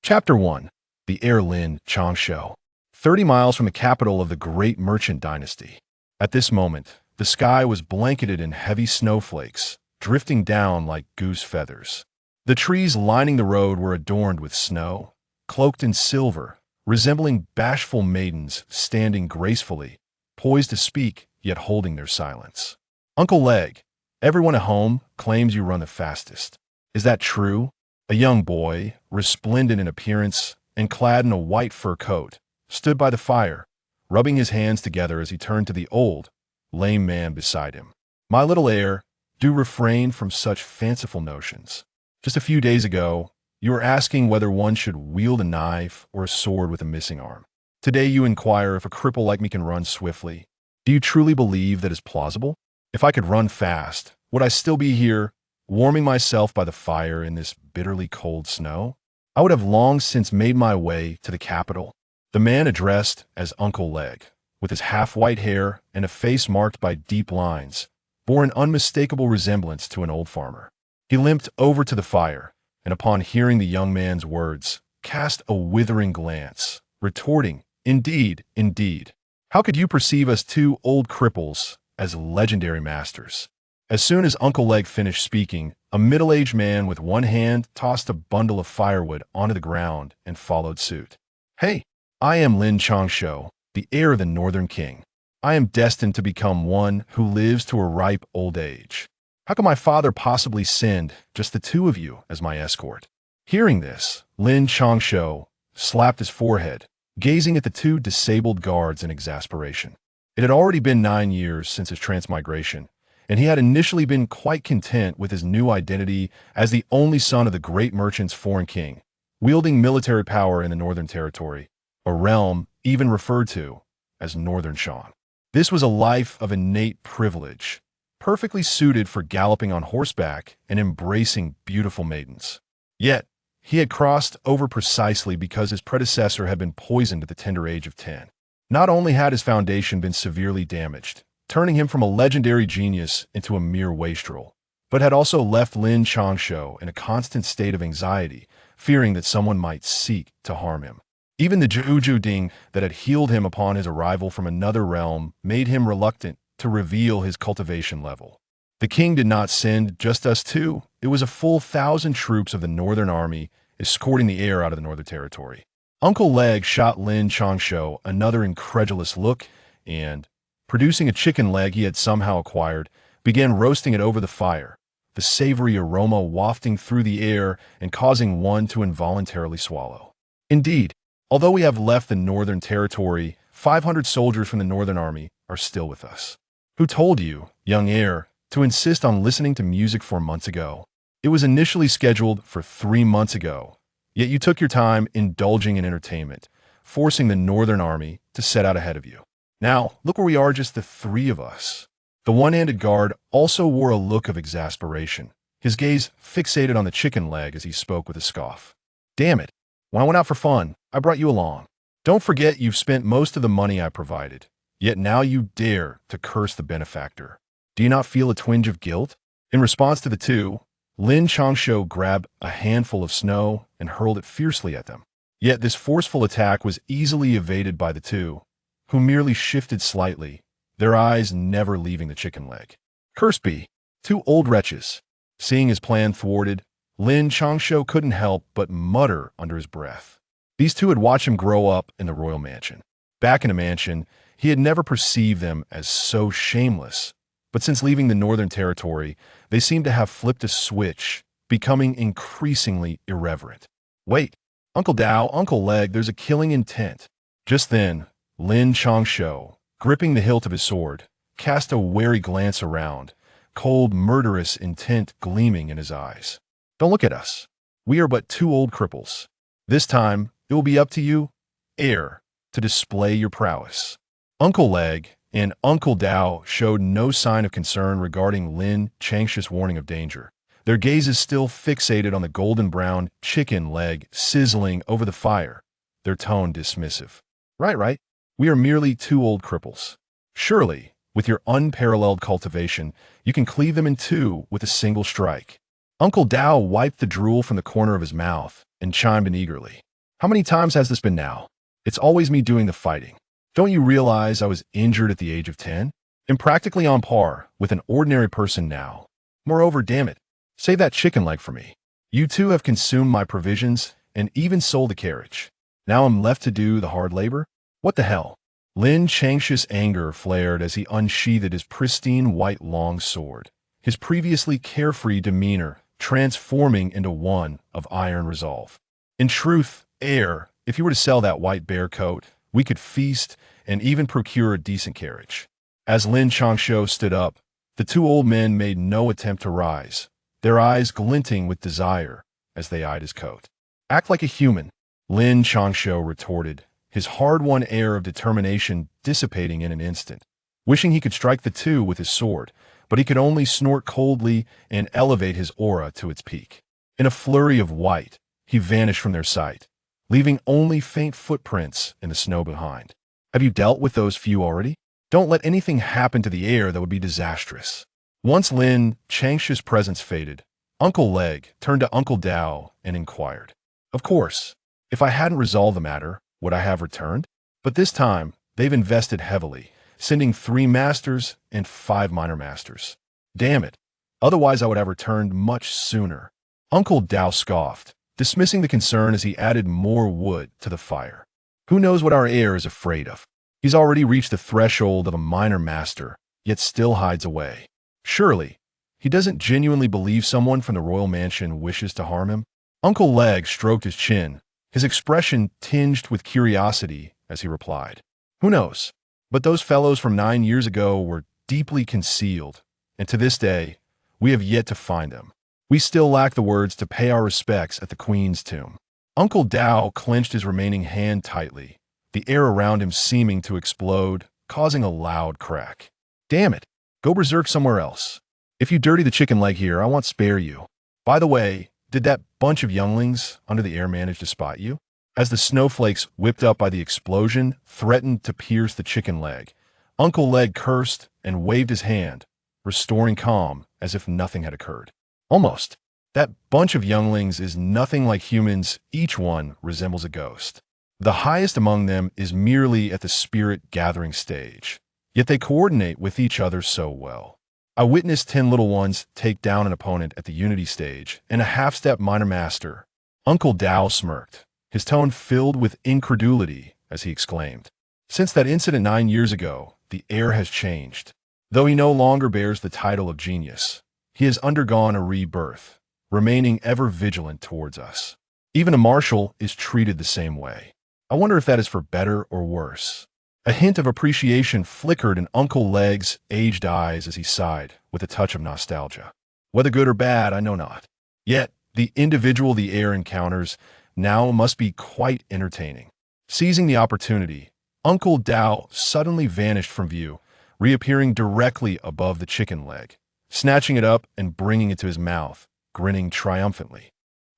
Chapter 1. The heir Lin Changshou. 30 miles from the capital of the Great Merchant Dynasty. At this moment, the sky was blanketed in heavy snowflakes, drifting down like goose feathers. The trees lining the road were adorned with snow, cloaked in silver, resembling bashful maidens standing gracefully, poised to speak, yet holding their silence. Uncle Leg, everyone at home claims you run the fastest. Is that true? A young boy, resplendent in appearance and clad in a white fur coat, stood by the fire, rubbing his hands together as he turned to the old, lame man beside him. My little heir, do refrain from such fanciful notions. Just a few days ago, you were asking whether one should wield a knife or a sword with a missing arm. Today you inquire if a cripple like me can run swiftly. Do you truly believe that is plausible? If I could run fast, would I still be here, warming myself by the fire in this bitterly cold snow? I would have long since made my way to the capital. The man addressed as Uncle Leg, with his half-white hair and a face marked by deep lines, bore an unmistakable resemblance to an old farmer. He limped over to the fire, and upon hearing the young man's words, cast a withering glance, retorting, "Indeed, indeed. How could you perceive us two old cripples as legendary masters?" As soon as Uncle Leg finished speaking, a middle-aged man with one hand tossed a bundle of firewood onto the ground and followed suit. "Hey, I am Lin Changshou, the heir of the Northern King. I am destined to become one who lives to a ripe old age. How could my father possibly send just the two of you as my escort?" Hearing this, Lin Changshou slapped his forehead, gazing at the two disabled guards in exasperation. It had already been 9 years since his transmigration, and he had initially been quite content with his new identity as the only son of the great merchant's foreign king, wielding military power in the Northern Territory, a realm even referred to as Northern Shan. This was a life of innate privilege, perfectly suited for galloping on horseback and embracing beautiful maidens. Yet, he had crossed over precisely because his predecessor had been poisoned at the tender age of 10. Not only had his foundation been severely damaged, turning him from a legendary genius into a mere wastrel, but had also left Lin Changshou in a constant state of anxiety, fearing that someone might seek to harm him. Even the Juju Ding that had healed him upon his arrival from another realm made him reluctant to reveal his cultivation level. The king did not send just us two. It was a full 1,000 troops of the Northern Army escorting the heir out of the Northern Territory. Uncle Leg shot Lin Changshou another incredulous look and, producing a chicken leg he had somehow acquired, began roasting it over the fire, the savory aroma wafting through the air and causing one to involuntarily swallow. Indeed, although we have left the Northern Territory, 500 soldiers from the Northern Army are still with us. Who told you, young heir, to insist on listening to music 4 months ago? It was initially scheduled for 3 months ago, yet you took your time indulging in entertainment, forcing the Northern Army to set out ahead of you. Now, look where we are, just the 3 of us. The one-handed guard also wore a look of exasperation, his gaze fixated on the chicken leg as he spoke with a scoff. "Damn it. When I went out for fun, I brought you along. Don't forget you've spent most of the money I provided, yet now you dare to curse the benefactor. Do you not feel a twinge of guilt?" In response to the two, Lin Changshou grabbed a handful of snow and hurled it fiercely at them. Yet this forceful attack was easily evaded by the two, who merely shifted slightly, their eyes never leaving the chicken leg. Cursed be, 2 old wretches. Seeing his plan thwarted, Lin Changshou couldn't help but mutter under his breath. These two had watched him grow up in the royal mansion. Back in the mansion, he had never perceived them as so shameless, but since leaving the Northern Territory, they seemed to have flipped a switch, becoming increasingly irreverent. "Wait, Uncle Dao, Uncle Leg, there's a killing intent." Just then, Lin Changshou, gripping the hilt of his sword, cast a wary glance around, cold, murderous intent gleaming in his eyes. "Don't look at us. We are but 2 old cripples. This time, it will be up to you, heir, to display your prowess." Uncle Leg and Uncle Dao showed no sign of concern regarding Lin Changshou's warning of danger. Their gazes still fixated on the golden-brown chicken leg sizzling over the fire, their tone dismissive. Right. We are merely 2 old cripples. Surely, with your unparalleled cultivation, you can cleave them in 2 with a single strike." Uncle Dao wiped the drool from the corner of his mouth and chimed in eagerly. How many times has this been now? It's always me doing the fighting. Don't you realize I was injured at the age of 10? I'm practically on par with an ordinary person now. Moreover, damn it, save that chicken leg for me. You two have consumed my provisions and even sold the carriage. Now I'm left to do the hard labor? What the hell? Lin Changshou's anger flared as he unsheathed his pristine white long sword, his previously carefree demeanor transforming into one of iron resolve. In truth, heir, if you were to sell that white bear coat, we could feast and even procure a decent carriage. As Lin Changshou stood up, the two old men made no attempt to rise, their eyes glinting with desire as they eyed his coat. Act like a human, Lin Changshou retorted, his hard-won air of determination dissipating in an instant. Wishing he could strike the two with his sword, but he could only snort coldly and elevate his aura to its peak. In a flurry of white, he vanished from their sight, leaving only faint footprints in the snow behind. Have you dealt with those few already? Don't let anything happen to the heir that would be disastrous. Once Lin Changshou's presence faded, Uncle Leg turned to Uncle Dao and inquired. Of course, if I hadn't resolved the matter, would I have returned? But this time, they've invested heavily, sending 3 masters and 5 minor masters. Damn it. Otherwise I would have returned much sooner. Uncle Dao scoffed, dismissing the concern as he added more wood to the fire. Who knows what our heir is afraid of? He's already reached the threshold of a minor master, yet still hides away. Surely, he doesn't genuinely believe someone from the royal mansion wishes to harm him? Uncle Leg stroked his chin, his expression tinged with curiosity as he replied. Who knows? But those fellows from 9 years ago were deeply concealed, and to this day, we have yet to find them. We still lack the words to pay our respects at the Queen's tomb. Uncle Dao clenched his remaining hand tightly, the air around him seeming to explode, causing a loud crack. Damn it, go berserk somewhere else. If you dirty the chicken leg here, I won't spare you. By the way, did that bunch of younglings under the air manage to spot you? As the snowflakes whipped up by the explosion threatened to pierce the chicken leg, Uncle Leg cursed and waved his hand, restoring calm as if nothing had occurred. Almost. That bunch of younglings is nothing like humans, each one resembles a ghost. The highest among them is merely at the spirit-gathering stage, yet they coordinate with each other so well. I witnessed 10 little ones take down an opponent at the unity stage and a half-step minor master. Uncle Dao smirked, his tone filled with incredulity as he exclaimed, Since that incident 9 years ago, the heir has changed. Though he no longer bears the title of genius, he has undergone a rebirth, remaining ever vigilant towards us. Even a marshal is treated the same way. I wonder if that is for better or worse. A hint of appreciation flickered in Uncle Leg's aged eyes as he sighed, with a touch of nostalgia. Whether good or bad, I know not. Yet, the individual the heir encounters now must be quite entertaining. Seizing the opportunity, Uncle Dao suddenly vanished from view, reappearing directly above the chicken leg, snatching it up and bringing it to his mouth, grinning triumphantly.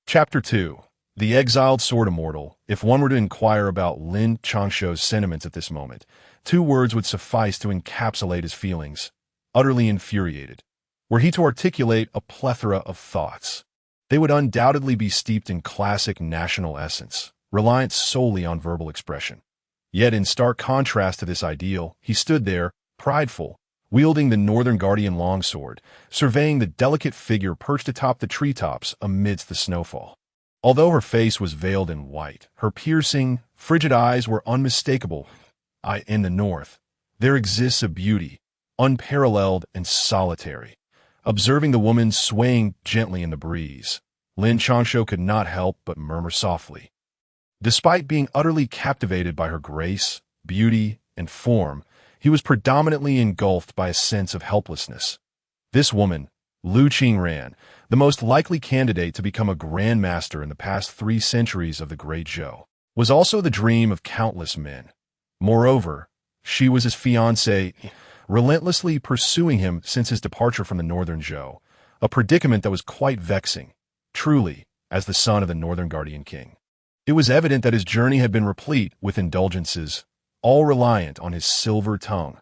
Chapter 2. The Exiled Sword Immortal. If one were to inquire about Lin Changshou's sentiments at this moment, 2 words would suffice to encapsulate his feelings. Utterly infuriated. Were he to articulate a plethora of thoughts, they would undoubtedly be steeped in classic national essence, reliant solely on verbal expression. Yet in stark contrast to this ideal, he stood there, prideful, wielding the Northern Guardian longsword, surveying the delicate figure perched atop the treetops amidst the snowfall. Although her face was veiled in white, her piercing, frigid eyes were unmistakable. In the north, there exists a beauty, unparalleled and solitary. Observing the woman swaying gently in the breeze, Lin Changshou could not help but murmur softly. Despite being utterly captivated by her grace, beauty, and form, he was predominantly engulfed by a sense of helplessness. This woman, Lu Qingran, the most likely candidate to become a Grand Master in the past 3 centuries of the Great Zhou, was also the dream of countless men. Moreover, she was his fiancée, relentlessly pursuing him since his departure from the Northern Zhou, a predicament that was quite vexing, truly, as the son of the Northern Guardian King. It was evident that his journey had been replete with indulgences, all reliant on his silver tongue.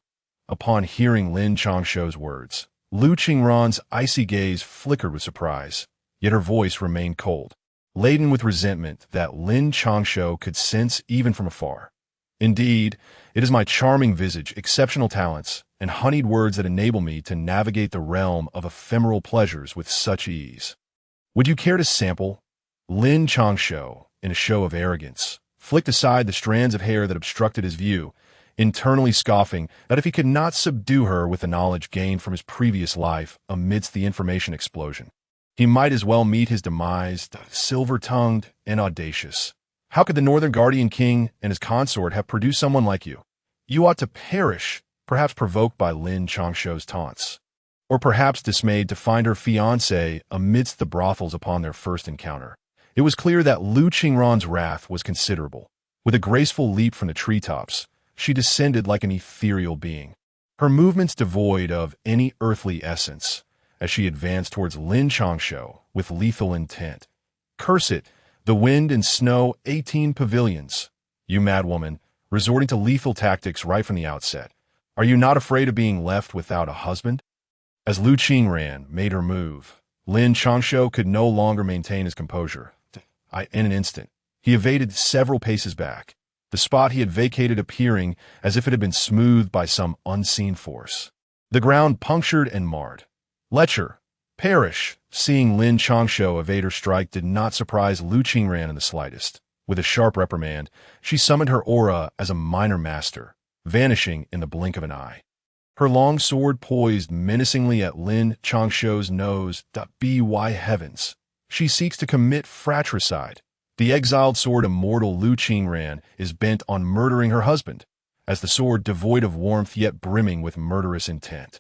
Upon hearing Lin Changshou's words, Lu Qingran's icy gaze flickered with surprise, yet her voice remained cold. laden with resentment that Lin Changshou could sense even from afar. Indeed, it is my charming visage, exceptional talents, and honeyed words that enable me to navigate the realm of ephemeral pleasures with such ease. Would you care to sample? Lin Changshou, in a show of arrogance, flicked aside the strands of hair that obstructed his view, internally scoffing that if he could not subdue her with the knowledge gained from his previous life amidst the information explosion, he might as well meet his demise, silver-tongued and audacious. How could the Northern Guardian King and his consort have produced someone like you? You ought to perish, perhaps provoked by Lin Changshou's taunts, or perhaps dismayed to find her fiancé amidst the brothels upon their first encounter. It was clear that Lu Qingran's wrath was considerable. With a graceful leap from the treetops, she descended like an ethereal being, her movements devoid of any earthly essence, as she advanced towards Lin Changshou with lethal intent. Curse it, the wind and snow 18 pavilions. You madwoman, resorting to lethal tactics right from the outset. Are you not afraid of being left without a husband? As Lu Qingran made her move, Lin Changshou could no longer maintain his composure. In an instant, he evaded several paces back, the spot he had vacated appearing as if it had been smoothed by some unseen force. The ground punctured and marred. Lecher, perish! Seeing Lin Changshou evade her strike did not surprise Lu Qingran in the slightest. With a sharp reprimand, she summoned her aura as a minor master, vanishing in the blink of an eye. Her long sword poised menacingly at Lin Changshou's nose. By heavens! She seeks to commit fratricide. The exiled sword immortal Lu Qingran is bent on murdering her husband, as the sword devoid of warmth yet brimming with murderous intent.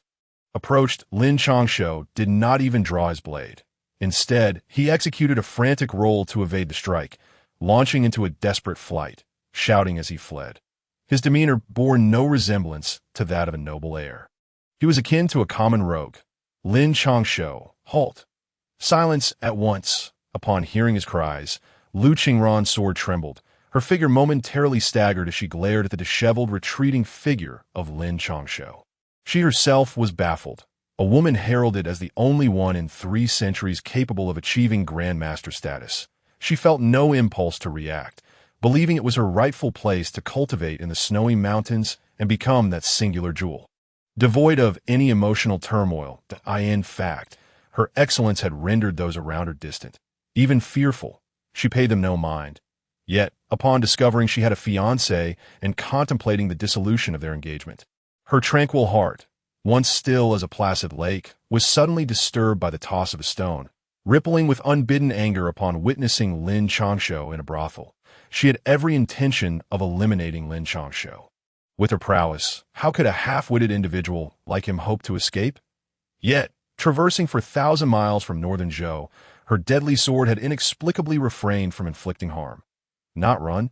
Approached, Lin Changshou did not even draw his blade. Instead, he executed a frantic roll to evade the strike, launching into a desperate flight, shouting as he fled. His demeanor bore no resemblance to that of a noble heir. He was akin to a common rogue. Lin Changshou, halt! Silence at once. Upon hearing his cries, Lu Qingran's sword trembled. Her figure momentarily staggered as she glared at the disheveled, retreating figure of Lin Changshou. She herself was baffled, a woman heralded as the only one in 3 centuries capable of achieving Grandmaster status. She felt no impulse to react, believing it was her rightful place to cultivate in the snowy mountains and become that singular jewel. Devoid of any emotional turmoil, in fact, her excellence had rendered those around her distant, even fearful. She paid them no mind. Yet, upon discovering she had a fiancé and contemplating the dissolution of their engagement, her tranquil heart, once still as a placid lake, was suddenly disturbed by the toss of a stone, rippling with unbidden anger upon witnessing Lin Changshou in a brothel. She had every intention of eliminating Lin Changshou. With her prowess, how could a half-witted individual like him hope to escape? Yet, traversing for 1,000 miles from northern Zhou, her deadly sword had inexplicably refrained from inflicting harm. Not run?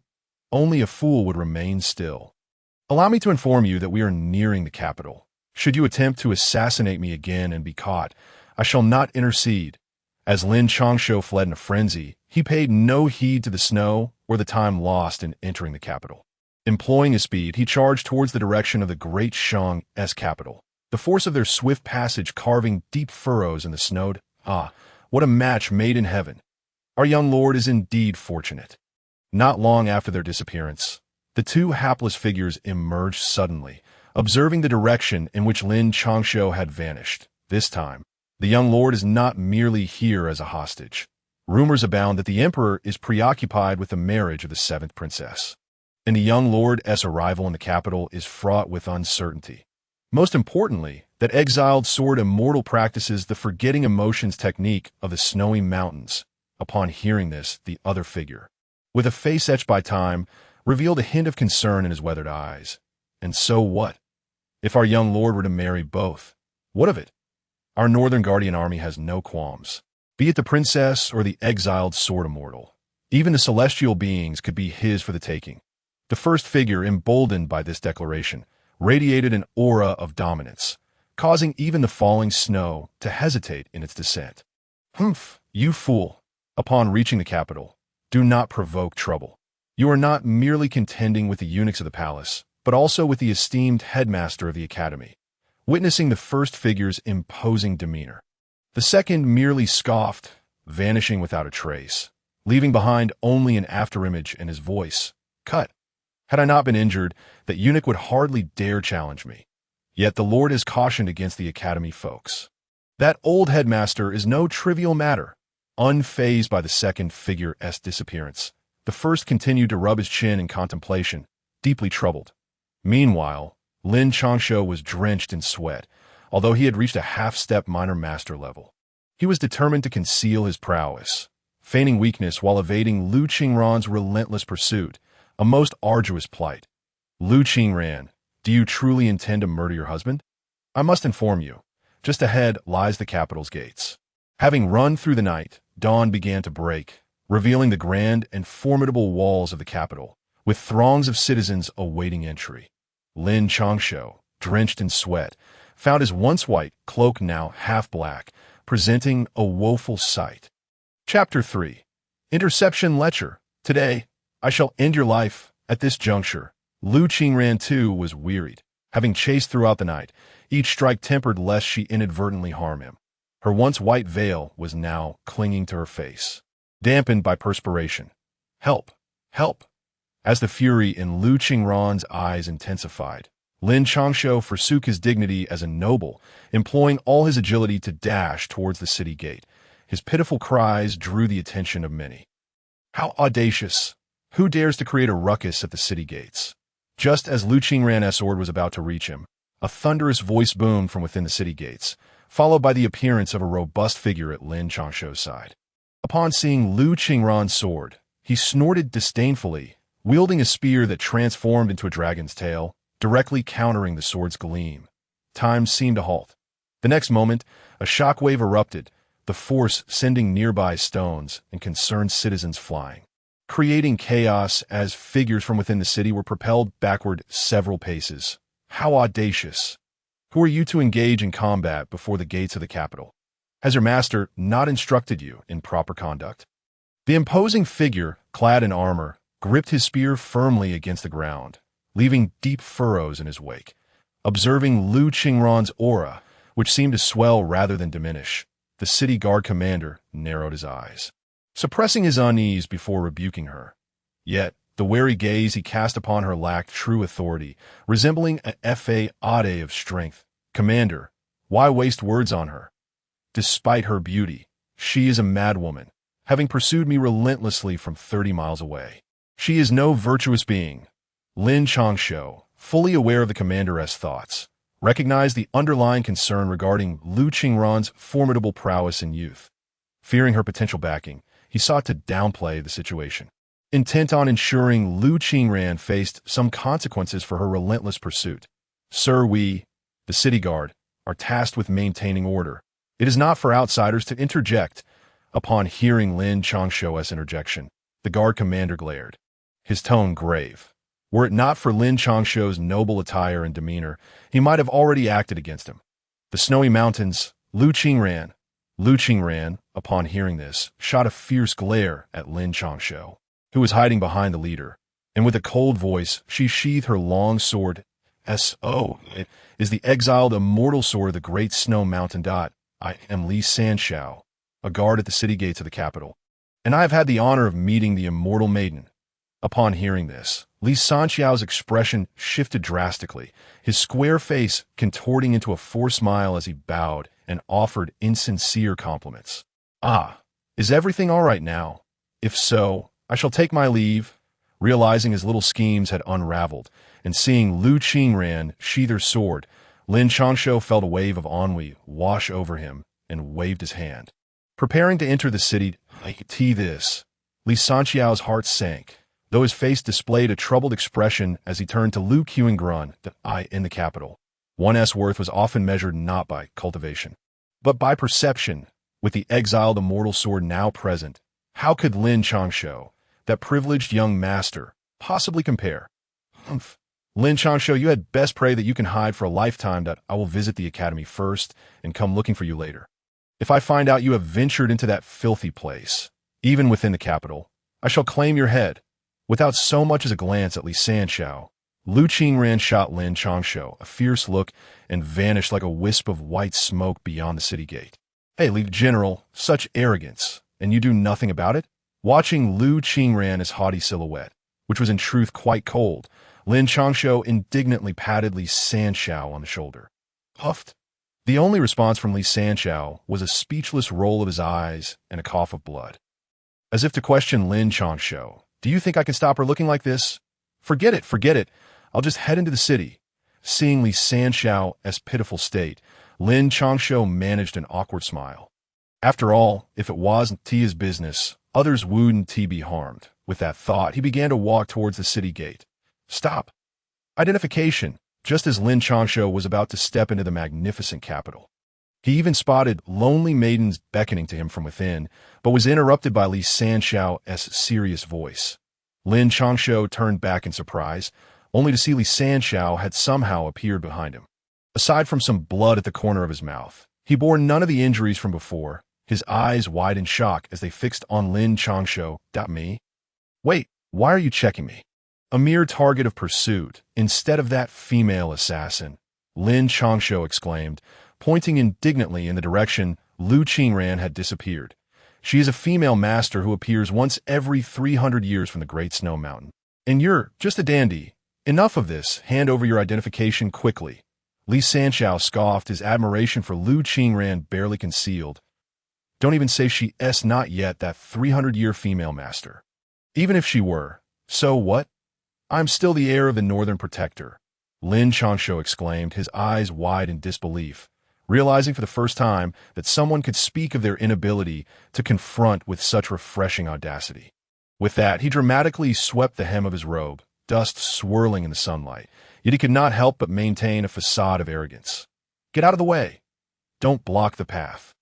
Only a fool would remain still. Allow me to inform you that we are nearing the capital. Should you attempt to assassinate me again and be caught, I shall not intercede. As Lin Changshou fled in a frenzy, he paid no heed to the snow or the time lost in entering the capital. Employing his speed, he charged towards the direction of the Great Shang's capital, the force of their swift passage carving deep furrows in the snowed. Ah, what a match made in heaven! Our young lord is indeed fortunate. Not long after their disappearance, the 2 hapless figures emerged suddenly, observing the direction in which Lin Changshou had vanished. This time, the young lord is not merely here as a hostage. Rumors abound that the emperor is preoccupied with the marriage of the 7th princess, and the young lord's arrival in the capital is fraught with uncertainty. Most importantly, that exiled sword immortal practices the forgetting emotions technique of the snowy mountains. Upon hearing this, the other figure, with a face etched by time, revealed a hint of concern in his weathered eyes. And so what? If our young lord were to marry both, what of it? Our Northern Guardian army has no qualms. Be it the princess or the exiled sword immortal, even the celestial beings could be his for the taking. The first figure, emboldened by this declaration, radiated an aura of dominance, causing even the falling snow to hesitate in its descent. Humph, you fool! Upon reaching the capital, do not provoke trouble. You are not merely contending with the eunuchs of the palace, but also with the esteemed headmaster of the academy. Witnessing the first figure's imposing demeanor, the second merely scoffed, vanishing without a trace. leaving behind only an afterimage and his voice. Cut. Had I not been injured, that eunuch would hardly dare challenge me. Yet the Lord has cautioned against the academy folks. That old headmaster is no trivial matter. Unfazed by the second figure's disappearance, the first continued to rub his chin in contemplation, deeply troubled. Meanwhile, Lin Changshou was drenched in sweat, although he had reached a half-step minor master level. He was determined to conceal his prowess, feigning weakness while evading Lu Qingran's relentless pursuit, a most arduous plight. Lu Qingran, do you truly intend to murder your husband? I must inform you, just ahead lies the capital's gates. Having run through the night, dawn began to break, revealing the grand and formidable walls of the capital, with throngs of citizens awaiting entry. Lin Changshou, drenched in sweat, found his once white cloak now half black, presenting a woeful sight. Chapter 3. Interception Lecture. Today, I shall end your life. At this juncture, Lu Qingran too was wearied, having chased throughout the night, each strike tempered lest she inadvertently harm him. Her once white veil was now clinging to her face, dampened by perspiration. Help! Help! As the fury in Lu Qingran's eyes intensified, Lin Changshou forsook his dignity as a noble, employing all his agility to dash towards the city gate. His pitiful cries drew the attention of many. How audacious! Who dares to create a ruckus at the city gates? Just as Lu Qingran's sword was about to reach him, a thunderous voice boomed from within the city gates, followed by the appearance of a robust figure at Lin Changshou's side. Upon seeing Lu Qingran's sword, he snorted disdainfully, wielding a spear that transformed into a dragon's tail, directly countering the sword's gleam. Time seemed to halt. The next moment, a shockwave erupted, the force sending nearby stones and concerned citizens flying, creating chaos as figures from within the city were propelled backward several paces. How audacious! Who are you to engage in combat before the gates of the capital? Has your master not instructed you in proper conduct? The imposing figure, clad in armor, gripped his spear firmly against the ground, leaving deep furrows in his wake. Observing Lu Qingran's aura, which seemed to swell rather than diminish, the city guard commander narrowed his eyes, suppressing his unease before rebuking her. Yet, the wary gaze he cast upon her lacked true authority, resembling a fa ade of strength. Commander, why waste words on her? Despite her beauty, she is a madwoman, having pursued me relentlessly from 30 miles away. She is no virtuous being. Lin Changshou, fully aware of the commander's thoughts, recognized the underlying concern regarding Lu Qingran's formidable prowess in youth. Fearing her potential backing, he sought to downplay the situation, intent on ensuring Lu Qingran faced some consequences for her relentless pursuit. Sir, we, the city guard, are tasked with maintaining order. It is not for outsiders to interject. Upon hearing Lin Changshou's interjection, the guard commander glared, his tone grave. Were it not for Lin Changshou's noble attire and demeanor, he might have already acted against him. The snowy mountains, Lu Qingran. Lu Qingran, upon hearing this, shot a fierce glare at Lin Changshou, who was hiding behind the leader, and with a cold voice, she sheathed her long sword. It is the exiled immortal sword of the great snow mountain. I am Lin Changshou, a guard at the city gates of the capital, and I have had the honor of meeting the immortal maiden. Upon hearing this, Lin Changshou's expression shifted drastically, his square face contorting into a forced smile as he bowed and offered insincere compliments. Ah, is everything all right now? If so, I shall take my leave. Realizing his little schemes had unraveled, and seeing Lu Qingran sheathe her sword, Lin Changshou felt a wave of ennui wash over him and waved his hand. Preparing to enter the city, Lin Changshou's heart sank, though his face displayed a troubled expression as he turned to Lu Qingran, in the capital. One's worth was often measured not by cultivation, but by perception. With the exiled immortal sword now present, how could Lin Changshou, that privileged young master, possibly compare? Lin Changshou, you had best pray that you can hide for a lifetime. I will visit the academy first and come looking for you later. If I find out you have ventured into that filthy place, even within the capital, I shall claim your head. Without so much as a glance at Lin Changshou, Lu Qingran shot Lin Changshou a fierce look and vanished like a wisp of white smoke beyond the city gate. Hey, General, such arrogance, and you do nothing about it? Watching Lu Qingran's haughty silhouette, which was in truth quite cold, Lin Changshou indignantly patted Li Sanshao on the shoulder. Huffed. The only response from Li Sanshao was a speechless roll of his eyes and a cough of blood. As if to question Lin Changshou, "Do you think I can stop her looking like this?" Forget it. I'll just head into the city." Seeing Li Sanxiao's pitiful state, Lin Changshou managed an awkward smile. After all, if it wasn't Tia's business, others wouldn't be harmed. With that thought, he began to walk towards the city gate. Stop. Identification, just as Lin Changshou was about to step into the magnificent capital. He even spotted lonely maidens beckoning to him from within, but was interrupted by Li Sanxiao's serious voice. Lin Changshou turned back in surprise, only to see Li Sanxiao had somehow appeared behind him. Aside from some blood at the corner of his mouth, he bore none of the injuries from before, his eyes wide in shock as they fixed on Lin Changshou. Me? Wait, why are you checking me? A mere target of pursuit, instead of that female assassin, Lin Changshou exclaimed, pointing indignantly in the direction Lu Qingran had disappeared. She is a female master who appears once every 300 years from the Great Snow Mountain. And you're just a dandy. Enough of this, hand over your identification quickly. Li Sanxiao scoffed, his admiration for Lu Qingran barely concealed. Don't even say she's not yet that 300-year female master. Even if she were, so what? I'm still the heir of the Northern Protector, Lin Changshou exclaimed, his eyes wide in disbelief, realizing for the first time that someone could speak of their inability to confront with such refreshing audacity. With that, he dramatically swept the hem of his robe, dust swirling in the sunlight, yet he could not help but maintain a facade of arrogance. Get out of the way. Don't block the path.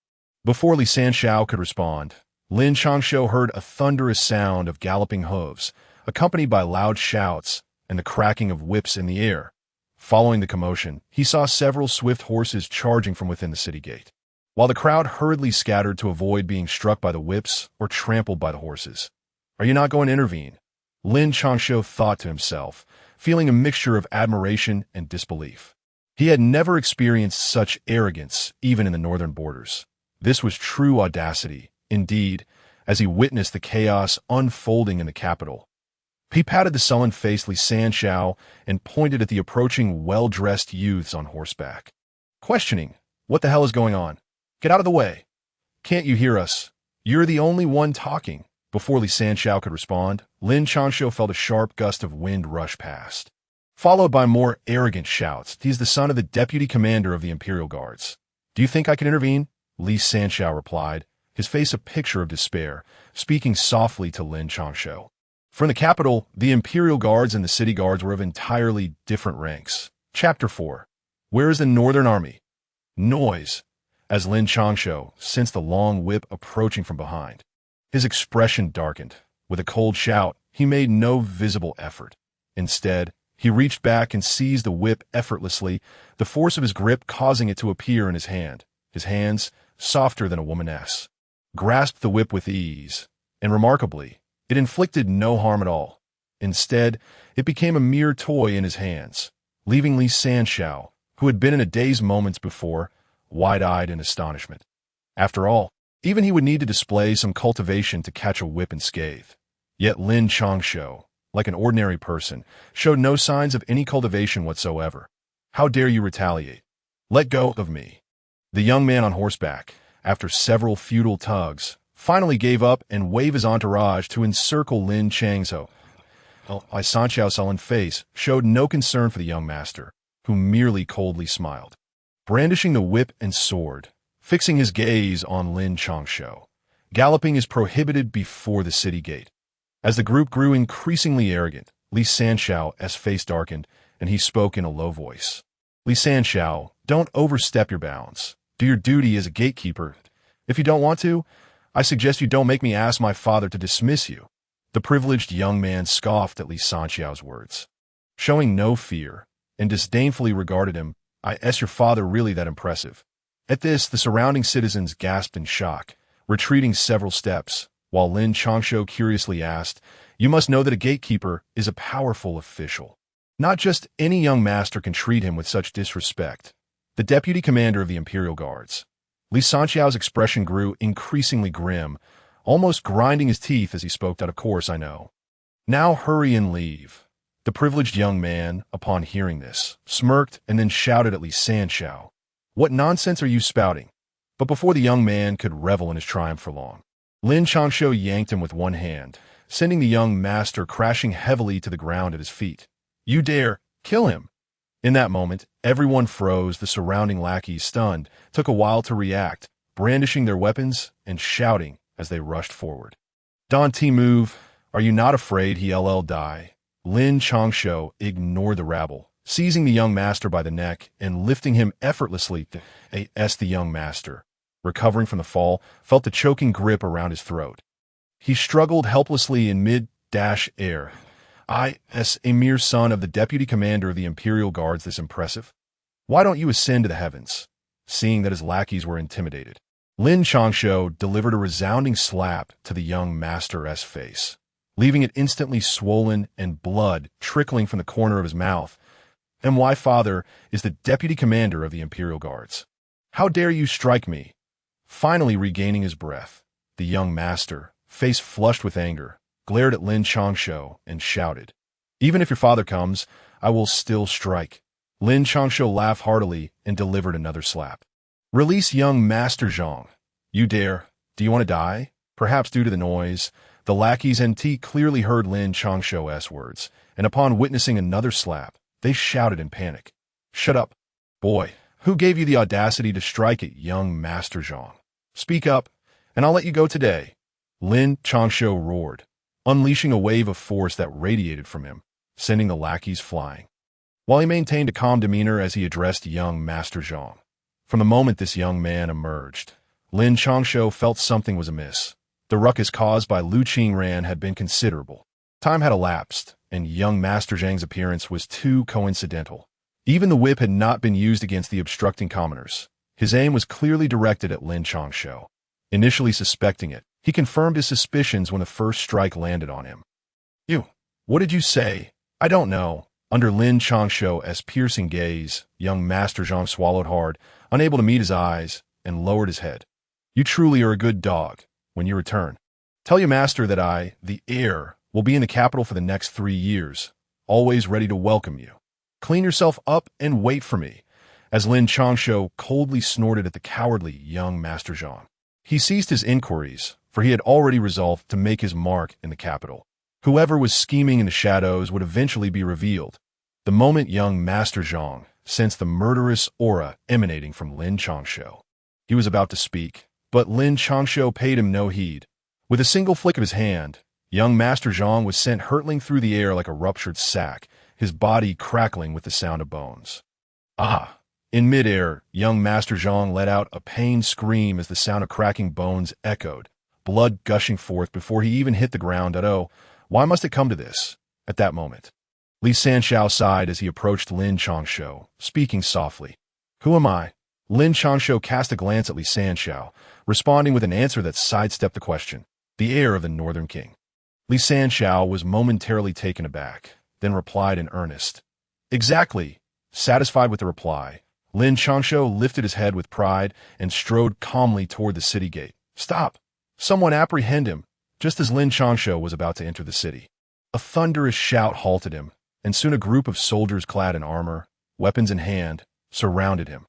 Before Li Sanxiao could respond, Lin Changshou heard a thunderous sound of galloping hooves, accompanied by loud shouts and the cracking of whips in the air. Following the commotion, he saw several swift horses charging from within the city gate, while the crowd hurriedly scattered to avoid being struck by the whips or trampled by the horses. Are you not going to intervene? Lin Changshou thought to himself, feeling a mixture of admiration and disbelief. He had never experienced such arrogance, even in the northern borders. This was true audacity, indeed, as he witnessed the chaos unfolding in the capital. He patted the sullen-faced Li Sanxiao and pointed at the approaching well-dressed youths on horseback, questioning, "What the hell is going on? Get out of the way. Can't you hear us? You're the only one talking." Before Li Sanxiao could respond, Lin Changshou felt a sharp gust of wind rush past, followed by more arrogant shouts. He's the son of the deputy commander of the Imperial Guards. Do you think I can intervene? Li Sanxiao replied, his face a picture of despair, speaking softly to Lin Changshou. From the capital, the Imperial Guards and the City Guards were of entirely different ranks. Chapter 4. Where is the Northern Army? Noise, as Lin Changshou sensed the long whip approaching from behind. His expression darkened. With a cold shout, he made no visible effort. Instead, he reached back and seized the whip effortlessly, the force of his grip causing it to appear in his hand. His hands, softer than a woman's, grasped the whip with ease, and remarkably, it inflicted no harm at all. Instead, it became a mere toy in his hands, leaving Li Sanxiao, who had been in a daze moments before, wide-eyed in astonishment. After all, even he would need to display some cultivation to catch a whip unscathed. Yet Lin Changshou, like an ordinary person, showed no signs of any cultivation whatsoever. How dare you retaliate? Let go of me. The young man on horseback, after several futile tugs, finally gave up and waved his entourage to encircle Lin Changshou. Li Sanxiao's sullen face showed no concern for the young master, who merely coldly smiled, brandishing the whip and sword, fixing his gaze on Lin Changshou. Galloping is prohibited before the city gate. As the group grew increasingly arrogant, Li Sanxiao's face darkened, and he spoke in a low voice. Li Sanxiao, don't overstep your bounds. Do your duty as a gatekeeper. If you don't want to, I suggest you don't make me ask my father to dismiss you. The privileged young man scoffed at Li Sanxiao's words, showing no fear, and disdainfully regarded him. Is your father really that impressive? At this, the surrounding citizens gasped in shock, retreating several steps, while Lin Changshou curiously asked, "You must know that a gatekeeper is a powerful official. Not just any young master can treat him with such disrespect." The deputy commander of the Imperial Guards. Li Sanxiao's expression grew increasingly grim, almost grinding his teeth as he spoke out, "Of course I know. Now hurry and leave." The privileged young man, upon hearing this, smirked and then shouted at Lin Changshou, "What nonsense are you spouting?" But before the young man could revel in his triumph for long, Lin Changshou yanked him with one hand, sending the young master crashing heavily to the ground at his feet. "You dare kill him!" In that moment, everyone froze. The surrounding lackeys, stunned, took a while to react, brandishing their weapons and shouting as they rushed forward. "Don't move. Are you not afraid he'll die?" Lin Changshou ignored the rabble, seizing the young master by the neck and lifting him effortlessly. The young master, recovering from the fall, felt the choking grip around his throat. He struggled helplessly in mid-air. "A mere son of the deputy commander of the Imperial Guards this impressive? Why don't you ascend to the heavens?" Seeing that his lackeys were intimidated, Lin Changshou delivered a resounding slap to the young master's face, leaving it instantly swollen and blood trickling from the corner of his mouth. "And why father is the deputy commander of the Imperial Guards? How dare you strike me?" Finally regaining his breath, the young master, face flushed with anger, glared at Lin Changshou and shouted, "Even if your father comes, I will still strike." Lin Changshou laughed heartily and delivered another slap. "Release young Master Zhang. You dare? Do you want to die?" Perhaps due to the noise, the lackeys and clearly heard Lin Changshou's words, and upon witnessing another slap, they shouted in panic, "Shut up, boy! Who gave you the audacity to strike at young Master Zhang? Speak up, and I'll let you go today." Lin Changshou roared, unleashing a wave of force that radiated from him, sending the lackeys flying, while he maintained a calm demeanor as he addressed young Master Zhang. From the moment this young man emerged, Lin Changshou felt something was amiss. The ruckus caused by Lu Qingran had been considerable. Time had elapsed, and young Master Zhang's appearance was too coincidental. Even the whip had not been used against the obstructing commoners. His aim was clearly directed at Lin Changshou. Initially suspecting it, he confirmed his suspicions when the first strike landed on him. "You, what did you say?" "I don't know." Under Lin Changshou's piercing gaze, young Master Zhang swallowed hard, unable to meet his eyes, and lowered his head. "You truly are a good dog. When you return, tell your master that I, the heir, will be in the capital for the next 3 years, always ready to welcome you. Clean yourself up and wait for me." As Lin Changshou coldly snorted at the cowardly young Master Zhang, he ceased his inquiries, for he had already resolved to make his mark in the capital. Whoever was scheming in the shadows would eventually be revealed. The moment young Master Zhang sensed the murderous aura emanating from Lin Changshou, he was about to speak, but Lin Changshou paid him no heed. With a single flick of his hand, young Master Zhang was sent hurtling through the air like a ruptured sack, his body crackling with the sound of bones. "Ah!" In midair, young Master Zhang let out a pained scream as the sound of cracking bones echoed, blood gushing forth before he even hit the ground. "Oh, why must it come to this?" At that moment, Lin Changshou sighed as he approached Lin Changshou, speaking softly. "Who am I?" Lin Changshou cast a glance at Lin Changshou, responding with an answer that sidestepped the question. "The heir of the Northern King." Lin Changshou was momentarily taken aback, then replied in earnest. "Exactly." Satisfied with the reply, Lin Changshou lifted his head with pride and strode calmly toward the city gate. "Stop! Someone apprehend him!" Just as Lin Changshou was about to enter the city, a thunderous shout halted him, and soon a group of soldiers clad in armor, weapons in hand, surrounded him.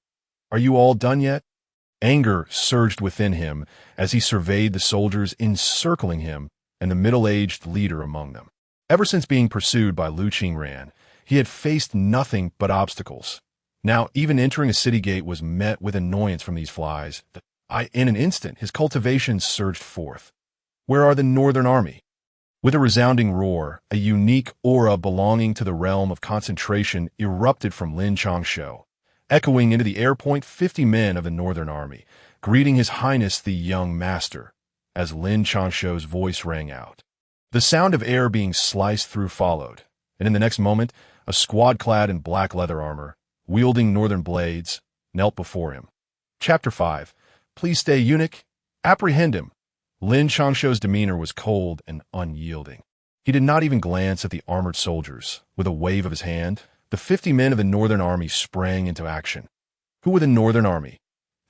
"Are you all done yet?" Anger surged within him as he surveyed the soldiers encircling him and the middle-aged leader among them. Ever since being pursued by Lu Qingran, he had faced nothing but obstacles. Now, even entering a city gate was met with annoyance from these flies. In an instant, his cultivation surged forth. "Where are the Northern Army?" With a resounding roar, a unique aura belonging to the realm of concentration erupted from Lin Changshou, echoing into the air. 50 men of the Northern Army, greeting His Highness the Young Master, as Lin Changshou's voice rang out. The sound of air being sliced through followed, and in the next moment, a squad clad in black leather armor, wielding northern blades, knelt before him. Chapter 5. "Please stay, eunuch. Apprehend him." Lin Changshou's demeanor was cold and unyielding. He did not even glance at the armored soldiers. With a wave of his hand, the 50 men of the Northern Army sprang into action. Who were the Northern Army?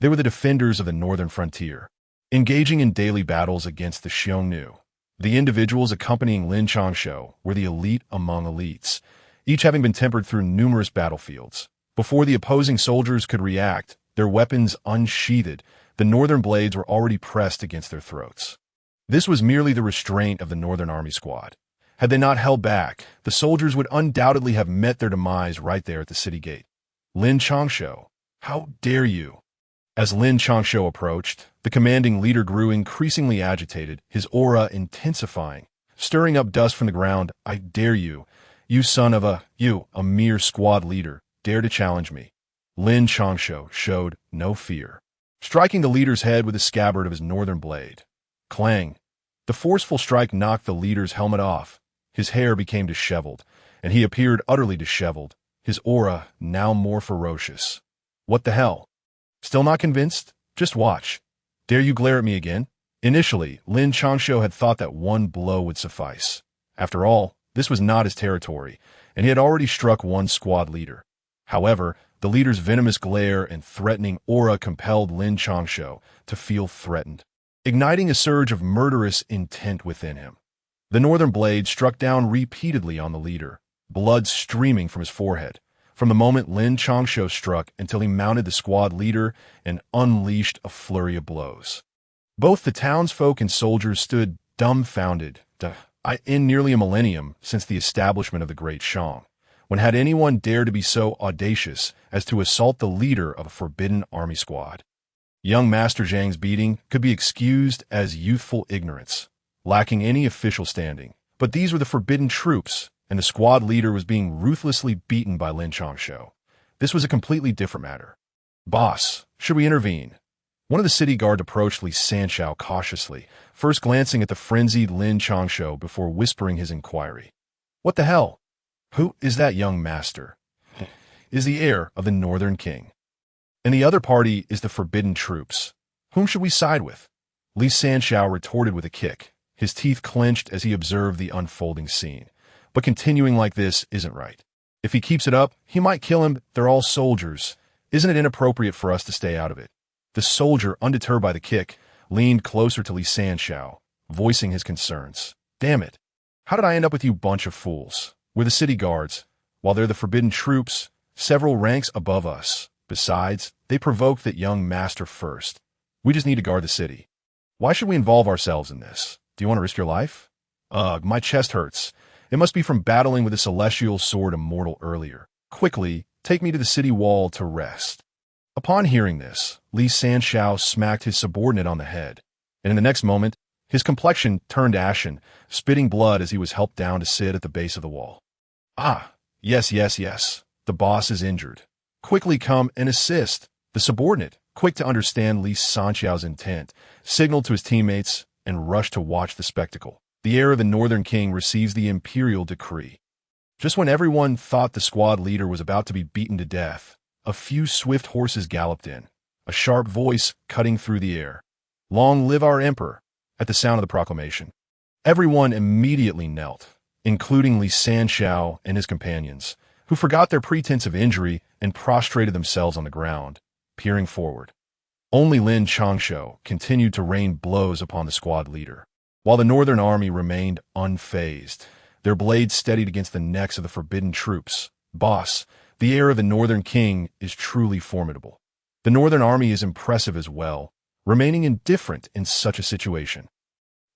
They were the defenders of the northern frontier. engaging in daily battles against the Xiongnu. The individuals accompanying Lin Changshou were the elite among elites, each having been tempered through numerous battlefields. Before the opposing soldiers could react, their weapons unsheathed, the northern blades were already pressed against their throats. This was merely the restraint of the Northern Army squad. Had they not held back, the soldiers would undoubtedly have met their demise right there at the city gate. Lin Changshou, how dare you? As Lin Changshou approached, the commanding leader grew increasingly agitated, his aura intensifying, stirring up dust from the ground. I dare you, you son of a mere squad leader, dare to challenge me. Lin Changshou showed no fear, striking the leader's head with the scabbard of his northern blade. Clang! The forceful strike knocked the leader's helmet off. His hair became disheveled, and he appeared utterly disheveled, his aura now more ferocious. What the hell? Still not convinced? Just watch. Dare you glare at me again? Initially, Lin Changshou had thought that one blow would suffice. After all, this was not his territory, and he had already struck one squad leader. However, the leader's venomous glare and threatening aura compelled Lin Changshou to feel threatened, igniting a surge of murderous intent within him. The northern blade struck down repeatedly on the leader, blood streaming from his forehead, from the moment Lin Changshou struck until he mounted the squad leader and unleashed a flurry of blows. Both the townsfolk and soldiers stood dumbfounded. In nearly a millennium since the establishment of the Great Shang, when had anyone dared to be so audacious as to assault the leader of a forbidden army squad? Young Master Zhang's beating could be excused as youthful ignorance, lacking any official standing, but these were the forbidden troops, and the squad leader was being ruthlessly beaten by Lin Changshou. This was a completely different matter. Boss, should we intervene? One of the city guard approached Lin Changshou cautiously, first glancing at the frenzied Lin Changshou before whispering his inquiry. What the hell? Who is that young master? Is the heir of the Northern King. And the other party is the forbidden troops. Whom should we side with? Lin Changshou retorted with a kick, his teeth clenched as he observed the unfolding scene. But continuing like this isn't right. If he keeps it up, he might kill him. They're all soldiers. Isn't it inappropriate for us to stay out of it? The soldier, undeterred by the kick, leaned closer to Lin Changshou, voicing his concerns. Damn it. How did I end up with you bunch of fools? We're the city guards, while they're the forbidden troops, several ranks above us. Besides, they provoked that young master first. We just need to guard the city. Why should we involve ourselves in this? Do you want to risk your life? Ugh, my chest hurts. It must be from battling with the celestial sword immortal earlier. Quickly, take me to the city wall to rest. Upon hearing this, Lin Changshou smacked his subordinate on the head, and in the next moment, his complexion turned ashen, spitting blood as he was helped down to sit at the base of the wall. Ah, yes. The boss is injured. Quickly come and assist. The subordinate, quick to understand Lin Changshou's intent, signaled to his teammates and rushed to watch the spectacle. The heir of the Northern King receives the imperial decree. Just when everyone thought the squad leader was about to be beaten to death, a few swift horses galloped in, a sharp voice cutting through the air. Long live our emperor! At the sound of the proclamation, everyone immediately knelt, including Lin Changshou and his companions, who forgot their pretense of injury and prostrated themselves on the ground, peering forward. Only Lin Changshou continued to rain blows upon the squad leader, while the Northern Army remained unfazed, their blades steadied against the necks of the forbidden troops. Boss, the heir of the Northern King is truly formidable. The Northern Army is impressive as well, remaining indifferent in such a situation.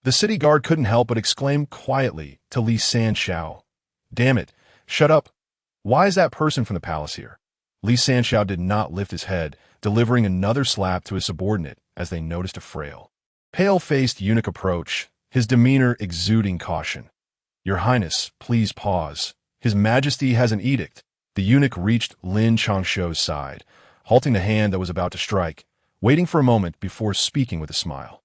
The city guard couldn't help but exclaim quietly to Lin Changshou, Damn it, shut up. Why is that person from the palace here? Lin Changshou did not lift his head, delivering another slap to his subordinate as they noticed a frail, pale-faced eunuch approach, his demeanor exuding caution. Your Highness, please pause. His Majesty has an edict. The eunuch reached Lin Changshou's side, halting the hand that was about to strike, waiting for a moment before speaking with a smile.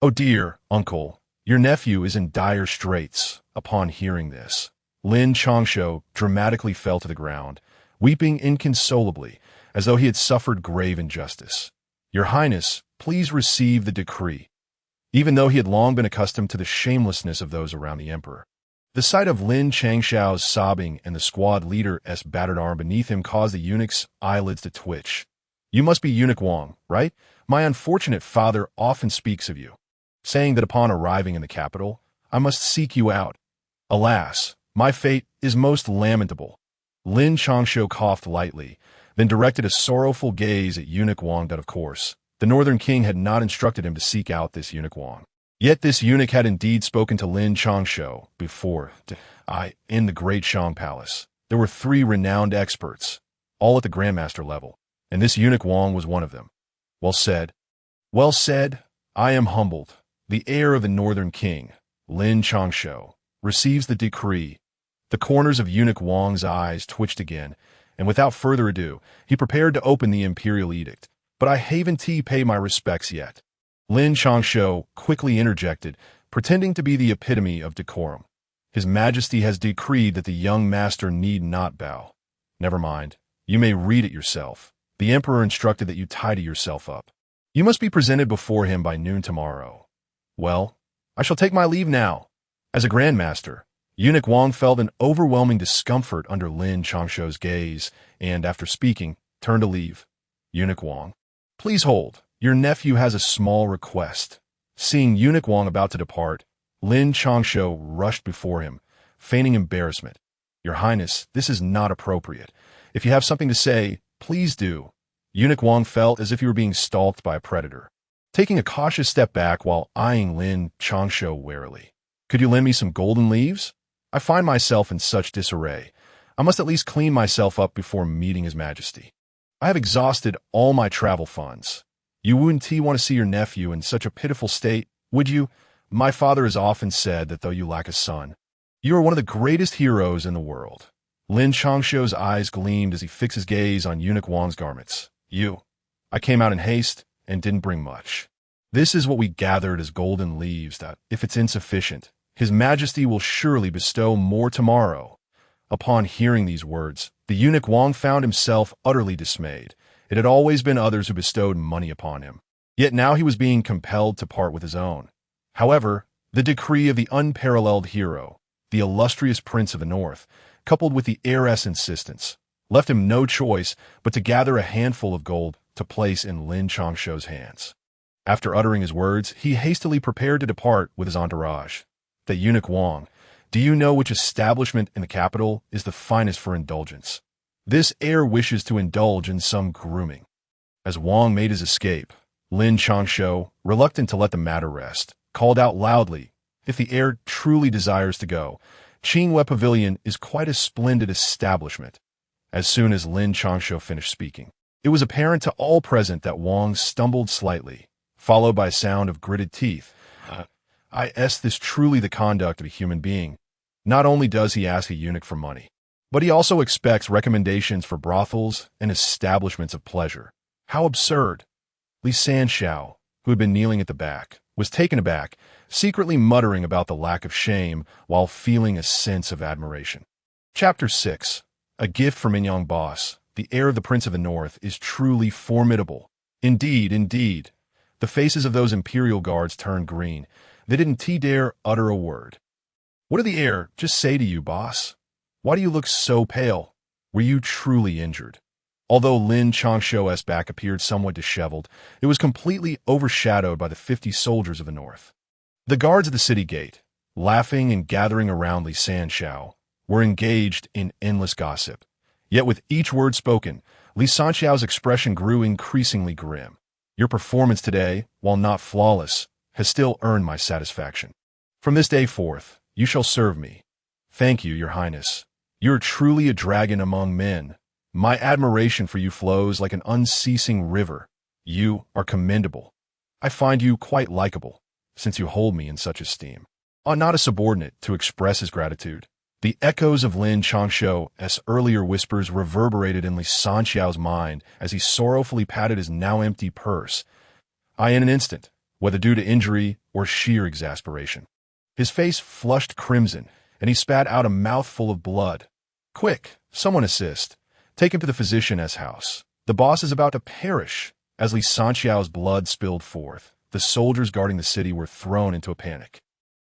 Oh dear, uncle, your nephew is in dire straits. Upon hearing this, Lin Changshou dramatically fell to the ground, weeping inconsolably, as though he had suffered grave injustice. Your Highness, please receive the decree. Even though he had long been accustomed to the shamelessness of those around the emperor, the sight of Lin Changshou's sobbing and the squad leader's battered arm beneath him caused the eunuch's eyelids to twitch. You must be Eunuch Wang, right? My unfortunate father often speaks of you, saying that upon arriving in the capital, I must seek you out. Alas, my fate is most lamentable. Lin Changshou coughed lightly, then directed a sorrowful gaze at Eunuch Wang that, of course, the Northern King had not instructed him to seek out this Eunuch Wang. Yet this eunuch had indeed spoken to Lin Changshou before, in the Great Shang Palace. There were 3 renowned experts, all at the Grandmaster level, and this Eunuch Wang was one of them. Well said. Well said. I am humbled. The heir of the Northern King, Lin Changshou, receives the decree. The corners of Eunuch Wang's eyes twitched again, and without further ado, he prepared to open the imperial edict. But I haven't paid my respects yet. Lin Changshou quickly interjected, pretending to be the epitome of decorum. His Majesty has decreed that the young master need not bow. Never mind. You may read it yourself. The Emperor instructed that you tidy yourself up. You must be presented before him by noon tomorrow. Well, I shall take my leave now. As a Grandmaster, Eunuch Wang felt an overwhelming discomfort under Lin Changshou's gaze, and after speaking, turned to leave. Eunuch Wang, please hold. Your nephew has a small request. Seeing Eunuch Wang about to depart, Lin Changshou rushed before him, feigning embarrassment. Your Highness, this is not appropriate. If you have something to say, please do. Eunuch Wang felt as if he were being stalked by a predator. Taking a cautious step back while eyeing Lin Changshou warily. Could you lend me some golden leaves? I find myself in such disarray. I must at least clean myself up before meeting His Majesty. I have exhausted all my travel funds. You wouldn't want to see your nephew in such a pitiful state, would you? My father has often said that though you lack a son, you are one of the greatest heroes in the world. Lin Changshou's eyes gleamed as he fixed his gaze on Eunuch Wang's garments. I came out in haste and didn't bring much. This is what we gathered as golden leaves that, if it's insufficient, His Majesty will surely bestow more tomorrow. Upon hearing these words, the Eunuch Wang found himself utterly dismayed. It had always been others who bestowed money upon him. Yet now he was being compelled to part with his own. However, the decree of the unparalleled hero, the illustrious Prince of the North, coupled with the heiress' insistence, left him no choice but to gather a handful of gold to place in Lin Changshou's hands. After uttering his words, he hastily prepared to depart with his entourage. The Eunuch Wang, do you know which establishment in the capital is the finest for indulgence? This heir wishes to indulge in some grooming. As Wang made his escape, Lin Changshou, reluctant to let the matter rest, called out loudly, if the heir truly desires to go, Qinghua Pavilion is quite a splendid establishment. As soon as Lin Changshou finished speaking, it was apparent to all present that Wang stumbled slightly, followed by a sound of gritted teeth. Is this truly the conduct of a human being? Not only does he ask a eunuch for money, but he also expects recommendations for brothels and establishments of pleasure. How absurd! Li Sanshao, who had been kneeling at the back, was taken aback, secretly muttering about the lack of shame while feeling a sense of admiration. Chapter 6. A gift from Minyang Boss, the heir of the Prince of the North, is truly formidable. Indeed, indeed. The faces of those imperial guards turned green. They didn't dare utter a word. What did the heir just say to you, boss? Why do you look so pale? Were you truly injured? Although Lin Changshou's back appeared somewhat disheveled, it was completely overshadowed by the 50 soldiers of the north. The guards at the city gate, laughing and gathering around Li Sanshao, were engaged in endless gossip. Yet with each word spoken, Li Sanshao's expression grew increasingly grim. Your performance today, while not flawless, has still earned my satisfaction. From this day forth, you shall serve me. Thank you, Your Highness. You are truly a dragon among men. My admiration for you flows like an unceasing river. You are commendable. I find you quite likable, since you hold me in such esteem. Ought not a subordinate to express his gratitude? The echoes of Lin Changshou's earlier whispers reverberated in Li Sanxiao's mind as he sorrowfully patted his now empty purse. In an instant, whether due to injury or sheer exasperation, his face flushed crimson, and he spat out a mouthful of blood. Quick, someone assist. Take him to the physician's house. The boss is about to perish. As Li Sanxiao's blood spilled forth, the soldiers guarding the city were thrown into a panic.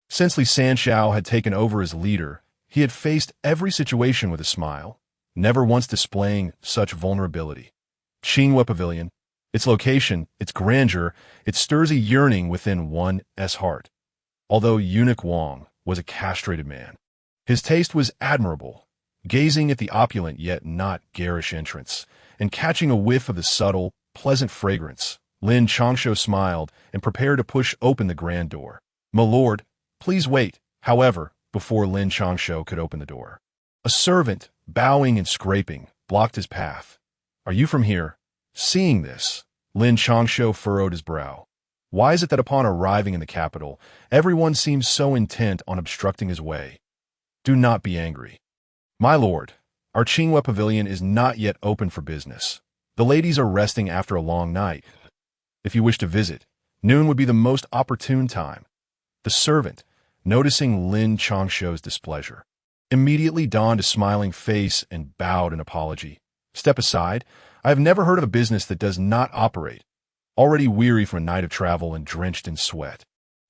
Since Li Sanxiao had taken over as leader, he had faced every situation with a smile, never once displaying such vulnerability. Qinghua Pavilion, Its location, its grandeur, it stirs a yearning within one's heart. Although Eunuch Wang was a castrated man, his taste was admirable. Gazing at the opulent yet not garish entrance, and catching a whiff of the subtle, pleasant fragrance, Lin Changshou smiled and prepared to push open the grand door. "My lord, please wait," however, before Lin Changshou could open the door, a servant, bowing and scraping, blocked his path. "Are you from here?" Seeing this, Lin Changshou furrowed his brow. Why is it that upon arriving in the capital, everyone seems so intent on obstructing his way? "Do not be angry. My lord, our Qinghua pavilion is not yet open for business. The ladies are resting after a long night. If you wish to visit, noon would be the most opportune time." The servant, noticing Lin Changshou's displeasure, immediately donned a smiling face and bowed in apology. "Step aside. I have never heard of a business that does not operate." Already weary from a night of travel and drenched in sweat,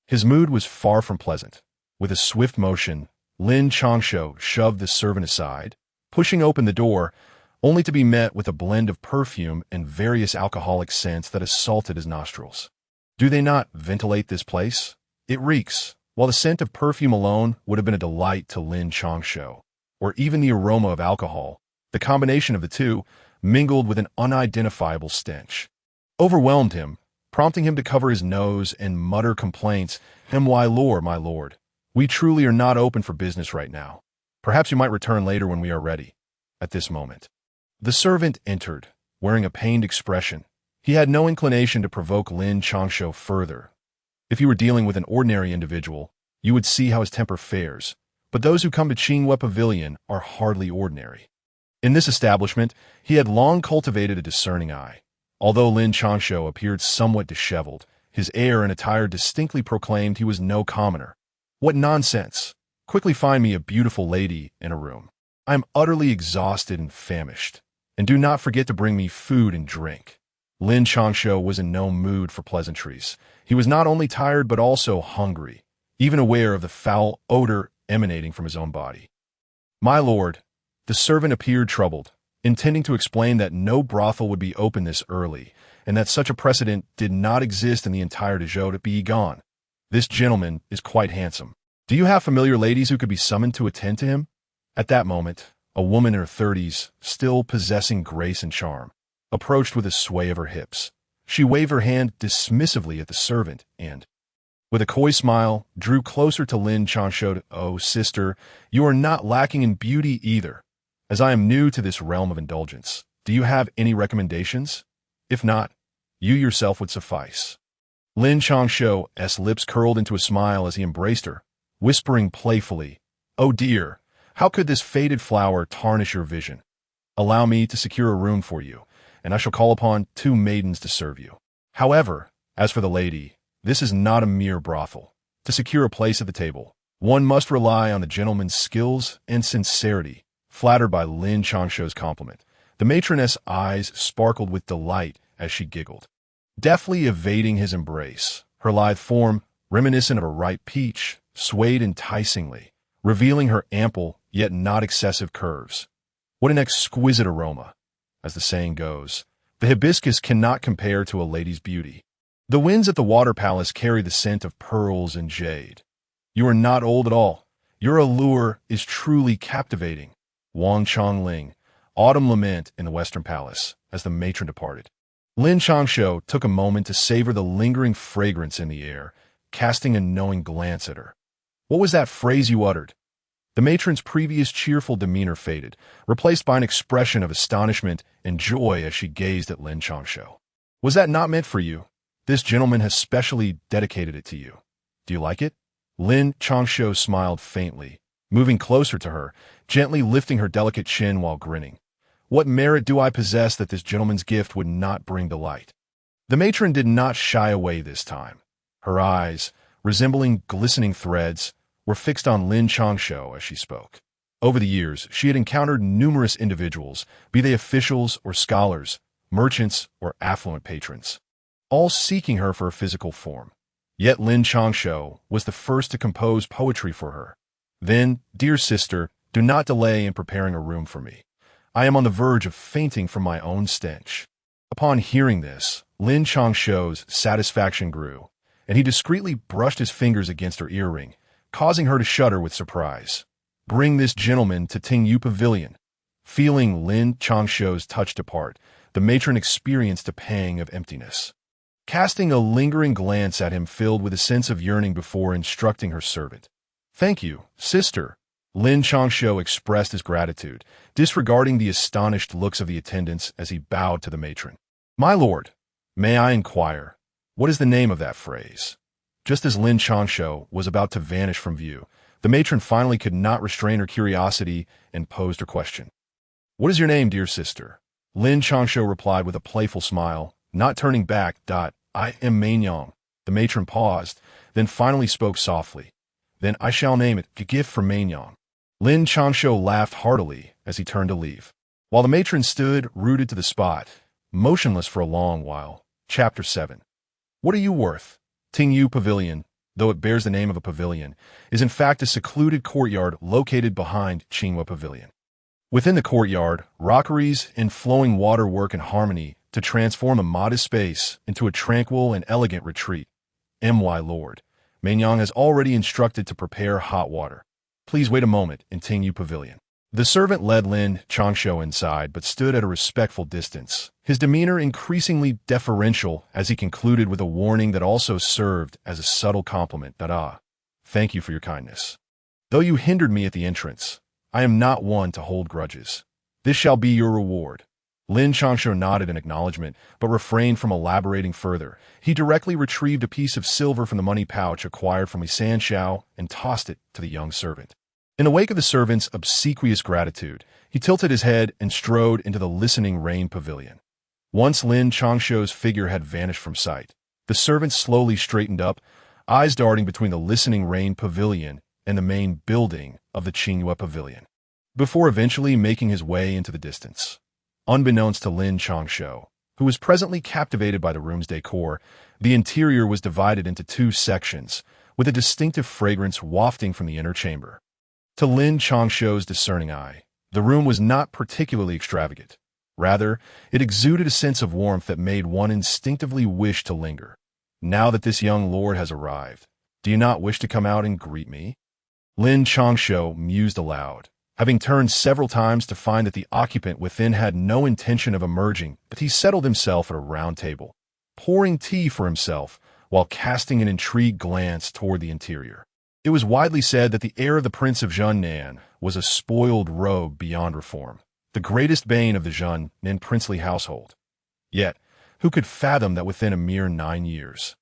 his mood was far from pleasant. With a swift motion, Lin Changshou shoved the servant aside, pushing open the door, only to be met with a blend of perfume and various alcoholic scents that assaulted his nostrils. Do they not ventilate this place? It reeks, while the scent of perfume alone would have been a delight to Lin Changshou, or even the aroma of alcohol. The combination of the two, mingled with an unidentifiable stench, overwhelmed him, prompting him to cover his nose and mutter complaints. My lord, we truly are not open for business right now. Perhaps you might return later when we are ready." At this moment, the servant entered, wearing a pained expression. He had no inclination to provoke Lin Changshou further. If you were dealing with an ordinary individual, you would see how his temper fares, but those who come to Qinghua Pavilion are hardly ordinary. In this establishment, he had long cultivated a discerning eye. Although Lin Changshou appeared somewhat disheveled, his air and attire distinctly proclaimed he was no commoner. "What nonsense! Quickly find me a beautiful lady in a room. I am utterly exhausted and famished. And do not forget to bring me food and drink." Lin Changshou was in no mood for pleasantries. He was not only tired but also hungry, even aware of the foul odor emanating from his own body. "My lord," the servant appeared troubled, intending to explain that no brothel would be open this early, and that such a precedent did not exist in the entire Dezhou to be gone. "This gentleman is quite handsome. Do you have familiar ladies who could be summoned to attend to him?" At that moment, a woman in her 30s, still possessing grace and charm, approached with a sway of her hips. She waved her hand dismissively at the servant and, with a coy smile, drew closer to Lin Changshou. "Oh, sister, you are not lacking in beauty either. As I am new to this realm of indulgence, do you have any recommendations? If not, you yourself would suffice." Lin Changshou's lips curled into a smile as he embraced her, whispering playfully, "Oh dear, how could this faded flower tarnish your vision? Allow me to secure a room for you, and I shall call upon 2 maidens to serve you. However, as for the lady, this is not a mere brothel. To secure a place at the table, one must rely on the gentleman's skills and sincerity." Flattered by Lin Changshou's compliment, the matroness' eyes sparkled with delight as she giggled, deftly evading his embrace. Her lithe form, reminiscent of a ripe peach, swayed enticingly, revealing her ample yet not excessive curves. What an exquisite aroma! As the saying goes, the hibiscus cannot compare to a lady's beauty. The winds at the water palace carry the scent of pearls and jade. "You are not old at all. Your allure is truly captivating." Wang Chongling, Autumn Lament in the Western Palace, as the matron departed. Lin Changshou took a moment to savor the lingering fragrance in the air, casting a knowing glance at her. "What was that phrase you uttered?" The matron's previous cheerful demeanor faded, replaced by an expression of astonishment and joy as she gazed at Lin Changshou. "Was that not meant for you? This gentleman has specially dedicated it to you. Do you like it?" Lin Changshou smiled faintly, moving closer to her, gently lifting her delicate chin while grinning. "What merit do I possess that this gentleman's gift would not bring delight?" The matron did not shy away this time. Her eyes, resembling glistening threads, were fixed on Lin Changshou as she spoke. Over the years, she had encountered numerous individuals, be they officials or scholars, merchants or affluent patrons, all seeking her for a physical form. Yet Lin Changshou was the first to compose poetry for her. "Then, dear sister, do not delay in preparing a room for me. I am on the verge of fainting from my own stench." Upon hearing this, Lin Changshou's satisfaction grew, and he discreetly brushed his fingers against her earring, causing her to shudder with surprise. "Bring this gentleman to Tingyu Pavilion." Feeling Lin Changshou's touch depart, the matron experienced a pang of emptiness. Casting a lingering glance at him filled with a sense of yearning before instructing her servant. "Thank you, sister." Lin Changshou expressed his gratitude, disregarding the astonished looks of the attendants as he bowed to the matron. "My lord, may I inquire, what is the name of that phrase?" Just as Lin Changshou was about to vanish from view, the matron finally could not restrain her curiosity and posed her question. "What is your name, dear sister?" Lin Changshou replied with a playful smile, not turning back. "I am Mainyang." The matron paused, then finally spoke softly. "Then I shall name it a gift from Mainyang." Lin Changshou laughed heartily as he turned to leave, while the matron stood rooted to the spot, motionless for a long while. Chapter 7. What are you worth? Tingyu Pavilion, though it bears the name of a pavilion, is in fact a secluded courtyard located behind Qinghua Pavilion. Within the courtyard, rockeries and flowing water work in harmony to transform a modest space into a tranquil and elegant retreat. My lord, Mainyang has already instructed to prepare hot water. Please wait a moment in Tingyu Pavilion. The servant led Lin Changshou inside but stood at a respectful distance, his demeanor increasingly deferential as he concluded with a warning that also served as a subtle compliment. Thank you for your kindness. Though you hindered me at the entrance, I am not one to hold grudges. This shall be your reward. Lin Changshou nodded in acknowledgement, but refrained from elaborating further. He directly retrieved a piece of silver from the money pouch acquired from Li Changshou and tossed it to the young servant. In the wake of the servant's obsequious gratitude, he tilted his head and strode into the listening rain pavilion. Once Lin Changshou's figure had vanished from sight, the servant slowly straightened up, eyes darting between the listening rain pavilion and the main building of the Qinghua Pavilion, before eventually making his way into the distance. Unbeknownst to Lin Changshou, who was presently captivated by the room's decor, the interior was divided into two sections, with a distinctive fragrance wafting from the inner chamber. To Lin Changshou's discerning eye, the room was not particularly extravagant. Rather, it exuded a sense of warmth that made one instinctively wish to linger. Now that this young lord has arrived, do you not wish to come out and greet me? Lin Changshou mused aloud, having turned several times to find that the occupant within had no intention of emerging, but he settled himself at a round table, pouring tea for himself while casting an intrigued glance toward the interior. It was widely said that the heir of the Prince of Zhennan was a spoiled rogue beyond reform, the greatest bane of the Zhennan princely household. Yet, who could fathom that within a mere 9 years,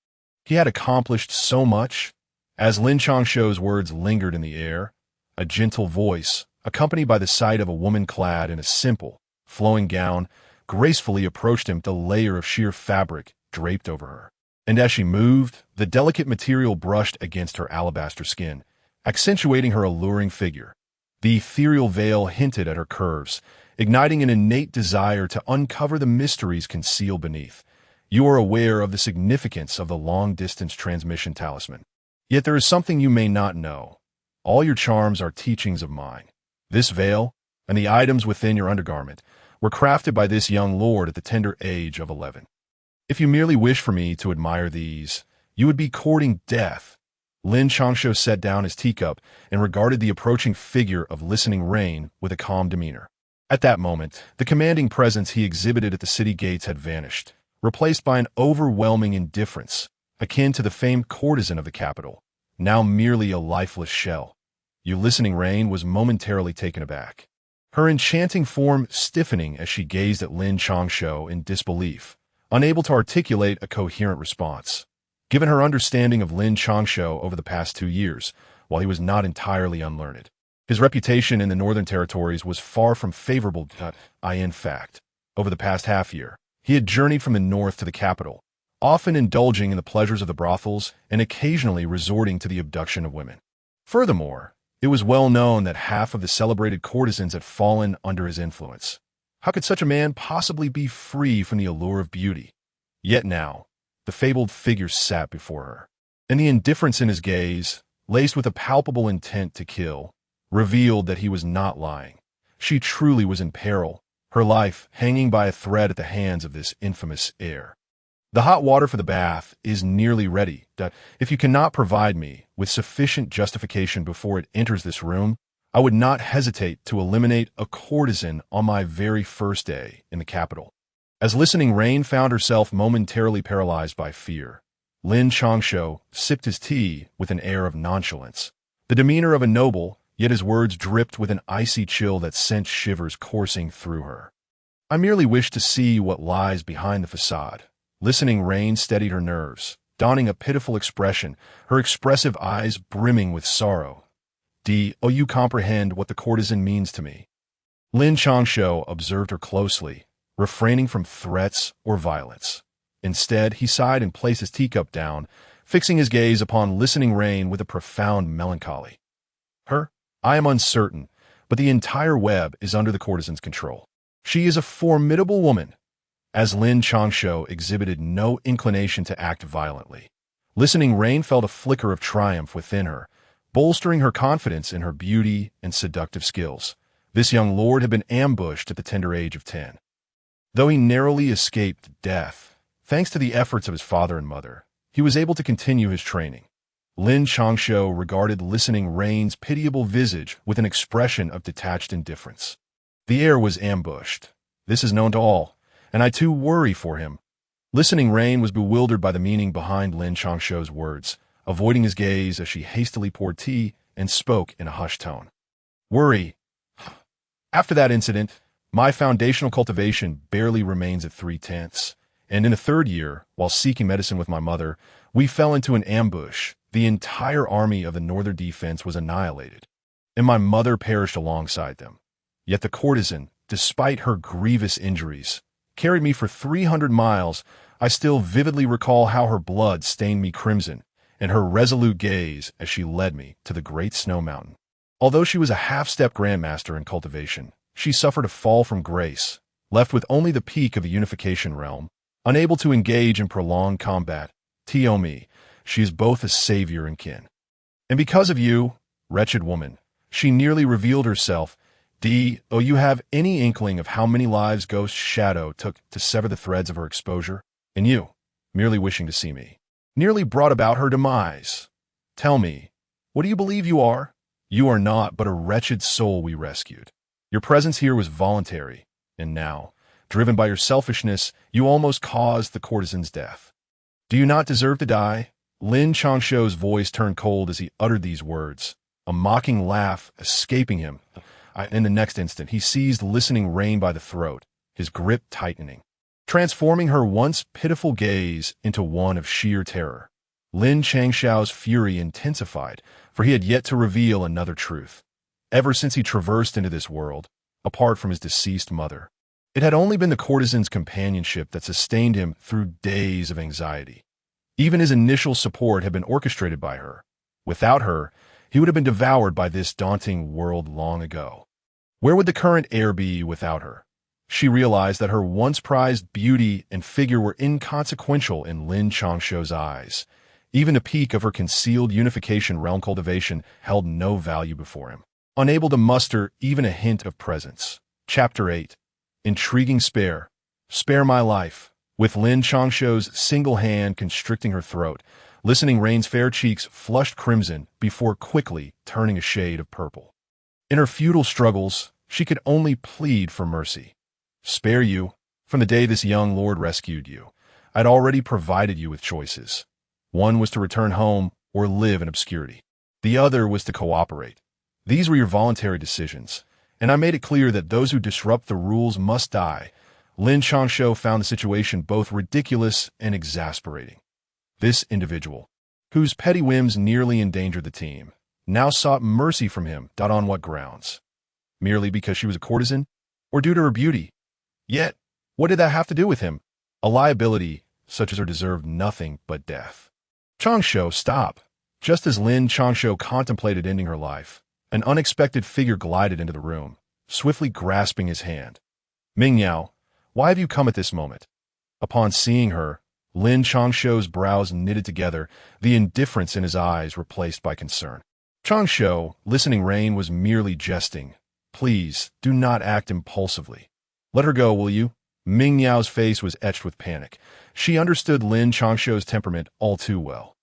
he had accomplished so much? As Lin Changshou's words lingered in the air, a gentle voice, accompanied by the sight of a woman clad in a simple, flowing gown, gracefully approached him with a layer of sheer fabric draped over her. And as she moved, the delicate material brushed against her alabaster skin, accentuating her alluring figure. The ethereal veil hinted at her curves, igniting an innate desire to uncover the mysteries concealed beneath. You are aware of the significance of the long-distance transmission talisman. Yet there is something you may not know. All your charms are teachings of mine. This veil, and the items within your undergarment, were crafted by this young lord at the tender age of 11. If you merely wish for me to admire these, you would be courting death. Lin Changshou set down his teacup and regarded the approaching figure of listening rain with a calm demeanor. At that moment, the commanding presence he exhibited at the city gates had vanished, replaced by an overwhelming indifference, akin to the famed courtesan of the capital, now merely a lifeless shell. You listening rain was momentarily taken aback, her enchanting form stiffening as she gazed at Lin Changshou in disbelief, unable to articulate a coherent response. Given her understanding of Lin Changshou over the past 2 years, while he was not entirely unlearned, his reputation in the Northern Territories was far from favorable. In fact, over the past half-year, he had journeyed from the north to the capital, often indulging in the pleasures of the brothels and occasionally resorting to the abduction of women. Furthermore, it was well known that half of the celebrated courtesans had fallen under his influence. How could such a man possibly be free from the allure of beauty? Yet now, the fabled figure sat before her, and the indifference in his gaze, laced with a palpable intent to kill, revealed that he was not lying. She truly was in peril, her life hanging by a thread at the hands of this infamous heir. The hot water for the bath is nearly ready. If you cannot provide me with sufficient justification before it enters this room, I would not hesitate to eliminate a courtesan on my very first day in the capital." As Listening Rain found herself momentarily paralyzed by fear, Lin Changshou sipped his tea with an air of nonchalance. The demeanor of a noble, yet his words dripped with an icy chill that sent shivers coursing through her. "I merely wish to see what lies behind the facade." Listening Rain steadied her nerves, donning a pitiful expression, her expressive eyes brimming with sorrow. "Do you comprehend what the courtesan means to me?" Lin Changshou observed her closely, refraining from threats or violence. Instead, he sighed and placed his teacup down, fixing his gaze upon Listening Rain with a profound melancholy. "I am uncertain, but the entire web is under the courtesan's control. She is a formidable woman." As Lin Changshou exhibited no inclination to act violently, Listening Rain felt a flicker of triumph within her, bolstering her confidence in her beauty and seductive skills. This young lord had been ambushed at the tender age of 10. Though he narrowly escaped death, thanks to the efforts of his father and mother, he was able to continue his training. Lin Changshou regarded Listening Rain's pitiable visage with an expression of detached indifference. "The heir was ambushed. This is known to all, and I too worry for him." Listening Rain was bewildered by the meaning behind Lin Changshou's words, avoiding his gaze as she hastily poured tea and spoke in a hushed tone. "Worry. After that incident, my foundational cultivation barely remains at 3/10, and in the third year, while seeking medicine with my mother, we fell into an ambush. The entire army of the Northern Defense was annihilated, and my mother perished alongside them. Yet the courtesan, despite her grievous injuries, carried me for 300 miles. I still vividly recall how her blood stained me crimson, and her resolute gaze as she led me to the great snow mountain. Although she was a half-step grandmaster in cultivation, she suffered a fall from grace, left with only the peak of the unification realm, unable to engage in prolonged combat. Tiomi, she is both a savior and kin. And because of you, wretched woman, she nearly revealed herself. You have any inkling of how many lives Ghost Shadow took to sever the threads of her exposure? And you, merely wishing to see me, nearly brought about her demise. Tell me, what do you believe you are? You are not but a wretched soul we rescued. Your presence here was voluntary, and now, driven by your selfishness, you almost caused the courtesan's death. Do you not deserve to die?" Lin Changshou's voice turned cold as he uttered these words, a mocking laugh escaping him. In the next instant, he seized Listening Rain by the throat, his grip tightening, transforming her once pitiful gaze into one of sheer terror. Lin Changshou's fury intensified, for he had yet to reveal another truth. Ever since he traversed into this world, apart from his deceased mother, it had only been the courtesan's companionship that sustained him through days of anxiety. Even his initial support had been orchestrated by her. Without her, he would have been devoured by this daunting world long ago. Where would the current heir be without her? She realized that her once prized beauty and figure were inconsequential in Lin Changshou's eyes. Even the peak of her concealed unification realm cultivation held no value before him, unable to muster even a hint of presence. Chapter 8. Intriguing Spare. Spare my life. With Lin Changshou's single hand constricting her throat, Listening Rain's fair cheeks flushed crimson before quickly turning a shade of purple. In her futile struggles, she could only plead for mercy. "Spare you? From the day this young lord rescued you, I'd already provided you with choices. One was to return home or live in obscurity. The other was to cooperate. These were your voluntary decisions, and I made it clear that those who disrupt the rules must die." Lin Changshou found the situation both ridiculous and exasperating. This individual, whose petty whims nearly endangered the team, now sought mercy from him. On what grounds? Merely because she was a courtesan, or due to her beauty? Yet, what did that have to do with him? A liability such as her deserved nothing but death. "Changshou, stop!" Just as Lin Changshou contemplated ending her life, an unexpected figure glided into the room, swiftly grasping his hand. "Mingyao, why have you come at this moment?" Upon seeing her, Lin Changshou's brows knitted together, the indifference in his eyes replaced by concern. "Changshou, Listening Rain was merely jesting. Please, do not act impulsively. Let her go, will you? Ming Yao's face was etched with panic. She understood Lin Changshou's temperament all too well.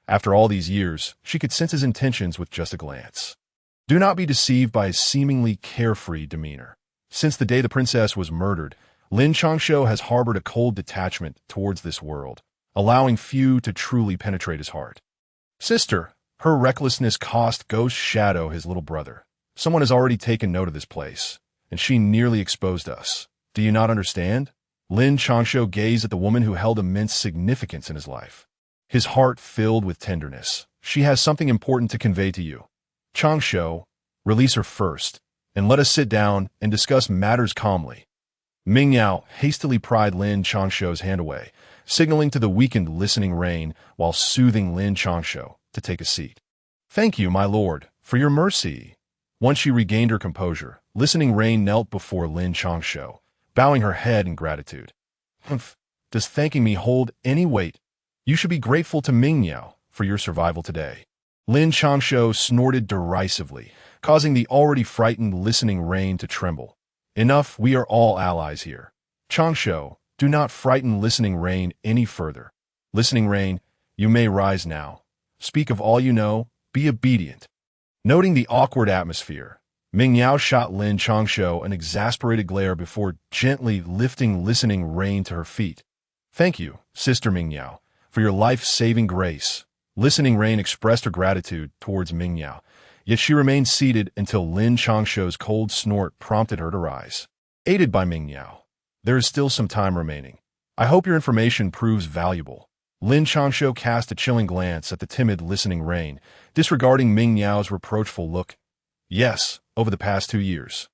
After all these years, she could sense his intentions with just a glance. Do not be deceived by his seemingly carefree demeanor. Since the day the princess was murdered, Lin Changshou has harbored a cold detachment towards this world, allowing few to truly penetrate his heart. Sister, her recklessness cost Ghost Shadow his little brother. Someone has already taken note of this place, and she nearly exposed us. Do you not understand? Lin Changshou gazed at the woman who held immense significance in his life. His heart filled with tenderness. She has something important to convey to you. Changshou, release her first, and let us sit down and discuss matters calmly. Ming Yao hastily pried Lin Changshou's hand away, signaling to the weakened listening rain while soothing Lin Changshou to take a seat. Thank you, my lord, for your mercy. Once she regained her composure, listening rain knelt before Lin Changshou, bowing her head in gratitude. Humph, does thanking me hold any weight? You should be grateful to Ming Yao for your survival today. Lin Changshou snorted derisively, causing the already frightened listening rain to tremble. Enough, we are all allies here. Changshou, do not frighten listening rain any further. Listening rain, you may rise now. Speak of all you know, be obedient. Noting the awkward atmosphere, Ming Yao shot Lin Changshou an exasperated glare before gently lifting listening rain to her feet. Thank you, Sister Ming Yao, for your life-saving grace. Listening rain expressed her gratitude towards Ming Yao, yet she remained seated until Lin Changshou's cold snort prompted her to rise. Aided by Ming Yao, there is still some time remaining. I hope your information proves valuable. Lin Changshou cast a chilling glance at the timid listening rain, disregarding Ming Yao's reproachful look. Yes, over the past 2 years.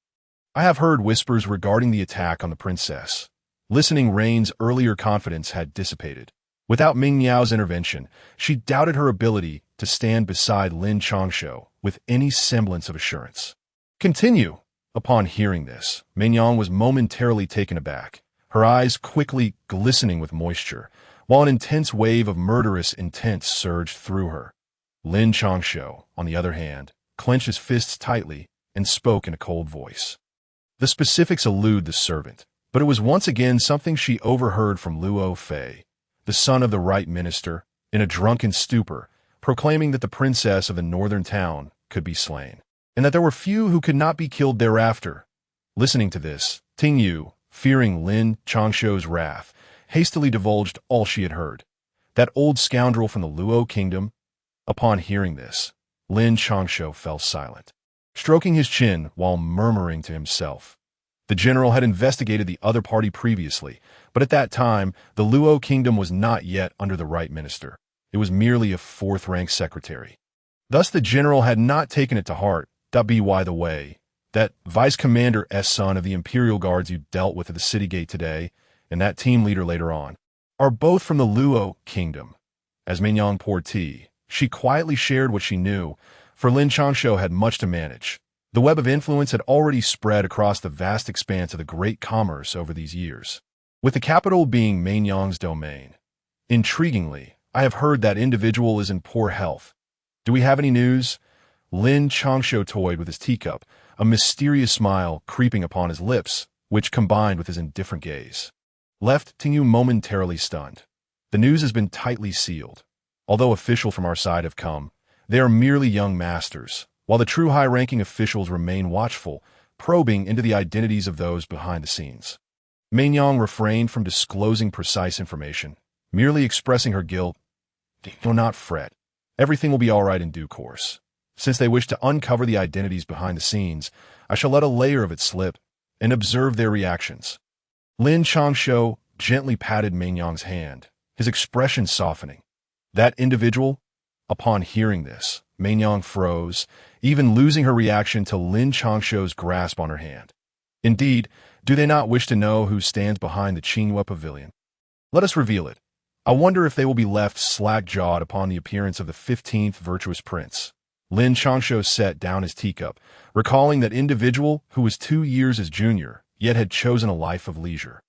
I have heard whispers regarding the attack on the princess. Listening rain's earlier confidence had dissipated. Without Ming Yao's intervention, she doubted her ability to stand beside Lin Changshou with any semblance of assurance. Continue. Upon hearing this, Ming Yang was momentarily taken aback, her eyes quickly glistening with moisture, while an intense wave of murderous intent surged through her. Lin Changshou, on the other hand, clenched his fists tightly and spoke in a cold voice. The specifics elude the servant, but it was once again something she overheard from Luo Fei, the son of the right minister, in a drunken stupor, proclaiming that the princess of the northern town could be slain, and that there were few who could not be killed thereafter. Listening to this, Ting Yu, fearing Lin Changshou's wrath, hastily divulged all she had heard. That old scoundrel from the Luo kingdom. Upon hearing this, Lin Changshou fell silent, stroking his chin while murmuring to himself. The general had investigated the other party previously, but at that time, the Luo kingdom was not yet under the right minister. It was merely a fourth-rank secretary. Thus the general had not taken it to heart. By the way, that vice commander's son of the Imperial Guards you dealt with at the city gate today, and that team leader later on, are both from the Luo kingdom. As Mignon poured tea, she quietly shared what she knew, for Lin Changshou had much to manage. The web of influence had already spread across the vast expanse of the great commerce over these years, with the capital being Mignon's domain. Intriguingly, I have heard that individual is in poor health. Do we have any news? Lin Changshou toyed with his teacup, a mysterious smile creeping upon his lips, which combined with his indifferent gaze left Tingyu momentarily stunned. The news has been tightly sealed. Although officials from our side have come, they are merely young masters, while the true high-ranking officials remain watchful, probing into the identities of those behind the scenes. Mignon refrained from disclosing precise information, merely expressing her guilt. Do not fret. Everything will be all right in due course. Since they wish to uncover the identities behind the scenes, I shall let a layer of it slip and observe their reactions. Lin Changshou gently patted Mignon's hand, his expression softening. That individual? Upon hearing this, Mignon froze, even losing her reaction to Lin Changshou's grasp on her hand. Indeed, do they not wish to know who stands behind the Qinghua Pavilion? Let us reveal it. I wonder if they will be left slack-jawed upon the appearance of the 15th virtuous prince. Lin Changshou set down his teacup, recalling that individual who was 2 years his junior, yet had chosen a life of leisure.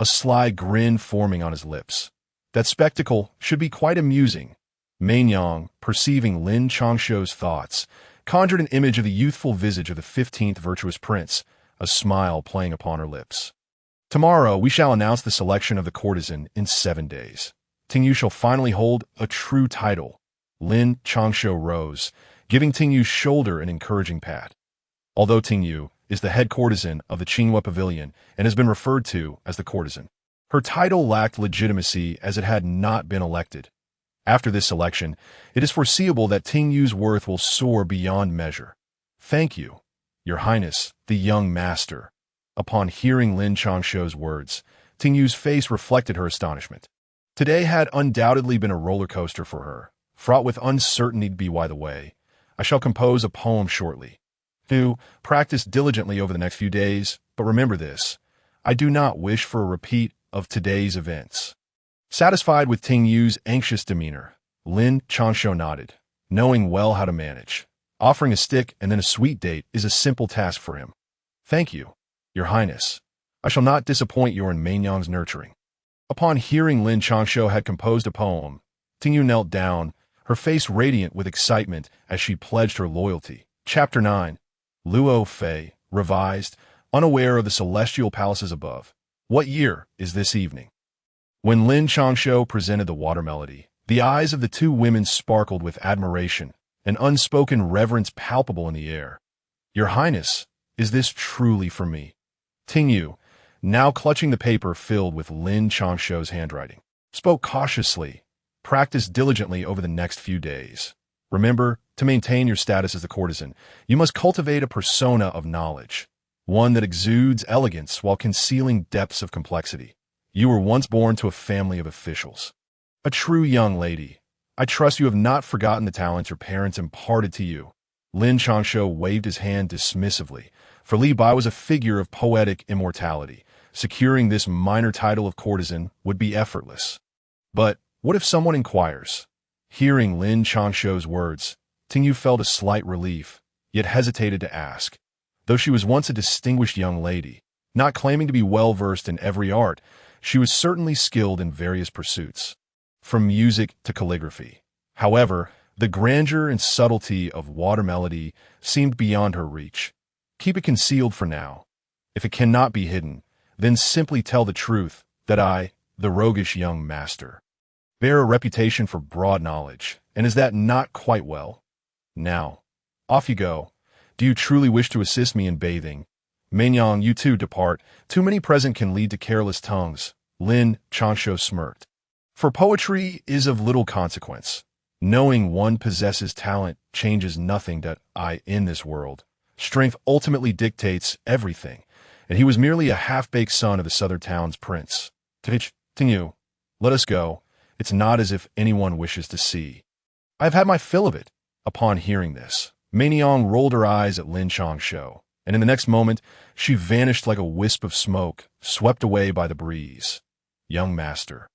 A sly grin forming on his lips. That spectacle should be quite amusing. Mignon, perceiving Lin Changshou's thoughts, conjured an image of the youthful visage of the 15th virtuous prince, a smile playing upon her lips. Tomorrow we shall announce the selection of the courtesan in 7 days. Tingyu shall finally hold a true title. Lin Changshou rose, giving Tingyu's shoulder an encouraging pat. Although Tingyu is the head courtesan of the Qinghua Pavilion and has been referred to as the courtesan, her title lacked legitimacy as it had not been elected. After this selection, it is foreseeable that Tingyu's worth will soar beyond measure. Thank you, Your Highness, the young master. Upon hearing Lin Changshou's words, Tingyu's face reflected her astonishment. Today had undoubtedly been a roller coaster for her, fraught with uncertainty. By the way, I shall compose a poem shortly. Do practice diligently over the next few days, but remember this, I do not wish for a repeat of today's events. Satisfied with Tingyu's anxious demeanor, Lin Changshou nodded, knowing well how to manage. Offering a stick and then a sweet date is a simple task for him. Thank you, Your Highness. I shall not disappoint you in Mainyang's nurturing. Upon hearing Lin Changshou had composed a poem, Tingyu knelt down, her face radiant with excitement as she pledged her loyalty. Chapter 9. Luo Fei, revised, unaware of the celestial palaces above. What year is this evening? When Lin Changshou presented the water melody, the eyes of the two women sparkled with admiration, an unspoken reverence palpable in the air. Your Highness, is this truly for me? Tingyu, now clutching the paper filled with Lin Changshou's handwriting, spoke cautiously. Practice diligently over the next few days. Remember, to maintain your status as the courtesan, you must cultivate a persona of knowledge, one that exudes elegance while concealing depths of complexity. You were once born to a family of officials. A true young lady. I trust you have not forgotten the talents your parents imparted to you. Lin Changshou waved his hand dismissively, for Li Bai was a figure of poetic immortality. Securing this minor title of courtesan would be effortless. But what if someone inquires? Hearing Lin Changshou's words, Tingyu felt a slight relief, yet hesitated to ask. Though she was once a distinguished young lady, not claiming to be well-versed in every art, she was certainly skilled in various pursuits, from music to calligraphy. However, the grandeur and subtlety of water melody seemed beyond her reach. Keep it concealed for now. If it cannot be hidden, then simply tell the truth that I, the roguish young master, bear a reputation for broad knowledge, and is that not quite well? Now, off you go. Do you truly wish to assist me in bathing? Mainyang, you too depart. Too many present can lead to careless tongues. Lin Changshou smirked. For poetry is of little consequence. Knowing one possesses talent changes nothing that I in this world. Strength ultimately dictates everything, and he was merely a half-baked son of the southern town's prince. Tingyu, let us go. It's not as if anyone wishes to see. I've had my fill of it. Upon hearing this, Mainyang rolled her eyes at Lin Changshou, and in the next moment, she vanished like a wisp of smoke, swept away by the breeze. Young master,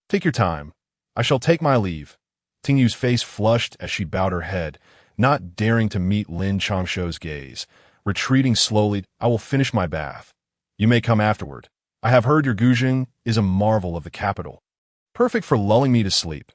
take your time. I shall take my leave. Tingyu's face flushed as she bowed her head, not daring to meet Lin Changshou's gaze. Retreating slowly, I will finish my bath. You may come afterward. I have heard your guzheng is a marvel of the capital. Perfect for lulling me to sleep.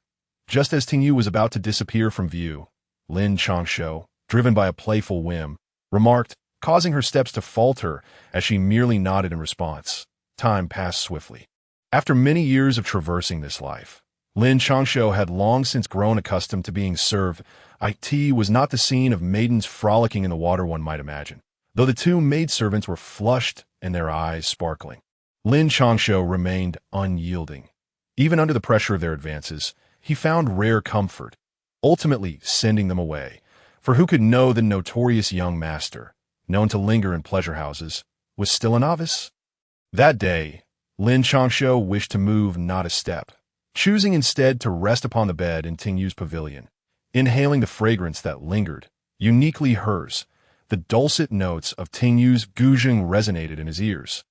Just as Tingyu was about to disappear from view, Lin Changshou, driven by a playful whim, remarked, causing her steps to falter as she merely nodded in response. Time passed swiftly. After many years of traversing this life, Lin Changshou had long since grown accustomed to being served. It was not the scene of maidens frolicking in the water one might imagine, though the two maidservants were flushed and their eyes sparkling. Lin Changshou remained unyielding. Even under the pressure of their advances, he found rare comfort, ultimately sending them away. For who could know the notorious young master, known to linger in pleasure houses, was still a novice? That day, Lin Changshou wished to move not a step, choosing instead to rest upon the bed in Tingyu's pavilion, inhaling the fragrance that lingered, uniquely hers. The dulcet notes of Tingyu's guzheng resonated in his ears,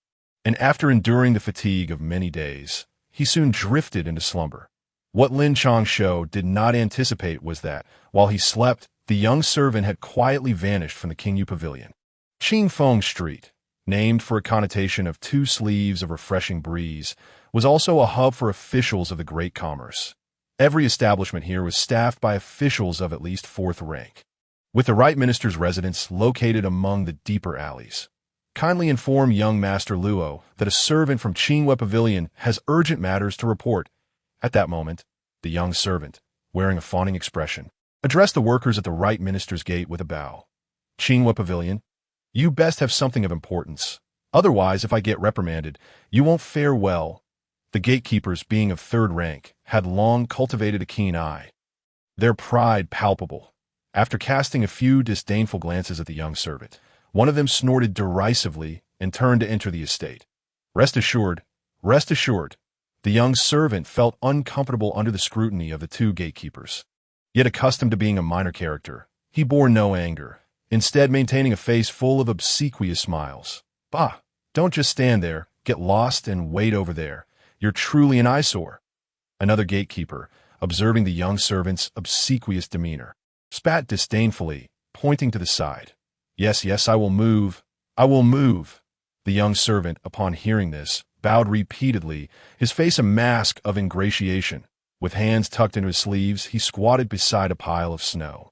and after enduring the fatigue of many days, he soon drifted into slumber. What Lin Changshou did not anticipate was that, while he slept, the young servant had quietly vanished from the Qingyu pavilion. Qingfeng Street, named for a connotation of two sleeves of refreshing breeze, was also a hub for officials of the great commerce. Every establishment here was staffed by officials of at least fourth rank, with the right minister's residence located among the deeper alleys. Kindly inform young Master Luo that a servant from Qinghua Pavilion has urgent matters to report. At that moment, the young servant, wearing a fawning expression, addressed the workers at the right minister's gate with a bow. Qinghua Pavilion, you best have something of importance. Otherwise, if I get reprimanded, you won't fare well. The gatekeepers, being of third rank, had long cultivated a keen eye, their pride palpable. After casting a few disdainful glances at the young servant, one of them snorted derisively and turned to enter the estate. Rest assured, the young servant felt uncomfortable under the scrutiny of the two gatekeepers. Yet accustomed to being a minor character, he bore no anger, instead maintaining a face full of obsequious smiles. Bah, don't just stand there, get lost and wait over there. You're truly an eyesore. Another gatekeeper, observing the young servant's obsequious demeanor, spat disdainfully, pointing to the side. Yes, I will move. I will move. The young servant, upon hearing this, bowed repeatedly, his face a mask of ingratiation. With hands tucked into his sleeves, he squatted beside a pile of snow,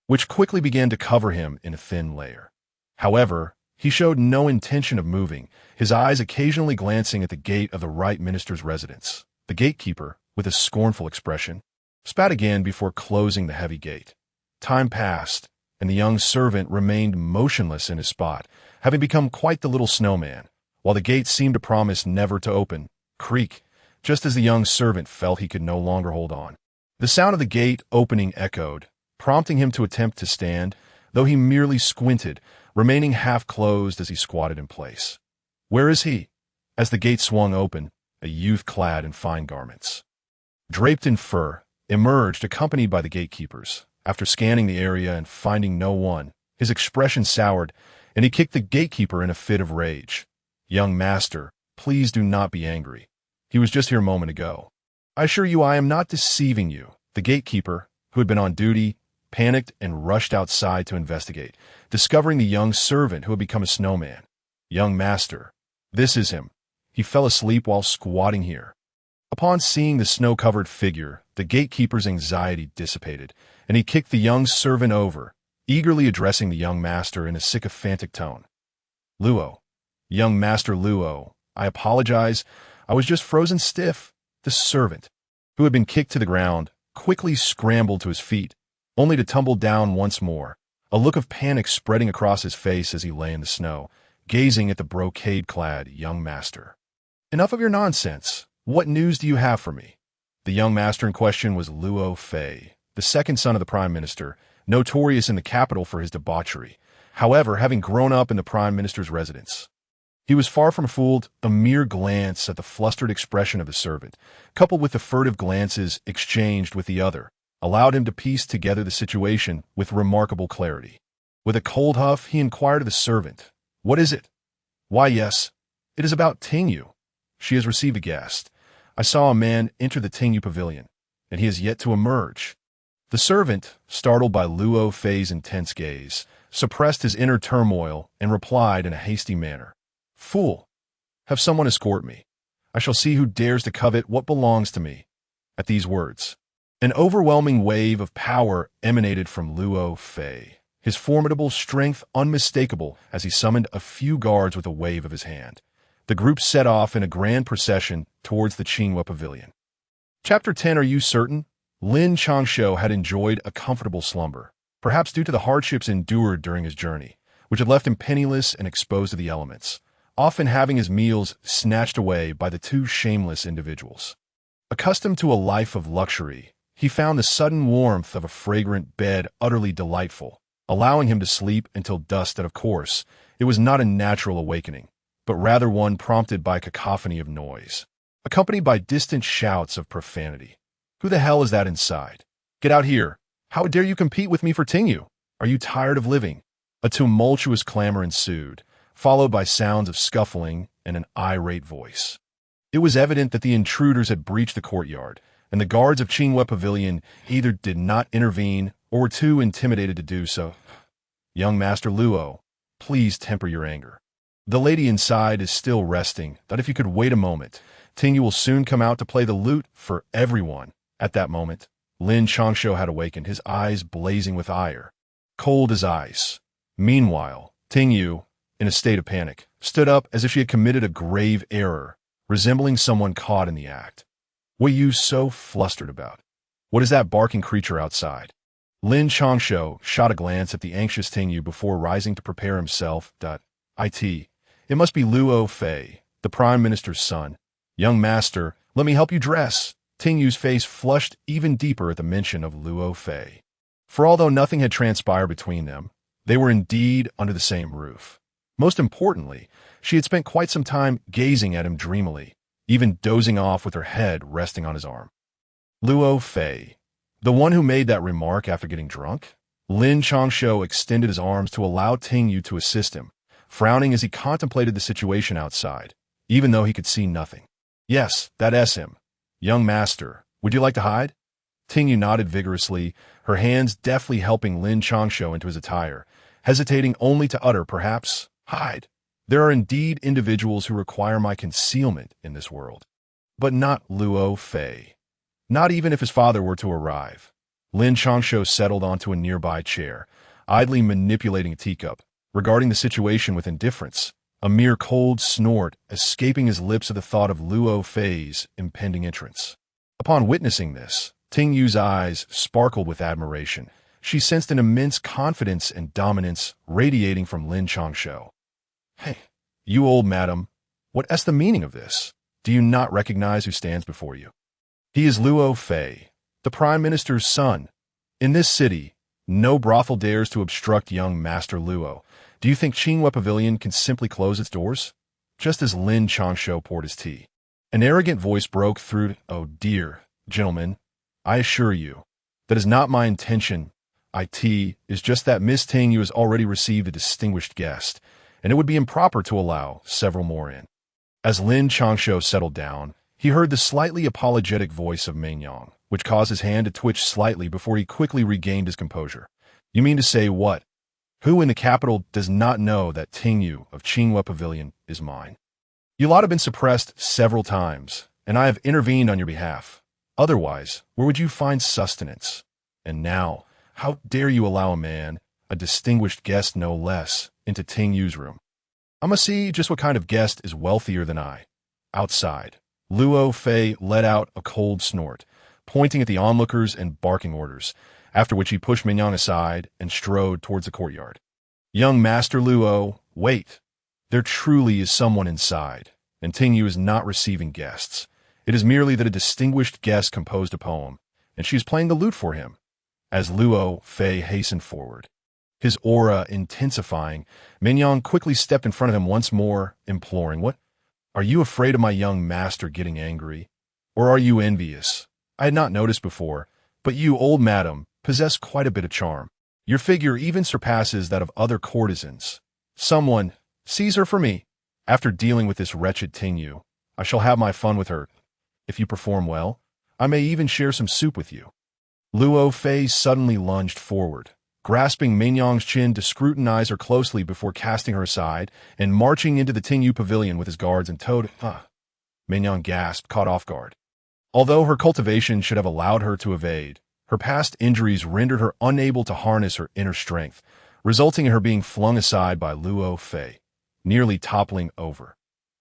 which quickly began to cover him in a thin layer. However, he showed no intention of moving, his eyes occasionally glancing at the gate of the right minister's residence. The gatekeeper, with a scornful expression, spat again before closing the heavy gate. Time passed, and the young servant remained motionless in his spot, having become quite the little snowman, while the gate seemed to promise never to open. Creak, just as the young servant felt he could no longer hold on. The sound of the gate opening echoed, prompting him to attempt to stand, though he merely squinted, remaining half-closed as he squatted in place. Where is he? As the gate swung open, a youth clad in fine garments, draped in fur, emerged accompanied by the gatekeepers. After scanning the area and finding no one, his expression soured, and he kicked the gatekeeper in a fit of rage. Young master, please do not be angry. He was just here a moment ago. I assure you I am not deceiving you. The gatekeeper, who had been on duty, panicked and rushed outside to investigate, discovering the young servant who had become a snowman. Young master, this is him. He fell asleep while squatting here. Upon seeing the snow-covered figure, the gatekeeper's anxiety dissipated, and he kicked the young servant over, eagerly addressing the young master in a sycophantic tone. Luo, young master Luo, I apologize. I was just frozen stiff. The servant, who had been kicked to the ground, quickly scrambled to his feet, only to tumble down once more, a look of panic spreading across his face as he lay in the snow, gazing at the brocade-clad young master. Enough of your nonsense. What news do you have for me? The young master in question was Luo Fei, the second son of the prime minister, notorious in the capital for his debauchery, however, having grown up in the prime minister's residence. He was far from fooled. A mere glance at the flustered expression of his servant, coupled with the furtive glances exchanged with the other, allowed him to piece together the situation with remarkable clarity. With a cold huff, he inquired of the servant, What is it? Why, yes, it is about Tingyu. She has received a guest. I saw a man enter the Tingyu pavilion, and he has yet to emerge. The servant, startled by Luo Fei's intense gaze, suppressed his inner turmoil and replied in a hasty manner, Fool! Have someone escort me. I shall see who dares to covet what belongs to me. At these words, an overwhelming wave of power emanated from Luo Fei, his formidable strength unmistakable as he summoned a few guards with a wave of his hand. The group set off in a grand procession towards the Qinghua Pavilion. Chapter 10. Are you certain? Lin Changshou had enjoyed a comfortable slumber, perhaps due to the hardships endured during his journey, which had left him penniless and exposed to the elements, often having his meals snatched away by the two shameless individuals. Accustomed to a life of luxury, he found the sudden warmth of a fragrant bed utterly delightful, allowing him to sleep until dusk. And of course, it was not a natural awakening, but rather one prompted by a cacophony of noise, accompanied by distant shouts of profanity. Who the hell is that inside? Get out here. How dare you compete with me for Tingyu? Are you tired of living? A tumultuous clamor ensued, followed by sounds of scuffling and an irate voice. It was evident that the intruders had breached the courtyard, and the guards of Qinghua Pavilion either did not intervene or were too intimidated to do so. Young Master Luo, please temper your anger. The lady inside is still resting, but if you could wait a moment, Tingyu will soon come out to play the lute for everyone. At that moment, Lin Changshou had awakened, his eyes blazing with ire, cold as ice. Meanwhile, Tingyu, in a state of panic, stood up as if she had committed a grave error, resembling someone caught in the act. "What are you so flustered about? What is that barking creature outside?" Lin Changshou shot a glance at the anxious Tingyu before rising to prepare himself. It must be Luo Fei, the Prime Minister's son. "Young master, let me help you dress." Tingyu's face flushed even deeper at the mention of Luo Fei. For although nothing had transpired between them, they were indeed under the same roof. Most importantly, she had spent quite some time gazing at him dreamily, even dozing off with her head resting on his arm. Luo Fei, the one who made that remark after getting drunk? Lin Changshou extended his arms to allow Tingyu to assist him, frowning as he contemplated the situation outside, even though he could see nothing. "Yes, that's him. Young master, would you like to hide?" Tingyu nodded vigorously, her hands deftly helping Lin Changshou into his attire, hesitating only to utter, perhaps, "Hide. There are indeed individuals who require my concealment in this world. But not Luo Fei. Not even if his father were to arrive." Lin Changshou settled onto a nearby chair, idly manipulating a teacup, regarding the situation with indifference, a mere cold snort escaping his lips at the thought of Luo Fei's impending entrance. Upon witnessing this, Tingyu's eyes sparkled with admiration. She sensed an immense confidence and dominance radiating from Lin Changshou. "Hey, you old madam, what's the meaning of this? Do you not recognize who stands before you? He is Luo Fei, the Prime Minister's son. In this city, no brothel dares to obstruct young Master Luo. Do you think Qinghua Pavilion can simply close its doors?" Just as Lin Changshou poured his tea, an arrogant voice broke through. "Oh dear, gentlemen, I assure you, that is not my intention. It is just that Miss Tingyu has already received a distinguished guest, and it would be improper to allow several more in." As Lin Changshou settled down, he heard the slightly apologetic voice of Meinyang, which caused his hand to twitch slightly before he quickly regained his composure. "You mean to say what? Who in the capital does not know that Tingyu of Qinghua Pavilion is mine? You lot have been suppressed several times, and I have intervened on your behalf. Otherwise, where would you find sustenance? And now, how dare you allow a man, a distinguished guest no less, into Tingyu's room? I must see just what kind of guest is wealthier than I." Outside, Luo Fei let out a cold snort, pointing at the onlookers and barking orders, after which he pushed Mignon aside and strode towards the courtyard. "Young Master Luo, wait. There truly is someone inside, and Tingyu is not receiving guests. It is merely that a distinguished guest composed a poem, and she is playing the lute for him." As Luo Fei hastened forward, his aura intensifying, Mignon quickly stepped in front of him once more, imploring, "What? Are you afraid of my young master getting angry? Or are you envious? I had not noticed before, but you, old madam, possess quite a bit of charm. Your figure even surpasses that of other courtesans. Someone, seize her for me. After dealing with this wretched Tingyu, I shall have my fun with her. If you perform well, I may even share some soup with you." Luo Fei suddenly lunged forward, grasping Mignon's chin to scrutinize her closely before casting her aside and marching into the Tingyu Pavilion with his guards and towed. Mignon gasped, caught off guard. Although her cultivation should have allowed her to evade, her past injuries rendered her unable to harness her inner strength, resulting in her being flung aside by Luo Fei, nearly toppling over.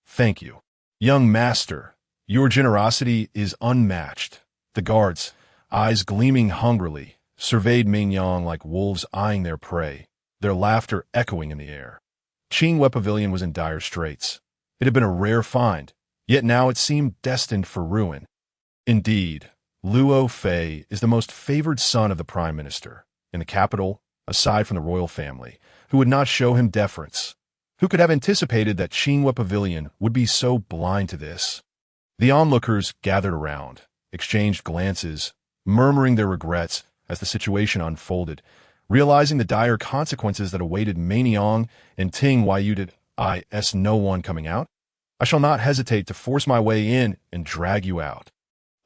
"Thank you, young master. Your generosity is unmatched." The guards, eyes gleaming hungrily, surveyed Mignon like wolves eyeing their prey, their laughter echoing in the air. Qinghua Pavilion was in dire straits. It had been a rare find, yet now it seemed destined for ruin. Indeed, Luo Fei is the most favored son of the Prime Minister, in the capital, aside from the royal family, who would not show him deference. Who could have anticipated that Qinghua Pavilion would be so blind to this? The onlookers gathered around, exchanged glances, murmuring their regrets as the situation unfolded, realizing the dire consequences that awaited Meinyang and Ting. "Why you did is no one coming out? I shall not hesitate to force my way in and drag you out."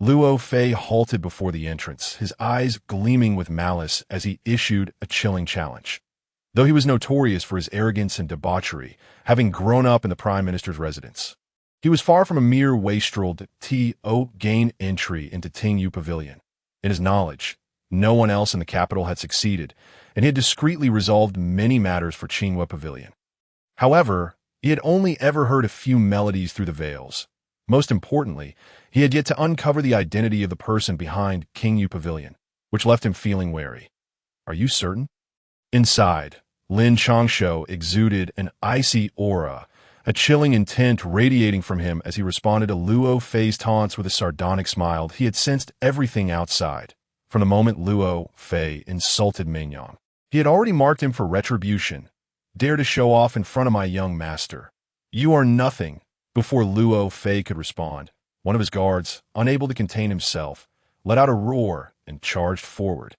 Luo Fei halted before the entrance, his eyes gleaming with malice as he issued a chilling challenge. Though he was notorious for his arrogance and debauchery, having grown up in the Prime Minister's residence, he was far from a mere wastrel to gain entry into Tingyu Pavilion. In his knowledge, no one else in the capital had succeeded, and he had discreetly resolved many matters for Qinghua Pavilion. However, he had only ever heard a few melodies through the veils. Most importantly, he had yet to uncover the identity of the person behind King Yu Pavilion, which left him feeling wary. Are you certain? Inside, Lin Changshou exuded an icy aura, a chilling intent radiating from him as he responded to Luo Fei's taunts with a sardonic smile. He had sensed everything outside. From the moment Luo Fei insulted Mingyang, he had already marked him for retribution. Dare to show off in front of my young master. You are nothing. Before Luo Fei could respond, one of his guards, unable to contain himself, let out a roar and charged forward.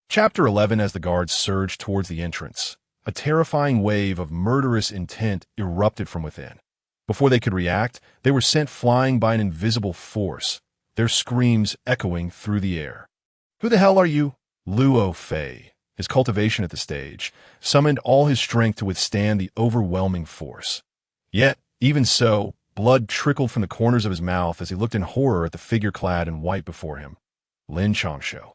Chapter 11. As the guards surged towards the entrance, a terrifying wave of murderous intent erupted from within. Before they could react, they were sent flying by an invisible force, their screams echoing through the air. Who the hell are you? Luo Fei, his cultivation at the stage, summoned all his strength to withstand the overwhelming force. Yet, even so, blood trickled from the corners of his mouth as he looked in horror at the figure clad in white before him. Lin Changshou.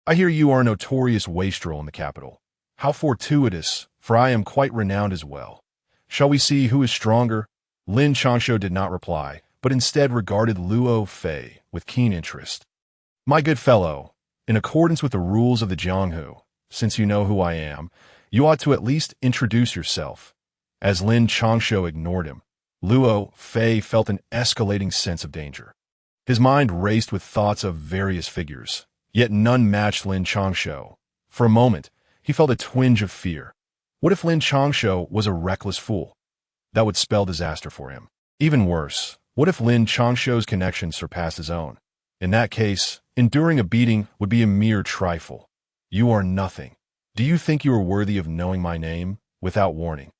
I hear you are a notorious wastrel in the capital. How fortuitous, for I am quite renowned as well. Shall we see who is stronger? Lin Changshou did not reply, but instead regarded Luo Fei with keen interest. My good fellow, in accordance with the rules of the Jianghu, since you know who I am, you ought to at least introduce yourself. As Lin Changshou ignored him, Luo Fei felt an escalating sense of danger. His mind raced with thoughts of various figures, yet none matched Lin Changshou. For a moment, he felt a twinge of fear. What if Lin Changshou was a reckless fool? That would spell disaster for him. Even worse, what if Lin Changshou's connection surpassed his own? In that case, enduring a beating would be a mere trifle. You are nothing. Do you think you are worthy of knowing my name? Without warning,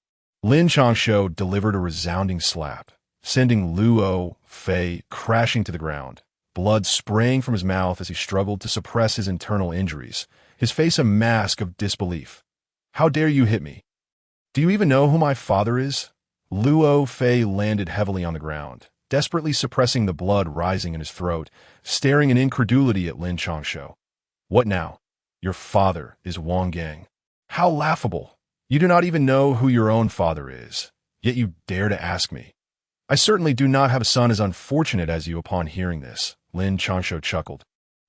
Lin Changshou delivered a resounding slap, sending Luo Fei crashing to the ground, blood spraying from his mouth as he struggled to suppress his internal injuries, his face a mask of disbelief. How dare you hit me? Do you even know who my father is? Luo Fei landed heavily on the ground, desperately suppressing the blood rising in his throat, staring in incredulity at Lin Changshou. What now? Your father is Wang Gang. How laughable! You do not even know who your own father is, yet you dare to ask me. I certainly do not have a son as unfortunate as you. Upon hearing this, Lin Changshou chuckled,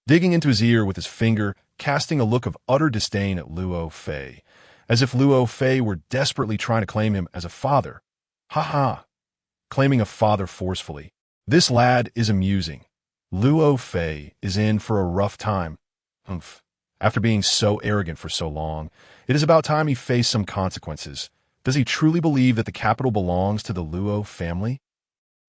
digging into his ear with his finger, casting a look of utter disdain at Luo Fei, as if Luo Fei were desperately trying to claim him as a father. Ha ha! Claiming a father forcefully. This lad is amusing. Luo Fei is in for a rough time. Humph. After being so arrogant for so long, it is about time he faced some consequences. Does he truly believe that the capital belongs to the Luo family?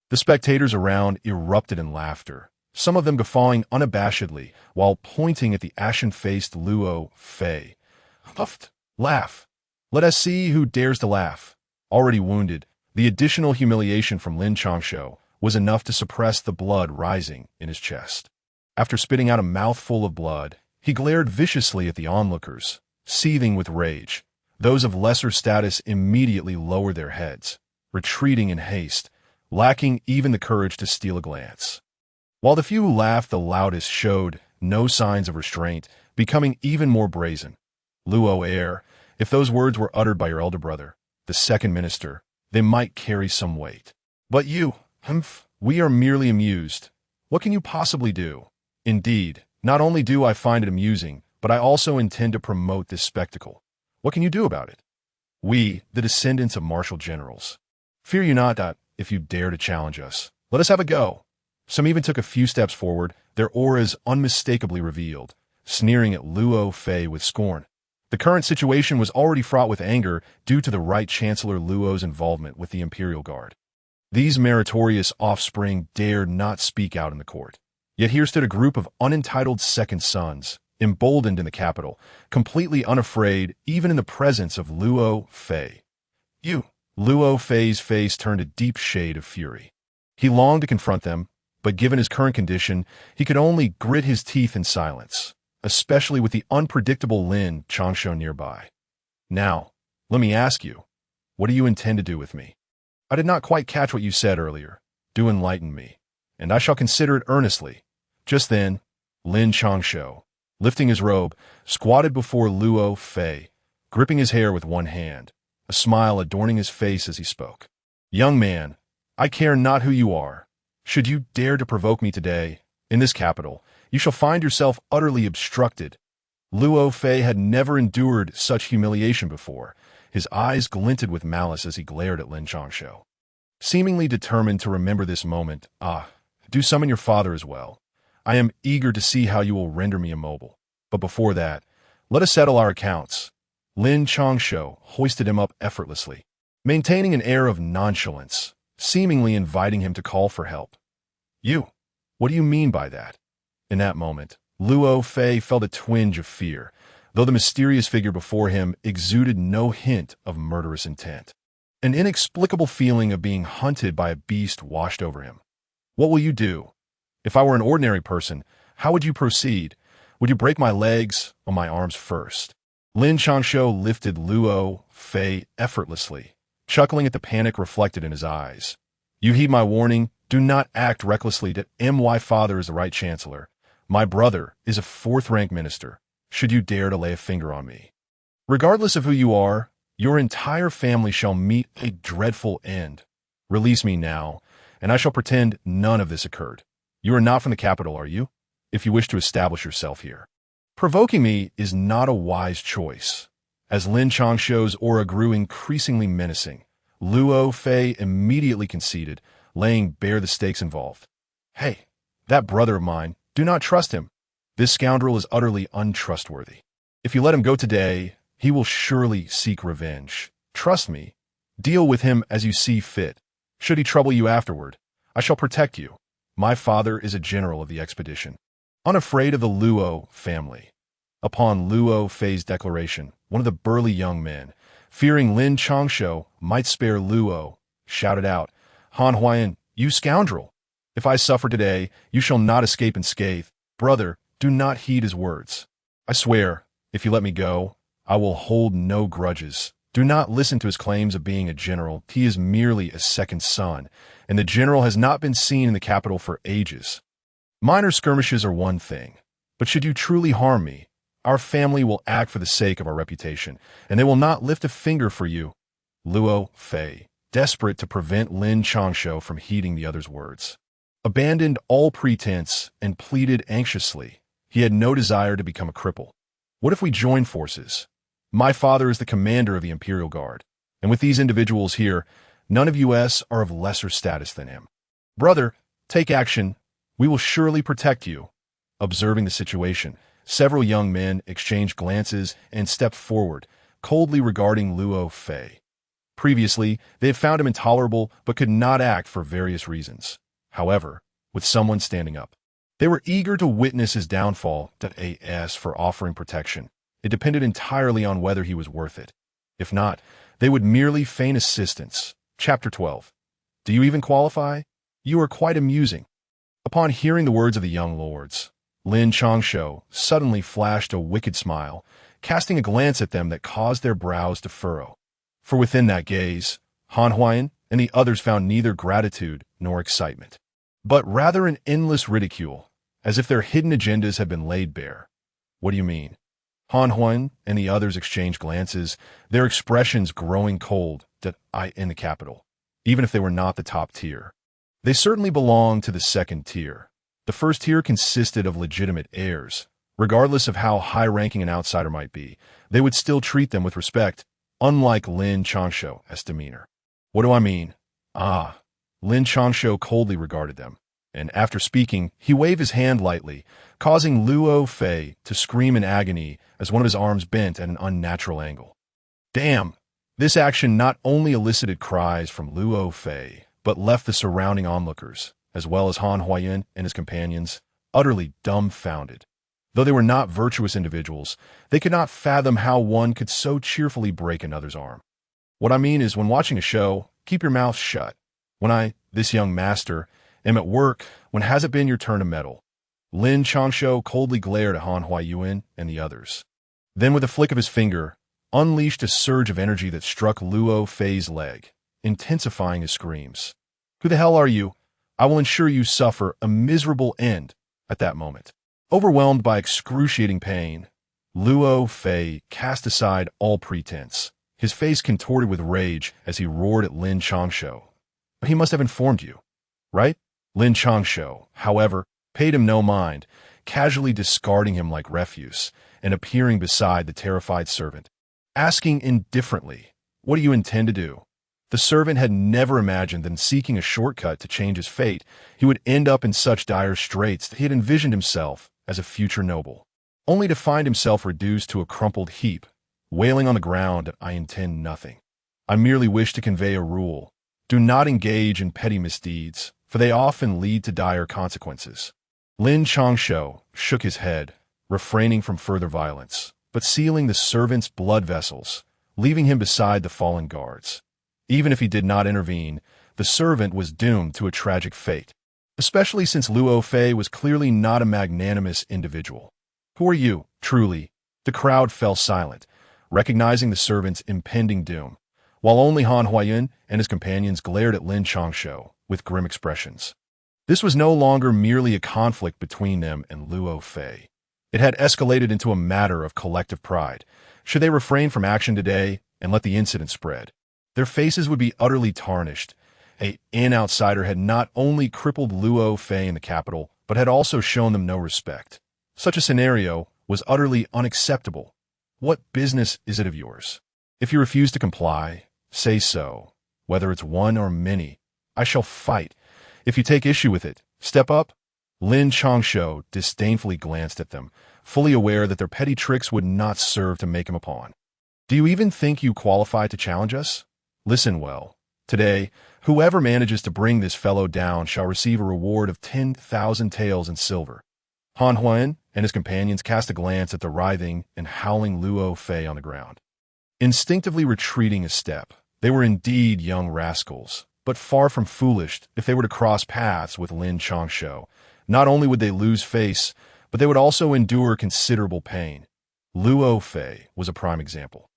The spectators around erupted in laughter, some of them guffawing unabashedly while pointing at the ashen-faced Luo Fei. Huffed. Laugh. Let us see who dares to laugh. Already wounded, the additional humiliation from Lin Changshou was enough to suppress the blood rising in his chest. After spitting out a mouthful of blood, he glared viciously at the onlookers, seething with rage. Those of lesser status immediately lowered their heads, retreating in haste, lacking even the courage to steal a glance. While the few who laughed the loudest showed no signs of restraint, becoming even more brazen. Luo heir, if those words were uttered by your elder brother, the second minister, they might carry some weight. But you, we are merely amused. What can you possibly do? Indeed, not only do I find it amusing, but I also intend to promote this spectacle. What can you do about it? We, the descendants of martial generals. Fear you not that, if you dare to challenge us, let us have a go. Some even took a few steps forward, their auras unmistakably revealed, sneering at Luo Fei with scorn. The current situation was already fraught with anger due to the Right Chancellor Luo's involvement with the Imperial Guard. These meritorious offspring dared not speak out in the court. Yet here stood a group of unentitled second sons, emboldened in the capital, completely unafraid even in the presence of Luo Fei. You! Luo Fei's face turned a deep shade of fury. He longed to confront them, but given his current condition, he could only grit his teeth in silence, especially with the unpredictable Lin Changshou nearby. Now, let me ask you, what do you intend to do with me? I did not quite catch what you said earlier. Do enlighten me, and I shall consider it earnestly. Just then, Lin Changshou, lifting his robe, squatted before Luo Fei, gripping his hair with one hand, a smile adorning his face as he spoke. "Young man, I care not who you are. Should you dare to provoke me today, in this capital, you shall find yourself utterly obstructed." Luo Fei had never endured such humiliation before. His eyes glinted with malice as he glared at Lin Changshou. Seemingly determined to remember this moment, do summon your father as well. I am eager to see how you will render me immobile. But before that, let us settle our accounts. Lin Changshou hoisted him up effortlessly, maintaining an air of nonchalance, seemingly inviting him to call for help. "You? What do you mean by that?" In that moment, Luo Fei felt a twinge of fear, though the mysterious figure before him exuded no hint of murderous intent. An inexplicable feeling of being hunted by a beast washed over him. "What will you do? If I were an ordinary person, how would you proceed? Would you break my legs or my arms first?" Lin Changshou lifted Luo Fei effortlessly, chuckling at the panic reflected in his eyes. "You heed my warning. Do not act recklessly. That my father is the right chancellor. My brother is a fourth-rank minister. Should you dare to lay a finger on me, regardless of who you are, your entire family shall meet a dreadful end. Release me now, and I shall pretend none of this occurred. You are not from the capital, are you? If you wish to establish yourself here. Provoking me is not a wise choice." As Lin Changshou's aura grew increasingly menacing, Luo Fei immediately conceded, laying bare the stakes involved. "Hey, that brother of mine, do not trust him. This scoundrel is utterly untrustworthy. If you let him go today, he will surely seek revenge. Trust me. Deal with him as you see fit. Should he trouble you afterward, I shall protect you. My father is a general of the expedition, unafraid of the Luo family." Upon Luo Fei's declaration, one of the burly young men, fearing Lin Changshou might spare Luo, shouted out, "Han Huayan, you scoundrel! If I suffer today, you shall not escape unscathed. Brother, do not heed his words. I swear, if you let me go, I will hold no grudges. Do not listen to his claims of being a general. He is merely a second son, and the general has not been seen in the capital for ages. Minor skirmishes are one thing, but should you truly harm me, our family will act for the sake of our reputation, and they will not lift a finger for you." Luo Fei, desperate to prevent Lin Changshou from heeding the other's words, abandoned all pretense and pleaded anxiously. He had no desire to become a cripple. "What if we join forces? My father is the commander of the Imperial Guard, and with these individuals here, none of us are of lesser status than him. Brother, take action. We will surely protect you." Observing the situation, several young men exchanged glances and stepped forward, coldly regarding Luo Fei. Previously, they had found him intolerable but could not act for various reasons. However, with someone standing up, they were eager to witness his downfall. As for offering protection, it depended entirely on whether he was worth it. If not, they would merely feign assistance. Chapter 12. Do you even qualify? You are quite amusing. Upon hearing the words of the young lords, Lin Changshou suddenly flashed a wicked smile, casting a glance at them that caused their brows to furrow. For within that gaze, Han Huayan and the others found neither gratitude nor excitement, but rather an endless ridicule, as if their hidden agendas had been laid bare. "What do you mean?" Han Huayan and the others exchanged glances, their expressions growing cold. In the capital, even if they were not the top tier, they certainly belonged to the second tier. The first tier consisted of legitimate heirs. Regardless of how high-ranking an outsider might be, they would still treat them with respect, unlike Lin Changshou's demeanor. "What do I mean?" Lin Changshou coldly regarded them, and after speaking, he waved his hand lightly, causing Luo Fei to scream in agony as one of his arms bent at an unnatural angle. Damn! This action not only elicited cries from Luo Fei, but left the surrounding onlookers, as well as Han Huayan and his companions, utterly dumbfounded. Though they were not virtuous individuals, they could not fathom how one could so cheerfully break another's arm. What I mean is, when watching a show, keep your mouth shut. When this young master, am at work, when has it been your turn to meddle? Lin Changshou coldly glared at Han Huayan and the others. Then with a flick of his finger, unleashed a surge of energy that struck Luo Fei's leg, intensifying his screams. "Who the hell are you? I will ensure you suffer a miserable end." At that moment, overwhelmed by excruciating pain, Luo Fei cast aside all pretense, his face contorted with rage as he roared at Lin Changshou. But he must have informed you, right? Lin Changshou, however, paid him no mind, casually discarding him like refuse and appearing beside the terrified servant, asking indifferently, "What do you intend to do?" The servant had never imagined that in seeking a shortcut to change his fate, he would end up in such dire straits that he had envisioned himself as a future noble, only to find himself reduced to a crumpled heap, wailing on the ground, "I intend nothing. I merely wish to convey a rule. Do not engage in petty misdeeds, for they often lead to dire consequences." Lin Changshou shook his head, refraining from further violence, but sealing the servant's blood vessels, leaving him beside the fallen guards. Even if he did not intervene, the servant was doomed to a tragic fate, especially since Luo Fei was clearly not a magnanimous individual. "Who are you, truly?" The crowd fell silent, recognizing the servant's impending doom, while only Han Huayan and his companions glared at Lin Changshou with grim expressions. This was no longer merely a conflict between them and Luo Fei. It had escalated into a matter of collective pride. Should they refrain from action today and let the incident spread, their faces would be utterly tarnished. An outsider had not only crippled Luo Fei in the capital, but had also shown them no respect. Such a scenario was utterly unacceptable. "What business is it of yours? If you refuse to comply, say so. Whether it's one or many, I shall fight. If you take issue with it, step up." Lin Changshou disdainfully glanced at them, fully aware that their petty tricks would not serve to make him a pawn. "Do you even think you qualify to challenge us? Listen well. Today, whoever manages to bring this fellow down shall receive a reward of 10,000 taels in silver." Han Huan and his companions cast a glance at the writhing and howling Luo Fei on the ground. Instinctively retreating a step, they were indeed young rascals, but far from foolish. If they were to cross paths with Lin Changshou, not only would they lose face, but they would also endure considerable pain. Luo Fei was a prime example.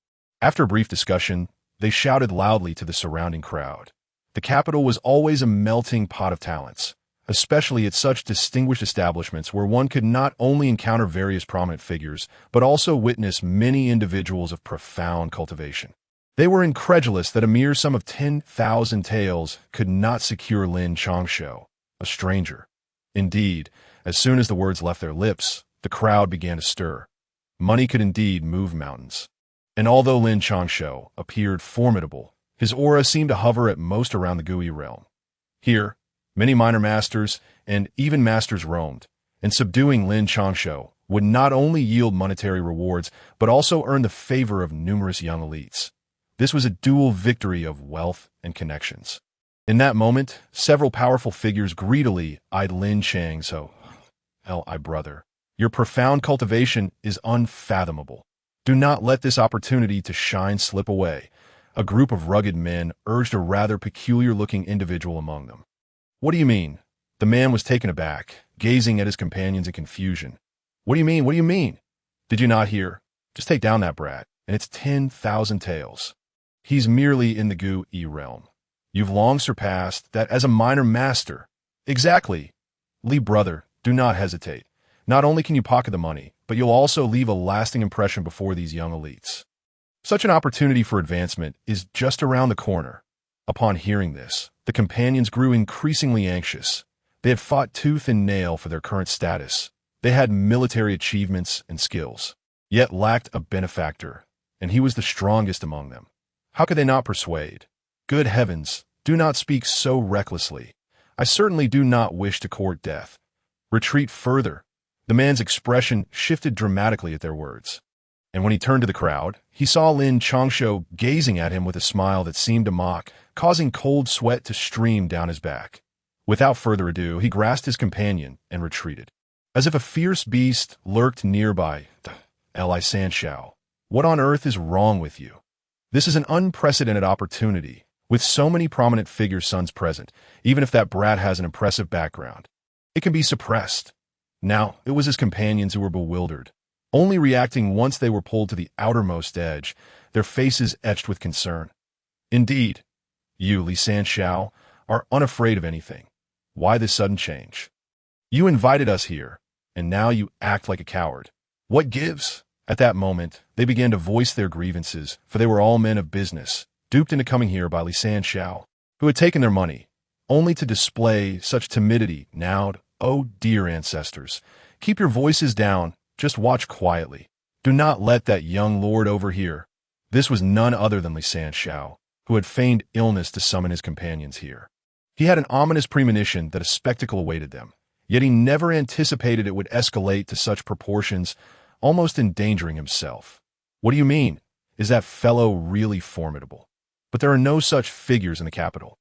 After a brief discussion, they shouted loudly to the surrounding crowd. The capital was always a melting pot of talents, especially at such distinguished establishments where one could not only encounter various prominent figures, but also witness many individuals of profound cultivation. They were incredulous that a mere sum of 10,000 taels could not secure Lin Changshou, a stranger. Indeed, as soon as the words left their lips, the crowd began to stir. Money could indeed move mountains. And although Lin Changshou appeared formidable, his aura seemed to hover at most around the Gui realm. Here, many minor masters and even masters roamed, and subduing Lin Changshou would not only yield monetary rewards, but also earn the favor of numerous young elites. This was a dual victory of wealth and connections. In that moment, several powerful figures greedily eyed Lin Changshou. "Li, brother, your profound cultivation is unfathomable. Do not let this opportunity to shine slip away." A group of rugged men urged a rather peculiar-looking individual among them. "What do you mean?" The man was taken aback, gazing at his companions in confusion. "What do you mean? What do you mean? Did you not hear? Just take down that brat, and it's 10,000 taels. He's merely in the Gui realm. You've long surpassed that as a minor master." "Exactly. Li, brother, do not hesitate. Not only can you pocket the money, but you'll also leave a lasting impression before these young elites. Such an opportunity for advancement is just around the corner." Upon hearing this, the companions grew increasingly anxious. They had fought tooth and nail for their current status. They had military achievements and skills, yet lacked a benefactor, and he was the strongest among them. How could they not persuade? "Good heavens, do not speak so recklessly. I certainly do not wish to court death. Retreat further." The man's expression shifted dramatically at their words. And when he turned to the crowd, he saw Lin Changshou gazing at him with a smile that seemed to mock, causing cold sweat to stream down his back. Without further ado, he grasped his companion and retreated. As if a fierce beast lurked nearby. "Li Sanshao, what on earth is wrong with you? This is an unprecedented opportunity, with so many prominent figures' sons present, even if that brat has an impressive background. It can be suppressed." Now, it was his companions who were bewildered, only reacting once they were pulled to the outermost edge, their faces etched with concern. "Indeed, you, Li Sanshao, are unafraid of anything. Why this sudden change? You invited us here, and now you act like a coward. What gives? At that moment, they began to voice their grievances, for they were all men of business, duped into coming here by Lin Changshou, who had taken their money, only to display such timidity. Now, oh dear ancestors, keep your voices down, just watch quietly. Do not let that young lord overhear. This was none other than Lin Changshou, who had feigned illness to summon his companions here. He had an ominous premonition that a spectacle awaited them, yet he never anticipated it would escalate to such proportions, almost endangering himself. What do you mean? Is that fellow really formidable? But there are no such figures in the capital.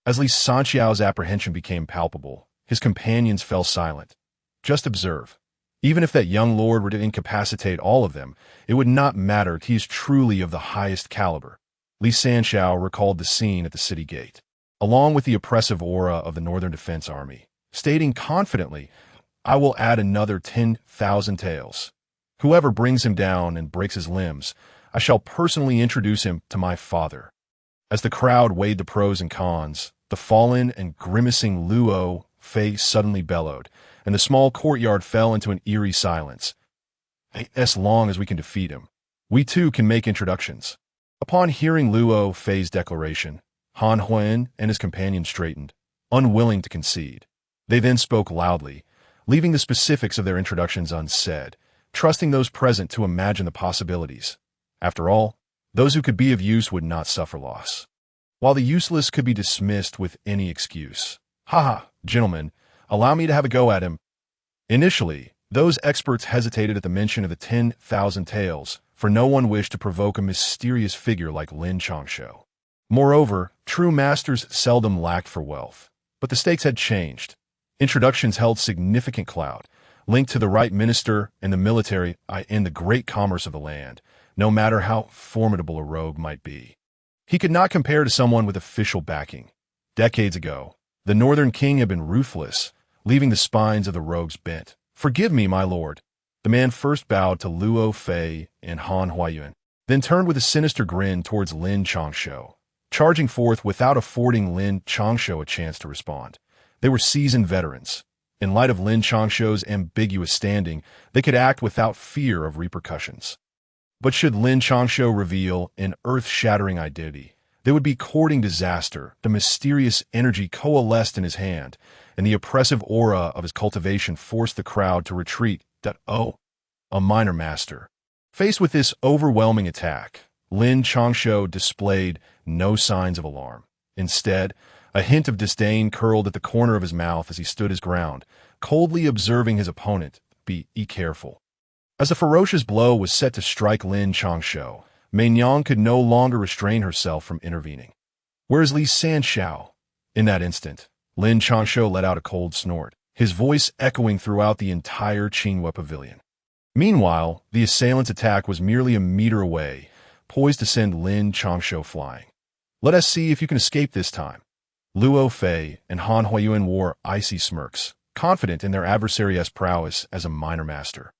As Lin Changshou's apprehension became palpable, his companions fell silent. Just observe. Even if that young lord were to incapacitate all of them, it would not matter. He is truly of the highest caliber. Lin Changshou recalled the scene at the city gate, along with the oppressive aura of the Northern Defense Army, stating confidently, "I will add another 10,000 taels. Whoever brings him down and breaks his limbs, I shall personally introduce him to my father." As the crowd weighed the pros and cons, the fallen and grimacing Luo Fei suddenly bellowed, and the small courtyard fell into an eerie silence. "As long as we can defeat him, we too can make introductions." Upon hearing Luo Fei's declaration, Han Huan and his companion straightened, unwilling to concede. They then spoke loudly, leaving the specifics of their introductions unsaid, trusting those present to imagine the possibilities. After all, those who could be of use would not suffer loss, while the useless could be dismissed with any excuse. "Haha, gentlemen, allow me to have a go at him." Initially, those experts hesitated at the mention of the 10,000 taels, for no one wished to provoke a mysterious figure like Lin Changshou. Moreover, true masters seldom lacked for wealth. But the stakes had changed. Introductions held significant clout, linked to the right minister and the military and the great commerce of the land, no matter how formidable a rogue might be. He could not compare to someone with official backing. Decades ago, the northern king had been ruthless, leaving the spines of the rogues bent. "Forgive me, my lord." The man first bowed to Luo Fei and Han Huayuan, then turned with a sinister grin towards Lin Changshou, charging forth without affording Lin Changshou a chance to respond. They were seasoned veterans. In light of Lin Changshou's ambiguous standing, they could act without fear of repercussions. But should Lin Changshou reveal an earth-shattering identity, they would be courting disaster. The mysterious energy coalesced in his hand, and the oppressive aura of his cultivation forced the crowd to retreat. A minor master. Faced with this overwhelming attack, Lin Changshou displayed no signs of alarm. Instead, a hint of disdain curled at the corner of his mouth as he stood his ground, coldly observing his opponent. Be careful. As the ferocious blow was set to strike Lin Changshou, Meinyang could no longer restrain herself from intervening. "Where is Lin Changshou?" In that instant, Lin Changshou let out a cold snort, his voice echoing throughout the entire Qinghua pavilion. Meanwhile, the assailant's attack was merely a meter away, poised to send Lin Changshou flying. "Let us see if you can escape this time." Luo Fei and Han Huayuan wore icy smirks, confident in their adversary's prowess as a minor master.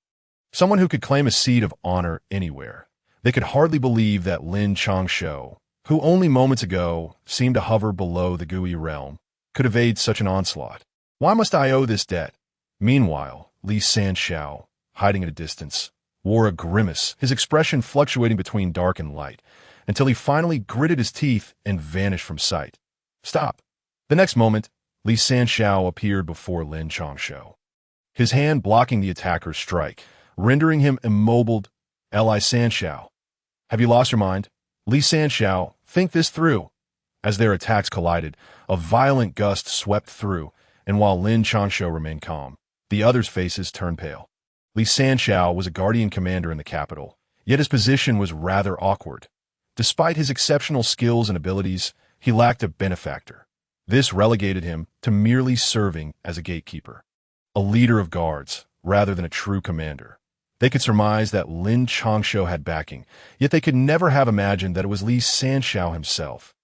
Someone who could claim a seat of honor anywhere. They could hardly believe that Lin Changshou, who only moments ago seemed to hover below the Gui realm, could evade such an onslaught. "Why must I owe this debt?" Meanwhile, Lin Changshou, hiding at a distance, wore a grimace, his expression fluctuating between dark and light, until he finally gritted his teeth and vanished from sight. "Stop!" The next moment, Lin Changshou appeared before Lin Changshou, his hand blocking the attacker's strike, rendering him immobile. Lin Changshou, have you lost your mind? Lin Changshou, think this through. As their attacks collided, a violent gust swept through, and while Lin Changshou remained calm, the others' faces turned pale. Lin Changshou was a guardian commander in the capital, yet his position was rather awkward. Despite his exceptional skills and abilities, he lacked a benefactor. This relegated him to merely serving as a gatekeeper, a leader of guards, rather than a true commander. They could surmise that Lin Changshou had backing, yet they could never have imagined that it was Lin Changshou himself.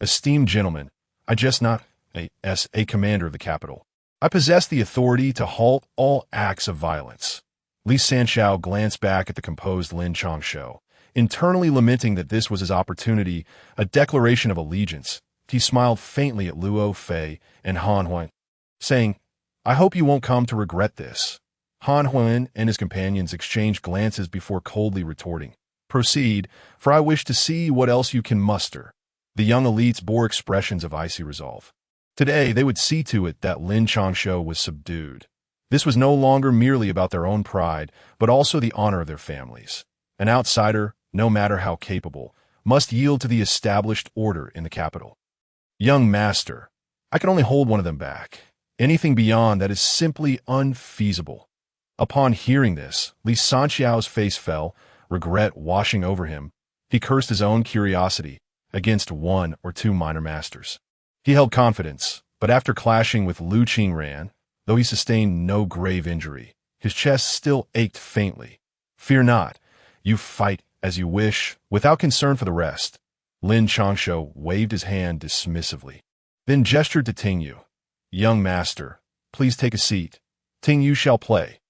"Esteemed gentlemen, I just not a commander of the capital. I possess the authority to halt all acts of violence." Lin Changshou glanced back at the composed Lin Changshou, internally lamenting that this was his opportunity, a declaration of allegiance. He smiled faintly at Luo Fei and Han Huan, saying, "I hope you won't come to regret this." Han Huan and his companions exchanged glances before coldly retorting, "Proceed, for I wish to see what else you can muster." The young elites bore expressions of icy resolve. Today, they would see to it that Lin Changshou was subdued. This was no longer merely about their own pride, but also the honor of their families. An outsider, no matter how capable, must yield to the established order in the capital. "Young master, I can only hold one of them back. Anything beyond that is simply unfeasible." Upon hearing this, Li Sanxiao's face fell, regret washing over him. He cursed his own curiosity against one or two minor masters. He held confidence, but after clashing with Lu Qingran, though he sustained no grave injury, his chest still ached faintly. "Fear not. You fight as you wish, without concern for the rest." Lin Changshou waved his hand dismissively, then gestured to Ting Yu. "Young master, please take a seat. Ting Yu shall play."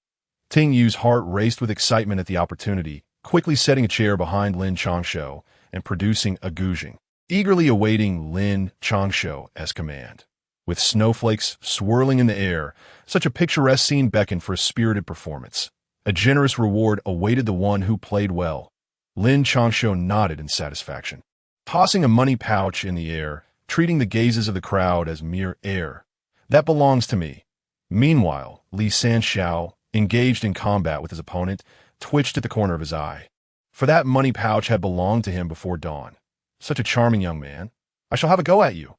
Ting Yu's heart raced with excitement at the opportunity, quickly setting a chair behind Lin Changshou and producing a guzheng, eagerly awaiting Lin Changshou's command. With snowflakes swirling in the air, such a picturesque scene beckoned for a spirited performance. A generous reward awaited the one who played well. Lin Changshou nodded in satisfaction, tossing a money pouch in the air, treating the gazes of the crowd as mere air. "That belongs to me." Meanwhile, Li Sanxiao, engaged in combat with his opponent, twitched at the corner of his eye. For that money pouch had belonged to him before dawn. "Such a charming young man. I shall have a go at you."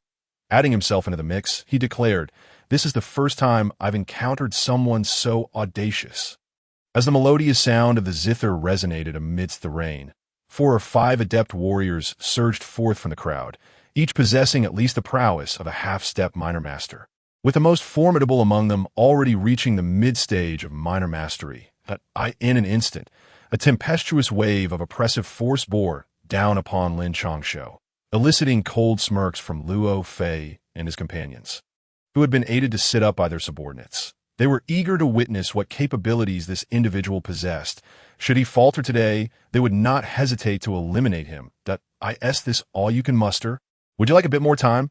Adding himself into the mix, he declared, "This is the first time I've encountered someone so audacious." As the melodious sound of the zither resonated amidst the rain, 4 or 5 adept warriors surged forth from the crowd, each possessing at least the prowess of a half-step minor master, with the most formidable among them already reaching the mid-stage of minor mastery. In an instant, a tempestuous wave of oppressive force bore down upon Lin Changshou, eliciting cold smirks from Luo Fei and his companions, who had been aided to sit up by their subordinates. They were eager to witness what capabilities this individual possessed. Should he falter today, they would not hesitate to eliminate him. "Is this all you can muster? Would you like a bit more time?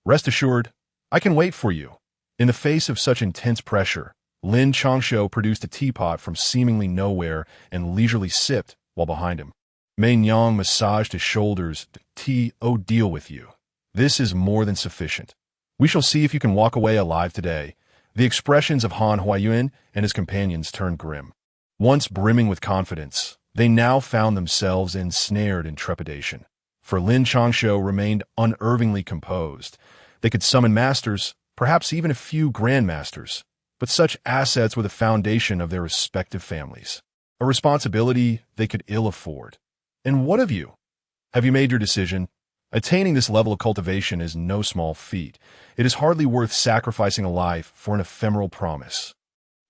Rest assured, I can wait for you." In the face of such intense pressure, Lin Changshou produced a teapot from seemingly nowhere and leisurely sipped while behind him. Mei Nyang massaged his shoulders. Deal with you. This is more than sufficient. We shall see if you can walk away alive today." The expressions of Han Huayuan and his companions turned grim. Once brimming with confidence, they now found themselves ensnared in trepidation. For Lin Changshou remained unervingly composed. They could summon masters, perhaps even a few grandmasters, but such assets were the foundation of their respective families, a responsibility they could ill afford. And what of you? Have you made your decision? Attaining this level of cultivation is no small feat. It is hardly worth sacrificing a life for an ephemeral promise.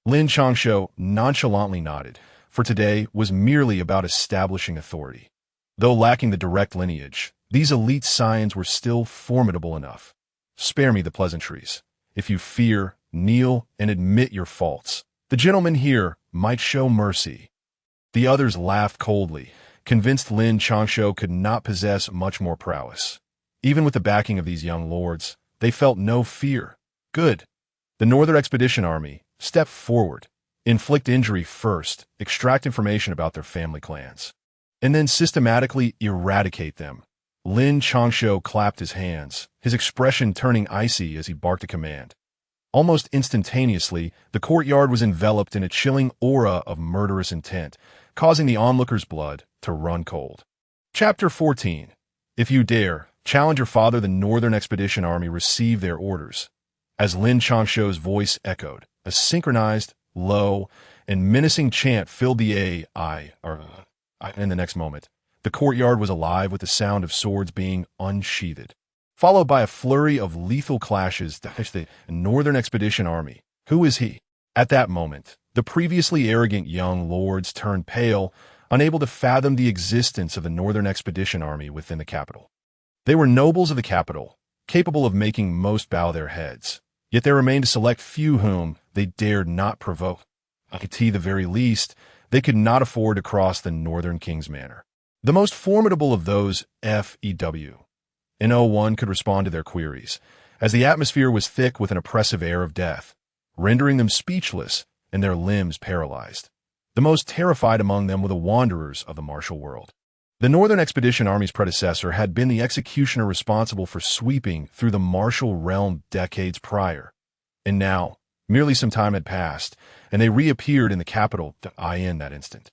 Lin Changshou nonchalantly nodded, for today was merely about establishing authority. Though lacking the direct lineage, these elite scions were still formidable enough. "Spare me the pleasantries. If you fear, kneel and admit your faults. The gentleman here might show mercy." The others laughed coldly, convinced Lin Changshou could not possess much more prowess. Even with the backing of these young lords, they felt no fear. Good. The Northern Expedition Army, step forward, inflict injury first, extract information about their family clans, and then systematically eradicate them. Lin Changshou clapped his hands, his expression turning icy as he barked a command. Almost instantaneously, the courtyard was enveloped in a chilling aura of murderous intent, causing the onlookers' blood to run cold. Chapter 14. If you dare, challenge your father. The Northern Expedition Army received their orders. As Lin Changshou's voice echoed, a synchronized, low, and menacing chant filled the in the next moment, the courtyard was alive with the sound of swords being unsheathed, followed by a flurry of lethal clashes. The Northern Expedition Army. Who is he? At that moment, the previously arrogant young lords turned pale, unable to fathom the existence of the Northern Expedition Army within the capital. They were nobles of the capital, capable of making most bow their heads, yet there remained a select few whom they dared not provoke. At the very least, they could not afford to cross the Northern King's Manor. The most formidable of those FEW. No one could respond to their queries, as the atmosphere was thick with an oppressive air of death, rendering them speechless and their limbs paralyzed. The most terrified among them were the wanderers of the martial world. The Northern Expedition Army's predecessor had been the executioner responsible for sweeping through the martial realm decades prior. And now, merely some time had passed, and they reappeared in the capital in that instant.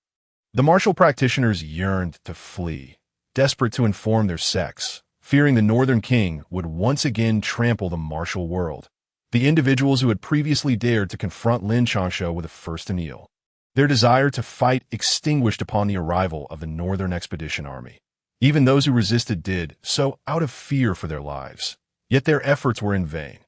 The martial practitioners yearned to flee, desperate to inform their sects, fearing the Northern King would once again trample the martial world. The individuals who had previously dared to confront Lin Changshou were the first to kneel. Their desire to fight extinguished upon the arrival of the Northern Expedition Army. Even those who resisted did so out of fear for their lives. Yet their efforts were in vain,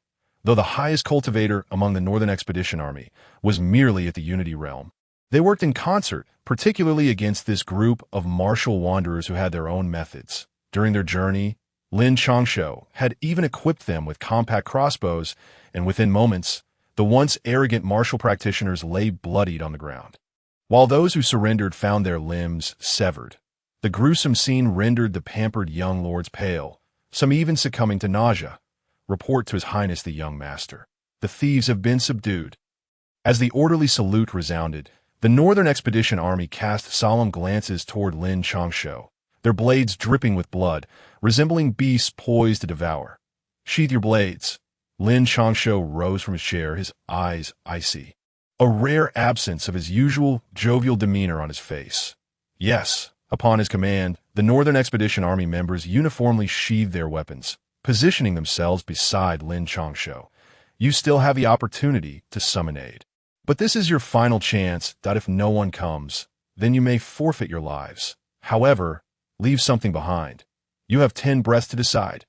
though the highest cultivator among the Northern Expedition Army was merely at the Unity Realm. They worked in concert, particularly against this group of martial wanderers who had their own methods. During their journey, Lin Changshou had even equipped them with compact crossbows, and within moments, the once arrogant martial practitioners lay bloodied on the ground. While those who surrendered found their limbs severed, the gruesome scene rendered the pampered young lords pale, some even succumbing to nausea. Report to His Highness the young master. The thieves have been subdued. As the orderly salute resounded, the Northern Expedition Army cast solemn glances toward Lin Changshou, their blades dripping with blood, resembling beasts poised to devour. "Sheath your blades." Lin Changshou rose from his chair, his eyes icy, a rare absence of his usual jovial demeanor on his face. Yes, upon his command, the Northern Expedition Army members uniformly sheathed their weapons, positioning themselves beside Lin Changshou. "You still have the opportunity to summon aid. But this is your final chance that if no one comes, then you may forfeit your lives. However, leave something behind. You have 10 breaths to decide.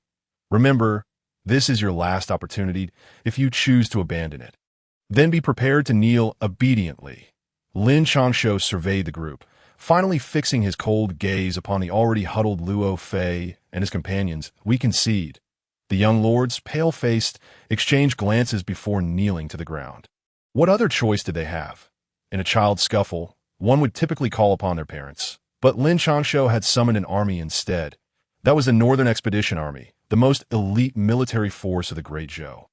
Remember, this is your last opportunity if you choose to abandon it. Then be prepared to kneel obediently." Lin Changshou surveyed the group, finally fixing his cold gaze upon the already huddled Luo Fei and his companions. "We concede." The young lords, pale-faced, exchanged glances before kneeling to the ground. What other choice did they have? In a child's scuffle, one would typically call upon their parents. But Lin Changshou had summoned an army instead. That was the Northern Expedition Army, the most elite military force of the Great Zhou,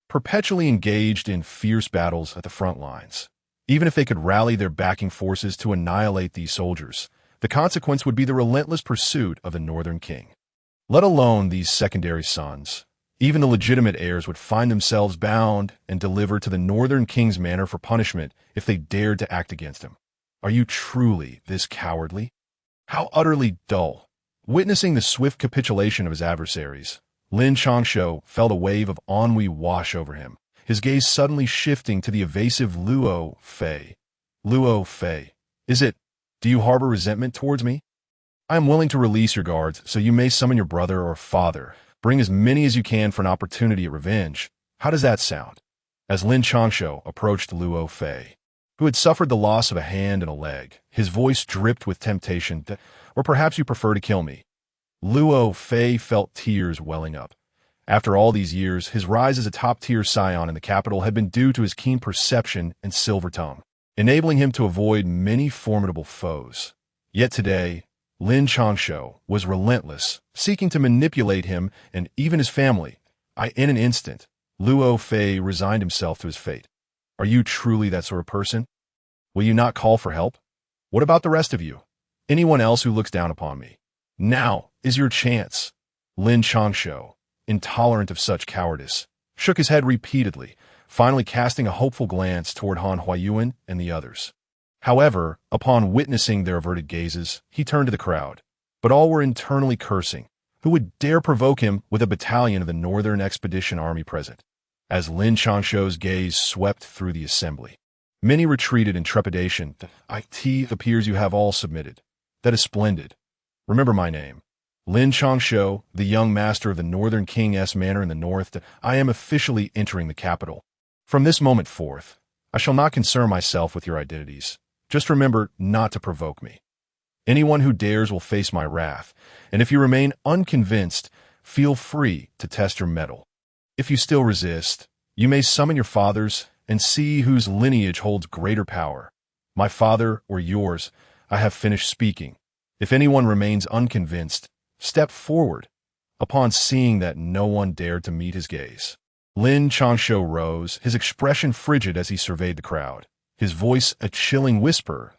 perpetually engaged in fierce battles at the front lines. Even if they could rally their backing forces to annihilate these soldiers, the consequence would be the relentless pursuit of the Northern King. Let alone these secondary sons. Even the legitimate heirs would find themselves bound and delivered to the Northern King's manor for punishment if they dared to act against him. Are you truly this cowardly? How utterly dull. Witnessing the swift capitulation of his adversaries, Lin Changshou felt a wave of ennui wash over him, his gaze suddenly shifting to the evasive Luo Fei. "Luo Fei, do you harbor resentment towards me? I am willing to release your guards so you may summon your brother or father. Bring as many as you can for an opportunity at revenge. How does that sound?" As Lin Changshou approached Luo Fei, who had suffered the loss of a hand and a leg, his voice dripped with temptation. "Or perhaps you prefer to kill me." Luo Fei felt tears welling up. After all these years, his rise as a top-tier scion in the capital had been due to his keen perception and silver tongue, enabling him to avoid many formidable foes. Yet today, Lin Changshou was relentless, seeking to manipulate him and even his family. In an instant, Luo Fei resigned himself to his fate. "Are you truly that sort of person? Will you not call for help? What about the rest of you? Anyone else who looks down upon me? Now is your chance." Lin Changshou, intolerant of such cowardice, shook his head repeatedly, finally casting a hopeful glance toward Han Huayuan and the others. However, upon witnessing their averted gazes, he turned to the crowd, but all were internally cursing. Who would dare provoke him with a battalion of the Northern Expedition Army present? As Lin Changshou's gaze swept through the assembly, many retreated in trepidation. "It appears you have all submitted. That is splendid. Remember my name. Lin Changshou, the young master of the Northern King's manor in the north. I am officially entering the capital. From this moment forth, I shall not concern myself with your identities. Just remember not to provoke me. Anyone who dares will face my wrath, and if you remain unconvinced, feel free to test your mettle. If you still resist, you may summon your fathers and see whose lineage holds greater power. My father or yours, I have finished speaking. If anyone remains unconvinced, step forward." Upon seeing that no one dared to meet his gaze, Lin Changshou rose, his expression frigid as he surveyed the crowd. his voice a chilling whisper.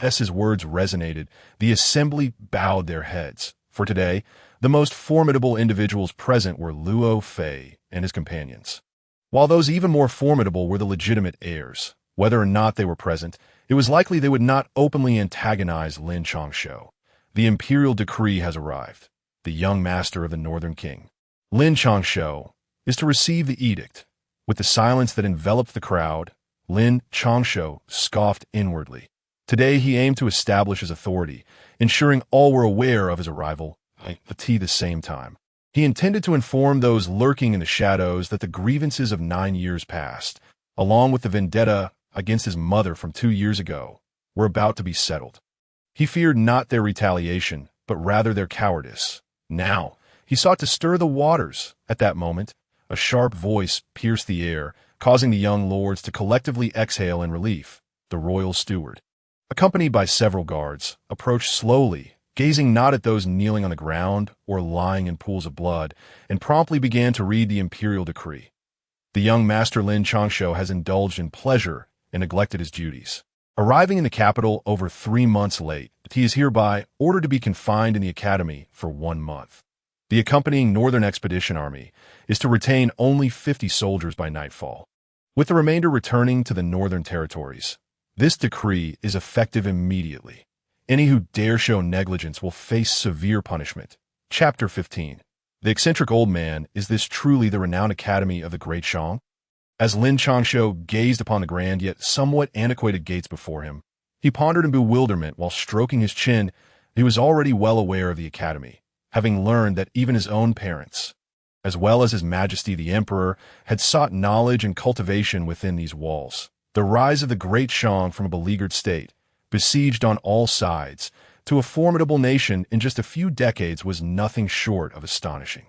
As his words resonated, the assembly bowed their heads. For today, the most formidable individuals present were Luo Fei and his companions. While those even more formidable were the legitimate heirs. Whether or not they were present, it was likely they would not openly antagonize Lin Changshou. The imperial decree has arrived. The young master of the Northern King, Lin Changshou, is to receive the edict. With the silence that enveloped the crowd, Lin Changshou scoffed inwardly. Today he aimed to establish his authority, ensuring all were aware of his arrival at the same time. He intended to inform those lurking in the shadows that the grievances of 9 years past, along with the vendetta against his mother from 2 years ago, were about to be settled. He feared not their retaliation, but rather their cowardice. Now, he sought to stir the waters. At that moment, a sharp voice pierced the air, causing the young lords to collectively exhale in relief. The royal steward, accompanied by several guards, approached slowly, gazing not at those kneeling on the ground or lying in pools of blood, and promptly began to read the imperial decree. The young master Lin Changshou has indulged in pleasure and neglected his duties. Arriving in the capital over 3 months late, he is hereby ordered to be confined in the academy for 1 month. The accompanying Northern Expedition Army is to retain only 50 soldiers by nightfall, with the remainder returning to the Northern Territories. This decree is effective immediately. Any who dare show negligence will face severe punishment. Chapter 15. The eccentric old man, is this truly the renowned academy of the Great Shang? As Lin Changshou gazed upon the grand yet somewhat antiquated gates before him, he pondered in bewilderment while stroking his chin. He was already well aware of the academy, having learned that even his own parents, as well as His Majesty the Emperor, had sought knowledge and cultivation within these walls. The rise of the Great Shang from a beleaguered state, besieged on all sides, to a formidable nation in just a few decades was nothing short of astonishing.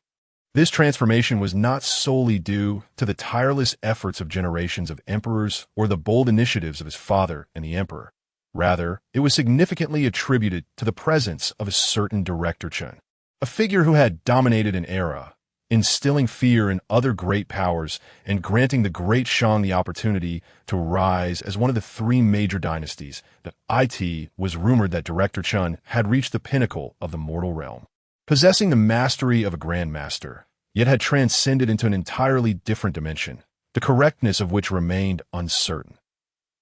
This transformation was not solely due to the tireless efforts of generations of emperors or the bold initiatives of his father and the emperor. Rather, it was significantly attributed to the presence of a certain Director Chen, a figure who had dominated an era, instilling fear in other great powers and granting the Great Shang the opportunity to rise as one of the 3 major dynasties. It was rumored that Director Chen had reached the pinnacle of the mortal realm, possessing the mastery of a grandmaster, yet had transcended into an entirely different dimension, the correctness of which remained uncertain.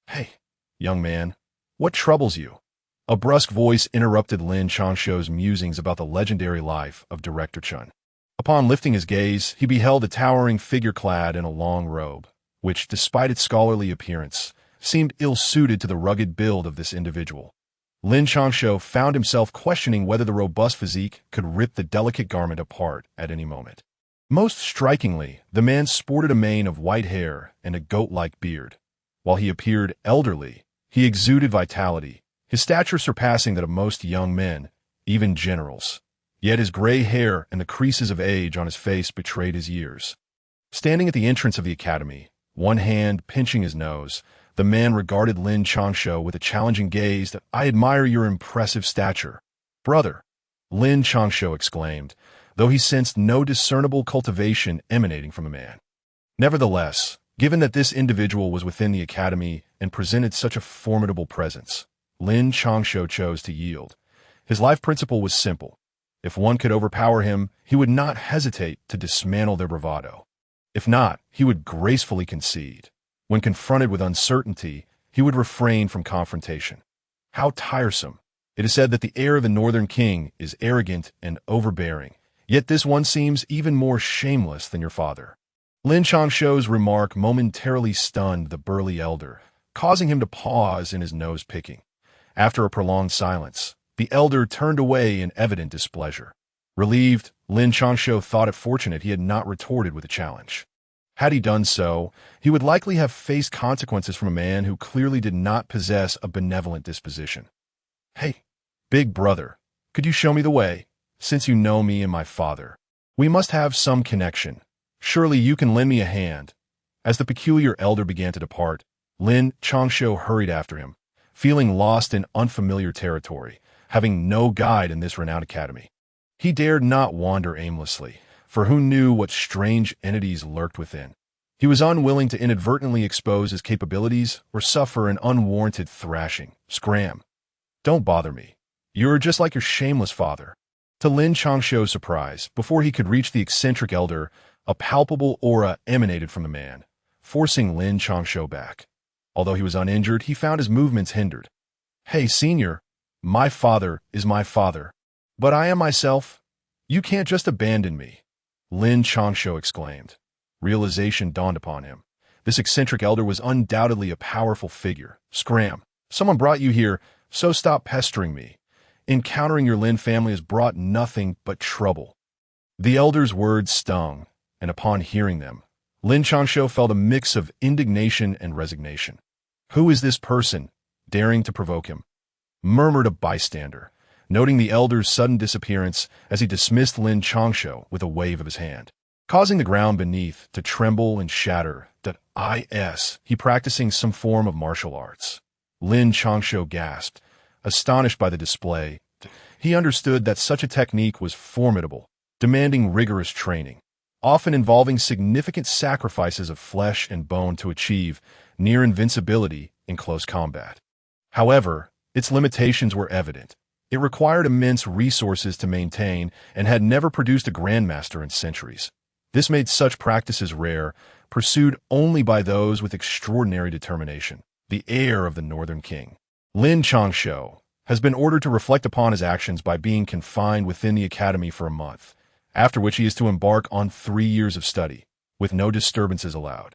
"Hey, young man, what troubles you?" A brusque voice interrupted Lin Changshou's musings about the legendary life of Director Chen. Upon lifting his gaze, he beheld a towering figure clad in a long robe, which, despite its scholarly appearance, seemed ill-suited to the rugged build of this individual. Lin Changshou found himself questioning whether the robust physique could rip the delicate garment apart at any moment. Most strikingly, the man sported a mane of white hair and a goat-like beard. While he appeared elderly, he exuded vitality, his stature surpassing that of most young men, even generals. Yet his gray hair and the creases of age on his face betrayed his years. Standing at the entrance of the academy, one hand pinching his nose, the man regarded Lin Changshou with a challenging gaze. "That I admire your impressive stature, brother," Lin Changshou exclaimed, though he sensed no discernible cultivation emanating from the man. Nevertheless, given that this individual was within the academy and presented such a formidable presence, Lin Changshou chose to yield. His life principle was simple. If one could overpower him, he would not hesitate to dismantle their bravado. If not, he would gracefully concede. When confronted with uncertainty, he would refrain from confrontation. How tiresome! It is said that the heir of the Northern King is arrogant and overbearing, yet this one seems even more shameless than your father. Lin Changshou's remark momentarily stunned the burly elder, causing him to pause in his nose-picking. After a prolonged silence, the elder turned away in evident displeasure. Relieved, Lin Changshou thought it fortunate he had not retorted with a challenge. Had he done so, he would likely have faced consequences from a man who clearly did not possess a benevolent disposition. "Hey, big brother, could you show me the way? Since you know me and my father, we must have some connection. Surely you can lend me a hand." As the peculiar elder began to depart, Lin Changshou hurried after him, feeling lost in unfamiliar territory, having no guide in this renowned academy. He dared not wander aimlessly, for who knew what strange entities lurked within. He was unwilling to inadvertently expose his capabilities or suffer an unwarranted thrashing. Scram. Don't bother me. You're just like your shameless father. To Lin Changshou's surprise, before he could reach the eccentric elder, a palpable aura emanated from the man, forcing Lin Changshou back. Although he was uninjured, he found his movements hindered. Hey, senior, my father is my father. But I am myself. You can't just abandon me. Lin Changshou exclaimed. Realization dawned upon him. This eccentric elder was undoubtedly a powerful figure. Scram. Someone brought you here, so stop pestering me. Encountering your Lin family has brought nothing but trouble. The elder's words stung, and upon hearing them, Lin Changshou felt a mix of indignation and resignation. Who is this person, daring to provoke him? Murmured a bystander, noting the elder's sudden disappearance as he dismissed Lin Changshou with a wave of his hand, causing the ground beneath to tremble and shatter. He practicing some form of martial arts. Lin Changshou gasped, astonished by the display. He understood that such a technique was formidable, demanding rigorous training, often involving significant sacrifices of flesh and bone to achieve near invincibility in close combat. However, its limitations were evident. It required immense resources to maintain and had never produced a grandmaster in centuries. This made such practices rare, pursued only by those with extraordinary determination. The heir of the Northern King, Lin Changshou, has been ordered to reflect upon his actions by being confined within the academy for a month, after which he is to embark on 3 years of study, with no disturbances allowed.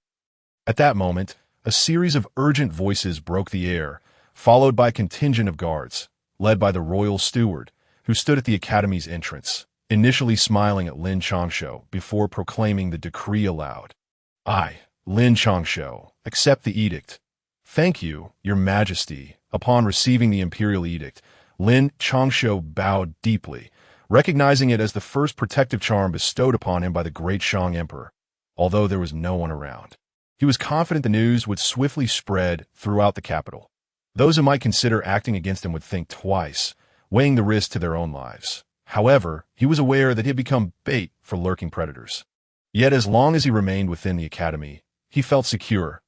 At that moment, a series of urgent voices broke the air, followed by a contingent of guards, led by the royal steward, who stood at the academy's entrance, initially smiling at Lin Changshou before proclaiming the decree aloud. I, Lin Changshou, accept the edict. Thank you, your majesty. Upon receiving the imperial edict, Lin Changshou bowed deeply, recognizing it as the first protective charm bestowed upon him by the Great Shang Emperor, although there was no one around. He was confident the news would swiftly spread throughout the capital. Those who might consider acting against him would think twice, weighing the risk to their own lives. However, he was aware that he had become bait for lurking predators. Yet as long as he remained within the academy, he felt secure.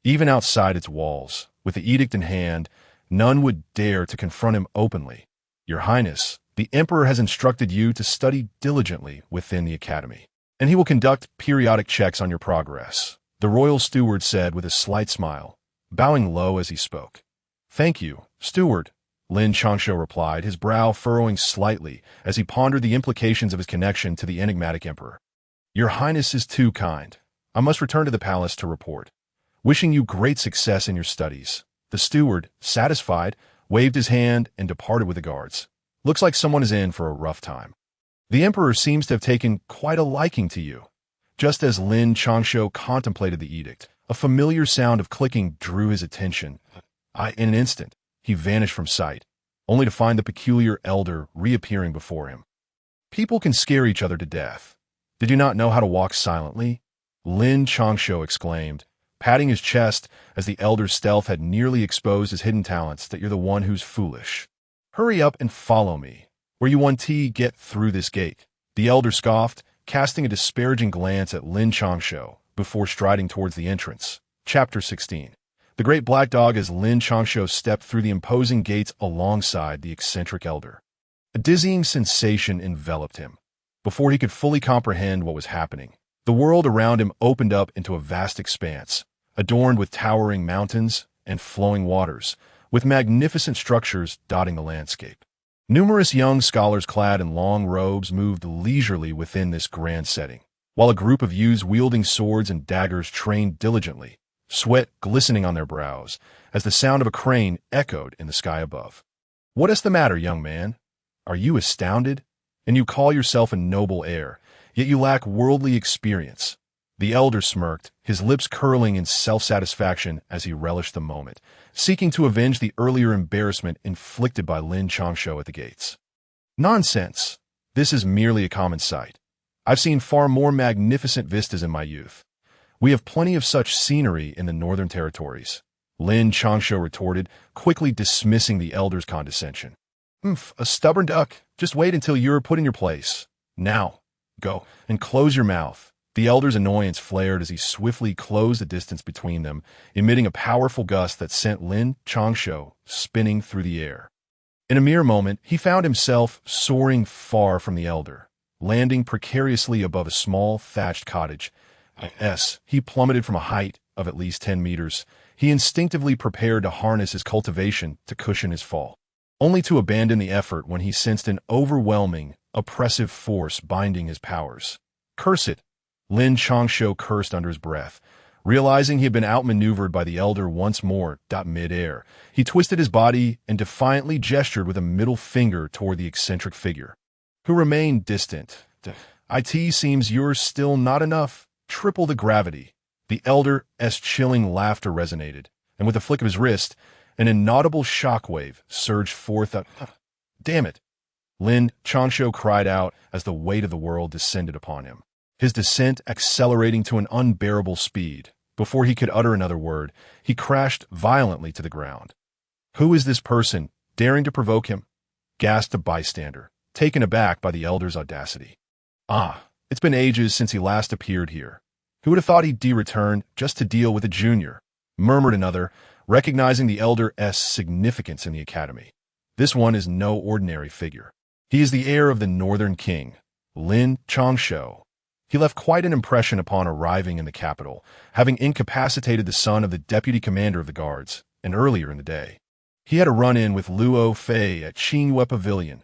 Even outside its walls, with the edict in hand, none would dare to confront him openly. Your Highness, the Emperor has instructed you to study diligently within the academy, and he will conduct periodic checks on your progress, the royal steward said with a slight smile, bowing low as he spoke. Thank you, steward, Lin Changshou replied, his brow furrowing slightly as he pondered the implications of his connection to the enigmatic emperor. Your Highness is too kind. I must return to the palace to report. Wishing you great success in your studies. The steward, satisfied, waved his hand and departed with the guards. Looks like someone is in for a rough time. The emperor seems to have taken quite a liking to you. Just as Lin Changshou contemplated the edict, a familiar sound of clicking drew his attention. In an instant, he vanished from sight, only to find the peculiar elder reappearing before him. People can scare each other to death. Did you not know how to walk silently? Lin Changshou exclaimed, patting his chest as the elder's stealth had nearly exposed his hidden talents. That you're the one who's foolish. Hurry up and follow me. Where you want to get through this gate. The elder scoffed, casting a disparaging glance at Lin Changshou before striding towards the entrance. Chapter 16. The great black dog as Lin Changshou stepped through the imposing gates alongside the eccentric elder. A dizzying sensation enveloped him. Before he could fully comprehend what was happening, the world around him opened up into a vast expanse, adorned with towering mountains and flowing waters, with magnificent structures dotting the landscape. Numerous young scholars clad in long robes moved leisurely within this grand setting, while a group of youths wielding swords and daggers trained diligently, sweat glistening on their brows, as the sound of a crane echoed in the sky above. What is the matter, young man? Are you astounded? And you call yourself a noble heir, yet you lack worldly experience. The elder smirked, his lips curling in self-satisfaction as he relished the moment, seeking to avenge the earlier embarrassment inflicted by Lin Changshou at the gates. Nonsense. This is merely a common sight. I've seen far more magnificent vistas in my youth. We have plenty of such scenery in the northern territories. Lin Changshou retorted, quickly dismissing the elder's condescension. A stubborn duck. Just wait until you're put in your place. Now, go and close your mouth. The elder's annoyance flared as he swiftly closed the distance between them, emitting a powerful gust that sent Lin Changshou spinning through the air. In a mere moment, he found himself soaring far from the elder, landing precariously above a small thatched cottage. As he plummeted from a height of at least 10 meters, he instinctively prepared to harness his cultivation to cushion his fall, only to abandon the effort when he sensed an overwhelming, oppressive force binding his powers. "Curse it!" Lin Changshou cursed under his breath. Realizing he had been outmaneuvered by the elder once more, mid-air, he twisted his body and defiantly gestured with a middle finger toward the eccentric figure, who remained distant. "It seems you're still not enough. Triple the gravity." The elder's chilling laughter resonated, and with a flick of his wrist, an inaudible shockwave surged forth. "Damn it!" Lin Changshou cried out as the weight of the world descended upon him, his descent accelerating to an unbearable speed. Before he could utter another word, he crashed violently to the ground. "Who is this person, daring to provoke him?" gasped a bystander, taken aback by the elder's audacity. It's been ages since he last appeared here. Who would have thought he'd return just to deal with a junior?" murmured another, recognizing the elder's significance in the academy. "This one is no ordinary figure. He is the heir of the Northern King, Lin Changshou. He left quite an impression upon arriving in the capital, having incapacitated the son of the deputy commander of the guards, and earlier in the day, he had a run-in with Luo Fei at Qingyue Pavilion.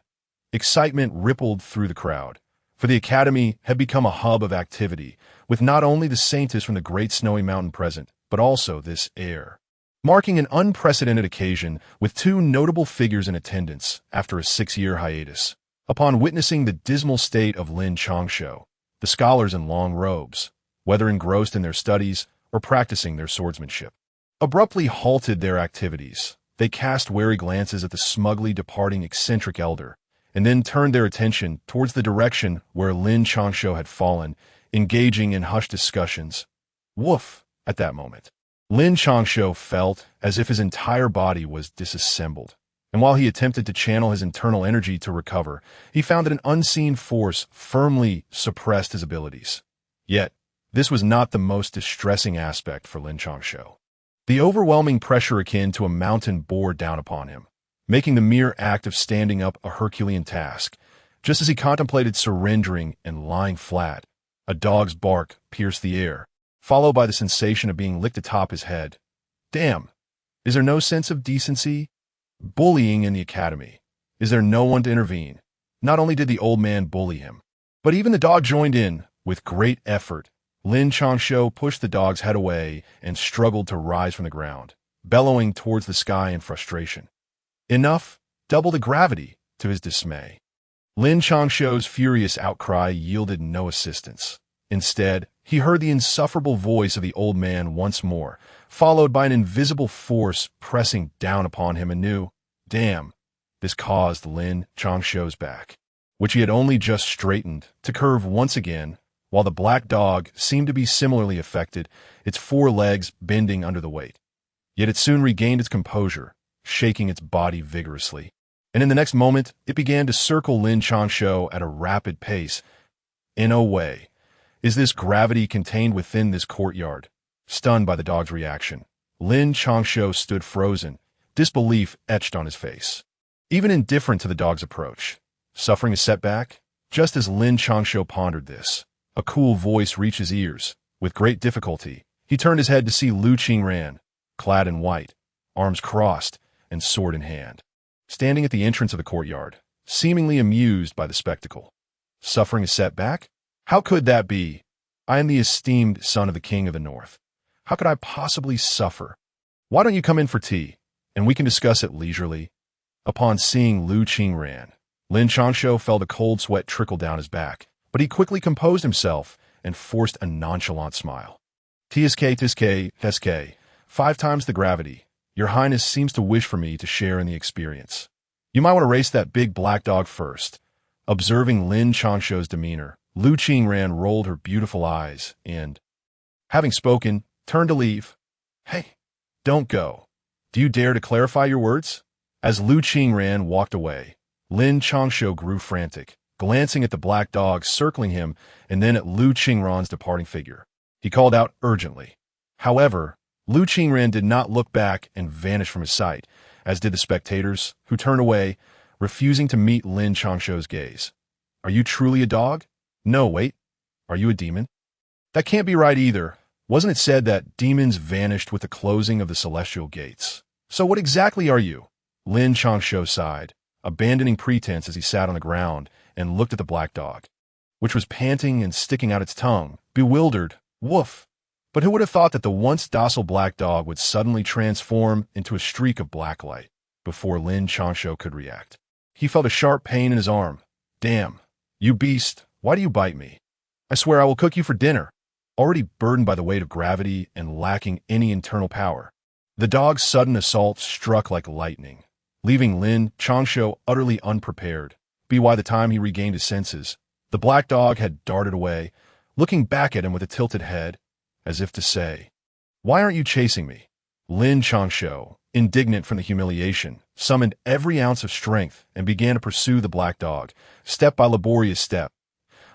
Excitement rippled through the crowd, for the academy had become a hub of activity, with not only the saintess from the Great Snowy Mountain present, but also this heir, marking an unprecedented occasion with two notable figures in attendance after a 6-year hiatus. Upon witnessing the dismal state of Lin Changshou, the scholars in long robes, whether engrossed in their studies or practicing their swordsmanship, abruptly halted their activities. They cast wary glances at the smugly departing eccentric elder, and then turned their attention towards the direction where Lin Changshou had fallen, engaging in hushed discussions. Woof! At that moment, Lin Changshou felt as if his entire body was disassembled, and while he attempted to channel his internal energy to recover, he found that an unseen force firmly suppressed his abilities. Yet, this was not the most distressing aspect for Lin Changshou. The overwhelming pressure akin to a mountain bore down upon him, making the mere act of standing up a Herculean task. Just as he contemplated surrendering and lying flat, a dog's bark pierced the air, followed by the sensation of being licked atop his head. Damn! Is there no sense of decency? Bullying in the academy. Is there no one to intervene? Not only did the old man bully him, but even the dog joined in. With great effort, Lin Changshou pushed the dog's head away and struggled to rise from the ground, bellowing towards the sky in frustration. Enough! Double the gravity, to his dismay. Lin Changshou's furious outcry yielded no assistance. Instead, he heard the insufferable voice of the old man once more, followed by an invisible force pressing down upon him anew. Damn! This caused Lin Changshou's back, which he had only just straightened, to curve once again, while the black dog seemed to be similarly affected, its 4 legs bending under the weight. Yet it soon regained its composure, shaking its body vigorously, and in the next moment it began to circle Lin Changshou at a rapid pace. In no way is this gravity contained within this courtyard. Stunned by the dog's reaction, Lin Changshou stood frozen, disbelief etched on his face, even indifferent to the dog's approach. Suffering a setback? Just as Lin Changshou pondered this, a cool voice reached his ears. With great difficulty, he turned his head to see Lu Qingran, clad in white, arms crossed, and sword in hand, standing at the entrance of the courtyard, seemingly amused by the spectacle. Suffering a setback? How could that be? I am the esteemed son of the King of the North. How could I possibly suffer? Why don't you come in for tea, and we can discuss it leisurely? Upon seeing Lu Qingran, Lin Changshou felt a cold sweat trickle down his back, but he quickly composed himself and forced a nonchalant smile. Tsk, 5 times the gravity. Your Highness seems to wish for me to share in the experience. You might want to race that big black dog first. Observing Lin Changshou's demeanor, Lu Qingran rolled her beautiful eyes and, having spoken, turned to leave. Hey, don't go. Do you dare to clarify your words? As Lu Qingran walked away, Lin Changshou grew frantic, glancing at the black dog circling him and then at Lu Qingran's departing figure. He called out urgently. However, Lu Qingran did not look back and vanish from his sight, as did the spectators, who turned away, refusing to meet Lin Changshou's gaze. Are you truly a dog? No, wait. Are you a demon? That can't be right either. Wasn't it said that demons vanished with the closing of the celestial gates? So what exactly are you? Lin Changshou sighed, abandoning pretense as he sat on the ground and looked at the black dog, which was panting and sticking out its tongue, bewildered. Woof! But who would have thought that the once docile black dog would suddenly transform into a streak of black light before Lin Changshou could react? He felt a sharp pain in his arm. Damn! You beast! Why do you bite me? I swear I will cook you for dinner. Already burdened by the weight of gravity and lacking any internal power, the dog's sudden assault struck like lightning, leaving Lin Changshou utterly unprepared. By the time he regained his senses, the black dog had darted away, looking back at him with a tilted head, as if to say, "Why aren't you chasing me?" Lin Changshou, indignant from the humiliation, summoned every ounce of strength and began to pursue the black dog, step by laborious step.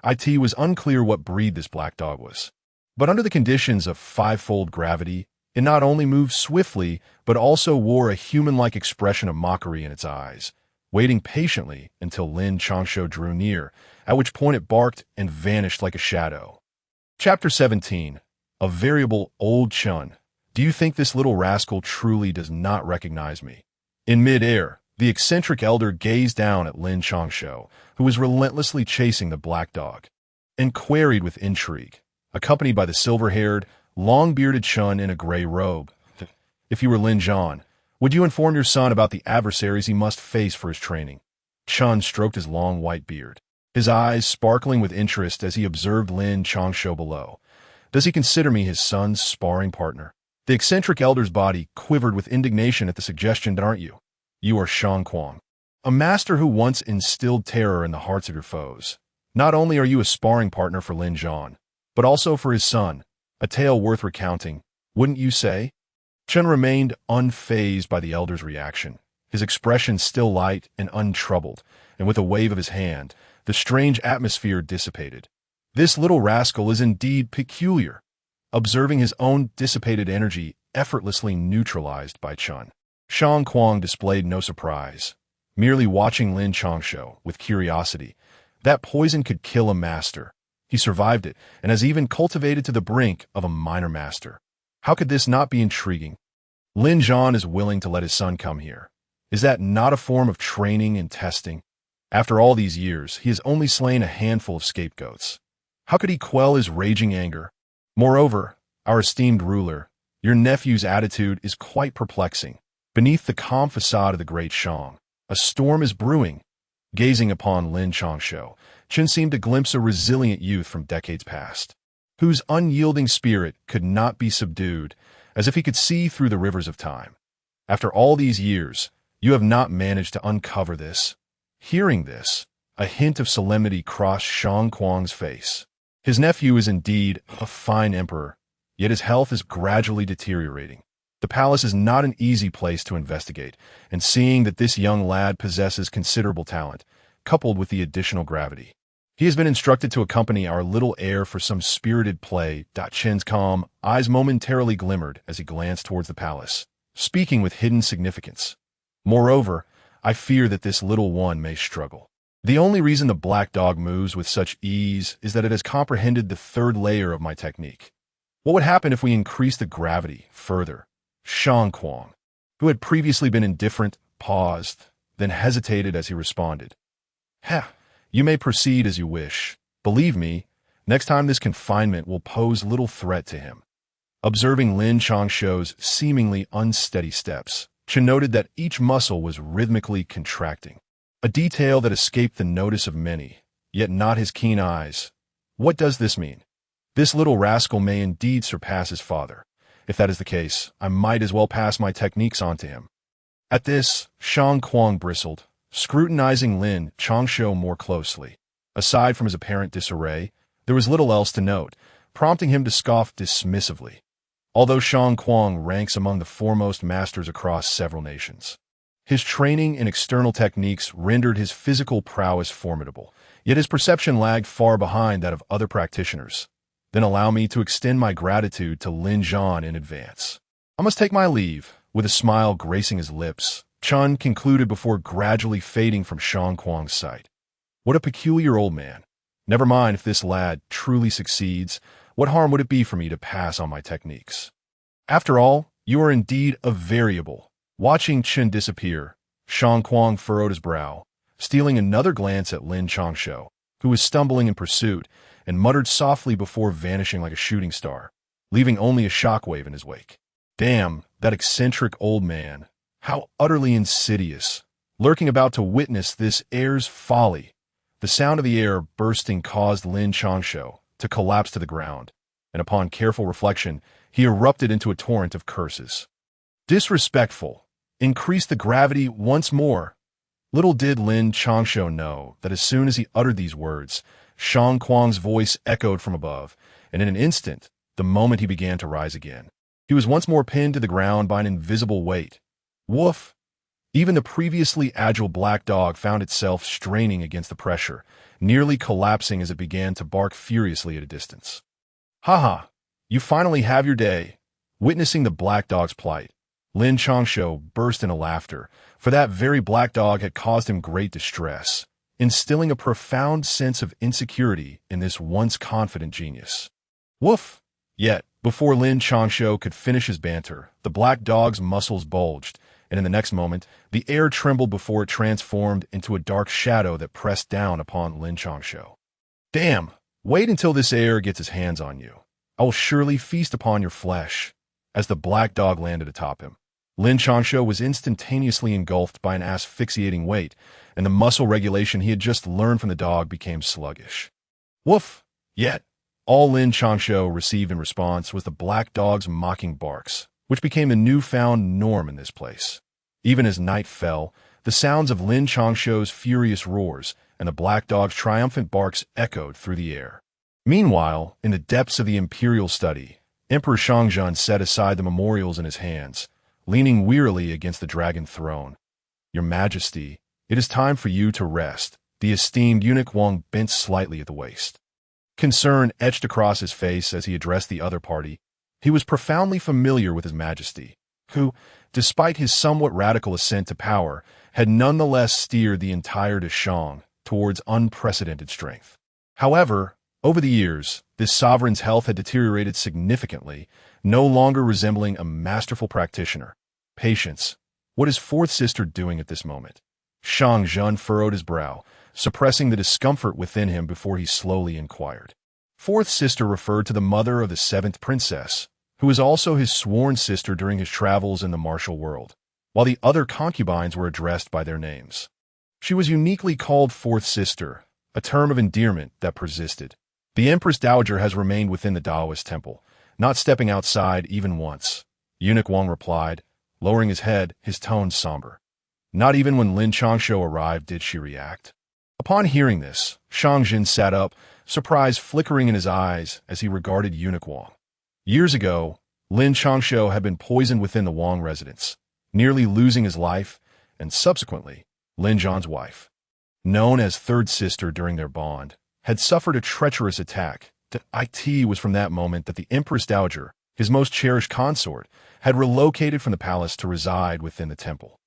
It was unclear what breed this black dog was. But under the conditions of fivefold gravity, it not only moved swiftly, but also wore a human-like expression of mockery in its eyes, waiting patiently until Lin Changshou drew near, at which point it barked and vanished like a shadow. Chapter 17. A variable old chun. Do you think this little rascal truly does not recognize me? In mid-air, the eccentric elder gazed down at Lin Changshou, who was relentlessly chasing the black dog, and queried with intrigue, accompanied by the silver-haired, long-bearded chun in a gray robe. If you were Lin Zhan, would you inform your son about the adversaries he must face for his training? Chun stroked his long white beard, his eyes sparkling with interest as he observed Lin Changshou below. Does he consider me his son's sparring partner? The eccentric elder's body quivered with indignation at the suggestion. Aren't you? You are Shang Kuang, a master who once instilled terror in the hearts of your foes. Not only are you a sparring partner for Lin Zhan, but also for his son, a tale worth recounting, wouldn't you say? Chun remained unfazed by the elder's reaction, his expression still light and untroubled, and with a wave of his hand, the strange atmosphere dissipated. This little rascal is indeed peculiar, observing his own dissipated energy effortlessly neutralized by Chun. Shang Kuang displayed no surprise, merely watching Lin Changshou with curiosity. That poison could kill a master. He survived it, and has even cultivated to the brink of a minor master. How could this not be intriguing? Lin Zhan is willing to let his son come here. Is that not a form of training and testing? After all these years, he has only slain a handful of scapegoats. How could he quell his raging anger? Moreover, our esteemed ruler, your nephew's attitude is quite perplexing. Beneath the calm facade of the Great Shang, a storm is brewing. Gazing upon Lin Changshou, Chen seemed to glimpse a resilient youth from decades past, whose unyielding spirit could not be subdued, as if he could see through the rivers of time. After all these years, you have not managed to uncover this. Hearing this, a hint of solemnity crossed Shang Kuang's face. His nephew is indeed a fine emperor, yet his health is gradually deteriorating. The palace is not an easy place to investigate, and seeing that this young lad possesses considerable talent, coupled with the additional gravity, he has been instructed to accompany our little heir for some spirited play. Chen's calm eyes momentarily glimmered as he glanced towards the palace, speaking with hidden significance. Moreover, I fear that this little one may struggle. The only reason the black dog moves with such ease is that it has comprehended the third layer of my technique. What would happen if we increased the gravity further? Shang Kuang, who had previously been indifferent, paused, then hesitated as he responded. You may proceed as you wish. Believe me, next time this confinement will pose little threat to him. Observing Lin Changshou's seemingly unsteady steps, Chen noted that each muscle was rhythmically contracting, a detail that escaped the notice of many, yet not his keen eyes. What does this mean? This little rascal may indeed surpass his father. If that is the case, I might as well pass my techniques on to him. At this, Shang Kuang bristled, scrutinizing Lin Changshou more closely. Aside from his apparent disarray, there was little else to note, prompting him to scoff dismissively. Although Shang Kuang ranks among the foremost masters across several nations, His training and external techniques rendered his physical prowess formidable, yet his perception lagged far behind that of other practitioners. Then allow me to extend my gratitude to Lin Zhan in advance. I must take my leave. With a smile gracing his lips, Chun concluded before gradually fading from Shang Kuang's sight. What a peculiar old man. Never mind if this lad truly succeeds, what harm would it be for me to pass on my techniques? After all, you are indeed a variable. Watching Chun disappear, Shang Kuang furrowed his brow, stealing another glance at Lin Changshou, who was stumbling in pursuit, and muttered softly before vanishing like a shooting star, leaving only a shockwave in his wake. Damn, that eccentric old man. How utterly insidious. Lurking about to witness this heir's folly. The sound of the air bursting caused Lin Changshou to collapse to the ground, and upon careful reflection, he erupted into a torrent of curses. Disrespectful. Increased the gravity once more. Little did Lin Changshou know that as soon as he uttered these words, Shang Kuang's voice echoed from above, and in an instant, the moment he began to rise again, he was once more pinned to the ground by an invisible weight. Woof! Even the previously agile black dog found itself straining against the pressure, nearly collapsing as it began to bark furiously at a distance. Ha! You finally have your day. Witnessing the black dog's plight, Lin Changshou burst into laughter, for that very black dog had caused him great distress, instilling a profound sense of insecurity in this once confident genius. Woof! Yet, before Lin Changshou could finish his banter, the black dog's muscles bulged, and in the next moment, the air trembled before it transformed into a dark shadow that pressed down upon Lin Changshou. Damn! Wait until this air gets his hands on you. I will surely feast upon your flesh. As the black dog landed atop him, Lin Changshou was instantaneously engulfed by an asphyxiating weight, and the muscle regulation he had just learned from the dog became sluggish. Woof! Yet, all Lin Changshou received in response was the black dog's mocking barks, which became a newfound norm in this place. Even as night fell, the sounds of Lin Changshou's furious roars and the black dog's triumphant barks echoed through the air. Meanwhile, in the depths of the imperial study, Emperor Shangzhen set aside the memorials in his hands, leaning wearily against the dragon throne. Your Majesty, it is time for you to rest. The esteemed eunuch Wang bent slightly at the waist. Concern etched across his face as he addressed the other party. He was profoundly familiar with His Majesty, who, despite his somewhat radical ascent to power, had nonetheless steered the entire Shang towards unprecedented strength. However, over the years, this sovereign's health had deteriorated significantly, no longer resembling a masterful practitioner. Patience. What is fourth sister doing at this moment? Shang Zhen furrowed his brow, suppressing the discomfort within him before he slowly inquired. Fourth sister referred to the mother of the seventh princess, who was also his sworn sister during his travels in the martial world, while the other concubines were addressed by their names. She was uniquely called fourth sister, a term of endearment that persisted. The Empress Dowager has remained within the Taoist temple, not stepping outside even once. Eunuch Wang replied, lowering his head, his tone somber. Not even when Lin Changshou arrived did she react. Upon hearing this, Shangzhen sat up, surprise flickering in his eyes as he regarded Eunuch Wang. Years ago, Lin Changshou had been poisoned within the Wang residence, nearly losing his life, and subsequently, Lin Zhan's wife, known as third sister during their bond, had suffered a treacherous attack. It was from that moment that the Empress Dowager, his most cherished consort, had relocated from the palace to reside within the temple.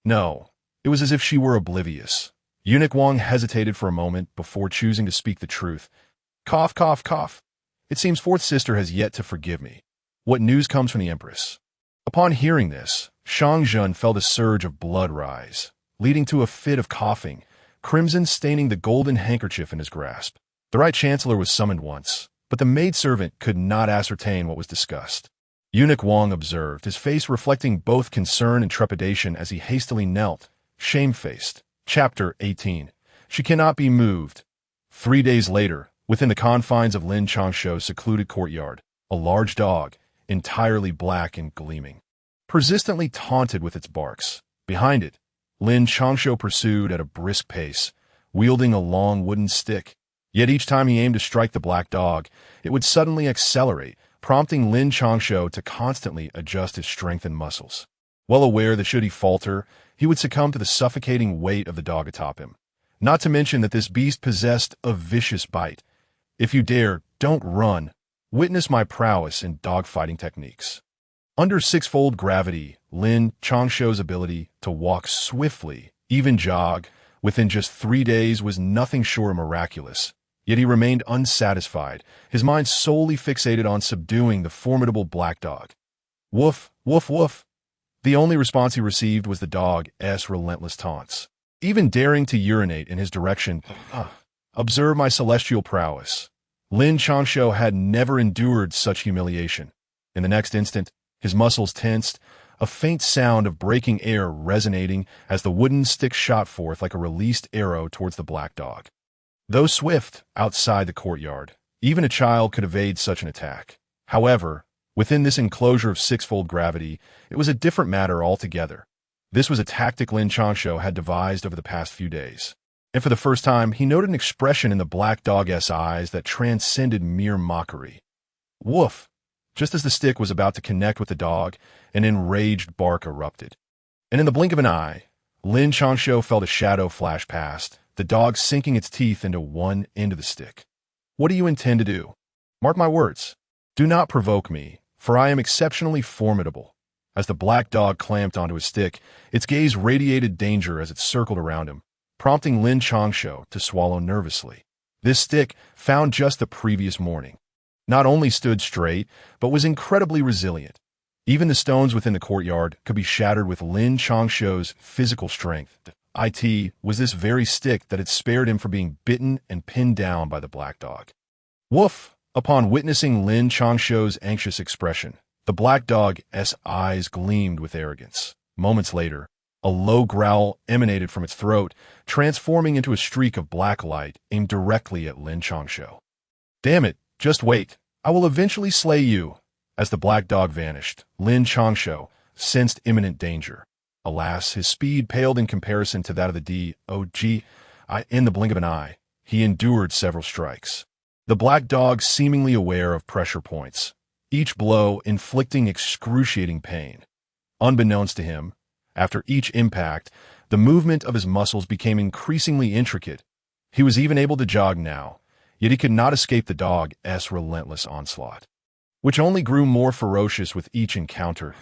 No, it was as if she were oblivious. Eunuch Wang hesitated for a moment before choosing to speak the truth. Cough, cough, cough. It seems fourth sister has yet to forgive me. What news comes from the Empress? Upon hearing this, Shangzhen felt a surge of blood rise, leading to a fit of coughing, crimson staining the golden handkerchief in his grasp. The Right Chancellor was summoned once, but the maidservant could not ascertain what was discussed. Eunuch Wang observed, his face reflecting both concern and trepidation as he hastily knelt, shamefaced. Chapter 18. She cannot be moved. 3 days later, within the confines of Lin Changshou's secluded courtyard, a large dog, entirely black and gleaming, persistently taunted with its barks. Behind it, Lin Changshou pursued at a brisk pace, wielding a long wooden stick. Yet each time he aimed to strike the black dog, it would suddenly accelerate, prompting Lin Changshou to constantly adjust his strength and muscles. well aware that should he falter, he would succumb to the suffocating weight of the dog atop him. Not to mention that this beast possessed a vicious bite. If you dare, don't run. Witness my prowess in dogfighting techniques. Under sixfold gravity, Lin Changshou's ability to walk swiftly, even jog, within just 3 days was nothing short of miraculous. Yet he remained unsatisfied, his mind solely fixated on subduing the formidable black dog. Woof, woof, woof. The only response he received was the dog's relentless taunts. Even daring to urinate in his direction, observe my celestial prowess. Lin Changshou had never endured such humiliation. In the next instant, his muscles tensed, a faint sound of breaking air resonating as the wooden stick shot forth like a released arrow towards the black dog. Though swift outside the courtyard, even a child could evade such an attack. However, within this enclosure of sixfold gravity, it was a different matter altogether. This was a tactic Lin Changshou had devised over the past few days. And for the first time, he noted an expression in the black dog's eyes that transcended mere mockery. Woof! Just as the stick was about to connect with the dog, an enraged bark erupted. And in the blink of an eye, Lin Changshou felt a shadow flash past, the dog sinking its teeth into one end of the stick. What do you intend to do? Mark my words. Do not provoke me, for I am exceptionally formidable. As the black dog clamped onto his stick, its gaze radiated danger as it circled around him, prompting Lin Changshou to swallow nervously. This stick, found just the previous morning, not only stood straight, but was incredibly resilient. Even the stones within the courtyard could be shattered with Lin Changshou's physical strength. It was this very stick that had spared him from being bitten and pinned down by the black dog. Woof! Upon witnessing Lin Changshou's anxious expression, the black dog's eyes gleamed with arrogance. Moments later, a low growl emanated from its throat, transforming into a streak of black light aimed directly at Lin Changshou. Damn it, just wait. I will eventually slay you. As the black dog vanished, Lin Changshou sensed imminent danger. Alas, his speed paled in comparison to that of the dog. In the blink of an eye, he endured several strikes. The black dog seemingly aware of pressure points, each blow inflicting excruciating pain. Unbeknownst to him, after each impact, the movement of his muscles became increasingly intricate. He was even able to jog now, yet he could not escape the dog's relentless onslaught, which only grew more ferocious with each encounter.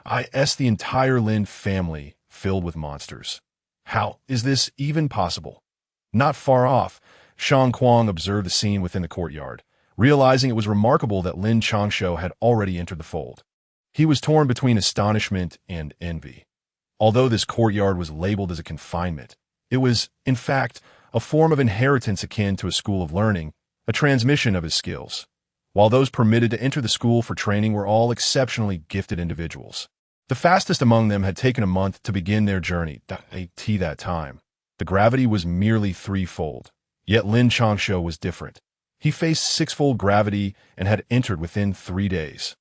The entire Lin family filled with monsters. How is this even possible? Not far off, Shang Kuang observed the scene within the courtyard, realizing it was remarkable that Lin Changshou had already entered the fold. He was torn between astonishment and envy. Although this courtyard was labeled as a confinement, it was, in fact, a form of inheritance akin to a school of learning, a transmission of his skills. While those permitted to enter the school for training were all exceptionally gifted individuals. The fastest among them had taken a month to begin their journey. That time, the gravity was merely threefold. Yet Lin Changshou was different. He faced sixfold gravity and had entered within 3 days,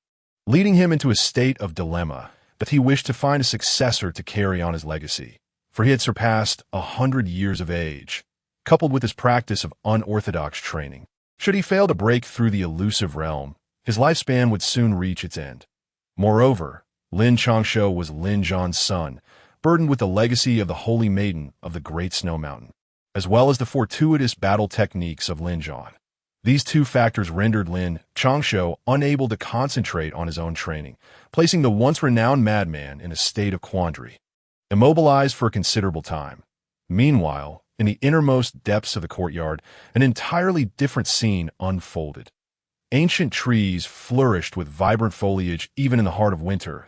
leading him into a state of dilemma that he wished to find a successor to carry on his legacy. For he had surpassed 100 years of age, coupled with his practice of unorthodox training. Should he fail to break through the elusive realm, his lifespan would soon reach its end. Moreover, Lin Changshou was Lin Zhan's son, burdened with the legacy of the Holy Maiden of the Great Snow Mountain, as well as the fortuitous battle techniques of Lin Zhan. These two factors rendered Lin Changshou unable to concentrate on his own training, placing the once-renowned madman in a state of quandary, immobilized for a considerable time. Meanwhile, in the innermost depths of the courtyard, an entirely different scene unfolded. Ancient trees flourished with vibrant foliage even in the heart of winter.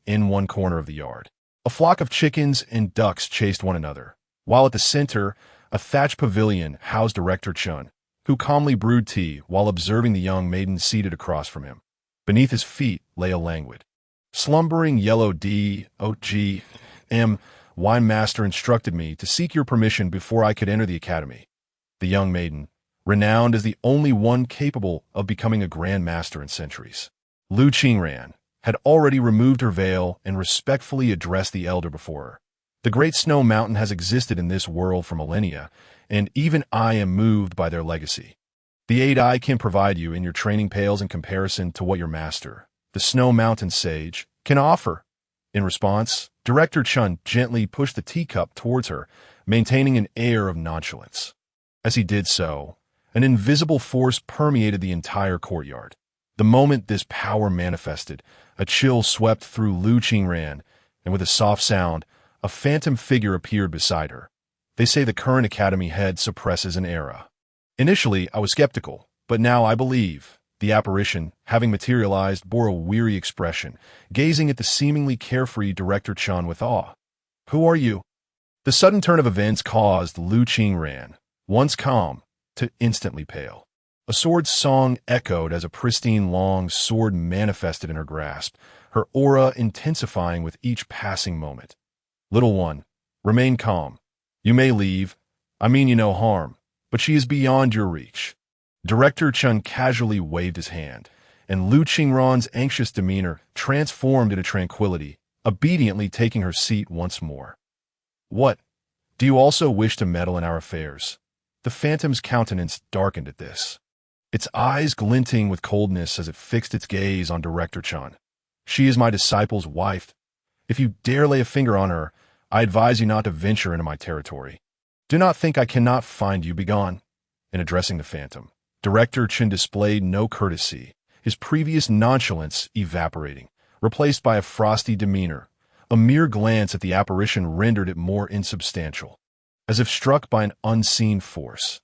In one corner of the yard, a flock of chickens and ducks chased one another, while at the center, a thatched pavilion housed Director Chun, who calmly brewed tea while observing the young maiden seated across from him. Beneath his feet lay a languid, slumbering yellow dog. Wine master instructed me to seek your permission before I could enter the academy. The young maiden, renowned as the only one capable of becoming a grand master in centuries, Lu Qingran, had already removed her veil and respectfully addressed the elder before her. The Great Snow Mountain has existed in this world for millennia, and even I am moved by their legacy. The aid I can provide you in your training pales in comparison to what your master, the Snow Mountain Sage, can offer. In response, Director Chun gently pushed the teacup towards her, maintaining an air of nonchalance. As he did so, an invisible force permeated the entire courtyard. The moment this power manifested, a chill swept through Lu Qingran, and with a soft sound, a phantom figure appeared beside her. They say the current academy head suppresses an era. Initially, I was skeptical, but now I believe. The apparition, having materialized, bore a weary expression, gazing at the seemingly carefree Director Chun with awe. "Who are you?" The sudden turn of events caused Lu Qingran, once calm, to instantly pale. A sword's song echoed as a pristine long sword manifested in her grasp, her aura intensifying with each passing moment. "Little one, remain calm. You may leave. I mean you no harm, but she is beyond your reach." Director Chun casually waved his hand, and Lu Qingran's anxious demeanor transformed into tranquility, obediently taking her seat once more. "What? Do you also wish to meddle in our affairs?" The phantom's countenance darkened at this, its eyes glinting with coldness as it fixed its gaze on Director Chun. "She is my disciple's wife. If you dare lay a finger on her, I advise you not to venture into my territory. Do not think I cannot find you. Begone." In addressing the phantom, Director Chun displayed no courtesy, his previous nonchalance evaporating, replaced by a frosty demeanor. A mere glance at the apparition rendered it more insubstantial, as if struck by an unseen force.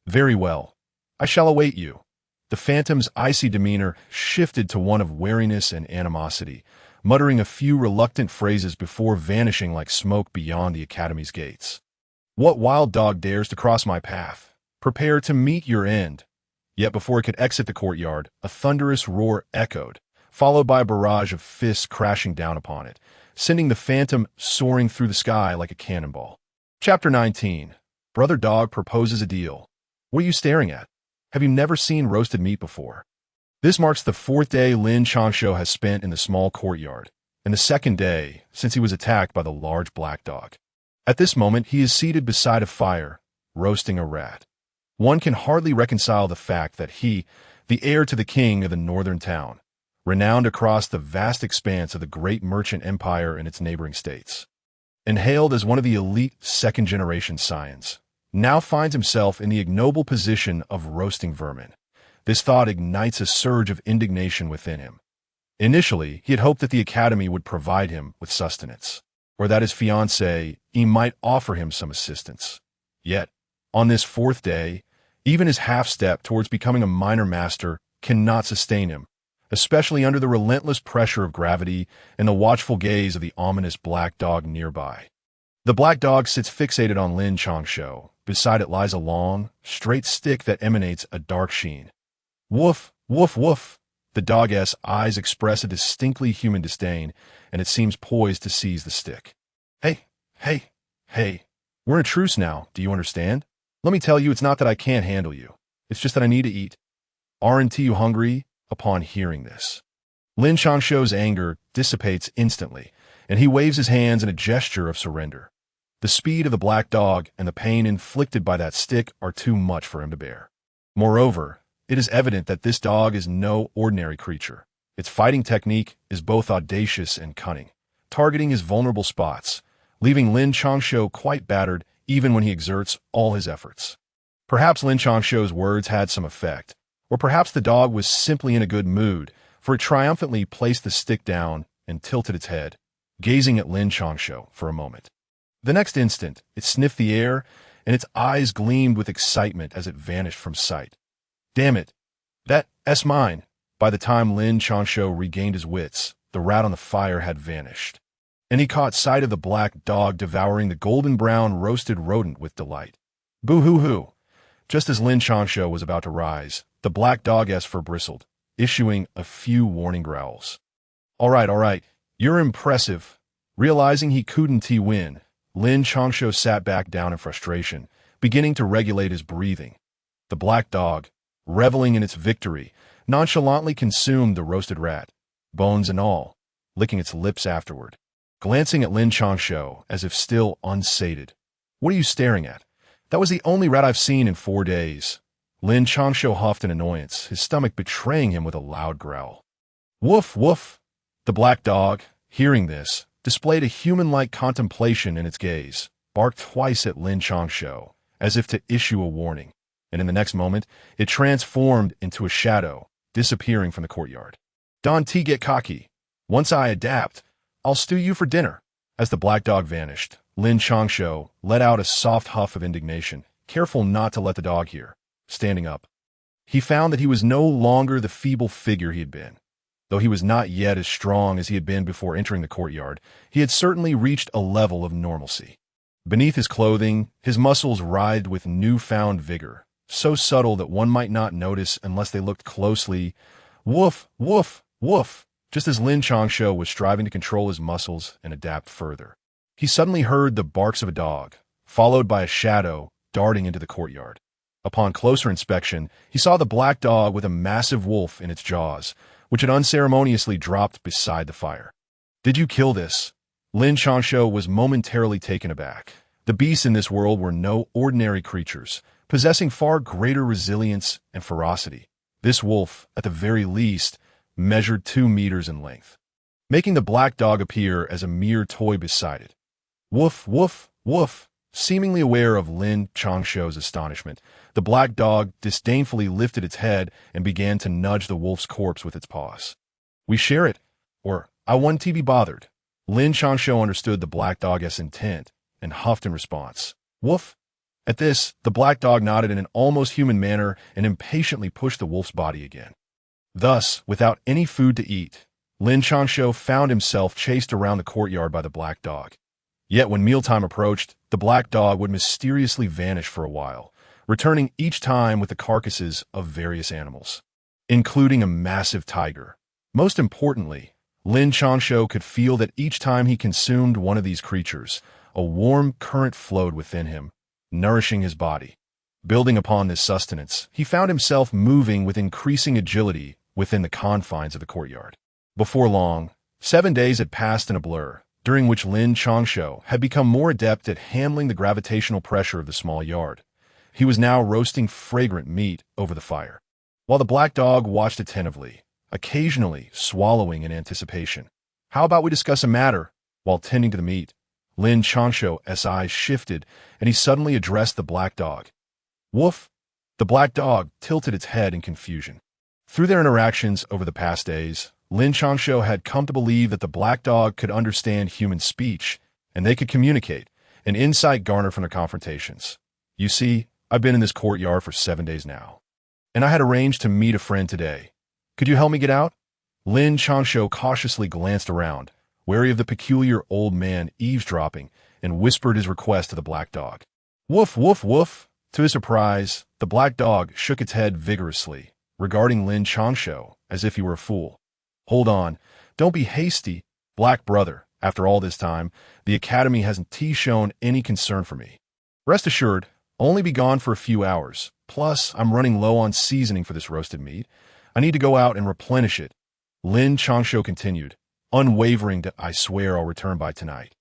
"Very well. I shall await you." The phantom's icy demeanor shifted to one of wariness and animosity, muttering a few reluctant phrases before vanishing like smoke beyond the academy's gates. "What wild dog dares to cross my path? Prepare to meet your end." Yet before it could exit the courtyard, a thunderous roar echoed, followed by a barrage of fists crashing down upon it, sending the phantom soaring through the sky like a cannonball. Chapter 19. Brother Dog proposes a deal. What are you staring at? Have you never seen roasted meat before? This marks the fourth day Lin Changshou has spent in the small courtyard, and the second day since he was attacked by the large black dog. At this moment, he is seated beside a fire, roasting a rat. One can hardly reconcile the fact that he, the heir to the king of the northern town, renowned across the vast expanse of the great merchant empire and its neighboring states, and hailed as one of the elite second-generation scions, now finds himself in the ignoble position of roasting vermin. This thought ignites a surge of indignation within him. Initially, he had hoped that the academy would provide him with sustenance, or that his fiancée might offer him some assistance. Yet, on this fourth day, even his half-step towards becoming a minor master cannot sustain him, especially under the relentless pressure of gravity and the watchful gaze of the ominous black dog nearby. The black dog sits fixated on Lin Changshou. Beside it lies a long, straight stick that emanates a dark sheen. "Woof, woof, woof." The dog's eyes express a distinctly human disdain, and it seems poised to seize the stick. Hey, hey. We're in a truce now, do you understand? Let me tell you, it's not that I can't handle you. It's just that I need to eat. Aren't you hungry?" Upon hearing this, Lin Changshou's anger dissipates instantly, and he waves his hands in a gesture of surrender. The speed of the black dog and the pain inflicted by that stick are too much for him to bear. Moreover, it is evident that this dog is no ordinary creature. Its fighting technique is both audacious and cunning, targeting his vulnerable spots, leaving Lin Changshou quite battered even when he exerts all his efforts. Perhaps Lin Changshou's words had some effect, or perhaps the dog was simply in a good mood, for it triumphantly placed the stick down and tilted its head, gazing at Lin Changshou for a moment. The next instant, it sniffed the air, and its eyes gleamed with excitement as it vanished from sight. "Damn it! That's mine!" By the time Lin Changshou regained his wits, the rat on the fire had vanished, and he caught sight of the black dog devouring the golden-brown roasted rodent with delight. Boo-hoo-hoo! Just as Lin Changshou was about to rise, the black dog's fur bristled, issuing a few warning growls. All right, you're impressive." Realizing he couldn't win, Lin Changshou sat back down in frustration, beginning to regulate his breathing. The black dog, reveling in its victory, nonchalantly consumed the roasted rat, bones and all, licking its lips afterward, glancing at Lin Changshou as if still unsated. "What are you staring at? That was the only rat I've seen in 4 days." Lin Changshou huffed in annoyance, his stomach betraying him with a loud growl. "Woof, woof." The black dog, hearing this, displayed a human-like contemplation in its gaze, barked twice at Lin Changshou, as if to issue a warning, and in the next moment, it transformed into a shadow, disappearing from the courtyard. Don T, get cocky. Once I adapt, I'll stew you for dinner. As the black dog vanished, Lin Changshou let out a soft huff of indignation, careful not to let the dog hear. Standing up, he found that he was no longer the feeble figure he had been. Though he was not yet as strong as he had been before entering the courtyard, he had certainly reached a level of normalcy. Beneath his clothing, his muscles writhed with newfound vigor, so subtle that one might not notice unless they looked closely. Woof, woof, woof. Just as Lin Changshou was striving to control his muscles and adapt further, he suddenly heard the barks of a dog, followed by a shadow darting into the courtyard. Upon closer inspection, he saw the black dog with a massive wolf in its jaws, which had unceremoniously dropped beside the fire. Did you kill this? Lin Changshou was momentarily taken aback. The beasts in this world were no ordinary creatures, possessing far greater resilience and ferocity. This wolf, at the very least, measured 2 meters in length, making the black dog appear as a mere toy beside it. Woof, woof, woof. Seemingly aware of Lin Changshou's astonishment, the black dog disdainfully lifted its head and began to nudge the wolf's corpse with its paws. We share it, or I want to be bothered. Lin Changshou understood the black dog's intent and huffed in response. Woof. At this, the black dog nodded in an almost human manner and impatiently pushed the wolf's body again. Thus, without any food to eat, Lin Changshou found himself chased around the courtyard by the black dog. Yet when mealtime approached, the black dog would mysteriously vanish for a while, returning each time with the carcasses of various animals, including a massive tiger. Most importantly, Lin Changshou could feel that each time he consumed one of these creatures, a warm current flowed within him, nourishing his body. Building upon this sustenance, he found himself moving with increasing agility within the confines of the courtyard. Before long, 7 days had passed in a blur, during which Lin Changshou had become more adept at handling the gravitational pressure of the small yard. He was now roasting fragrant meat over the fire, while the black dog watched attentively, occasionally swallowing in anticipation. How about we discuss a matter? While tending to the meat, Lin Changshou's eyes shifted, and he suddenly addressed the black dog. Woof! The black dog tilted its head in confusion. Through their interactions over the past days, Lin Changshou had come to believe that the black dog could understand human speech, and they could communicate, an insight garnered from their confrontations. You see, I've been in this courtyard for 7 days now, and I had arranged to meet a friend today. Could you help me get out? Lin Changshou cautiously glanced around, wary of the peculiar old man eavesdropping, and whispered his request to the black dog. Woof, woof, woof. To his surprise, the black dog shook its head vigorously, regarding Lin Changshou as if he were a fool. Hold on. Don't be hasty, black brother. After all this time, the Academy hasn't shown any concern for me. Rest assured, I'll only be gone for a few hours. Plus, I'm running low on seasoning for this roasted meat. I need to go out and replenish it. Lin Changshou continued, unwavering that I swear I'll return by tonight.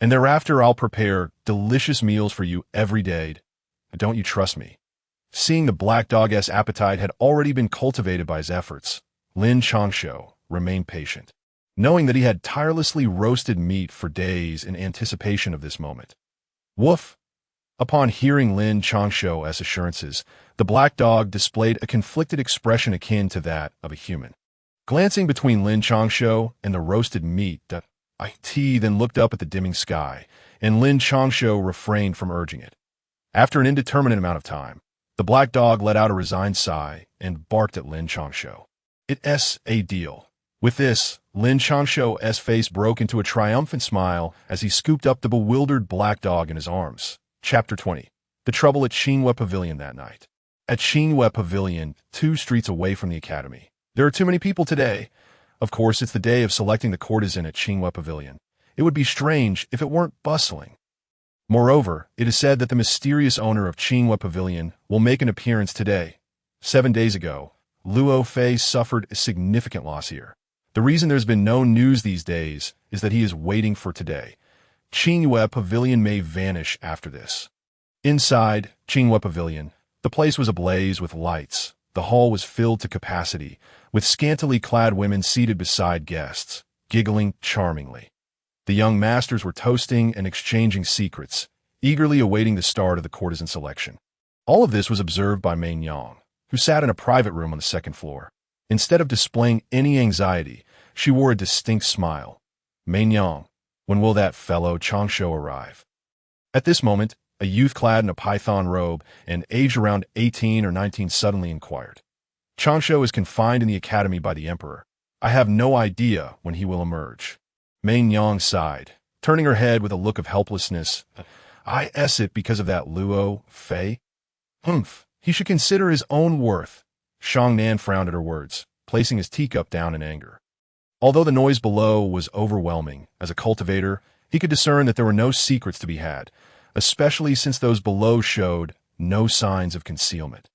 And thereafter I'll prepare delicious meals for you every day. Don't you trust me? Seeing the black dog's appetite had already been cultivated by his efforts, Lin Changshou remained patient, knowing that he had tirelessly roasted meat for days in anticipation of this moment. Woof! Upon hearing Lin Changshou's assurances, the black dog displayed a conflicted expression akin to that of a human. Glancing between Lin Changshou and the roasted meat, it then looked up at the dimming sky, and Lin Changshou refrained from urging it. After an indeterminate amount of time, the black dog let out a resigned sigh and barked at Lin Changshou. It's a deal. With this, Lin Changshou's face broke into a triumphant smile as he scooped up the bewildered black dog in his arms. Chapter 20. The trouble at Qinghua Pavilion that night. At Qinghua Pavilion, 2 streets away from the Academy. There are too many people today. Of course, it's the day of selecting the courtesan at Qinghua Pavilion. It would be strange if it weren't bustling. Moreover, it is said that the mysterious owner of Qinghua Pavilion will make an appearance today. 7 days ago, Luo Fei suffered a significant loss here. The reason there's been no news these days is that he is waiting for today. Qinghua Pavilion may vanish after this. Inside Qinghua Pavilion, the place was ablaze with lights. The hall was filled to capacity, with scantily clad women seated beside guests, giggling charmingly. The young masters were toasting and exchanging secrets, eagerly awaiting the start of the courtesan selection. All of this was observed by Mei Yang, who sat in a private room on the second floor. Instead of displaying any anxiety, she wore a distinct smile. Mei Yang, when will that fellow Changshou arrive? At this moment, a youth clad in a python robe and aged around 18 or 19 suddenly inquired. Changshou is confined in the academy by the emperor. I have no idea when he will emerge. Mei Yang sighed, turning her head with a look of helplessness. I guess it because of that Luo Fei? Humph, he should consider his own worth. Shang Nan frowned at her words, placing his teacup down in anger. Although the noise below was overwhelming, as a cultivator, he could discern that there were no secrets to be had, especially since those below showed no signs of concealment.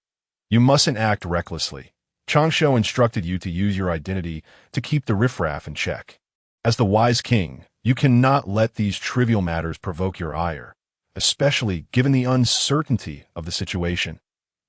You mustn't act recklessly. Changshou instructed you to use your identity to keep the riffraff in check. As the wise king, you cannot let these trivial matters provoke your ire, especially given the uncertainty of the situation.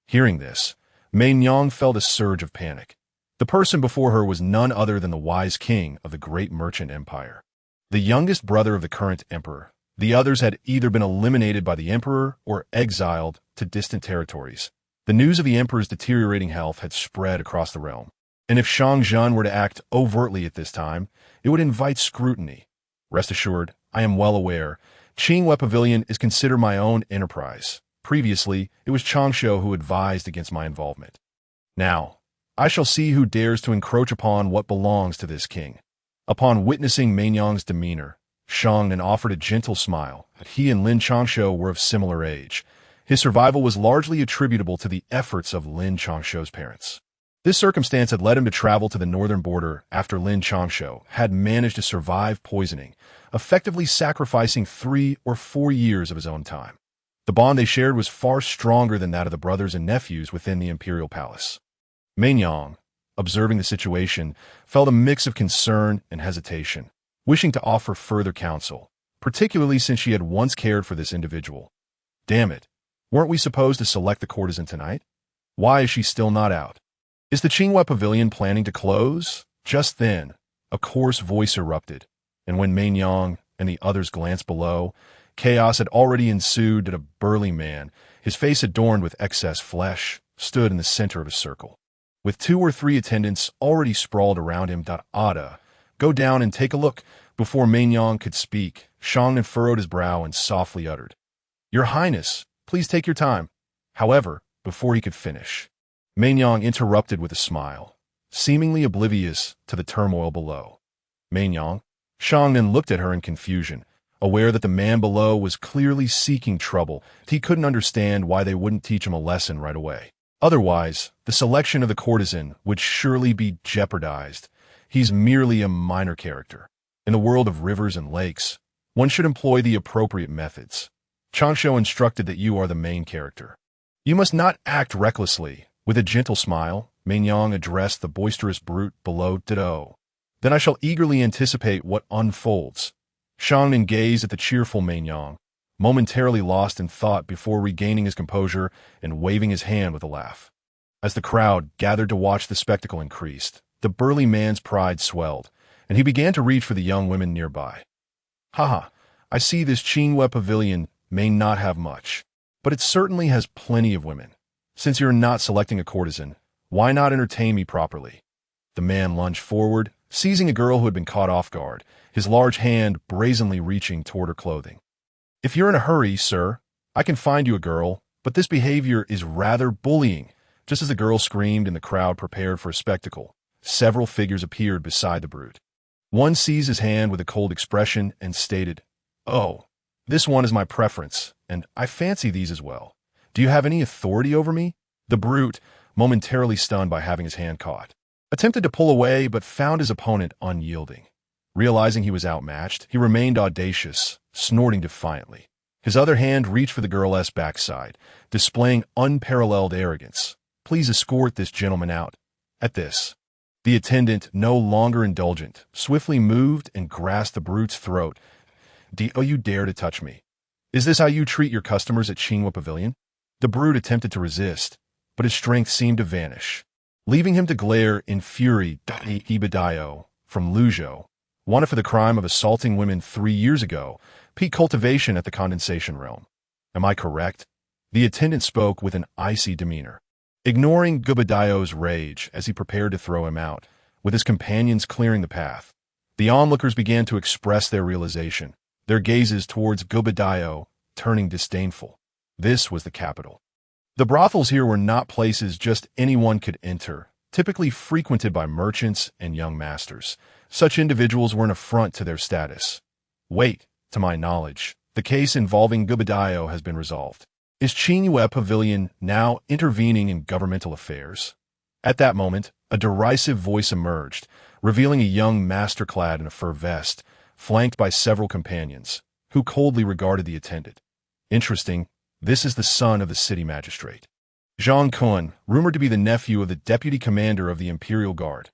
Hearing this, Mei Yang felt a surge of panic. The person before her was none other than the wise king of the great merchant empire. The youngest brother of the current emperor. The others had either been eliminated by the emperor or exiled to distant territories. The news of the emperor's deteriorating health had spread across the realm. And if Shang Zhen were to act overtly at this time, it would invite scrutiny. Rest assured, I am well aware. Qinghua Pavilion is considered my own enterprise. Previously, it was Changshou who advised against my involvement. Now, I shall see who dares to encroach upon what belongs to this king. Upon witnessing Mei Yang's demeanor, Shang Nan offered a gentle smile. He and Lin Changshou were of similar age. His survival was largely attributable to the efforts of Lin Changshou's parents. This circumstance had led him to travel to the northern border after Lin Changshou had managed to survive poisoning, effectively sacrificing 3 or 4 years of his own time. The bond they shared was far stronger than that of the brothers and nephews within the imperial palace. Mei Yang, observing the situation, felt a mix of concern and hesitation, wishing to offer further counsel, particularly since she had once cared for this individual. Damn it, weren't we supposed to select the courtesan tonight? Why is she still not out? Is the Qinghua Pavilion planning to close? Just then, a coarse voice erupted, and when Mei Yang and the others glanced below, chaos had already ensued. A burly man, his face adorned with excess flesh, stood in the center of a circle. With 2 or 3 attendants already sprawled around him. Ada, go down and take a look. Before Mei Yang could speak, Shang Nan furrowed his brow and softly uttered, Your Highness, please take your time. However, before he could finish, Mei Yang interrupted with a smile, seemingly oblivious to the turmoil below. Mei Yang? Shang Nan looked at her in confusion, aware that the man below was clearly seeking trouble. He couldn't understand why they wouldn't teach him a lesson right away. Otherwise, the selection of the courtesan would surely be jeopardized. He's merely a minor character. In the world of rivers and lakes, one should employ the appropriate methods. Changshou instructed that you are the main character. You must not act recklessly. With a gentle smile, Mei Yang addressed the boisterous brute below. Ditto. Then I shall eagerly anticipate what unfolds. Shang Nan gazed at the cheerful Mei Yang, momentarily lost in thought before regaining his composure and waving his hand with a laugh. As the crowd gathered to watch the spectacle increased, the burly man's pride swelled, and he began to reach for the young women nearby. Haha, I see this Qinghua Pavilion may not have much, but it certainly has plenty of women. Since you're not selecting a courtesan, why not entertain me properly? The man lunged forward, seizing a girl who had been caught off guard, his large hand brazenly reaching toward her clothing. If you're in a hurry, sir, I can find you a girl, but this behavior is rather bullying. Just as the girl screamed and the crowd prepared for a spectacle, several figures appeared beside the brute. One seized his hand with a cold expression and stated, Oh, this one is my preference, and I fancy these as well. Do you have any authority over me? The brute, momentarily stunned by having his hand caught, attempted to pull away but found his opponent unyielding. Realizing he was outmatched, he remained audacious, snorting defiantly. His other hand reached for the girl's backside, displaying unparalleled arrogance. Please escort this gentleman out. At this, the attendant, no longer indulgent, swiftly moved and grasped the brute's throat. Do you dare to touch me? Is this how you treat your customers at Qinghua Pavilion? The brute attempted to resist, but his strength seemed to vanish, leaving him to glare in fury. Ibadayo, from Luzhou, wanted for the crime of assaulting women 3 years ago, peak cultivation at the condensation realm. Am I correct? The attendant spoke with an icy demeanor, ignoring Gubadayo's rage as he prepared to throw him out, with his companions clearing the path. The onlookers began to express their realization, their gazes towards Gubadayo turning disdainful. This was the capital. The brothels here were not places just anyone could enter, typically frequented by merchants and young masters. Such individuals were an affront to their status. Wait, to my knowledge, the case involving Gubadayo has been resolved. Is Qingyue Pavilion now intervening in governmental affairs? At that moment, a derisive voice emerged, revealing a young master clad in a fur vest, flanked by several companions, who coldly regarded the attendant. Interesting, this is the son of the city magistrate. Zhang Kun, rumored to be the nephew of the deputy commander of the Imperial Guard.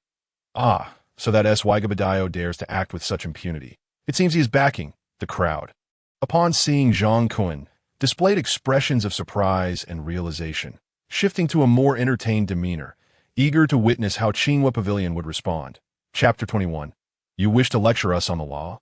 Ah, so that's why Gubadayo dares to act with such impunity. It seems he is backing the crowd. Upon seeing Zhang Kun, displayed expressions of surprise and realization, shifting to a more entertained demeanor, eager to witness how Qingyue Pavilion would respond. Chapter 21. You wish to lecture us on the law?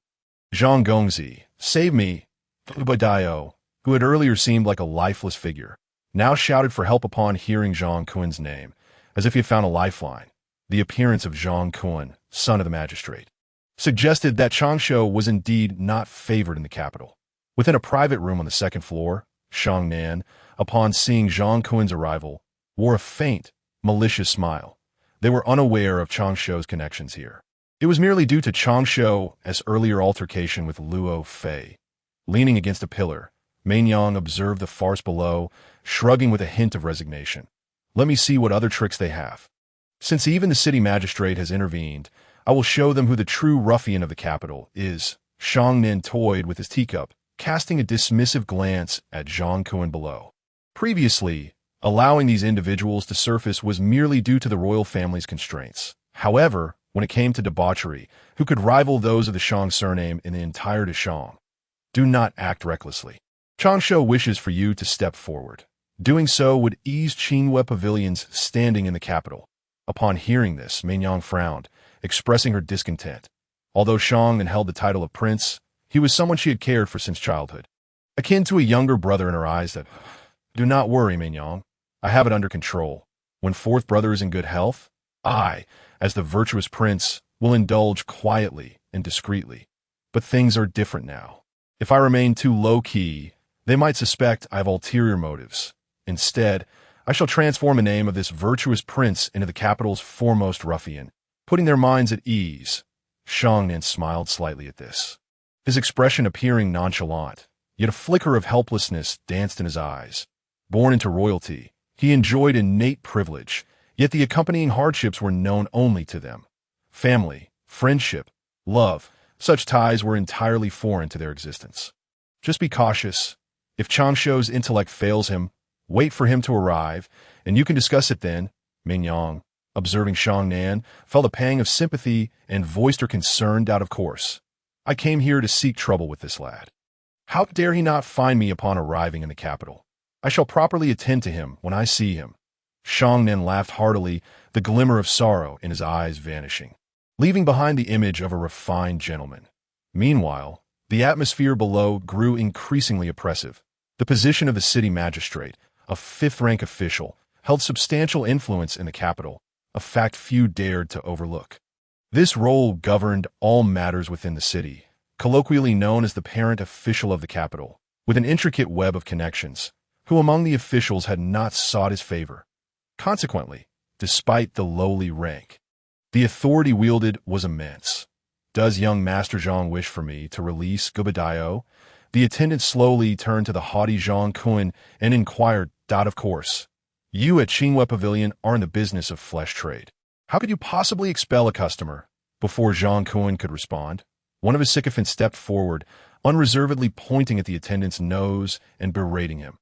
Zhang Gongzi, save me! Gubadayo, who had earlier seemed like a lifeless figure, now shouted for help upon hearing Zhang Kun's name, as if he had found a lifeline. The appearance of Zhang Kun, son of the magistrate, suggested that Changshou was indeed not favored in the capital. Within a private room on the second floor, Shang Nan, upon seeing Zhang Kun's arrival, wore a faint, malicious smile. They were unaware of Changshou's connections here. It was merely due to Changshou's earlier altercation with Luo Fei. Leaning against a pillar, Mainyang observed the farce below, shrugging with a hint of resignation. Let me see what other tricks they have. Since even the city magistrate has intervened, I will show them who the true ruffian of the capital is. Shang Nan toyed with his teacup, casting a dismissive glance at Zhang Kun below. Previously, allowing these individuals to surface was merely due to the royal family's constraints. However, when it came to debauchery, who could rival those of the Shang surname in the entire de Shang? Do not act recklessly. Changshou wishes for you to step forward. Doing so would ease Qingyue Pavilion's standing in the capital. Upon hearing this, Mainyang frowned, expressing her discontent. Although Shang then held the title of prince, he was someone she had cared for since childhood. Akin to a younger brother in her eyes that, do not worry, Mainyang. I have it under control. When fourth brother is in good health, I, as the virtuous prince, will indulge quietly and discreetly. But things are different now. If I remain too low-key, they might suspect I have ulterior motives. Instead, I shall transform the name of this virtuous prince into the capital's foremost ruffian, putting their minds at ease. Shang Nan smiled slightly at this, his expression appearing nonchalant, yet a flicker of helplessness danced in his eyes. Born into royalty, he enjoyed innate privilege, yet the accompanying hardships were known only to them. Family, friendship, love, such ties were entirely foreign to their existence. Just be cautious. If Changshou's intellect fails him, wait for him to arrive, and you can discuss it then. Mainyang, observing Shang Nan, felt a pang of sympathy and voiced her concern out of course. I came here to seek trouble with this lad. How dare he not find me upon arriving in the capital? I shall properly attend to him when I see him. Shang Nan laughed heartily, the glimmer of sorrow in his eyes vanishing, leaving behind the image of a refined gentleman. Meanwhile, the atmosphere below grew increasingly oppressive. The position of the city magistrate, a fifth-rank official, held substantial influence in the capital, a fact few dared to overlook. This role governed all matters within the city, colloquially known as the parent official of the capital, with an intricate web of connections, who among the officials had not sought his favor. Consequently, despite the lowly rank, the authority wielded was immense. Does young Master Zhang wish for me to release Gubadayo? The attendant slowly turned to the haughty Zhang Kun and inquired, of course. You at Qingyue Pavilion are in the business of flesh trade. How could you possibly expel a customer? Before Zhang Kun could respond, one of his sycophants stepped forward, unreservedly pointing at the attendant's nose and berating him.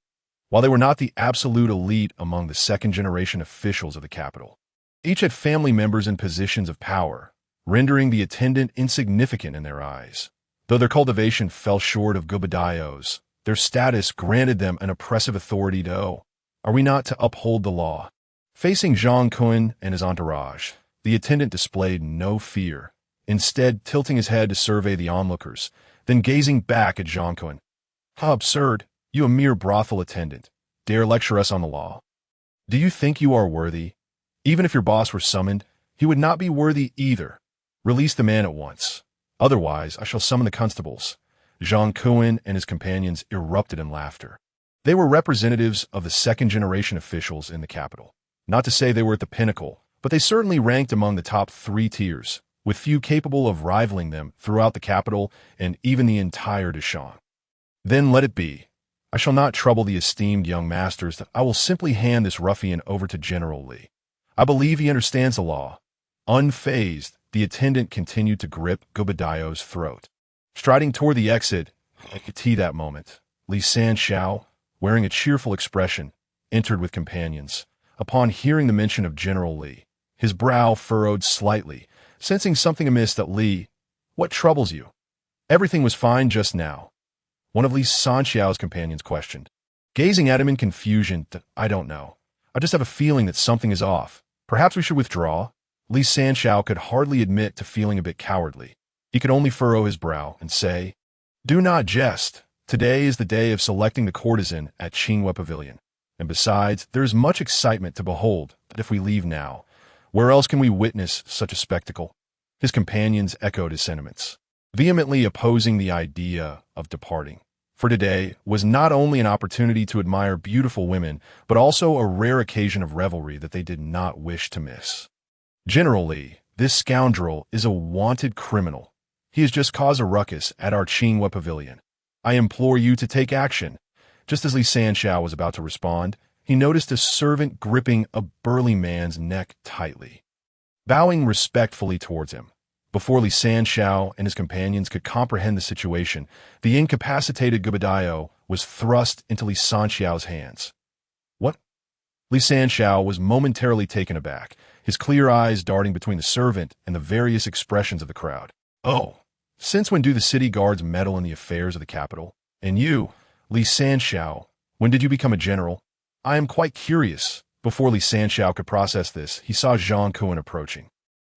While they were not the absolute elite among the second-generation officials of the capital, each had family members in positions of power, rendering the attendant insignificant in their eyes. Though their cultivation fell short of Gubadayo's, their status granted them an oppressive authority to owe. Are we not to uphold the law? Facing Zhang Kun and his entourage, the attendant displayed no fear. instead tilting his head to survey the onlookers, then gazing back at Zhang Kun. How absurd! You a mere brothel attendant, dare lecture us on the law. Do you think you are worthy? Even if your boss were summoned, he would not be worthy either. Release the man at once. Otherwise, I shall summon the constables. Zhang Kun and his companions erupted in laughter. They were representatives of the second-generation officials in the capital. Not to say they were at the pinnacle, but they certainly ranked among the top 3 tiers, with few capable of rivaling them throughout the capital and even the entire Dashang. Then let it be. I shall not trouble the esteemed young masters. I will simply hand this ruffian over to General Li. I believe he understands the law. Unfazed, the attendant continued to grip Gobadiah's throat. Striding toward the exit, I could see that moment. Lin Changshou, wearing a cheerful expression, entered with companions. Upon hearing the mention of General Li, his brow furrowed slightly, sensing something amiss. That Li, what troubles you? Everything was fine just now. One of Lin Changshou's companions questioned. Gazing at him in confusion, I don't know. I just have a feeling that something is off. Perhaps we should withdraw? Lin Changshou could hardly admit to feeling a bit cowardly. He could only furrow his brow and say, Do not jest. Today is the day of selecting the courtesan at Qinghua Pavilion. And besides, there is much excitement to behold that if we leave now, where else can we witness such a spectacle? His companions echoed his sentiments, vehemently opposing the idea of departing. For today was not only an opportunity to admire beautiful women, but also a rare occasion of revelry that they did not wish to miss. General Li, this scoundrel is a wanted criminal. He has just caused a ruckus at our Qinghua Pavilion. I implore you to take action. Just as Lin Changshou was about to respond, he noticed a servant gripping a burly man's neck tightly. Bowing respectfully towards him, before Lin Changshou and his companions could comprehend the situation, the incapacitated Gobadiah was thrust into Lin Changshou's hands. What? Lin Changshou was momentarily taken aback, his clear eyes darting between the servant and the various expressions of the crowd. Oh, since when do the city guards meddle in the affairs of the capital? And you, Lin Changshou, when did you become a general? I am quite curious. Before Lin Changshou could process this, he saw Zhang Kun approaching,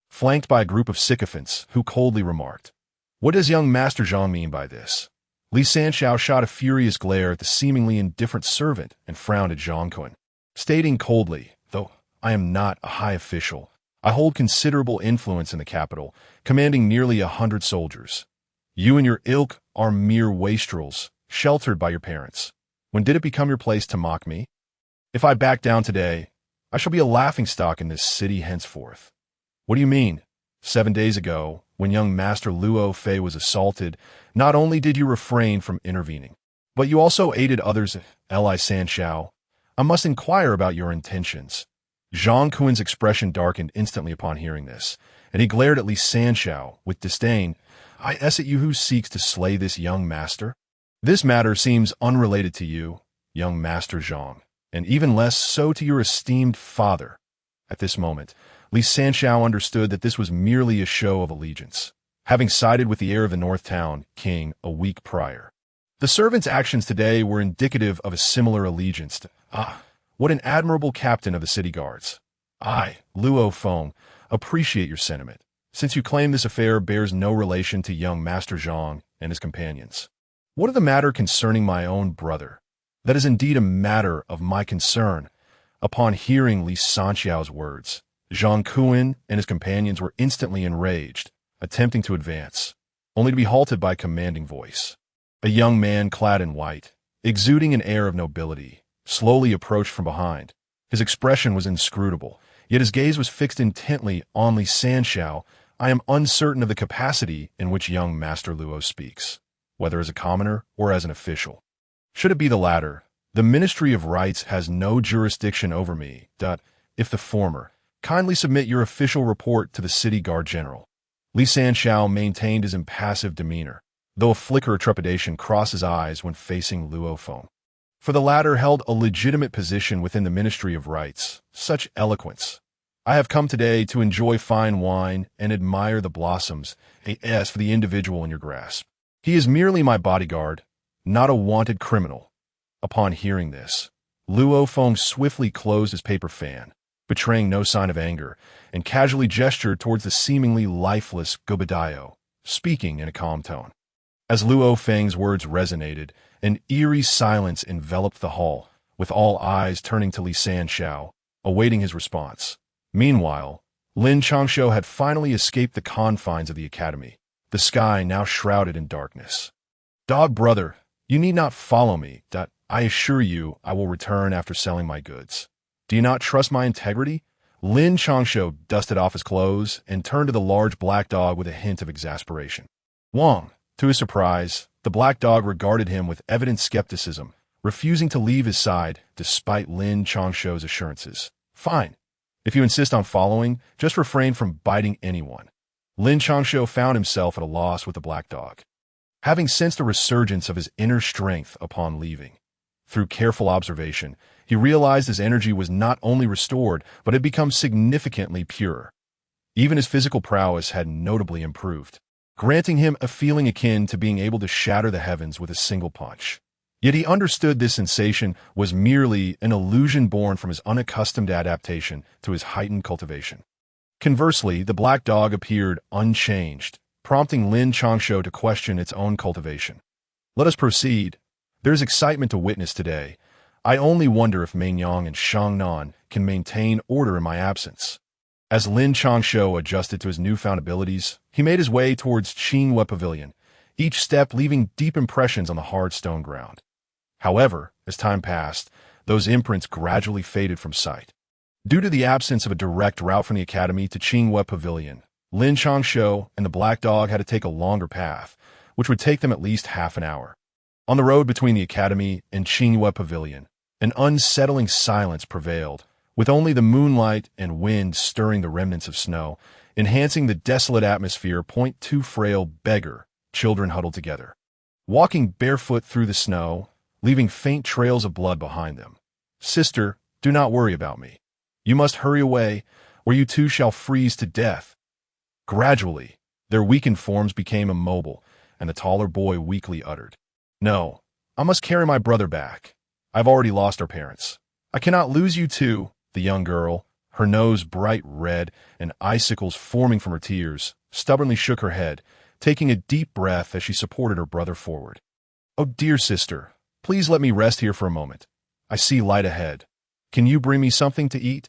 flanked by a group of sycophants who coldly remarked, What does young Master Zhang mean by this? Lin Changshou shot a furious glare at the seemingly indifferent servant and frowned at Zhang Kun, stating coldly, Though I am not a high official, I hold considerable influence in the capital, commanding nearly 100 soldiers. You and your ilk are mere wastrels, sheltered by your parents. When did it become your place to mock me? If I back down today, I shall be a laughingstock in this city henceforth. What do you mean? 7 days ago, when young Master Luo Fei was assaulted, not only did you refrain from intervening, but you also aided others. Lin Changshou, I must inquire about your intentions. Zhang Kun's expression darkened instantly upon hearing this, and he glared at Lin Changshou with disdain. I at you who seeks to slay this young master? This matter seems unrelated to you, young Master Zhang, and even less so to your esteemed father. At this moment, Lin Changshou understood that this was merely a show of allegiance, having sided with the heir of the North Town king a week prior. The servant's actions today were indicative of a similar allegiance to, what an admirable captain of the city guards. I, Luo Feng, appreciate your sentiment, since you claim this affair bears no relation to young Master Zhang and his companions. What of the matter concerning my own brother? That is indeed a matter of my concern. Upon hearing Lin Changshou's words, Zhang Kun and his companions were instantly enraged, attempting to advance, only to be halted by a commanding voice. A young man clad in white, exuding an air of nobility, slowly approached from behind. His expression was inscrutable, yet his gaze was fixed intently on Lin Changshou. I am uncertain of the capacity in which young Master Luo speaks, whether as a commoner or as an official. Should it be the latter, the Ministry of Rights has no jurisdiction over me. If the former, kindly submit your official report to the city guard general. Lin Changshou maintained his impassive demeanor, though a flicker of trepidation crossed his eyes when facing Luo Feng. For the latter held a legitimate position within the Ministry of Rights. Such eloquence. I have come today to enjoy fine wine and admire the blossoms, as for the individual in your grasp. He is merely my bodyguard, not a wanted criminal. Upon hearing this, Luo Feng swiftly closed his paper fan, betraying no sign of anger, and casually gestured towards the seemingly lifeless Gobadayo, speaking in a calm tone. As Luo Feng's words resonated, an eerie silence enveloped the hall, with all eyes turning to Lin Changshou, awaiting his response. Meanwhile, Lin Changshou had finally escaped the confines of the academy, the sky now shrouded in darkness. "Dog brother, you need not follow me. I assure you I will return after selling my goods. Do you not trust my integrity?" Lin Changshou dusted off his clothes and turned to the large black dog with a hint of exasperation. Wang, to his surprise, the black dog regarded him with evident skepticism, refusing to leave his side despite Lin Changshou's assurances. "Fine. If you insist on following, just refrain from biting anyone." Lin Changshou found himself at a loss with the black dog. Having sensed a resurgence of his inner strength upon leaving, through careful observation, he realized his energy was not only restored, but had become significantly purer. Even his physical prowess had notably improved, granting him a feeling akin to being able to shatter the heavens with a single punch. Yet he understood this sensation was merely an illusion born from his unaccustomed adaptation to his heightened cultivation. Conversely, the black dog appeared unchanged, prompting Lin Changshou to question its own cultivation. "Let us proceed. There's excitement to witness today. I only wonder if Mengyang and Shangnan can maintain order in my absence." As Lin Changshou adjusted to his newfound abilities, he made his way towards Qinghua Pavilion, each step leaving deep impressions on the hard stone ground. However, as time passed, those imprints gradually faded from sight. Due to the absence of a direct route from the academy to Qinghua Pavilion, Lin Changshou and the black dog had to take a longer path, which would take them at least half an hour. On the road between the academy and Qinghua Pavilion, an unsettling silence prevailed, with only the moonlight and wind stirring the remnants of snow, enhancing the desolate atmosphere. Two frail beggar children huddled together, walking barefoot through the snow, leaving faint trails of blood behind them. "Sister, do not worry about me. You must hurry away, or you too shall freeze to death." Gradually, their weakened forms became immobile, and the taller boy weakly uttered, "No, I must carry my brother back. I've already lost our parents. I cannot lose you too." The young girl, her nose bright red and icicles forming from her tears, stubbornly shook her head, taking a deep breath as she supported her brother forward. "Oh, dear sister, please let me rest here for a moment. I see light ahead. Can you bring me something to eat?"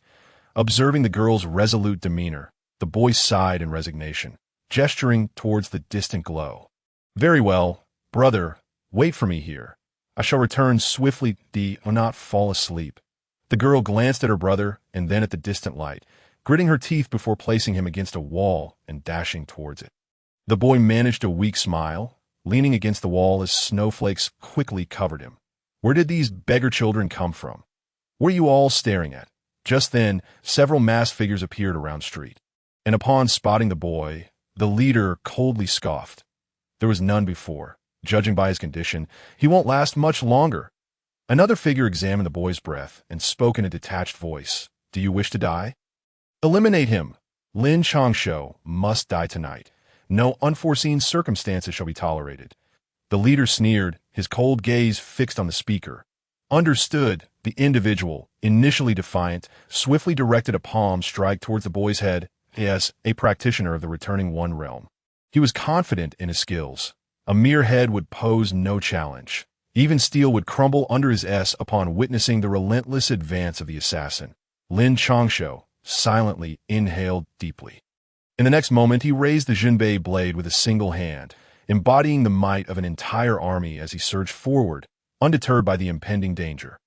Observing the girl's resolute demeanor, the boy sighed in resignation, gesturing towards the distant glow. "Very well, brother, wait for me here. I shall return swiftly. Do not fall asleep." The girl glanced at her brother and then at the distant light, gritting her teeth before placing him against a wall and dashing towards it. The boy managed a weak smile, leaning against the wall as snowflakes quickly covered him. Where did these beggar children come from? What are you all staring at? Just then, several masked figures appeared around street, and upon spotting the boy, the leader coldly scoffed. There was none before. Judging by his condition, he won't last much longer. Another figure examined the boy's breath and spoke in a detached voice. "Do you wish to die? Eliminate him. Lin Changshou must die tonight. No unforeseen circumstances shall be tolerated." The leader sneered, his cold gaze fixed on the speaker. "Understood." The individual, initially defiant, swiftly directed a palm strike towards the boy's head. Yes, a practitioner of the returning one realm. He was confident in his skills. A mere head would pose no challenge. Even steel would crumble under his upon witnessing the relentless advance of the assassin. Lin Changshou silently inhaled deeply. In the next moment, he raised the Jinbei blade with a single hand, embodying the might of an entire army as he surged forward, undeterred by the impending danger.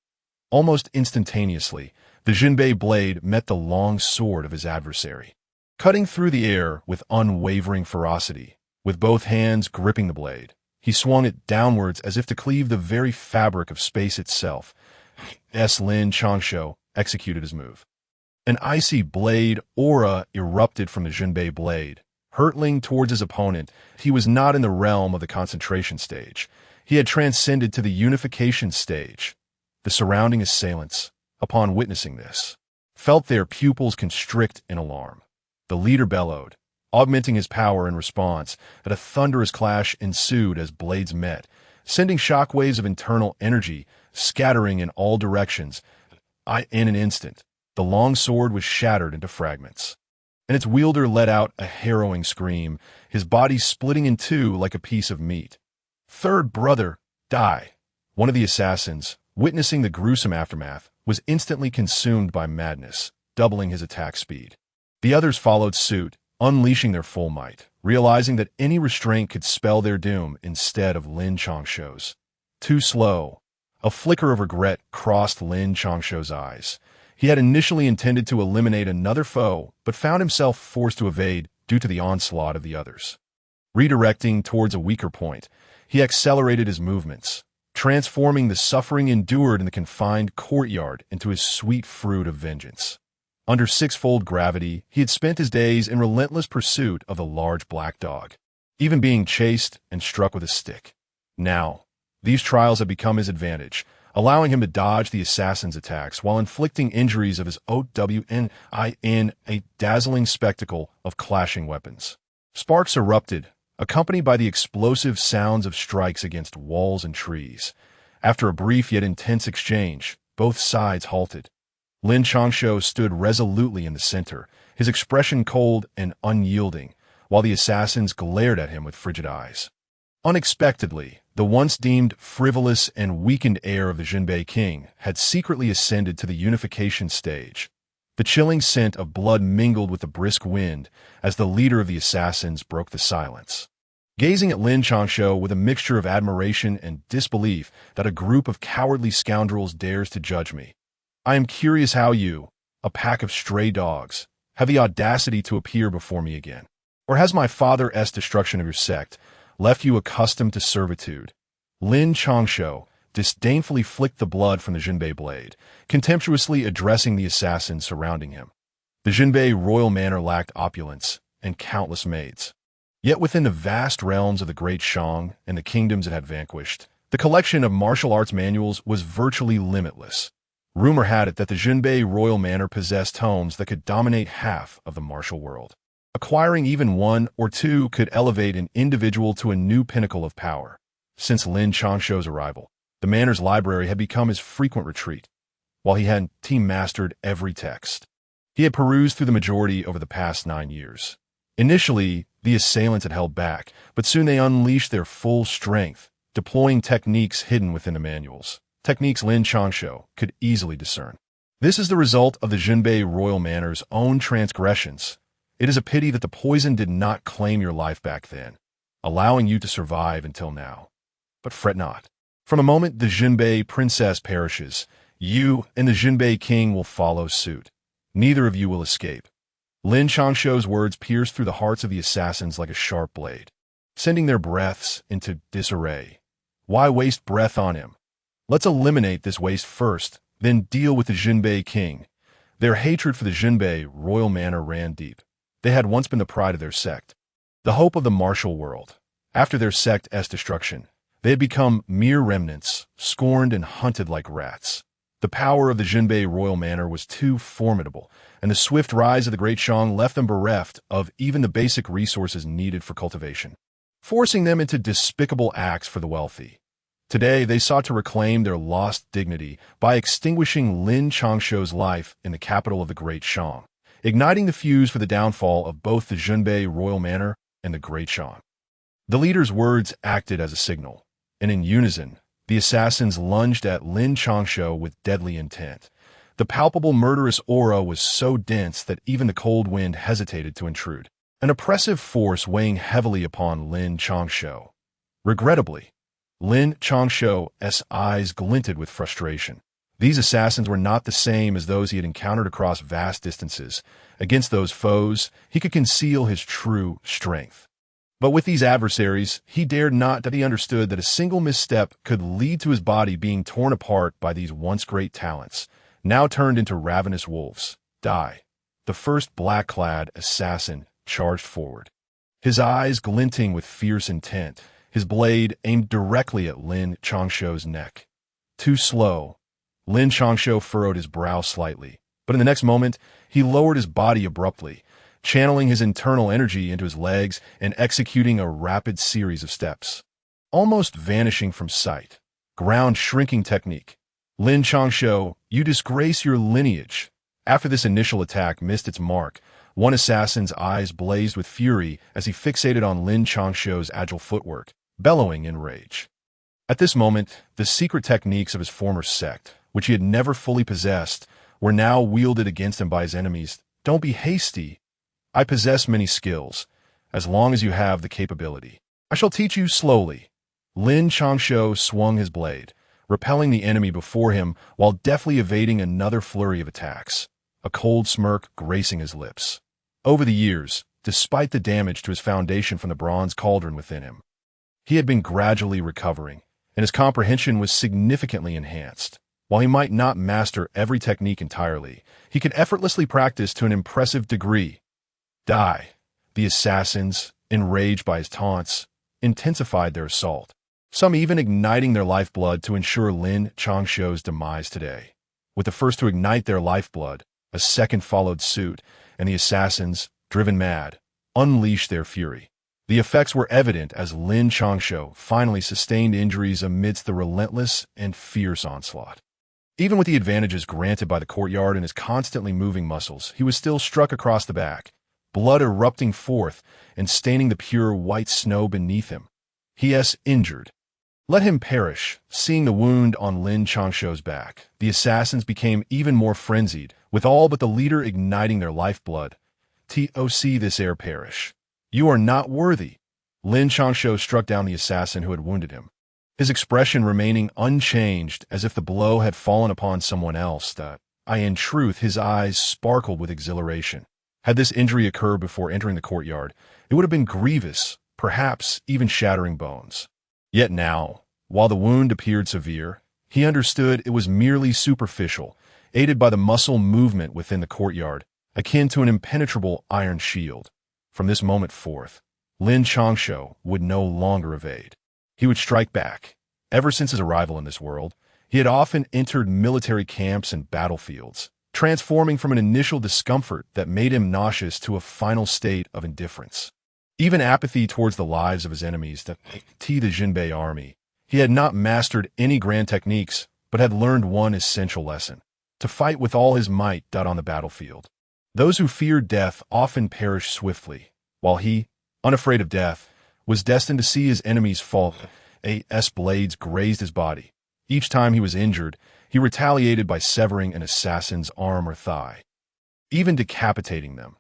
Almost instantaneously, the Jinbei blade met the long sword of his adversary, cutting through the air with unwavering ferocity. With both hands gripping the blade, he swung it downwards as if to cleave the very fabric of space itself. Lin Changshou executed his move. An icy blade aura erupted from the Jinbei blade, hurtling towards his opponent. He was not in the realm of the concentration stage. He had transcended to the unification stage. The surrounding assailants, upon witnessing this, felt their pupils constrict in alarm. The leader bellowed, augmenting his power in response, that a thunderous clash ensued as blades met, sending shockwaves of internal energy scattering in all directions. In an instant, The long sword was shattered into fragments, and its wielder let out a harrowing scream, his body splitting in two like a piece of meat. "Third brother, die!" One of the assassins, witnessing the gruesome aftermath, was instantly consumed by madness, doubling his attack speed. The others followed suit, unleashing their full might, realizing that any restraint could spell their doom instead of Lin Changshou's. Too slow. A flicker of regret crossed Lin Changshou's eyes. He had initially intended to eliminate another foe, but found himself forced to evade due to the onslaught of the others. Redirecting towards a weaker point, he accelerated his movements, transforming the suffering endured in the confined courtyard into his sweet fruit of vengeance. Under sixfold gravity, he had spent his days in relentless pursuit of the large black dog, even being chased and struck with a stick. Now, these trials had become his advantage, allowing him to dodge the assassin's attacks while inflicting injuries of his own in a dazzling spectacle of clashing weapons. Sparks erupted, accompanied by the explosive sounds of strikes against walls and trees. After a brief yet intense exchange, both sides halted. Lin Changshou stood resolutely in the center, his expression cold and unyielding, while the assassins glared at him with frigid eyes. Unexpectedly, the once deemed frivolous and weakened heir of the Jinbei king had secretly ascended to the unification stage. The chilling scent of blood mingled with the brisk wind as the leader of the assassins broke the silence. Gazing at Lin Changshou with a mixture of admiration and disbelief that a group of cowardly scoundrels dares to judge me, I am curious how you, a pack of stray dogs, have the audacity to appear before me again. Or has my father's destruction of your sect left you accustomed to servitude? Lin Changshou disdainfully flicked the blood from the Jinbei blade, contemptuously addressing the assassins surrounding him. The Jinbei royal manor lacked opulence and countless maids. Yet within the vast realms of the Great Shang and the kingdoms it had vanquished, the collection of martial arts manuals was virtually limitless. Rumor had it that the Jinbei royal manor possessed tomes that could dominate half of the martial world. Acquiring even one or two could elevate an individual to a new pinnacle of power. Since Lin Changshou's arrival, the manor's library had become his frequent retreat. While he hadn't team-mastered every text, he had perused through the majority over the past 9 years. Initially, the assailants had held back, but soon they unleashed their full strength, deploying techniques hidden within the manuals. Techniques Lin Changshou could easily discern. This is the result of the Jinbei royal manor's own transgressions. It is a pity that the poison did not claim your life back then, allowing you to survive until now. But fret not. From the moment the Jinbei princess perishes, you and the Jinbei king will follow suit. Neither of you will escape. Lin Changshou's words pierced through the hearts of the assassins like a sharp blade, sending their breaths into disarray. Why waste breath on him? Let's eliminate this waste first, then deal with the Jinbei king. Their hatred for the Jinbei royal manor ran deep. They had once been the pride of their sect, the hope of the martial world. After their sect's destruction, they had become mere remnants, scorned and hunted like rats. The power of the Jinbei royal manor was too formidable, and the swift rise of the Great Shang left them bereft of even the basic resources needed for cultivation, forcing them into despicable acts for the wealthy. Today, they sought to reclaim their lost dignity by extinguishing Lin Changshou's life in the capital of the Great Shang, igniting the fuse for the downfall of both the Jinbei royal manor and the Great Shang. The leader's words acted as a signal, and in unison, the assassins lunged at Lin Changshou with deadly intent. The palpable murderous aura was so dense that even the cold wind hesitated to intrude, an oppressive force weighing heavily upon Lin Changshou. Regrettably, Lin Changshou's eyes glinted with frustration. These assassins were not the same as those he had encountered across vast distances. Against those foes, he could conceal his true strength. But with these adversaries, he dared not that he understood that a single misstep could lead to his body being torn apart by these once great talents, now turned into ravenous wolves. Die. The first black-clad assassin charged forward, his eyes glinting with fierce intent, his blade aimed directly at Lin Changshou's neck. Too slow. Lin Changshou furrowed his brow slightly, but in the next moment, he lowered his body abruptly, channeling his internal energy into his legs and executing a rapid series of steps. Almost vanishing from sight. Ground shrinking technique. Lin Changshou, you disgrace your lineage. After this initial attack missed its mark, one assassin's eyes blazed with fury as he fixated on Lin Changshou's agile footwork, bellowing in rage. At this moment, the secret techniques of his former sect, which he had never fully possessed, were now wielded against him by his enemies. Don't be hasty. I possess many skills. As long as you have the capability, I shall teach you slowly. Lin Changshou swung his blade, repelling the enemy before him while deftly evading another flurry of attacks, a cold smirk gracing his lips. Over the years, despite the damage to his foundation from the bronze cauldron within him, he had been gradually recovering, and his comprehension was significantly enhanced. While he might not master every technique entirely, he could effortlessly practice to an impressive degree. Die. The assassins, enraged by his taunts, intensified their assault, some even igniting their lifeblood to ensure Lin Changshou's demise today. With the first to ignite their lifeblood, a second followed suit, and the assassins, driven mad, unleashed their fury. The effects were evident as Lin Changshou finally sustained injuries amidst the relentless and fierce onslaught. Even with the advantages granted by the courtyard and his constantly moving muscles, he was still struck across the back, blood erupting forth and staining the pure white snow beneath him. He is injured. Let him perish. Seeing the wound on Lin Changshou's back, the assassins became even more frenzied, with all but the leader igniting their lifeblood. "Toc this heir perish. You are not worthy." Lin Changshou struck down the assassin who had wounded him, his expression remaining unchanged as if the blow had fallen upon someone else. In truth, his eyes sparkled with exhilaration. Had this injury occurred before entering the courtyard, it would have been grievous, perhaps even shattering bones. Yet now, while the wound appeared severe, he understood it was merely superficial, aided by the muscle movement within the courtyard, akin to an impenetrable iron shield. From this moment forth, Lin Changshou would no longer evade. He would strike back. Ever since his arrival in this world, he had often entered military camps and battlefields, transforming from an initial discomfort that made him nauseous to a final state of indifference. Even apathy towards the lives of his enemies, the Jinbei army. He had not mastered any grand techniques, but had learned one essential lesson: to fight with all his might on the battlefield. Those who feared death often perish swiftly, while he, unafraid of death, was destined to see his enemies fall. As blades grazed his body. Each time he was injured, he retaliated by severing an assassin's arm or thigh, even decapitating them.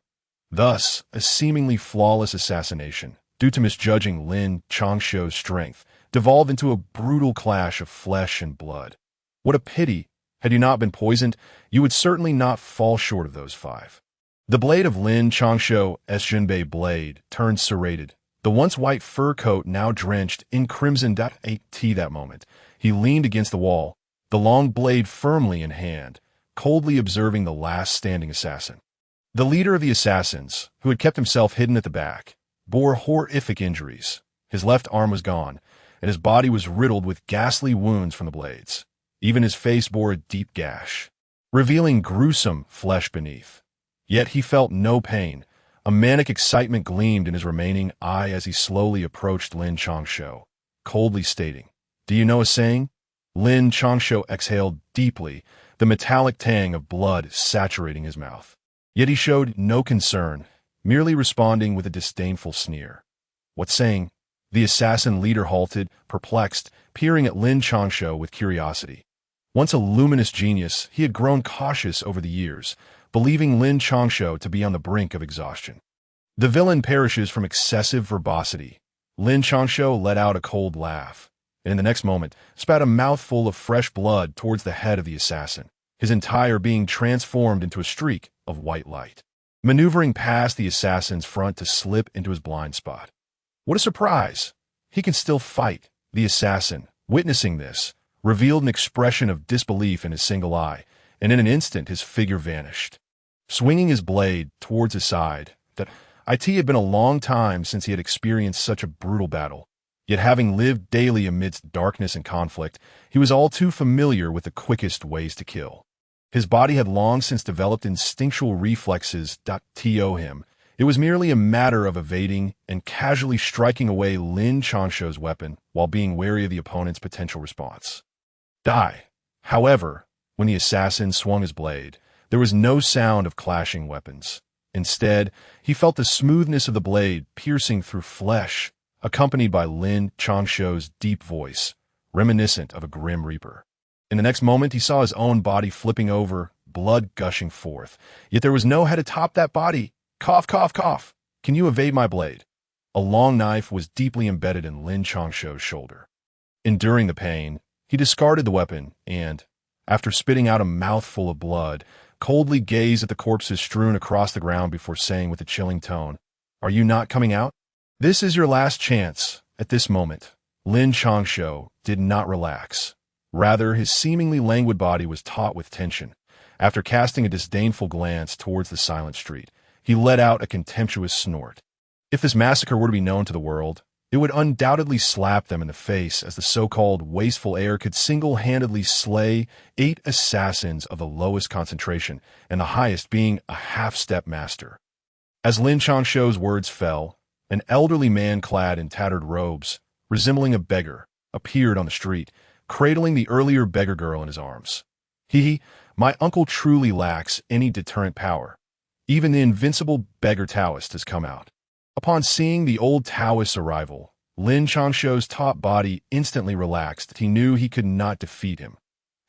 Thus, a seemingly flawless assassination, due to misjudging Lin Changshou's strength, devolved into a brutal clash of flesh and blood. What a pity! Had you not been poisoned, you would certainly not fall short of those 5. The blade of Lin Changshou's Jinbei blade turned serrated, the once white fur coat now drenched in crimson. That moment, he leaned against the wall, the long blade firmly in hand, coldly observing the last standing assassin. The leader of the assassins, who had kept himself hidden at the back, bore horrific injuries. His left arm was gone, and his body was riddled with ghastly wounds from the blades. Even his face bore a deep gash, revealing gruesome flesh beneath. Yet he felt no pain. A manic excitement gleamed in his remaining eye as he slowly approached Lin Changshou, coldly stating, "Do you know a saying?" Lin Changshou exhaled deeply, the metallic tang of blood saturating his mouth. Yet he showed no concern, merely responding with a disdainful sneer. "What saying?" The assassin leader halted, perplexed, peering at Lin Changshou with curiosity. Once a luminous genius, he had grown cautious over the years, believing Lin Changshou to be on the brink of exhaustion. The villain perishes from excessive verbosity. Lin Changshou let out a cold laugh, and in the next moment spat a mouthful of fresh blood towards the head of the assassin, his entire being transformed into a streak of white light, maneuvering past the assassin's front to slip into his blind spot. What a surprise! He can still fight. The assassin, witnessing this, revealed an expression of disbelief in his single eye, and in an instant his figure vanished. Swinging his blade towards his side, it had been a long time since he had experienced such a brutal battle. Yet having lived daily amidst darkness and conflict, he was all too familiar with the quickest ways to kill. His body had long since developed instinctual reflexes to him. It was merely a matter of evading and casually striking away Lin Changshou's weapon while being wary of the opponent's potential response. Die. However, when the assassin swung his blade, There was no sound of clashing weapons. Instead, he felt the smoothness of the blade piercing through flesh, accompanied by Lin Changshou's deep voice, reminiscent of a grim reaper. In the next moment, he saw his own body flipping over, blood gushing forth. Yet there was no head atop that body. Cough, cough, cough. Can you evade my blade? A long knife was deeply embedded in Lin Changshou's shoulder. Enduring the pain, he discarded the weapon and, after spitting out a mouthful of blood, coldly gazed at the corpses strewn across the ground before saying with a chilling tone, "Are you not coming out? This is your last chance." At this moment, Lin Changshou did not relax. Rather, his seemingly languid body was taut with tension. After casting a disdainful glance towards the silent street, he let out a contemptuous snort. If this massacre were to be known to the world, it would undoubtedly slap them in the face, as the so-called wasteful heir could single-handedly slay 8 assassins of the lowest concentration, and the highest being a half-step master. As Lin Changshou's words fell, an elderly man clad in tattered robes, resembling a beggar, appeared on the street, cradling the earlier beggar girl in his arms. My uncle truly lacks any deterrent power. Even the invincible beggar Taoist has come out." Upon seeing the old Taoist's arrival, Lin Changshou's taut body instantly relaxed. He knew he could not defeat him.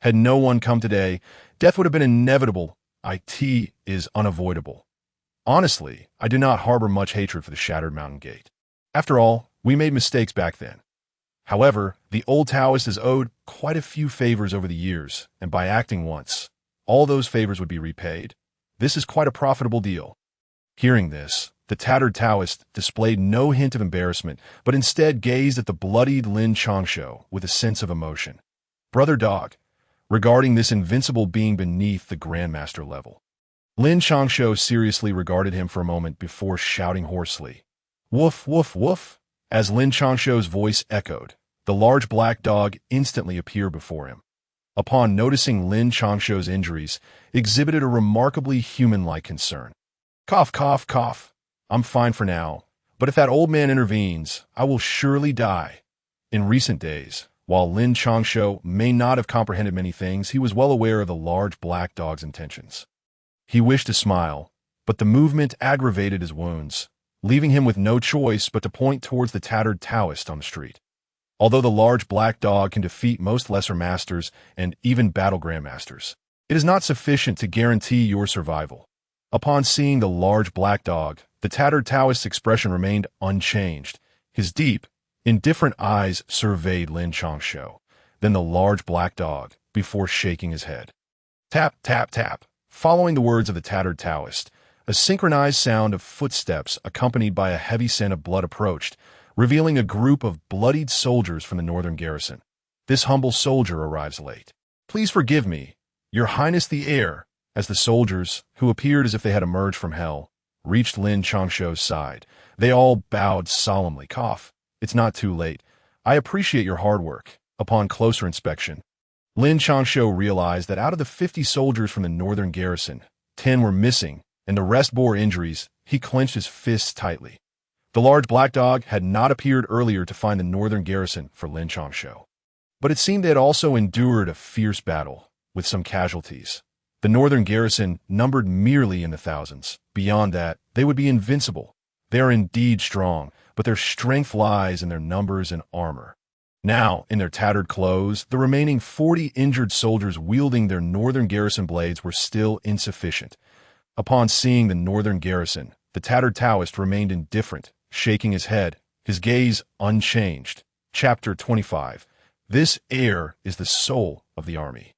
Had no one come today, death would have been inevitable. It is unavoidable. Honestly, I do not harbor much hatred for the Shattered Mountain Gate. After all, we made mistakes back then. However, the old Taoist has owed quite a few favors over the years, and by acting once, all those favors would be repaid. This is quite a profitable deal. Hearing this, the tattered Taoist displayed no hint of embarrassment, but instead gazed at the bloodied Lin Changshou with a sense of emotion. Brother Dog, regarding this invincible being beneath the Grandmaster level. Lin Changshou seriously regarded him for a moment before shouting hoarsely, "Woof, woof, woof!" As Lin Changshou's voice echoed, the large black dog instantly appeared before him. Upon noticing Lin Changshou's injuries, exhibited a remarkably human-like concern. "Cough, cough, cough. I'm fine for now, but if that old man intervenes, I will surely die." In recent days, while Lin Changshou may not have comprehended many things, he was well aware of the large black dog's intentions. He wished to smile, but the movement aggravated his wounds, leaving him with no choice but to point towards the tattered Taoist on the street. Although the large black dog can defeat most lesser masters and even battle grandmasters, it is not sufficient to guarantee your survival. Upon seeing the large black dog, the tattered Taoist's expression remained unchanged. His deep, indifferent eyes surveyed Lin Changshou, then the large black dog, before shaking his head. Tap, tap, tap. Following the words of the tattered Taoist, a synchronized sound of footsteps accompanied by a heavy scent of blood approached, revealing a group of bloodied soldiers from the northern garrison. This humble soldier arrives late. "Please forgive me, Your Highness the Heir," as the soldiers, who appeared as if they had emerged from hell, reached Lin Changshou's side. They all bowed solemnly. "Cough. It's not too late. I appreciate your hard work." Upon closer inspection, Lin Changshou realized that out of the 50 soldiers from the northern garrison, 10 were missing, and the rest bore injuries. He clenched his fists tightly. The large black dog had not appeared earlier to find the northern garrison for Lin Changshou. But it seemed they had also endured a fierce battle, with some casualties. The northern garrison numbered merely in the thousands. Beyond that, they would be invincible. They are indeed strong, but their strength lies in their numbers and armor. Now, in their tattered clothes, the remaining 40 injured soldiers wielding their northern garrison blades were still insufficient. Upon seeing the northern garrison, the tattered Taoist remained indifferent, shaking his head, his gaze unchanged. Chapter 25. This heir is the soul of the army.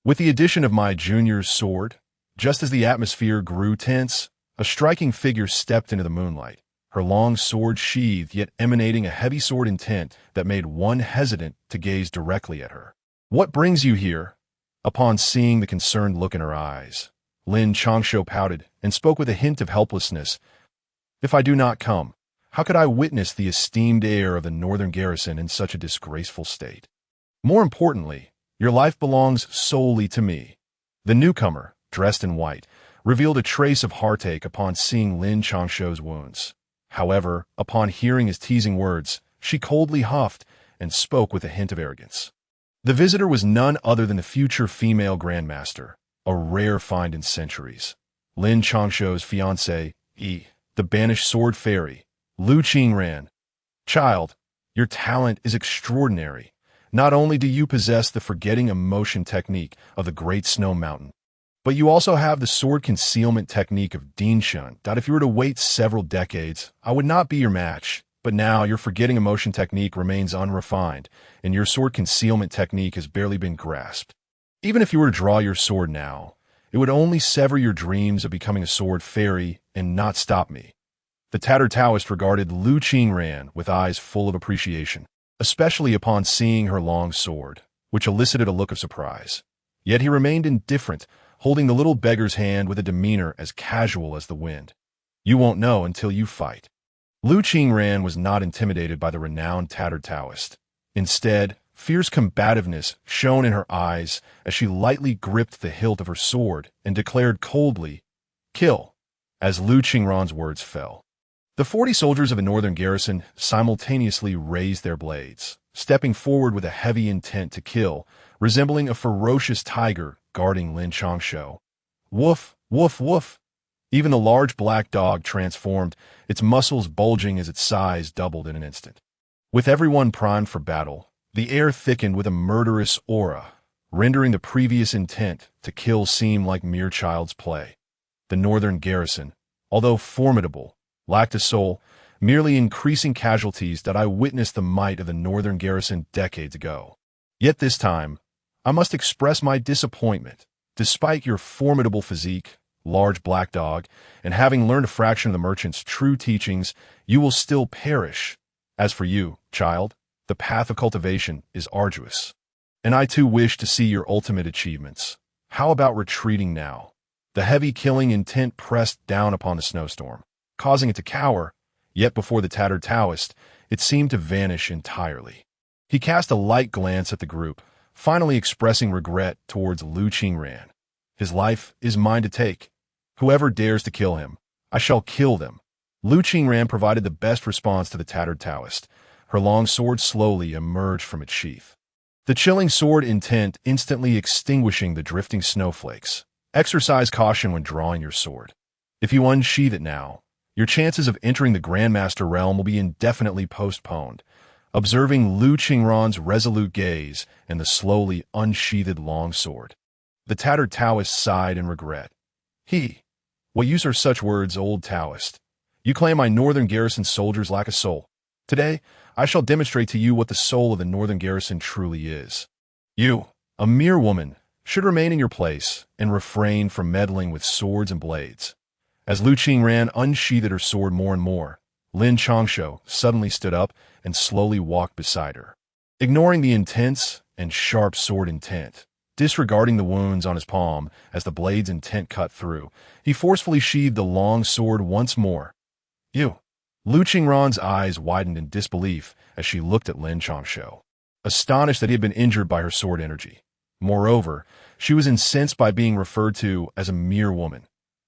With the addition of my junior's sword, just as the atmosphere grew tense, a striking figure stepped into the moonlight, her long sword sheathed yet emanating a heavy sword intent that made one hesitant to gaze directly at her. "What brings you here?" Upon seeing the concerned look in her eyes, Lin Changshou pouted and spoke with a hint of helplessness. "If I do not come, how could I witness the esteemed heir of the northern garrison in such a disgraceful state? More importantly, your life belongs solely to me." The newcomer, dressed in white, revealed a trace of heartache upon seeing Lin Changshou's wounds. However, upon hearing his teasing words, she coldly huffed and spoke with a hint of arrogance. The visitor was none other than the future female grandmaster, a rare find in centuries. Lin Changshou's fiancée, the banished sword fairy, Lu Qingran. Child, your talent is extraordinary. Not only do you possess the forgetting emotion technique of the Great Snow Mountain, but you also have the sword concealment technique of Dinshan. If you were to wait several decades, I would not be your match. But now your forgetting emotion technique remains unrefined, and your sword concealment technique has barely been grasped. Even if you were to draw your sword now, it would only sever your dreams of becoming a sword fairy and not stop me. The tattered Taoist regarded Lu Qingran with eyes full of appreciation, especially upon seeing her long sword, which elicited a look of surprise. Yet he remained indifferent, holding the little beggar's hand with a demeanor as casual as the wind. You won't know until you fight. Lu Qingran was not intimidated by the renowned tattered Taoist. Instead, fierce combativeness shone in her eyes as she lightly gripped the hilt of her sword and declared coldly, "Kill," as Lu Qingran's words fell. The 40 soldiers of the northern garrison simultaneously raised their blades, stepping forward with a heavy intent to kill, resembling a ferocious tiger guarding Lin Changshou. Woof, woof, woof. Even the large black dog transformed, its muscles bulging as its size doubled in an instant. With everyone primed for battle, the air thickened with a murderous aura, rendering the previous intent to kill seem like mere child's play. The northern garrison, although formidable, lacked a soul, merely increasing casualties that I witnessed the might of the northern garrison decades ago. Yet this time, I must express my disappointment. Despite your formidable physique, large black dog, and having learned a fraction of the merchant's true teachings, you will still perish. As for you, child, the path of cultivation is arduous. And I too wish to see your ultimate achievements. How about retreating now? The heavy killing intent pressed down upon the snowstorm, causing it to cower, yet before the tattered Taoist, it seemed to vanish entirely. He cast a light glance at the group, finally expressing regret towards Lu Qingran. His life is mine to take. Whoever dares to kill him, I shall kill them. Lu Qingran provided the best response to the tattered Taoist. Her long sword slowly emerged from its sheath. The chilling sword intent instantly extinguishing the drifting snowflakes. Exercise caution when drawing your sword. If you unsheath it now, your chances of entering the Grandmaster realm will be indefinitely postponed. Observing Lu Qingran's resolute gaze and the slowly unsheathed long sword, the tattered Taoist sighed in regret. What use are such words, old Taoist? You claim my northern garrison soldiers lack a soul. Today, I shall demonstrate to you what the soul of the northern garrison truly is. You, a mere woman, should remain in your place and refrain from meddling with swords and blades. As Lu Qingran unsheathed her sword more and more, Lin Changshou suddenly stood up and slowly walked beside her. Ignoring the intense and sharp sword intent, disregarding the wounds on his palm as the blade's intent cut through, he forcefully sheathed the long sword once more. You. Lu Qingran's eyes widened in disbelief as she looked at Lin Changshou, astonished that he had been injured by her sword energy. Moreover, she was incensed by being referred to as a mere woman.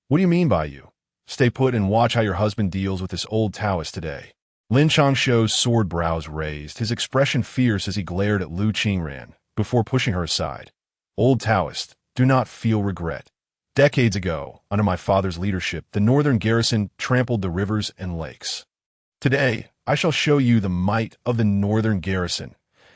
What do you mean by you? Stay put and watch how your husband deals with this old Taoist today. Lin Changshou's sword brows raised, his expression fierce as he glared at Lu Qingran, before pushing her aside. Old Taoist, do not feel regret. Decades ago, under my father's leadership, the northern garrison trampled the rivers and lakes. Today, I shall show you the might of the northern garrison.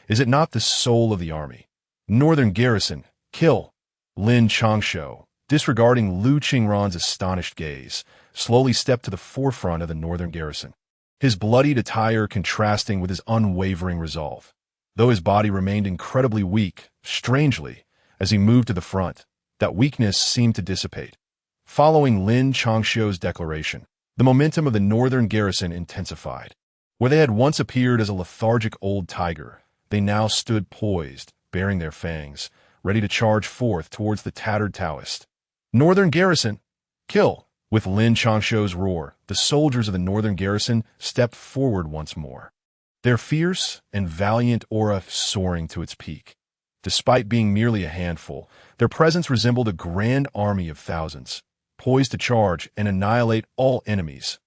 Is it not the soul of the army? Northern garrison, kill! Lin Changshou, disregarding Lu Qingran's astonished gaze, slowly stepped to the forefront of the northern garrison, his bloodied attire contrasting with his unwavering resolve. Though his body remained incredibly weak, strangely, as he moved to the front, that weakness seemed to dissipate. Following Lin Changshou's declaration, the momentum of the northern garrison intensified. Where they had once appeared as a lethargic old tiger, they now stood poised, baring their fangs, ready to charge forth towards the tattered Taoist. Northern garrison, kill! With Lin Changshou's roar, the soldiers of the northern garrison stepped forward once more, their fierce and valiant aura soaring to its peak. Despite being merely a handful, their presence resembled a grand army of thousands, poised to charge and annihilate all enemies.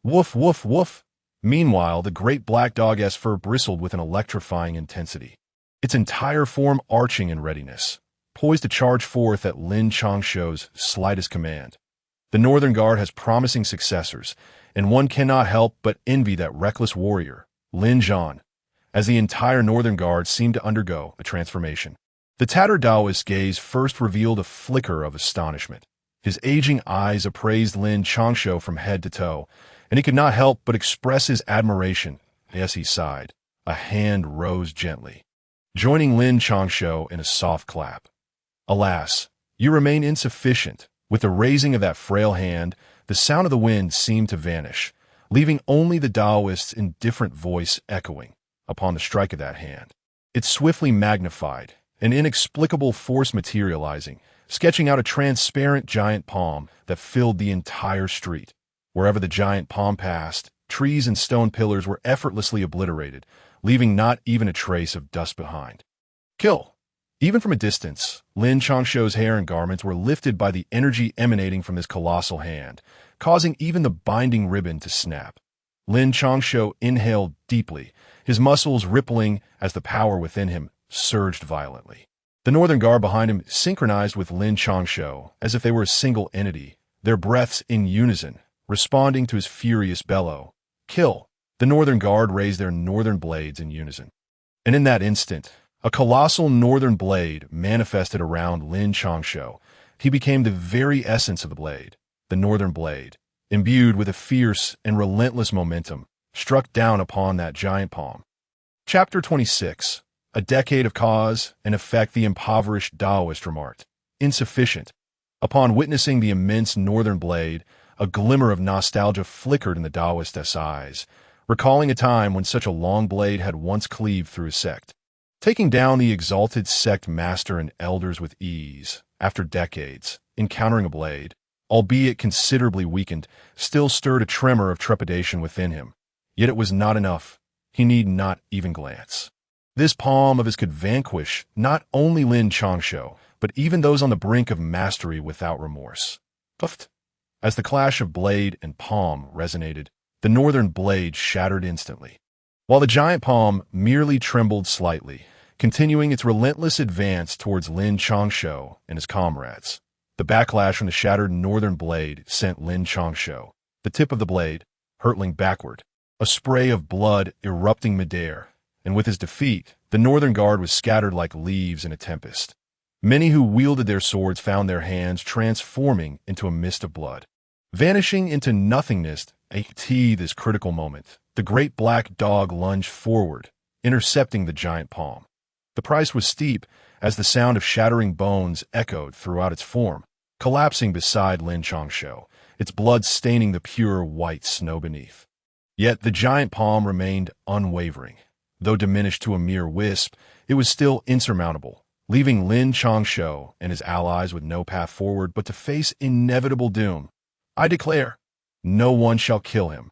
Woof, woof, woof! Meanwhile, the great black dog's fur bristled with an electrifying intensity, its entire form arching in readiness. poised to charge forth at Lin Changshou's slightest command. The Northern Guard has promising successors, and one cannot help but envy that reckless warrior, Lin Zhan, as the entire Northern Guard seemed to undergo a transformation. The tattered Taoist's gaze first revealed a flicker of astonishment. His aging eyes appraised Lin Changshou from head to toe, and he could not help but express his admiration as he sighed. A hand rose gently, joining Lin Changshou in a soft clap. Alas, you remain insufficient. With the raising of that frail hand, the sound of the wind seemed to vanish, leaving only the Taoist's indifferent voice echoing upon the strike of that hand. It swiftly magnified, an inexplicable force materializing, sketching out a transparent giant palm that filled the entire street. Wherever the giant palm passed, trees and stone pillars were effortlessly obliterated, leaving not even a trace of dust behind. Kill! Even from a distance, Lin Changshou's hair and garments were lifted by the energy emanating from this colossal hand, causing even the binding ribbon to snap. Lin Changshou inhaled deeply, his muscles rippling as the power within him surged violently. The Northern Guard behind him synchronized with Lin Changshou as if they were a single entity, their breaths in unison, responding to his furious bellow. Kill! The Northern Guard raised their northern blades in unison. And in that instant, a colossal northern blade manifested around Lin Changshou. He became the very essence of the blade, the northern blade, imbued with a fierce and relentless momentum, struck down upon that giant palm. Chapter 26. A decade of cause and effect. The impoverished Taoist remarked. Insufficient. Upon witnessing the immense northern blade, a glimmer of nostalgia flickered in the Taoist's eyes, recalling a time when such a long blade had once cleaved through his sect. Taking down the exalted sect master and elders with ease, after decades, encountering a blade, albeit considerably weakened, still stirred a tremor of trepidation within him. Yet it was not enough. He need not even glance. This palm of his could vanquish not only Lin Changshou, but even those on the brink of mastery without remorse. Puffed. As the clash of blade and palm resonated, the northern blade shattered instantly, while the giant palm merely trembled slightly, continuing its relentless advance towards Lin Changshou and his comrades. The backlash from the shattered northern blade sent Lin Changshou, the tip of the blade, hurtling backward, a spray of blood erupting midair, and with his defeat, the Northern Guard was scattered like leaves in a tempest. Many who wielded their swords found their hands transforming into a mist of blood. Vanishing into nothingness at this critical moment, the great black dog lunged forward, intercepting the giant palm. The price was steep, as the sound of shattering bones echoed throughout its form, collapsing beside Lin Changshou, its blood staining the pure white snow beneath. Yet the giant palm remained unwavering. Though diminished to a mere wisp, it was still insurmountable, leaving Lin Changshou and his allies with no path forward but to face inevitable doom. I declare, no one shall kill him.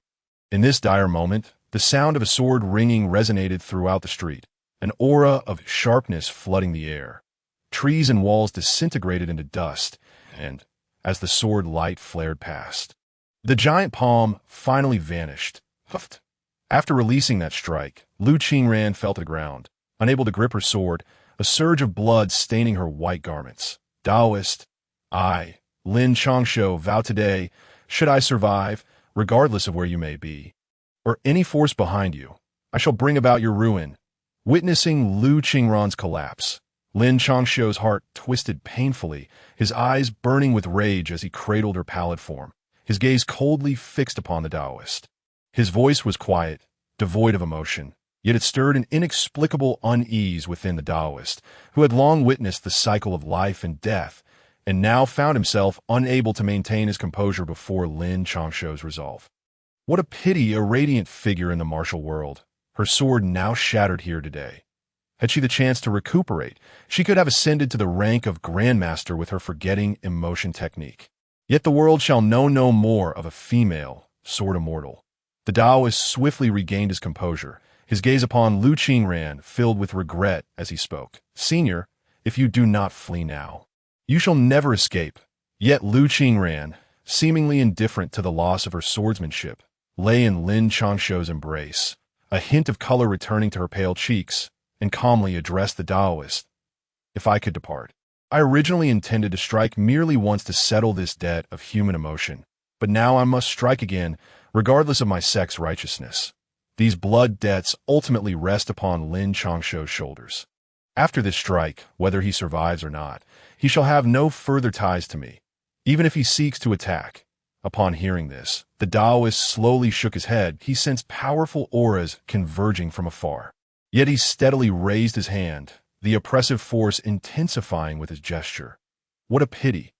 In this dire moment, the sound of a sword ringing resonated throughout the street, an aura of sharpness flooding the air. Trees and walls disintegrated into dust, and, as the sword light flared past, the giant palm finally vanished. Puffed. After releasing that strike, Lu Qingran fell to the ground, unable to grip her sword, a surge of blood staining her white garments. Taoist, I, Lin Changshou, vow today, should I survive, regardless of where you may be, or any force behind you, I shall bring about your ruin. Witnessing Lu Qingran's collapse, Lin Changshou's heart twisted painfully, his eyes burning with rage as he cradled her pallid form, his gaze coldly fixed upon the Taoist. His voice was quiet, devoid of emotion, yet it stirred an inexplicable unease within the Taoist, who had long witnessed the cycle of life and death, and now found himself unable to maintain his composure before Lin Changshou's resolve. What a pity, a radiant figure in the martial world, her sword now shattered here today. Had she the chance to recuperate, she could have ascended to the rank of Grandmaster with her forgetting emotion technique. Yet the world shall know no more of a female, sword immortal. The Taoist swiftly regained his composure, his gaze upon Lu Qingran filled with regret as he spoke. Senior, if you do not flee now, you shall never escape. Yet Lu Qingran, seemingly indifferent to the loss of her swordsmanship, lay in Lin Changshou's embrace, a hint of color returning to her pale cheeks, and calmly addressed the Taoist. If I could depart, I originally intended to strike merely once to settle this debt of human emotion, but now I must strike again, regardless of my sex righteousness. These blood debts ultimately rest upon Lin Changshou's shoulders. After this strike, whether he survives or not, he shall have no further ties to me, even if he seeks to attack. Upon hearing this, the Taoist slowly shook his head. He sensed powerful auras converging from afar. Yet he steadily raised his hand, the oppressive force intensifying with his gesture. What a pity!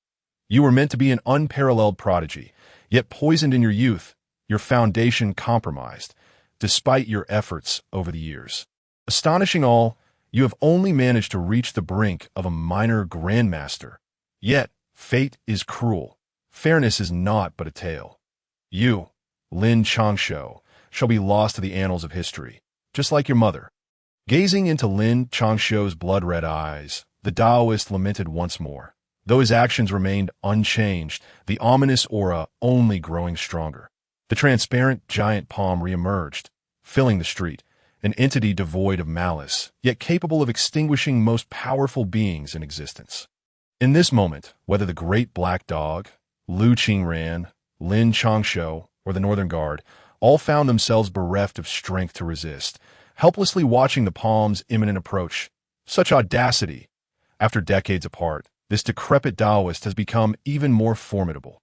You were meant to be an unparalleled prodigy, yet poisoned in your youth, your foundation compromised, despite your efforts over the years. Astonishing all, you have only managed to reach the brink of a minor grandmaster. Yet, fate is cruel. Fairness is naught but a tale. You, Lin Changshou, shall be lost to the annals of history, just like your mother. Gazing into Lin Changshou's blood-red eyes, the Taoist lamented once more. Though his actions remained unchanged, the ominous aura only growing stronger. The transparent giant palm reemerged, filling the street, an entity devoid of malice, yet capable of extinguishing most powerful beings in existence. In this moment, whether the great black dog, Lu Qingran, Lin Changshou, or the Northern Guard, all found themselves bereft of strength to resist, helplessly watching the palm's imminent approach. Such audacity! After decades apart, this decrepit Taoist has become even more formidable.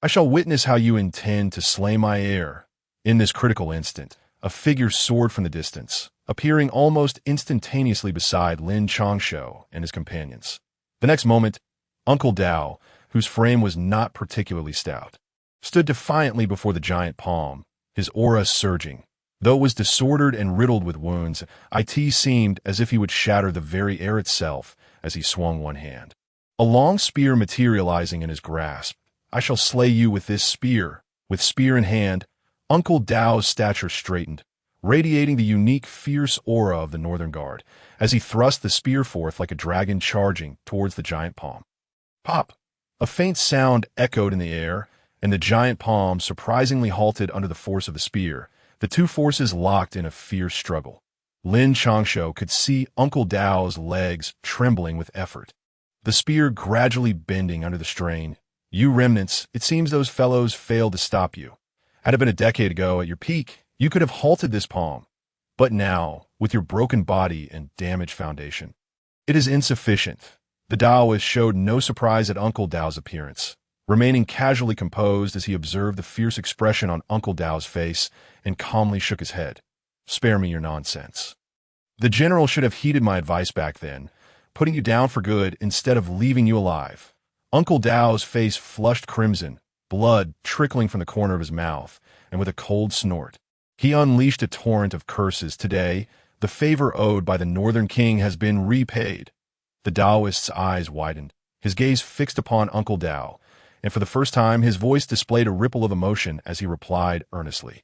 I shall witness how you intend to slay my heir. In this critical instant, a figure soared from the distance, appearing almost instantaneously beside Lin Changshou and his companions. The next moment, Uncle Dao, whose frame was not particularly stout, stood defiantly before the giant palm, his aura surging. Though it was disordered and riddled with wounds, it seemed as if he would shatter the very air itself as he swung one hand. A long spear materializing in his grasp. I shall slay you with this spear. With spear in hand, Uncle Dao's stature straightened, radiating the unique fierce aura of the Northern Guard, as he thrust the spear forth like a dragon charging towards the giant palm. Pop! A faint sound echoed in the air, and the giant palm surprisingly halted under the force of the spear. The two forces locked in a fierce struggle. Lin Changshou could see Uncle Dao's legs trembling with effort, the spear gradually bending under the strain. You remnants, it seems those fellows failed to stop you. Had it been a decade ago at your peak, you could have halted this palm. But now, with your broken body and damaged foundation, it is insufficient. The Taoist showed no surprise at Uncle Dao's appearance, remaining casually composed as he observed the fierce expression on Uncle Dao's face and calmly shook his head. Spare me your nonsense. The general should have heeded my advice back then, putting you down for good instead of leaving you alive. Uncle Dao's face flushed crimson, blood trickling from the corner of his mouth, and with a cold snort, he unleashed a torrent of curses. Today, the favor owed by the Northern King has been repaid. The Taoist's eyes widened, his gaze fixed upon Uncle Dao, and for the first time his voice displayed a ripple of emotion as he replied earnestly.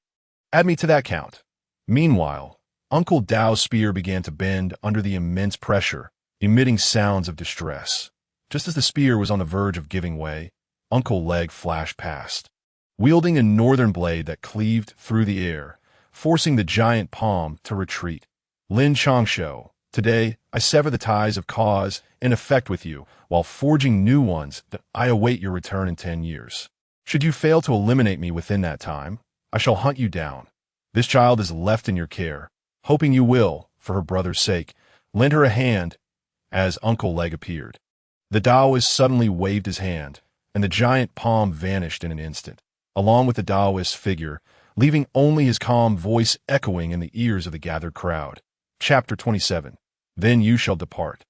Add me to that count. Meanwhile, Uncle Dao's spear began to bend under the immense pressure, emitting sounds of distress. Just as the spear was on the verge of giving way, Uncle Leg flashed past, wielding a northern blade that cleaved through the air, forcing the giant palm to retreat. Lin Changshou, today I sever the ties of cause and effect with you, while forging new ones that I await your return in 10 years. Should you fail to eliminate me within that time, I shall hunt you down. This child is left in your care, hoping you will, for her brother's sake, lend her a hand. As Uncle Leg appeared, the Taoist suddenly waved his hand, and the giant palm vanished in an instant, along with the Taoist's figure, leaving only his calm voice echoing in the ears of the gathered crowd. Chapter 27. Then you shall depart.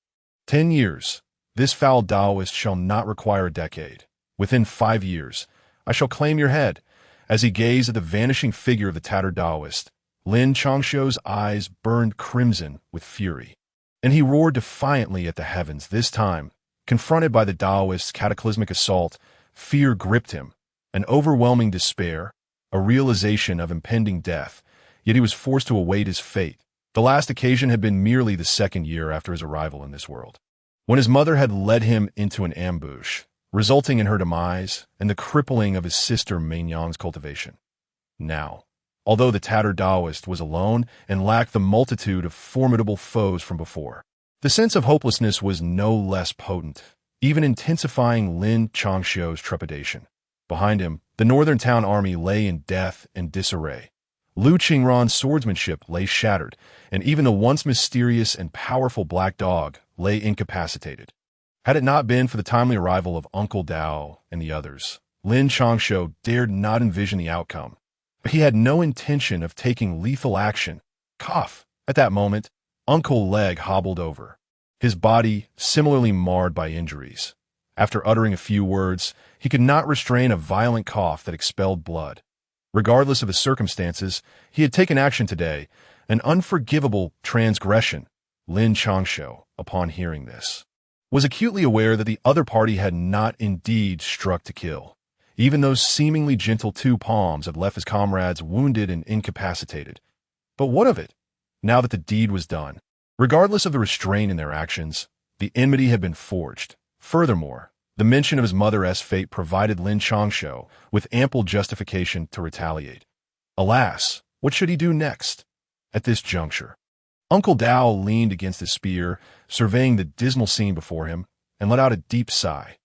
10 years. This foul Taoist shall not require a decade. Within 5 years, I shall claim your head. As he gazed at the vanishing figure of the tattered Taoist, Lin Changshou's eyes burned crimson with fury, and he roared defiantly at the heavens. This time, confronted by the Taoist's cataclysmic assault, fear gripped him, an overwhelming despair, a realization of impending death, yet he was forced to await his fate. The last occasion had been merely the 2nd year after his arrival in this world, when his mother had led him into an ambush, resulting in her demise and the crippling of his sister Mainyang's cultivation. Now, although the tattered Taoist was alone and lacked the multitude of formidable foes from before, the sense of hopelessness was no less potent. even intensifying Lin Changshou's trepidation. Behind him, the northern town army lay in death and disarray. Lu Qingran's swordsmanship lay shattered, and even the once mysterious and powerful black dog lay incapacitated. Had it not been for the timely arrival of Uncle Dao and the others, Lin Changshou dared not envision the outcome. But he had no intention of taking lethal action. Cough! At that moment, Uncle Leg hobbled over, his body similarly marred by injuries. After uttering a few words, he could not restrain a violent cough that expelled blood. Regardless of the circumstances, he had taken action today, an unforgivable transgression. Lin Changshou, upon hearing this, was acutely aware that the other party had not indeed struck to kill. Even those seemingly gentle two palms had left his comrades wounded and incapacitated. But what of it? Now that the deed was done, regardless of the restraint in their actions, the enmity had been forged. Furthermore, the mention of his mother's fate provided Lin Changshou with ample justification to retaliate. Alas, what should he do next? At this juncture, Uncle Dao leaned against his spear, surveying the dismal scene before him, and let out a deep sigh.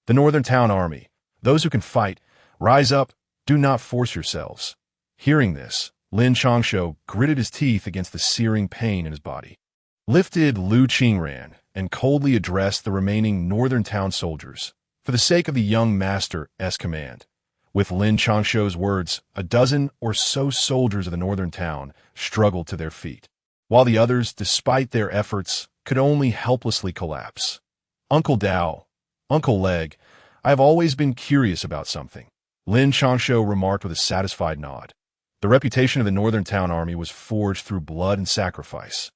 The northern town army, those who can fight, rise up, do not force yourselves. Hearing this, Lin Changshou gritted his teeth against the searing pain in his body, lifted Lu Qingran, and coldly addressed the remaining northern town soldiers, for the sake of the young master's command. With Lin Changshou's words, a dozen or so soldiers of the northern town struggled to their feet, while the others, despite their efforts, could only helplessly collapse. Uncle Dao, Uncle Leg, I have always been curious about something, Lin Changshou remarked with a satisfied nod. The reputation of the northern town army was forged through blood and sacrifice.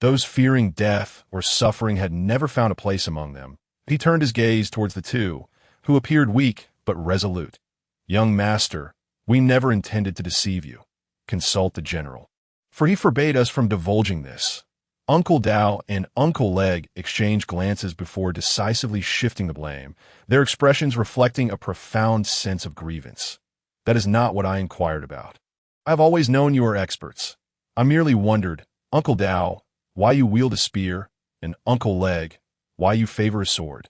Those fearing death or suffering had never found a place among them. He turned his gaze towards the two, who appeared weak but resolute. Young master, we never intended to deceive you. Consult the general, for he forbade us from divulging this. Uncle Dao and Uncle Leg exchanged glances before decisively shifting the blame, their expressions reflecting a profound sense of grievance. That is not what I inquired about. I have always known you are experts. I merely wondered, Uncle Dao, why you wield a spear, and Uncle Leg, why you favor a sword.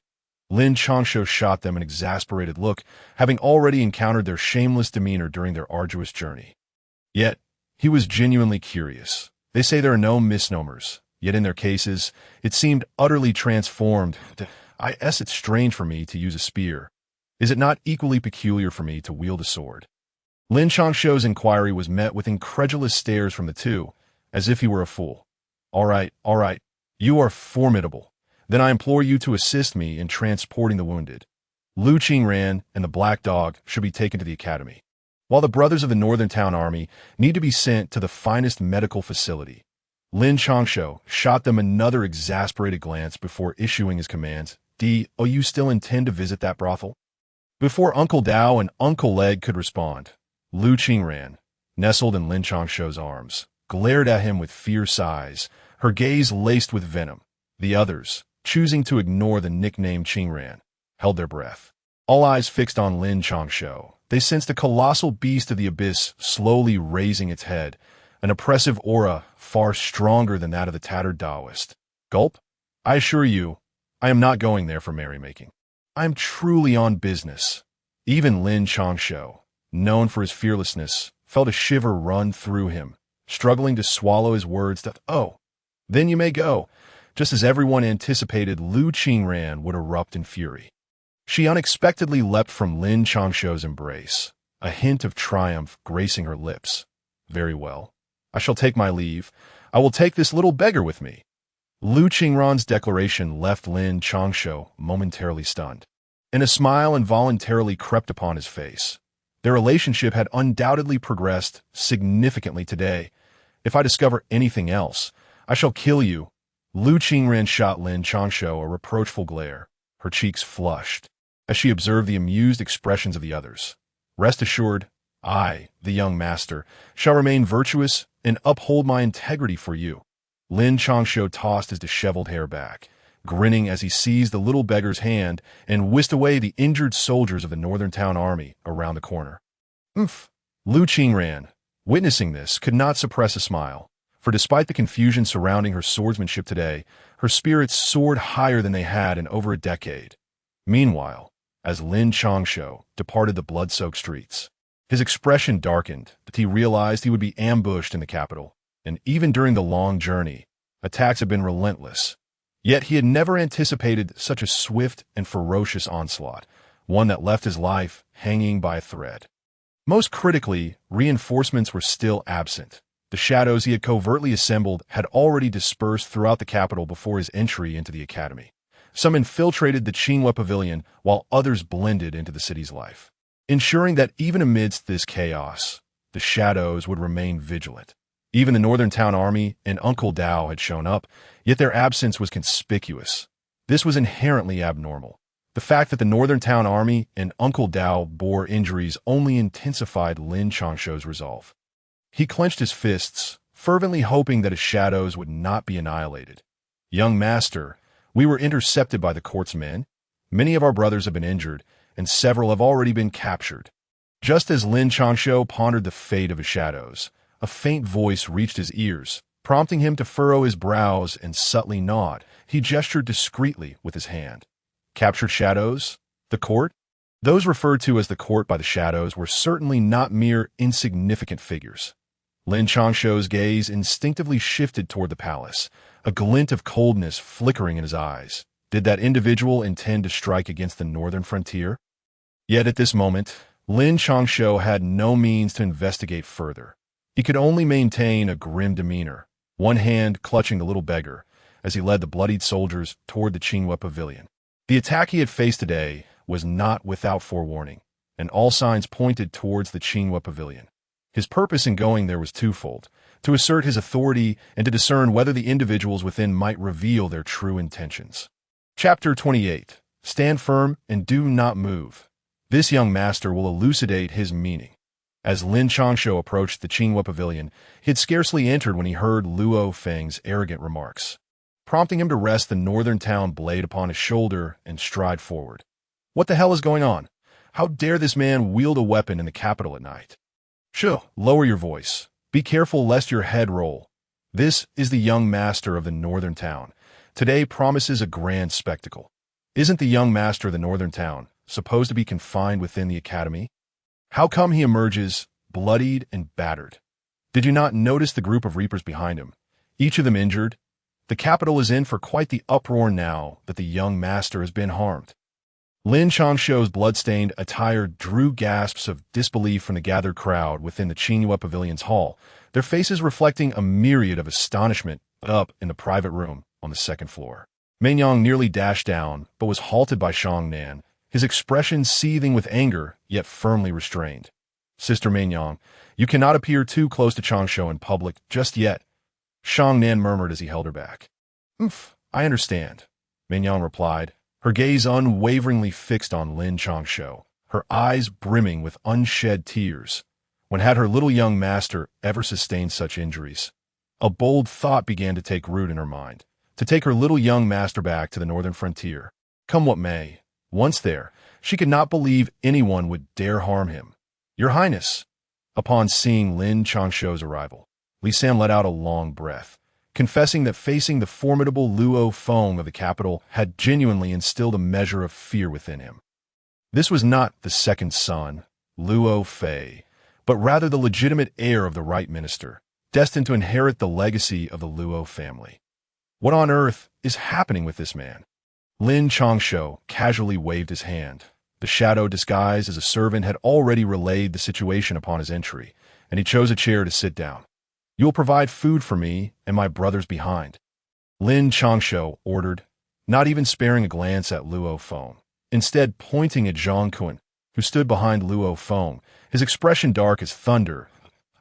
Lin Changshou shot them an exasperated look, having already encountered their shameless demeanor during their arduous journey. Yet, he was genuinely curious. They say there are no misnomers, yet in their cases, it seemed utterly transformed. It's strange for me to use a spear. Is it not equally peculiar for me to wield a sword? Lin Changshou's inquiry was met with incredulous stares from the two, as if he were a fool. All right, you are formidable. Then I implore you to assist me in transporting the wounded. Lu Qingran and the black dog should be taken to the academy, while the brothers of the northern town army need to be sent to the finest medical facility. Lin Changshou shot them another exasperated glance before issuing his commands. You still intend to visit that brothel? Before Uncle Dao and Uncle Leg could respond, Lu Qingran, nestled in Lin Changshou's arms, glared at him with fierce eyes, her gaze laced with venom. The others, choosing to ignore the nickname Qingran, held their breath. All eyes fixed on Lin Changshou, they sensed a colossal beast of the abyss slowly raising its head, an oppressive aura far stronger than that of the tattered Taoist. Gulp? I assure you, I am not going there for merrymaking. I am truly on business. Even Lin Changshou, known for his fearlessness, felt a shiver run through him, struggling to swallow his words that, then you may go. Just as everyone anticipated, Lu Qingran would erupt in fury. She unexpectedly leapt from Lin Changshou's embrace, a hint of triumph gracing her lips. Very well. I shall take my leave. I will take this little beggar with me. Lu Qingran's declaration left Lin Changshou momentarily stunned, and a smile involuntarily crept upon his face. Their relationship had undoubtedly progressed significantly today. If I discover anything else, I shall kill you. Lu Qingran shot Lin Changshou a reproachful glare, her cheeks flushed, as she observed the amused expressions of the others. Rest assured, I, the young master, shall remain virtuous and uphold my integrity for you. Lin Changshou tossed his disheveled hair back, grinning as he seized the little beggar's hand and whisked away the injured soldiers of the northern town army around the corner. Lu Qingran, witnessing this, could not suppress a smile, for despite the confusion surrounding her swordsmanship today, her spirits soared higher than they had in over a decade. Meanwhile, as Lin Changshou departed the blood-soaked streets, his expression darkened as he realized he would be ambushed in the capital, and even during the long journey, attacks had been relentless. Yet he had never anticipated such a swift and ferocious onslaught, one that left his life hanging by a thread. Most critically, reinforcements were still absent. The shadows he had covertly assembled had already dispersed throughout the capital before his entry into the academy. Some infiltrated the Qinghua Pavilion, while others blended into the city's life, ensuring that even amidst this chaos, the shadows would remain vigilant. Even the Northern Town Army and Uncle Dao had shown up, yet their absence was conspicuous. This was inherently abnormal. The fact that the Northern Town Army and Uncle Dao bore injuries only intensified Lin Changshou's resolve. He clenched his fists, fervently hoping that his shadows would not be annihilated. "Young master, we were intercepted by the court's men. Many of our brothers have been injured, and several have already been captured." Just as Lin Changshou pondered the fate of his shadows, a faint voice reached his ears, prompting him to furrow his brows and subtly nod. He gestured discreetly with his hand. Captured shadows? The court? Those referred to as the court by the shadows were certainly not mere insignificant figures. Lin Changshou's gaze instinctively shifted toward the palace, a glint of coldness flickering in his eyes. Did that individual intend to strike against the northern frontier? Yet at this moment, Lin Changshou had no means to investigate further. He could only maintain a grim demeanor, one hand clutching the little beggar, as he led the bloodied soldiers toward the Qinghua Pavilion. The attack he had faced today was not without forewarning, and all signs pointed towards the Qinghua Pavilion. His purpose in going there was twofold: to assert his authority and to discern whether the individuals within might reveal their true intentions. Chapter 28. Stand firm and do not move. This young master will elucidate his meaning. As Lin Changshou approached the Qinghua Pavilion, he had scarcely entered when he heard Luo Feng's arrogant remarks, prompting him to rest the northern town blade upon his shoulder and stride forward. What the hell is going on? How dare this man wield a weapon in the capital at night? Shoo, lower your voice. Be careful lest your head roll. This is the young master of the northern town. Today promises a grand spectacle. Isn't the young master of the northern town supposed to be confined within the academy? How come he emerges bloodied and battered? Did you not notice the group of reapers behind him, each of them injured? The capital is in for quite the uproar now that the young master has been harmed. Lin Changshou's blood-stained attire drew gasps of disbelief from the gathered crowd within the Qinghua Pavilion's hall, their faces reflecting a myriad of astonishment up in the private room on the second floor. Menyang nearly dashed down, but was halted by Shangnan, his expression seething with anger, yet firmly restrained. "Sister Menyang, you cannot appear too close to Changshou in public just yet," Shangnan murmured as he held her back. I understand," Menyang replied, her gaze unwaveringly fixed on Lin Changshou, her eyes brimming with unshed tears. When had her little young master ever sustained such injuries? A bold thought began to take root in her mind, to take her little young master back to the northern frontier. Come what may. Once there, she could not believe anyone would dare harm him. "Your Highness!" Upon seeing Lin Changshou's arrival, Li San let out a long breath, confessing that facing the formidable Luo Feng of the capital had genuinely instilled a measure of fear within him. This was not the second son, Luo Fei, but rather the legitimate heir of the right minister, destined to inherit the legacy of the Luo family. What on earth is happening with this man? Lin Changshou casually waved his hand. The shadow disguised as a servant had already relayed the situation upon his entry, and he chose a chair to sit down. "You will provide food for me and my brothers behind," Lin Changshou ordered, not even sparing a glance at Luo Feng, instead pointing at Zhang Kun, who stood behind Luo Feng, his expression dark as thunder.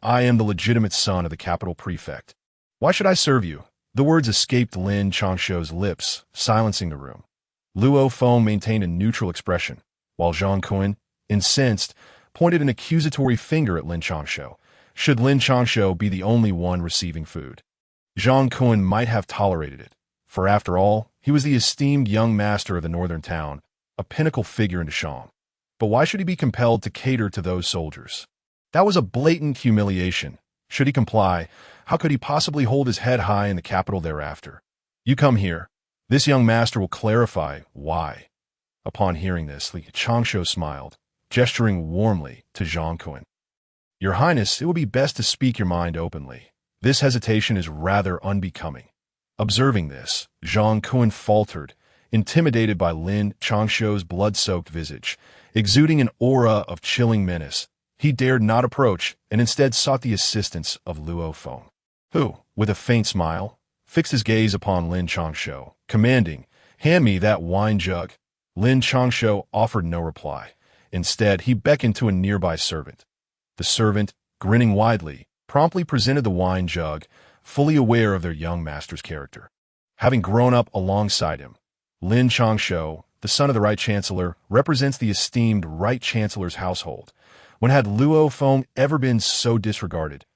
"I am the legitimate son of the capital prefect. Why should I serve you?" The words escaped Lin Changshou's lips, silencing the room. Luo Feng maintained a neutral expression, while Zhang Kun, incensed, pointed an accusatory finger at Lin Changshou. Should Lin Changshou be the only one receiving food? Zhang Kun might have tolerated it, for after all, he was the esteemed young master of the northern town, a pinnacle figure in Shang. But why should he be compelled to cater to those soldiers? That was a blatant humiliation. Should he comply, how could he possibly hold his head high in the capital thereafter? "You come here. This young master will clarify why." Upon hearing this, Lin Changshou smiled, gesturing warmly to Zhang Kun. Your Highness, it would be best to speak your mind openly. This hesitation is rather unbecoming. Observing this, Zhang Kun faltered, intimidated by Lin Changshou's blood-soaked visage, exuding an aura of chilling menace. He dared not approach and instead sought the assistance of Luo Feng, who, with a faint smile, fixed his gaze upon Lin Changshou, commanding, "Hand me that wine jug." Lin Changshou offered no reply. Instead, he beckoned to a nearby servant. The servant, grinning widely, promptly presented the wine jug, fully aware of their young master's character. Having grown up alongside him, Lin Changshou, the son of the Right Chancellor, represents the esteemed Right Chancellor's household. When had Luo Feng ever been so disregarded,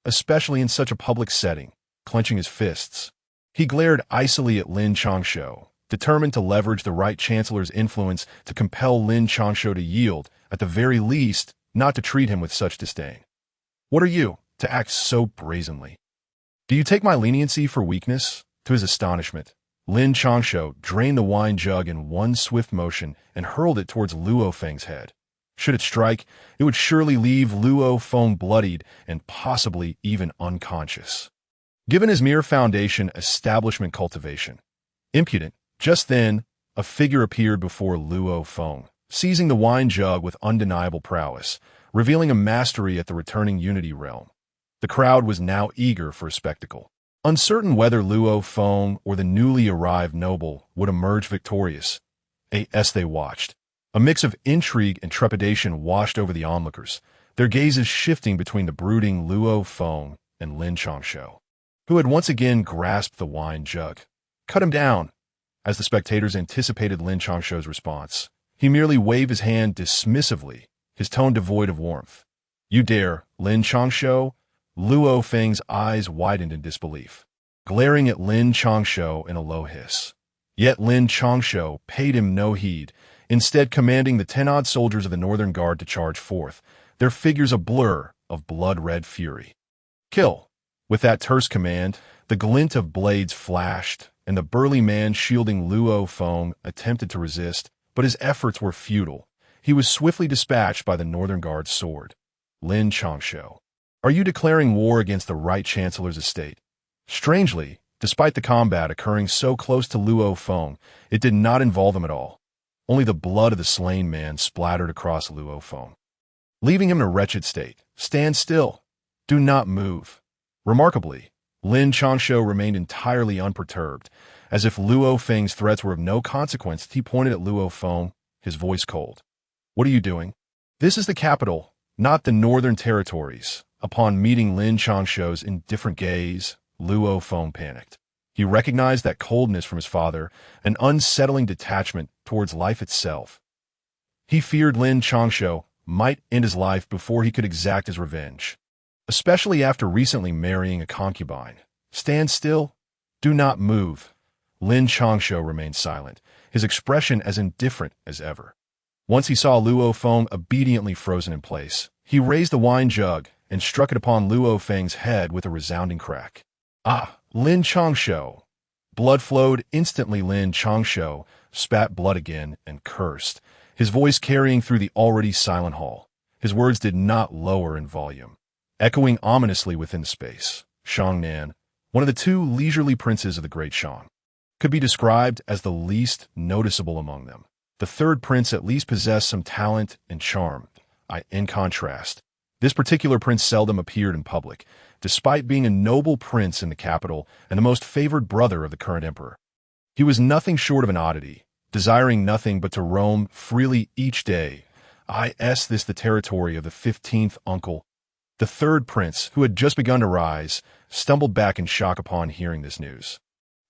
especially in such a public setting? Clenching his fists, he glared icily at Lin Changshou, determined to leverage the Right Chancellor's influence to compel Lin Changshou to yield, at the very least, not to treat him with such disdain. What are you, to act so brazenly? Do you take my leniency for weakness? To his astonishment, Lin Changshou drained the wine jug in one swift motion and hurled it towards Luo Feng's head. Should it strike, it would surely leave Luo Feng bloodied and possibly even unconscious. Given his mere foundation establishment cultivation, impudent, just then, a figure appeared before Luo Feng, seizing the wine jug with undeniable prowess, revealing a mastery at the returning Unity realm. The crowd was now eager for a spectacle, uncertain whether Luo Feng or the newly arrived noble would emerge victorious. As they watched, a mix of intrigue and trepidation washed over the onlookers, their gazes shifting between the brooding Luo Feng and Lin Changshou, who had once again grasped the wine jug. Cut him down! As the spectators anticipated Lin Changshou's response, he merely waved his hand dismissively, his tone devoid of warmth. You dare, Lin Changshou? Luo Feng's eyes widened in disbelief, glaring at Lin Changshou in a low hiss. Yet Lin Changshou paid him no heed, instead commanding the 10-odd soldiers of the Northern Guard to charge forth, their figures a blur of blood-red fury. Kill! With that terse command, the glint of blades flashed, and the burly man shielding Luo Feng attempted to resist, but his efforts were futile. He was swiftly dispatched by the Northern Guard's sword. Lin Changshou, are you declaring war against the Right Chancellor's estate? Strangely, despite the combat occurring so close to Luo Feng, it did not involve him at all. Only the blood of the slain man splattered across Luo Feng, leaving him in a wretched state. Stand still. Do not move. Remarkably, Lin Changshou remained entirely unperturbed. As if Luo Feng's threats were of no consequence, he pointed at Luo Feng, his voice cold. What are you doing? This is the capital, not the northern territories. Upon meeting Lin Changshou's indifferent gaze, Luo Feng panicked. He recognized that coldness from his father, an unsettling detachment towards life itself. He feared Lin Changshou might end his life before he could exact his revenge, especially after recently marrying a concubine. Stand still. Do not move. Lin Changshou remained silent, his expression as indifferent as ever. Once he saw Luo Feng obediently frozen in place, he raised the wine jug and struck it upon Luo Feng's head with a resounding crack. Ah, Lin Changshou! Blood flowed instantly. Lin Changshou spat blood again and cursed, his voice carrying through the already silent hall. His words did not lower in volume, echoing ominously within the space. Shangnan, one of the two leisurely princes of the Great Shang, could be described as the least noticeable among them. The third prince at least possessed some talent and charm. In contrast, this particular prince seldom appeared in public, despite being a noble prince in the capital and the most favored brother of the current emperor. He was nothing short of an oddity, desiring nothing but to roam freely each day. This the territory of the 15th uncle. The third prince, who had just begun to rise, stumbled back in shock upon hearing this news.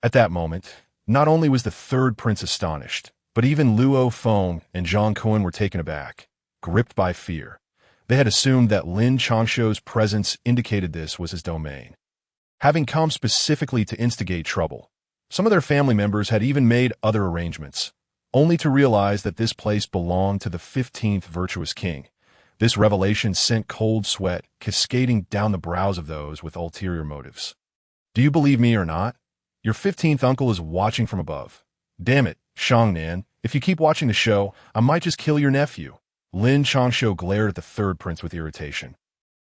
At that moment, not only was the third prince astonished, but even Luo Feng and Zhang Kun were taken aback, gripped by fear. They had assumed that Lin Changshou's presence indicated this was his domain, having come specifically to instigate trouble. Some of their family members had even made other arrangements, only to realize that this place belonged to the 15th virtuous king. This revelation sent cold sweat cascading down the brows of those with ulterior motives. Do you believe me or not? Your 15th uncle is watching from above. Damn it, Shangnan, If you keep watching the show, I might just kill your nephew. Lin Changshou glared at the third prince with irritation.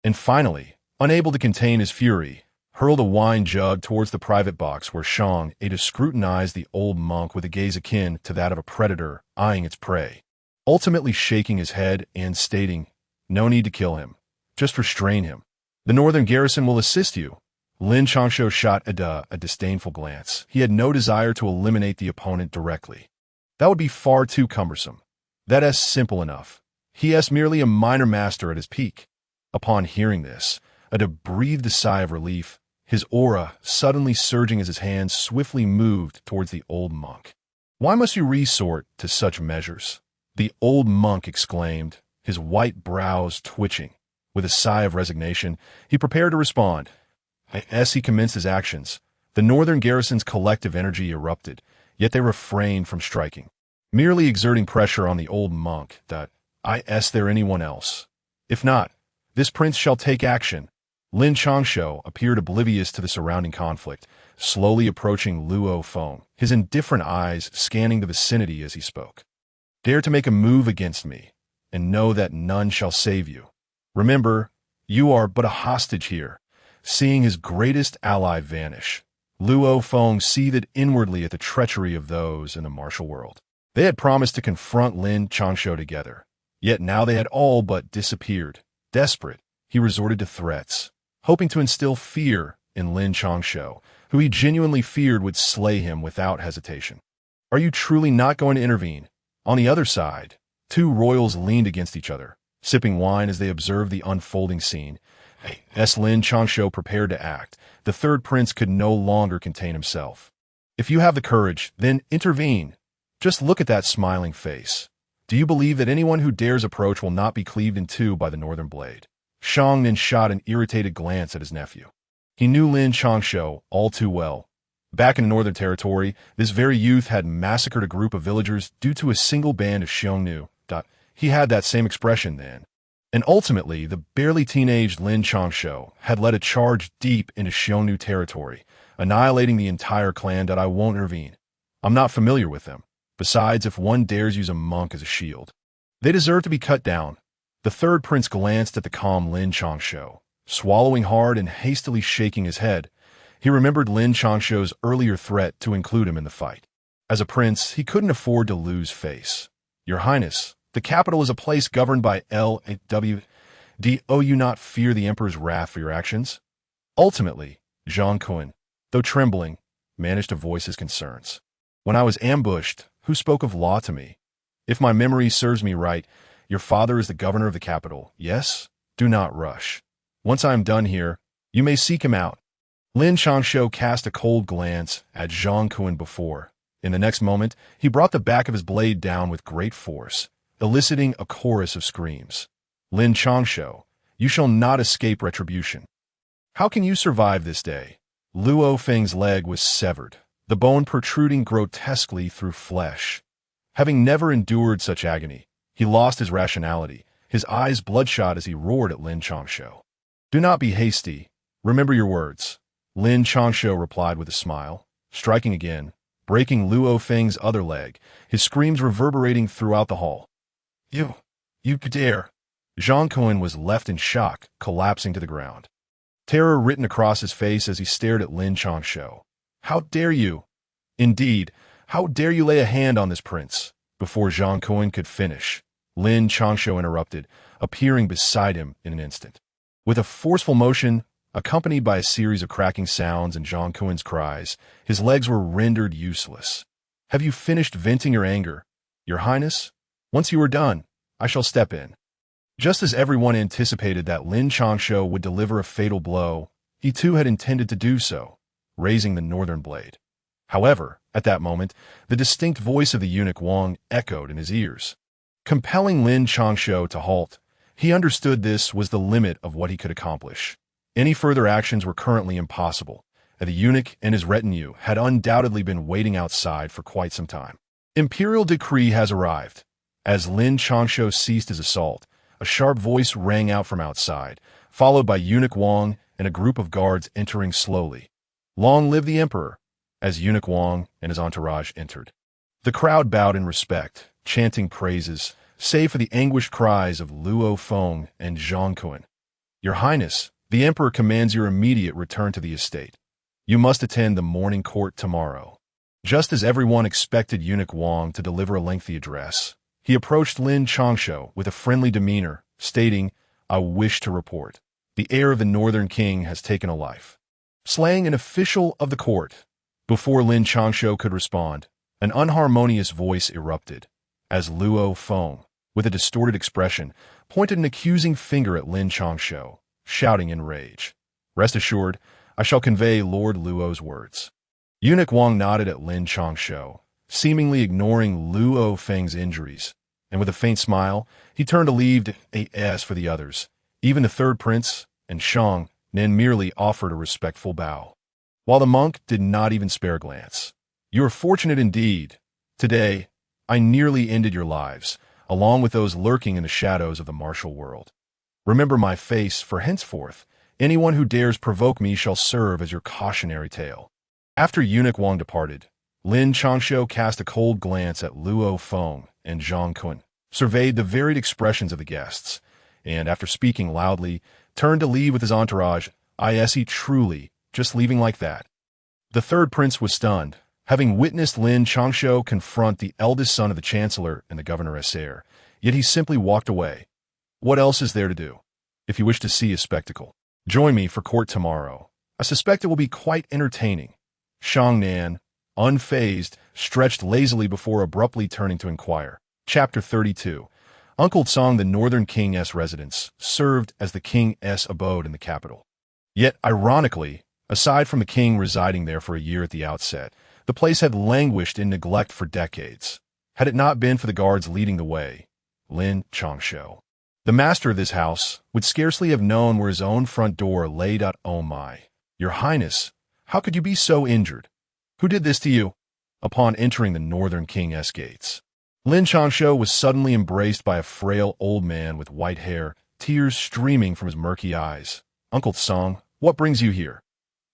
And finally, unable to contain his fury, hurled a wine jug towards the private box where Shang ate to scrutinize the old monk with a gaze akin to that of a predator eyeing its prey, ultimately shaking his head and stating, "No need to kill him. Just restrain him. The northern garrison will assist you." Lin Changshou shot a disdainful glance. He had no desire to eliminate the opponent directly. That would be far too cumbersome. That's simple enough. He is merely a minor master at his peak. Upon hearing this, Ada breathed a sigh of relief, his aura suddenly surging as his hands swiftly moved towards the old monk. "Why must you resort to such measures?" the old monk exclaimed, his white brows twitching. With a sigh of resignation, he prepared to respond. As he commenced his actions, the northern garrison's collective energy erupted, yet they refrained from striking, merely exerting pressure on the old monk that, "Is there anyone else? If not, this prince shall take action." Lin Changshou appeared oblivious to the surrounding conflict, slowly approaching Luo Feng, his indifferent eyes scanning the vicinity as he spoke. "Dare to make a move against me, and know that none shall save you. Remember, you are but a hostage here." Seeing his greatest ally vanish, Luo Feng seethed inwardly at the treachery of those in the martial world. They had promised to confront Lin Changshou together, yet now they had all but disappeared. Desperate, he resorted to threats, hoping to instill fear in Lin Changshou, who he genuinely feared would slay him without hesitation. "Are you truly not going to intervene?" On the other side, two royals leaned against each other, sipping wine as they observed the unfolding scene. As Lin Changshou prepared to act, the third prince could no longer contain himself. "If you have the courage, then intervene. Just look at that smiling face. Do you believe that anyone who dares approach will not be cleaved in two by the northern blade?" Shang then shot an irritated glance at his nephew. He knew Lin Changshou all too well. Back in the northern territory, this very youth had massacred a group of villagers due to a single band of Xiongnu. He had that same expression then. And ultimately, the barely teenaged Lin Changshou had led a charge deep into Xiongnu territory, annihilating the entire clan. "I won't intervene. I'm not familiar with them. Besides, if one dares use a monk as a shield, they deserve to be cut down." The third prince glanced at the calm Lin Changshou, swallowing hard and hastily shaking his head. He remembered Lin Changshou's earlier threat to include him in the fight. As a prince, he couldn't afford to lose face. "Your Highness, the capital is a place governed by LAW. Do you not fear the emperor's wrath for your actions?" Ultimately, Zhang Kun, though trembling, managed to voice his concerns. "When I was ambushed, who spoke of law to me? If my memory serves me right, your father is the governor of the capital, yes? Do not rush. Once I am done here, you may seek him out." Lin Changshou cast a cold glance at Zhang Kun before. In the next moment, he brought the back of his blade down with great force, eliciting a chorus of screams. "Lin Changshou, you shall not escape retribution. How can you survive this day?" Luo Feng's leg was severed, the bone protruding grotesquely through flesh. Having never endured such agony, he lost his rationality, his eyes bloodshot as he roared at Lin Changshou. "Do not be hasty. Remember your words." Lin Changshou replied with a smile, striking again, breaking Luo Feng's other leg, his screams reverberating throughout the hall. You dare." Zhang Kun was left in shock, collapsing to the ground. Terror written across his face as he stared at Lin Changshou. "How dare you? Indeed, how dare you lay a hand on this prince?" Before Zhang Kun could finish, Lin Changshou interrupted, appearing beside him in an instant. With a forceful motion, accompanied by a series of cracking sounds and Zhang Kun's cries, his legs were rendered useless. "Have you finished venting your anger, Your Highness? Once you are done, I shall step in." Just as everyone anticipated that Lin Changshou would deliver a fatal blow, he too had intended to do so, raising the northern blade. However, at that moment, the distinct voice of the eunuch Wang echoed in his ears, compelling Lin Changshou to halt. He understood this was the limit of what he could accomplish. Any further actions were currently impossible, and the eunuch and his retinue had undoubtedly been waiting outside for quite some time. "Imperial decree has arrived." As Lin Changshou ceased his assault, a sharp voice rang out from outside, followed by eunuch Wang and a group of guards entering slowly. "Long live the emperor!" As eunuch Wang and his entourage entered, The crowd bowed in respect, chanting praises, save for the anguished cries of Luo Feng and Zhang Kun. Your Highness, the Emperor commands your immediate return to the estate. You must attend the morning court tomorrow. Just as everyone expected Eunuch Wang to deliver a lengthy address, he approached Lin Changshou with a friendly demeanor, stating, I wish to report. The heir of the Northern King has taken a life. Slaying an official of the court. Before Lin Changshou could respond, an unharmonious voice erupted, as Luo Feng, with a distorted expression, pointed an accusing finger at Lin Changshou, shouting in rage. Rest assured, I shall convey Lord Luo's words. Eunuch Wang nodded at Lin Changshou, seemingly ignoring Luo Feng's injuries, and with a faint smile, he turned to leave as for the others. Even the third prince and Shang Nen merely offered a respectful bow, while the monk did not even spare a glance. You are fortunate indeed. Today, I nearly ended your lives, along with those lurking in the shadows of the martial world. Remember my face, for henceforth, anyone who dares provoke me shall serve as your cautionary tale. After Eunuch Wang departed, Lin Changshou cast a cold glance at Luo Feng and Zhang Kun, surveyed the varied expressions of the guests, and after speaking loudly, turned to leave with his entourage. Is he truly just leaving like that? The third prince was stunned, having witnessed Lin Changshou confront the eldest son of the chancellor and the governor's heir, yet he simply walked away. What else is there to do? If you wish to see a spectacle, join me for court tomorrow. I suspect it will be quite entertaining. Shang Nan, unfazed, stretched lazily before abruptly turning to inquire. Chapter 32. Uncle Tsang, the Northern King's residence, served as the king's abode in the capital. Yet, ironically, aside from the king residing there for a year at the outset, the place had languished in neglect for decades. Had it not been for the guards leading the way, Lin Changshou, the master of this house, would scarcely have known where his own front door lay. Oh my, Your Highness, how could you be so injured? Who did this to you? Upon entering the Northern King's gates, Lin Changshou was suddenly embraced by a frail old man with white hair, tears streaming from his murky eyes. Uncle Tsang, what brings you here?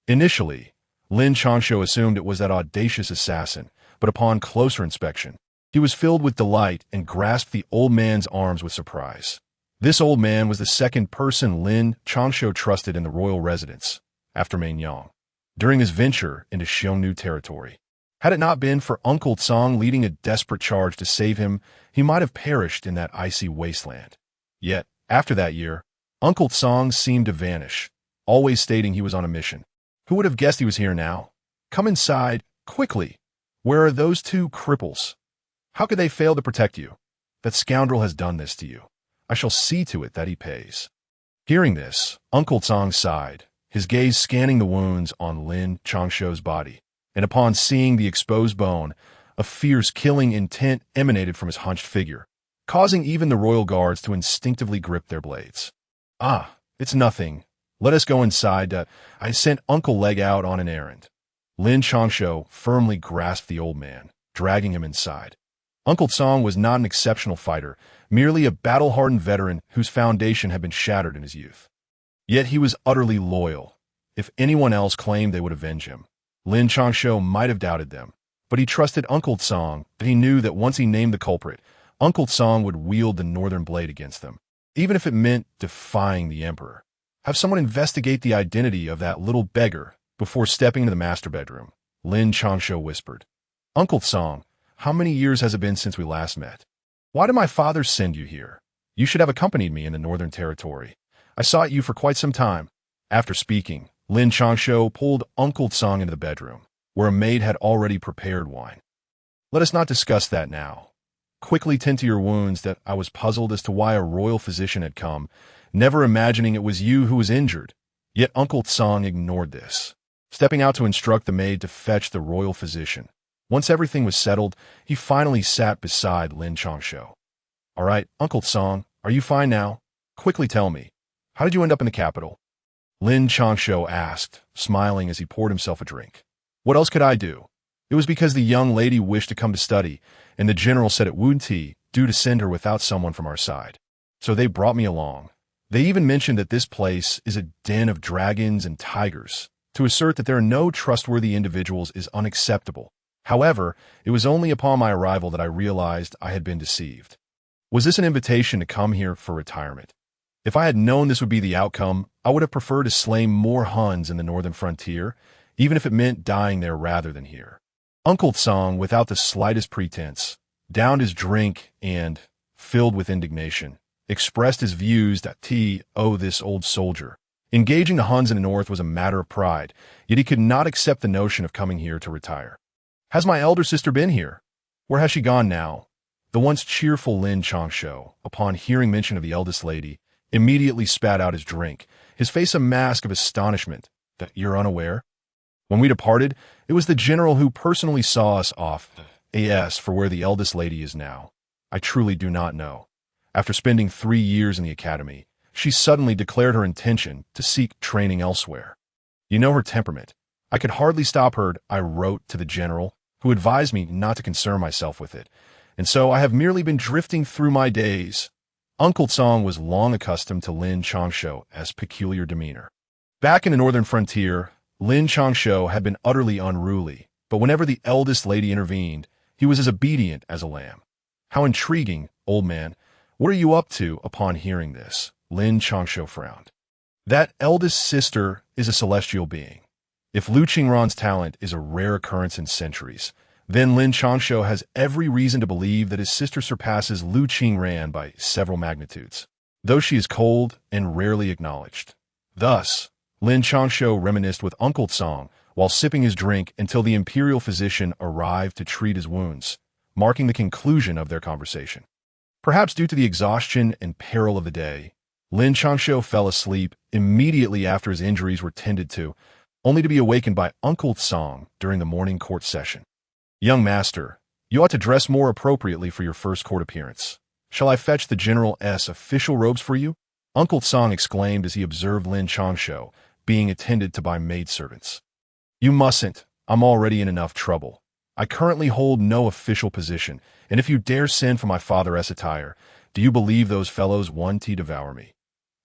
Initially, Lin Changshou assumed it was that audacious assassin, but upon closer inspection, he was filled with delight and grasped the old man's arms with surprise. This old man was the second person Lin Changshou trusted in the royal residence, after Mainyang, during his venture into Xiongnu territory. Had it not been for Uncle Tsang leading a desperate charge to save him, he might have perished in that icy wasteland. Yet, after that year, Uncle Tsang seemed to vanish, always stating he was on a mission. Who would have guessed he was here now? Come inside, quickly. Where are those two cripples? How could they fail to protect you? That scoundrel has done this to you. I shall see to it that he pays. Hearing this, Uncle Tsang sighed, his gaze scanning the wounds on Lin Changshou's body, and upon seeing the exposed bone, a fierce killing intent emanated from his hunched figure, causing even the royal guards to instinctively grip their blades. Ah, it's nothing. Let us go inside. I sent Uncle Leg out on an errand. Lin Changshou firmly grasped the old man, dragging him inside. Uncle Tsang was not an exceptional fighter, merely a battle-hardened veteran whose foundation had been shattered in his youth. Yet he was utterly loyal. If anyone else claimed they would avenge him, Lin Changshou might have doubted them, but he trusted Uncle Tsang that he knew that once he named the culprit, Uncle Tsang would wield the northern blade against them, even if it meant defying the emperor. Have someone investigate the identity of that little beggar before stepping into the master bedroom, Lin Changshou whispered. Uncle Tsang, how many years has it been since we last met? Why did my father send you here? You should have accompanied me in the northern territory. I sought you for quite some time. After speaking, Lin Changshou pulled Uncle Tsang into the bedroom, where a maid had already prepared wine. Let us not discuss that now. Quickly tend to your wounds. That I was puzzled as to why a royal physician had come, never imagining it was you who was injured. Yet Uncle Tsang ignored this, stepping out to instruct the maid to fetch the royal physician. Once everything was settled, he finally sat beside Lin Changshou. All right, Uncle Tsang, are you fine now? Quickly tell me, how did you end up in the capital? Lin Changshou asked, smiling as he poured himself a drink. What else could I do? It was because the young lady wished to come to study, and the general said it wouldn't do to send her without someone from our side. So they brought me along. They even mentioned that this place is a den of dragons and tigers. To assert that there are no trustworthy individuals is unacceptable. However, it was only upon my arrival that I realized I had been deceived. Was this an invitation to come here for retirement? If I had known this would be the outcome, I would have preferred to slay more Huns in the northern frontier, even if it meant dying there rather than here. Uncle Tsang, without the slightest pretense, downed his drink and, filled with indignation, expressed his views that this old soldier. Engaging the Huns in the north was a matter of pride, yet he could not accept the notion of coming here to retire. Has my elder sister been here? Where has she gone now? The once cheerful Lin Changshou, upon hearing mention of the eldest lady, immediately spat out his drink, his face a mask of astonishment. That you're unaware? When we departed, it was the general who personally saw us off AS for where the eldest lady is now. I truly do not know. After spending 3 years in the academy, she suddenly declared her intention to seek training elsewhere. You know her temperament. I could hardly stop her, I wrote to the general, who advised me not to concern myself with it, and so I have merely been drifting through my days. Uncle Tsang was long accustomed to Lin Changshou's peculiar demeanor. Back in the northern frontier, Lin Changshou had been utterly unruly, but whenever the eldest lady intervened, he was as obedient as a lamb. How intriguing, old man. What are you up to upon hearing this? Lin Changshou frowned. That eldest sister is a celestial being. If Lu Qingran's talent is a rare occurrence in centuries, then Lin Changshou has every reason to believe that his sister surpasses Lu Qingran by several magnitudes, though she is cold and rarely acknowledged. Thus, Lin Changshou reminisced with Uncle Tsang while sipping his drink until the imperial physician arrived to treat his wounds, marking the conclusion of their conversation. Perhaps due to the exhaustion and peril of the day, Lin Changshou fell asleep immediately after his injuries were tended to, only to be awakened by Uncle Tsang during the morning court session. Young master, you ought to dress more appropriately for your first court appearance. Shall I fetch the general's official robes for you? Uncle Tsang exclaimed as he observed Lin Changshou being attended to by maidservants. You mustn't. I'm already in enough trouble. I currently hold no official position, and if you dare send for my father's attire, do you believe those fellows want to devour me?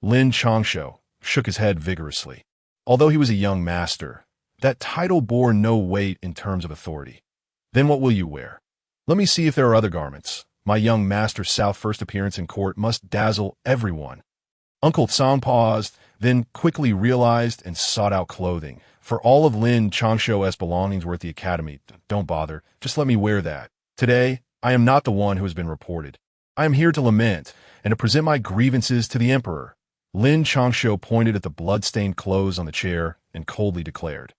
Lin Changshou shook his head vigorously. Although he was a young master, that title bore no weight in terms of authority. Then what will you wear? Let me see if there are other garments. My young master's first appearance in court must dazzle everyone. Uncle Tsang paused, then quickly realized and sought out clothing. For all of Lin Changshou's belongings were at the academy. Don't bother, just let me wear that. Today, I am not the one who has been reported. I am here to lament and to present my grievances to the emperor. Lin Changshou pointed at the blood-stained clothes on the chair and coldly declared.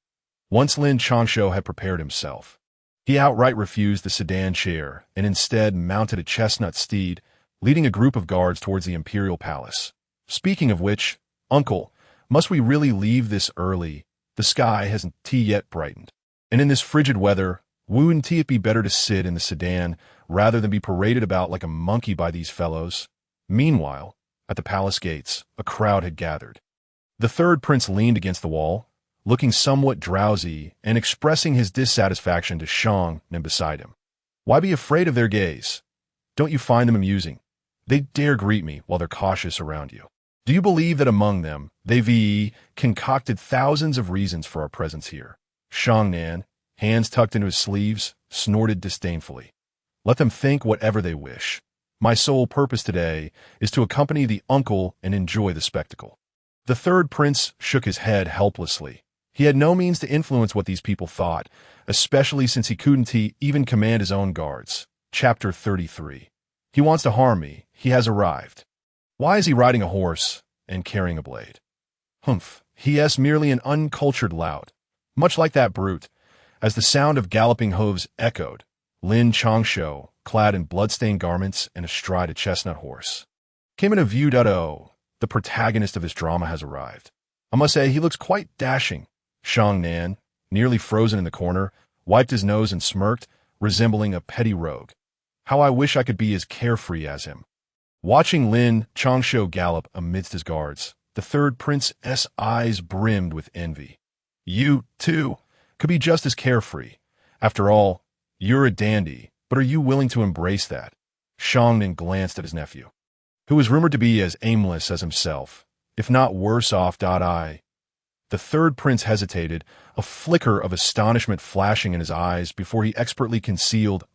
Once Lin Changshou had prepared himself, he outright refused the sedan chair and instead mounted a chestnut steed, leading a group of guards towards the imperial palace. Speaking of which, uncle, must we really leave this early? The sky hasn't yet brightened. And in this frigid weather, wouldn't it be better to sit in the sedan rather than be paraded about like a monkey by these fellows? Meanwhile, at the palace gates, a crowd had gathered. The third prince leaned against the wall, looking somewhat drowsy and expressing his dissatisfaction to Shang and beside him. Why be afraid of their gaze? Don't you find them amusing? They dare greet me while they're cautious around you. Do you believe that among them, they've concocted thousands of reasons for our presence here? Shangnan, hands tucked into his sleeves, snorted disdainfully. Let them think whatever they wish. My sole purpose today is to accompany the uncle and enjoy the spectacle. The third prince shook his head helplessly. He had no means to influence what these people thought, especially since he couldn't even command his own guards. Chapter 33. He wants to harm me. He has arrived. Why is he riding a horse and carrying a blade? Humph, he is merely an uncultured lout. Much like that brute. As the sound of galloping hooves echoed, Lin Changshou, clad in blood-stained garments and astride a chestnut horse, came into view. The protagonist of this drama has arrived. I must say he looks quite dashing. Shangnan, nearly frozen in the corner, wiped his nose and smirked, resembling a petty rogue. How I wish I could be as carefree as him. Watching Lin Changshou gallop amidst his guards, the third prince's eyes brimmed with envy. You, too, could be just as carefree. After all, you're a dandy, but are you willing to embrace that? Shangnan glanced at his nephew, who was rumored to be as aimless as himself, if not worse off. The third prince hesitated, a flicker of astonishment flashing in his eyes before he expertly concealed,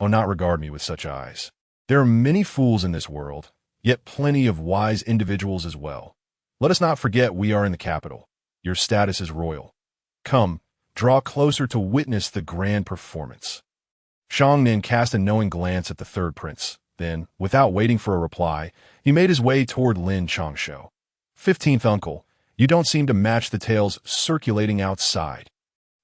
not regard me with such eyes. There are many fools in this world, yet plenty of wise individuals as well. Let us not forget we are in the capital. Your status is royal. Come, draw closer to witness the grand performance. Shang Nan cast a knowing glance at the third prince. Then, without waiting for a reply, he made his way toward Lin Changshou. 15th uncle, you don't seem to match the tales circulating outside.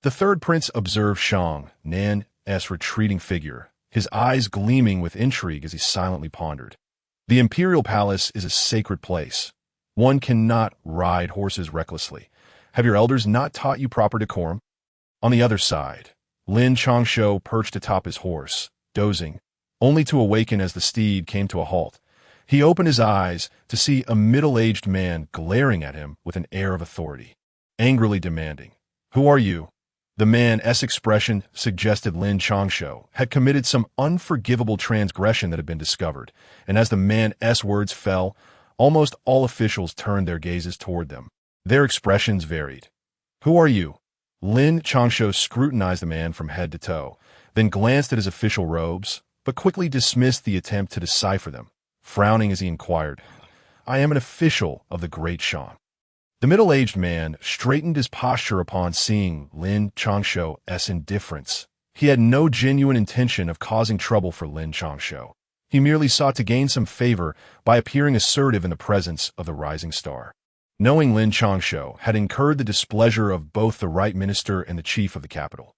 The third prince observed Shang Nan's retreating figure, his eyes gleaming with intrigue as he silently pondered. The imperial palace is a sacred place. One cannot ride horses recklessly. Have your elders not taught you proper decorum? On the other side, Lin Changshou perched atop his horse, dozing, only to awaken as the steed came to a halt. He opened his eyes to see a middle-aged man glaring at him with an air of authority, angrily demanding, "Who are you?" The man's expression suggested Lin Changshou had committed some unforgivable transgression that had been discovered, and as the man's words fell, almost all officials turned their gazes toward them. Their expressions varied. "Who are you?" Lin Changshou scrutinized the man from head to toe, then glanced at his official robes, but quickly dismissed the attempt to decipher them, frowning as he inquired, "I am an official of the Great Shang." The middle-aged man straightened his posture upon seeing Lin Changshou's indifference. He had no genuine intention of causing trouble for Lin Changshou. He merely sought to gain some favor by appearing assertive in the presence of the rising star. Knowing Lin Changshou had incurred the displeasure of both the right minister and the chief of the capital.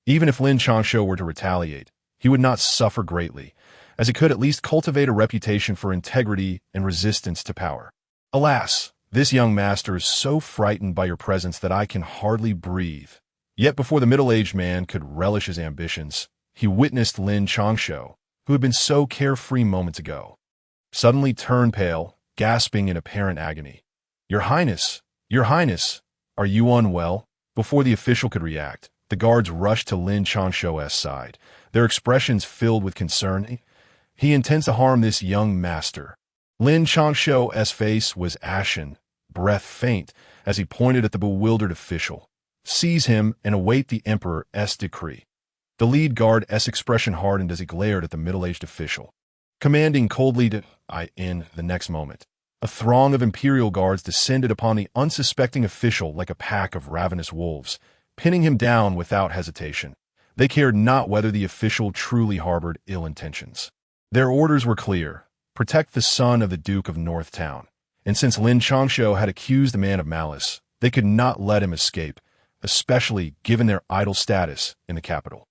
Even if Lin Changshou were to retaliate, he would not suffer greatly, as he could at least cultivate a reputation for integrity and resistance to power. Alas, this young master is so frightened by your presence that I can hardly breathe. Yet before the middle-aged man could relish his ambitions, he witnessed Lin Changshou, who had been so carefree moments ago, suddenly turn pale, gasping in apparent agony. Your Highness, are you unwell?" Before the official could react, the guards rushed to Lin Changshou's side, their expressions filled with concern. "He intends to harm this young master." Lin Changshou's face was ashen, breath faint, as he pointed at the bewildered official. "Seize him and await the emperor's decree." The lead guard's expression hardened as he glared at the middle-aged official, commanding coldly to in the next moment. A throng of imperial guards descended upon the unsuspecting official like a pack of ravenous wolves, pinning him down without hesitation. They cared not whether the official truly harbored ill intentions. Their orders were clear: protect the son of the Duke of North Town. And since Lin Changshou had accused the man of malice, they could not let him escape, especially given their idle status in the capital.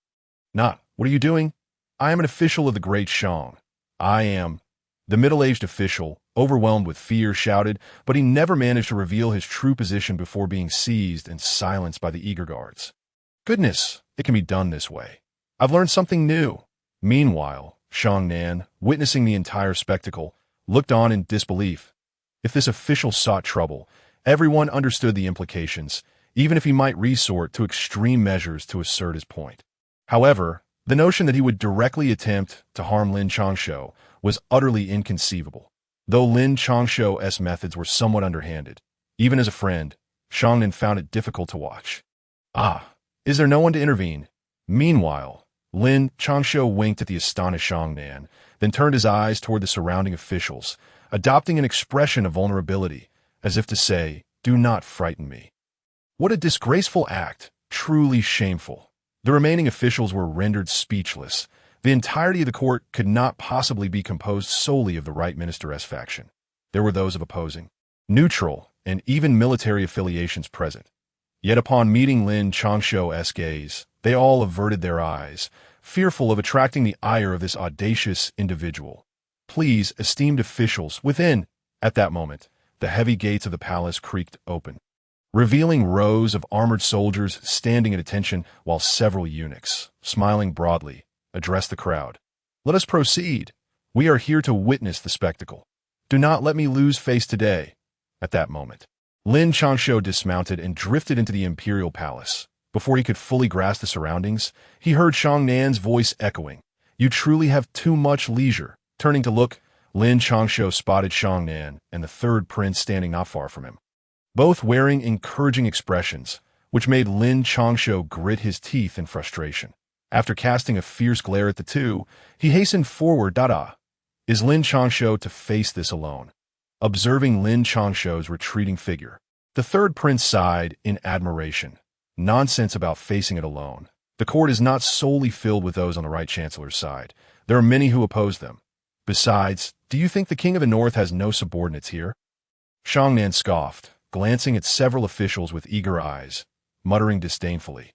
"What are you doing?" "I am an official of the Great Shang. I am..." The middle-aged official, overwhelmed with fear, shouted, but he never managed to reveal his true position before being seized and silenced by the eager guards. "Goodness, it can be done this way. I've learned something new." Meanwhile, Shang Nan, witnessing the entire spectacle, looked on in disbelief. If this official sought trouble, everyone understood the implications, even if he might resort to extreme measures to assert his point. However, the notion that he would directly attempt to harm Lin Changshou was utterly inconceivable. Though Lin Changshou's methods were somewhat underhanded, even as a friend, Shang Nan found it difficult to watch. Is there no one to intervene? Meanwhile, Lin Changshou winked at the astonished Shang Nan, then turned his eyes toward the surrounding officials, adopting an expression of vulnerability, as if to say, "Do not frighten me." What a disgraceful act, truly shameful. The remaining officials were rendered speechless. The entirety of the court could not possibly be composed solely of the right minister's faction. There were those of opposing, neutral, and even military affiliations present. Yet upon meeting Lin Changshou's gaze, they all averted their eyes, fearful of attracting the ire of this audacious individual. "Please, esteemed officials, within." At that moment, the heavy gates of the palace creaked open, revealing rows of armored soldiers standing at attention while several eunuchs, smiling broadly, addressed the crowd. "Let us proceed. We are here to witness the spectacle. Do not let me lose face today." At that moment, Lin Changshou dismounted and drifted into the imperial palace. Before he could fully grasp the surroundings, he heard Shang Nan's voice echoing, "You truly have too much leisure." Turning to look, Lin Changshou spotted Shang Nan and the third prince standing not far from him. both wearing encouraging expressions, which made Lin Changshou grit his teeth in frustration. After casting a fierce glare at the two, he hastened forward. Is Lin Changshou to face this alone? Observing Lin Changshou's retreating figure, the third prince sighed in admiration. Nonsense about facing it alone. The court is not solely filled with those on the right chancellor's side. There are many who oppose them. Besides, do you think the king of the north has no subordinates here? Shangnan scoffed, glancing at several officials with eager eyes, muttering disdainfully.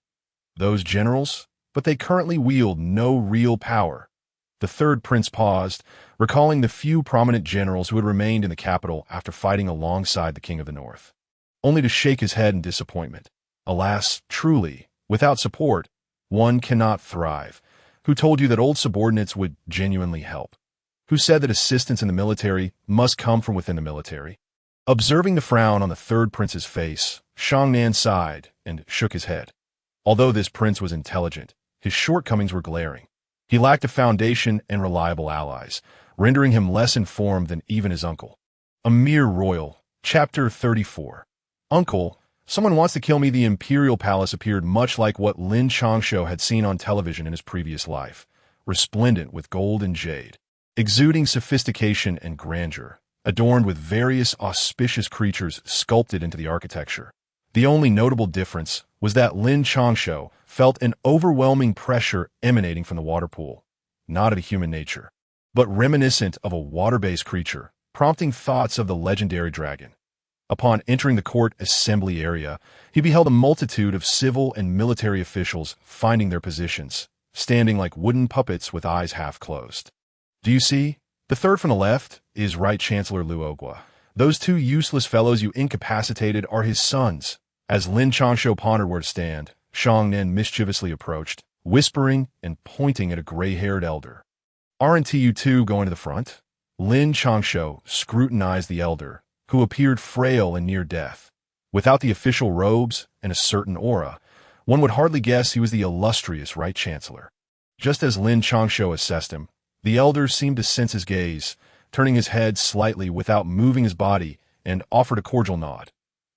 Those generals? But they currently wield no real power. The third prince paused, recalling the few prominent generals who had remained in the capital after fighting alongside the king of the north, only to shake his head in disappointment. Alas, truly, without support, one cannot thrive. Who told you that old subordinates would genuinely help? Who said that assistance in the military must come from within the military? Observing the frown on the third prince's face, Shangnan sighed and shook his head. Although this prince was intelligent, his shortcomings were glaring. He lacked a foundation and reliable allies, rendering him less informed than even his uncle. A mere royal. Chapter 34. Uncle, someone wants to kill me. The imperial palace appeared much like what Lin Changshou had seen on television in his previous life, resplendent with gold and jade, exuding sophistication and grandeur, adorned with various auspicious creatures sculpted into the architecture. The only notable difference was that Lin Changshou felt an overwhelming pressure emanating from the water pool, not of a human nature, but reminiscent of a water-based creature, prompting thoughts of the legendary dragon. Upon entering the court assembly area, he beheld a multitude of civil and military officials finding their positions, standing like wooden puppets with eyes half closed. Do you see? The third from the left is Right Chancellor Luogua. Those two useless fellows you incapacitated are his sons. As Lin Changshou pondered where to stand, Shangnan mischievously approached, whispering and pointing at a gray-haired elder. Aren't you two going to the front? Lin Changshou scrutinized the elder, who appeared frail and near death. Without the official robes and a certain aura, one would hardly guess he was the illustrious Right Chancellor. Just as Lin Changshou assessed him, the elder seemed to sense his gaze, turning his head slightly without moving his body, and offered a cordial nod.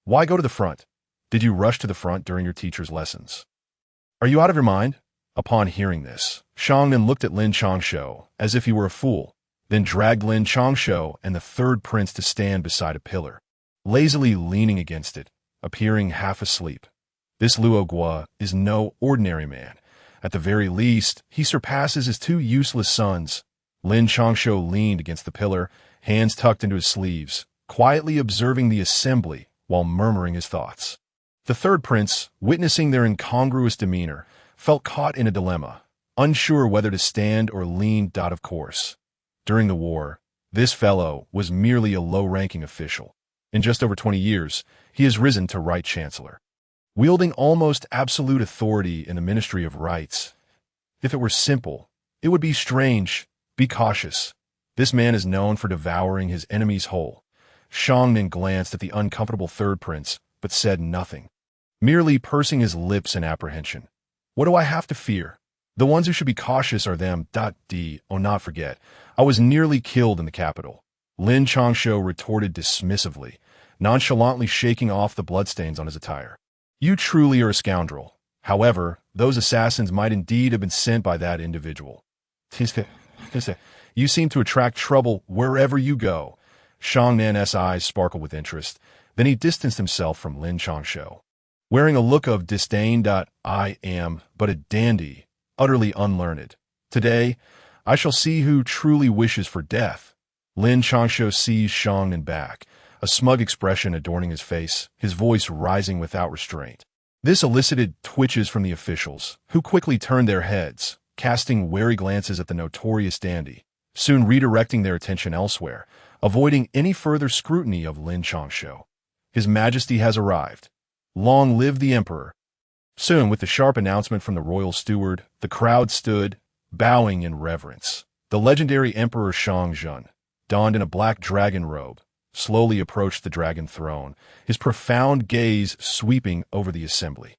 Why go to the front? Did you rush to the front during your teacher's lessons? Are you out of your mind? Upon hearing this, Shangnan looked at Lin Changshou as if he were a fool, then dragged Lin Changshou and the third prince to stand beside a pillar, lazily leaning against it, appearing half asleep. This Luogua is no ordinary man. At the very least, he surpasses his two useless sons. Lin Changshou leaned against the pillar, hands tucked into his sleeves, quietly observing the assembly while murmuring his thoughts. The third prince, witnessing their incongruous demeanor, felt caught in a dilemma, unsure whether to stand or lean. Of course, during the war, this fellow was merely a low-ranking official. In just over 20 years, he has risen to Right Chancellor, wielding almost absolute authority in the Ministry of Rights. If it were simple, it would be strange. Be cautious. This man is known for devouring his enemies whole. Shangnan glanced at the uncomfortable third prince, but said nothing, merely pursing his lips in apprehension. What do I have to fear? The ones who should be cautious are them. Oh, not forget, I was nearly killed in the capital. Lin Changshou retorted dismissively, nonchalantly shaking off the bloodstains on his attire. You truly are a scoundrel. However, those assassins might indeed have been sent by that individual. You seem to attract trouble wherever you go. Shangnan's eyes sparkled with interest. Then he distanced himself from Lin Changshou, wearing a look of disdain. I am but a dandy, utterly unlearned. Today, I shall see who truly wishes for death. Lin Changshou seized Shangnan back, a smug expression adorning his face, his voice rising without restraint. This elicited twitches from the officials, who quickly turned their heads, casting wary glances at the notorious dandy, soon redirecting their attention elsewhere, avoiding any further scrutiny of Lin Changshou. His Majesty has arrived. Long live the Emperor. Soon, with the sharp announcement from the royal steward, the crowd stood, bowing in reverence. The legendary Emperor Shangzhen, donned in a black dragon robe, slowly approached the dragon throne, his profound gaze sweeping over the assembly.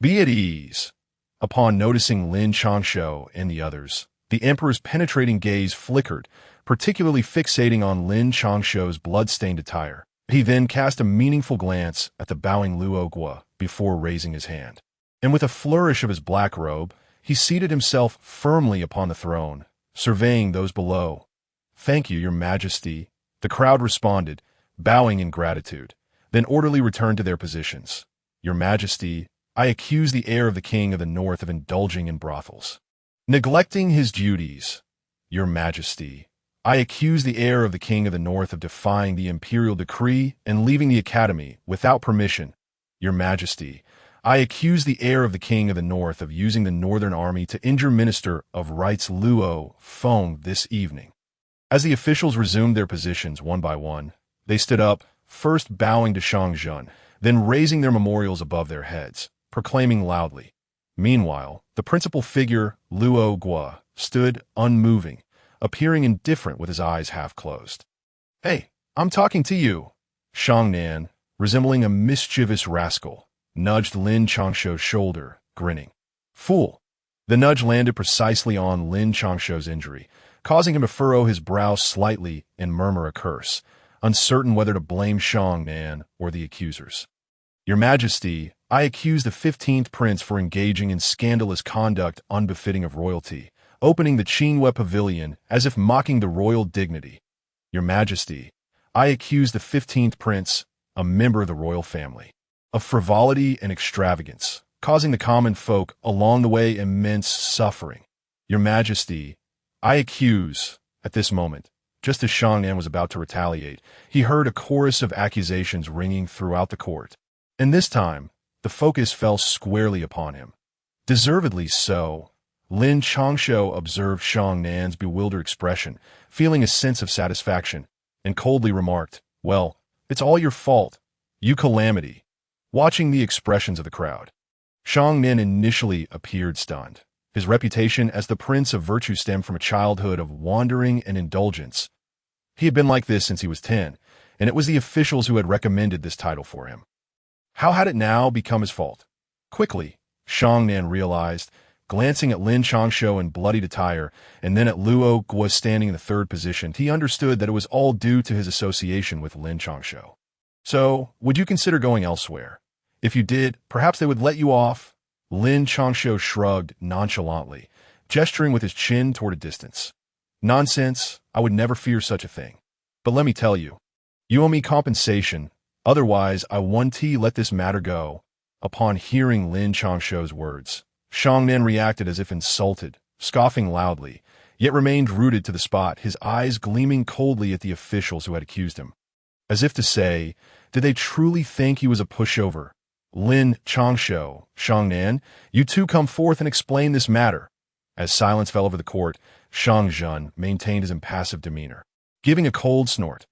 Be at ease. Upon noticing Lin Changshou and the others, the emperor's penetrating gaze flickered, particularly fixating on Lin Changshou's blood-stained attire. He then cast a meaningful glance at the bowing Luo Guo before raising his hand. And with a flourish of his black robe, he seated himself firmly upon the throne, surveying those below. "Thank you, your majesty," the crowd responded, bowing in gratitude, then orderly returned to their positions. "Your majesty, I accuse the heir of the king of the north of indulging in brothels, neglecting his duties. Your majesty, I accuse the heir of the king of the north of defying the imperial decree and leaving the academy without permission. Your majesty, I accuse the heir of the king of the north of using the northern army to injure Minister of Rights Luo Feng this evening." As the officials resumed their positions one by one, they stood up, first bowing to Shang, then raising their memorials above their heads, proclaiming loudly. Meanwhile, the principal figure, Luo Guo, stood unmoving, appearing indifferent with his eyes half closed. "Hey, I'm talking to you." Shang, resembling a mischievous rascal, nudged Lin Changshou's shoulder, grinning. "Fool!" The nudge landed precisely on Lin Changshou's injury, causing him to furrow his brow slightly and murmur a curse, uncertain whether to blame Shang or the accusers. "Your Majesty, I accuse the 15th Prince for engaging in scandalous conduct unbefitting of royalty, opening the Qinghua Pavilion as if mocking the royal dignity. Your Majesty, I accuse the 15th Prince, a member of the royal family, of frivolity and extravagance, causing the common folk along the way immense suffering. Your Majesty, I accuse..." At this moment, just as Shang was about to retaliate, he heard a chorus of accusations ringing throughout the court. And this time, the focus fell squarely upon him. Deservedly so. Lin Changshou observed Shang's bewildered expression, feeling a sense of satisfaction, and coldly remarked, "Well, it's all your fault. You calamity." Watching the expressions of the crowd, Shang initially appeared stunned. His reputation as the Prince of Virtue stemmed from a childhood of wandering and indulgence. He had been like this since he was 10, and it was the officials who had recommended this title for him. How had it now become his fault? Quickly, Shang realized, glancing at Lin Changshou in bloodied attire, and then at Luo Guo standing in the third position, he understood that it was all due to his association with Lin Changshou. "So, would you consider going elsewhere? If you did, perhaps they would let you off." Lin Changshou shrugged nonchalantly, gesturing with his chin toward a distance. "Nonsense, I would never fear such a thing. But let me tell you, you owe me compensation, otherwise I won't let this matter go." Upon hearing Lin Changshou's words, Shang reacted as if insulted, scoffing loudly, yet remained rooted to the spot, his eyes gleaming coldly at the officials who had accused him. As if to say, did they truly think he was a pushover? "Lin Changshou, Shang, you two come forth and explain this matter." As silence fell over the court, Shang maintained his impassive demeanor, giving a cold snort.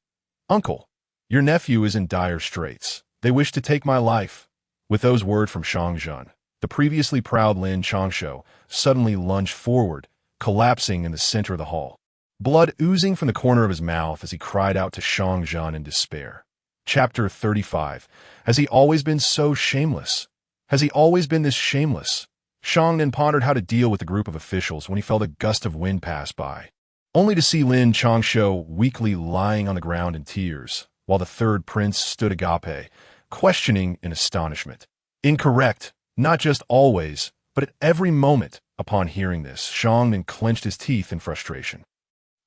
"Uncle, your nephew is in dire straits. They wish to take my life." With those words from Shang, the previously proud Lin Changshou suddenly lunged forward, collapsing in the center of the hall, blood oozing from the corner of his mouth as he cried out to Shang in despair. Chapter 35. Has he always been so shameless? Has he always been this shameless? Shang pondered how to deal with the group of officials when he felt a gust of wind pass by, only to see Lin Changshou weakly lying on the ground in tears, while the third prince stood agape, questioning in astonishment. Incorrect, not just always, but at every moment. Upon hearing this, Shang clenched his teeth in frustration.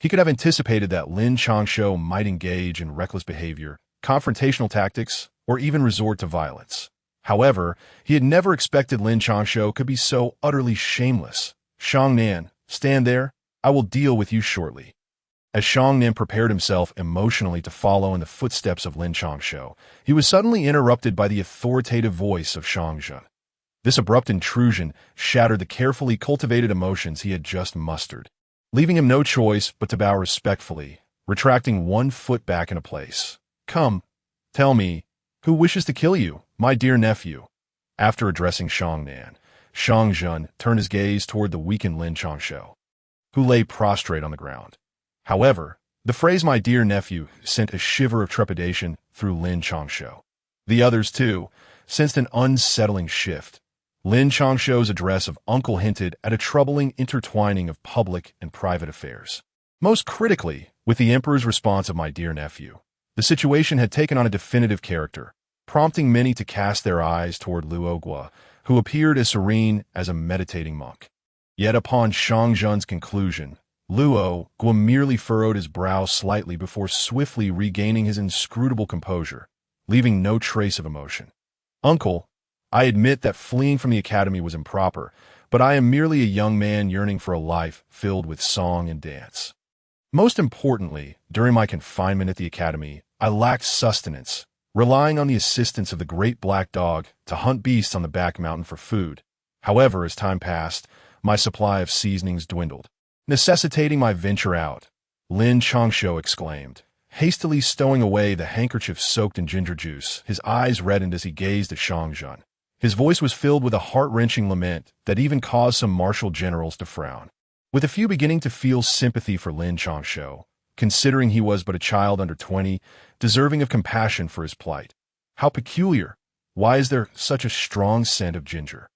He could have anticipated that Lin Changshou might engage in reckless behavior, confrontational tactics, or even resort to violence. However, he had never expected Lin Changshou could be so utterly shameless. "Shang, stand there. I will deal with you shortly." As Shang prepared himself emotionally to follow in the footsteps of Lin Changshou, he was suddenly interrupted by the authoritative voice of Shang. This abrupt intrusion shattered the carefully cultivated emotions he had just mustered, leaving him no choice but to bow respectfully, retracting one foot back into place. "Come, tell me, who wishes to kill you, my dear nephew?" After addressing Shang turned his gaze toward the weakened Lin Changshou, who lay prostrate on the ground. However, the phrase "my dear nephew" sent a shiver of trepidation through Lin Changshou. The others, too, sensed an unsettling shift. Lin Changshou's address of uncle hinted at a troubling intertwining of public and private affairs. Most critically, with the emperor's response of "my dear nephew," The situation had taken on a definitive character, prompting many to cast their eyes toward Luo Guo, who appeared as serene as a meditating monk. Yet upon Shang Zhen's conclusion, Luo Guo merely furrowed his brow slightly before swiftly regaining his inscrutable composure, leaving no trace of emotion. "Uncle, I admit that fleeing from the academy was improper, but I am merely a young man yearning for a life filled with song and dance. Most importantly, during my confinement at the academy, I lacked sustenance, relying on the assistance of the great black dog to hunt beasts on the back mountain for food. However, as time passed, my supply of seasonings dwindled, necessitating my venture out," Lin Changshou exclaimed, hastily stowing away the handkerchief soaked in ginger juice. His eyes reddened as he gazed at Shang Zhen. His voice was filled with a heart-wrenching lament that even caused some martial generals to frown. With a few beginning to feel sympathy for Lin Changshou, considering he was but a child under 20, deserving of compassion for his plight. How peculiar! Why is there such a strong scent of ginger?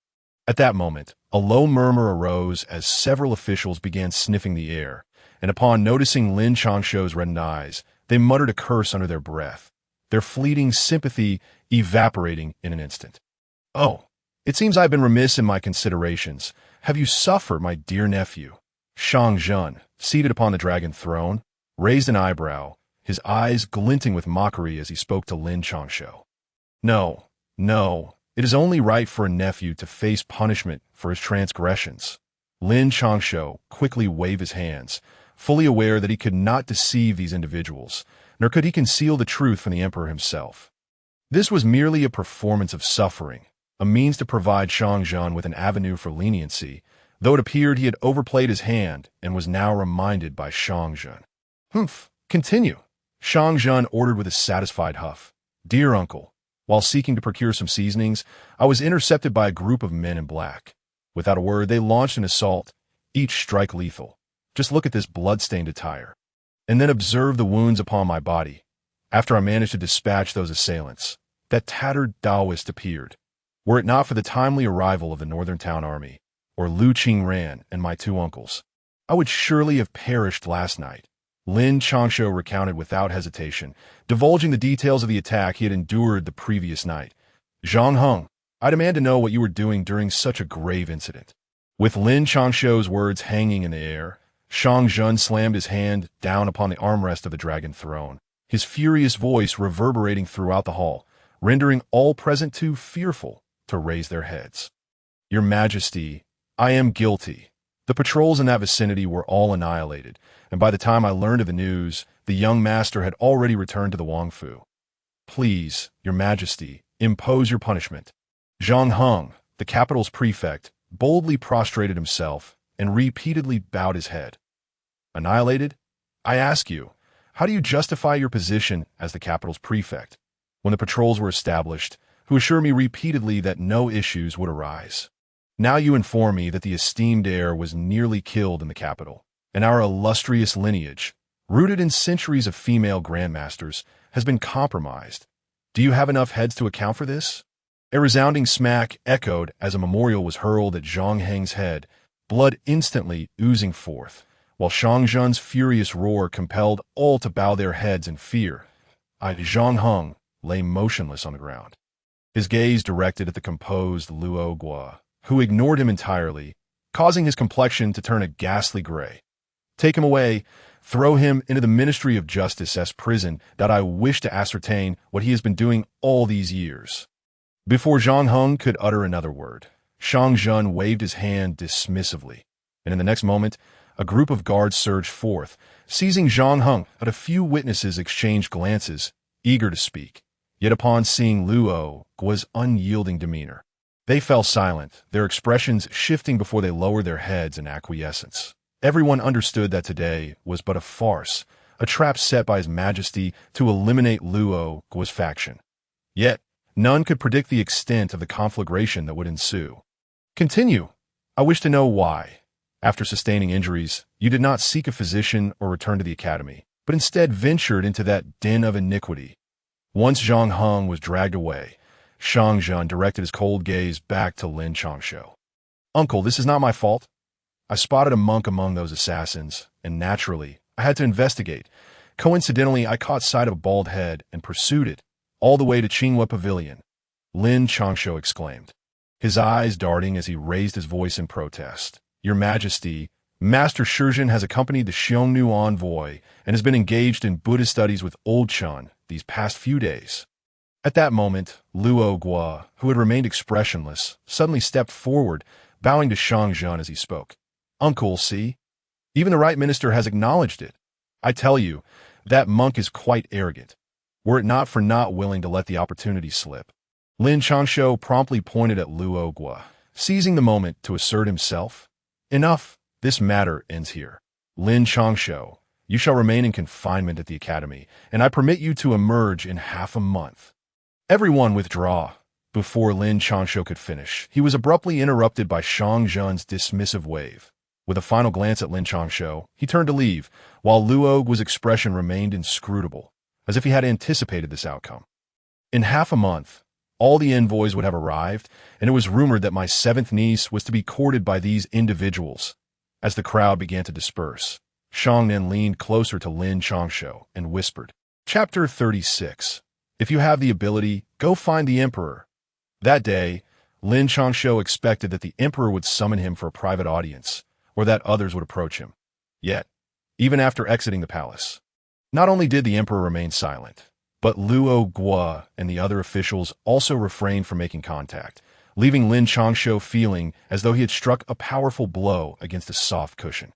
At that moment, a low murmur arose as several officials began sniffing the air, and upon noticing Lin Changshou's reddened eyes, they muttered a curse under their breath, their fleeting sympathy evaporating in an instant. "Oh, it seems I've been remiss in my considerations. Have you suffered, my dear nephew?" Shang Zhen, seated upon the dragon throne, raised an eyebrow, his eyes glinting with mockery as he spoke to Lin Changshou. No, it is only right for a nephew to face punishment for his transgressions." Lin Changshou quickly waved his hands, fully aware that he could not deceive these individuals, nor could he conceal the truth from the emperor himself. This was merely a performance of suffering, a means to provide Shang Zhen with an avenue for leniency, though it appeared he had overplayed his hand and was now reminded by Shang Zhen. "Humph, continue," Shang Zhen ordered with a satisfied huff. "Dear uncle, while seeking to procure some seasonings, I was intercepted by a group of men in black. Without a word, they launched an assault, each strike lethal. Just look at this blood-stained attire. And then observe the wounds upon my body. After I managed to dispatch those assailants, that tattered Taoist appeared. Were it not for the timely arrival of the Northern Town Army, or Lu Qingran and my two uncles, I would surely have perished last night." Lin Changshou recounted without hesitation, divulging the details of the attack he had endured the previous night. "Zhang Heng, I demand to know what you were doing during such a grave incident." With Lin Changshou's words hanging in the air, Shang Zhen slammed his hand down upon the armrest of the dragon throne, his furious voice reverberating throughout the hall, rendering all present too fearful to raise their heads. "Your Majesty, I am guilty. The patrols in that vicinity were all annihilated, and by the time I learned of the news, the young master had already returned to the Wangfu. Please, Your Majesty, impose your punishment." Zhang Heng, the capital's prefect, boldly prostrated himself and repeatedly bowed his head. "Annihilated? I ask you, how do you justify your position as the capital's prefect, when the patrols were established, who assured me repeatedly that no issues would arise? Now you inform me that the esteemed heir was nearly killed in the capital, and our illustrious lineage, rooted in centuries of female grandmasters, has been compromised. Do you have enough heads to account for this?" A resounding smack echoed as a memorial was hurled at Zhang Heng's head, blood instantly oozing forth, while Shang Zhen's furious roar compelled all to bow their heads in fear. Zhang Heng lay motionless on the ground, his gaze directed at the composed Luo Guo, who ignored him entirely, causing his complexion to turn a ghastly gray. "Take him away. Throw him into the Ministry of Justice's prison that I wish to ascertain what he has been doing all these years." Before Zhang Heng could utter another word, Shang Zhen waved his hand dismissively, and in the next moment, a group of guards surged forth, seizing Zhang Heng. But a few witnesses exchanged glances, eager to speak. Yet upon seeing Luo Guo's unyielding demeanor, they fell silent, their expressions shifting before they lowered their heads in acquiescence. Everyone understood that today was but a farce, a trap set by His Majesty to eliminate Luo Guo's faction. Yet, none could predict the extent of the conflagration that would ensue. "Continue. I wish to know why, after sustaining injuries, you did not seek a physician or return to the academy, but instead ventured into that den of iniquity." Once Zhang Heng was dragged away, Shang Zhen directed his cold gaze back to Lin Changshou. "Uncle, this is not my fault. I spotted a monk among those assassins, and naturally, I had to investigate, Coincidentally, I caught sight of a bald head and pursued it, all the way to Qinghua Pavilion, Lin Changshou exclaimed, his eyes darting as he raised his voice in protest. Your Majesty, Master Shizhen has accompanied the Xiongnu envoy and has been engaged in Buddhist studies with Old Chun these past few days. At that moment, Luo Guo, who had remained expressionless, suddenly stepped forward, bowing to Shang Zhen as he spoke. Uncle, see? Even the right minister has acknowledged it. I tell you, that monk is quite arrogant. Were it not for not willing to let the opportunity slip. Lin Changshou promptly pointed at Luo Guo, seizing the moment to assert himself. Enough, this matter ends here. Lin Changshou, you shall remain in confinement at the academy, and I permit you to emerge in half a month. Everyone withdraw. Before Lin Changshou could finish, he was abruptly interrupted by Shang Zhen's dismissive wave. With a final glance at Lin Changshou, he turned to leave, while Luo Guo's expression remained inscrutable, as if he had anticipated this outcome. In half a month, all the envoys would have arrived, and it was rumored that my seventh niece was to be courted by these individuals. As the crowd began to disperse, Shang Nan leaned closer to Lin Changshou and whispered, Chapter 36. If you have the ability, go find the emperor. That day, Lin Changshou expected that the emperor would summon him for a private audience, or that others would approach him. Yet, even after exiting the palace, not only did the emperor remain silent, but Luo Guo and the other officials also refrained from making contact, leaving Lin Changshou feeling as though he had struck a powerful blow against a soft cushion.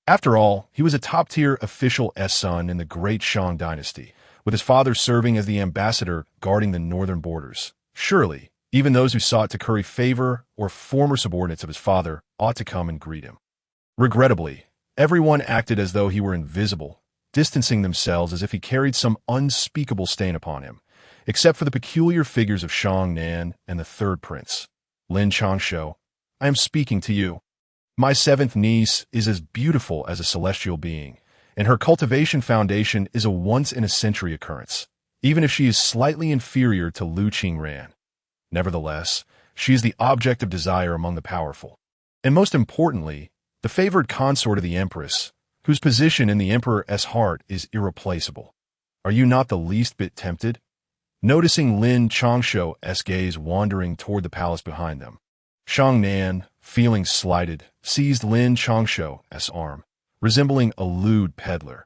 After all, he was a top-tier official son in the Great Shang Dynasty, with his father serving as the ambassador guarding the northern borders. Surely, even those who sought to curry favor or former subordinates of his father ought to come and greet him. Regrettably, everyone acted as though he were invisible, distancing themselves as if he carried some unspeakable stain upon him, except for the peculiar figures of Shang Nan and the third prince. Lin Changshou, I am speaking to you. My seventh niece is as beautiful as a celestial being, and her cultivation foundation is a once-in-a-century occurrence, even if she is slightly inferior to Lu Qingran. Nevertheless, she is the object of desire among the powerful, and most importantly, the favored consort of the empress, whose position in the emperor's heart is irreplaceable. Are you not the least bit tempted? Noticing Lin Changshou's gaze wandering toward the palace behind them, Shang Nan, feeling slighted, seized Lin Changshou's arm, resembling a lewd peddler.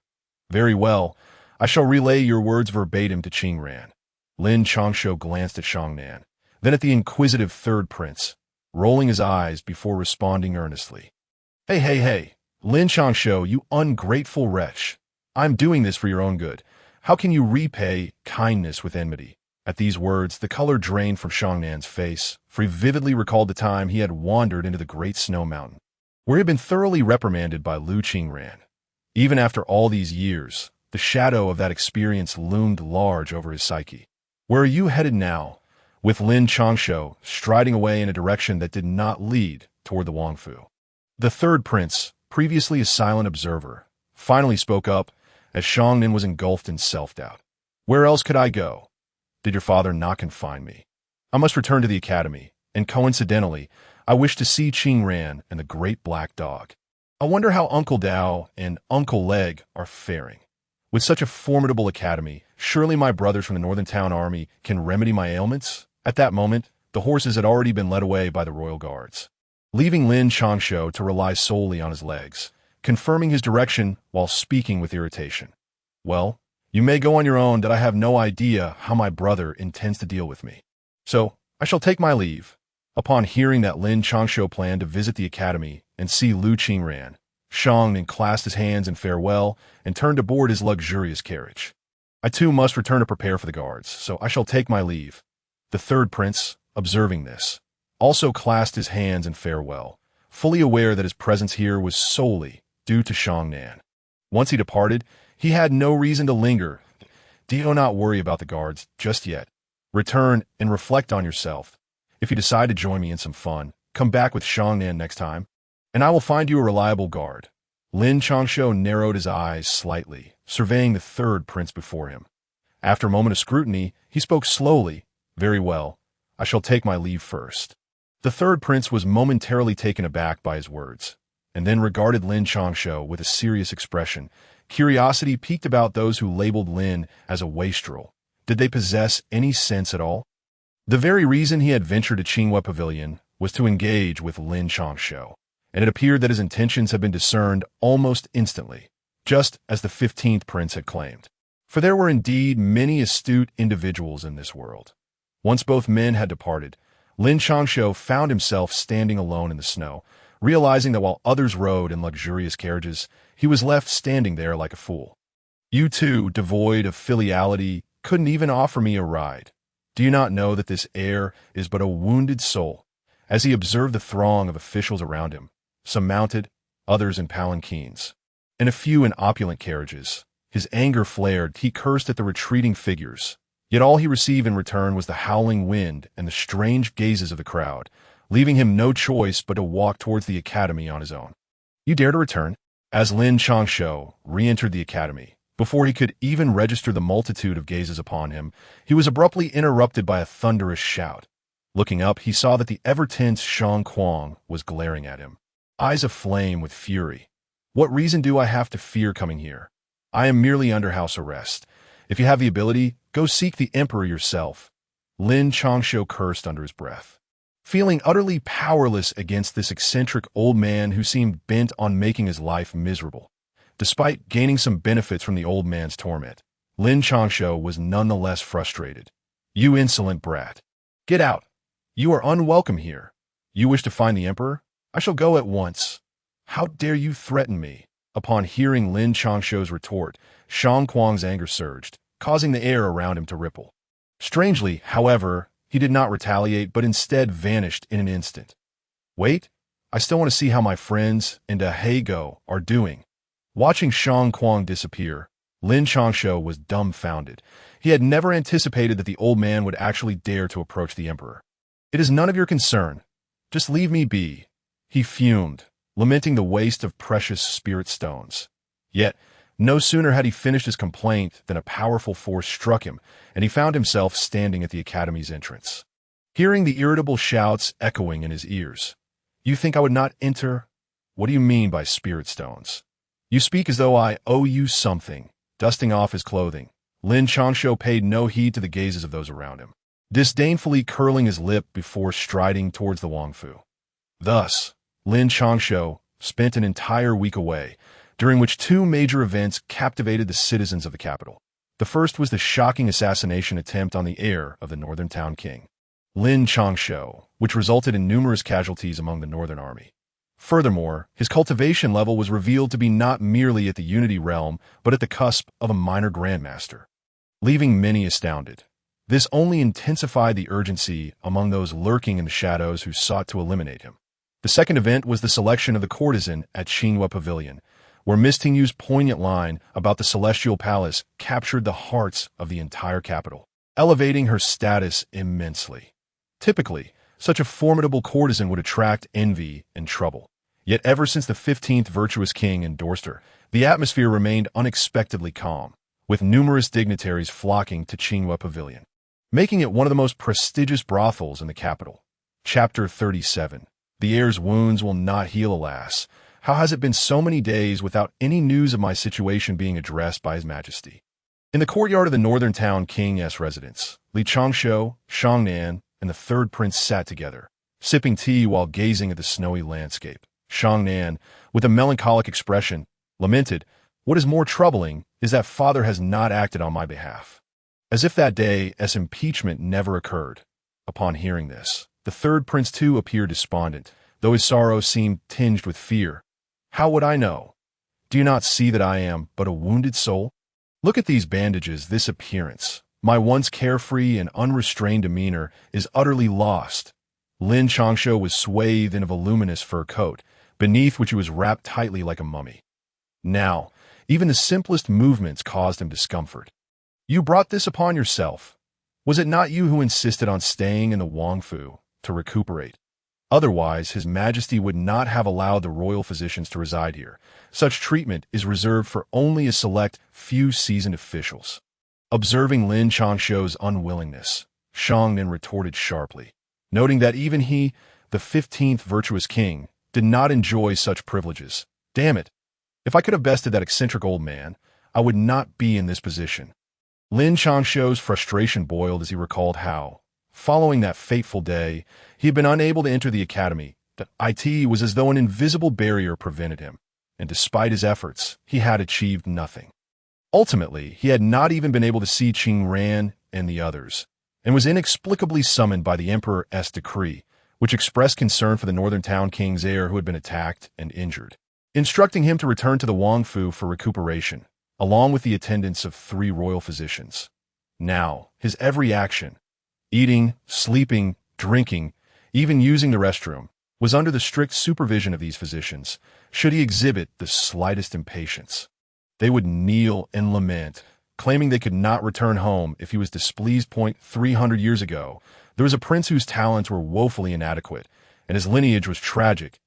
Very well, I shall relay your words verbatim to Qingran. Lin Changshou glanced at Shang Nan, then at the inquisitive third prince, rolling his eyes before responding earnestly. Hey, Lin Changshou, you ungrateful wretch. I'm doing this for your own good. How can you repay kindness with enmity? At these words, the color drained from Shang Nan's face, for he vividly recalled the time he had wandered into the Great Snow Mountain, where he had been thoroughly reprimanded by Lu Qingran. Even after all these years, the shadow of that experience loomed large over his psyche. Where are you headed now? With Lin Changshou striding away in a direction that did not lead toward the Wangfu. The third prince, previously a silent observer, finally spoke up as Shang Nan was engulfed in self-doubt. Where else could I go? Did your father not confine me? I must return to the academy, and coincidentally, I wish to see Qingran and the great black dog. I wonder how Uncle Dao and Uncle Leg are faring. With such a formidable academy, surely my brothers from the Northern Town Army can remedy my ailments? At that moment, the horses had already been led away by the royal guards, leaving Lin Changshou to rely solely on his legs, confirming his direction while speaking with irritation. Well, you may go on your own, that I have no idea how my brother intends to deal with me. So, I shall take my leave. Upon hearing that Lin Changshou planned to visit the academy and see Lu Qingran, Shang Nan clasped his hands in farewell and turned to board his luxurious carriage. I too must return to prepare for the guards, so I shall take my leave. The third prince, observing this, also clasped his hands in farewell, fully aware that his presence here was solely due to Shang Nan. Once he departed, he had no reason to linger. Do not worry about the guards just yet. Return and reflect on yourself. If you decide to join me in some fun, come back with Shang Nan next time, and I will find you a reliable guard. Lin Changshou narrowed his eyes slightly, surveying the third prince before him. After a moment of scrutiny, he spoke slowly. Very well, I shall take my leave first. The third prince was momentarily taken aback by his words, and then regarded Lin Changshou with a serious expression, Curiosity piqued about those who labeled Lin as a wastrel. Did they possess any sense at all? The very reason he had ventured to Qinghua Pavilion was to engage with Lin Changshou, and it appeared that his intentions had been discerned almost instantly, just as the 15th prince had claimed. For there were indeed many astute individuals in this world. Once both men had departed, Lin Changshou found himself standing alone in the snow, realizing that while others rode in luxurious carriages, he was left standing there like a fool. You two, devoid of filiality, couldn't even offer me a ride. Do you not know that this heir is but a wounded soul? As he observed the throng of officials around him, some mounted, others in palanquins, and a few in opulent carriages, his anger flared. He cursed at the retreating figures. Yet all he received in return was the howling wind and the strange gazes of the crowd, leaving him no choice but to walk towards the academy on his own. You dare to return? As Lin Changshou re-entered the academy, before he could even register the multitude of gazes upon him, he was abruptly interrupted by a thunderous shout. Looking up, he saw that the ever-tense Shang Kuang was glaring at him, eyes aflame with fury. What reason do I have to fear coming here? I am merely under house arrest. If you have the ability, go seek the emperor yourself. Lin Changshou cursed under his breath. Feeling utterly powerless against this eccentric old man who seemed bent on making his life miserable. Despite gaining some benefits from the old man's torment, Lin Changshou was nonetheless frustrated. You insolent brat. Get out. You are unwelcome here. You wish to find the emperor? I shall go at once. How dare you threaten me? Upon hearing Lin Changshou's retort, Shang Kuang's anger surged, causing the air around him to ripple. Strangely, however, he did not retaliate, but instead vanished in an instant. Wait, I still want to see how my friends and Ahego are doing. Watching Shang Kuang disappear, Lin Changshou was dumbfounded. He had never anticipated that the old man would actually dare to approach the emperor. It is none of your concern. Just leave me be. He fumed, lamenting the waste of precious spirit stones. Yet, no sooner had he finished his complaint than a powerful force struck him, and he found himself standing at the academy's entrance. Hearing the irritable shouts echoing in his ears, "You think I would not enter? What do you mean by spirit stones? You speak as though I owe you something." Dusting off his clothing, Lin Changshou paid no heed to the gazes of those around him, disdainfully curling his lip before striding towards the Wangfu. Thus, Lin Changshou spent an entire week away, during which two major events captivated the citizens of the capital. The first was the shocking assassination attempt on the heir of the northern town king, Lin Changshou, which resulted in numerous casualties among the northern army. Furthermore, his cultivation level was revealed to be not merely at the Unity realm, but at the cusp of a minor grandmaster, leaving many astounded. This only intensified the urgency among those lurking in the shadows who sought to eliminate him. The second event was the selection of the courtesan at Qinghua Pavilion, where Miss Tingyu's poignant line about the celestial palace captured the hearts of the entire capital, elevating her status immensely. Typically, such a formidable courtesan would attract envy and trouble. Yet ever since the 15th virtuous king endorsed her, the atmosphere remained unexpectedly calm, with numerous dignitaries flocking to Qinghua Pavilion, making it one of the most prestigious brothels in the capital. Chapter 37. The heir's wounds will not heal, alas. How has it been so many days without any news of my situation being addressed by His Majesty? In the courtyard of the northern town king's residence, Lin Changshou, Shangnan, and the third prince sat together, sipping tea while gazing at the snowy landscape. Shangnan, with a melancholic expression, lamented, "What is more troubling is that father has not acted on my behalf." As if that day's impeachment never occurred. Upon hearing this, the third prince too appeared despondent, though his sorrow seemed tinged with fear. "How would I know? Do you not see that I am but a wounded soul? Look at these bandages, this appearance. My once carefree and unrestrained demeanor is utterly lost." Lin Changshou was swathed in a voluminous fur coat, beneath which he was wrapped tightly like a mummy. Now, even the simplest movements caused him discomfort. "You brought this upon yourself. Was it not you who insisted on staying in the Wangfu to recuperate? Otherwise, His Majesty would not have allowed the royal physicians to reside here. Such treatment is reserved for only a select few seasoned officials." Observing Lin Changshou's unwillingness, Shangnan retorted sharply, noting that even he, the 15th virtuous king, did not enjoy such privileges. "Damn it! If I could have bested that eccentric old man, I would not be in this position. Lin Changshou's frustration boiled as he recalled how, following that fateful day, he had been unable to enter the academy. The IT was as though an invisible barrier prevented him, and despite his efforts, he had achieved nothing. Ultimately, he had not even been able to see Qing Ran and the others, and was inexplicably summoned by the Emperor's decree, which expressed concern for the northern town king's heir who had been attacked and injured, instructing him to return to the Wangfu for recuperation, along with the attendance of 3 royal physicians. Now, his every action, eating, sleeping, drinking, even using the restroom, was under the strict supervision of these physicians, should he exhibit the slightest impatience. They would kneel and lament, claiming they could not return home if he was displeased. 300 years ago, there was a prince whose talents were woefully inadequate, and his lineage was tragic.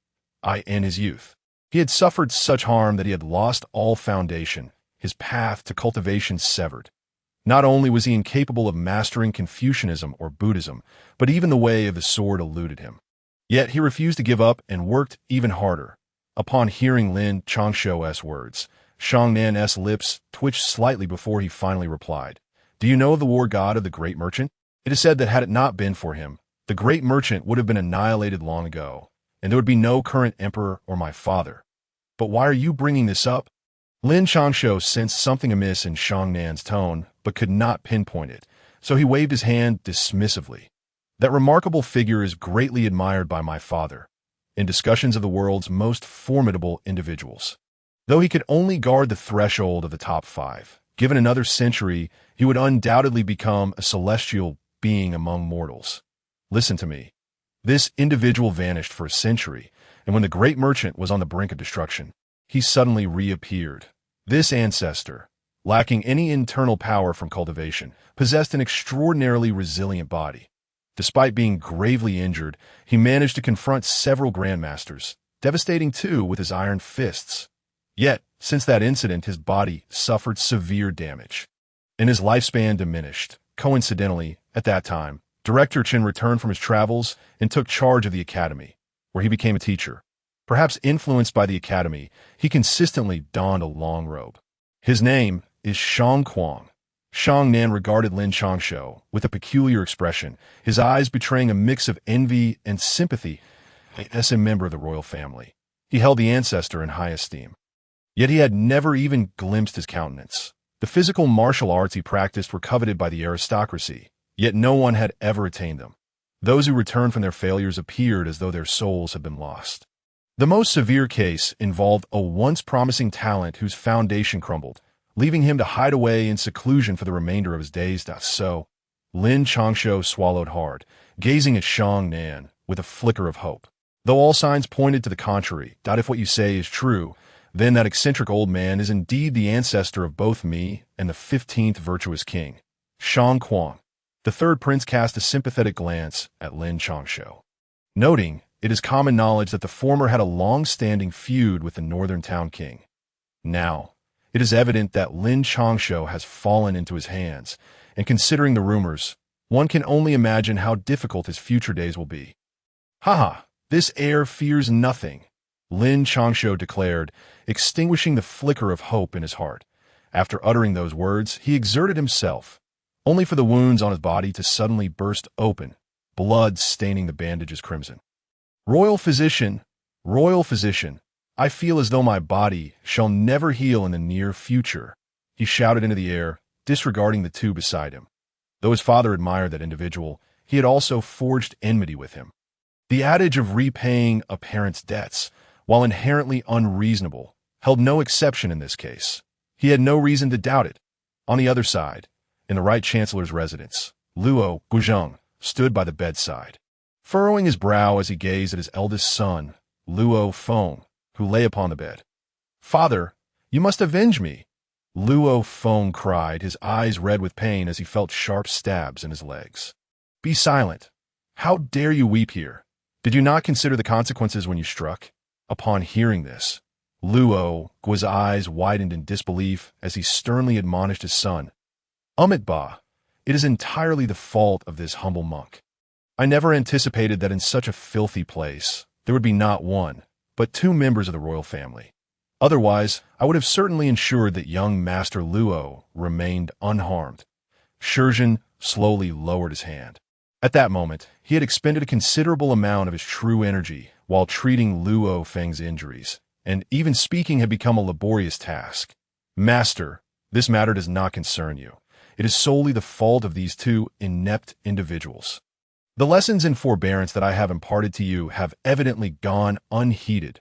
In his youth, he had suffered such harm that he had lost all foundation, his path to cultivation severed. Not only was he incapable of mastering Confucianism or Buddhism, but even the way of the sword eluded him. Yet he refused to give up and worked even harder. Upon hearing Lin Changshou's words, Shang Nan's lips twitched slightly before he finally replied, "Do you know of the war god of the great merchant? It is said that had it not been for him, the great merchant would have been annihilated long ago, and there would be no current emperor or my father. But why are you bringing this up?" Lin Changshou sensed something amiss in Shang Nan's tone, but could not pinpoint it, so he waved his hand dismissively. "That remarkable figure is greatly admired by my father, in discussions of the world's most formidable individuals. Though he could only guard the threshold of the top 5, given another century, he would undoubtedly become a celestial being among mortals. Listen to me. This individual vanished for a century, and when the great merchant was on the brink of destruction, he suddenly reappeared. This ancestor, lacking any internal power from cultivation, possessed an extraordinarily resilient body. Despite being gravely injured, he managed to confront several grandmasters, devastating 2 with his iron fists. Yet, since that incident, his body suffered severe damage, and his lifespan diminished. Coincidentally, at that time, Director Chen returned from his travels and took charge of the academy, where he became a teacher. Perhaps influenced by the academy, he consistently donned a long robe. His name is Shang Kuang." Shang Nan regarded Lin Changshou with a peculiar expression, his eyes betraying a mix of envy and sympathy. As a member of the royal family, he held the ancestor in high esteem. Yet he had never even glimpsed his countenance. The physical martial arts he practiced were coveted by the aristocracy, yet no one had ever attained them. Those who returned from their failures appeared as though their souls had been lost. The most severe case involved a once promising talent whose foundation crumbled, leaving him to hide away in seclusion for the remainder of his days. So, Lin Changshou swallowed hard, gazing at Shang Nan with a flicker of hope. Though all signs pointed to the contrary, if what you say is true, then that eccentric old man is indeed the ancestor of both me and the 15th virtuous king, Shang Kuang. The 3rd prince cast a sympathetic glance at Lin Changshou, noting it is common knowledge that the former had a long-standing feud with the northern town king. Now, it is evident that Lin Changshou has fallen into his hands, and considering the rumors, one can only imagine how difficult his future days will be. "Haha, this heir fears nothing," Lin Changshou declared, extinguishing the flicker of hope in his heart. After uttering those words, he exerted himself, only for the wounds on his body to suddenly burst open, blood staining the bandages crimson. Royal physician, I feel as though my body shall never heal in the near future," he shouted into the air, disregarding the 2 beside him. Though his father admired that individual, he had also forged enmity with him. The adage of repaying a parent's debts, while inherently unreasonable, held no exception in this case. He had no reason to doubt it. On the other side, in the right chancellor's residence, Luo Guzheng stood by the bedside, furrowing his brow as he gazed at his eldest son, Luo Feng, who lay upon the bed. "Father, you must avenge me," Luo Feng cried, his eyes red with pain as he felt sharp stabs in his legs. "Be silent. How dare you weep here? Did you not consider the consequences when you struck?" Upon hearing this, Luo Gu's eyes widened in disbelief as he sternly admonished his son. "Ba, it is entirely the fault of this humble monk. I never anticipated that in such a filthy place there would be not 1, but 2 members of the royal family. Otherwise, I would have certainly ensured that young Master Luo remained unharmed. Shizhen slowly lowered his hand. At that moment, he had expended a considerable amount of his true energy while treating Luo Feng's injuries, and even speaking had become a laborious task. Master, this matter does not concern you. It is solely the fault of these two inept individuals. The lessons in forbearance that I have imparted to you have evidently gone unheeded.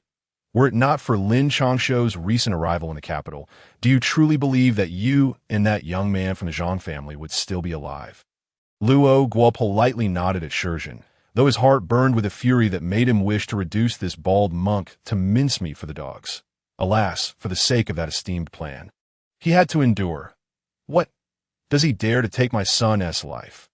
Were it not for Lin Changshou's recent arrival in the capital, do you truly believe that you and that young man from the Zhang family would still be alive? Luo Guo politely nodded at Shizhen, though his heart burned with a fury that made him wish to reduce this bald monk to mincemeat for the dogs. Alas, for the sake of that esteemed plan. He had to endure. What? Does he dare to take my son's life?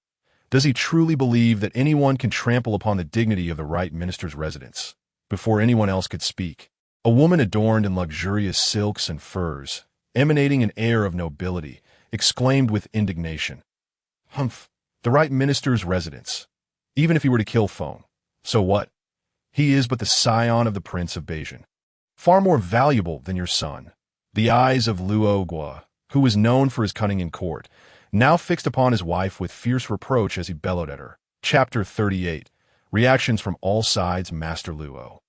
Does he truly believe that anyone can trample upon the dignity of the right minister's residence? Before anyone else could speak, a woman adorned in luxurious silks and furs, emanating an air of nobility, exclaimed with indignation. Humph, the right minister's residence. Even if he were to kill Feng. So what? He is but the scion of the Prince of Beijing. Far more valuable than your son. The eyes of Luo Guo, who was known for his cunning in court, now fixed upon his wife with fierce reproach as he bellowed at her. Chapter 38. Reactions from all sides. Master Luo.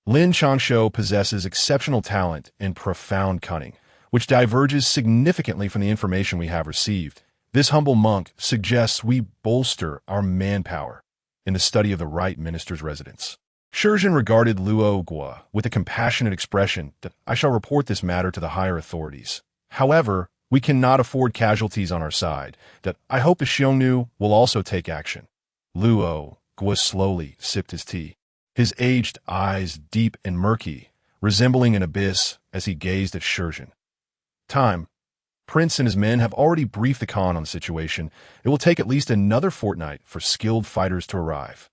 Lin Changshou possesses exceptional talent and profound cunning, which diverges significantly from the information we have received. This humble monk suggests we bolster our manpower in the study of the right minister's residence. Shizhen regarded Luo Guo with a compassionate expression that I shall report this matter to the higher authorities. However, we cannot afford casualties on our side, that I hope the Xiongnu will also take action. Luo Guo slowly sipped his tea, his aged eyes deep and murky, resembling an abyss as he gazed at Shizhen. Time. Prince and his men have already briefed the Khan on the situation. It will take at least another fortnight for skilled fighters to arrive.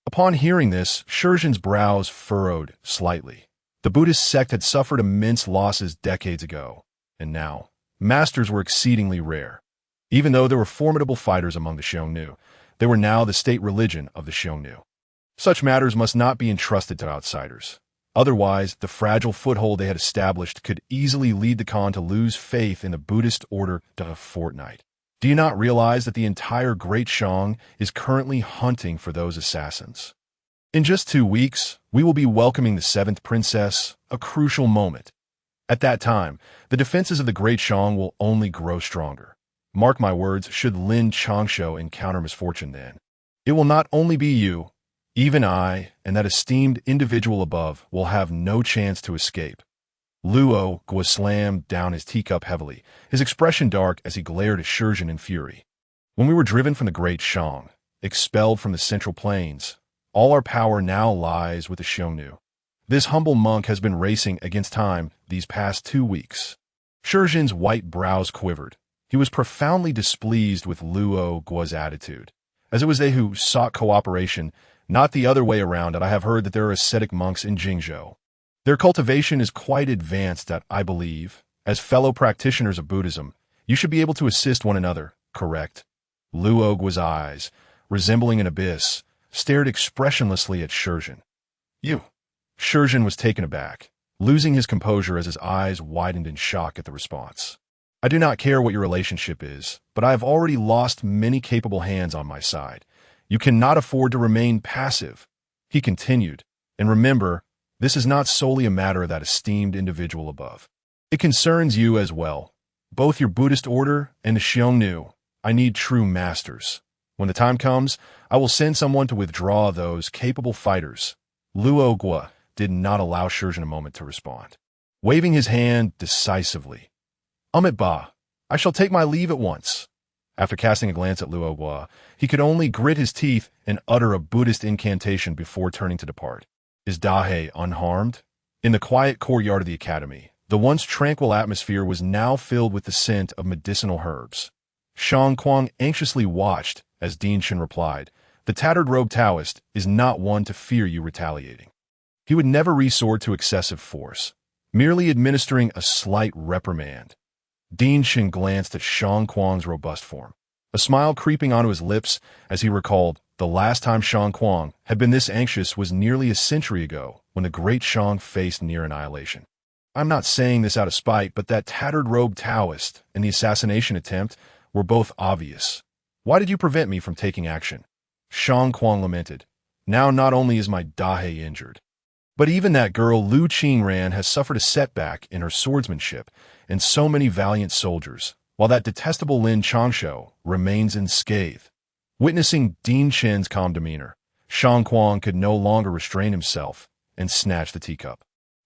Upon hearing this, Shizhen's brows furrowed slightly. The Buddhist sect had suffered immense losses decades ago, and now, masters were exceedingly rare. Even though there were formidable fighters among the Xiongnu, they were now the state religion of the Xiongnu. Such matters must not be entrusted to outsiders. Otherwise, the fragile foothold they had established could easily lead the Khan to lose faith in the Buddhist order to a fortnight. Do you not realize that the entire Great Shang is currently hunting for those assassins? In just 2 weeks, we will be welcoming the 7th princess, a crucial moment. At that time, the defenses of the Great Shang will only grow stronger. Mark my words, should Lin Changshou encounter misfortune then, it will not only be you, even I and that esteemed individual above will have no chance to escape. Luo Guo slammed down his teacup heavily, his expression dark as he glared at Shizhen in fury. When we were driven from the Great Shang, expelled from the Central Plains, all our power now lies with the Xiongnu. This humble monk has been racing against time these past 2 weeks. Shizhen's white brows quivered. He was profoundly displeased with Luo Guo's attitude, as it was they who sought cooperation, not the other way around, and I have heard that there are ascetic monks in Jingzhou. Their cultivation is quite advanced that, I believe, as fellow practitioners of Buddhism, you should be able to assist one another, correct? Luo Guo's eyes, resembling an abyss, stared expressionlessly at Shizhen. You. Shizhen was taken aback, losing his composure as his eyes widened in shock at the response. I do not care what your relationship is, but I have already lost many capable hands on my side. You cannot afford to remain passive, he continued, and remember, this is not solely a matter of that esteemed individual above. It concerns you as well. Both your Buddhist order and the Xiongnu. I need true masters. When the time comes, I will send someone to withdraw those capable fighters. Luo Guo did not allow Shizhen a moment to respond, waving his hand decisively. Amit Ba, I shall take my leave at once. After casting a glance at Luo Guo, he could only grit his teeth and utter a Buddhist incantation before turning to depart. Is Dahe unharmed? In the quiet courtyard of the academy, the once tranquil atmosphere was now filled with the scent of medicinal herbs. Shang Kuang anxiously watched as Dinshin replied, the tattered-robed Taoist is not one to fear you retaliating. He would never resort to excessive force, merely administering a slight reprimand. Dinshin glanced at Shang Kuang's robust form, a smile creeping onto his lips as he recalled the last time Shang Kuang had been this anxious was nearly a century ago when the Great Shang faced near annihilation. I'm not saying this out of spite, but that tattered-robed Taoist and the assassination attempt were both obvious. Why did you prevent me from taking action? Shang Kuang lamented. Now not only is my Dahe injured, but even that girl Lu Qingran has suffered a setback in her swordsmanship, and so many valiant soldiers, while that detestable Lin Changshou remains unscathed. Witnessing Din Chen's calm demeanor, Shang Kuang could no longer restrain himself and snatched the teacup,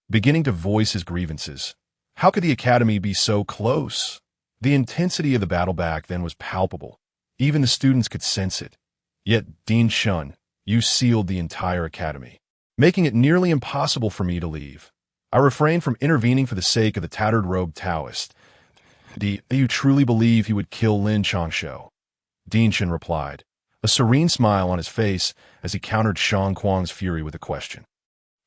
beginning to voice his grievances. How could the academy be so close? The intensity of the battle back then was palpable. Even the students could sense it. Yet, Din Shun, you sealed the entire academy, making it nearly impossible for me to leave. I refrained from intervening for the sake of the tattered-robed Taoist. Do you truly believe he would kill Lin Changshou? Din Shun replied, a serene smile on his face as he countered Shang Kuang's fury with a question.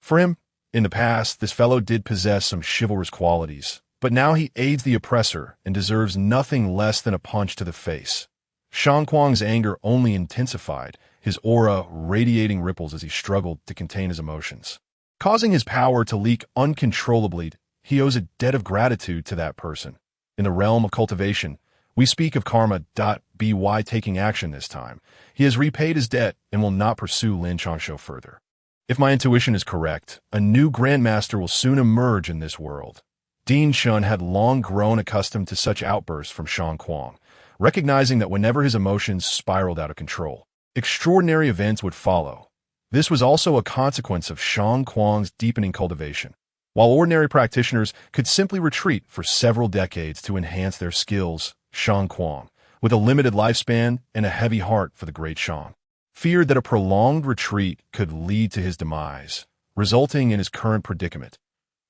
For him, in the past, this fellow did possess some chivalrous qualities, but now he aids the oppressor and deserves nothing less than a punch to the face. Shang Kuang's anger only intensified, his aura radiating ripples as he struggled to contain his emotions. Causing his power to leak uncontrollably, he owes a debt of gratitude to that person. In the realm of cultivation, we speak of karma. By taking action this time, he has repaid his debt and will not pursue Lin Changshou further. If my intuition is correct, a new grandmaster will soon emerge in this world. Din Shun had long grown accustomed to such outbursts from Shang Kuang, recognizing that whenever his emotions spiraled out of control, extraordinary events would follow. This was also a consequence of Shang Kuang's deepening cultivation. While ordinary practitioners could simply retreat for several decades to enhance their skills, Shang Kuang, with a limited lifespan and a heavy heart for the Great Shang, feared that a prolonged retreat could lead to his demise, resulting in his current predicament.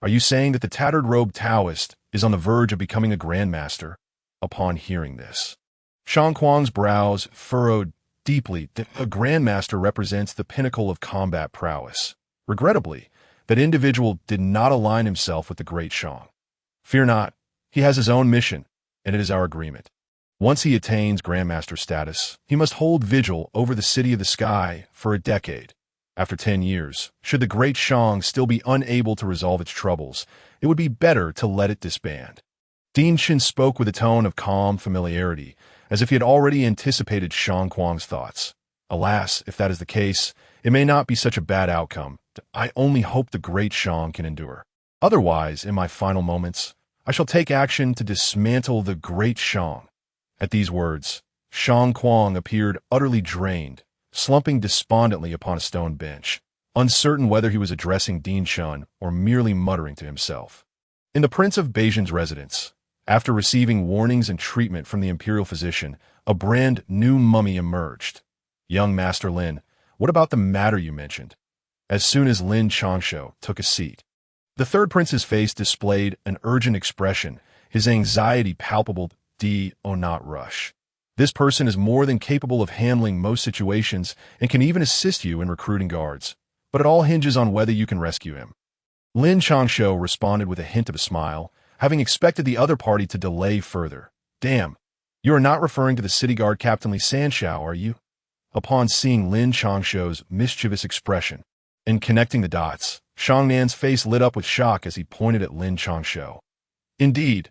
Are you saying that the tattered-robed Taoist is on the verge of becoming a grandmaster? Upon hearing this, Shang Kuang's brows furrowed deeply. That a grandmaster represents the pinnacle of combat prowess. Regrettably, that individual did not align himself with the Great Shang. Fear not, he has his own mission, and it is our agreement. Once he attains grandmaster status, he must hold vigil over the City of the Sky for a decade. After 10 years, should the Great Shang still be unable to resolve its troubles, it would be better to let it disband. Din Shun spoke with a tone of calm familiarity, as if he had already anticipated Shang Kuang's thoughts. Alas, if that is the case, it may not be such a bad outcome. I only hope the Great Shang can endure. Otherwise, in my final moments, I shall take action to dismantle the Great Shang. At these words, Shang Kuang appeared utterly drained, slumping despondently upon a stone bench, uncertain whether he was addressing Din Shun or merely muttering to himself. In the Prince of Beijian's residence, after receiving warnings and treatment from the imperial physician, a brand new mummy emerged. Young Master Lin, what about the matter you mentioned? As soon as Lin Changshou took a seat, the third prince's face displayed an urgent expression, his anxiety palpable. Not rush. This person is more than capable of handling most situations and can even assist you in recruiting guards, but it all hinges on whether you can rescue him. Lin Changshou responded with a hint of a smile, having expected the other party to delay further. Damn, you are not referring to the city guard Captain Lin Changshou, are you? Upon seeing Lin Changshou's mischievous expression and connecting the dots, Shang Nan's face lit up with shock as he pointed at Lin Changshou. Indeed,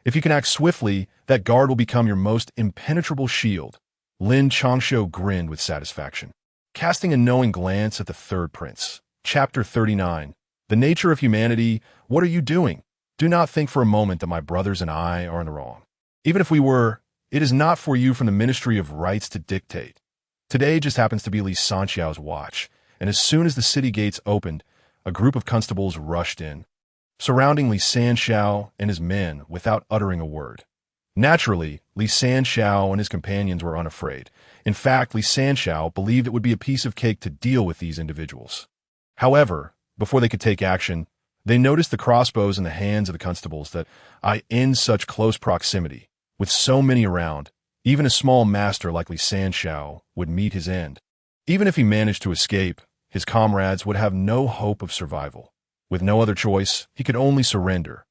if you can act swiftly, that guard will become your most impenetrable shield. Lin Changshou grinned with satisfaction, casting a knowing glance at the third prince. Chapter 39. The nature of humanity. What are you doing? Do not think for a moment that my brothers and I are in the wrong. Even if we were, it is not for you from the Ministry of Rights to dictate. Today just happens to be Li Sanxiao's watch, and as soon as the city gates opened, a group of constables rushed in, surrounding Li Sanxiao and his men without uttering a word. Naturally, Li Sanxiao and his companions were unafraid. In fact, Li Sanxiao believed it would be a piece of cake to deal with these individuals. However, before they could take action, they noticed the crossbows in the hands of the constables that, in such close proximity, with so many around, even a small master like Li Sanxiao would meet his end. Even if he managed to escape, his comrades would have no hope of survival. With no other choice, he could only surrender.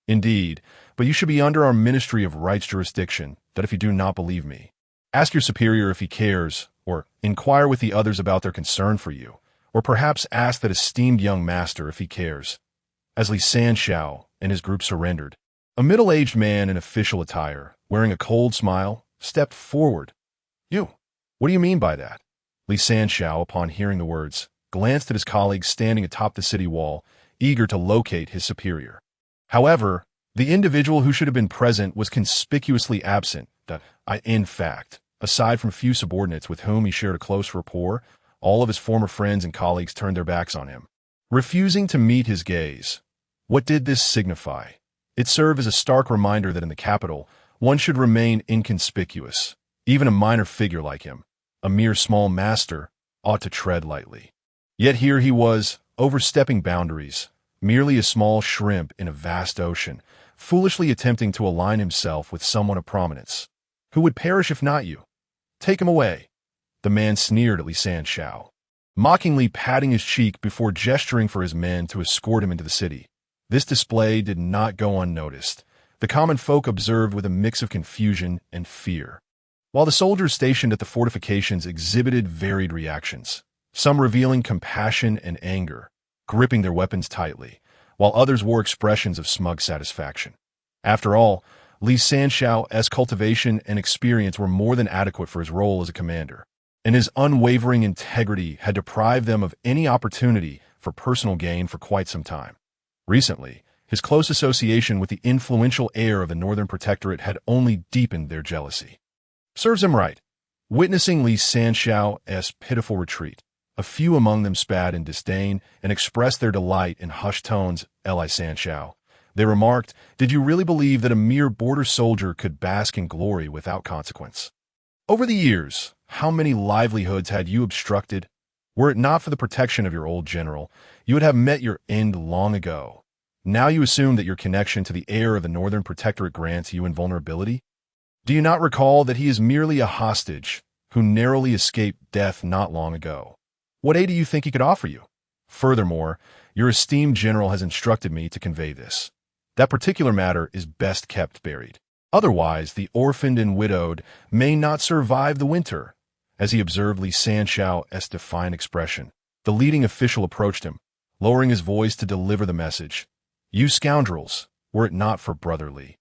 Indeed, but you should be under our Ministry of Rights jurisdiction, that if you do not believe me, ask your superior if he cares, or inquire with the others about their concern for you, or perhaps ask that esteemed young master if he cares. as Lin Changshou and his group surrendered. A middle-aged man in official attire, wearing a cold smile, stepped forward. "You? What do you mean by that?" Lin Changshou, upon hearing the words, glanced at his colleagues standing atop the city wall, eager to locate his superior. However, the individual who should have been present was conspicuously absent. In fact, aside from a few subordinates with whom he shared a close rapport, all of his former friends and colleagues turned their backs on him, refusing to meet his gaze. What did this signify? It served as a stark reminder that in the capital, one should remain inconspicuous. Even a minor figure like him, a mere small master, ought to tread lightly. Yet here he was, overstepping boundaries, merely a small shrimp in a vast ocean, foolishly attempting to align himself with someone of prominence. Who would perish if not you? Take him away. The man sneered at Lin Changshou, mockingly patting his cheek before gesturing for his men to escort him into the city. This display did not go unnoticed. The common folk observed with a mix of confusion and fear, while the soldiers stationed at the fortifications exhibited varied reactions, some revealing compassion and anger, gripping their weapons tightly, while others wore expressions of smug satisfaction. After all, Lin Changshou's cultivation and experience were more than adequate for his role as a commander, and his unwavering integrity had deprived them of any opportunity for personal gain for quite some time. Recently, his close association with the influential heir of the Northern Protectorate had only deepened their jealousy. Serves him right. Witnessing Lin Changshou's pitiful retreat, a few among them spat in disdain and expressed their delight in hushed tones. Lin Changshou, they remarked, did you really believe that a mere border soldier could bask in glory without consequence? Over the years, how many livelihoods had you obstructed? Were it not for the protection of your old general, you would have met your end long ago. Now you assume that your connection to the heir of the Northern Protectorate grants you invulnerability? Do you not recall that he is merely a hostage who narrowly escaped death not long ago? What aid do you think he could offer you? Furthermore, your esteemed general has instructed me to convey this. That particular matter is best kept buried. Otherwise, the orphaned and widowed may not survive the winter. As he observed Lin Changshou's defiant expression, the leading official approached him, lowering his voice to deliver the message. You scoundrels, were it not for Brother Li,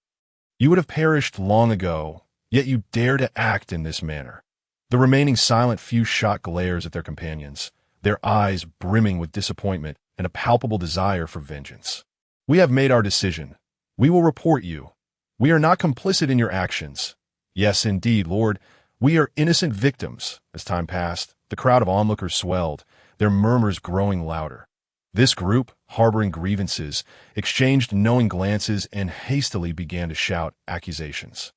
you would have perished long ago, yet you dare to act in this manner. The remaining silent few shot glares at their companions, their eyes brimming with disappointment and a palpable desire for vengeance. We have made our decision. We will report you. We are not complicit in your actions. Yes, indeed, Lord, we are innocent victims. As time passed, the crowd of onlookers swelled, their murmurs growing louder. This group, harboring grievances, exchanged knowing glances and hastily began to shout accusations.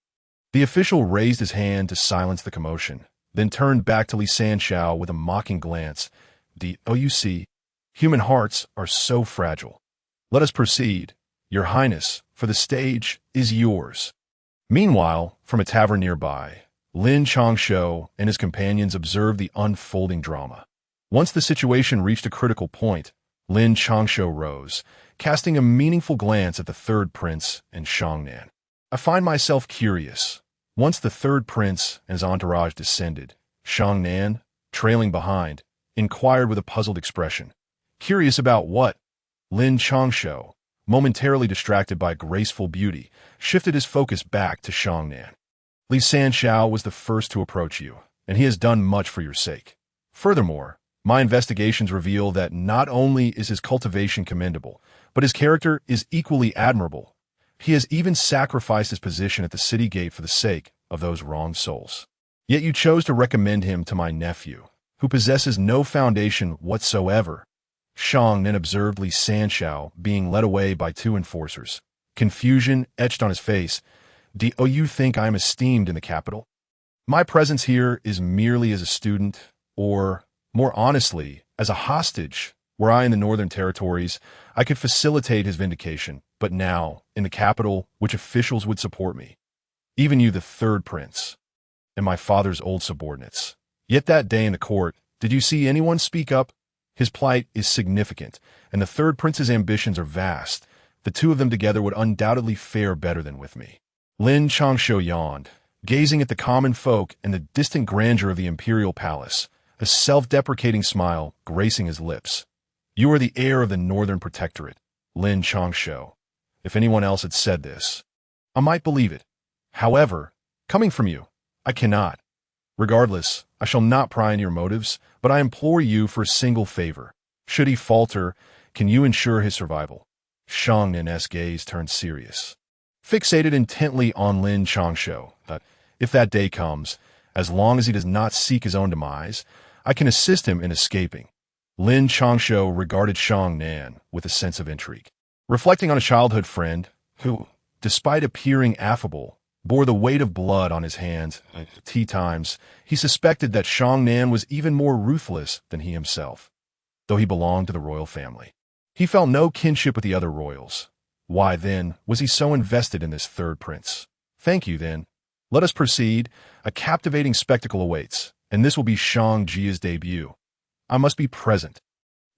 The official raised his hand to silence the commotion, then turned back to Lin Changshou with a mocking glance. You see, human hearts are so fragile. Let us proceed, Your Highness, for the stage is yours. Meanwhile, from a tavern nearby, Lin Changshou and his companions observed the unfolding drama. Once the situation reached a critical point, Lin Changshou rose, casting a meaningful glance at the third prince and Shangnan. I find myself curious. Once the third prince and his entourage descended, Shangnan, trailing behind, inquired with a puzzled expression. Curious about what? Lin Changshou, momentarily distracted by graceful beauty, shifted his focus back to Shangnan. Lin Changshou was the first to approach you, and he has done much for your sake. Furthermore, my investigations reveal that not only is his cultivation commendable, but his character is equally admirable. He has even sacrificed his position at the city gate for the sake of those wronged souls. Yet you chose to recommend him to my nephew, who possesses no foundation whatsoever. Shang then observed Lin Changshou being led away by two enforcers. Confusion etched on his face. Do you think I am esteemed in the capital? My presence here is merely as a student, or, more honestly, as a hostage. Were I in the Northern Territories, I could facilitate his vindication, but now, in the capital, which officials would support me? Even you, the third prince, and my father's old subordinates. Yet that day in the court, did you see anyone speak up? His plight is significant, and the third prince's ambitions are vast. The two of them together would undoubtedly fare better than with me. Lin Changshou yawned, gazing at the common folk and the distant grandeur of the imperial palace, a self-deprecating smile gracing his lips. You are the heir of the Northern Protectorate. Lin Changshou. If anyone else had said this, I might believe it. However, coming from you, I cannot. Regardless, I shall not pry into your motives, but I implore you for a single favor. Should he falter, can you ensure his survival? Shang Nan's gaze turned serious, fixated intently on Lin Changshou. If that day comes, as long as he does not seek his own demise, I can assist him in escaping. Lin Changshou regarded Shang Nan with a sense of intrigue, reflecting on a childhood friend who, despite appearing affable, bore the weight of blood on his hands. At tea times, he suspected that Shang Nan was even more ruthless than he himself. Though he belonged to the royal family, he felt no kinship with the other royals. Why, then, was he so invested in this third prince? Thank you, then. Let us proceed. A captivating spectacle awaits, and this will be Shang Jia's debut. I must be present.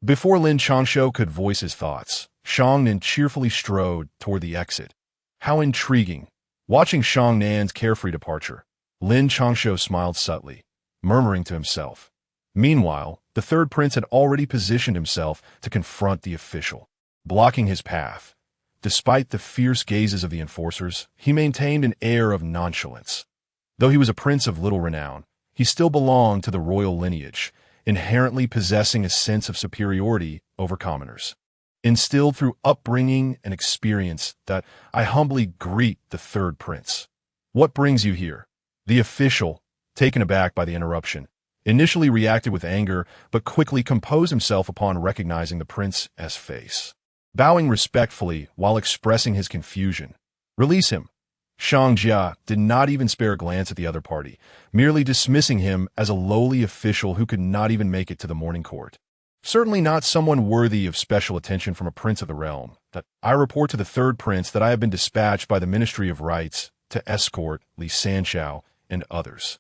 Before Lin Changshou could voice his thoughts, Shang Nan cheerfully strode toward the exit. How intriguing. Watching Shang Nan's carefree departure, Lin Changshou smiled subtly, murmuring to himself. Meanwhile, the third prince had already positioned himself to confront the official, blocking his path. Despite the fierce gazes of the enforcers, he maintained an air of nonchalance. Though he was a prince of little renown, he still belonged to the royal lineage, inherently possessing a sense of superiority over commoners. Instilled through upbringing and experience, that I humbly greet the third prince. What brings you here? The official, taken aback by the interruption, initially reacted with anger, but quickly composed himself upon recognizing the prince's face. Bowing respectfully while expressing his confusion. Release him. Shang Jia did not even spare a glance at the other party, merely dismissing him as a lowly official who could not even make it to the morning court. Certainly not someone worthy of special attention from a prince of the realm. That I report to the third prince that I have been dispatched by the Ministry of Rights to escort Lin Changshou and others.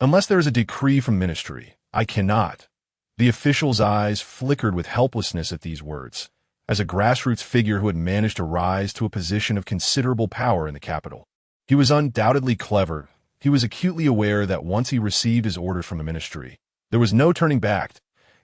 Unless there is a decree from ministry, I cannot. The official's eyes flickered with helplessness at these words. As a grassroots figure who had managed to rise to a position of considerable power in the capital, he was undoubtedly clever. He was acutely aware that once he received his orders from the ministry, there was no turning back.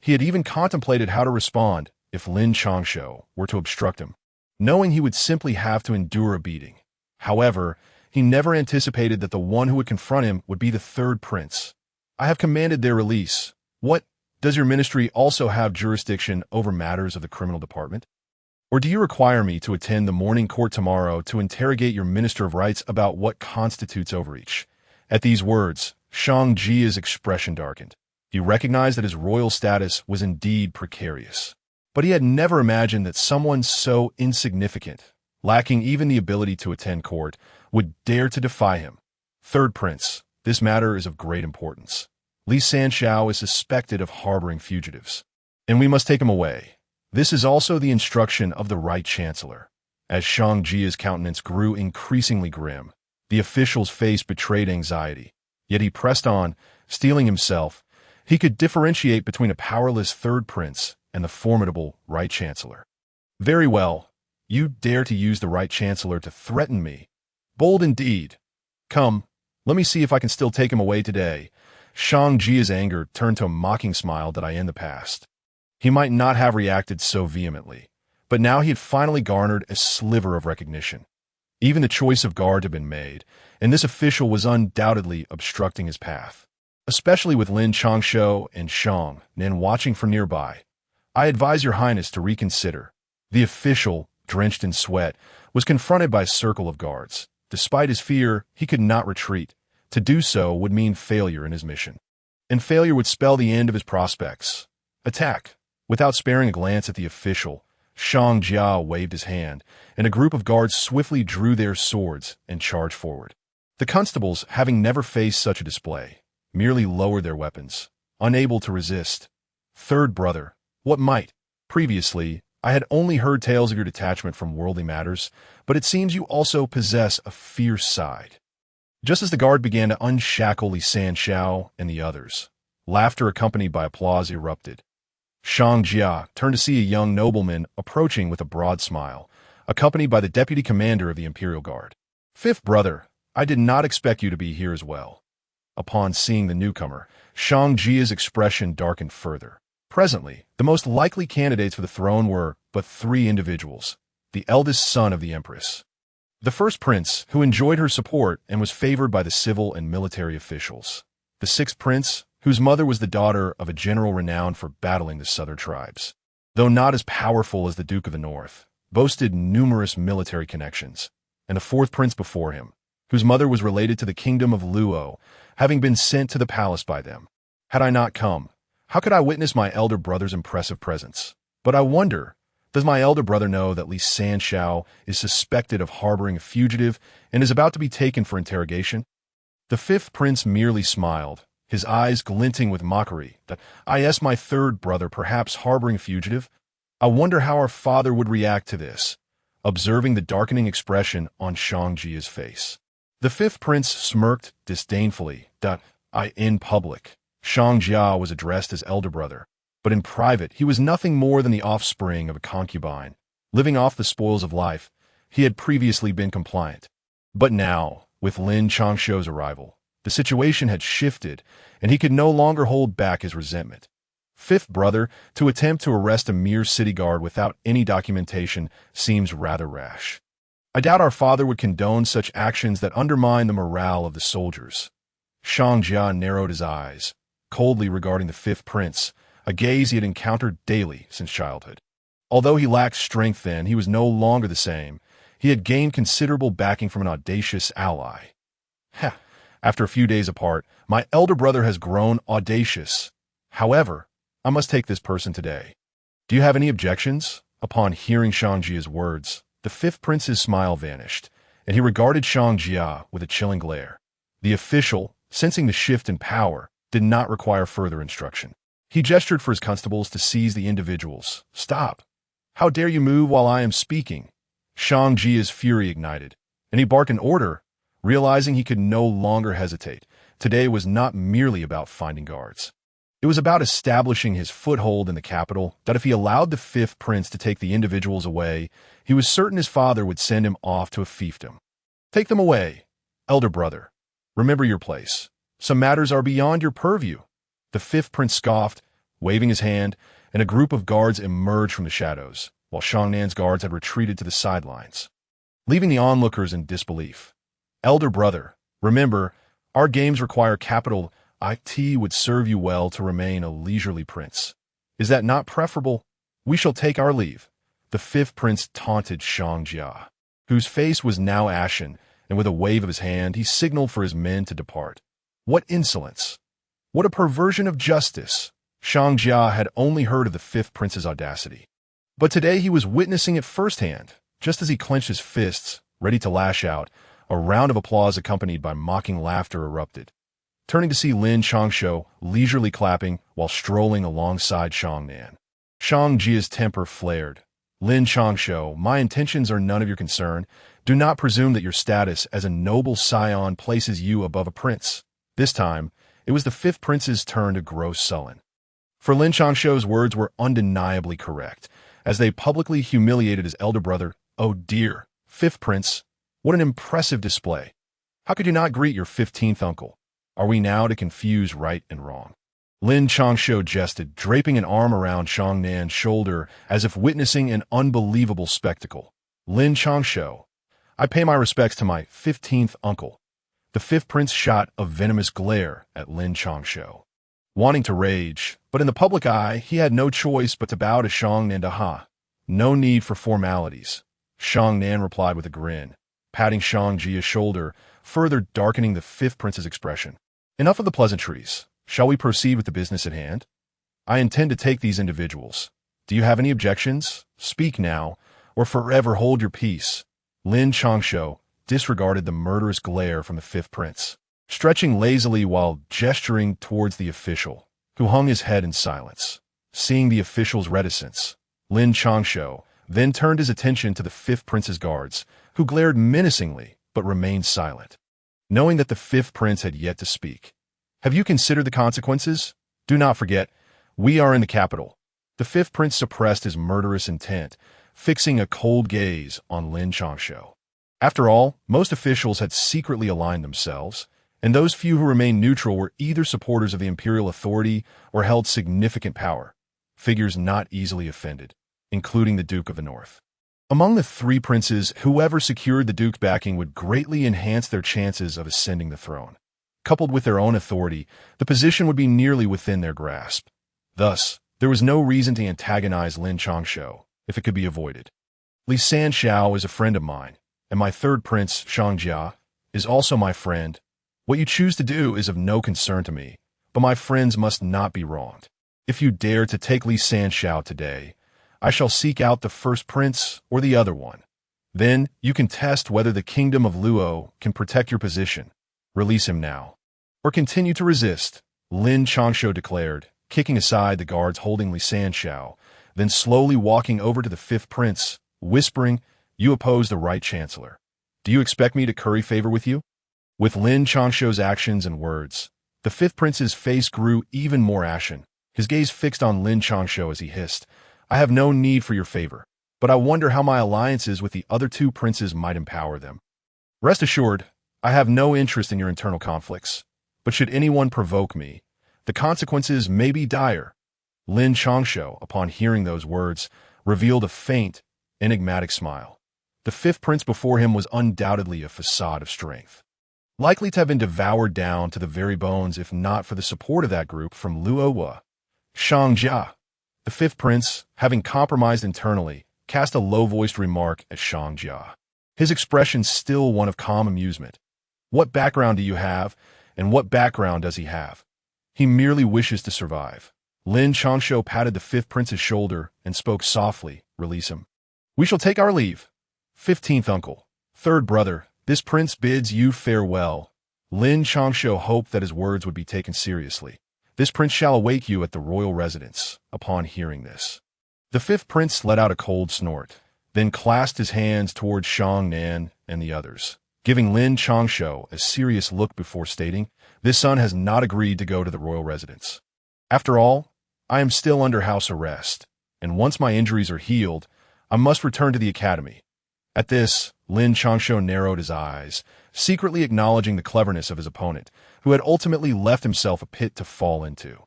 He had even contemplated how to respond if Lin Changshou were to obstruct him, knowing he would simply have to endure a beating. However, he never anticipated that the one who would confront him would be the third prince. I have commanded their release. What? Does your ministry also have jurisdiction over matters of the criminal department? Or do you require me to attend the morning court tomorrow to interrogate your Minister of Rights about what constitutes overreach? At these words, Shang Jia's expression darkened. He recognized that his royal status was indeed precarious. But he had never imagined that someone so insignificant, lacking even the ability to attend court, would dare to defy him. Third prince, this matter is of great importance. Lin Changshou is suspected of harboring fugitives, and we must take him away. This is also the instruction of the Right Chancellor. As Shang Jia's countenance grew increasingly grim, the official's face betrayed anxiety. Yet he pressed on, steeling himself. He could differentiate between a powerless third prince and the formidable Right Chancellor. Very well. You dare to use the Right Chancellor to threaten me. Bold indeed. Come, let me see if I can still take him away today. Shang Jia's anger turned to a mocking smile that in the past he might not have reacted so vehemently, but now he had finally garnered a sliver of recognition. Even the choice of guard had been made, and this official was undoubtedly obstructing his path. Especially with Lin Changshou and Shang Nan watching from nearby. I advise your highness to reconsider. The official, drenched in sweat, was confronted by a circle of guards. Despite his fear, he could not retreat. To do so would mean failure in his mission. And failure would spell the end of his prospects. Attack. Without sparing a glance at the official, Shang Jia waved his hand, and a group of guards swiftly drew their swords and charged forward. The constables, having never faced such a display, merely lowered their weapons, unable to resist. Third brother, what might? Previously, I had only heard tales of your detachment from worldly matters, but it seems you also possess a fierce side. Just as the guard began to unshackle Lin Changshou and the others, laughter accompanied by applause erupted. Shang Jia turned to see a young nobleman approaching with a broad smile, accompanied by the deputy commander of the Imperial Guard. Fifth brother, I did not expect you to be here as well. Upon seeing the newcomer, Shang Jia's expression darkened further. Presently, the most likely candidates for the throne were but three individuals: the eldest son of the empress. The first prince, who enjoyed her support and was favored by the civil and military officials. The sixth prince, whose mother was the daughter of a general renowned for battling the southern tribes. Though not as powerful as the Duke of the North, boasted numerous military connections. And the fourth prince before him, whose mother was related to the kingdom of Luo, having been sent to the palace by them. Had I not come, how could I witness my elder brother's impressive presence? But I wonder, does my elder brother know that Lin Changshou is suspected of harboring a fugitive and is about to be taken for interrogation? The fifth prince merely smiled, his eyes glinting with mockery, that my third brother perhaps harboring a fugitive? I wonder how our father would react to this, observing the darkening expression on Shang Jia's face. The fifth prince smirked disdainfully, in public. Shang Jia was addressed as elder brother, but in private he was nothing more than the offspring of a concubine. Living off the spoils of life, he had previously been compliant. But now, with Lin Changshou's arrival, the situation had shifted, and he could no longer hold back his resentment. Fifth brother, to attempt to arrest a mere city guard without any documentation seems rather rash. I doubt our father would condone such actions that undermine the morale of the soldiers. Shang Jia narrowed his eyes, coldly regarding the fifth prince, a gaze he had encountered daily since childhood. Although he lacked strength then, he was no longer the same. He had gained considerable backing from an audacious ally. After a few days apart, my elder brother has grown audacious. However, I must take this person today. Do you have any objections? Upon hearing Shang Jia's words, the fifth prince's smile vanished, and he regarded Shang Jia with a chilling glare. The official, sensing the shift in power, did not require further instruction. He gestured for his constables to seize the individuals. Stop! How dare you move while I am speaking? Shang Jia's fury ignited, and he barked an order, realizing he could no longer hesitate. Today was not merely about finding guards. It was about establishing his foothold in the capital, that if he allowed the fifth prince to take the individuals away, he was certain his father would send him off to a fiefdom. Take them away, elder brother. Remember your place. Some matters are beyond your purview. The fifth prince scoffed, waving his hand, and a group of guards emerged from the shadows, while Xiangnan's guards had retreated to the sidelines, leaving the onlookers in disbelief. Elder brother, remember, our games require capital. It would serve you well to remain a leisurely prince. Is that not preferable? We shall take our leave. The fifth prince taunted Shang Jia, whose face was now ashen, and with a wave of his hand he signaled for his men to depart. What insolence! What a perversion of justice! Shang Jia had only heard of the fifth prince's audacity, but today he was witnessing it firsthand. Just as he clenched his fists, ready to lash out, a round of applause accompanied by mocking laughter erupted. Turning to see Lin Changshou leisurely clapping while strolling alongside Xiangnan. Shang Jia's temper flared. Lin Changshou, my intentions are none of your concern. Do not presume that your status as a noble scion places you above a prince. This time, it was the fifth prince's turn to grow sullen. For Lin Changshou's words were undeniably correct, as they publicly humiliated his elder brother. Oh dear, fifth prince, what an impressive display. How could you not greet your 15th uncle? Are we now to confuse right and wrong? Lin Changshou jested, draping an arm around Xiangnan's shoulder as if witnessing an unbelievable spectacle. Lin Changshou, I pay my respects to my 15th uncle. The fifth prince shot a venomous glare at Lin Changshou, wanting to rage, but in the public eye he had no choice but to bow to Xiangnan. No need for formalities. Xiangnan replied with a grin, patting Shang Jia's shoulder, further darkening the fifth prince's expression. Enough of the pleasantries. Shall we proceed with the business at hand? I intend to take these individuals. Do you have any objections? Speak now, or forever hold your peace. Lin Changshou disregarded the murderous glare from the fifth prince, stretching lazily while gesturing towards the official, who hung his head in silence. Seeing the official's reticence, Lin Changshou then turned his attention to the fifth prince's guards, who glared menacingly but remained silent, knowing that the fifth prince had yet to speak. Have you considered the consequences? Do not forget, we are in the capital. The fifth prince suppressed his murderous intent, fixing a cold gaze on Lin Changshou. After all, most officials had secretly aligned themselves, and those few who remained neutral were either supporters of the imperial authority or held significant power, figures not easily offended, including the Duke of the North. Among the three princes, whoever secured the duke's backing would greatly enhance their chances of ascending the throne. Coupled with their own authority, the position would be nearly within their grasp. Thus, there was no reason to antagonize Lin Changshou, if it could be avoided. Lin Changshou is a friend of mine, and my third prince, Shang Jia, is also my friend. What you choose to do is of no concern to me, but my friends must not be wronged. If you dare to take Lin Changshou today, I shall seek out the first prince or the other one. Then you can test whether the kingdom of Luo can protect your position. Release him now, or continue to resist, Lin Changshou declared, kicking aside the guards holding Lin Changshou, then slowly walking over to the fifth prince, whispering, "You oppose the right chancellor. Do you expect me to curry favor with you?" With Lin Changshou's actions and words, the fifth prince's face grew even more ashen, his gaze fixed on Lin Changshou as he hissed, "I have no need for your favor, but I wonder how my alliances with the other two princes might empower them. Rest assured, I have no interest in your internal conflicts, but should anyone provoke me, the consequences may be dire." Lin Changshou, upon hearing those words, revealed a faint, enigmatic smile. The fifth prince before him was undoubtedly a facade of strength, likely to have been devoured down to the very bones if not for the support of that group from Luo. Shang Jia, the fifth prince, having compromised internally, cast a low-voiced remark at Shang Jia, his expression still one of calm amusement. "What background do you have, and what background does he have? He merely wishes to survive." Lin Changshou patted the fifth prince's shoulder and spoke softly, "Release him. We shall take our leave. 15th uncle, third brother, this prince bids you farewell." Lin Changshou hoped that his words would be taken seriously. "This prince shall await you at the royal residence." Upon hearing this, the fifth prince let out a cold snort, then clasped his hands towards Shang Nan and the others, giving Lin Changshou a serious look before stating, "This son has not agreed to go to the royal residence. After all, I am still under house arrest, and once my injuries are healed, I must return to the academy." At this, Lin Changshou narrowed his eyes, secretly acknowledging the cleverness of his opponent, who had ultimately left himself a pit to fall into.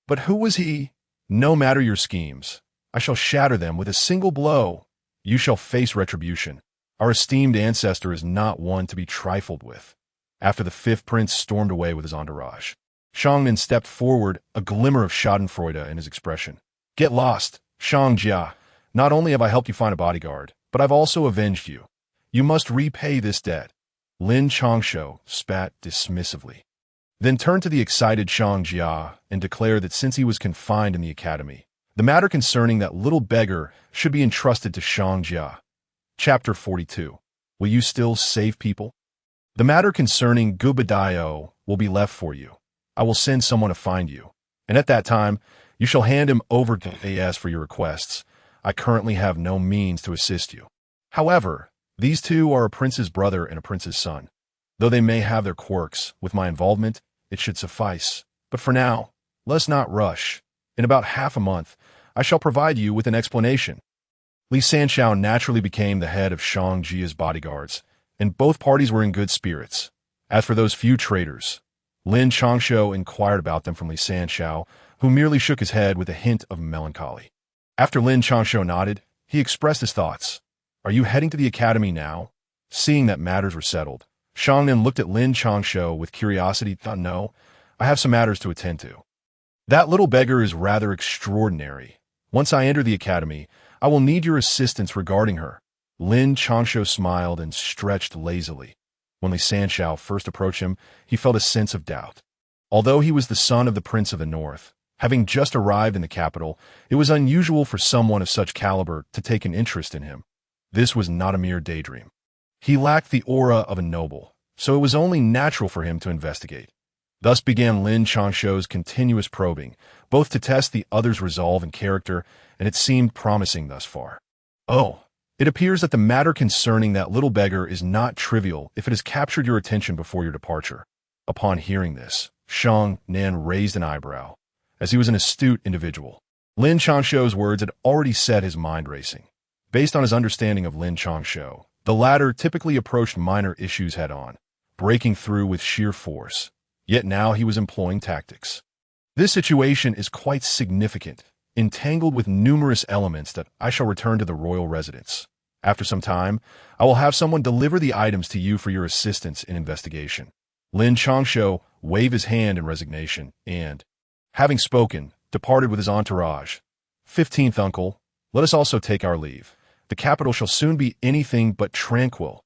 But who was he? "No matter your schemes, I shall shatter them with a single blow. You shall face retribution. Our esteemed ancestor is not one to be trifled with." After the fifth prince stormed away with his entourage, Shang Nan stepped forward, a glimmer of schadenfreude in his expression. "Get lost, Shang Jia. Not only have I helped you find a bodyguard, but I've also avenged you. You must repay this debt." Lin Changshou spat dismissively, then turned to the excited Shang Jia and declared that since he was confined in the academy, the matter concerning that little beggar should be entrusted to Shang Jia. Chapter 42. Will you still save people? "The matter concerning Gubidayo will be left for you. I will send someone to find you, and at that time, you shall hand him over to AS for your requests. I currently have no means to assist you. However, these two are a prince's brother and a prince's son. Though they may have their quirks, with my involvement, it should suffice. But for now, let's not rush. In about half a month, I shall provide you with an explanation." Lin Changshou naturally became the head of Shang Jia's bodyguards, and both parties were in good spirits. As for those few traitors, Lin Changshou inquired about them from Lin Changshou, who merely shook his head with a hint of melancholy. After Lin Changshou nodded, he expressed his thoughts. "Are you heading to the academy now?" Seeing that matters were settled, Shang Nan looked at Lin Changshou with curiosity. "No, I have some matters to attend to. That little beggar is rather extraordinary. Once I enter the academy, I will need your assistance regarding her." Lin Changshou smiled and stretched lazily. When Lin Changshou first approached him, he felt a sense of doubt. Although he was the son of the Prince of the North, having just arrived in the capital, it was unusual for someone of such caliber to take an interest in him. This was not a mere daydream. He lacked the aura of a noble, so it was only natural for him to investigate. Thus began Lin Changshou's continuous probing, both to test the other's resolve and character, and it seemed promising thus far. "Oh, it appears that the matter concerning that little beggar is not trivial if it has captured your attention before your departure." Upon hearing this, Shang Nan raised an eyebrow, as he was an astute individual. Lin Changshou's words had already set his mind racing. Based on his understanding of Lin Changshou, the latter typically approached minor issues head-on, breaking through with sheer force. Yet now he was employing tactics. This situation is quite significant, entangled with numerous elements that I shall return to the royal residence. After some time, I will have someone deliver the items to you for your assistance in investigation." Lin Changshou waved his hand in resignation and, having spoken, departed with his entourage. 15th uncle, let us also take our leave. The capital shall soon be anything but tranquil.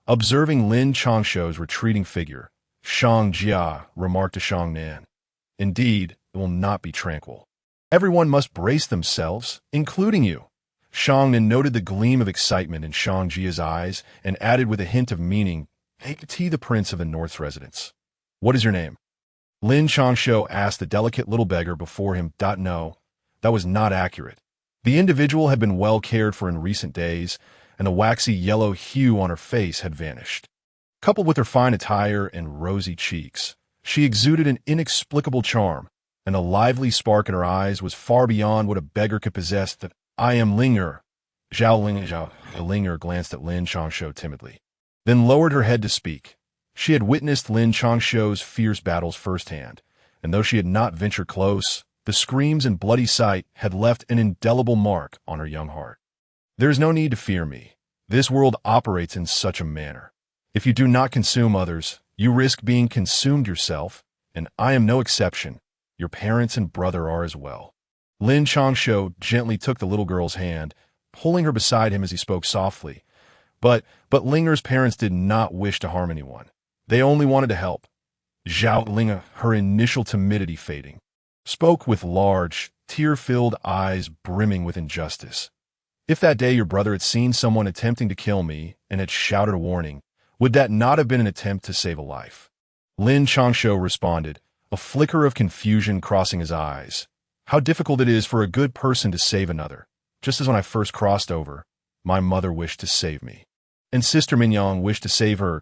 Observing Lin Changshou's retreating figure, Shang Jia remarked to Shang Nan, "Indeed, it will not be tranquil. Everyone must brace themselves, including you." Shang Nan noted the gleam of excitement in Shang Jia's eyes and added with a hint of meaning, "He the prince of the North's residence. What is your name?" Lin Changshou asked the delicate little beggar before him. No, that was not accurate. The individual had been well cared for in recent days, and the waxy yellow hue on her face had vanished. Coupled with her fine attire and rosy cheeks, she exuded an inexplicable charm, and the lively spark in her eyes was far beyond what a beggar could possess. "That I am Linger." Zhao. Linger glanced at Lin Changshou timidly, then lowered her head to speak. She had witnessed Lin Changshou's fierce battles firsthand, and though she had not ventured close, the screams and bloody sight had left an indelible mark on her young heart. "There is no need to fear me. This world operates in such a manner. If you do not consume others, you risk being consumed yourself, and I am no exception. Your parents and brother are as well." Lin Changshou gently took the little girl's hand, pulling her beside him as he spoke softly. But Linger's parents did not wish to harm anyone. They only wanted to help. Zhao Linger, her initial timidity fading, spoke with large, tear-filled eyes brimming with injustice. "If that day your brother had seen someone attempting to kill me and had shouted a warning, would that not have been an attempt to save a life?" Lin Changshou responded, a flicker of confusion crossing his eyes. "How difficult it is for a good person to save another. Just as when I first crossed over, my mother wished to save me, and Sister Minyang wished to save her.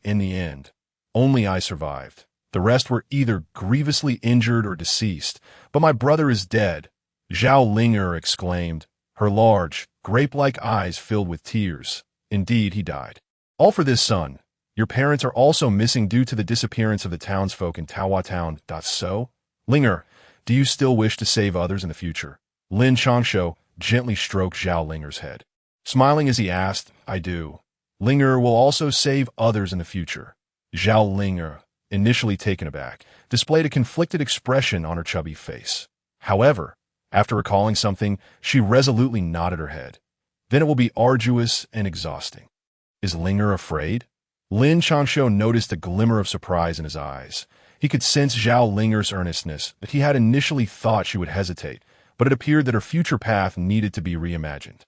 In the end, only I survived. The rest were either grievously injured or deceased, but my brother is dead." Zhao Linger exclaimed, her large, grape-like eyes filled with tears. "Indeed, he died. All for this son. Your parents are also missing due to the disappearance of the townsfolk in Taohua Town. So, Linger, do you still wish to save others in the future?" Lin Changshou gently stroked Zhao Linger's head, smiling as he asked, "I do. Linger will also save others in the future." Zhao Linger, initially taken aback, displayed a conflicted expression on her chubby face. However, after recalling something, she resolutely nodded her head. "Then it will be arduous and exhausting." "Is Linger afraid?" Lin Changshou noticed a glimmer of surprise in his eyes. He could sense Zhao Linger's earnestness, that he had initially thought she would hesitate, but it appeared that her future path needed to be reimagined.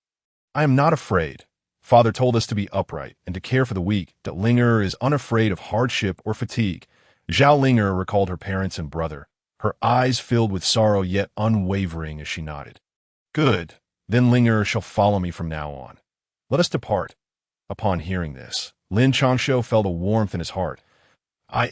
"I am not afraid. Father told us to be upright and to care for the weak, that Linger is unafraid of hardship or fatigue." Zhao Linger recalled her parents and brother, her eyes filled with sorrow yet unwavering as she nodded. "Good. Then Linger shall follow me from now on. Let us depart." Upon hearing this, Lin Changshou felt a warmth in his heart.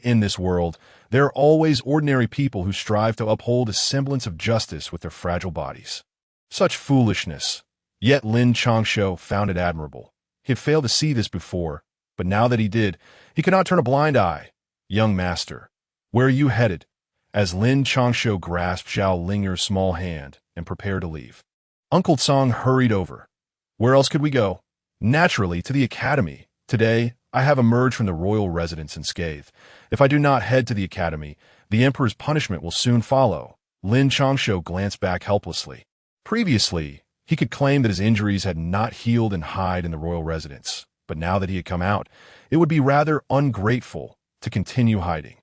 In this world, there are always ordinary people who strive to uphold a semblance of justice with their fragile bodies. Such foolishness. Yet Lin Changshou found it admirable. He had failed to see this before, but now that he did, he could not turn a blind eye. "Young master, where are you headed?" As Lin Changshou grasped Zhao Linger's small hand and prepared to leave, Uncle Tsang hurried over. "Where else could we go?" "Naturally, to the academy. Today, I have emerged from the royal residence unscathed. If I do not head to the academy, the emperor's punishment will soon follow." Lin Changshou glanced back helplessly. Previously, he could claim that his injuries had not healed and hide in the royal residence, but now that he had come out, it would be rather ungrateful to continue hiding.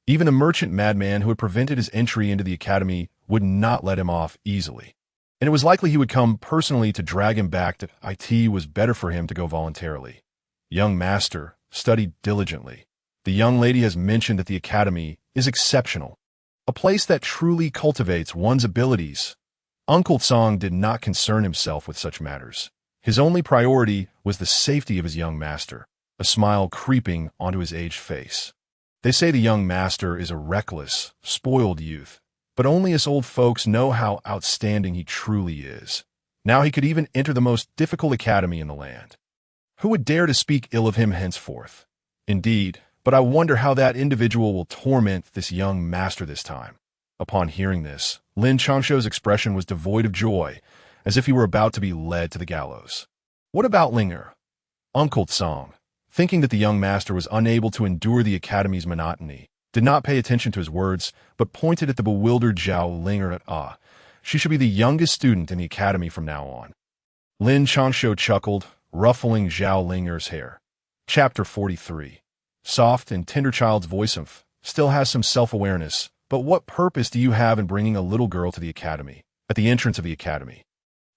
Even the merchant madman who had prevented his entry into the academy would not let him off easily, and it was likely he would come personally to drag him back. That it was better for him to go voluntarily. "Young master, study diligently. The young lady has mentioned that the academy is exceptional, a place that truly cultivates one's abilities." Uncle Tsang did not concern himself with such matters. His only priority was the safety of his young master, a smile creeping onto his aged face. "They say the young master is a reckless, spoiled youth, but only us old folks know how outstanding he truly is. Now he could even enter the most difficult academy in the land. Who would dare to speak ill of him henceforth? Indeed, but I wonder how that individual will torment this young master this time." Upon hearing this, Lin Changshou's expression was devoid of joy, as if he were about to be led to the gallows. What about Linger? Uncle Song, thinking that the young master was unable to endure the academy's monotony, did not pay attention to his words, but pointed at the bewildered Zhao Linger. She should be the youngest student in the academy from now on. Lin Changshou chuckled, ruffling Zhao Linger's hair. Chapter 43. Soft and tender child's voice still has some self-awareness, but what purpose do you have in bringing a little girl to the academy, at the entrance of the academy?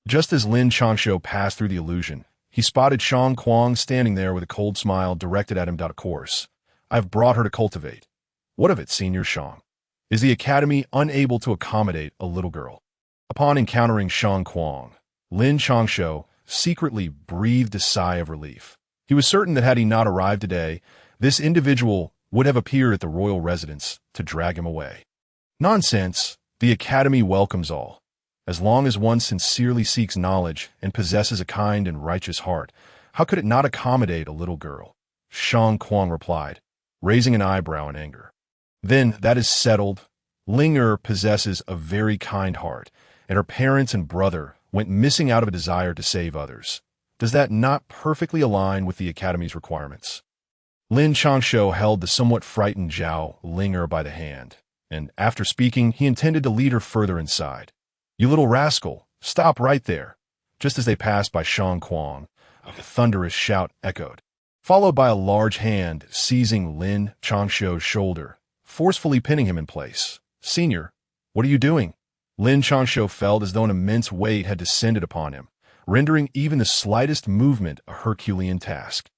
Just as Lin Changshou passed through the illusion, he spotted Shang Kuang standing there with a cold smile directed at him. Of course, I've brought her to cultivate. What of it, Senior Shang? Is the academy unable to accommodate a little girl? Upon encountering Shang Kuang, Lin Changshou secretly breathed a sigh of relief. He was certain that had he not arrived today, this individual would have appeared at the royal residence to drag him away. Nonsense. The academy welcomes all. As long as one sincerely seeks knowledge and possesses a kind and righteous heart, how could it not accommodate a little girl? Shang Kuang replied, raising an eyebrow in anger. Then, that is settled. Linger possesses a very kind heart, and her parents and brother went missing out of a desire to save others. Does that not perfectly align with the academy's requirements? Lin Changshou held the somewhat frightened Zhao Linger by the hand, and after speaking, he intended to lead her further inside. You little rascal, stop right there. Just as they passed by Shang Kuang, a thunderous shout echoed, followed by a large hand seizing Lin Changshou's shoulder, forcefully pinning him in place. Senior, what are you doing? Lin Changshou felt as though an immense weight had descended upon him, rendering even the slightest movement a Herculean task.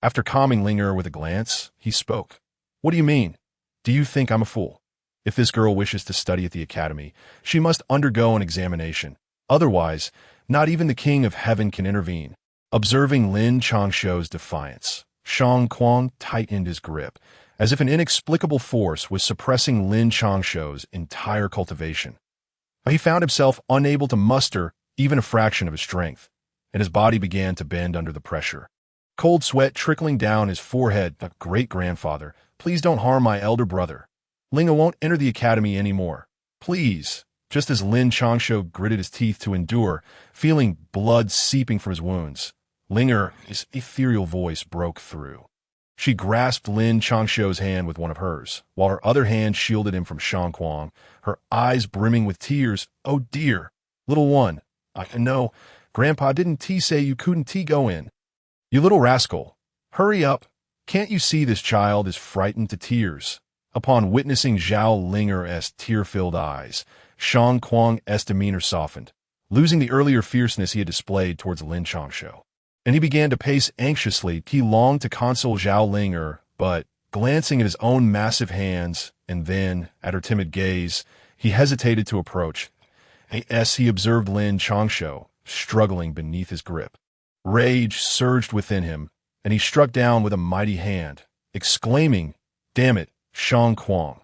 After calming Linger with a glance, he spoke. What do you mean? Do you think I'm a fool? If this girl wishes to study at the academy, she must undergo an examination. Otherwise, not even the King of Heaven can intervene. Observing Lin Changshou's defiance, Shang Kuang tightened his grip, as if an inexplicable force was suppressing Lin Changshou's entire cultivation. He found himself unable to muster even a fraction of his strength, and his body began to bend under the pressure. Cold sweat trickling down his forehead. Great-grandfather, please don't harm my elder brother. Linger won't enter the academy anymore. Please. Just as Lin Changshou gritted his teeth to endure, feeling blood seeping from his wounds, Linger's ethereal voice broke through. She grasped Lin Changshou's hand with one of hers, while her other hand shielded him from Shang Kuang, her eyes brimming with tears. Oh dear, little one. I know, Grandpa didn't say you couldn't go in. You little rascal. Hurry up. Can't you see this child is frightened to tears? Upon witnessing Zhao Linger's tear-filled eyes, Shang Kuang's demeanor softened, losing the earlier fierceness he had displayed towards Lin Changshou. And he began to pace anxiously. He longed to console Zhao Linger, but, glancing at his own massive hands, and then, at her timid gaze, he hesitated to approach. As he observed Lin Changshou, struggling beneath his grip. Rage surged within him, and he struck down with a mighty hand, exclaiming, Damn it, Shang Kuang,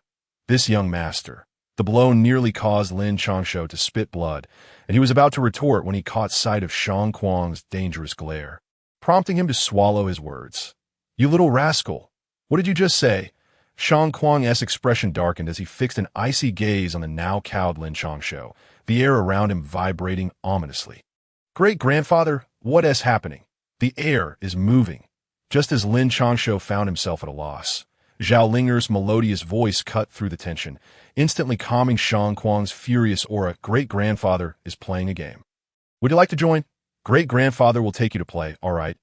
this young master. The blow nearly caused Lin Changshou to spit blood, and he was about to retort when he caught sight of Shang Kuang's dangerous glare, prompting him to swallow his words. You little rascal, what did you just say? Shang Kuang's expression darkened as he fixed an icy gaze on the now cowed Lin Changshou, the air around him vibrating ominously. Great-grandfather, what is happening? The air is moving. Just as Lin Changshou found himself at a loss, Zhao Linger's melodious voice cut through the tension, instantly calming Shang Kuang's furious aura. Great-grandfather is playing a game. Would you like to join? Great-grandfather will take you to play, all right?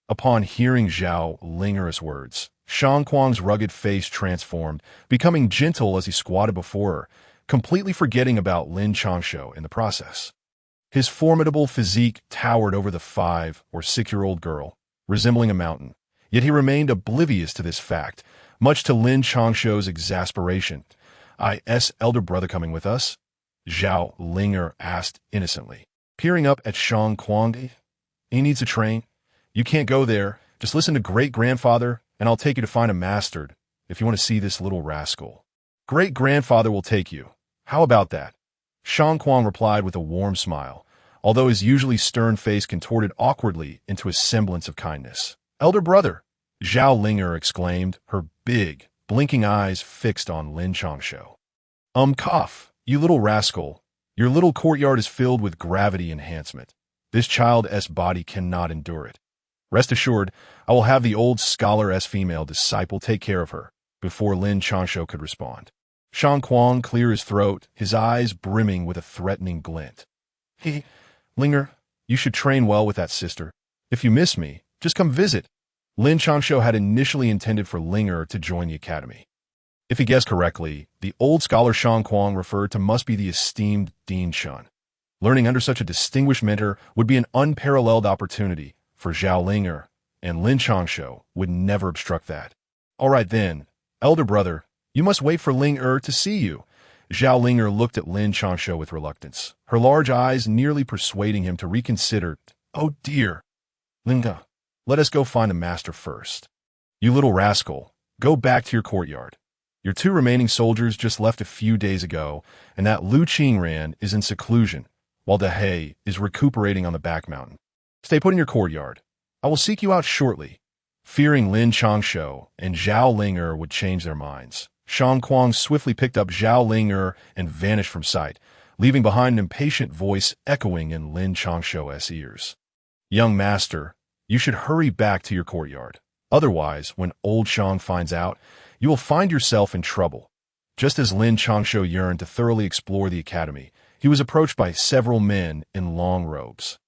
Upon hearing Zhao Linger's words, Shang Kuang's rugged face transformed, becoming gentle as he squatted before her, completely forgetting about Lin Changshou in the process. His formidable physique towered over the 5- or 6-year-old girl, resembling a mountain, yet he remained oblivious to this fact, much to Lin Changshou's exasperation. Elder brother coming with us? Zhao Linger asked innocently, peering up at Shang Kuang. He needs a train. You can't go there. Just listen to great-grandfather, and I'll take you to find a master, if you want to see this little rascal. Great-grandfather will take you. How about that? Shang Kuang replied with a warm smile, although his usually stern face contorted awkwardly into a semblance of kindness. Elder brother, Zhao Linger exclaimed, her big, blinking eyes fixed on Lin Changshou. Cough, you little rascal. Your little courtyard is filled with gravity enhancement. This child's body cannot endure it. Rest assured, I will have the old scholar's female disciple take care of her." Before Lin Changshou could respond, Shang Kuang cleared his throat, his eyes brimming with a threatening glint. Linger, you should train well with that sister. If you miss me, just come visit." Lin Changshou had initially intended for Linger to join the academy. If he guessed correctly, the old scholar Shang Kuang referred to must be the esteemed Dean Shun. Learning under such a distinguished mentor would be an unparalleled opportunity for Zhao Linger, and Lin Changshou would never obstruct that. "All right then, elder brother, you must wait for Linger to see you." Zhao Linger looked at Lin Changshou with reluctance, her large eyes nearly persuading him to reconsider. "Oh dear. Linger, let us go find the master first." "You little rascal, go back to your courtyard. Your 2 remaining soldiers just left a few days ago, and that Lu Qingran is in seclusion, while De He is recuperating on the back mountain. Stay put in your courtyard. I will seek you out shortly." Fearing Lin Changshou and Zhao Linger would change their minds, Shang Kuang swiftly picked up Zhao Linger and vanished from sight, leaving behind an impatient voice echoing in Lin Changshou's ears. "Young master, you should hurry back to your courtyard. Otherwise, when old Shang finds out, you will find yourself in trouble." Just as Lin Changshou yearned to thoroughly explore the academy, he was approached by several men in long robes,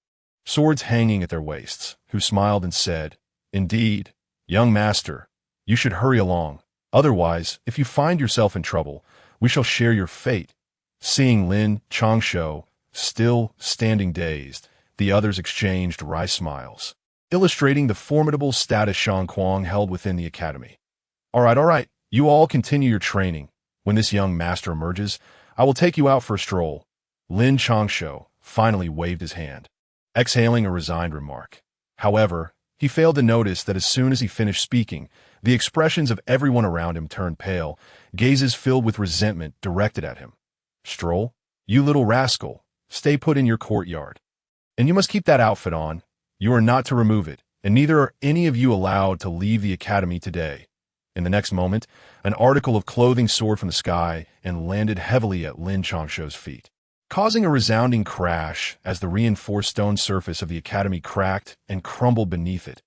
swords hanging at their waists, who smiled and said, "Indeed, young master, you should hurry along. Otherwise, if you find yourself in trouble, we shall share your fate." Seeing Lin Changshou still standing dazed, the others exchanged wry smiles, illustrating the formidable status Shang Kuang held within the academy. All right, you all continue your training. When this young master emerges, I will take you out for a stroll." Lin Changshou finally waved his hand, exhaling a resigned remark. However, he failed to notice that as soon as he finished speaking, the expressions of everyone around him turned pale, gazes filled with resentment directed at him. "Stroll? You little rascal, stay put in your courtyard. And you must keep that outfit on. You are not to remove it, and neither are any of you allowed to leave the academy today." In the next moment, an article of clothing soared from the sky and landed heavily at Lin Changshou's feet, causing a resounding crash as the reinforced stone surface of the academy cracked and crumbled beneath it.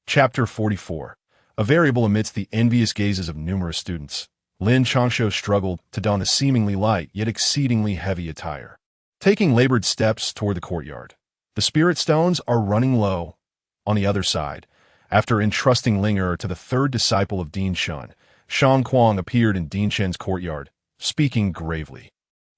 Chapter 44. A variable amidst the envious gazes of numerous students, Lin Changshou struggled to don the seemingly light yet exceedingly heavy attire, taking labored steps toward the courtyard. The spirit stones are running low. On the other side, after entrusting Linger to the 3rd disciple of Dean Shun, Shang Kuang appeared in Dean Shen's courtyard, speaking gravely.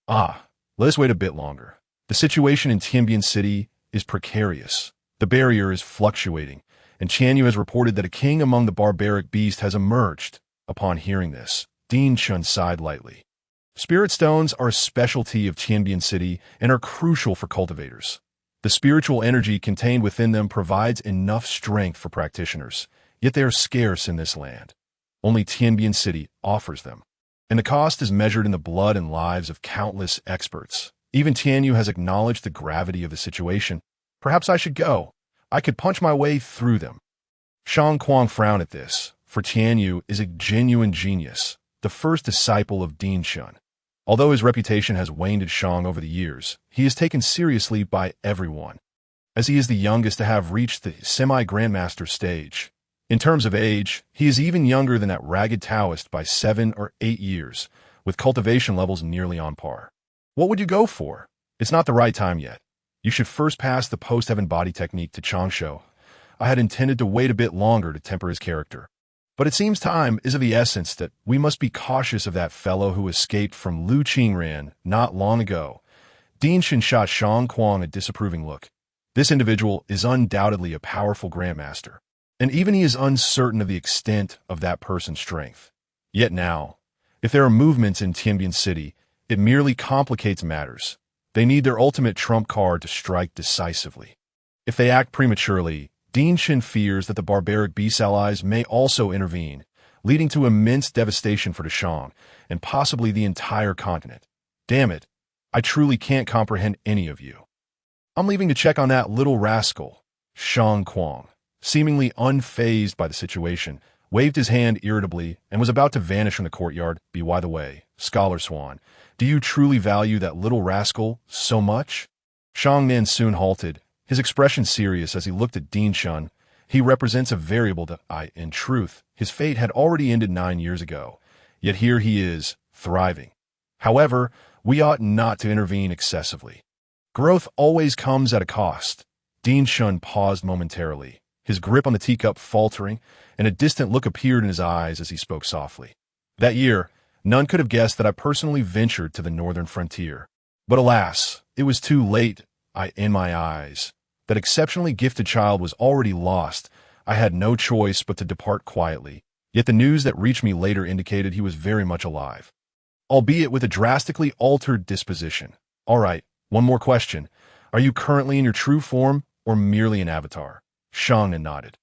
Let us wait a bit longer. The situation in Tianbian City is precarious. The barrier is fluctuating, and Qianyu has reported that a king among the barbaric beasts has emerged." Upon hearing this, Dean Shun sighed lightly. Spirit stones are a specialty of Tianbian City and are crucial for cultivators. The spiritual energy contained within them provides enough strength for practitioners, yet they are scarce in this land. Only Tianbian City offers them, and the cost is measured in the blood and lives of countless experts. Even Tianyu has acknowledged the gravity of the situation. "Perhaps I should go. I could punch my way through them." Shang Kuang frowned at this, for Tianyu is a genuine genius, the 1st disciple of Dean Shun. Although his reputation has waned at Shang over the years, he is taken seriously by everyone, as he is the youngest to have reached the semi-grandmaster stage. In terms of age, he is even younger than that ragged Taoist by 7 or 8 years, with cultivation levels nearly on par. What would you go for? It's not the right time yet. You should first pass the post-heaven body technique to Changshou. I had intended to wait a bit longer to temper his character, but it seems time is of the essence that we must be cautious of that fellow who escaped from Lu Qingran not long ago. Dean Shin shot Shang Kuang a disapproving look. This individual is undoubtedly a powerful grandmaster, and even he is uncertain of the extent of that person's strength. Yet now, if there are movements in Tianbian City, it merely complicates matters. They need their ultimate trump card to strike decisively. If they act prematurely, Dean Shin fears that the barbaric beast allies may also intervene, leading to immense devastation for Dashang and possibly the entire continent. Damn it, I truly can't comprehend any of you. I'm leaving to check on that little rascal. Shang Kuang, seemingly unfazed by the situation, waved his hand irritably and was about to vanish from the courtyard. By the way, Scholar Swan, do you truly value that little rascal so much? Shang Nen soon halted, his expression serious as he looked at Dean Shun. He represents a variable that in truth, his fate had already ended 9 years ago. Yet here he is, thriving. However, we ought not to intervene excessively. Growth always comes at a cost. Dean Shun paused momentarily, his grip on the teacup faltering, and a distant look appeared in his eyes as he spoke softly. That year, none could have guessed that I personally ventured to the northern frontier. But alas, it was too late. In my eyes, that exceptionally gifted child was already lost. I had no choice but to depart quietly. Yet the news that reached me later indicated he was very much alive, albeit with a drastically altered disposition. All right, one more question. Are you currently in your true form or merely an avatar? Shang nodded.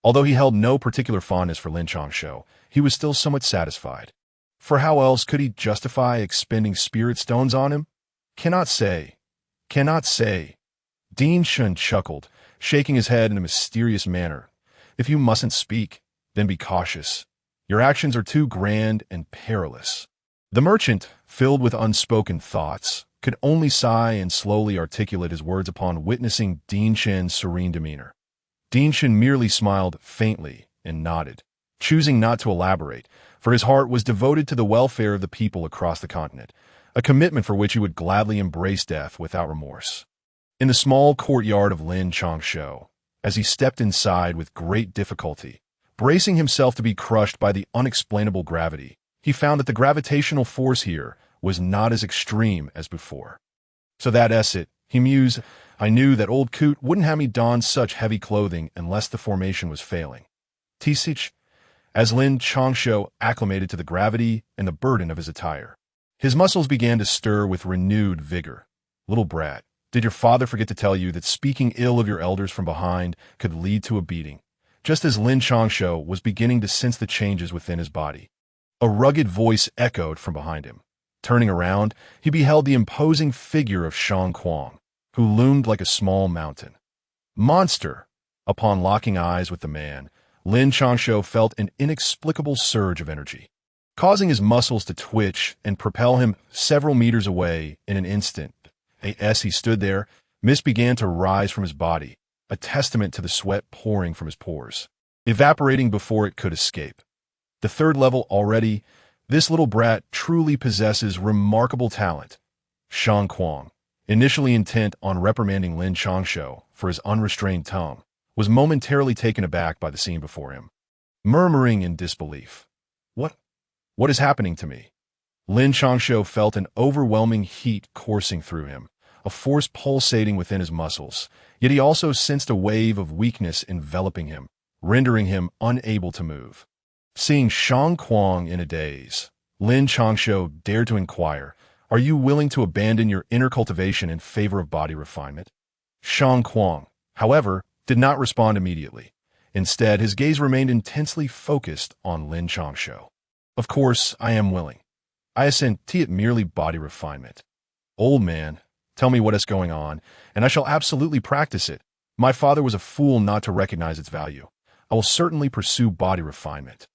Although he held no particular fondness for Lin Changshou, he was still somewhat satisfied. For how else could he justify expending spirit stones on him? Cannot say. Cannot say. Dean Shun chuckled, shaking his head in a mysterious manner. If you mustn't speak, then be cautious. Your actions are too grand and perilous. The merchant, filled with unspoken thoughts, could only sigh and slowly articulate his words upon witnessing Dean Shen's serene demeanor. Dean Shen merely smiled faintly and nodded, choosing not to elaborate, for his heart was devoted to the welfare of the people across the continent, a commitment for which he would gladly embrace death without remorse. In the small courtyard of Lin Changshou, as he stepped inside with great difficulty, bracing himself to be crushed by the unexplainable gravity, he found that the gravitational force here was not as extreme as before. So that's it, he mused. I knew that old Coot wouldn't have me don such heavy clothing unless the formation was failing. Tisich, as Lin Changshou acclimated to the gravity and the burden of his attire, his muscles began to stir with renewed vigor. Little brat, did your father forget to tell you that speaking ill of your elders from behind could lead to a beating? Just as Lin Changshou was beginning to sense the changes within his body, a rugged voice echoed from behind him. Turning around, he beheld the imposing figure of Shang Kuang, who loomed like a small mountain. Monster! Upon locking eyes with the man, Lin Changshou felt an inexplicable surge of energy, causing his muscles to twitch and propel him several meters away in an instant. As he stood there, mist began to rise from his body, a testament to the sweat pouring from his pores, evaporating before it could escape. The third level already, this little brat truly possesses remarkable talent. Shang Kuang, initially intent on reprimanding Lin Changshou for his unrestrained tongue, was momentarily taken aback by the scene before him, murmuring in disbelief. What is happening to me? Lin Changshou felt an overwhelming heat coursing through him, a force pulsating within his muscles, yet he also sensed a wave of weakness enveloping him, rendering him unable to move. Seeing Shang Kuang in a daze, Lin Changshou dared to inquire, "Are you willing to abandon your inner cultivation in favor of body refinement?" Shang Kuang, however, did not respond immediately. Instead, his gaze remained intensely focused on Lin Changshou. "Of course, I am willing. I assent to it merely body refinement. Old man, tell me what is going on, and I shall absolutely practice it. My father was a fool not to recognize its value. I will certainly pursue body refinement."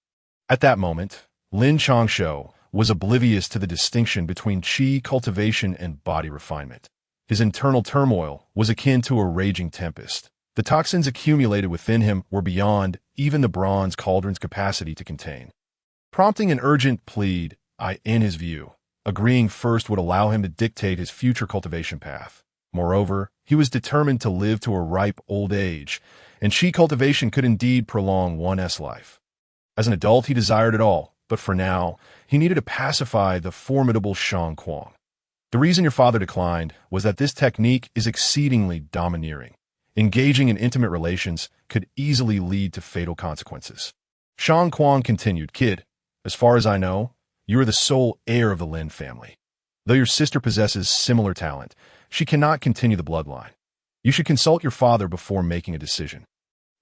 At that moment, Lin Changshou was oblivious to the distinction between qi cultivation and body refinement. His internal turmoil was akin to a raging tempest. The toxins accumulated within him were beyond even the bronze cauldron's capacity to contain. Prompting an urgent plead, in his view, agreeing first would allow him to dictate his future cultivation path. Moreover, he was determined to live to a ripe old age, and qi cultivation could indeed prolong one's life. As an adult, he desired it all, but for now, he needed to pacify the formidable Shang Kuang. The reason your father declined was that this technique is exceedingly domineering. Engaging in intimate relations could easily lead to fatal consequences. Shang Kuang continued, "Kid, as far as I know, you are the sole heir of the Lin family. Though your sister possesses similar talent, she cannot continue the bloodline. You should consult your father before making a decision."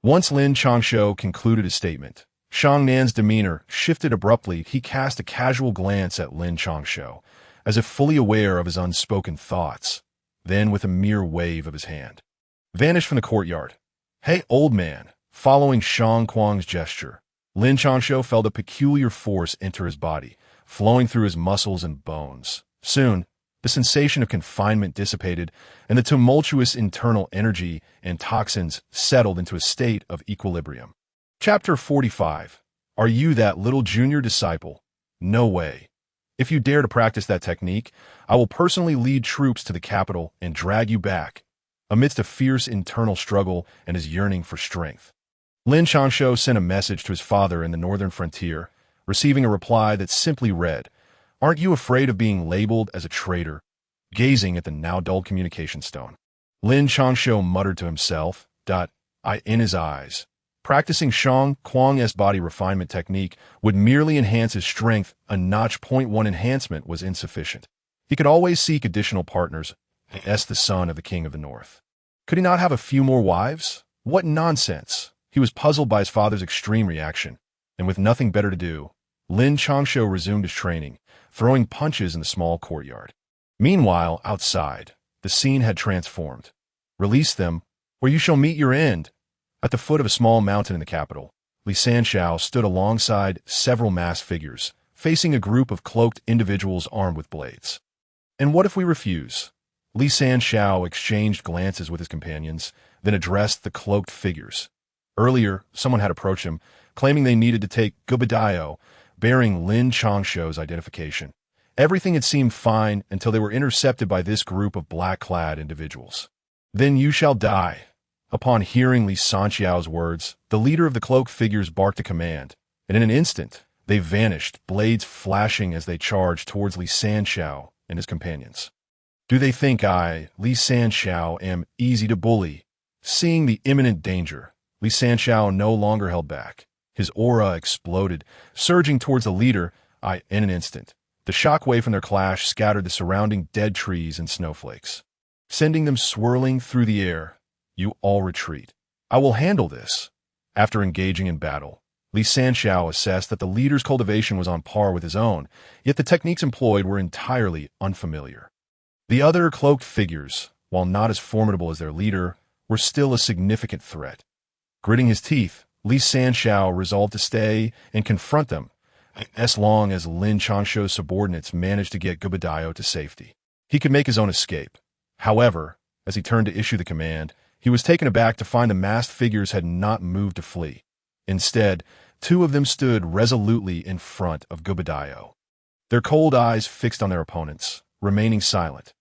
Once Lin Changshou concluded his statement, Shang Nan's demeanor shifted abruptly. He cast a casual glance at Lin Changshou, as if fully aware of his unspoken thoughts, then with a mere wave of his hand, vanished from the courtyard. "Hey, old man!" Following Shang Kuang's gesture, Lin Changshou felt a peculiar force enter his body, flowing through his muscles and bones. Soon, The sensation of confinement dissipated, and the tumultuous internal energy and toxins settled into a state of equilibrium. Chapter 45. Are you that little junior disciple? No way. If you dare to practice that technique, I will personally lead troops to the capital and drag you back. Amidst a fierce internal struggle and his yearning for strength, Lin Changshou sent a message to his father in the northern frontier, receiving a reply that simply read, "Aren't you afraid of being labeled as a traitor?" Gazing at the now dulled communication stone, Lin Changshou muttered to himself, in his eyes. Practicing Shang Kuang's body refinement technique would merely enhance his strength. A notch .1 enhancement was insufficient. He could always seek additional partners, as the son of the king of the north. Could he not have a few more wives? What nonsense! He was puzzled by his father's extreme reaction, and with nothing better to do, Lin Changshou resumed his training, throwing punches in the small courtyard. Meanwhile, outside, the scene had transformed. Release them, or you shall meet your end. At the foot of a small mountain in the capital, Lin Changshou stood alongside several masked figures, facing a group of cloaked individuals armed with blades. And what if we refuse? Lin Changshou exchanged glances with his companions, then addressed the cloaked figures. Earlier, someone had approached him, claiming they needed to take Gubidayo, bearing Lin Changshou's identification. Everything had seemed fine until they were intercepted by this group of black-clad individuals. "Then you shall die." Upon hearing Lin Changshou's words, the leader of the cloaked figures barked a command, and in an instant, they vanished, blades flashing as they charged towards Lin Changshou and his companions. "Do they think I, Lin Changshou, am easy to bully?" Seeing the imminent danger, Lin Changshou no longer held back. His aura exploded, surging towards the leader. In an instant, the shockwave from their clash scattered the surrounding dead trees and snowflakes, sending them swirling through the air. "You all retreat. I will handle this." After engaging in battle, Lin Changshou assessed that the leader's cultivation was on par with his own, yet the techniques employed were entirely unfamiliar. The other cloaked figures, while not as formidable as their leader, were still a significant threat. Gritting his teeth, Lin Changshou resolved to stay and confront them, as long as Lin Changshou's subordinates managed to get Gubidayo to safety. He could make his own escape. However, as he turned to issue the command, he was taken aback to find the masked figures had not moved to flee. Instead, two of them stood resolutely in front of Gubidayo, their cold eyes fixed on their opponents, remaining silent.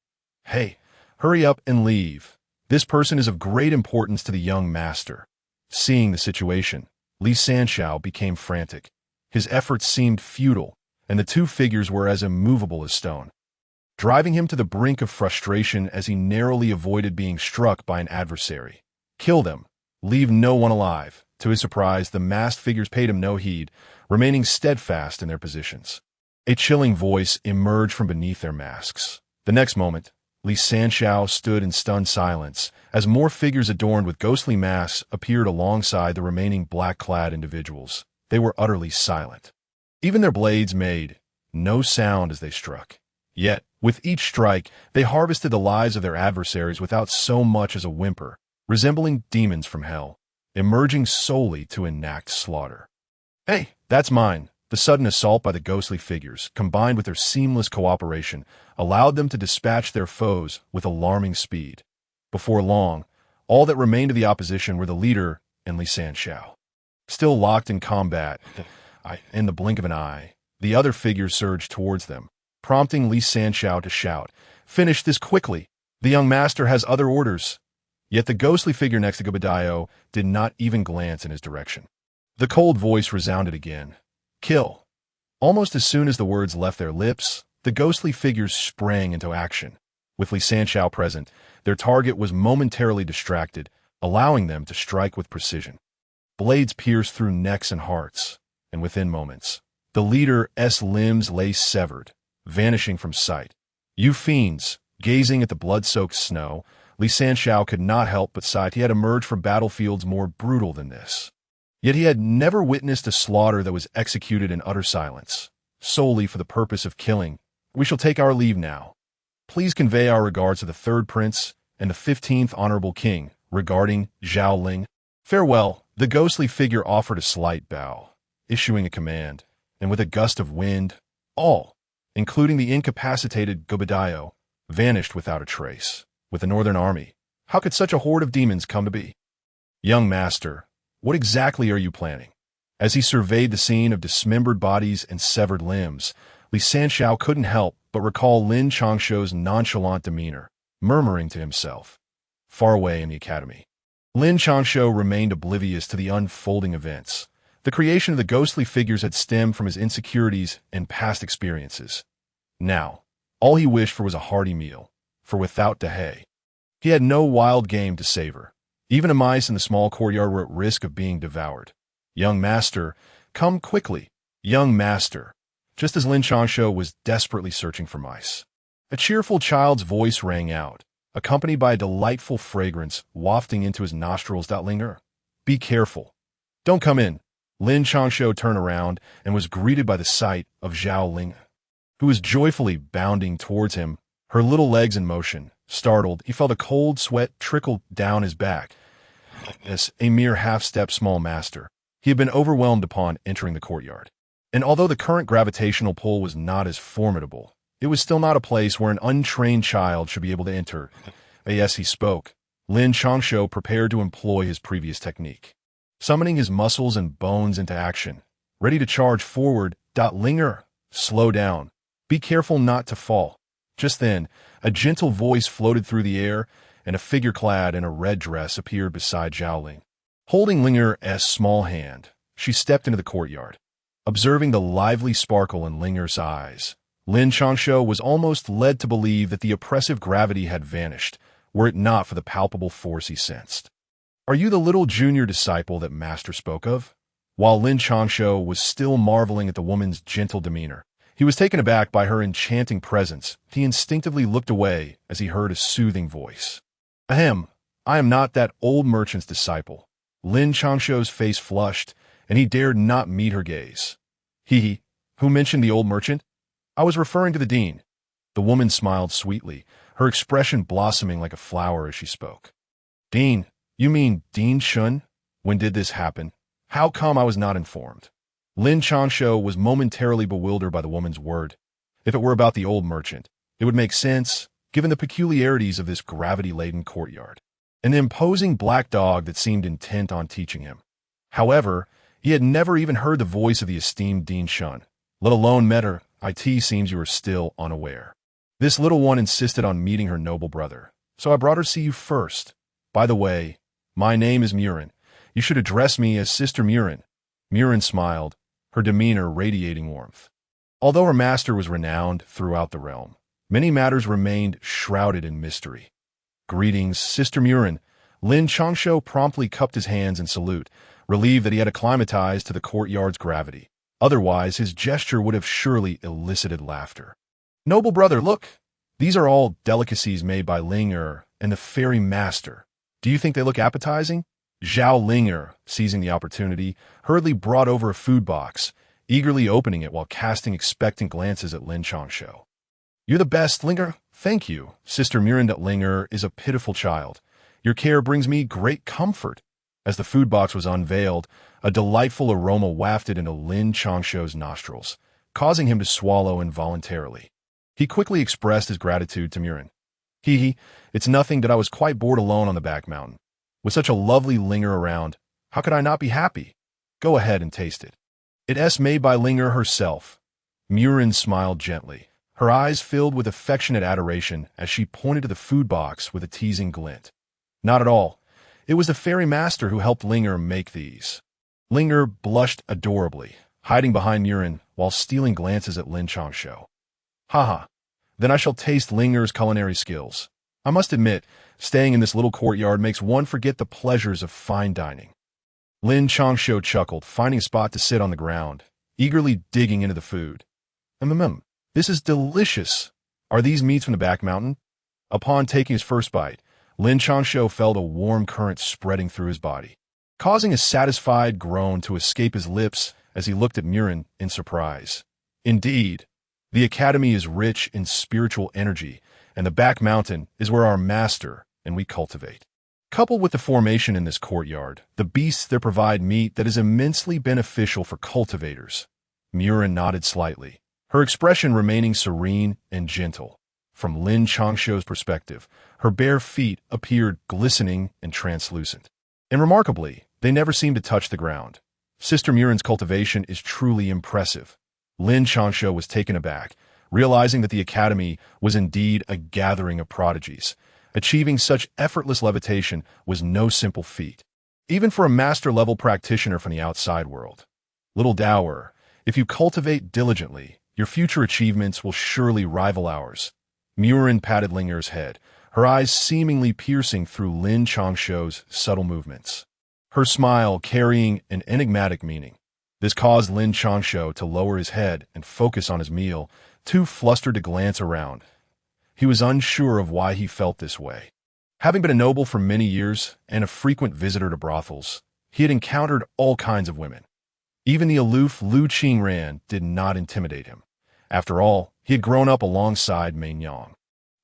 "Hey, hurry up and leave. This person is of great importance to the young master." Seeing the situation, Lin Changshou became frantic. His efforts seemed futile, and the two figures were as immovable as stone, driving him to the brink of frustration as he narrowly avoided being struck by an adversary. "Kill them. Leave no one alive." To his surprise, the masked figures paid him no heed, remaining steadfast in their positions. A chilling voice emerged from beneath their masks. The next moment, Lin Changshou stood in stunned silence as more figures adorned with ghostly masks appeared alongside the remaining black-clad individuals. They were utterly silent. Even their blades made no sound as they struck. Yet, with each strike, they harvested the lives of their adversaries without so much as a whimper, resembling demons from hell, emerging solely to enact slaughter. "Hey, that's mine." The sudden assault by the ghostly figures, combined with their seamless cooperation, allowed them to dispatch their foes with alarming speed. Before long, all that remained of the opposition were the leader and Lin Changshou. Still locked in combat, in the blink of an eye, the other figures surged towards them, prompting Lin Changshou to shout, "Finish this quickly! The young master has other orders." Yet the ghostly figure next to Gubidayo did not even glance in his direction. The cold voice resounded again. "Kill." Almost as soon as the words left their lips, the ghostly figures sprang into action. With Lin Changshou present, their target was momentarily distracted, allowing them to strike with precision. Blades pierced through necks and hearts, and within moments, the leader's limbs lay severed, vanishing from sight. "You fiends!" Gazing at the blood-soaked snow, Lin Changshou could not help but sigh. He had emerged from battlefields more brutal than this. Yet he had never witnessed a slaughter that was executed in utter silence, solely for the purpose of killing. "We shall take our leave now. Please convey our regards to the 3rd Prince and the 15th Honorable King, regarding Zhao Ling. Farewell." The ghostly figure offered a slight bow, issuing a command, and with a gust of wind, all, including the incapacitated Gubidayo, vanished without a trace. With the Northern Army, how could such a horde of demons come to be? Young master, what exactly are you planning? As he surveyed the scene of dismembered bodies and severed limbs, Lin Changshou couldn't help but recall Lin Changshou's nonchalant demeanor, murmuring to himself. Far away in the academy, Lin Changshou remained oblivious to the unfolding events. The creation of the ghostly figures had stemmed from his insecurities and past experiences. Now, all he wished for was a hearty meal, for without Dehay, he had no wild game to savor. Even the mice in the small courtyard were at risk of being devoured. Young master, come quickly, young master. Just as Lin Changshou was desperately searching for mice, a cheerful child's voice rang out, accompanied by a delightful fragrance wafting into his nostrils. Linger, be careful. Don't come in. Lin Changshou turned around and was greeted by the sight of Zhao Ling, who was joyfully bounding towards him, her little legs in motion. Startled, he felt a cold sweat trickle down his back. As a mere half-step small master, he had been overwhelmed upon entering the courtyard. And although the current gravitational pull was not as formidable, it was still not a place where an untrained child should be able to enter. As he spoke, Lin Changshou prepared to employ his previous technique, summoning his muscles and bones into action, ready to charge forward. Linger, slow down. Be careful not to fall. Just then, a gentle voice floated through the air, and a figure clad in a red dress appeared beside Zhao Ling. Holding Linger's small hand, she stepped into the courtyard. Observing the lively sparkle in Linger's eyes, Lin Changshou was almost led to believe that the oppressive gravity had vanished, were it not for the palpable force he sensed. Are you the little junior disciple that Master spoke of? While Lin Changshou was still marveling at the woman's gentle demeanor, he was taken aback by her enchanting presence. He instinctively looked away as he heard a soothing voice. Ahem, I am not that old merchant's disciple. Lin Changshou's face flushed, and he dared not meet her gaze. Who mentioned the old merchant? I was referring to the dean. The woman smiled sweetly, her expression blossoming like a flower as she spoke. Dean, you mean Dean Shun? When did this happen? How come I was not informed? Lin Changshou was momentarily bewildered by the woman's word. If it were about the old merchant, it would make sense, given the peculiarities of this gravity-laden courtyard, and the imposing black dog that seemed intent on teaching him. However, he had never even heard the voice of the esteemed Dean Shun, let alone met her. It seems you are still unaware. This little one insisted on meeting her noble brother, so I brought her to see you first. By the way, my name is Murin. You should address me as Sister Murin. Murin smiled, her demeanor radiating warmth. Although her master was renowned throughout the realm, many matters remained shrouded in mystery. Greetings, Sister Murin. Lin Changshou promptly cupped his hands in salute, relieved that he had acclimatized to the courtyard's gravity. Otherwise, his gesture would have surely elicited laughter. Noble brother, look! These are all delicacies made by Linger and the fairy master. Do you think they look appetizing? Zhao Linger, seizing the opportunity, hurriedly brought over a food box, eagerly opening it while casting expectant glances at Lin Changshou. You're the best, Linger. Thank you, Sister Murin. Linger is a pitiful child. Your care brings me great comfort. As the food box was unveiled, a delightful aroma wafted into Lin Changshou's nostrils, causing him to swallow involuntarily. He quickly expressed his gratitude to Murin. It's nothing that I was quite bored alone on the back mountain. With such a lovely Linger around, how could I not be happy? Go ahead and taste it. It's made by Linger herself. Murin smiled gently, her eyes filled with affectionate adoration as she pointed to the food box with a teasing glint. Not at all. It was the fairy master who helped Linger make these. Linger blushed adorably, hiding behind Murin while stealing glances at Lin Changshou. Haha, then I shall taste Linger's culinary skills. I must admit, staying in this little courtyard makes one forget the pleasures of fine dining. Lin Changshou chuckled, finding a spot to sit on the ground, eagerly digging into the food. This is delicious. Are these meats from the back mountain? Upon taking his first bite, Lin Changshou felt a warm current spreading through his body, causing a satisfied groan to escape his lips as he looked at Murin in surprise. Indeed, the academy is rich in spiritual energy, and the back mountain is where our master and we cultivate. Coupled with the formation in this courtyard, the beasts there provide meat that is immensely beneficial for cultivators. Murin nodded slightly, her expression remaining serene and gentle. from Lin Changshou's perspective, her bare feet appeared glistening and translucent. And remarkably, they never seemed to touch the ground. Sister Muren's cultivation is truly impressive. Lin Changshou was taken aback, realizing that the academy was indeed a gathering of prodigies. Achieving such effortless levitation was no simple feat, even for a master-level practitioner from the outside world. Little dower, if you cultivate diligently, your future achievements will surely rival ours. Muren patted Linger's head, her eyes seemingly piercing through Lin Changshou's subtle movements, her smile carrying an enigmatic meaning. This caused Lin Changshou to lower his head and focus on his meal, too flustered to glance around. He was unsure of why he felt this way. Having been a noble for many years and a frequent visitor to brothels, he had encountered all kinds of women. Even the aloof Lu Qingran did not intimidate him. After all, he had grown up alongside Mei Yang,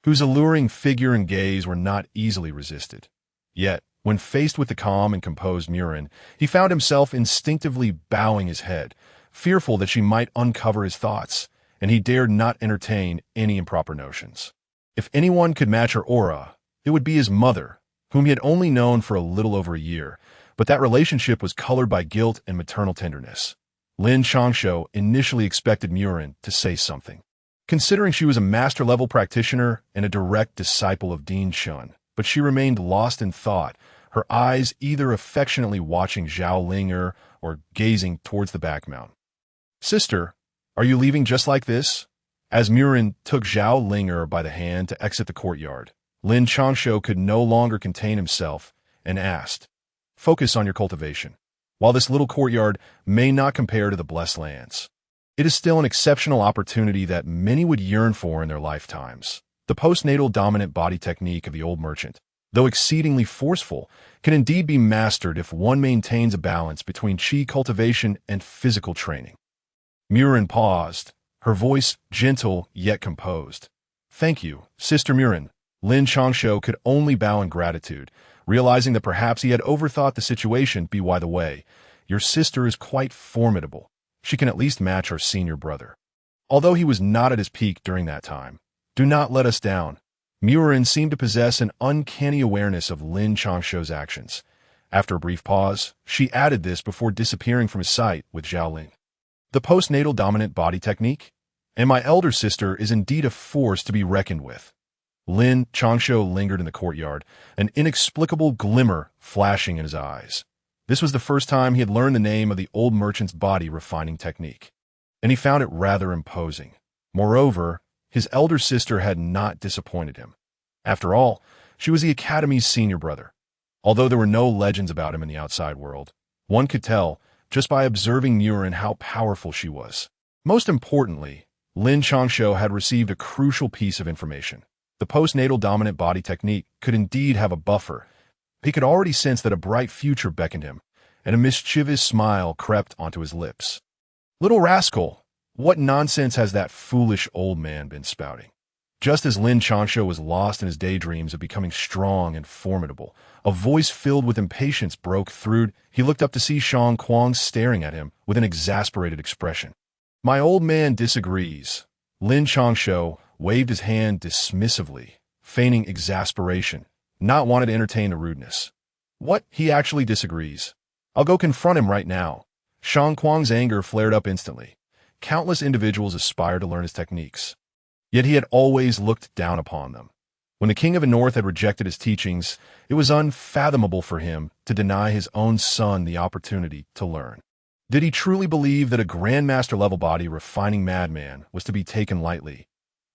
whose alluring figure and gaze were not easily resisted. Yet, when faced with the calm and composed Muren, he found himself instinctively bowing his head, fearful that she might uncover his thoughts, and he dared not entertain any improper notions. If anyone could match her aura, it would be his mother, whom he had only known for a little over a year, but that relationship was colored by guilt and maternal tenderness. Lin Changshou initially expected Muren to say something, considering she was a master-level practitioner and a direct disciple of Dean Shun, but she remained lost in thought, her eyes either affectionately watching Zhao Linger or gazing towards the back mountain. "Sister, are you leaving just like this?" As Muren took Zhao Linger by the hand to exit the courtyard, Lin Changshou could no longer contain himself and asked, "Focus on your cultivation. While this little courtyard may not compare to the Blessed Lands, it is still an exceptional opportunity that many would yearn for in their lifetimes. The postnatal dominant body technique of the old merchant, though exceedingly forceful, can indeed be mastered if one maintains a balance between qi cultivation and physical training." Muren paused, her voice gentle yet composed. "Thank you, Sister Muren." Lin Changshou could only bow in gratitude, realizing that perhaps he had overthought the situation. By the way, your sister is quite formidable. She can at least match our senior brother. Although he was not at his peak during that time, do not let us down. Muren seemed to possess an uncanny awareness of Lin Changshou's actions. After a brief pause, she added this before disappearing from his sight with Zhao Ling. "The postnatal dominant body technique? And my elder sister is indeed a force to be reckoned with." Lin Changshou lingered in the courtyard, an inexplicable glimmer flashing in his eyes. This was the first time he had learned the name of the old merchant's body refining technique, and he found it rather imposing. Moreover, his elder sister had not disappointed him. After all, she was the Academy's senior brother. Although there were no legends about him in the outside world, one could tell, just by observing Muren, how powerful she was. Most importantly, Lin Changshou had received a crucial piece of information. The postnatal dominant body technique could indeed have a buffer. He could already sense that a bright future beckoned him, and a mischievous smile crept onto his lips. "Little rascal, what nonsense has that foolish old man been spouting?" Just as Lin Changshou was lost in his daydreams of becoming strong and formidable, a voice filled with impatience broke through. He looked up to see Shang Kuang staring at him with an exasperated expression. "My old man disagrees." Lin Changshou waved his hand dismissively, feigning exasperation, not wanting to entertain the rudeness. "What? He actually disagrees? I'll go confront him right now." Shang Kuang's anger flared up instantly. Countless individuals aspired to learn his techniques, yet he had always looked down upon them. When the King of the North had rejected his teachings, it was unfathomable for him to deny his own son the opportunity to learn. Did he truly believe that a Grandmaster-level body refining madman was to be taken lightly?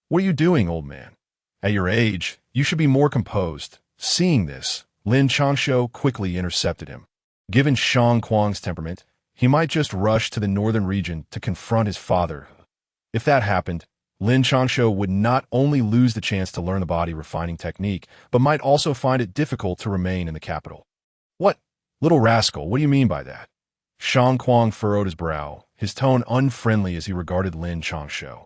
"What are you doing, old man? At your age, you should be more composed." Seeing this, Lin Changshou quickly intercepted him. Given Shang Kuang's temperament, he might just rush to the northern region to confront his father. If that happened, Lin Changshou would not only lose the chance to learn the body refining technique, but might also find it difficult to remain in the capital. "What? Little rascal, what do you mean by that?" Shang Kuang furrowed his brow, his tone unfriendly as he regarded Lin Changshou.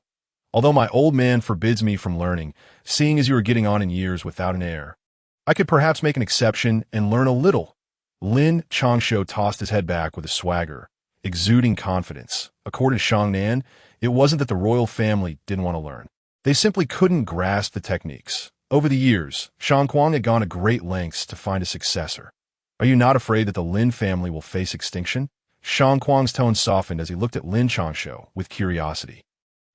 "Although my old man forbids me from learning, seeing as you are getting on in years without an heir, I could perhaps make an exception and learn a little." Lin Changshou tossed his head back with a swagger, exuding confidence. According to Shang Nan, it wasn't that the royal family didn't want to learn. They simply couldn't grasp the techniques. Over the years, Shang Kuang had gone to great lengths to find a successor. Are you not afraid that the Lin family will face extinction? Shang Kuang's tone softened as he looked at Lin Changshou with curiosity.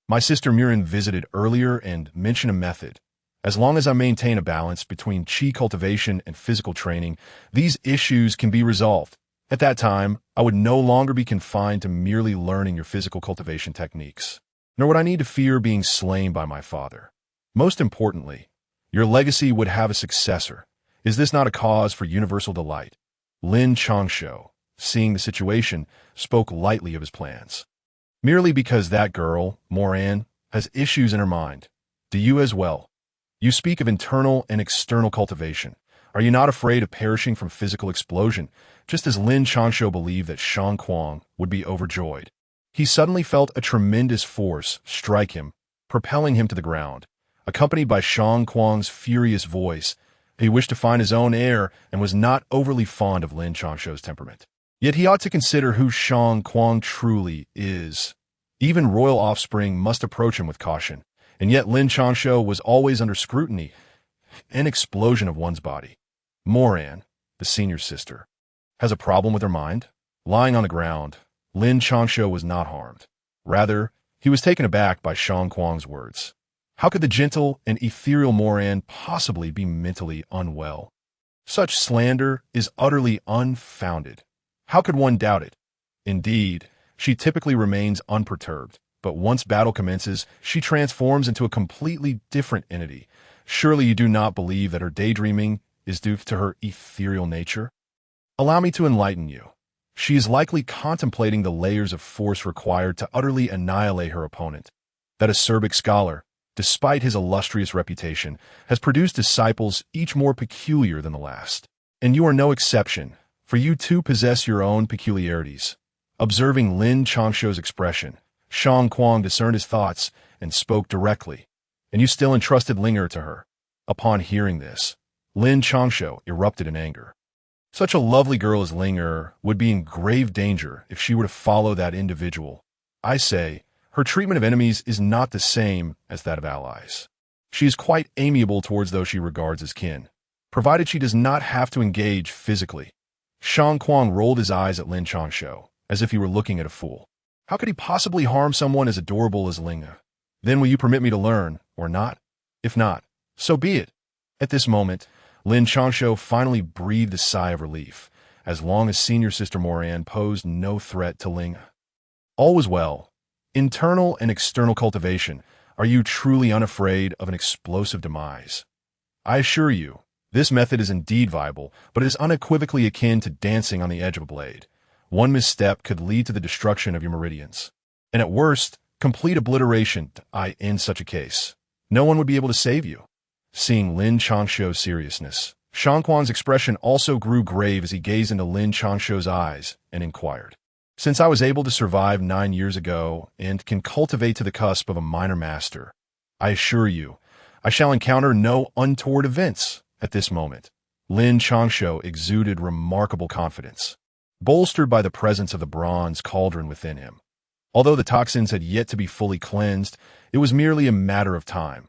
My sister Murin visited earlier and mentioned a method. As long as I maintain a balance between qi cultivation and physical training, these issues can be resolved. At that time, I would no longer be confined to merely learning your physical cultivation techniques, nor would I need to fear being slain by my father. Most importantly, your legacy would have a successor. Is this not a cause for universal delight? Lin Changshou, seeing the situation, spoke lightly of his plans. Merely because that girl, Moran, has issues in her mind. Do you as well? You speak of internal and external cultivation. Are you not afraid of perishing from physical explosion, just as Lin Changshou believed that Shang Kuang would be overjoyed? He suddenly felt a tremendous force strike him, propelling him to the ground. Accompanied by Shang Kuang's furious voice, he wished to find his own heir and was not overly fond of Lin Changshou's temperament. Yet he ought to consider who Shang Kuang truly is. Even royal offspring must approach him with caution, and yet Lin Changshou was always under scrutiny, an explosion of one's body. Moran, the senior sister, has a problem with her mind? Lying on the ground, Lin Changshou was not harmed. Rather, he was taken aback by Shang Kuang's words. How could the gentle and ethereal Moran possibly be mentally unwell? Such slander is utterly unfounded. How could one doubt it? Indeed, she typically remains unperturbed, but once battle commences, she transforms into a completely different entity. Surely you do not believe that her daydreaming is due to her ethereal nature? Allow me to enlighten you. She is likely contemplating the layers of force required to utterly annihilate her opponent. That acerbic scholar, despite his illustrious reputation, has produced disciples each more peculiar than the last. And you are no exception, for you too possess your own peculiarities. Observing Lin Changshou's expression, Shang Kuang discerned his thoughts and spoke directly. And you still entrusted Linger to her. Upon hearing this, Lin Changshou erupted in anger. Such a lovely girl as Linger would be in grave danger if she were to follow that individual. I say, her treatment of enemies is not the same as that of allies. She is quite amiable towards those she regards as kin, provided she does not have to engage physically. Shang Kuang rolled his eyes at Lin Changshou, as if he were looking at a fool. How could he possibly harm someone as adorable as Linger? Then will you permit me to learn, or not? If not, so be it. At this moment, Lin Changshou finally breathed a sigh of relief, as long as senior sister Moran posed no threat to Ling. All was well. Internal and external cultivation, are you truly unafraid of an explosive demise? I assure you, this method is indeed viable, but it is unequivocally akin to dancing on the edge of a blade. One misstep could lead to the destruction of your meridians. And at worst, complete obliteration, in such a case. No one would be able to save you. Seeing Lin Changshou's seriousness, Shang Kuang's expression also grew grave as he gazed into Lin Changshou's eyes and inquired. Since I was able to survive 9 years ago and can cultivate to the cusp of a minor master, I assure you, I shall encounter no untoward events at this moment. Lin Changshou exuded remarkable confidence, bolstered by the presence of the bronze cauldron within him. Although the toxins had yet to be fully cleansed, it was merely a matter of time.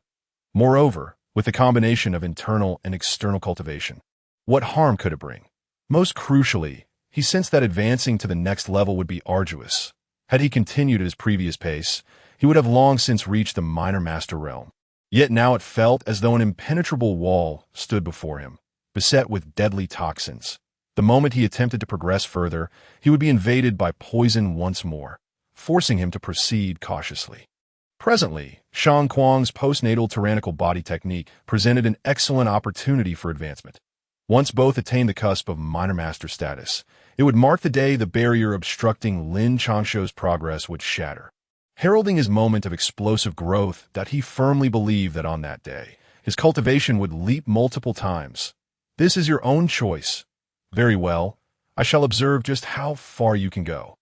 Moreover, with the combination of internal and external cultivation, what harm could it bring? Most crucially, he sensed that advancing to the next level would be arduous. Had he continued at his previous pace, he would have long since reached the minor master realm. Yet now it felt as though an impenetrable wall stood before him, beset with deadly toxins. The moment he attempted to progress further, he would be invaded by poison once more, forcing him to proceed cautiously. Presently, Shang Kuang's postnatal tyrannical body technique presented an excellent opportunity for advancement. Once both attained the cusp of minor master status, it would mark the day the barrier obstructing Lin Changshou's progress would shatter, heralding his moment of explosive growth that he firmly believed that on that day, his cultivation would leap multiple times. This is your own choice. Very well, I shall observe just how far you can go.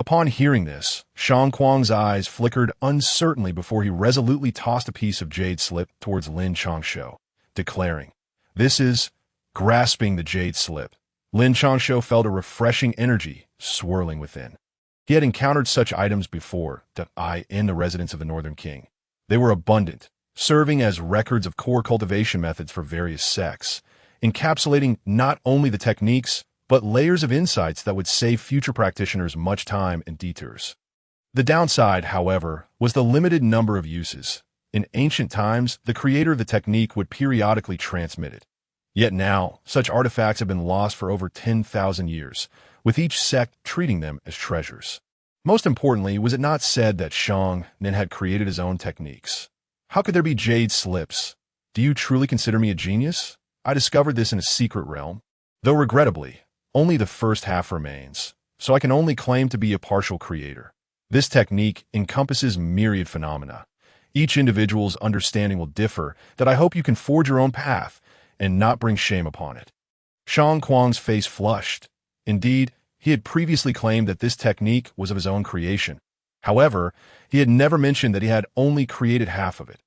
Upon hearing this, Shang Kuang's eyes flickered uncertainly before he resolutely tossed a piece of jade slip towards Lin Changshou, declaring, "This is..." Grasping the jade slip, Lin Changshou felt a refreshing energy swirling within. He had encountered such items before, in the residence of the Northern King. They were abundant, serving as records of core cultivation methods for various sects, encapsulating not only the techniques, but layers of insights that would save future practitioners much time and detours. The downside, however, was the limited number of uses. In ancient times, the creator of the technique would periodically transmit it. Yet now, such artifacts have been lost for over 10,000 years, with each sect treating them as treasures. Most importantly, was it not said that Shang Nin had created his own techniques? How could there be jade slips? Do you truly consider me a genius? I discovered this in a secret realm. Though regrettably, only the first half remains, so I can only claim to be a partial creator. This technique encompasses myriad phenomena. Each individual's understanding will differ, that I hope you can forge your own path and not bring shame upon it. Shang Kuang's face flushed. Indeed, he had previously claimed that this technique was of his own creation. However, he had never mentioned that he had only created half of it.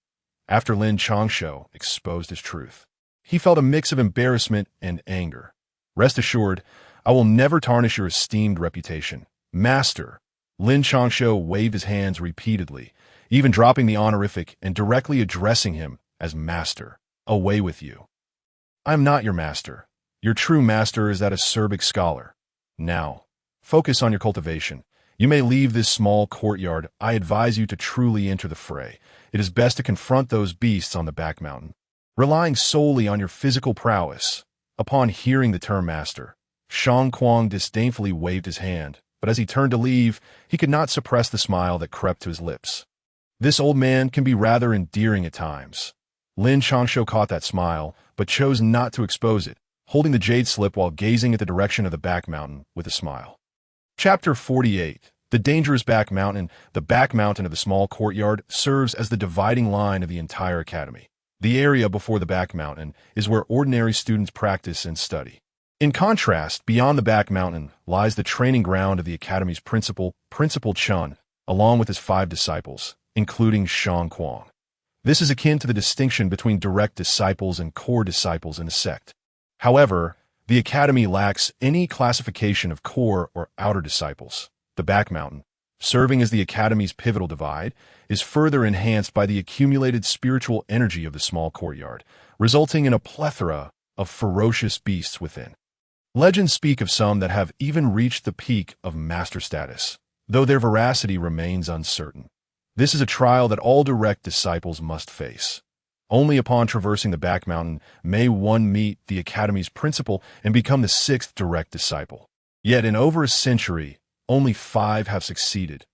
After Lin Changshou exposed his truth, he felt a mix of embarrassment and anger. Rest assured, I will never tarnish your esteemed reputation. Master. Lin Changshou waved his hands repeatedly, even dropping the honorific and directly addressing him as master. Away with you. I am not your master. Your true master is that acerbic scholar. Now, focus on your cultivation. You may leave this small courtyard. I advise you to truly enter the fray. It is best to confront those beasts on the back mountain, relying solely on your physical prowess. Upon hearing the term master, Shang Kuang disdainfully waved his hand, but as he turned to leave, he could not suppress the smile that crept to his lips. This old man can be rather endearing at times. Lin Changshou caught that smile, but chose not to expose it, holding the jade slip while gazing at the direction of the back mountain with a smile. Chapter 48. The dangerous back mountain. The back mountain of the small courtyard serves as the dividing line of the entire academy. The area before the back mountain is where ordinary students practice and study. In contrast, beyond the back mountain lies the training ground of the academy's principal, Principal Chun, along with his 5 disciples, including Shang Kuang. This is akin to the distinction between direct disciples and core disciples in a sect. However, the academy lacks any classification of core or outer disciples. The back mountain, serving as the academy's pivotal divide, is further enhanced by the accumulated spiritual energy of the small courtyard, resulting in a plethora of ferocious beasts within. Legends speak of some that have even reached the peak of master status, though their veracity remains uncertain. This is a trial that all direct disciples must face. Only upon traversing the back mountain may one meet the academy's principal and become the 6th direct disciple. Yet in over a century, only 5 have succeeded.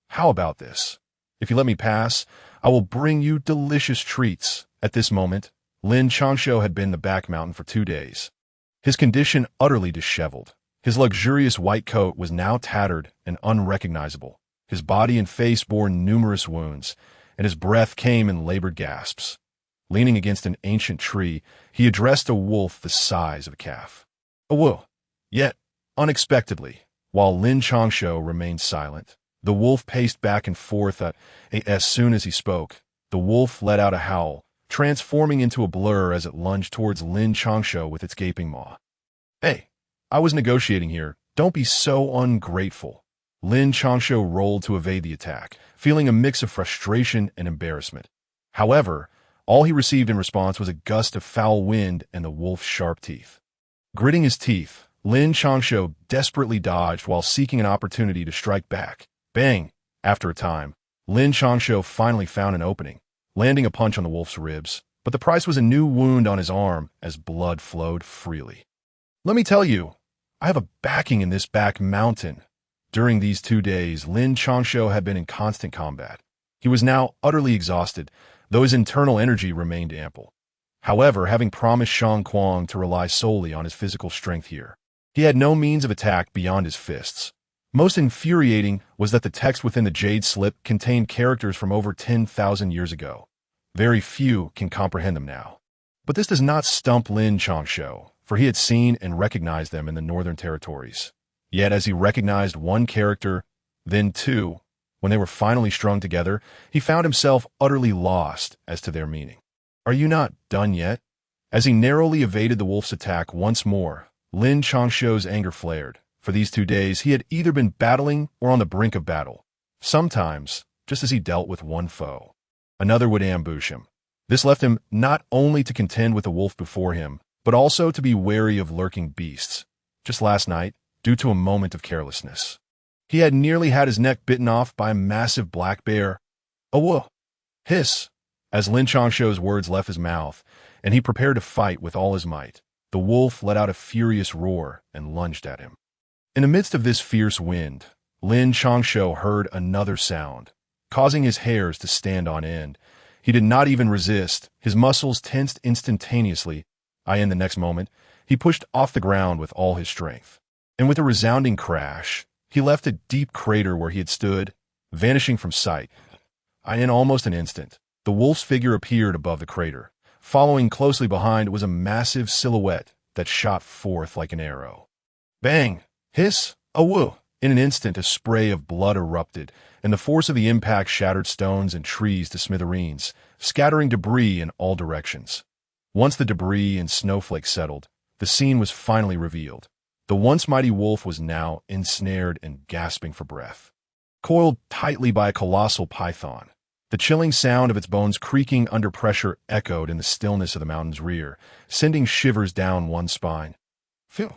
How about this? If you let me pass, I will bring you delicious treats. At this moment, Lin Changshou had been in the back mountain for 2 days. His condition utterly disheveled. His luxurious white coat was now tattered and unrecognizable. His body and face bore numerous wounds, and his breath came in labored gasps. Leaning against an ancient tree, he addressed a wolf the size of a calf. Awoo! Yet, unexpectedly, while Lin Changshou remained silent, the wolf paced back and forth. As soon as he spoke, the wolf let out a howl, transforming into a blur as it lunged towards Lin Changshou with its gaping maw. Hey, I was negotiating here. Don't be so ungrateful. Lin Changshou rolled to evade the attack, feeling a mix of frustration and embarrassment. However, all he received in response was a gust of foul wind and the wolf's sharp teeth. Gritting his teeth, Lin Changshou desperately dodged while seeking an opportunity to strike back. Bang! After a time, Lin Changshou finally found an opening, landing a punch on the wolf's ribs, but the price was a new wound on his arm as blood flowed freely. Let me tell you, I have a backing in this back mountain. During these 2 days, Lin Changshou had been in constant combat. He was now utterly exhausted, though his internal energy remained ample. However, having promised Shang Kuang to rely solely on his physical strength here, he had no means of attack beyond his fists. Most infuriating was that the text within the jade slip contained characters from over 10,000 years ago. Very few can comprehend them now. But this does not stump Lin Changshou, for he had seen and recognized them in the northern territories. Yet as he recognized one character, then 2, when they were finally strung together, he found himself utterly lost as to their meaning. Are you not done yet? As he narrowly evaded the wolf's attack once more, Lin Changshou's anger flared. For these 2 days, he had either been battling or on the brink of battle, sometimes just as he dealt with one foe. Another would ambush him. This left him not only to contend with the wolf before him, but also to be wary of lurking beasts. Just last night, due to a moment of carelessness, he had nearly had his neck bitten off by a massive black bear. "Oh, whoa!" Hiss! As Lin Changshou's words left his mouth, and he prepared to fight with all his might, the wolf let out a furious roar and lunged at him. In the midst of this fierce wind, Lin Changshou heard another sound, causing his hairs to stand on end. He did not even resist. His muscles tensed instantaneously. In the next moment, he pushed off the ground with all his strength. And with a resounding crash, he left a deep crater where he had stood, vanishing from sight. In almost an instant, the wolf's figure appeared above the crater. Following closely behind was a massive silhouette that shot forth like an arrow. Bang! Hiss! Awoo! In an instant, a spray of blood erupted, and the force of the impact shattered stones and trees to smithereens, scattering debris in all directions. Once the debris and snowflakes settled, the scene was finally revealed. The once mighty wolf was now ensnared and gasping for breath, coiled tightly by a colossal python. The chilling sound of its bones creaking under pressure echoed in the stillness of the mountain's rear, sending shivers down one's spine. Phew!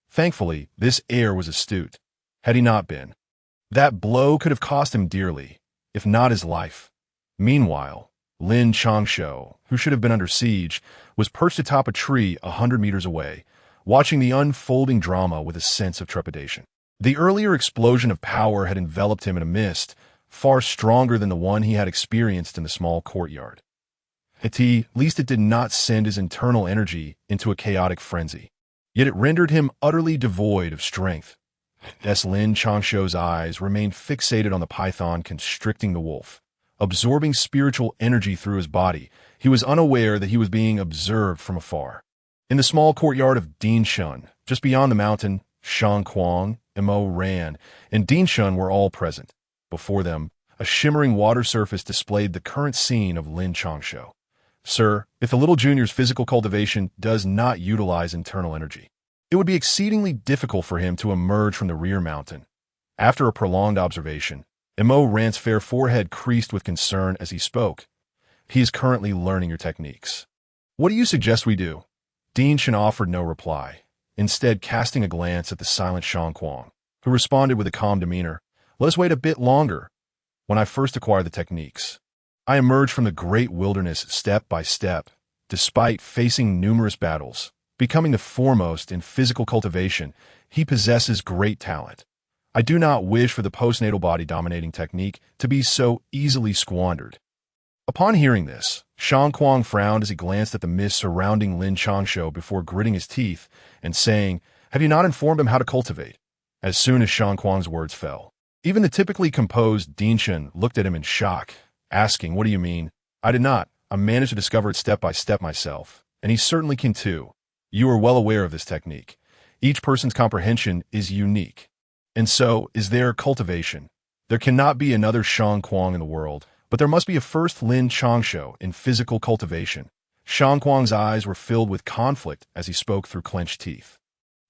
Thankfully, this heir was astute. Had he not been, that blow could have cost him dearly, if not his life. Meanwhile, Lin Changshou, who should have been under siege, was perched atop a tree 100 meters away, watching the unfolding drama with a sense of trepidation. The earlier explosion of power had enveloped him in a mist, far stronger than the one he had experienced in the small courtyard. At least it did not send his internal energy into a chaotic frenzy. Yet it rendered him utterly devoid of strength. As Lin Changshou's eyes remained fixated on the python constricting the wolf, absorbing spiritual energy through his body, he was unaware that he was being observed from afar. In the small courtyard of Dinshan, just beyond the mountain, Shang Kuang, Mo Ran, and Dinshan were all present. Before them, a shimmering water surface displayed the current scene of Lin Changshou. Sir, if the little junior's physical cultivation does not utilize internal energy, it would be exceedingly difficult for him to emerge from the rear mountain. After a prolonged observation, Mo Ran's fair forehead creased with concern as he spoke. He is currently learning your techniques. What do you suggest we do? Dinshan offered no reply, instead casting a glance at the silent Shang Kuang, who responded with a calm demeanor. Let us wait a bit longer. When I first acquired the techniques, I emerged from the great wilderness step by step, despite facing numerous battles. Becoming the foremost in physical cultivation, he possesses great talent. I do not wish for the postnatal body dominating technique to be so easily squandered. Upon hearing this, Shang Kuang frowned as he glanced at the mist surrounding Lin Changshou before gritting his teeth and saying, "Have you not informed him how to cultivate?" As soon as Shang Kuang's words fell, even the typically composed Dinshan looked at him in shock, asking, "What do you mean?" "I did not. I managed to discover it step by step myself, and he certainly can too. You are well aware of this technique. Each person's comprehension is unique. And so is their cultivation. There cannot be another Shang Kuang in the world, but there must be a first Lin Changshou in physical cultivation." Shang Kuang's eyes were filled with conflict as he spoke through clenched teeth.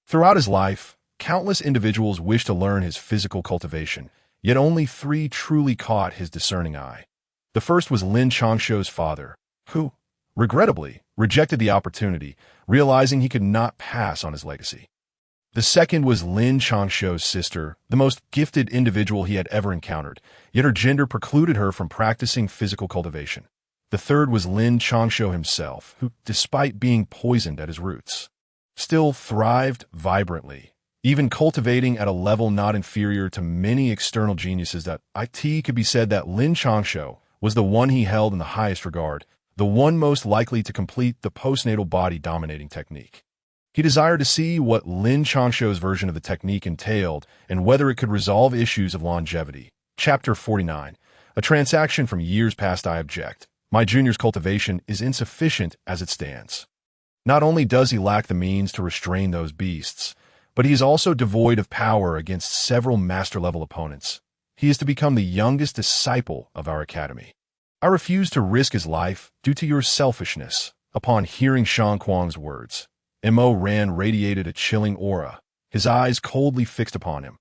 Throughout his life, countless individuals wished to learn his physical cultivation, yet only 3 truly caught his discerning eye. The first was Lin Changshou's father, who, regrettably, rejected the opportunity, realizing he could not pass on his legacy. The second was Lin Changshou's sister, the most gifted individual he had ever encountered, yet her gender precluded her from practicing physical cultivation. The third was Lin Changshou himself, who, despite being poisoned at his roots, still thrived vibrantly, even cultivating at a level not inferior to many external geniuses. That it could be said that Lin Changshou was the one he held in the highest regard, the one most likely to complete the postnatal body dominating technique. He desired to see what Lin Changshou's version of the technique entailed and whether it could resolve issues of longevity. Chapter 49. A transaction from years past. I object. My junior's cultivation is insufficient as it stands. Not only does he lack the means to restrain those beasts, but he is also devoid of power against several master-level opponents. He is to become the youngest disciple of our academy. I refuse to risk his life due to your selfishness. Upon hearing Shang Kuang's words, Mo Ran radiated a chilling aura, his eyes coldly fixed upon him.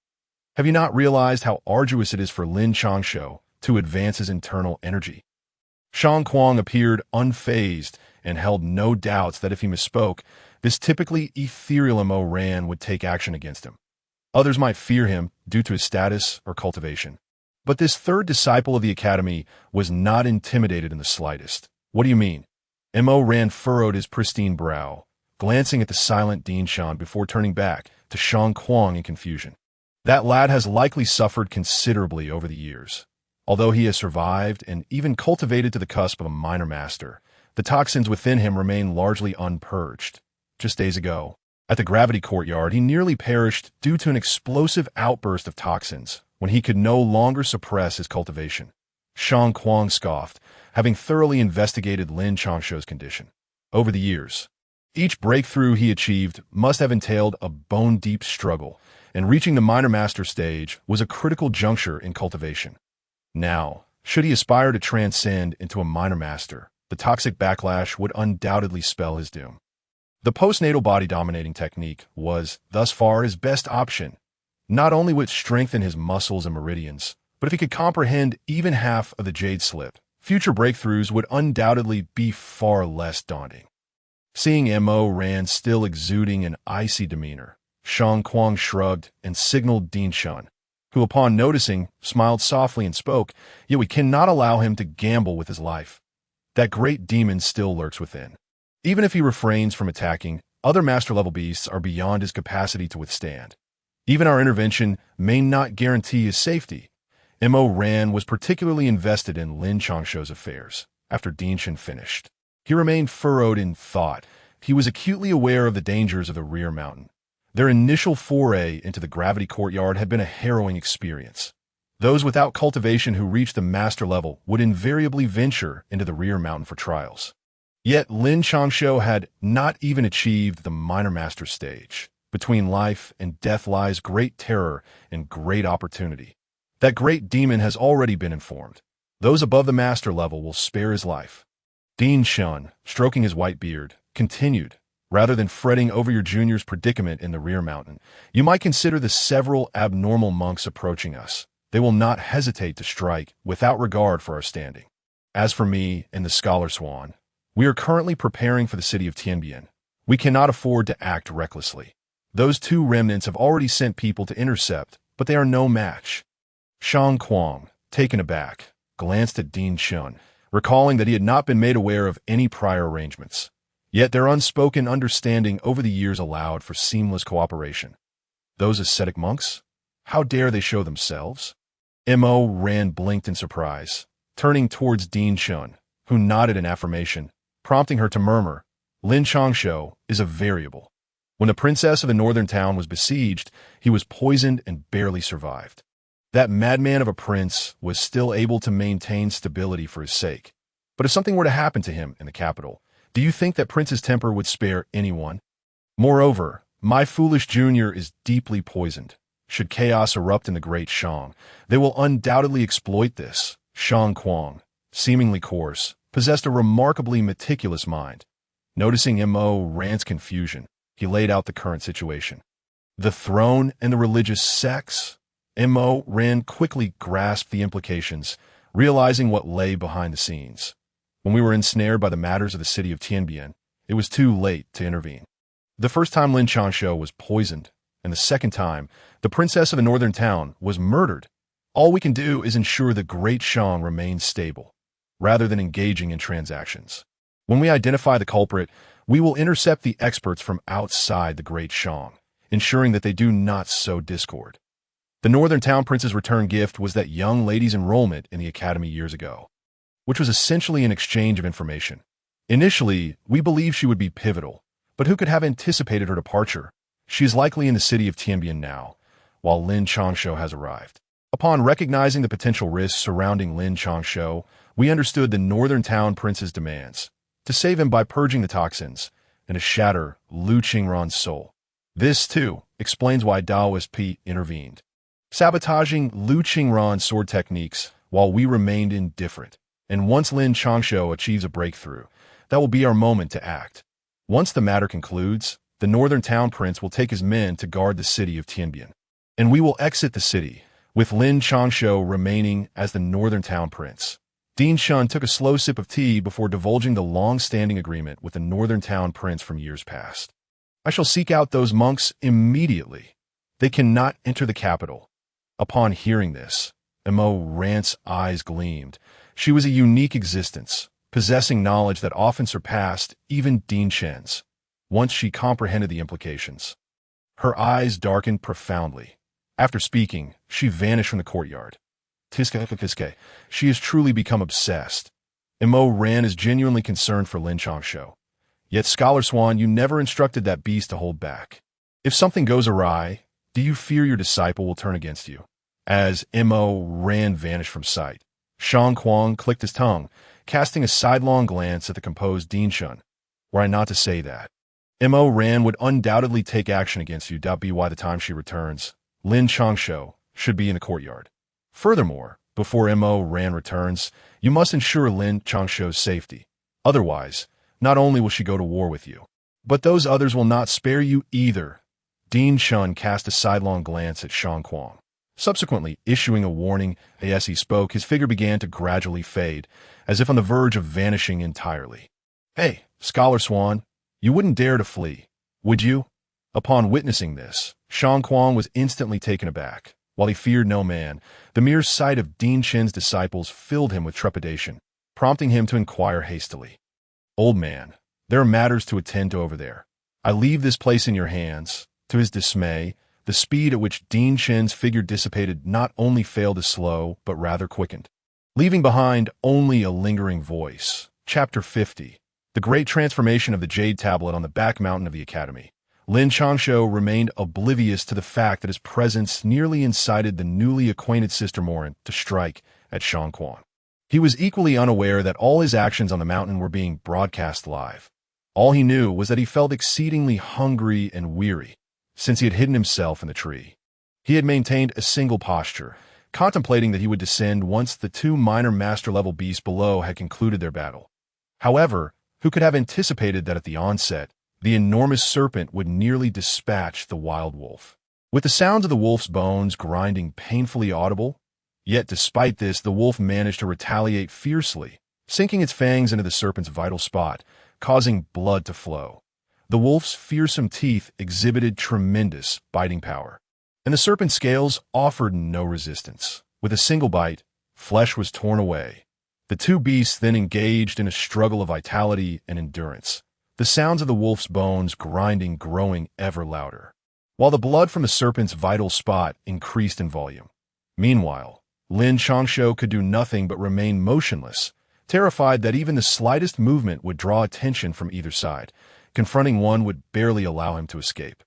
Have you not realized how arduous it is for Lin Changshou to advance his internal energy? Shang Kuang appeared unfazed and held no doubts that if he misspoke, this typically ethereal Mo Ran would take action against him. Others might fear him due to his status or cultivation. But this third disciple of the academy was not intimidated in the slightest. What do you mean? Mo Ran furrowed his pristine brow, glancing at the silent Din Shan before turning back to Shang Kuang in confusion. That lad has likely suffered considerably over the years. Although he has survived and even cultivated to the cusp of a minor master, the toxins within him remain largely unpurged. Just days ago, at the gravity courtyard, he nearly perished due to an explosive outburst of toxins when he could no longer suppress his cultivation. Shang Kuang scoffed, having thoroughly investigated Lin Changshou's condition. Over the years, each breakthrough he achieved must have entailed a bone-deep struggle, and reaching the minor master stage was a critical juncture in cultivation. Now, should he aspire to transcend into a minor master, the toxic backlash would undoubtedly spell his doom. The postnatal body-dominating technique was, thus far, his best option. Not only would it strengthen his muscles and meridians, but if he could comprehend even half of the jade slip, future breakthroughs would undoubtedly be far less daunting. Seeing Mo Ran still exuding an icy demeanor, Shang Kuang shrugged and signaled Din Shan, who upon noticing, smiled softly and spoke, "Yet we cannot allow him to gamble with his life. That great demon still lurks within. Even if he refrains from attacking, other master-level beasts are beyond his capacity to withstand. Even our intervention may not guarantee his safety." Mo Ran was particularly invested in Lin Changshou's affairs. After Din Shan finished, he remained furrowed in thought. He was acutely aware of the dangers of the rear mountain. Their initial foray into the gravity courtyard had been a harrowing experience. Those without cultivation who reached the master level would invariably venture into the rear mountain for trials. Yet Lin Changshou had not even achieved the minor master stage. Between life and death lies great terror and great opportunity. That great demon has already been informed. Those above the master level will spare his life. Din Shan, stroking his white beard, continued, "Rather than fretting over your junior's predicament in the rear mountain, you might consider the several abnormal monks approaching us. They will not hesitate to strike without regard for our standing. As for me and the Scholar Swan, we are currently preparing for the city of Tianbian. We cannot afford to act recklessly. Those two remnants have already sent people to intercept, but they are no match." Shang Kuang, taken aback, glanced at Din Shan, recalling that he had not been made aware of any prior arrangements. Yet their unspoken understanding over the years allowed for seamless cooperation. Those ascetic monks? How dare they show themselves? Mo Ran blinked in surprise, turning towards Din Shan, who nodded in affirmation, prompting her to murmur, "Lin Changshou is a variable. When the princess of the northern town was besieged, he was poisoned and barely survived. That madman of a prince was still able to maintain stability for his sake. But if something were to happen to him in the capital, do you think that prince's temper would spare anyone? Moreover, my foolish junior is deeply poisoned. Should chaos erupt in the Great Shang, they will undoubtedly exploit this." Shang Kuang, seemingly coarse, possessed a remarkably meticulous mind. Noticing Mo Ran's confusion, he laid out the current situation. The throne and the religious sects? Mo Ran quickly grasped the implications, realizing what lay behind the scenes. When we were ensnared by the matters of the city of Tianbian, it was too late to intervene. The first time Lin Changshou was poisoned, and the second time, the princess of the northern town was murdered. All we can do is ensure the Great Shang remains stable, rather than engaging in transactions. When we identify the culprit, we will intercept the experts from outside the Great Shang, ensuring that they do not sow discord. The Northern Town Prince's return gift was that young lady's enrollment in the academy years ago, which was essentially an exchange of information. Initially, we believed she would be pivotal, but who could have anticipated her departure? She is likely in the city of Tianbian now, while Lin Changshou has arrived. Upon recognizing the potential risks surrounding Lin Changshou, we understood the Northern Town Prince's demands, to save him by purging the toxins, and to shatter Lu Qingran's soul. This, too, explains why Daoist P intervened, sabotaging Lu Qingran's sword techniques while we remained indifferent. And once Lin Changshou achieves a breakthrough, that will be our moment to act. Once the matter concludes, the Northern Town Prince will take his men to guard the city of Tianbian, and we will exit the city, with Lin Changshou remaining as the Northern Town Prince. Dean Shun took a slow sip of tea before divulging the long-standing agreement with the northern town prince from years past. I shall seek out those monks immediately. They cannot enter the capital. Upon hearing this, Emo Rant's eyes gleamed. She was a unique existence, possessing knowledge that often surpassed even Dean Shen's. Once she comprehended the implications, her eyes darkened profoundly. After speaking, she vanished from the courtyard. Tiske, she has truly become obsessed. Emo Ran is genuinely concerned for Lin Changshou. Yet, Scholar Swan, you never instructed that beast to hold back. If something goes awry, do you fear your disciple will turn against you? As Emo Ran vanished from sight, Shang Kuang clicked his tongue, casting a sidelong glance at the composed Dean Shun. Were I not to say that, Emo Ran would undoubtedly take action against you. By the time she returns, Lin Changshou should be in the courtyard. Furthermore, before Emo Ran returns, you must ensure Lin Changshou's safety. Otherwise, not only will she go to war with you, but those others will not spare you either. Dean Shun cast a sidelong glance at Shang Kuang, subsequently issuing a warning. As he spoke, his figure began to gradually fade, as if on the verge of vanishing entirely. Hey, Scholar Swan, you wouldn't dare to flee, would you? Upon witnessing this, Shang Kuang was instantly taken aback. While he feared no man, the mere sight of Dean Shen's disciples filled him with trepidation, prompting him to inquire hastily. Old man, there are matters to attend to over there. I leave this place in your hands. To his dismay, the speed at which Dean Shen's figure dissipated not only failed to slow, but rather quickened, leaving behind only a lingering voice. Chapter 50. The Great Transformation of the Jade Tablet on the back mountain of the Academy. Lin Changshou remained oblivious to the fact that his presence nearly incited the newly acquainted Sister Morin to strike at Shang Kuang. He was equally unaware that all his actions on the mountain were being broadcast live. All he knew was that he felt exceedingly hungry and weary, since he had hidden himself in the tree. He had maintained a single posture, contemplating that he would descend once the two minor master-level beasts below had concluded their battle. However, who could have anticipated that at the onset, the enormous serpent would nearly dispatch the wild wolf? With the sounds of the wolf's bones grinding painfully audible, yet despite this, the wolf managed to retaliate fiercely, sinking its fangs into the serpent's vital spot, causing blood to flow. The wolf's fearsome teeth exhibited tremendous biting power, and the serpent's scales offered no resistance. With a single bite, flesh was torn away. The two beasts then engaged in a struggle of vitality and endurance, the sounds of the wolf's bones grinding growing ever louder, while the blood from the serpent's vital spot increased in volume. Meanwhile, Lin Changshou could do nothing but remain motionless, terrified that even the slightest movement would draw attention from either side. Confronting one would barely allow him to escape.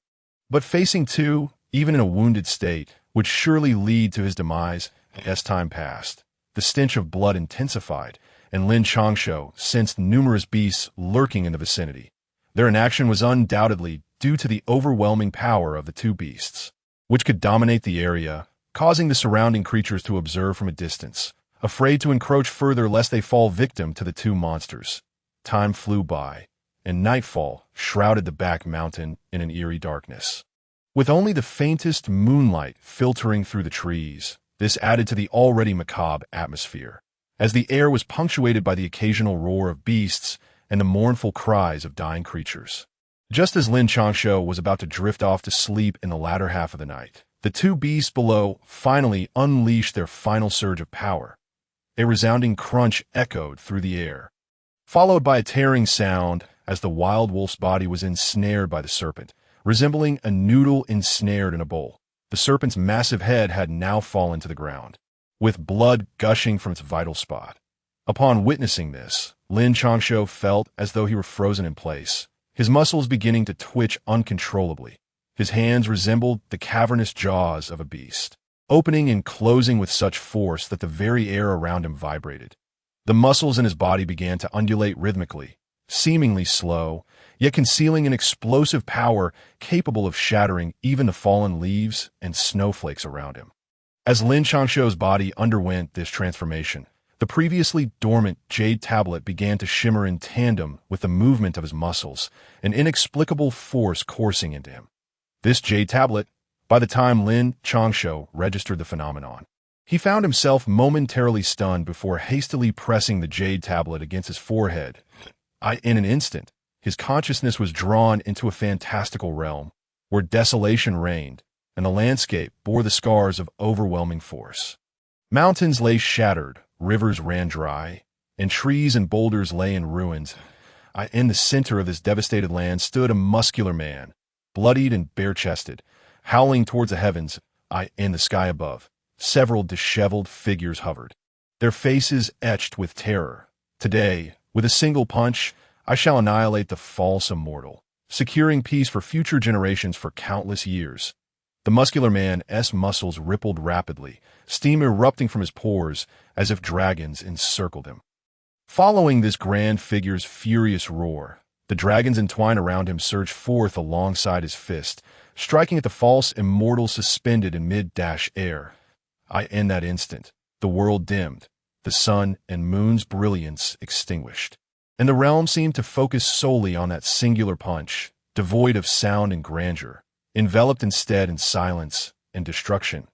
But facing two, even in a wounded state, would surely lead to his demise. As time passed, the stench of blood intensified, and Lin Changshou sensed numerous beasts lurking in the vicinity. Their inaction was undoubtedly due to the overwhelming power of the two beasts, which could dominate the area, causing the surrounding creatures to observe from a distance, afraid to encroach further lest they fall victim to the two monsters. Time flew by, and nightfall shrouded the back mountain in an eerie darkness. With only the faintest moonlight filtering through the trees, this added to the already macabre atmosphere, as the air was punctuated by the occasional roar of beasts and the mournful cries of dying creatures. Just as Lin Changshou was about to drift off to sleep in the latter half of the night, the two beasts below finally unleashed their final surge of power. A resounding crunch echoed through the air, followed by a tearing sound as the wild wolf's body was ensnared by the serpent, resembling a noodle ensnared in a bowl. The serpent's massive head had now fallen to the ground, with blood gushing from its vital spot. Upon witnessing this, Lin Changshou felt as though he were frozen in place, his muscles beginning to twitch uncontrollably. His hands resembled the cavernous jaws of a beast, opening and closing with such force that the very air around him vibrated. The muscles in his body began to undulate rhythmically, seemingly slow, yet concealing an explosive power capable of shattering even the fallen leaves and snowflakes around him. As Lin Changshou's body underwent this transformation, the previously dormant jade tablet began to shimmer in tandem with the movement of his muscles, an inexplicable force coursing into him. This jade tablet, by the time Lin Changshou registered the phenomenon, He found himself momentarily stunned before hastily pressing the jade tablet against his forehead. In an instant, his consciousness was drawn into a fantastical realm, where desolation reigned, and the landscape bore the scars of overwhelming force. Mountains lay shattered, rivers ran dry, and trees and boulders lay in ruins. In the center of this devastated land stood a muscular man, bloodied and bare-chested, howling towards the heavens. In the sky above, several disheveled figures hovered, their faces etched with terror. Today, with a single punch, I shall annihilate the false immortal, securing peace for future generations for countless years. The muscular man's muscles rippled rapidly, steam erupting from his pores as if dragons encircled him. Following this grand figure's furious roar, the dragons entwined around him surged forth alongside his fist, striking at the false immortal suspended in mid-air. In that instant, the world dimmed, the sun and moon's brilliance extinguished, and the realm seemed to focus solely on that singular punch, devoid of sound and grandeur, enveloped instead in silence and destruction.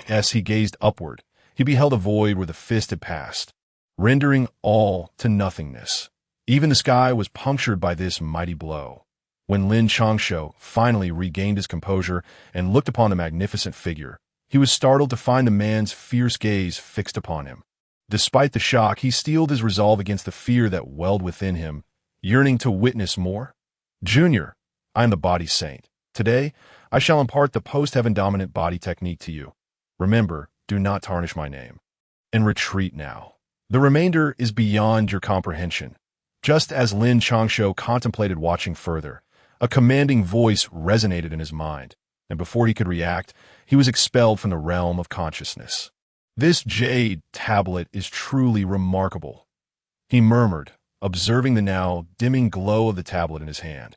As he gazed upward, he beheld a void where the fist had passed, rendering all to nothingness. Even the sky was punctured by this mighty blow. When Lin Changshou finally regained his composure and looked upon the magnificent figure, he was startled to find the man's fierce gaze fixed upon him. Despite the shock, he steeled his resolve against the fear that welled within him, yearning to witness more. "Junior, I am the body saint. Today, I shall impart the post-heaven dominant body technique to you. Remember, do not tarnish my name. And retreat now. The remainder is beyond your comprehension." Just as Lin Changshou contemplated watching further, a commanding voice resonated in his mind, and before he could react, he was expelled from the realm of consciousness. "This jade tablet is truly remarkable," he murmured, observing the now dimming glow of the tablet in his hand.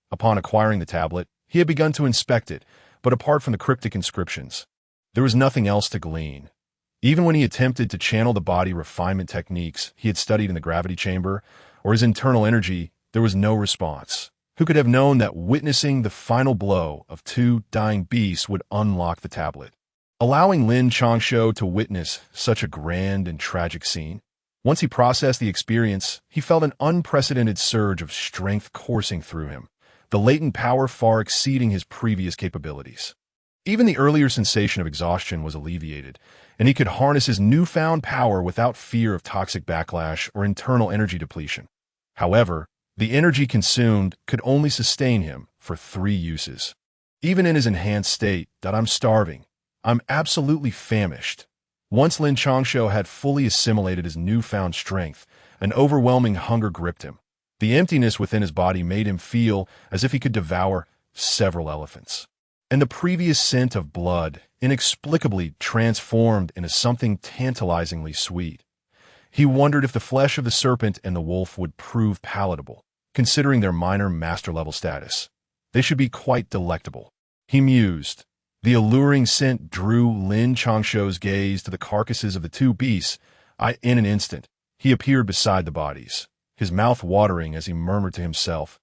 Upon acquiring the tablet, he had begun to inspect it, but apart from the cryptic inscriptions, there was nothing else to glean. Even when he attempted to channel the body refinement techniques he had studied in the gravity chamber, or his internal energy, there was no response. Who could have known that witnessing the final blow of two dying beasts would unlock the tablet, allowing Lin Changshou to witness such a grand and tragic scene? Once he processed the experience, he felt an unprecedented surge of strength coursing through him, the latent power far exceeding his previous capabilities. Even the earlier sensation of exhaustion was alleviated, and he could harness his newfound power without fear of toxic backlash or internal energy depletion. However, the energy consumed could only sustain him for 3 uses. Even in his enhanced state, "I'm starving. I'm absolutely famished." Once Lin Changshou had fully assimilated his newfound strength, an overwhelming hunger gripped him. The emptiness within his body made him feel as if he could devour several elephants. And the previous scent of blood inexplicably transformed into something tantalizingly sweet. He wondered if the flesh of the serpent and the wolf would prove palatable, considering their minor master-level status. They should be quite delectable, he mused. The alluring scent drew Lin Changshou's gaze to the carcasses of the 2 beasts. In an instant, he appeared beside the bodies, his mouth watering as he murmured to himself.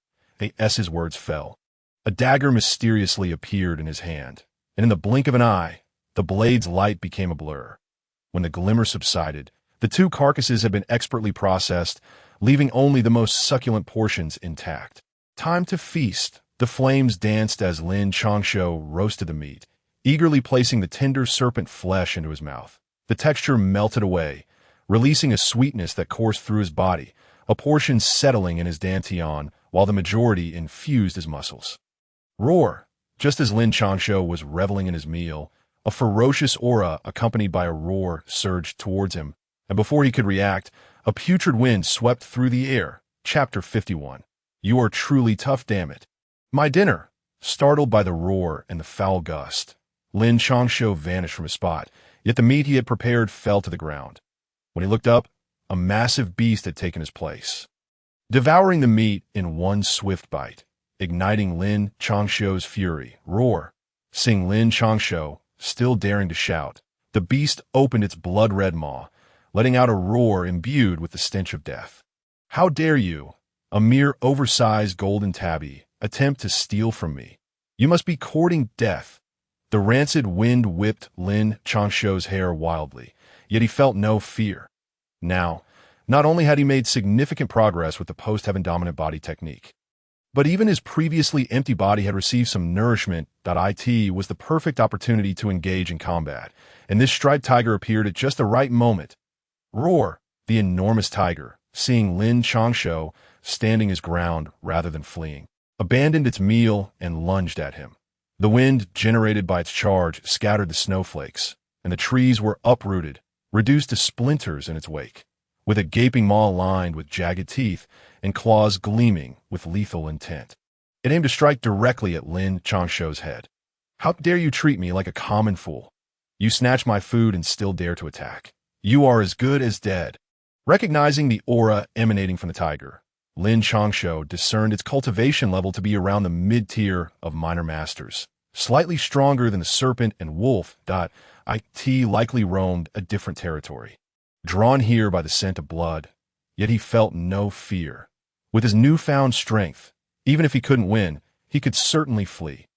As his words fell, a dagger mysteriously appeared in his hand, and in the blink of an eye, the blade's light became a blur. When the glimmer subsided, the 2 carcasses had been expertly processed, leaving only the most succulent portions intact. Time to feast. The flames danced as Lin Changshou roasted the meat, eagerly placing the tender serpent flesh into his mouth. The texture melted away, releasing a sweetness that coursed through his body, a portion settling in his dantian, while the majority infused his muscles. Roar! Just as Lin Changshou was reveling in his meal, a ferocious aura accompanied by a roar surged towards him, and before he could react, a putrid wind swept through the air. Chapter 51. "You are truly tough, damn it." "My dinner!" Startled by the roar and the foul gust, Lin Changshou vanished from his spot, yet the meat he had prepared fell to the ground. When he looked up, a massive beast had taken his place, devouring the meat in one swift bite, igniting Lin Changshou's fury. "Roar!" Seeing Lin Changshou, still daring to shout, the beast opened its blood-red maw, letting out a roar imbued with the stench of death. "How dare you, a mere oversized golden tabby, attempt to steal from me? You must be courting death." The rancid wind whipped Lin Changshou's hair wildly, yet he felt no fear. Now, not only had he made significant progress with the post-heaven dominant body technique, but even his previously empty body had received some nourishment. It was the perfect opportunity to engage in combat, and this striped tiger appeared at just the right moment. Roar! The enormous tiger, seeing Lin Changshou standing his ground rather than fleeing, abandoned its meal and lunged at him. The wind generated by its charge scattered the snowflakes, and the trees were uprooted, reduced to splinters in its wake, with a gaping maw lined with jagged teeth and claws gleaming with lethal intent. It aimed to strike directly at Lin Changshou's head. "How dare you treat me like a common fool? You snatch my food and still dare to attack. You are as good as dead." Recognizing the aura emanating from the tiger, Lin Changshou discerned its cultivation level to be around the mid-tier of minor masters, slightly stronger than the serpent and wolf. It likely roamed a different territory, drawn here by the scent of blood, yet he felt no fear. With his newfound strength, even if he couldn't win, he could certainly flee.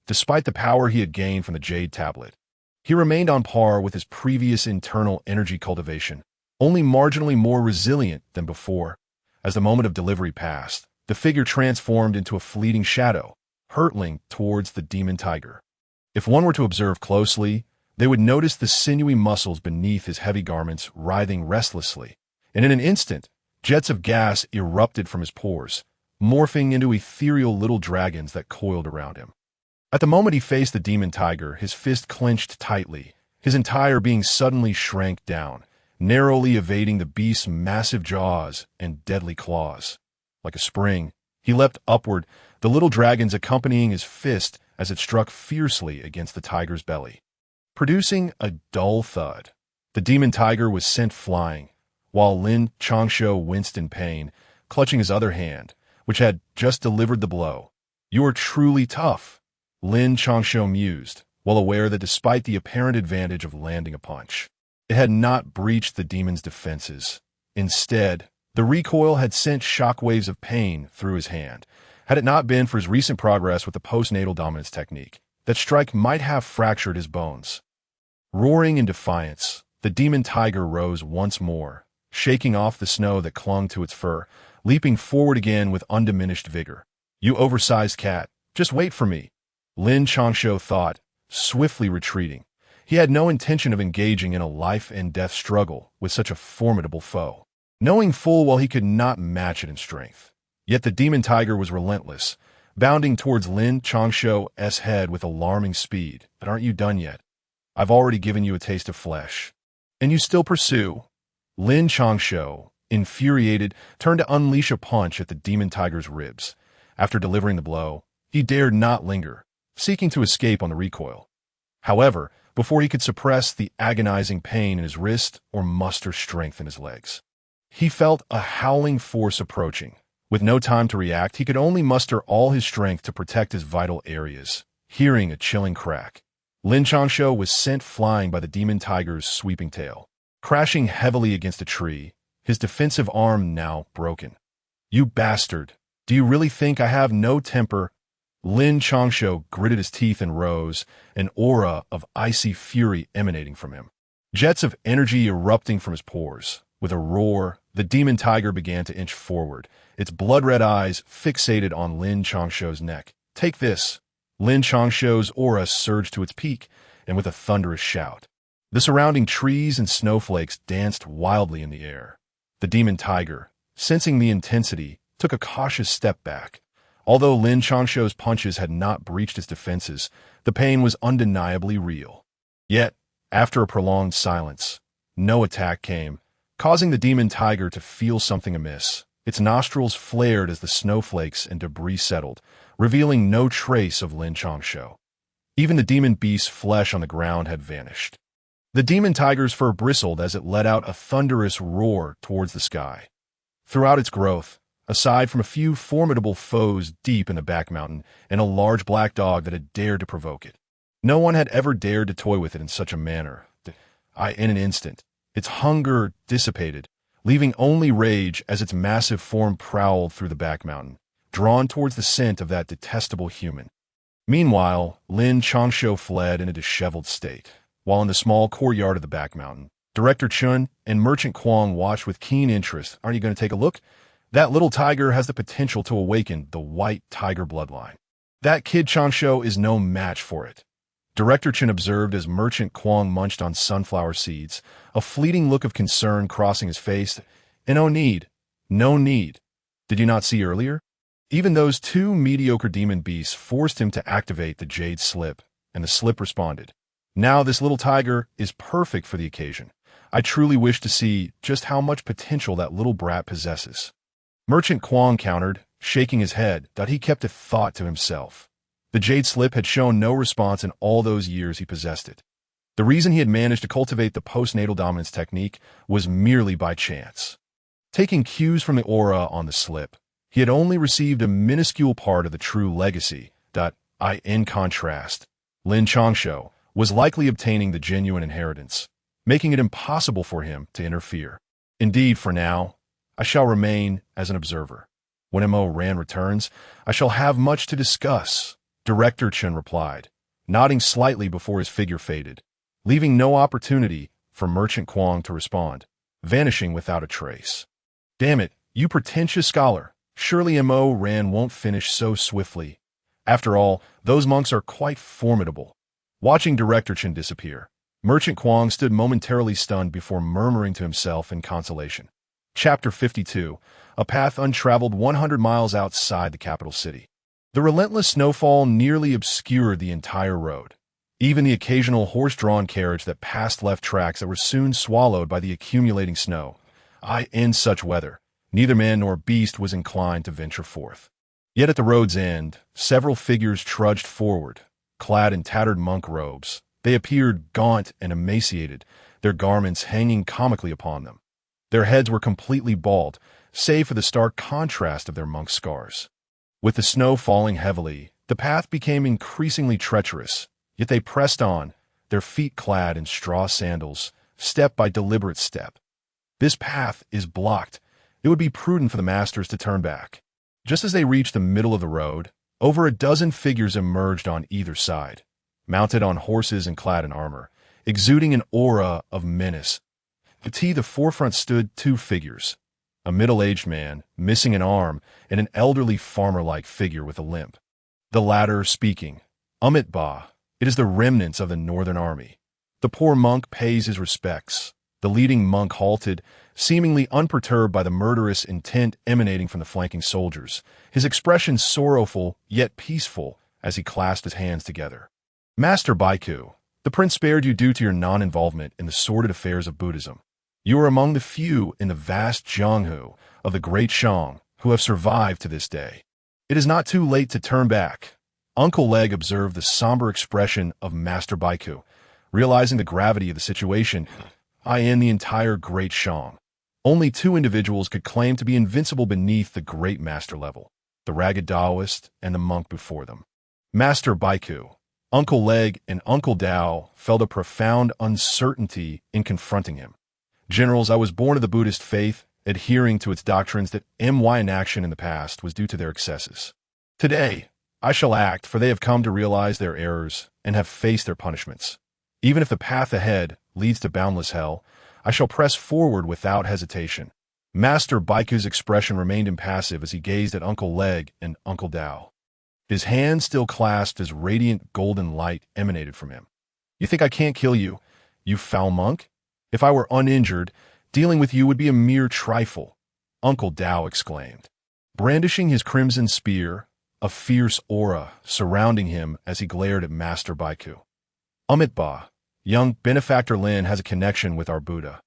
Despite the power he had gained from the Jade Tablet, he remained on par with his previous internal energy cultivation, only marginally more resilient than before. As the moment of delivery passed, the figure transformed into a fleeting shadow, hurtling towards the demon tiger. If one were to observe closely, they would notice the sinewy muscles beneath his heavy garments writhing restlessly, and in an instant, jets of gas erupted from his pores, morphing into ethereal little dragons that coiled around him. At the moment he faced the demon tiger, his fist clenched tightly, his entire being suddenly shrank down, narrowly evading the beast's massive jaws and deadly claws. Like a spring, he leapt upward, the little dragons accompanying his fist as it struck fiercely against the tiger's belly. Producing a dull thud, the demon tiger was sent flying, while Lin Changshou winced in pain, clutching his other hand, which had just delivered the blow. "You are truly tough," Lin Changshou mused, well aware that despite the apparent advantage of landing a punch, it had not breached the demon's defenses. Instead, the recoil had sent shockwaves of pain through his hand. Had it not been for his recent progress with the postnatal dominance technique, that strike might have fractured his bones. Roaring in defiance, the demon tiger rose once more, shaking off the snow that clung to its fur, leaping forward again with undiminished vigor. "You oversized cat, just wait for me," Lin Changshou thought, swiftly retreating. He had no intention of engaging in a life-and-death struggle with such a formidable foe, knowing full well he could not match it in strength. Yet the demon tiger was relentless, bounding towards Lin Changshou's head with alarming speed. "But aren't you done yet? I've already given you a taste of flesh. And you still pursue?" Lin Changshou, infuriated, turned to unleash a punch at the demon tiger's ribs. After delivering the blow, he dared not linger, seeking to escape on the recoil. However, before he could suppress the agonizing pain in his wrist or muster strength in his legs, he felt a howling force approaching. With no time to react, he could only muster all his strength to protect his vital areas. Hearing a chilling crack, Lin Changshou was sent flying by the demon tiger's sweeping tail, crashing heavily against a tree, his defensive arm now broken. "You bastard! Do you really think I have no temper?" Lin Changshou gritted his teeth and rose, an aura of icy fury emanating from him. Jets of energy erupting from his pores. With a roar, the demon tiger began to inch forward, its blood-red eyes fixated on Lin Changshou's neck. "Take this!" Lin Changshou's aura surged to its peak, and with a thunderous shout, the surrounding trees and snowflakes danced wildly in the air. The demon tiger, sensing the intensity, took a cautious step back. Although Lin Changshou's punches had not breached his defenses, the pain was undeniably real. Yet, after a prolonged silence, no attack came, causing the demon tiger to feel something amiss. Its nostrils flared as the snowflakes and debris settled, revealing no trace of Lin Changshou. Even the demon beast's flesh on the ground had vanished. The demon tiger's fur bristled as it let out a thunderous roar towards the sky. Throughout its growth, aside from a few formidable foes deep in the back mountain and a large black dog that had dared to provoke it, no one had ever dared to toy with it in such a manner. In an instant, its hunger dissipated, leaving only rage as its massive form prowled through the back mountain, drawn towards the scent of that detestable human. Meanwhile, Lin Changshou fled in a disheveled state, while in the small courtyard of the back mountain, Director Chun and Merchant Kwong watched with keen interest. Aren't you going to take a look? That little tiger has the potential to awaken the white tiger bloodline. That kid Changshou is no match for it. Director Chen observed as Merchant Kwong munched on sunflower seeds, a fleeting look of concern crossing his face. And no need. No need. Did you not see earlier? Even those two mediocre demon beasts forced him to activate the jade slip, and the slip responded. Now this little tiger is perfect for the occasion. I truly wish to see just how much potential that little brat possesses. Merchant Kwong countered, shaking his head, that he kept a thought to himself. The jade slip had shown no response in all those years he possessed it. The reason he had managed to cultivate the postnatal dominance technique was merely by chance. Taking cues from the aura on the slip, he had only received a minuscule part of the true legacy. In contrast, Lin Changshou was likely obtaining the genuine inheritance, making it impossible for him to interfere. Indeed, for now, I shall remain as an observer. When Mo Ran returns, I shall have much to discuss, Director Chen replied, nodding slightly before his figure faded, leaving no opportunity for Merchant Kwong to respond, vanishing without a trace. Damn it, you pretentious scholar. Surely Mo Ran won't finish so swiftly. After all, those monks are quite formidable. Watching Director Chen disappear, Merchant Kwong stood momentarily stunned before murmuring to himself in consolation. Chapter 52, a path untraveled 100 miles outside the capital city. The relentless snowfall nearly obscured the entire road. Even the occasional horse-drawn carriage that passed left tracks that were soon swallowed by the accumulating snow. In such weather, neither man nor beast was inclined to venture forth. Yet at the road's end, several figures trudged forward, clad in tattered monk robes. They appeared gaunt and emaciated, their garments hanging comically upon them. Their heads were completely bald, save for the stark contrast of their monk scars. With the snow falling heavily, the path became increasingly treacherous, yet they pressed on, their feet clad in straw sandals, step by deliberate step. This path is blocked. It would be prudent for the masters to turn back. Just as they reached the middle of the road, over a dozen figures emerged on either side, mounted on horses and clad in armor, exuding an aura of menace. To the forefront stood two figures, a middle-aged man, missing an arm, and an elderly farmer-like figure with a limp. The latter speaking, Amit Ba, it is the remnants of the Northern Army. The poor monk pays his respects. The leading monk halted, seemingly unperturbed by the murderous intent emanating from the flanking soldiers, his expression sorrowful yet peaceful as he clasped his hands together. Master Baiku, the prince spared you due to your non-involvement in the sordid affairs of Buddhism. You are among the few in the vast Jianghu of the Great Shang who have survived to this day. It is not too late to turn back. Uncle Leg observed the somber expression of Master Baiku, realizing the gravity of the situation. In the entire Great Shang, only two individuals could claim to be invincible beneath the great master level, the ragged Taoist and the monk before them. Master Baiku, Uncle Leg, and Uncle Dao felt a profound uncertainty in confronting him. Generals, I was born of the Buddhist faith, adhering to its doctrines that my inaction in the past was due to their excesses. Today, I shall act, for they have come to realize their errors and have faced their punishments. Even if the path ahead leads to boundless hell, I shall press forward without hesitation. Master Baiku's expression remained impassive as he gazed at Uncle Leg and Uncle Dao. His hand still clasped as radiant golden light emanated from him. You think I can't kill you, you foul monk? If I were uninjured, dealing with you would be a mere trifle, Uncle Dao exclaimed. Brandishing his crimson spear, a fierce aura surrounding him as he glared at Master Baiku. Amit Ba, young benefactor Lin has a connection with our Buddha.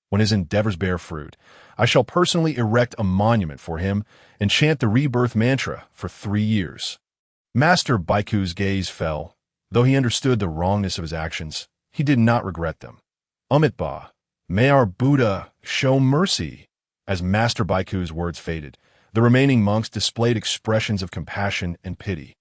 When his endeavors bear fruit, I shall personally erect a monument for him and chant the rebirth mantra for 3 years. Master Baiku's gaze fell. Though he understood the wrongness of his actions, he did not regret them. Amit Ba, may our Buddha show mercy. As Master Baiku's words faded, the remaining monks displayed expressions of compassion and pity.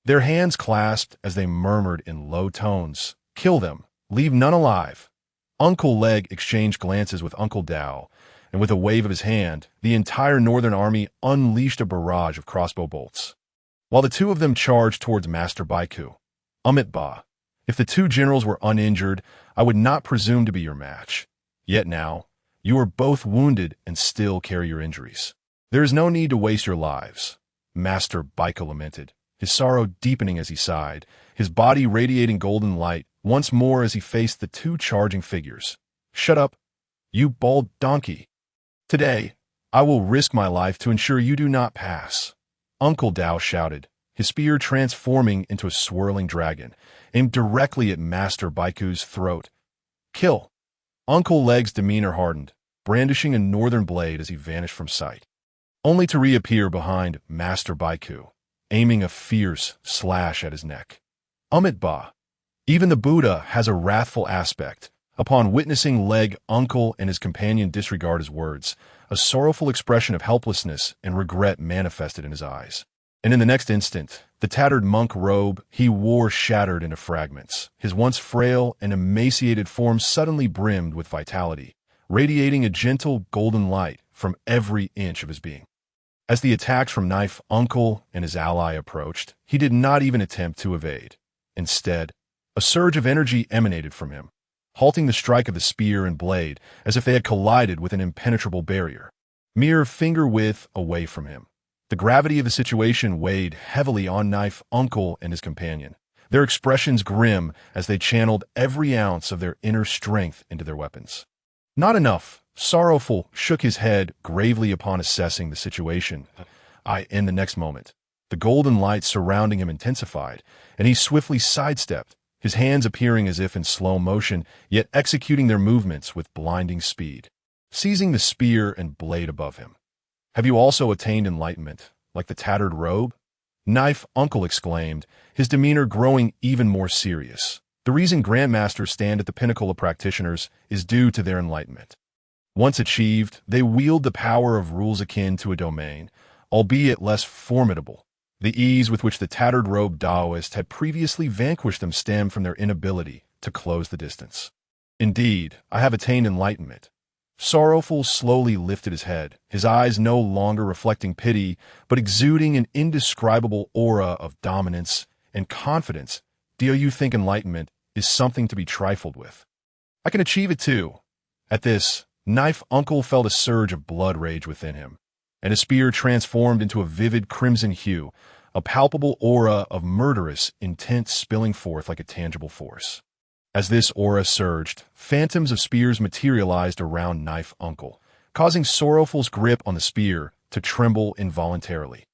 Their hands clasped as they murmured in low tones, "Kill them, leave none alive." Uncle Leg exchanged glances with Uncle Dao, and with a wave of his hand, the entire Northern Army unleashed a barrage of crossbow bolts. while the two of them charged towards Master Baiku. Ba. If the two generals were uninjured, I would not presume to be your match. Yet now, you are both wounded and still carry your injuries. There is no need to waste your lives. Master Baiku lamented, his sorrow deepening as he sighed, his body radiating golden light once more as he faced the two charging figures. Shut up, you bald donkey. Today, I will risk my life to ensure you do not pass. Uncle Dao shouted, his spear transforming into a swirling dragon, aimed directly at Master Baiku's throat. Kill! Uncle Leg's demeanor hardened, brandishing a northern blade as he vanished from sight, only to reappear behind Master Baiku, aiming a fierce slash at his neck. Ba. Even the Buddha has a wrathful aspect. Upon witnessing Leg, Uncle and his companion disregard his words, a sorrowful expression of helplessness and regret manifested in his eyes. And in the next instant, the tattered monk robe he wore shattered into fragments. His once frail and emaciated form suddenly brimmed with vitality, radiating a gentle golden light from every inch of his being. As the attacks from Knife Uncle and his ally approached, he did not even attempt to evade. Instead, a surge of energy emanated from him, halting the strike of the spear and blade as if they had collided with an impenetrable barrier, mere finger width away from him. The gravity of the situation weighed heavily on Knife Uncle and his companion, their expressions grim as they channeled every ounce of their inner strength into their weapons. Not enough. Sorrowful shook his head gravely upon assessing the situation. In the next moment, the golden light surrounding him intensified, and he swiftly sidestepped, his hands appearing as if in slow motion, yet executing their movements with blinding speed, seizing the spear and blade above him. Have you also attained enlightenment, like the tattered robe? Knife Uncle exclaimed, his demeanor growing even more serious. The reason Grandmasters stand at the pinnacle of practitioners is due to their enlightenment. Once achieved, they wield the power of rules akin to a domain, albeit less formidable. The ease with which the tattered robe Taoist had previously vanquished them stemmed from their inability to close the distance. Indeed, I have attained enlightenment. Sorrowful slowly lifted his head, his eyes no longer reflecting pity, but exuding an indescribable aura of dominance and confidence. Do you think enlightenment is something to be trifled with? I can achieve it too. At this, Knife Uncle felt a surge of blood rage within him, and his spear transformed into a vivid crimson hue, a palpable aura of murderous intent spilling forth like a tangible force. As this aura surged, phantoms of spears materialized around Knife Uncle, causing Sorrowful's grip on the spear to tremble involuntarily.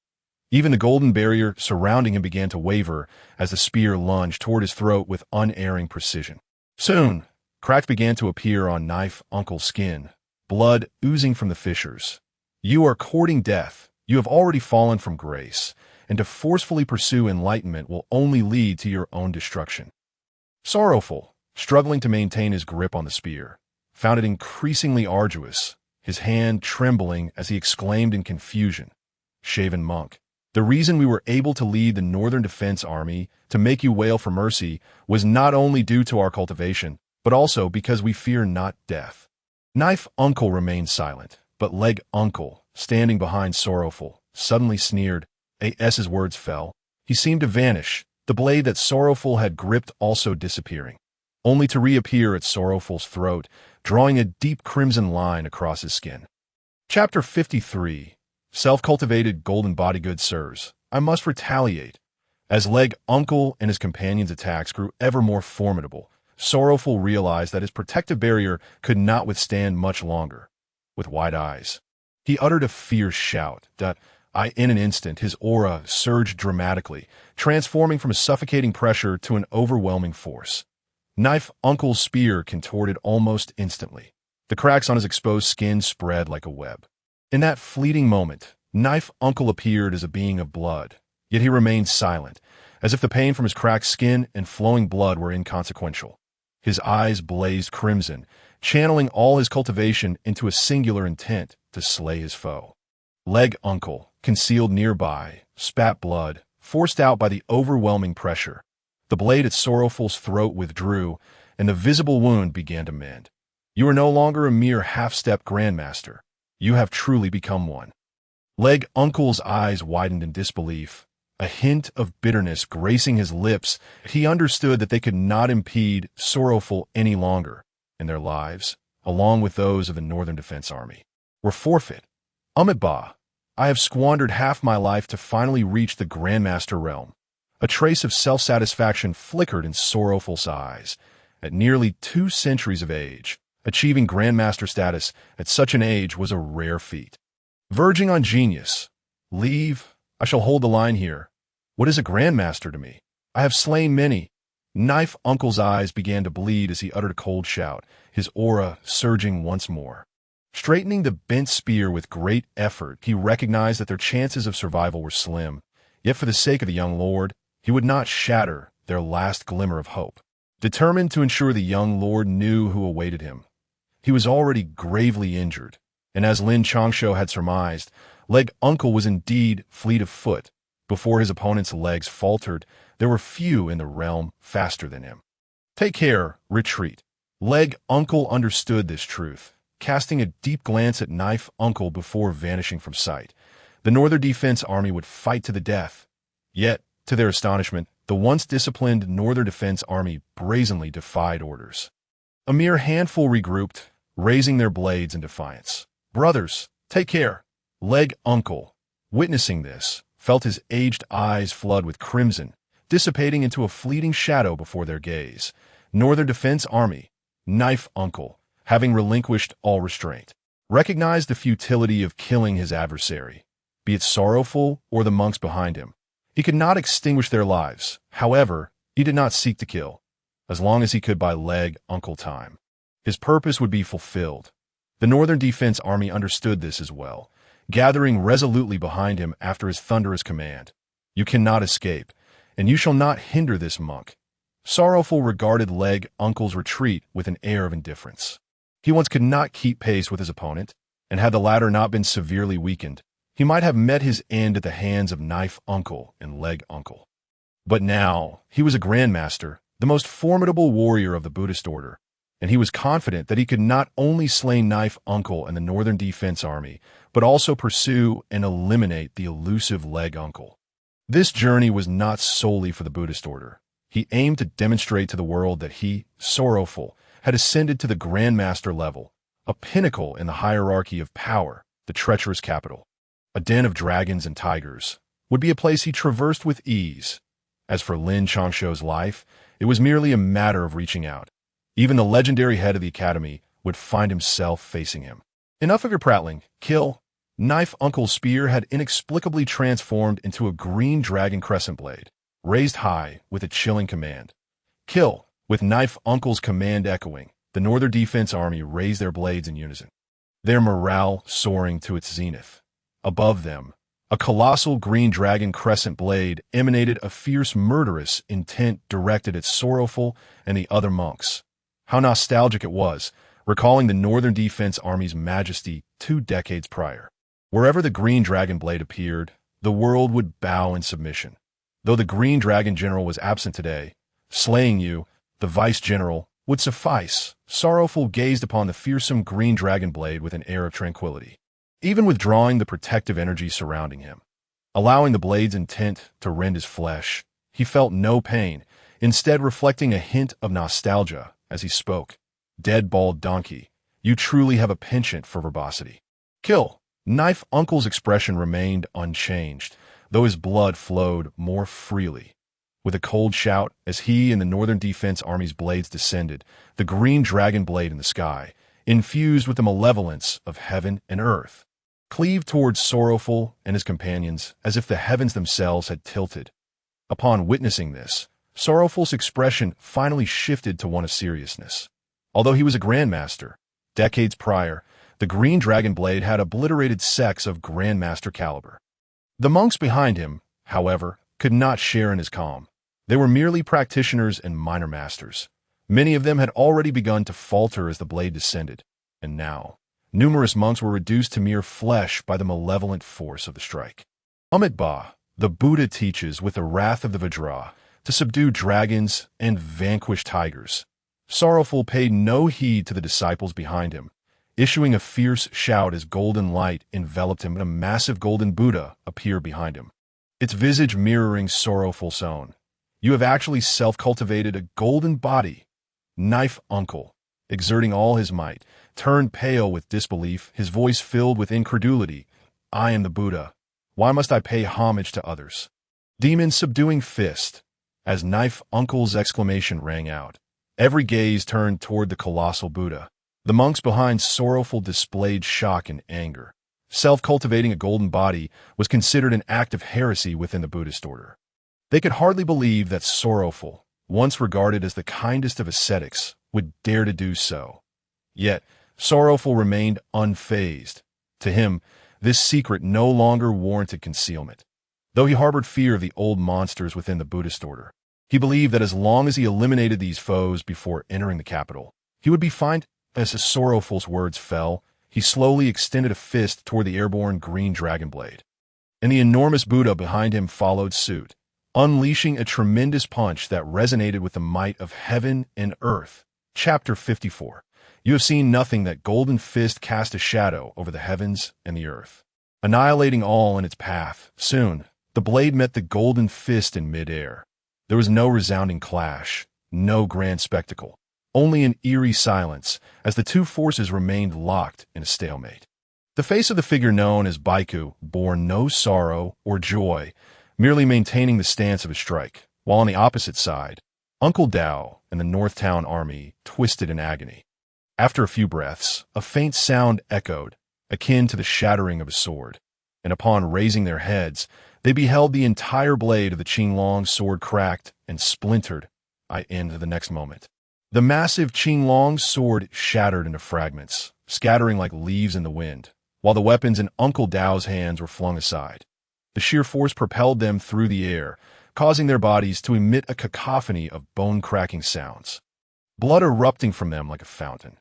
Even the golden barrier surrounding him began to waver as the spear lunged toward his throat with unerring precision. Soon, cracks began to appear on Knife Uncle's skin, blood oozing from the fissures. You are courting death. You have already fallen from grace, and to forcefully pursue enlightenment will only lead to your own destruction. Sorrowful, struggling to maintain his grip on the spear, found it increasingly arduous, his hand trembling as he exclaimed in confusion, "Shaven monk, the reason we were able to lead the Northern Defense Army to make you wail for mercy was not only due to our cultivation, but also because we fear not death." Knife Uncle remained silent, but Leg Uncle, standing behind Sorrowful, suddenly sneered. As his words fell, he seemed to vanish, the blade that Sorrowful had gripped also disappearing, only to reappear at Sorrowful's throat, drawing a deep crimson line across his skin. Chapter 53. Self-cultivated golden bodyguard sirs, I must retaliate. As Leg Uncle and his companions' attacks grew ever more formidable, Sorrowful realized that his protective barrier could not withstand much longer. With wide eyes, he uttered a fierce shout. In an instant, his aura surged dramatically, transforming from a suffocating pressure to an overwhelming force. Knife Uncle's spear contorted almost instantly. The cracks on his exposed skin spread like a web. In that fleeting moment, Knife Uncle appeared as a being of blood, yet he remained silent, as if the pain from his cracked skin and flowing blood were inconsequential. His eyes blazed crimson, channeling all his cultivation into a singular intent to slay his foe. Leg Uncle, concealed nearby, spat blood, forced out by the overwhelming pressure. The blade at Sorrowful's throat withdrew, and the visible wound began to mend. You are no longer a mere half-step grandmaster. You have truly become one. Leg Uncle's eyes widened in disbelief. a hint of bitterness gracing his lips. He understood that they could not impede Sorrowful any longer, and their lives, along with those of the Northern Defense Army, were forfeit. Ba, I have squandered half my life to finally reach the Grandmaster realm. A trace of self-satisfaction flickered in Sorrowful's eyes. At nearly 2 centuries of age, achieving Grandmaster status at such an age was a rare feat. Verging on genius. Leave, I shall hold the line here. What is a Grandmaster to me? I have slain many. Knife Uncle's eyes began to bleed as he uttered a cold shout, his aura surging once more. Straightening the bent spear with great effort, he recognized that their chances of survival were slim, yet for the sake of the young lord, he would not shatter their last glimmer of hope. Determined to ensure the young lord knew who awaited him. He was already gravely injured, and as Lin Changshou had surmised, Leg Uncle was indeed fleet of foot. Before his opponent's legs faltered, there were few in the realm faster than him. Take care, retreat. Leg Uncle understood this truth, casting a deep glance at Knife Uncle before vanishing from sight. The Northern Defense Army would fight to the death. Yet, to their astonishment, the once disciplined Northern Defense Army brazenly defied orders. A mere handful regrouped, raising their blades in defiance. Brothers, take care. Leg Uncle, witnessing this, felt his aged eyes flood with crimson, dissipating into a fleeting shadow before their gaze. Northern Defense Army, Knife Uncle, having relinquished all restraint, recognized the futility of killing his adversary, be it Sorrowful or the monks behind him. He could not extinguish their lives. However, he did not seek to kill, as long as he could buy Leg Uncle time. His purpose would be fulfilled. The Northern Defense Army understood this as well, gathering resolutely behind him after his thunderous command. You cannot escape, and you shall not hinder this monk. Sorrowful regarded Leg Uncle's retreat with an air of indifference. He once could not keep pace with his opponent, and had the latter not been severely weakened, he might have met his end at the hands of Knife Uncle and Leg Uncle. But now, he was a Grandmaster, the most formidable warrior of the Buddhist order, and he was confident that he could not only slay Knife Uncle and the Northern Defense Army, but also pursue and eliminate the elusive Leg Uncle. This journey was not solely for the Buddhist order. He aimed to demonstrate to the world that he, Sorrowful, had ascended to the Grandmaster level, a pinnacle in the hierarchy of power, the treacherous capital. A den of dragons and tigers would be a place he traversed with ease. As for Lin Changshou's life, it was merely a matter of reaching out. Even the legendary head of the academy would find himself facing him. Enough of your prattling. Kill. Knife Uncle's spear had inexplicably transformed into a green dragon crescent blade, raised high with a chilling command. Kill. With Knife Uncle's command echoing, the Northern Defense Army raised their blades in unison, their morale soaring to its zenith. Above them, a colossal green dragon crescent blade emanated a fierce murderous intent directed at Sorrowful and the other monks. How nostalgic it was, recalling the Northern Defense Army's majesty 2 decades prior. Wherever the green dragon blade appeared, the world would bow in submission. Though the green dragon general was absent today, slaying you, the vice general, would suffice. Sorrowful gazed upon the fearsome green dragon blade with an air of tranquility, even withdrawing the protective energy surrounding him. Allowing the blade's intent to rend his flesh, he felt no pain, instead reflecting a hint of nostalgia as he spoke. Dead bald donkey, you truly have a penchant for verbosity. Kill. Knife Uncle's expression remained unchanged, though his blood flowed more freely. With a cold shout, as he and the Northern Defense Army's blades descended, the green dragon blade in the sky, infused with the malevolence of heaven and earth, cleaved towards Sorrowful and his companions as if the heavens themselves had tilted. Upon witnessing this, Sorrowful's expression finally shifted to one of seriousness. Although he was a Grandmaster, decades prior, the green dragon blade had obliterated sects of Grandmaster caliber. The monks behind him, however, could not share in his calm. They were merely practitioners and minor masters. Many of them had already begun to falter as the blade descended, and now, numerous monks were reduced to mere flesh by the malevolent force of the strike. Ba, the Buddha teaches with the wrath of the Vajra to subdue dragons and vanquish tigers. Sorrowful paid no heed to the disciples behind him, issuing a fierce shout as golden light enveloped him and a massive golden Buddha appeared behind him. its visage mirroring sorrowful own. You have actually self-cultivated a golden body. Knife uncle, exerting all his might, turned pale with disbelief, his voice filled with incredulity. I am the Buddha. Why must I pay homage to others? Demon subduing fist, as Knife uncle's exclamation rang out. Every gaze turned toward the colossal Buddha. The monks behind sorrowful displayed shock and anger. Self-cultivating a golden body was considered an act of heresy within the Buddhist order. They could hardly believe that sorrowful, once regarded as the kindest of ascetics, would dare to do so. Yet, sorrowful remained unfazed. To him, this secret no longer warranted concealment. Though he harbored fear of the old monsters within the Buddhist order, he believed that as long as he eliminated these foes before entering the capital, he would be fine. As his sorrowful's words fell, he slowly extended a fist toward the airborne green dragon blade. And the enormous Buddha behind him followed suit, unleashing a tremendous punch that resonated with the might of heaven and earth. Chapter 54. You have seen nothing. That golden fist cast a shadow over the heavens and the earth, annihilating all in its path. Soon, the blade met the golden fist in mid-air. There was no resounding clash, no grand spectacle, only an eerie silence as the two forces remained locked in a stalemate. The face of the figure known as Baiku bore no sorrow or joy, merely maintaining the stance of a strike, while on the opposite side, Uncle Dao and the Northtown army twisted in agony. After a few breaths, a faint sound echoed, akin to the shattering of a sword, and upon raising their heads, they beheld the entire blade of the Qinglong sword cracked and splintered. I end the next moment. The massive Qinglong sword shattered into fragments, scattering like leaves in the wind, while the weapons in Uncle Dao's hands were flung aside. The sheer force propelled them through the air, causing their bodies to emit a cacophony of bone-cracking sounds, blood erupting from them like a fountain.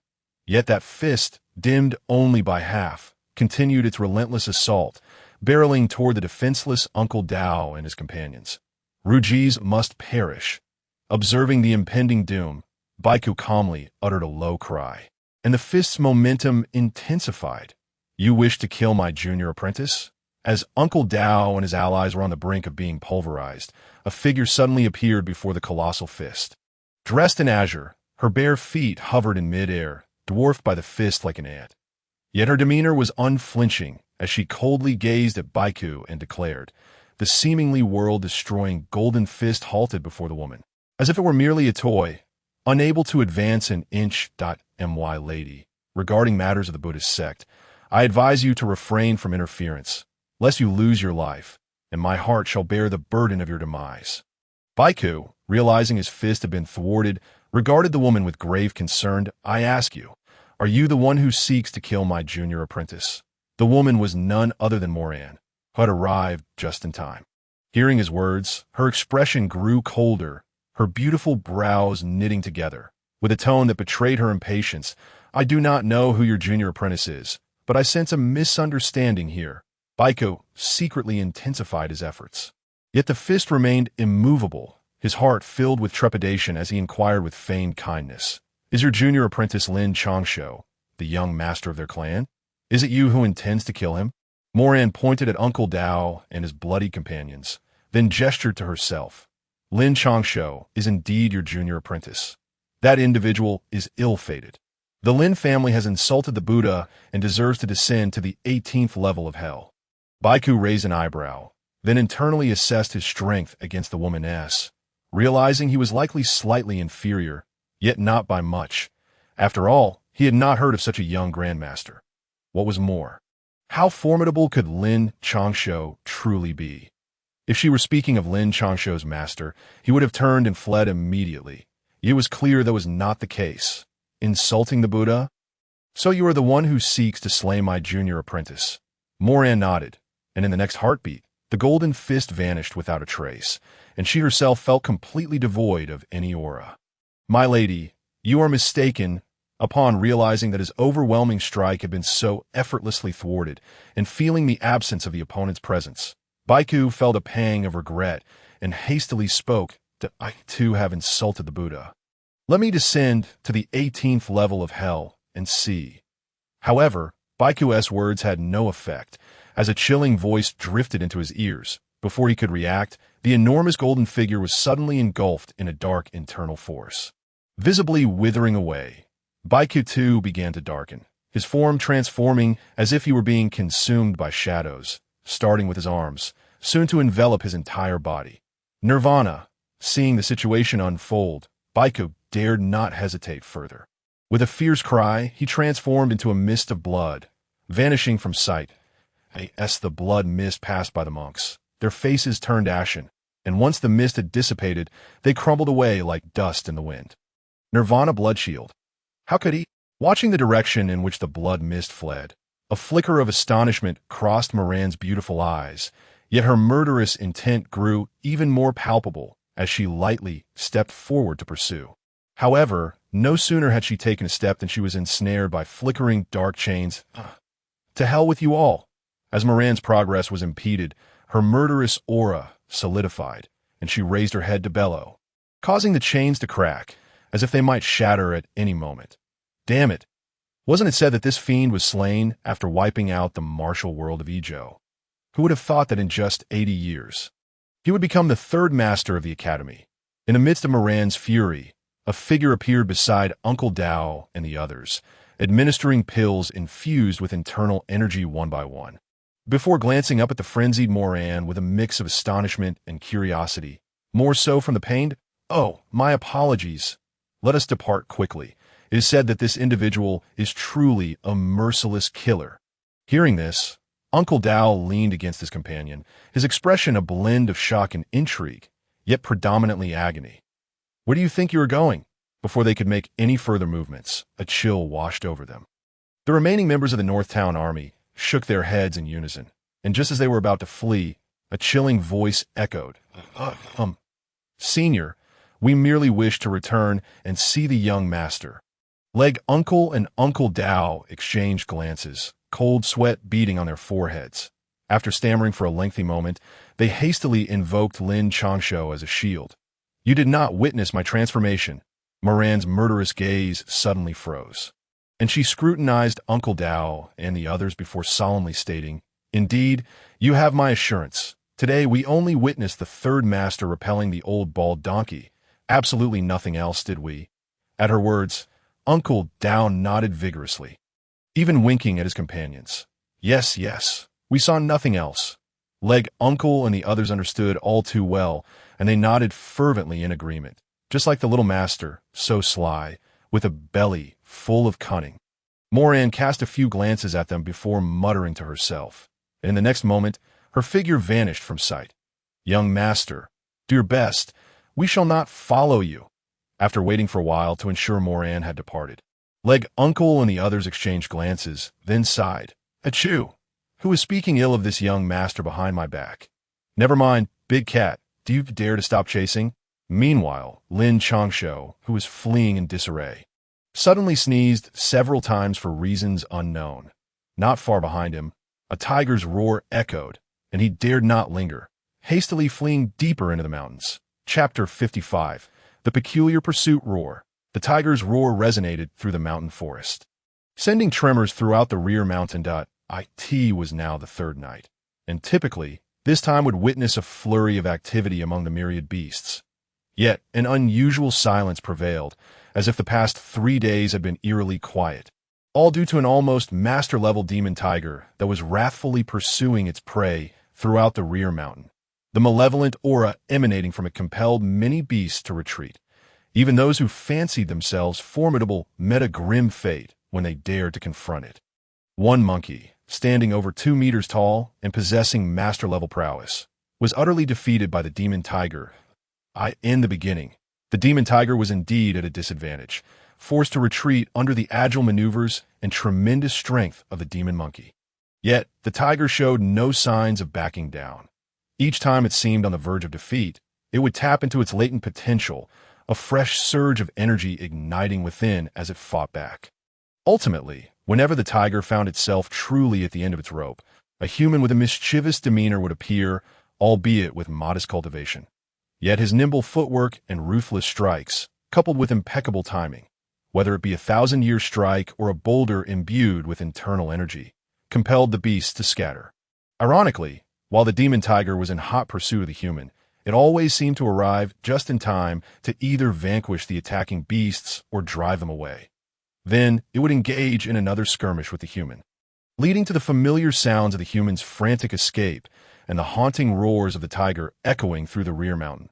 Yet that fist, dimmed only by half, continued its relentless assault, barreling toward the defenseless Uncle Dao and his companions. Ruji's must perish. Observing the impending doom, Baiku calmly uttered a low cry, and the fist's momentum intensified. You wish to kill my junior apprentice? As Uncle Dao and his allies were on the brink of being pulverized, a figure suddenly appeared before the colossal fist. Dressed in azure, her bare feet hovered in mid-air, dwarfed by the fist like an ant. Yet her demeanor was unflinching as she coldly gazed at Baiku and declared, the seemingly world-destroying golden fist halted before the woman, as if it were merely a toy, unable to advance an inch. My lady, regarding matters of the Buddhist sect, I advise you to refrain from interference, lest you lose your life, and my heart shall bear the burden of your demise. Baiku, realizing his fist had been thwarted, regarded the woman with grave concern. I ask you, are you the one who seeks to kill my junior apprentice? The woman was none other than Moran, who had arrived just in time. Hearing his words, her expression grew colder, her beautiful brows knitting together. With a tone that betrayed her impatience, I do not know who your junior apprentice is, but I sense a misunderstanding here. Baiku secretly intensified his efforts. Yet the fist remained immovable, his heart filled with trepidation as he inquired with feigned kindness. Is your junior apprentice Lin Changshou, the young master of their clan? Is it you who intends to kill him? Moran pointed at Uncle Dao and his bloody companions, then gestured to herself. Lin Changshou is indeed your junior apprentice. That individual is ill-fated. The Lin family has insulted the Buddha and deserves to descend to the 18th level of hell. Baiku raised an eyebrow, then internally assessed his strength against the womaness, realizing he was likely slightly inferior, yet not by much. After all, he had not heard of such a young grandmaster. What was more, how formidable could Lin Changshou truly be? If she were speaking of Lin Changshou's master, he would have turned and fled immediately. It was clear that was not the case. Insulting the Buddha? So you are the one who seeks to slay my junior apprentice. Moran nodded, and in the next heartbeat, the golden fist vanished without a trace, and she herself felt completely devoid of any aura. My lady, you are mistaken. Upon realizing that his overwhelming strike had been so effortlessly thwarted, and feeling the absence of the opponent's presence, Baiku felt a pang of regret and hastily spoke. I too have insulted the Buddha. Let me descend to the 18th level of hell and see. However, Baiku's words had no effect, as a chilling voice drifted into his ears. Before he could react, the enormous golden figure was suddenly engulfed in a dark internal force. Visibly withering away, Baiku too began to darken, his form transforming as if he were being consumed by shadows, starting with his arms, soon to envelop his entire body. Nirvana, seeing the situation unfold, Baiku dared not hesitate further. With a fierce cry, he transformed into a mist of blood, vanishing from sight. As the blood mist passed by the monks, their faces turned ashen, and once the mist had dissipated, they crumbled away like dust in the wind. Nirvana blood shield. How could he? Watching the direction in which the blood mist fled, a flicker of astonishment crossed Moran's beautiful eyes, yet her murderous intent grew even more palpable as she lightly stepped forward to pursue. However, no sooner had she taken a step than she was ensnared by flickering dark chains. To hell with you all! As Moran's progress was impeded, her murderous aura solidified, and she raised her head to bellow, causing the chains to crack, as if they might shatter at any moment. Damn it! Wasn't it said that this fiend was slain after wiping out the martial world of Ijo? Who would have thought that in just 80 years, he would become the third master of the academy? In the midst of Moran's fury, a figure appeared beside Uncle Dao and the others, administering pills infused with internal energy one by one. Before glancing up at the frenzied Moran with a mix of astonishment and curiosity, more so from the pain, "Oh, my apologies. Let us depart quickly. It is said that this individual is truly a merciless killer." Hearing this, Uncle Dao leaned against his companion, his expression a blend of shock and intrigue, yet predominantly agony. "Where do you think you are going?" Before they could make any further movements, a chill washed over them. The remaining members of the Northtown Army shook their heads in unison, and just as they were about to flee, a chilling voice echoed, "Senior, we merely wish to return and see the young master." Leg Uncle and Uncle Dao exchanged glances, cold sweat beading on their foreheads. After stammering for a lengthy moment, they hastily invoked Lin Changshou as a shield. "You did not witness my transformation." Moran's murderous gaze suddenly froze, and she scrutinized Uncle Dao and the others before solemnly stating, "Indeed, you have my assurance. Today we only witnessed the third master repelling the old bald donkey. Absolutely nothing else, did we?" At her words, Uncle Dao nodded vigorously, even winking at his companions. Yes, we saw nothing else." Leg Uncle and the others understood all too well, and they nodded fervently in agreement, just like the little master, so sly, with a belly full of cunning. Moran cast a few glances at them before muttering to herself, and in the next moment, her figure vanished from sight. "Young master, do your best. We shall not follow you." After waiting for a while to ensure Moran had departed, Leg Uncle and the others exchanged glances, then sighed. "Achoo! Who is speaking ill of this young master behind my back? Never mind, Big Cat, do you dare to stop chasing?" Meanwhile, Lin Changshou, who was fleeing in disarray, suddenly sneezed several times for reasons unknown. Not far behind him, a tiger's roar echoed, and he dared not linger, hastily fleeing deeper into the mountains. Chapter 55. The Peculiar Pursuit Roar. The tiger's roar resonated through the mountain forest, sending tremors throughout the rear mountain. It was now the third night, and typically, this time would witness a flurry of activity among the myriad beasts. Yet, an unusual silence prevailed, as if the past 3 days had been eerily quiet, all due to an almost master-level demon tiger that was wrathfully pursuing its prey throughout the rear mountain. The malevolent aura emanating from it compelled many beasts to retreat. Even those who fancied themselves formidable met a grim fate when they dared to confront it. One monkey, standing over 2 meters tall and possessing master-level prowess, was utterly defeated by the demon tiger. In the beginning, the demon tiger was indeed at a disadvantage, forced to retreat under the agile maneuvers and tremendous strength of the demon monkey. Yet, the tiger showed no signs of backing down. Each time it seemed on the verge of defeat, it would tap into its latent potential, a fresh surge of energy igniting within as it fought back. Ultimately, whenever the tiger found itself truly at the end of its rope, a human with a mischievous demeanor would appear, albeit with modest cultivation. Yet his nimble footwork and ruthless strikes, coupled with impeccable timing, whether it be a 1,000-year strike or a boulder imbued with internal energy, compelled the beasts to scatter. Ironically, While the demon tiger was in hot pursuit of the human, it always seemed to arrive just in time to either vanquish the attacking beasts or drive them away. Then it would engage in another skirmish with the human, leading to the familiar sounds of the human's frantic escape and the haunting roars of the tiger echoing through the rear mountain.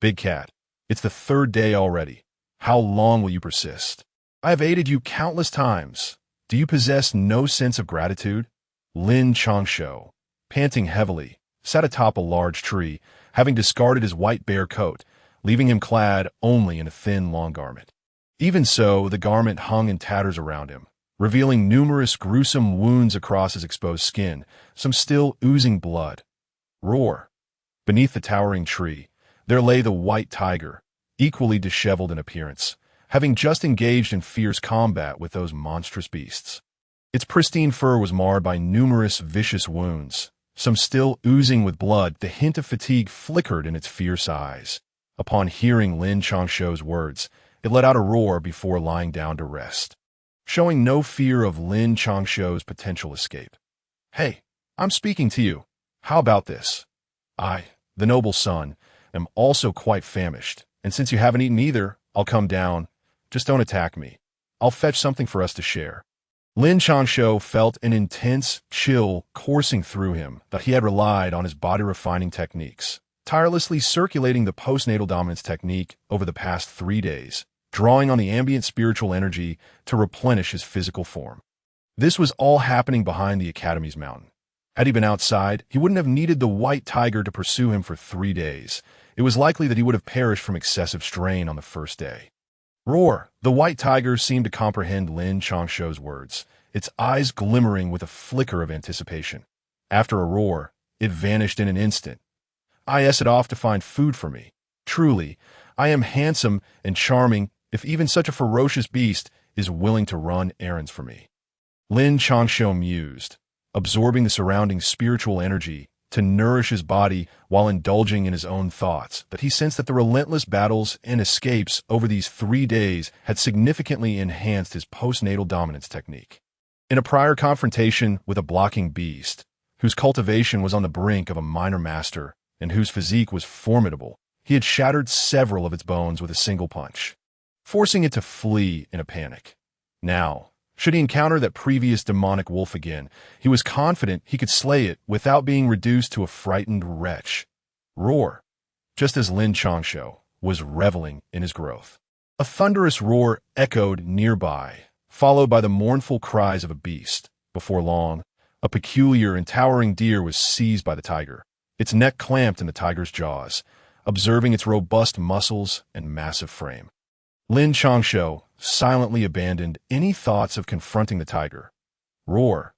Big Cat, it's the third day already. How long will you persist? I have aided you countless times. Do you possess no sense of gratitude? Lin Changshou, panting heavily, sat atop a large tree, having discarded his white bear coat, leaving him clad only in a thin, long garment. Even so, the garment hung in tatters around him, revealing numerous gruesome wounds across his exposed skin, some still oozing blood. Roar! Beneath the towering tree, there lay the white tiger, equally disheveled in appearance, having just engaged in fierce combat with those monstrous beasts. Its pristine fur was marred by numerous vicious wounds, some still oozing with blood. The hint of fatigue flickered in its fierce eyes. Upon hearing Lin Changshou's words, it let out a roar before lying down to rest, showing no fear of Lin Changshou's potential escape. Hey, I'm speaking to you. How about this? I, the noble son, am also quite famished, and since you haven't eaten either, I'll come down. Just don't attack me. I'll fetch something for us to share. Lin Changshou felt an intense chill coursing through him that he had relied on his body-refining techniques, tirelessly circulating the postnatal dominance technique over the past 3 days, drawing on the ambient spiritual energy to replenish his physical form. This was all happening behind the Academy's mountain. Had he been outside, he wouldn't have needed the white tiger to pursue him for 3 days. It was likely that he would have perished from excessive strain on the first day. Roar! The white tiger seemed to comprehend Lin Changshou's words, its eyes glimmering with a flicker of anticipation. After a roar, it vanished in an instant. I it off to find food for me. Truly, I am handsome and charming if even such a ferocious beast is willing to run errands for me. Lin Changshou mused, absorbing the surrounding spiritual energy to nourish his body while indulging in his own thoughts, but he sensed that the relentless battles and escapes over these 3 days had significantly enhanced his postnatal dominance technique. In a prior confrontation with a blocking beast, whose cultivation was on the brink of a minor master and whose physique was formidable, he had shattered several of its bones with a single punch, forcing it to flee in a panic. Now, should he encounter that previous demonic wolf again, he was confident he could slay it without being reduced to a frightened wretch. Roar! Just as Lin Changshou was reveling in his growth, a thunderous roar echoed nearby, followed by the mournful cries of a beast. Before long, a peculiar and towering deer was seized by the tiger, its neck clamped in the tiger's jaws, observing its robust muscles and massive frame. Lin Changshou silently abandoned any thoughts of confronting the tiger. Roar!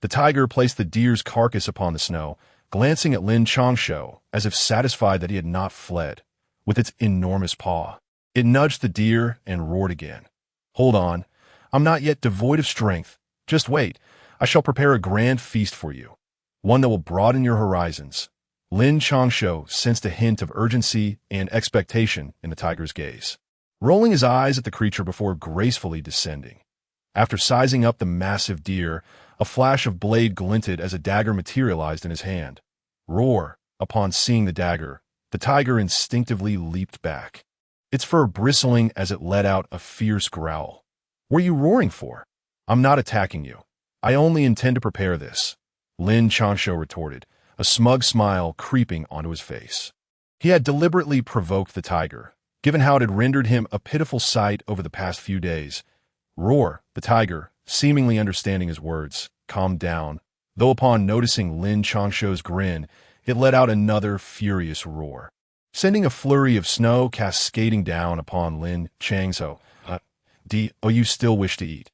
The tiger placed the deer's carcass upon the snow, glancing at Lin Changshou as if satisfied that he had not fled. With its enormous paw, it nudged the deer and roared again. Hold on, I'm not yet devoid of strength. Just wait, I shall prepare a grand feast for you, one that will broaden your horizons. Lin Changshou sensed a hint of urgency and expectation in the tiger's gaze, rolling his eyes at the creature before gracefully descending. After sizing up the massive deer, a flash of blade glinted as a dagger materialized in his hand. Roar! Upon seeing the dagger, the tiger instinctively leaped back, its fur bristling as it let out a fierce growl. What are you roaring for? I'm not attacking you. I only intend to prepare this, Lin Changshou retorted, a smug smile creeping onto his face. He had deliberately provoked the tiger, given how it had rendered him a pitiful sight over the past few days. Roar! The tiger, seemingly understanding his words, calmed down, though upon noticing Lin Changshou's grin, it let out another furious roar, sending a flurry of snow cascading down upon Lin Changshou. Do you still wish to eat?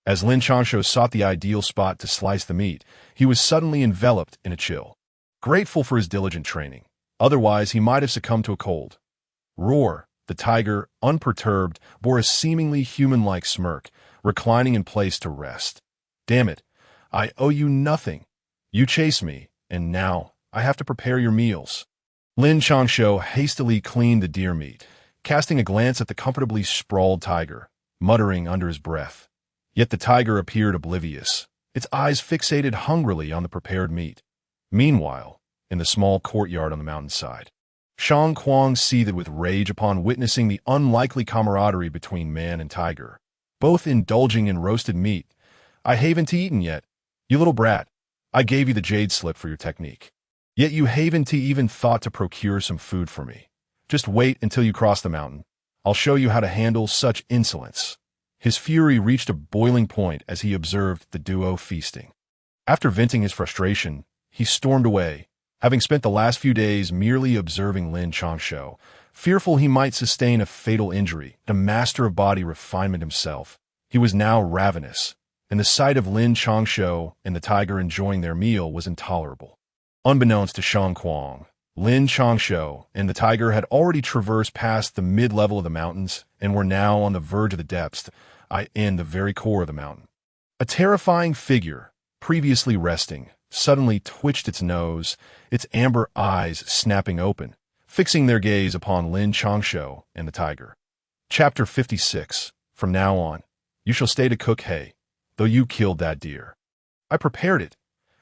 As Lin Changshou sought the ideal spot to slice the meat, he was suddenly enveloped in a chill, grateful for his diligent training. Otherwise, he might have succumbed to a cold. Roar! The tiger, unperturbed, bore a seemingly human-like smirk, reclining in place to rest. Damn it, I owe you nothing. You chase me, and now I have to prepare your meals. Lin Changshou hastily cleaned the deer meat, casting a glance at the comfortably sprawled tiger, muttering under his breath. Yet the tiger appeared oblivious, its eyes fixated hungrily on the prepared meat. Meanwhile, in the small courtyard on the mountainside. Shang Kuang seethed with rage upon witnessing the unlikely camaraderie between man and tiger, both indulging in roasted meat. "I haven't eaten yet. You little brat. I gave you the jade slip for your technique. Yet you haven't even thought to procure some food for me. Just wait until you cross the mountain. I'll show you how to handle such insolence." His fury reached a boiling point as he observed the duo feasting. After venting his frustration, he stormed away, having spent the last few days merely observing Lin Changshou, fearful he might sustain a fatal injury. The master of body refinement himself, he was now ravenous, and the sight of Lin Changshou and the tiger enjoying their meal was intolerable. Unbeknownst to Shang Kuang, Lin Changshou and the tiger had already traversed past the mid-level of the mountains and were now on the verge of the depths, in the very core of the mountain. A terrifying figure, previously resting, suddenly twitched its nose, its amber eyes snapping open, fixing their gaze upon Lin Changshou and the tiger. Chapter 56. From now on, you shall stay to cook hay, though you killed that deer. I prepared it.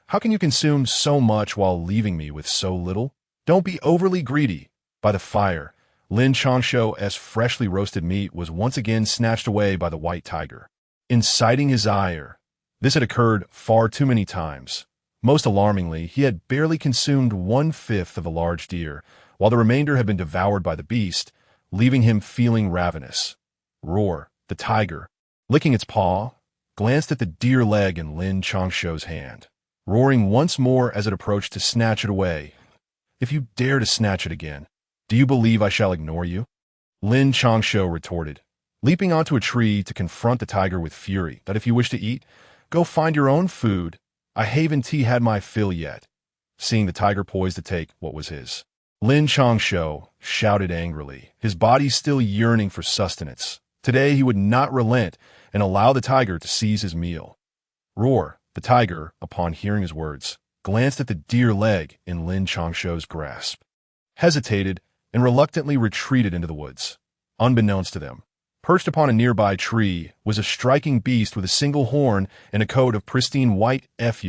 How can you consume so much while leaving me with so little? Don't be overly greedy. By the fire, Lin Changshou's freshly roasted meat was once again snatched away by the white tiger, inciting his ire. This had occurred far too many times. Most alarmingly, he had barely consumed 1/5 of a large deer, while the remainder had been devoured by the beast, leaving him feeling ravenous. Roar, the tiger, licking its paw, glanced at the deer leg in Lin Changshou's hand, roaring once more as it approached to snatch it away. "If you dare to snatch it again, do you believe I shall ignore you?" Lin Changshou retorted, leaping onto a tree to confront the tiger with fury. "That if you wish to eat, go find your own food. I haven't had my fill yet." Seeing the tiger poised to take what was his, Lin Changshou shouted angrily, his body still yearning for sustenance. Today he would not relent and allow the tiger to seize his meal. Roar, the tiger, upon hearing his words, glanced at the deer leg in Lin Changshou's grasp, hesitated, and reluctantly retreated into the woods. Unbeknownst to them, perched upon a nearby tree was a striking beast with a single horn and a coat of pristine white as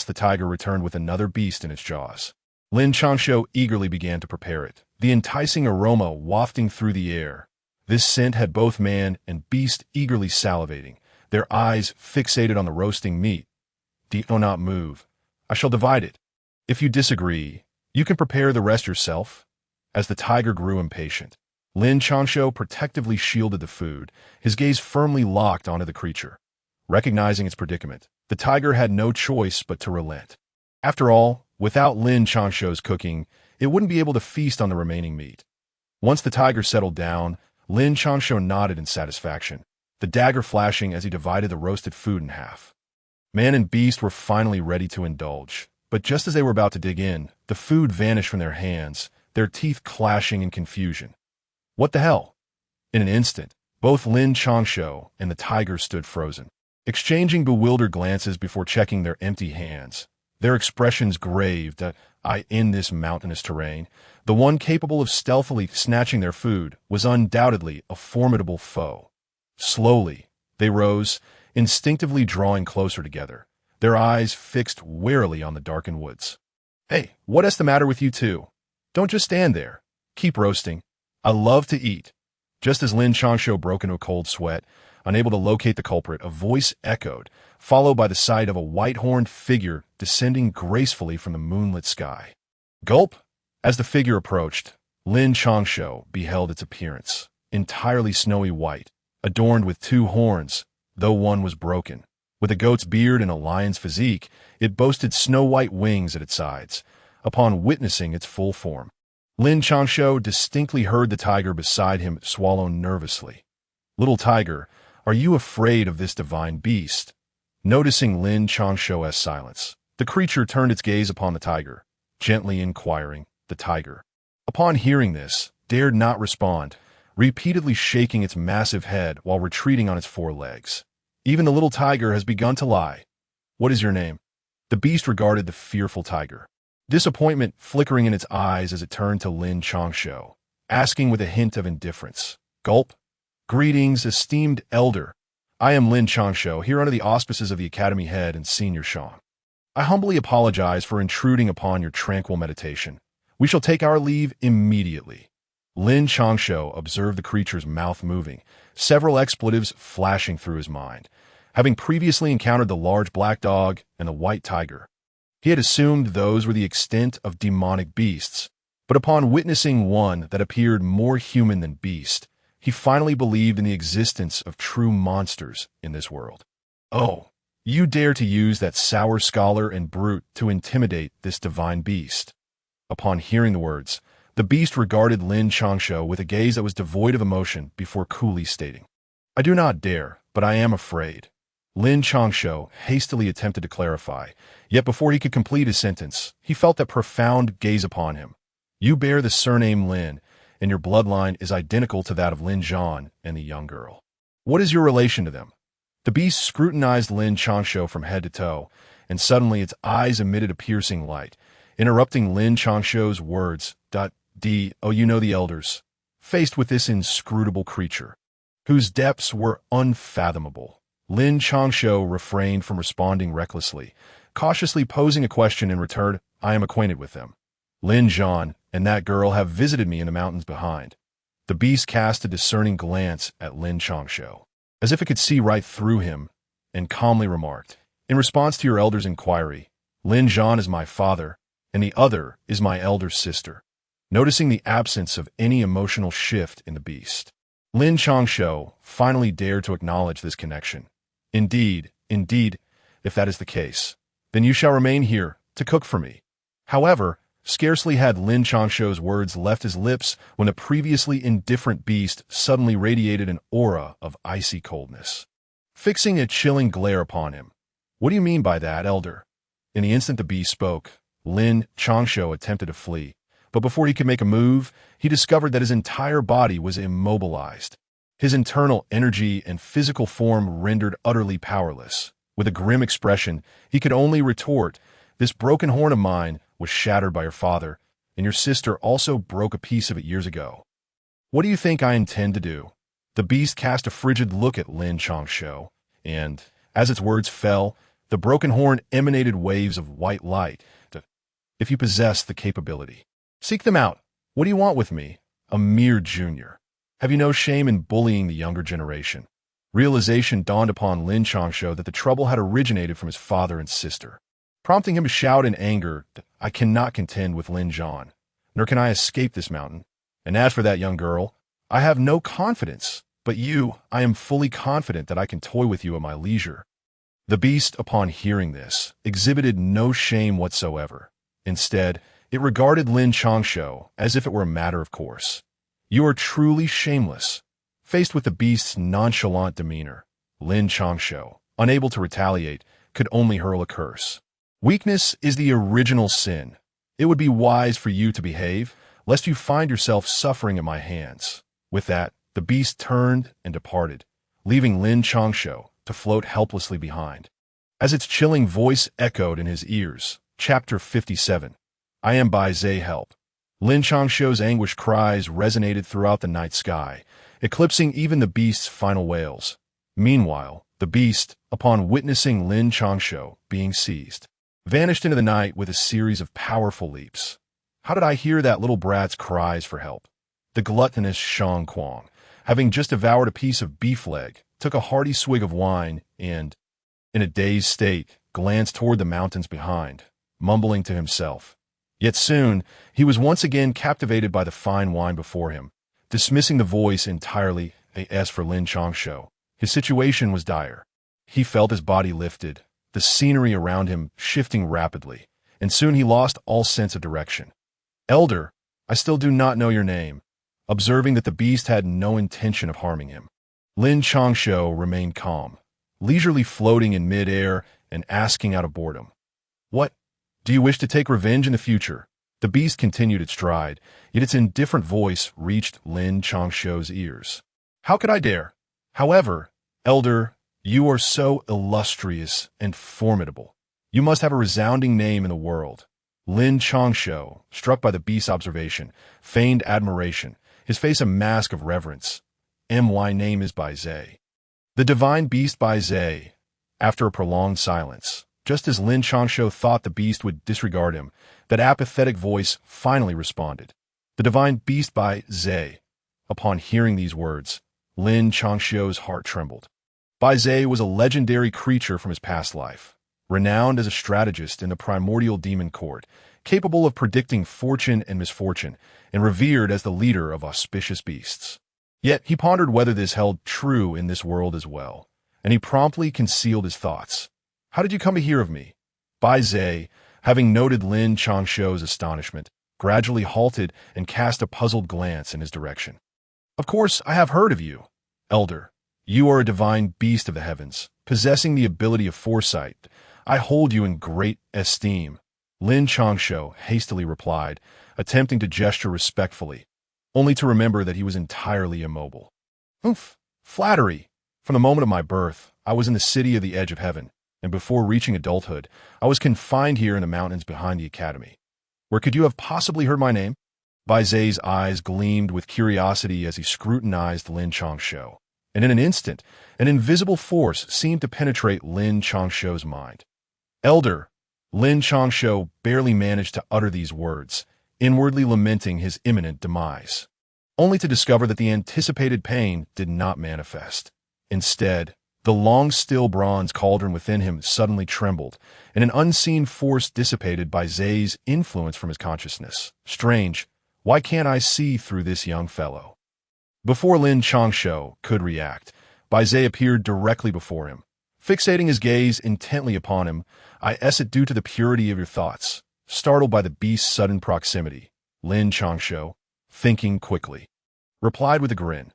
the tiger returned with another beast in its jaws. Lin Changshou eagerly began to prepare it, the enticing aroma wafting through the air. This scent had both man and beast eagerly salivating, their eyes fixated on the roasting meat. "Do not move. I shall divide it. If you disagree, you can prepare the rest yourself." As the tiger grew impatient, Lin Changshou protectively shielded the food, his gaze firmly locked onto the creature. Recognizing its predicament, the tiger had no choice but to relent. After all, without Lin Changshou's cooking, it wouldn't be able to feast on the remaining meat. Once the tiger settled down, Lin Changshou nodded in satisfaction, the dagger flashing as he divided the roasted food in half. Man and beast were finally ready to indulge, but just as they were about to dig in, the food vanished from their hands, their teeth clashing in confusion. What the hell? In an instant, both Lin Changshou and the tiger stood frozen, exchanging bewildered glances before checking their empty hands, their expressions grave that in this mountainous terrain, the one capable of stealthily snatching their food was undoubtedly a formidable foe. Slowly, they rose, instinctively drawing closer together, their eyes fixed warily on the darkened woods. "Hey, what is the matter with you two? Don't just stand there. Keep roasting. I love to eat." Just as Lin Changshou broke into a cold sweat, unable to locate the culprit, a voice echoed, followed by the sight of a white-horned figure descending gracefully from the moonlit sky. Gulp! As the figure approached, Lin Changshou beheld its appearance, entirely snowy white, adorned with 2 horns, though one was broken. With a goat's beard and a lion's physique, it boasted snow-white wings at its sides. Upon witnessing its full form, Lin Changshou distinctly heard the tiger beside him swallow nervously. "Little tiger, are you afraid of this divine beast?" Noticing Lin Changshou's silence, the creature turned its gaze upon the tiger, gently inquiring. The tiger, upon hearing this, dared not respond, repeatedly shaking its massive head while retreating on its 4 legs. "Even the little tiger has begun to lie. What is your name?" The beast regarded the fearful tiger, disappointment flickering in its eyes as it turned to Lin Changshou, asking with a hint of indifference. Gulp! "Greetings, esteemed elder. I am Lin Changshou, here under the auspices of the Academy head and Senior Shang. I humbly apologize for intruding upon your tranquil meditation. We shall take our leave immediately." Lin Changshou observed the creature's mouth moving, several expletives flashing through his mind. Having previously encountered the large black dog and the white tiger, he had assumed those were the extent of demonic beasts, but upon witnessing one that appeared more human than beast, he finally believed in the existence of true monsters in this world. "Oh, you dare to use that sour scholar and brute to intimidate this divine beast." Upon hearing the words, the beast regarded Lin Changshou with a gaze that was devoid of emotion before coolly stating, "I do not dare, but I am afraid." Lin Changshou hastily attempted to clarify, yet before he could complete his sentence, he felt that profound gaze upon him. "You bear the surname Lin, and your bloodline is identical to that of Lin Zhan and the young girl. What is your relation to them?" The beast scrutinized Lin Changshou from head to toe, and suddenly its eyes emitted a piercing light, interrupting Lin Changshou's words. "Oh, you know the elders." Faced with this inscrutable creature, whose depths were unfathomable, Lin Changshou refrained from responding recklessly, cautiously posing a question in return. "I am acquainted with them. Lin Zhan and that girl have visited me in the mountains behind." The beast cast a discerning glance at Lin Changshou, as if it could see right through him, and calmly remarked, "In response to your elder's inquiry, Lin Zhan is my father, and the other is my elder sister." Noticing the absence of any emotional shift in the beast, Lin Changshou finally dared to acknowledge this connection. Indeed, if that is the case, then you shall remain here to cook for me." However, scarcely had Lin Changshou's words left his lips when the previously indifferent beast suddenly radiated an aura of icy coldness, fixing a chilling glare upon him. "What do you mean by that, elder?" In the instant the beast spoke, Lin Changshou attempted to flee, but before he could make a move, he discovered that his entire body was immobilized, his internal energy and physical form rendered utterly powerless. With a grim expression, he could only retort, "This broken horn of mine was shattered by your father, and your sister also broke a piece of it years ago. What do you think I intend to do?" The beast cast a frigid look at Lin Changshou, and, as its words fell, the broken horn emanated waves of white light. "If you possess the capability, seek them out. What do you want with me? A mere junior. Have you no shame in bullying the younger generation?" Realization dawned upon Lin Changshou that the trouble had originated from his father and sister, prompting him to shout in anger, "I cannot contend with Lin Zhan, nor can I escape this mountain. And as for that young girl, I have no confidence, but you, I am fully confident that I can toy with you at my leisure." The beast, upon hearing this, exhibited no shame whatsoever. Instead, it regarded Lin Changshou as if it were a matter of course. "You are truly shameless." Faced with the beast's nonchalant demeanor, Lin Changshou, unable to retaliate, could only hurl a curse. "Weakness is the original sin. It would be wise for you to behave, lest you find yourself suffering at my hands." With that, the beast turned and departed, leaving Lin Changshou to float helplessly behind. As its chilling voice echoed in his ears, Chapter 57, "I am Bai Zhe, help." Lin Changshou's anguished cries resonated throughout the night sky, eclipsing even the beast's final wails. Meanwhile, the beast, upon witnessing Lin Changshou being seized, vanished into the night with a series of powerful leaps. How did I hear that little brat's cries for help? The gluttonous Shang Kuang, having just devoured a piece of beef leg, took a hearty swig of wine and, in a dazed state, glanced toward the mountains behind, mumbling to himself. Yet soon, he was once again captivated by the fine wine before him, dismissing the voice entirely. As for Lin Changshou, his situation was dire. He felt his body lifted, the scenery around him shifting rapidly, and soon he lost all sense of direction. "Elder, I still do not know your name." Observing that the beast had no intention of harming him, Lin Changshou remained calm, leisurely floating in mid-air and asking out of boredom, "What? Do you wish to take revenge in the future?" The beast continued its stride, yet its indifferent voice reached Lin Changshou's ears. "How could I dare? However, elder, you are so illustrious and formidable. You must have a resounding name in the world." Lin Changshou, struck by the beast's observation, feigned admiration, his face a mask of reverence. "My name is Bai Zhe." The divine beast Bai Zhe, after a prolonged silence, Just as Lin Changshou thought the beast would disregard him, that apathetic voice finally responded. The divine beast Bai Zhe. Upon hearing these words, Lin Changshou's heart trembled. Bai Zhe was a legendary creature from his past life, renowned as a strategist in the primordial demon court, capable of predicting fortune and misfortune, and revered as the leader of auspicious beasts. Yet he pondered whether this held true in this world as well, and he promptly concealed his thoughts. "How did you come to hear of me?" Bai Zhe, having noted Lin Changshou's astonishment, gradually halted and cast a puzzled glance in his direction. "Of course, I have heard of you, Elder. You are a divine beast of the heavens, possessing the ability of foresight. I hold you in great esteem," Lin Changshou hastily replied, attempting to gesture respectfully, only to remember that he was entirely immobile. "Oof, flattery. From the moment of my birth, I was in the city of the edge of heaven, and before reaching adulthood, I was confined here in the mountains behind the academy. Where could you have possibly heard my name?" Bai Zhe's eyes gleamed with curiosity as he scrutinized Lin Changshou, and in an instant, an invisible force seemed to penetrate Lin Changshou's mind. "Elder," Lin Changshou barely managed to utter these words, inwardly lamenting his imminent demise, only to discover that the anticipated pain did not manifest. Instead, the long still bronze cauldron within him suddenly trembled, and an unseen force dissipated Bai Zhe's influence from his consciousness. "Strange, why can't I see through this young fellow?" Before Lin Changshou could react, Bai Zhe appeared directly before him. Fixating his gaze intently upon him, "I guess it due to the purity of your thoughts." Startled by the beast's sudden proximity, Lin Changshou, thinking quickly, replied with a grin.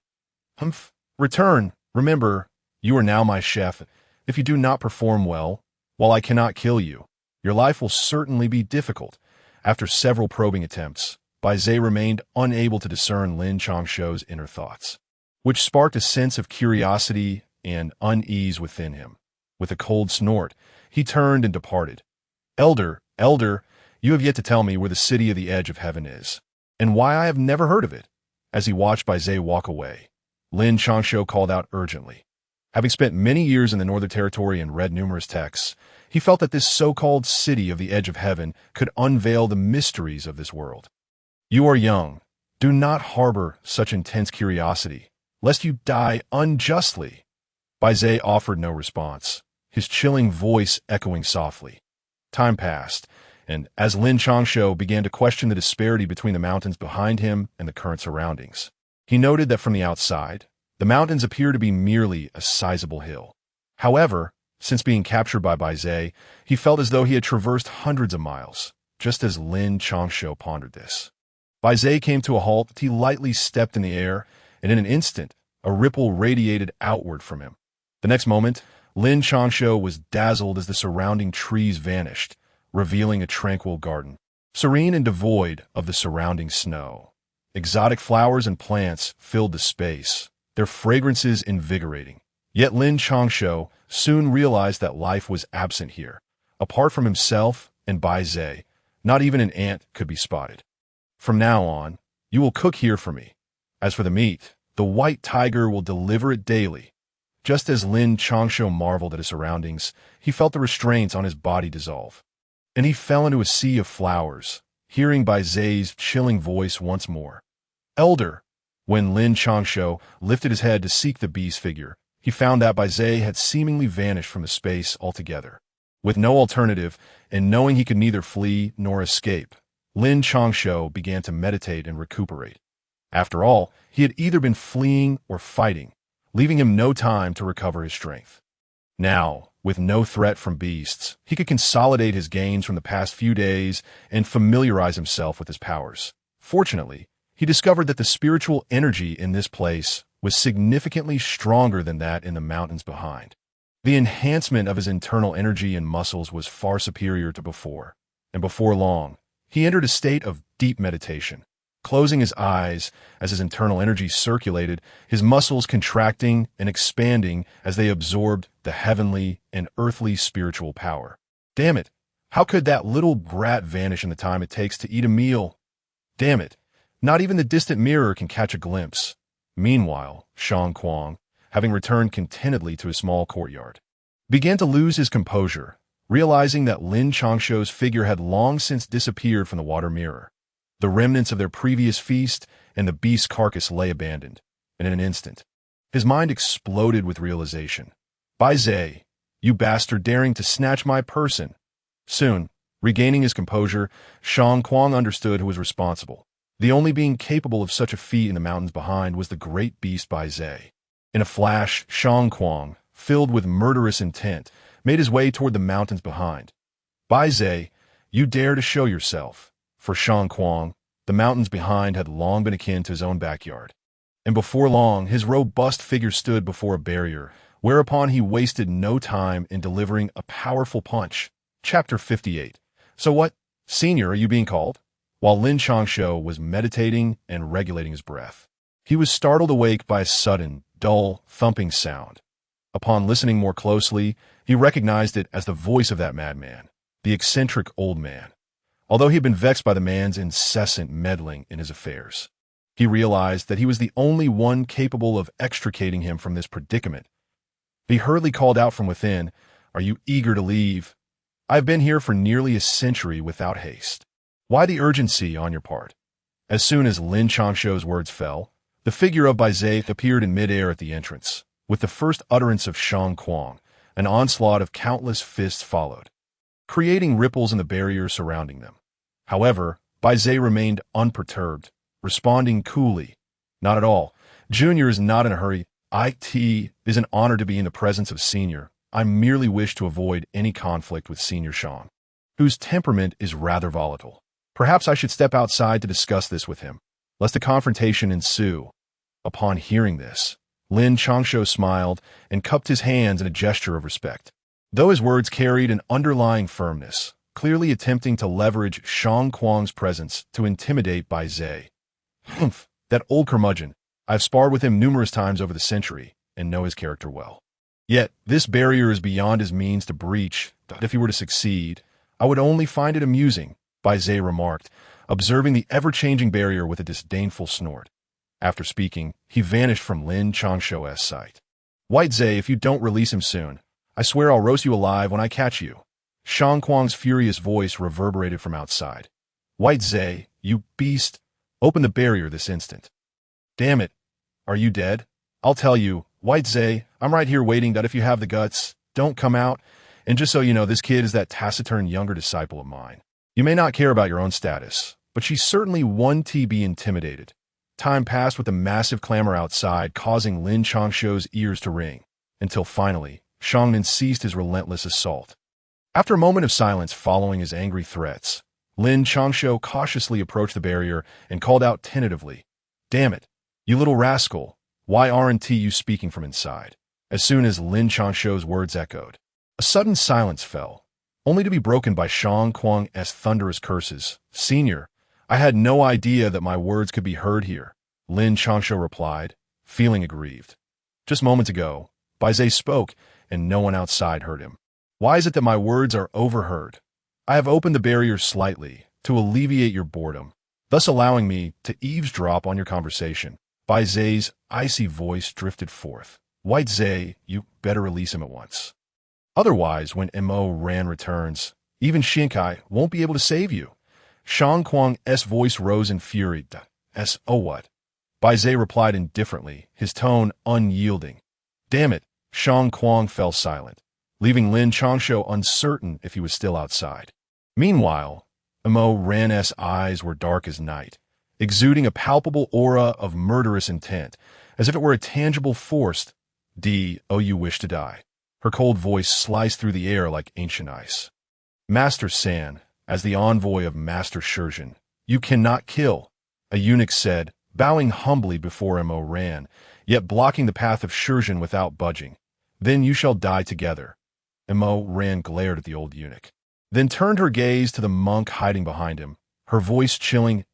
"Humph. Return. Remember, you are now my chef. If you do not perform well, while I cannot kill you, your life will certainly be difficult." After several probing attempts, Bai Zhe remained unable to discern Lin Changshou's inner thoughts, which sparked a sense of curiosity and unease within him. With a cold snort, he turned and departed. Elder, you have yet to tell me where the city of the edge of heaven is, and why I have never heard of it." As he watched Bai Zhe walk away, Lin Changshou called out urgently. Having spent many years in the Northern Territory and read numerous texts, he felt that this so-called city of the edge of heaven could unveil the mysteries of this world. "You are young. Do not harbor such intense curiosity, lest you die unjustly." Bai Zhe offered no response, his chilling voice echoing softly. Time passed, and as Lin Changshou began to question the disparity between the mountains behind him and the current surroundings, he noted that from the outside, the mountains appear to be merely a sizable hill. However, since being captured by Bai Zhe, he felt as though he had traversed hundreds of miles, just as Lin Changshou pondered this. Bai Zhe came to a halt. He lightly stepped in the air, and in an instant, a ripple radiated outward from him. The next moment, Lin Changshou was dazzled as the surrounding trees vanished, revealing a tranquil garden, serene and devoid of the surrounding snow. Exotic flowers and plants filled the space, their fragrances invigorating. Yet Lin Changshou soon realized that life was absent here. Apart from himself and Bai Zhe, not even an ant could be spotted. "From now on, you will cook here for me. As for the meat, the white tiger will deliver it daily." Just as Lin Changshou marveled at his surroundings, he felt the restraints on his body dissolve, and he fell into a sea of flowers, hearing Bai Zhe's chilling voice once more. "Elder." When Lin Changshou lifted his head to seek the beast figure, he found that Bai Zhe had seemingly vanished from the space altogether. With no alternative, and knowing he could neither flee nor escape, Lin Changshou began to meditate and recuperate. After all, he had either been fleeing or fighting, leaving him no time to recover his strength. Now, with no threat from beasts, he could consolidate his gains from the past few days and familiarize himself with his powers. Fortunately, he discovered that the spiritual energy in this place was significantly stronger than that in the mountains behind. The enhancement of his internal energy and muscles was far superior to before, and before long, he entered a state of deep meditation. Closing his eyes as his internal energy circulated, his muscles contracting and expanding as they absorbed the heavenly and earthly spiritual power. Damn it, how could that little brat vanish in the time it takes to eat a meal? Damn it, not even the distant mirror can catch a glimpse. Meanwhile, Shang Kuang, having returned contentedly to his small courtyard, began to lose his composure. realizing that Lin Changshou's figure had long since disappeared from the water mirror. The remnants of their previous feast and the beast's carcass lay abandoned, and in an instant, his mind exploded with realization. Bai Zhe, you bastard daring to snatch my person! Soon, regaining his composure, Shang Kuang understood who was responsible. The only being capable of such a feat in the mountains behind was the great beast Bai Zhe. In a flash, Shang Kuang, filled with murderous intent, made his way toward the mountains behind. Bai Zhe, you dare to show yourself. For Shang Kuang, the mountains behind had long been akin to his own backyard. And before long, his robust figure stood before a barrier, whereupon he wasted no time in delivering a powerful punch. Chapter 58. So what, senior, are you being called? While Lin Changshou was meditating and regulating his breath, he was startled awake by a sudden, dull, thumping sound. Upon listening more closely, he recognized it as the voice of that madman, the eccentric old man. Although he had been vexed by the man's incessant meddling in his affairs, he realized that he was the only one capable of extricating him from this predicament. He hurriedly called out from within, "Are you eager to leave? I've been here for nearly a century without haste. Why the urgency on your part?" As soon as Lin Changshou's words fell, the figure of Bai Zhe appeared in midair at the entrance. With the first utterance of Shang Kuang, an onslaught of countless fists followed, creating ripples in the barrier surrounding them. However, Bai Zhe remained unperturbed, responding coolly, "Not at all. Junior is not in a hurry. It is an honor to be in the presence of Senior. I merely wish to avoid any conflict with Senior Shang, whose temperament is rather volatile. Perhaps I should step outside to discuss this with him, lest a confrontation ensue." Upon hearing this, Lin Changshou smiled and cupped his hands in a gesture of respect. Though his words carried an underlying firmness, clearly attempting to leverage Shang Kuang's presence to intimidate Bai Zhe. "Humph, that old curmudgeon. I've sparred with him numerous times over the century and know his character well. Yet this barrier is beyond his means to breach. If he were to succeed, I would only find it amusing," Bai Zhe remarked, observing the ever-changing barrier with a disdainful snort. After speaking, he vanished from Lin Changshou's sight. "White Zhe, if you don't release him soon, I swear I'll roast you alive when I catch you." Shang Kuang's furious voice reverberated from outside. "White Zhe, you beast, open the barrier this instant." "Damn it, are you dead? I'll tell you, White Zhe, I'm right here waiting that if you have the guts, don't come out. And just so you know, this kid is that taciturn younger disciple of mine. You may not care about your own status, but she's certainly one to be intimidated." Time passed with the massive clamor outside, causing Lin Changshou's ears to ring, until finally, Shangnan ceased his relentless assault. After a moment of silence following his angry threats, Lin Changshou cautiously approached the barrier and called out tentatively, "Damn it, you little rascal, why aren't you speaking from inside?" As soon as Lin Changshou's words echoed, a sudden silence fell, only to be broken by Shang Kuang's thunderous curses. "Senior, I had no idea that my words could be heard here," Lin Changshou replied, feeling aggrieved. "Just moments ago, Bai Zhe spoke, and no one outside heard him. Why is it that my words are overheard? I have opened the barrier slightly to alleviate your boredom, thus allowing me to eavesdrop on your conversation." Bai Zhe's icy voice drifted forth. "White Zhe, you better release him at once. Otherwise, when Mo Ran returns, even Xinkai won't be able to save you." Shang Kuang's voice rose in fury. "Oh what?" Bai Zhe replied indifferently, his tone unyielding. "Damn it." Shang Kuang fell silent, leaving Lin Changshou uncertain if he was still outside. Meanwhile, Mo Ran's eyes were dark as night, exuding a palpable aura of murderous intent, as if it were a tangible force. "Oh, you wish to die." Her cold voice sliced through the air like ancient ice. "Master San, as the envoy of Master Shurjin, you cannot kill," a eunuch said, bowing humbly before Mo Ran, yet blocking the path of Shurjin without budging. "Then you shall die together." Mo Ran glared at the old eunuch, then turned her gaze to the monk hiding behind him, her voice chilling.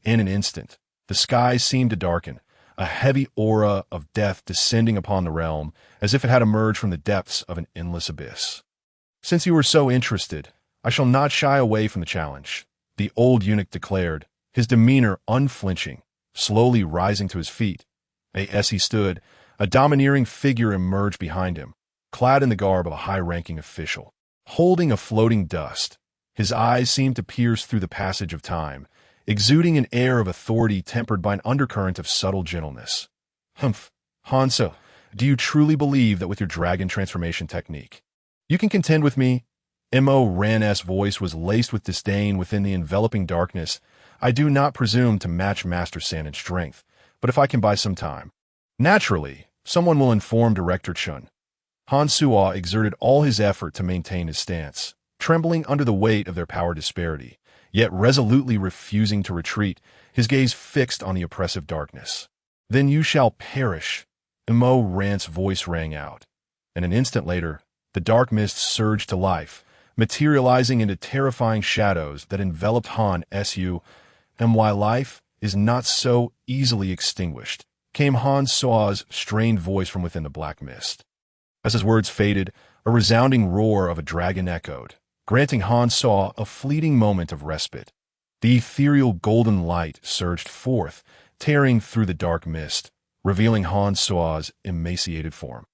In an instant, the sky seemed to darken, a heavy aura of death descending upon the realm, as if it had emerged from the depths of an endless abyss. "Since you are so interested, I shall not shy away from the challenge," the old eunuch declared, his demeanor unflinching, slowly rising to his feet. As he stood, a domineering figure emerged behind him, clad in the garb of a high-ranking official. holding a floating dust. His eyes seemed to pierce through the passage of time, exuding an air of authority tempered by an undercurrent of subtle gentleness. Humph, Hanso, do you truly believe that with your dragon transformation technique, you can contend with me? Mo Ran's voice was laced with disdain within the enveloping darkness. I do not presume to match Master San in strength, but if I can buy some time. Naturally, someone will inform Director Chun. Han Suo exerted all his effort to maintain his stance, trembling under the weight of their power disparity, yet resolutely refusing to retreat, his gaze fixed on the oppressive darkness. Then you shall perish, Mo Ran's voice rang out, and an instant later, the dark mist surged to life, materializing into terrifying shadows that enveloped Han Su. And why life is not so easily extinguished, came Han Suo's strained voice from within the black mist. As his words faded, a resounding roar of a dragon echoed, granting Han Suo a fleeting moment of respite. The ethereal golden light surged forth, tearing through the dark mist, revealing Han Suo's emaciated form.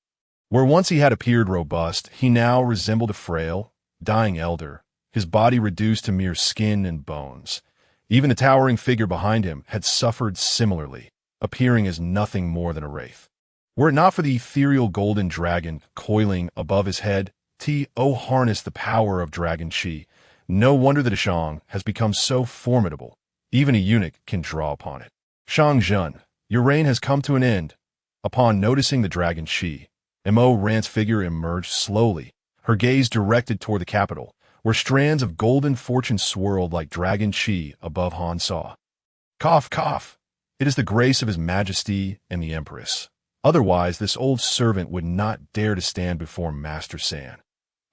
Where once he had appeared robust, he now resembled a frail, dying elder, his body reduced to mere skin and bones. Even the towering figure behind him had suffered similarly, appearing as nothing more than a wraith. Were it not for the ethereal golden dragon coiling above his head, T.O. harnessed the power of dragon chi. No wonder the Shang has become so formidable. Even a eunuch can draw upon it. Shang Jun, your reign has come to an end. Upon noticing the dragon chi, Mo Ran's figure emerged slowly, her gaze directed toward the capital, where strands of golden fortune swirled like dragon chi above Han Suo. Cough, cough. It is the grace of His Majesty and the Empress. Otherwise, this old servant would not dare to stand before Master San.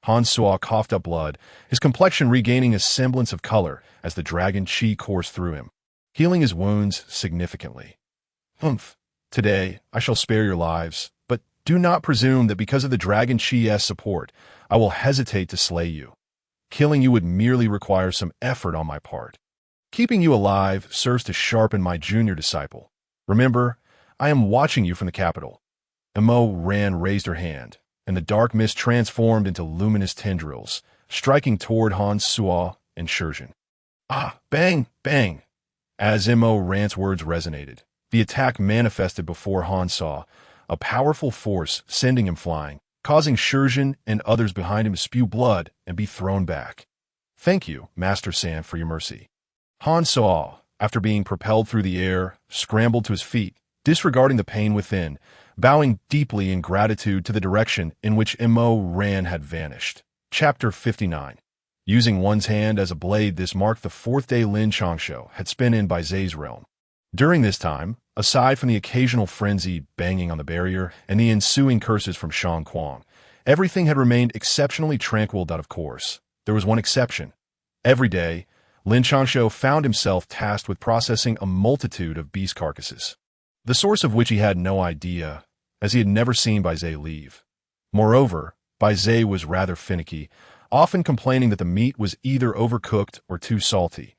Han Suo coughed up blood, his complexion regaining a semblance of color as the dragon chi coursed through him, healing his wounds significantly. Humph. Today, I shall spare your lives, but do not presume that because of the dragon chi's support, I will hesitate to slay you. Killing you would merely require some effort on my part. Keeping you alive serves to sharpen my junior disciple. Remember, I am watching you from the capital. Mo Ran raised her hand, and the dark mist transformed into luminous tendrils, striking toward Han Suo and Shurjin. Ah, bang, bang! As Mo Ran's words resonated, the attack manifested before Han saw, a powerful force sending him flying, causing Shurjin and others behind him to spew blood and be thrown back. Thank you, Master San, for your mercy. Han saw, after being propelled through the air, scrambled to his feet, disregarding the pain within, bowing deeply in gratitude to the direction in which Mo Ran had vanished. Chapter 59. Using one's hand as a blade, this marked the fourth day Lin Changshou had spent in Bai Zai's realm. During this time, aside from the occasional frenzied banging on the barrier and the ensuing curses from Shang Kuang, everything had remained exceptionally tranquil. Of course, there was one exception. Every day, Lin Changshou found himself tasked with processing a multitude of beast carcasses, the source of which he had no idea, as he had never seen Bai Zai leave. Moreover, Bai Zai was rather finicky, often complaining that the meat was either overcooked or too salty.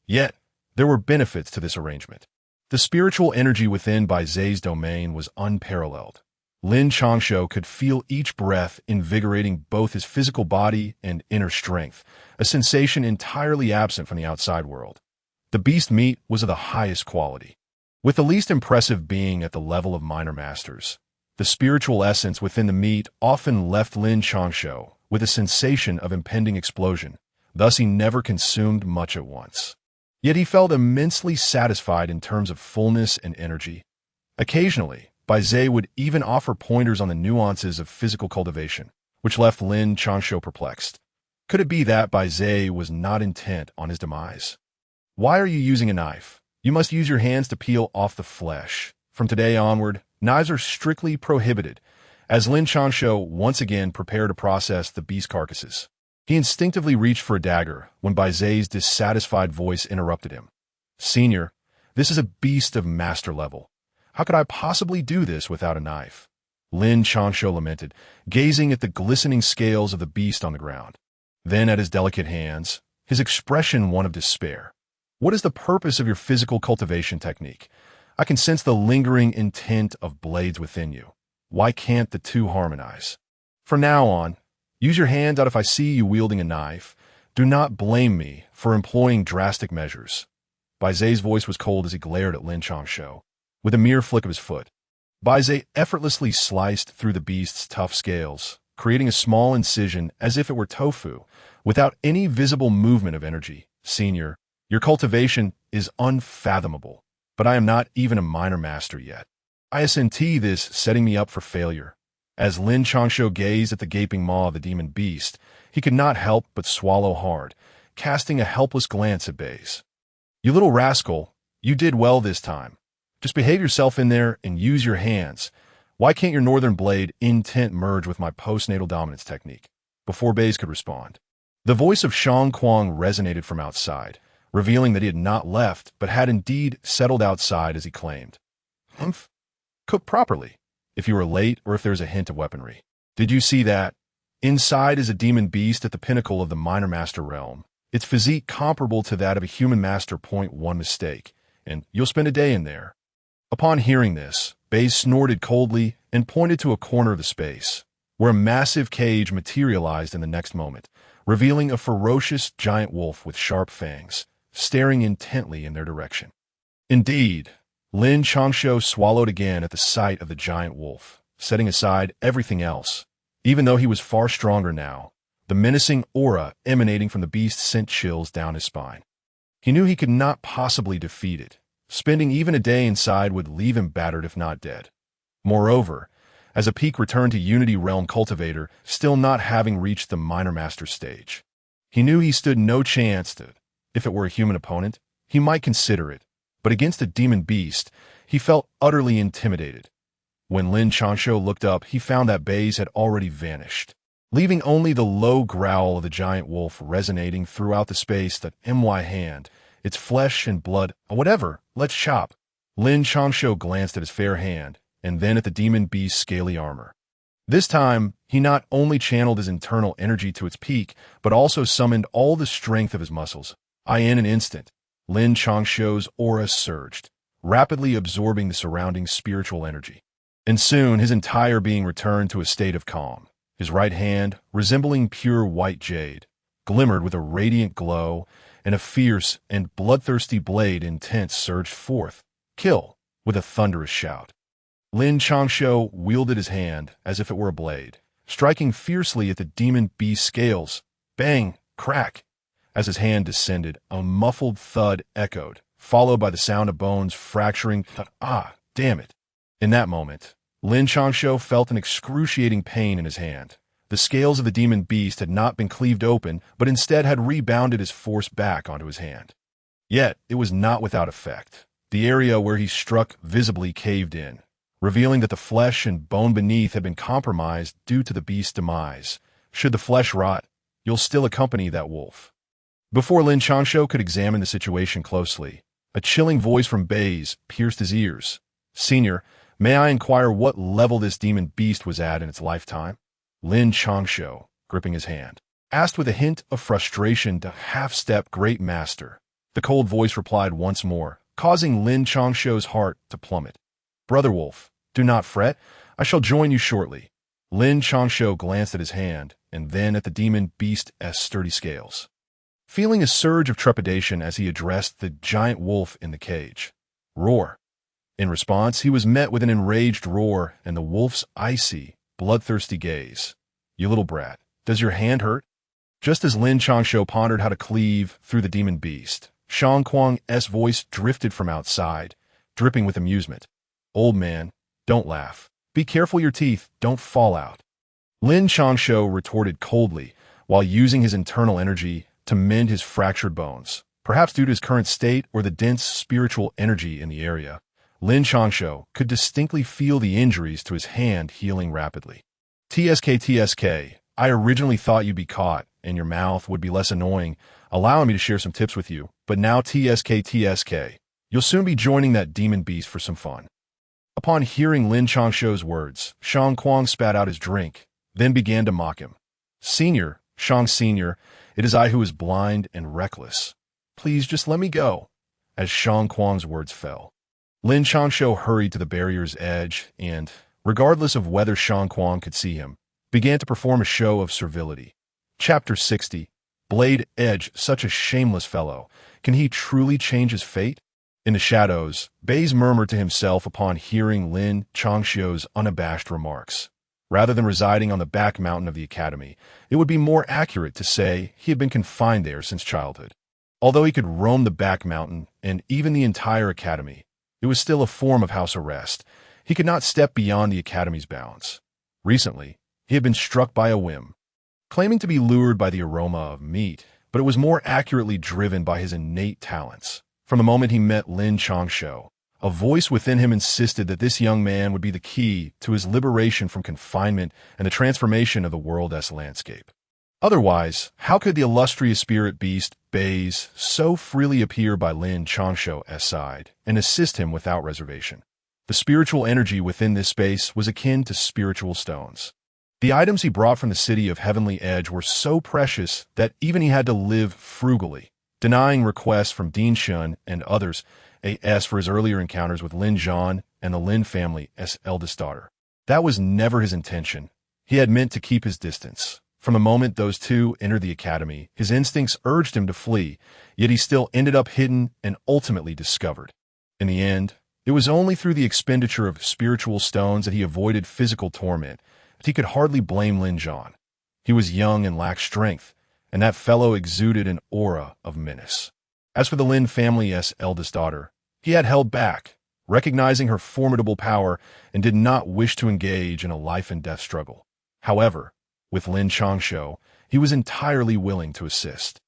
Yet, there were benefits to this arrangement. The spiritual energy within Bai Zai's domain was unparalleled. Lin Changshou could feel each breath invigorating both his physical body and inner strength, a sensation entirely absent from the outside world. The beast meat was of the highest quality, with the least impressive being at the level of minor masters. The spiritual essence within the meat often left Lin Changshou with a sensation of impending explosion, thus he never consumed much at once. Yet he felt immensely satisfied in terms of fullness and energy. Occasionally, Bai Zai would even offer pointers on the nuances of physical cultivation, which left Lin Changshou perplexed. Could it be that Bai Zai was not intent on his demise? Why are you using a knife? You must use your hands to peel off the flesh. From today onward, knives are strictly prohibited, as Lin Changshou once again prepared to process the beast carcasses. He instinctively reached for a dagger when Bai Zai's dissatisfied voice interrupted him. Senior, this is a beast of master level. How could I possibly do this without a knife? Lin Changshou lamented, gazing at the glistening scales of the beast on the ground. Then at his delicate hands, his expression one of despair. What is the purpose of your physical cultivation technique? I can sense the lingering intent of blades within you. Why can't the two harmonize? From now on, Use your hand out if I see you wielding a knife. Do not blame me for employing drastic measures. Baize's voice was cold as he glared at Lin Changshou. With a mere flick of his foot, Baize effortlessly sliced through the beast's tough scales, creating a small incision as if it were tofu, without any visible movement of energy. Senior, your cultivation is unfathomable, but I am not even a minor master yet. Isn't this setting me up for failure? As Lin Changshou gazed at the gaping maw of the demon beast, he could not help but swallow hard, casting a helpless glance at Baize. You little rascal, you did well this time. Just behave yourself in there and use your hands. Why can't your northern blade intent merge with my postnatal dominance technique? Before Baize could respond, the voice of Shang Kuang resonated from outside, revealing that he had not left, but had indeed settled outside as he claimed. Humph. Cook properly, if you were late or if there's a hint of weaponry. Did you see that? Inside is a demon beast at the pinnacle of the minor master realm. Its physique comparable to that of a human master. One mistake, and you'll spend a day in there. Upon hearing this, Baize snorted coldly and pointed to a corner of the space, where a massive cage materialized in the next moment, revealing a ferocious giant wolf with sharp fangs, staring intently in their direction. Indeed, Lin Changshou swallowed again at the sight of the giant wolf, setting aside everything else. Even though he was far stronger now, the menacing aura emanating from the beast sent chills down his spine. He knew he could not possibly defeat it. Spending even a day inside would leave him battered if not dead. Moreover, as a peak returned to Unity Realm cultivator, still not having reached the minor master stage, he knew he stood no chance that, if it were a human opponent, he might consider it, but against a demon beast, he felt utterly intimidated. When Lin Changshou looked up, he found that Baize had already vanished, leaving only the low growl of the giant wolf resonating throughout the space. That my hand, it's flesh and blood, whatever, let's chop. Lin Changshou glanced at his fair hand, and then at the demon beast's scaly armor. This time, he not only channeled his internal energy to its peak, but also summoned all the strength of his muscles. In an instant, Lin Changshou's aura surged, rapidly absorbing the surrounding spiritual energy. And soon, his entire being returned to a state of calm. His right hand, resembling pure white jade, glimmered with a radiant glow, and a fierce and bloodthirsty blade intent surged forth. Kill! With a thunderous shout. Lin Changshou wielded his hand as if it were a blade, striking fiercely at the demon beast's scales. Bang! Crack! As his hand descended, a muffled thud echoed, followed by the sound of bones fracturing. Damn it! In that moment, Lin Changshou felt an excruciating pain in his hand. The scales of the demon beast had not been cleaved open, but instead had rebounded his force back onto his hand. Yet, it was not without effect. The area where he struck visibly caved in, revealing that the flesh and bone beneath had been compromised due to the beast's demise. Should the flesh rot, you'll still accompany that wolf. Before Lin Changshou could examine the situation closely, a chilling voice from Baize pierced his ears. Senior, may I inquire what level this demon beast was at in its lifetime? Lin Changshou, gripping his hand, asked with a hint of frustration to half-step Great Master. The cold voice replied once more, causing Lin Changshou's heart to plummet. Brother Wolf, do not fret. I shall join you shortly. Lin Changshou glanced at his hand, and then at the demon beast's sturdy scales, feeling a surge of trepidation as he addressed the giant wolf in the cage. Roar! In response, he was met with an enraged roar and the wolf's icy, bloodthirsty gaze. You little brat, does your hand hurt? Just as Lin Changshou pondered how to cleave through the demon beast, Shang Kuang's voice drifted from outside, dripping with amusement. Old man, don't laugh. Be careful your teeth don't fall out. Lin Changshou retorted coldly, while using his internal energy to mend his fractured bones. Perhaps due to his current state or the dense spiritual energy in the area, Lin Changshou could distinctly feel the injuries to his hand healing rapidly. TSK, I originally thought you'd be caught, and your mouth would be less annoying, allowing me to share some tips with you, but now TSK, you'll soon be joining that demon beast for some fun. Upon hearing Lin Changshou's words, Shang Kuang spat out his drink, then began to mock him. Senior, Shang Senior, it is I who is blind and reckless. Please just let me go. As Shang Kuang's words fell, Lin Changshou hurried to the barrier's edge and, regardless of whether Shang Kuang could see him, began to perform a show of servility. Chapter 60. Blade Edge, such a shameless fellow. Can he truly change his fate? In the shadows, Baze murmured to himself upon hearing Lin Changshou's unabashed remarks. Rather than residing on the back mountain of the academy, it would be more accurate to say he had been confined there since childhood. Although he could roam the back mountain and even the entire academy, it was still a form of house arrest. He could not step beyond the academy's bounds. Recently, he had been struck by a whim, claiming to be lured by the aroma of meat, but it was more accurately driven by his innate talents. From the moment he met Lin Changshou, a voice within him insisted that this young man would be the key to his liberation from confinement and the transformation of the world's landscape. Otherwise, how could the illustrious spirit beast, Baze, so freely appear by Lin Changshou's side and assist him without reservation? The spiritual energy within this space was akin to spiritual stones. The items he brought from the city of Heavenly Edge were so precious that even he had to live frugally, denying requests from Din Shun and others as for his earlier encounters with Lin Zhan and the Lin family's eldest daughter. That was never his intention. He had meant to keep his distance. From the moment those two entered the academy, his instincts urged him to flee, yet he still ended up hidden and ultimately discovered. In the end, it was only through the expenditure of spiritual stones that he avoided physical torment, but he could hardly blame Lin Zhan. He was young and lacked strength, and that fellow exuded an aura of menace. As for the Lin family's eldest daughter, he had held back, recognizing her formidable power and did not wish to engage in a life-and-death struggle. However, with Lin Changshou, he was entirely willing to assist.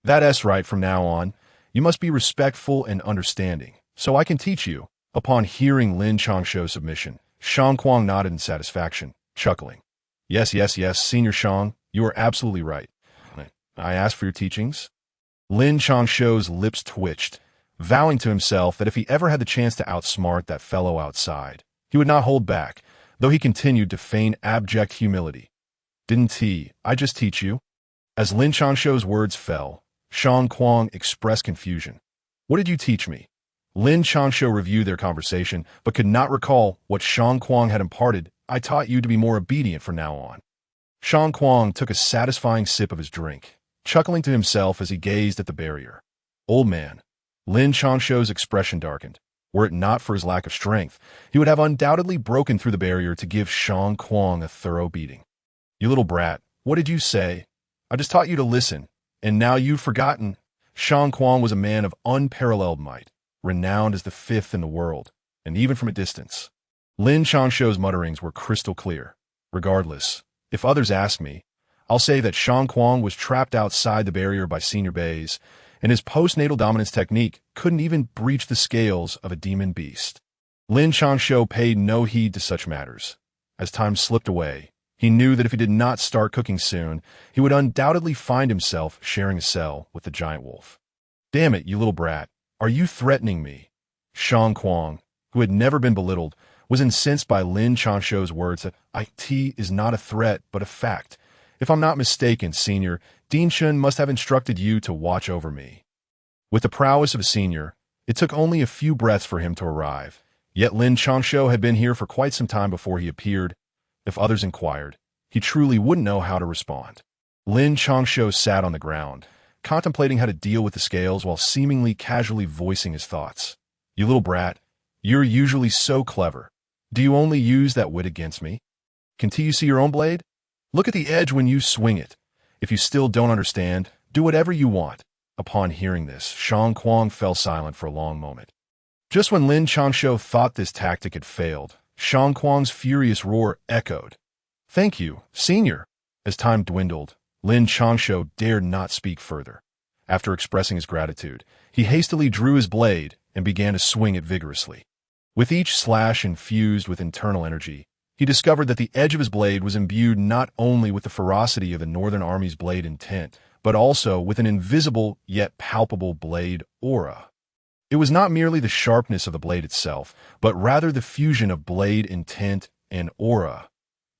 That's right, from now on, you must be respectful and understanding, so I can teach you. Upon hearing Lin Changshou's submission, Shang Kuang nodded in satisfaction, chuckling. Yes, Senior Shang, you are absolutely right. I asked for your teachings. Lin Changshou's lips twitched, vowing to himself that if he ever had the chance to outsmart that fellow outside, he would not hold back, though he continued to feign abject humility. Didn't I just teach you? As Lin Changshou's words fell, Shang Kuang expressed confusion. What did you teach me? Lin Changshou reviewed their conversation, but could not recall what Shang Kuang had imparted. I taught you to be more obedient from now on. Shang Kuang took a satisfying sip of his drink, chuckling to himself as he gazed at the barrier. Old man. Lin Changshou's expression darkened. Were it not for his lack of strength, he would have undoubtedly broken through the barrier to give Shang Kuang a thorough beating. You little brat, what did you say? I just taught you to listen, and now you've forgotten. Shang Kuang was a man of unparalleled might, renowned as the fifth in the world, and even from a distance. Lin Changshou's mutterings were crystal clear. Regardless, if others ask me, I'll say that Shang Kuang was trapped outside the barrier by Senior Baze, and his postnatal dominance technique couldn't even breach the scales of a demon beast. Lin Changshou paid no heed to such matters. As time slipped away, he knew that if he did not start cooking soon, he would undoubtedly find himself sharing a cell with the giant wolf. Damn it, you little brat. Are you threatening me? Shang Kuang, who had never been belittled, was incensed by Lin Changshou's words that IT is not a threat but a fact. If I'm not mistaken, Senior, Din Shun must have instructed you to watch over me. With the prowess of a senior, it took only a few breaths for him to arrive, yet Lin Changshou had been here for quite some time before he appeared. If others inquired, he truly wouldn't know how to respond. Lin Changshou sat on the ground, contemplating how to deal with the scales while seemingly casually voicing his thoughts. You little brat, you're usually so clever. Do you only use that wit against me? Can't you see your own blade? Look at the edge when you swing it. If you still don't understand, do whatever you want. Upon hearing this, Shang Kuang fell silent for a long moment. Just when Lin Changshou thought this tactic had failed, Shang Kuang's furious roar echoed. Thank you, Senior. As time dwindled, Lin Changshou dared not speak further. After expressing his gratitude, he hastily drew his blade and began to swing it vigorously. With each slash infused with internal energy, he discovered that the edge of his blade was imbued not only with the ferocity of the Northern Army's blade intent, but also with an invisible yet palpable blade aura. It was not merely the sharpness of the blade itself, but rather the fusion of blade intent and aura.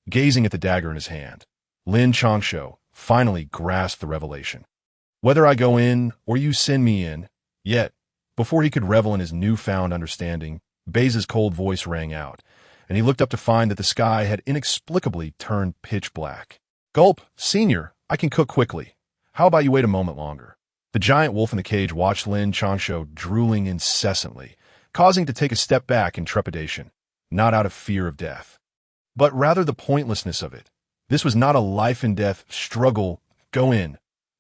Gazing at the dagger in his hand, Lin Changshou finally grasped the revelation. Whether I go in or you send me in, yet, before he could revel in his newfound understanding, Baze's cold voice rang out. and he looked up to find that the sky had inexplicably turned pitch black. "Gulp, senior, I can cook quickly. How about you wait a moment longer?" The giant wolf in the cage watched Lin Changshou drooling incessantly, causing to take a step back in trepidation, not out of fear of death, but rather the pointlessness of it. This was not a life-and-death struggle. "Go in."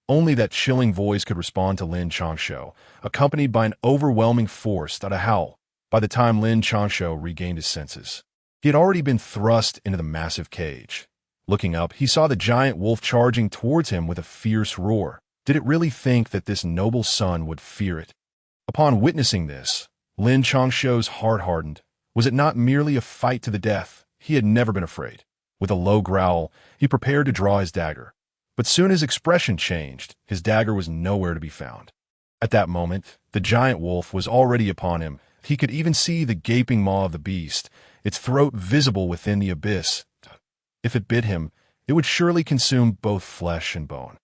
Only that chilling voice could respond to Lin Changshou, accompanied by an overwhelming force that a howl. By the time Lin Changshou regained his senses, he had already been thrust into the massive cage. Looking up, he saw the giant wolf charging towards him with a fierce roar. Did it really think that this noble son would fear it? Upon witnessing this, Lin Changshou's heart hardened. Was it not merely a fight to the death? He had never been afraid. With a low growl, he prepared to draw his dagger. But soon his expression changed. His dagger was nowhere to be found. At that moment, the giant wolf was already upon him. He could even see the gaping maw of the beast, its throat visible within the abyss. If it bit him, it would surely consume both flesh and bone.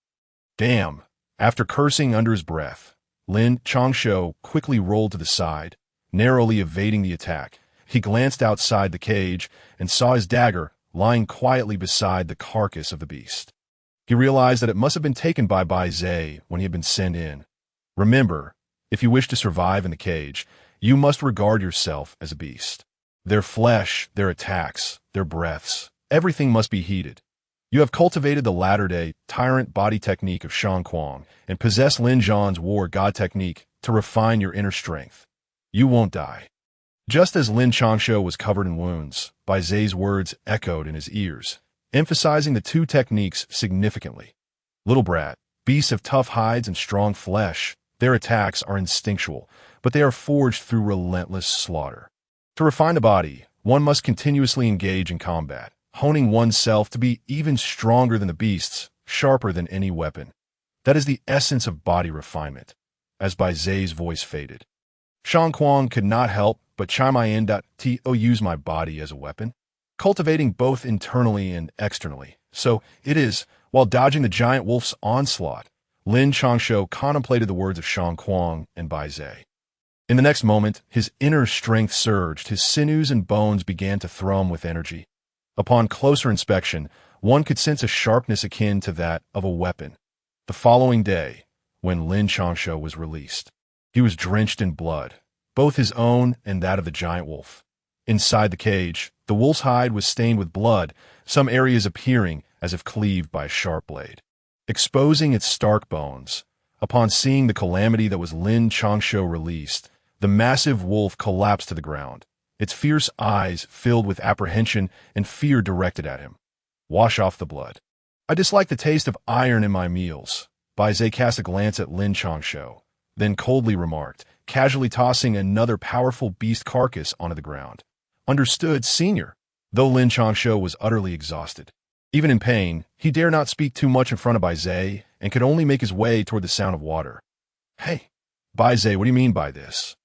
"Damn!" After cursing under his breath, Lin Changshou quickly rolled to the side, narrowly evading the attack. He glanced outside the cage and saw his dagger lying quietly beside the carcass of the beast. He realized that it must have been taken by Bai Zhe when he had been sent in. Remember, if you wish to survive in the cage, you must regard yourself as a beast. Their flesh, their attacks, their breaths, everything must be heeded. You have cultivated the latter-day tyrant body technique of Shang Kuang and possess Lin Zhan's war god technique to refine your inner strength. You won't die. Just as Lin Changshou was covered in wounds, Bai Zhe's words echoed in his ears, emphasizing the two techniques significantly. "Little brat, beasts have tough hides and strong flesh. Their attacks are instinctual, but they are forged through relentless slaughter. To refine the body, one must continuously engage in combat, honing oneself to be even stronger than the beasts, sharper than any weapon. That is the essence of body refinement." As Bai Zhe's voice faded, Shang Kuang could not help but chime in to use my body as a weapon, cultivating both internally and externally. So it is, while dodging the giant wolf's onslaught, Lin Changshou contemplated the words of Shang Kuang and Bai Zhe. In the next moment, his inner strength surged, his sinews and bones began to thrum with energy. Upon closer inspection, one could sense a sharpness akin to that of a weapon. The following day, when Lin Changshou was released, he was drenched in blood, both his own and that of the giant wolf. Inside the cage, the wolf's hide was stained with blood, some areas appearing as if cleaved by a sharp blade, exposing its stark bones. Upon seeing the calamity that was Lin Changshou released, the massive wolf collapsed to the ground, its fierce eyes filled with apprehension and fear directed at him. "Wash off the blood. I dislike the taste of iron in my meals." Bai Zhe cast a glance at Lin Changshou, then coldly remarked, casually tossing another powerful beast carcass onto the ground. "Understood, senior." Though Lin Changshou was utterly exhausted, even in pain, he dare not speak too much in front of Bai Zhe and could only make his way toward the sound of water. "Hey, Bai Zhe, what do you mean by this?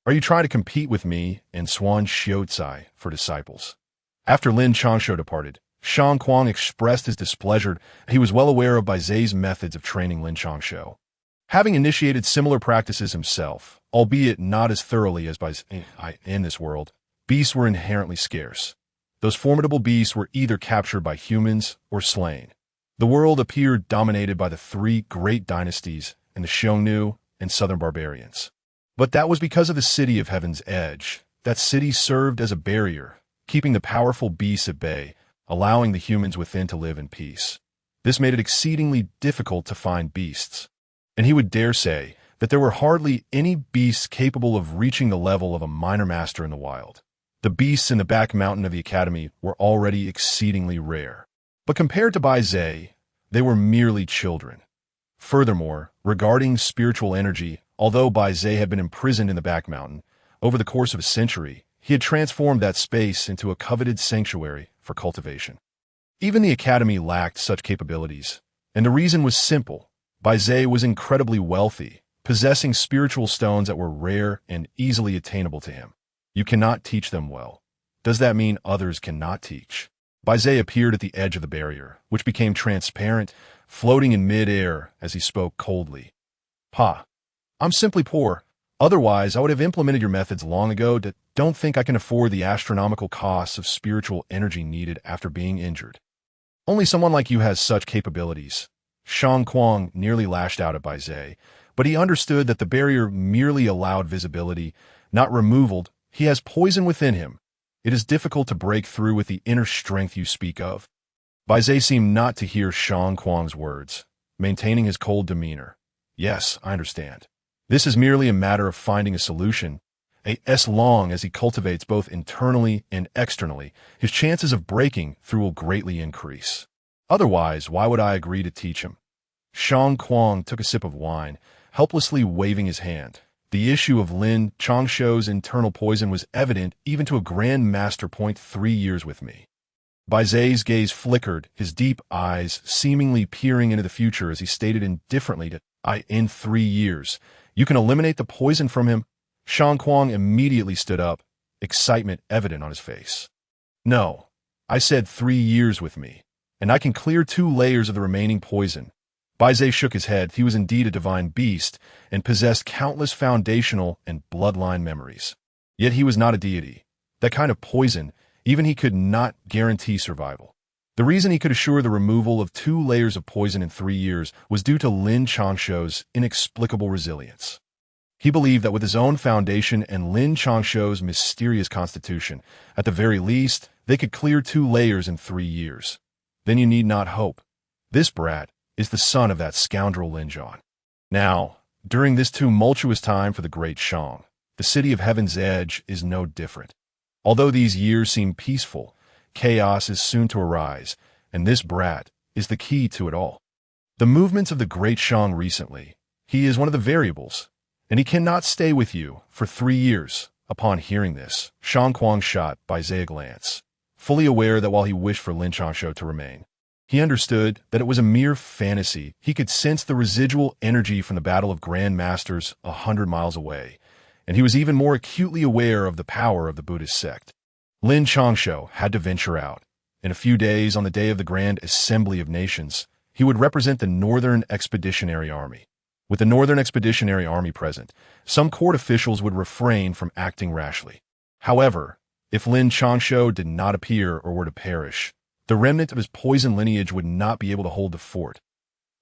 Are you trying to compete with me and Swan Xiaocai for disciples?" After Lin Changshou departed, Shang Kuang expressed his displeasure. He was well aware of Bai Zhe's methods of training Lin Changshou, having initiated similar practices himself, albeit not as thoroughly as Bai Zhe. In this world, beasts were inherently scarce. Those formidable beasts were either captured by humans or slain. The world appeared dominated by the three great dynasties and the Xiongnu and southern barbarians. But that was because of the city of Heaven's Edge. That city served as a barrier, keeping the powerful beasts at bay, allowing the humans within to live in peace. This made it exceedingly difficult to find beasts, and he would dare say that there were hardly any beasts capable of reaching the level of a minor master in the wild. The beasts in the back mountain of the academy were already exceedingly rare, but compared to Bai Zhe, they were merely children. Furthermore, regarding spiritual energy, although Bai Zhe had been imprisoned in the back mountain, over the course of a century, he had transformed that space into a coveted sanctuary for cultivation. Even the academy lacked such capabilities, and the reason was simple. Bai Zhe was incredibly wealthy, possessing spiritual stones that were rare and easily attainable to him. You cannot teach them well. Does that mean others cannot teach? Bai Zhe appeared at the edge of the barrier, which became transparent, floating in mid-air as he spoke coldly. "Pa, I'm simply poor. Otherwise, I would have implemented your methods long ago. Don't think I can afford the astronomical costs of spiritual energy needed after being injured. Only someone like you has such capabilities. Shang Kuang nearly lashed out at Bai Zhe, but he understood that the barrier merely allowed visibility, not removal. He has poison within him. It is difficult to break through with the inner strength you speak of. Bai Zhe seemed not to hear Shang Kuang's words, maintaining his cold demeanor. Yes, I understand. This is merely a matter of finding a solution. As long as he cultivates both internally and externally, his chances of breaking through will greatly increase. Otherwise, why would I agree to teach him? Shang Kuang took a sip of wine, helplessly waving his hand. The issue of Lin Changshou's internal poison was evident even to a Grand Master. 3 years with me. Bai Zhe's gaze flickered, his deep eyes seemingly peering into the future as he stated indifferently in 3 years. You can eliminate the poison from him? Shang Kuang immediately stood up, excitement evident on his face. No, I said 3 years with me, and I can clear 2 layers of the remaining poison. Bai Zhe shook his head. He was indeed a divine beast and possessed countless foundational and bloodline memories. Yet he was not a deity. That kind of poison, even he could not guarantee survival. The reason he could assure the removal of 2 layers of poison in 3 years was due to Lin Changshou's inexplicable resilience. He believed that with his own foundation and Lin Changshou's mysterious constitution, at the very least, they could clear 2 layers in 3 years. Then you need not hope. This brat is the son of that scoundrel Lin Zhan. Now, during this tumultuous time for the Great Shang, the city of Heaven's Edge is no different. Although these years seem peaceful, chaos is soon to arise, and this brat is the key to it all. The movements of the Great Shang recently, he is one of the variables, and he cannot stay with you for 3 years. Upon hearing this, Shang Kuang shot Bai Zhe a glance, fully aware that while he wished for Lin Changshou to remain, he understood that it was a mere fantasy. He could sense the residual energy from the battle of Grand Masters 100 miles away, and he was even more acutely aware of the power of the Buddhist sect. Lin Changshou had to venture out. In a few days, on the day of the Grand Assembly of Nations, he would represent the Northern Expeditionary Army. With the Northern Expeditionary Army present, some court officials would refrain from acting rashly. However, if Lin Changshou did not appear or were to perish, the remnant of his poison lineage would not be able to hold the fort.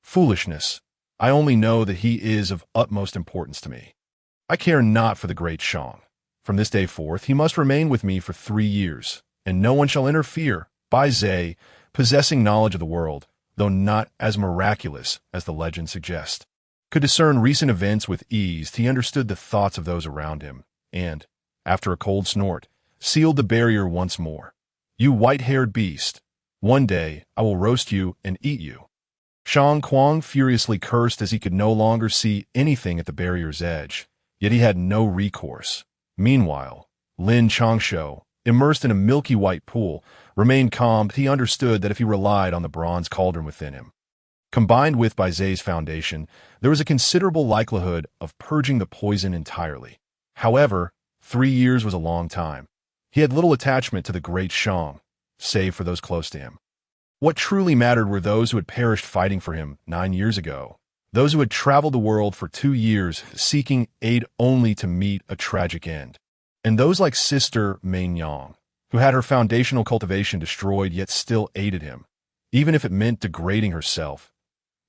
Foolishness. I only know that he is of utmost importance to me. I care not for the Great Shang. From this day forth, he must remain with me for 3 years, and no one shall interfere. Bai Zhe, possessing knowledge of the world, though not as miraculous as the legend suggests, could discern recent events with ease. He understood the thoughts of those around him, and, after a cold snort, sealed the barrier once more. You white-haired beast, one day I will roast you and eat you. Shang Kuang furiously cursed as he could no longer see anything at the barrier's edge, yet he had no recourse. Meanwhile, Lin Changshou, immersed in a milky white pool, remained calm. He understood that if he relied on the bronze cauldron within him, combined with Bai Zhe's foundation, there was a considerable likelihood of purging the poison entirely. However, 3 years was a long time. He had little attachment to the Great Shang, save for those close to him. What truly mattered were those who had perished fighting for him 9 years ago, those who had traveled the world for 2 years seeking aid only to meet a tragic end, and those like Sister Mei Yang, who had her foundational cultivation destroyed yet still aided him, even if it meant degrading herself.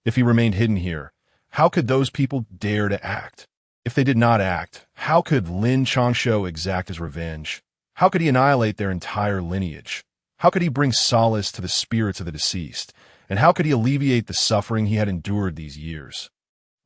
If he remained hidden here, how could those people dare to act? If they did not act, how could Lin Changshou exact his revenge? How could he annihilate their entire lineage? How could he bring solace to the spirits of the deceased? And how could he alleviate the suffering he had endured these years?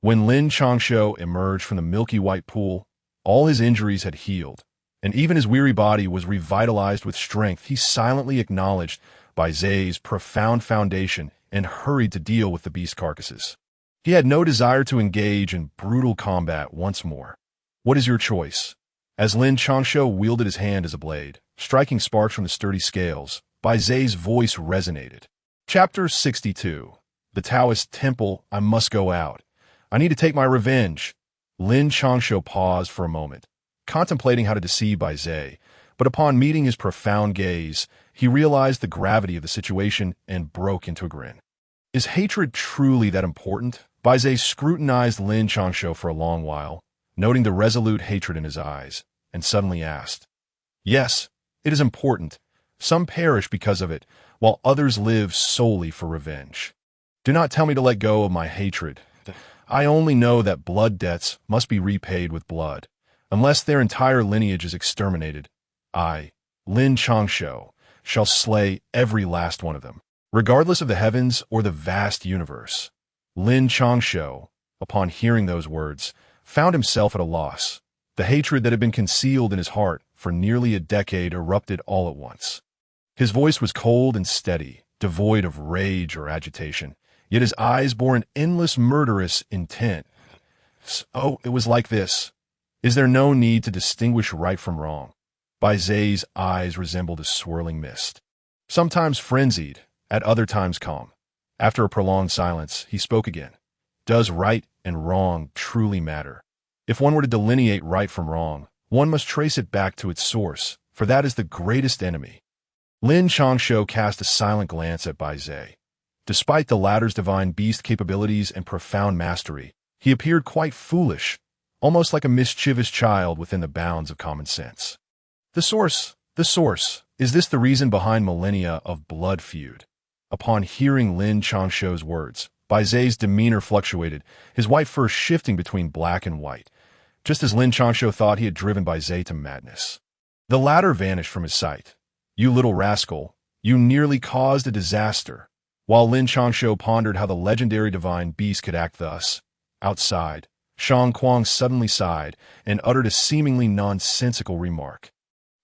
When Lin Changshou emerged from the milky white pool, all his injuries had healed, and even his weary body was revitalized with strength. He silently acknowledged Bai Zhe's profound foundation and hurried to deal with the beast carcasses. He had no desire to engage in brutal combat once more. What is your choice? As Lin Changshou wielded his hand as a blade, striking sparks from the sturdy scales, Bai Zhe's voice resonated. Chapter 62. The Taoist Temple. I must go out. I need to take my revenge. Lin Changshou paused for a moment, contemplating how to deceive Bai Zhe, but upon meeting his profound gaze, he realized the gravity of the situation and broke into a grin. Is hatred truly that important? Bai Zhe scrutinized Lin Changshou for a long while, noting the resolute hatred in his eyes, and suddenly asked, "Yes, it is important. Some perish because of it, while others live solely for revenge. Do not tell me to let go of my hatred. I only know that blood debts must be repaid with blood. Unless their entire lineage is exterminated, I, Lin Changshou, shall slay every last one of them, regardless of the heavens or the vast universe." Lin Changshou, upon hearing those words, found himself at a loss. The hatred that had been concealed in his heart for nearly a decade erupted all at once. His voice was cold and steady, devoid of rage or agitation, yet his eyes bore an endless murderous intent. "Oh, it was like this. Is there no need to distinguish right from wrong?" Bai Zai's eyes resembled a swirling mist, sometimes frenzied, at other times calm. After a prolonged silence, he spoke again. "Does right and wrong truly matter? If one were to delineate right from wrong, one must trace it back to its source, for that is the greatest enemy." Lin Changshou cast a silent glance at Bai Zai. Despite the latter's divine beast capabilities and profound mastery, he appeared quite foolish, almost like a mischievous child within the bounds of common sense. The source, is this the reason behind millennia of blood feud? Upon hearing Lin Changshou's words, Bai Zai's demeanor fluctuated, his white fur shifting between black and white, just as Lin Changshou thought he had driven Bai Zai to madness. The latter vanished from his sight. "You little rascal, you nearly caused a disaster." While Lin Changshou pondered how the legendary divine beast could act thus, outside, Shang Kuang suddenly sighed and uttered a seemingly nonsensical remark.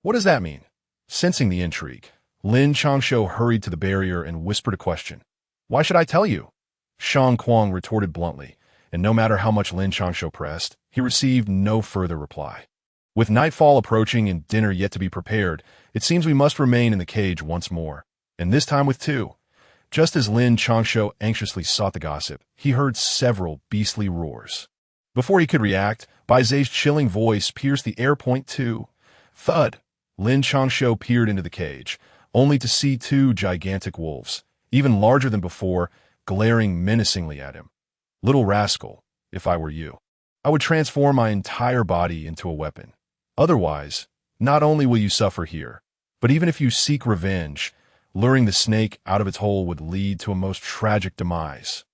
"What does that mean?" Sensing the intrigue, Lin Changshou hurried to the barrier and whispered a question. "Why should I tell you?" Shang Kuang retorted bluntly, and no matter how much Lin Changshou pressed, he received no further reply. "With nightfall approaching and dinner yet to be prepared, it seems we must remain in the cage once more, and this time with two." Just as Lin Changshou anxiously sought the gossip, he heard several beastly roars. Before he could react, Bai Zai's chilling voice pierced the air. Point two. Thud! Lin Changshou peered into the cage, only to see two gigantic wolves, even larger than before, glaring menacingly at him. "Little rascal, if I were you, I would transform my entire body into a weapon. Otherwise, not only will you suffer here, but even if you seek revenge, luring the snake out of its hole would lead to a most tragic demise.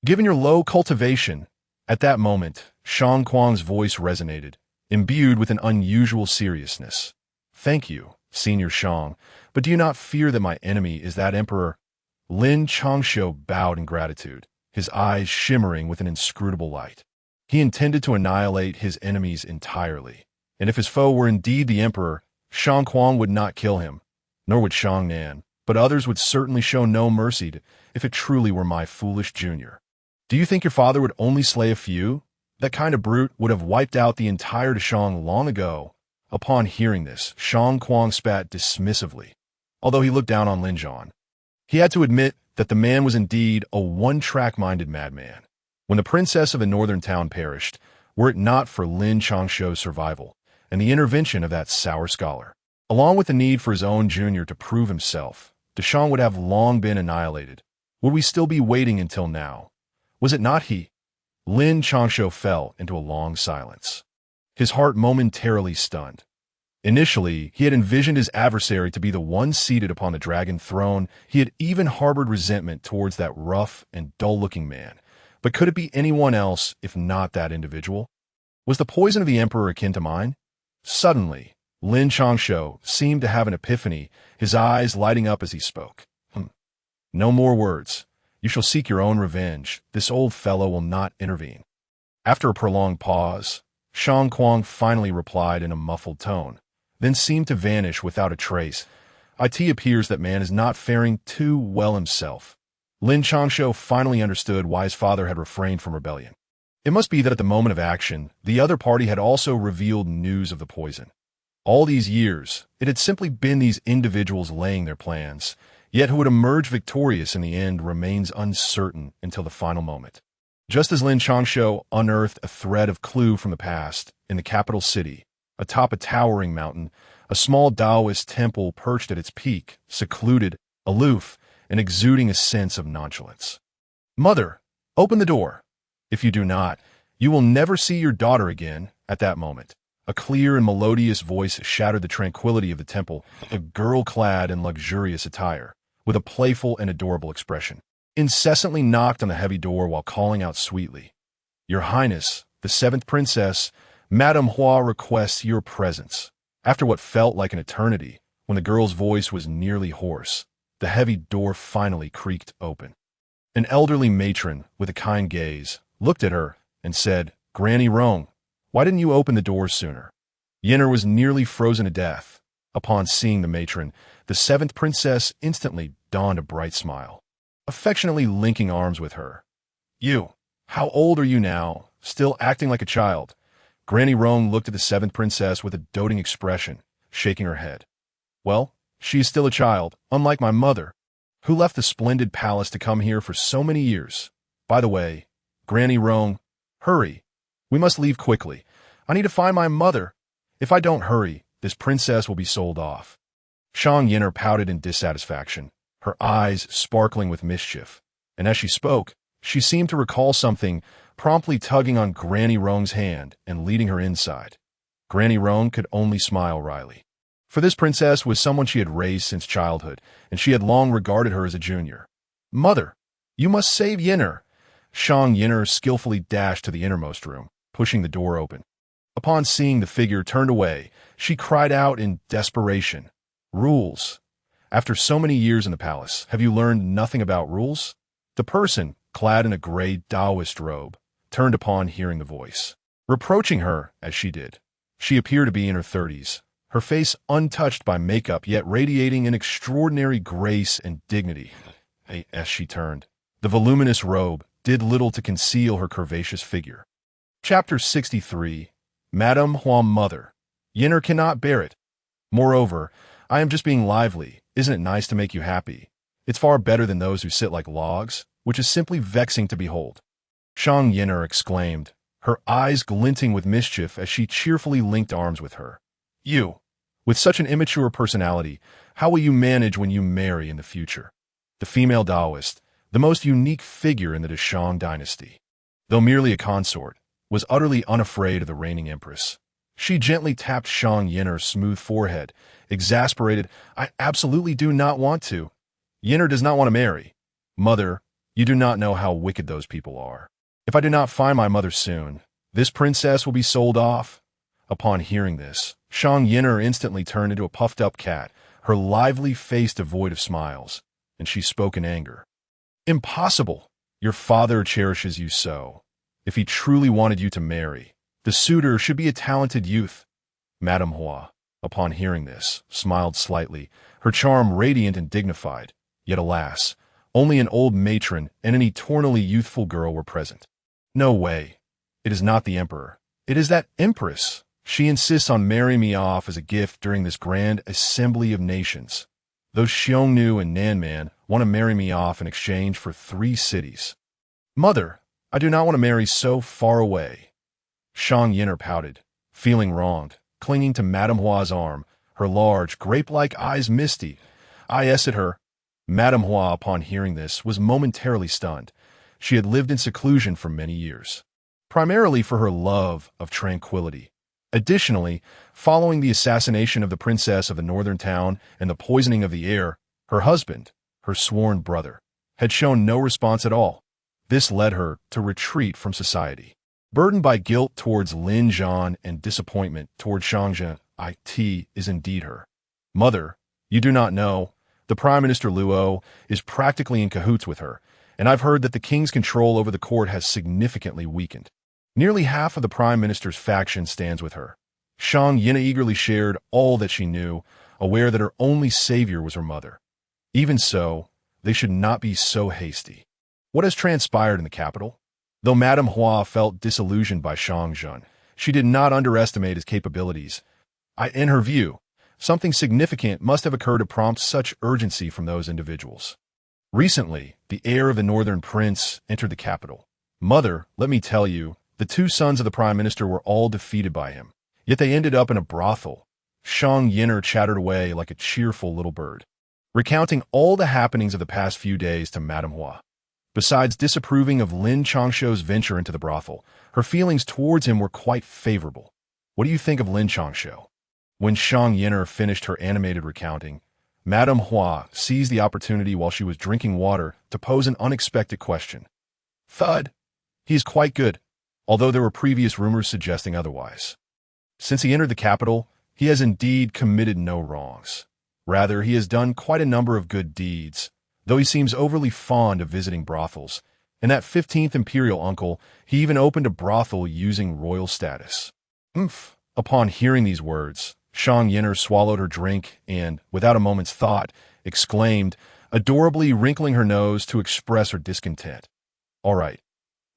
Given your low cultivation," at that moment, Shang Kuang's voice resonated, imbued with an unusual seriousness. "Thank you, Senior Shang, but do you not fear that my enemy is that emperor?" Lin Changshou bowed in gratitude, his eyes shimmering with an inscrutable light. He intended to annihilate his enemies entirely, and if his foe were indeed the emperor, Shang Kuang would not kill him, nor would Shang Nan, but others would certainly show no mercy if it truly were my foolish junior. "Do you think your father would only slay a few? That kind of brute would have wiped out the entire Deshang long ago." Upon hearing this, Shang Kuang spat dismissively, although he looked down on Lin Zhan. He had to admit that the man was indeed a one-track-minded madman. When the princess of a northern town perished, were it not for Lin Changshou's survival and the intervention of that sour scholar, along with the need for his own junior to prove himself, Deshang would have long been annihilated. Would we still be waiting until now? Was it not he? Lin Changshou fell into a long silence, his heart momentarily stunned. Initially, he had envisioned his adversary to be the one seated upon the dragon throne. He had even harbored resentment towards that rough and dull-looking man. But could it be anyone else if not that individual? Was the poison of the emperor akin to mine? Suddenly, Lin Changshou seemed to have an epiphany, his eyes lighting up as he spoke. No more words. You shall seek your own revenge. This old fellow will not intervene." After a prolonged pause, Shang Kuang finally replied in a muffled tone, then seemed to vanish without a trace. "It appears that man is not faring too well himself." Lin Changshou finally understood why his father had refrained from rebellion. It must be that at the moment of action, the other party had also revealed news of the poison. All these years, it had simply been these individuals laying their plans, yet who would emerge victorious in the end remains uncertain until the final moment. Just as Lin Changshou unearthed a thread of clue from the past, in the capital city, atop a towering mountain, a small Taoist temple perched at its peak, secluded, aloof, and exuding a sense of nonchalance. "Mother, open the door. If you do not, You will never see your daughter again. At that moment, a clear and melodious voice shattered the tranquility of the temple, a girl clad in luxurious attire, with a playful and adorable expression, incessantly knocked on the heavy door while calling out sweetly, "Your Highness, the seventh princess, Madame Hua requests your presence." After what felt like an eternity, when the girl's voice was nearly hoarse, the heavy door finally creaked open. An elderly matron, with a kind gaze, looked at her and said, "Granny Rong, why didn't you open the door sooner?" Yinner was nearly frozen to death. Upon seeing the matron, the seventh princess instantly donned a bright smile, affectionately linking arms with her. "You, how old are you now? Still acting like a child?" Granny Rong looked at the seventh princess with a doting expression, shaking her head. "Well, she is still a child, unlike my mother, who left the splendid palace to come here for so many years. By the way, Granny Rong, hurry. We must leave quickly. I need to find my mother. If I don't hurry, this princess will be sold off." Shang Yinner pouted in dissatisfaction, her eyes sparkling with mischief, and as she spoke, she seemed to recall something, promptly tugging on Granny Rong's hand and leading her inside. Granny Rong could only smile wryly. For this princess was someone she had raised since childhood, and she had long regarded her as a junior. "Mother, you must save Yinner." Shang Yinner skillfully dashed to the innermost room, pushing the door open. Upon seeing the figure turned away, she cried out in desperation, "Rules! After so many years in the palace, have you learned nothing about rules?" The person, clad in a gray Taoist robe, turned upon hearing the voice, reproaching her as she did. She appeared to be in her 30s, her face untouched by makeup yet radiating an extraordinary grace and dignity. As she turned, the voluminous robe did little to conceal her curvaceous figure. Chapter 63. Madame Hua Mother. Yinner cannot bear it. Moreover, I am just being lively. Isn't it nice to make you happy? It's far better than those who sit like logs, which is simply vexing to behold. Shang Yinner exclaimed, her eyes glinting with mischief as she cheerfully linked arms with her. "You, with such an immature personality, how will you manage when you marry in the future?" The female Taoist, the most unique figure in the Shang Dynasty, though merely a consort, was utterly unafraid of the reigning empress. She gently tapped Shang Yinner's smooth forehead, exasperated. "I absolutely do not want to. Yinner does not want to marry. Mother, you do not know how wicked those people are. If I do not find my mother soon, this princess will be sold off." Upon hearing this, Shang Yinner instantly turned into a puffed-up cat, her lively face devoid of smiles, and she spoke in anger. "Impossible! Your father cherishes you so. If he truly wanted you to marry, the suitor should be a talented youth." Madame Hua, upon hearing this, smiled slightly, her charm radiant and dignified. Yet alas, only an old matron and an eternally youthful girl were present. "No way. It is not the emperor. It is that empress. She insists on marrying me off as a gift during this grand assembly of nations. Those Xiongnu and Nanman want to marry me off in exchange for 3 cities. Mother, I do not want to marry so far away." Shang Yinner pouted, feeling wronged, clinging to Madame Hua's arm, her large, grape-like eyes misty. Eyes at her. Madame Hua, upon hearing this, was momentarily stunned. She had lived in seclusion for many years, primarily for her love of tranquility. Additionally, following the assassination of the princess of the northern town and the poisoning of the air, her husband, her sworn brother, had shown no response at all. This led her to retreat from society. Burdened by guilt towards Lin Zhan and disappointment towards Shangzhen, it is indeed her. "Mother, you do not know. The Prime Minister Luo is practically in cahoots with her, and I've heard that the king's control over the court has significantly weakened. Nearly half of the Prime Minister's faction stands with her." Shang Yinner eagerly shared all that she knew, aware that her only savior was her mother. Even so, they should not be so hasty. What has transpired in the capital? Though Madame Hua felt disillusioned by Shangzhen, she did not underestimate his capabilities. In her view, something significant must have occurred to prompt such urgency from those individuals. Recently, the heir of the northern prince entered the capital. "Mother, let me tell you, the 2 sons of the prime minister were all defeated by him, yet they ended up in a brothel." Shang Yinner chattered away like a cheerful little bird, recounting all the happenings of the past few days to Madame Hua. Besides disapproving of Lin Changshou's venture into the brothel, her feelings towards him were quite favorable. What do you think of Lin Changshou? When Shang Yin'er finished her animated recounting, Madame Hua seized the opportunity while she was drinking water to pose an unexpected question. Thud. He is quite good, although there were previous rumors suggesting otherwise. Since he entered the capital, he has indeed committed no wrongs. Rather, he has done quite a number of good deeds, though he seems overly fond of visiting brothels. And that 15th imperial uncle, he even opened a brothel using royal status. Umph. Upon hearing these words, Shang Yin'er swallowed her drink and, without a moment's thought, exclaimed, adorably wrinkling her nose to express her discontent. All right.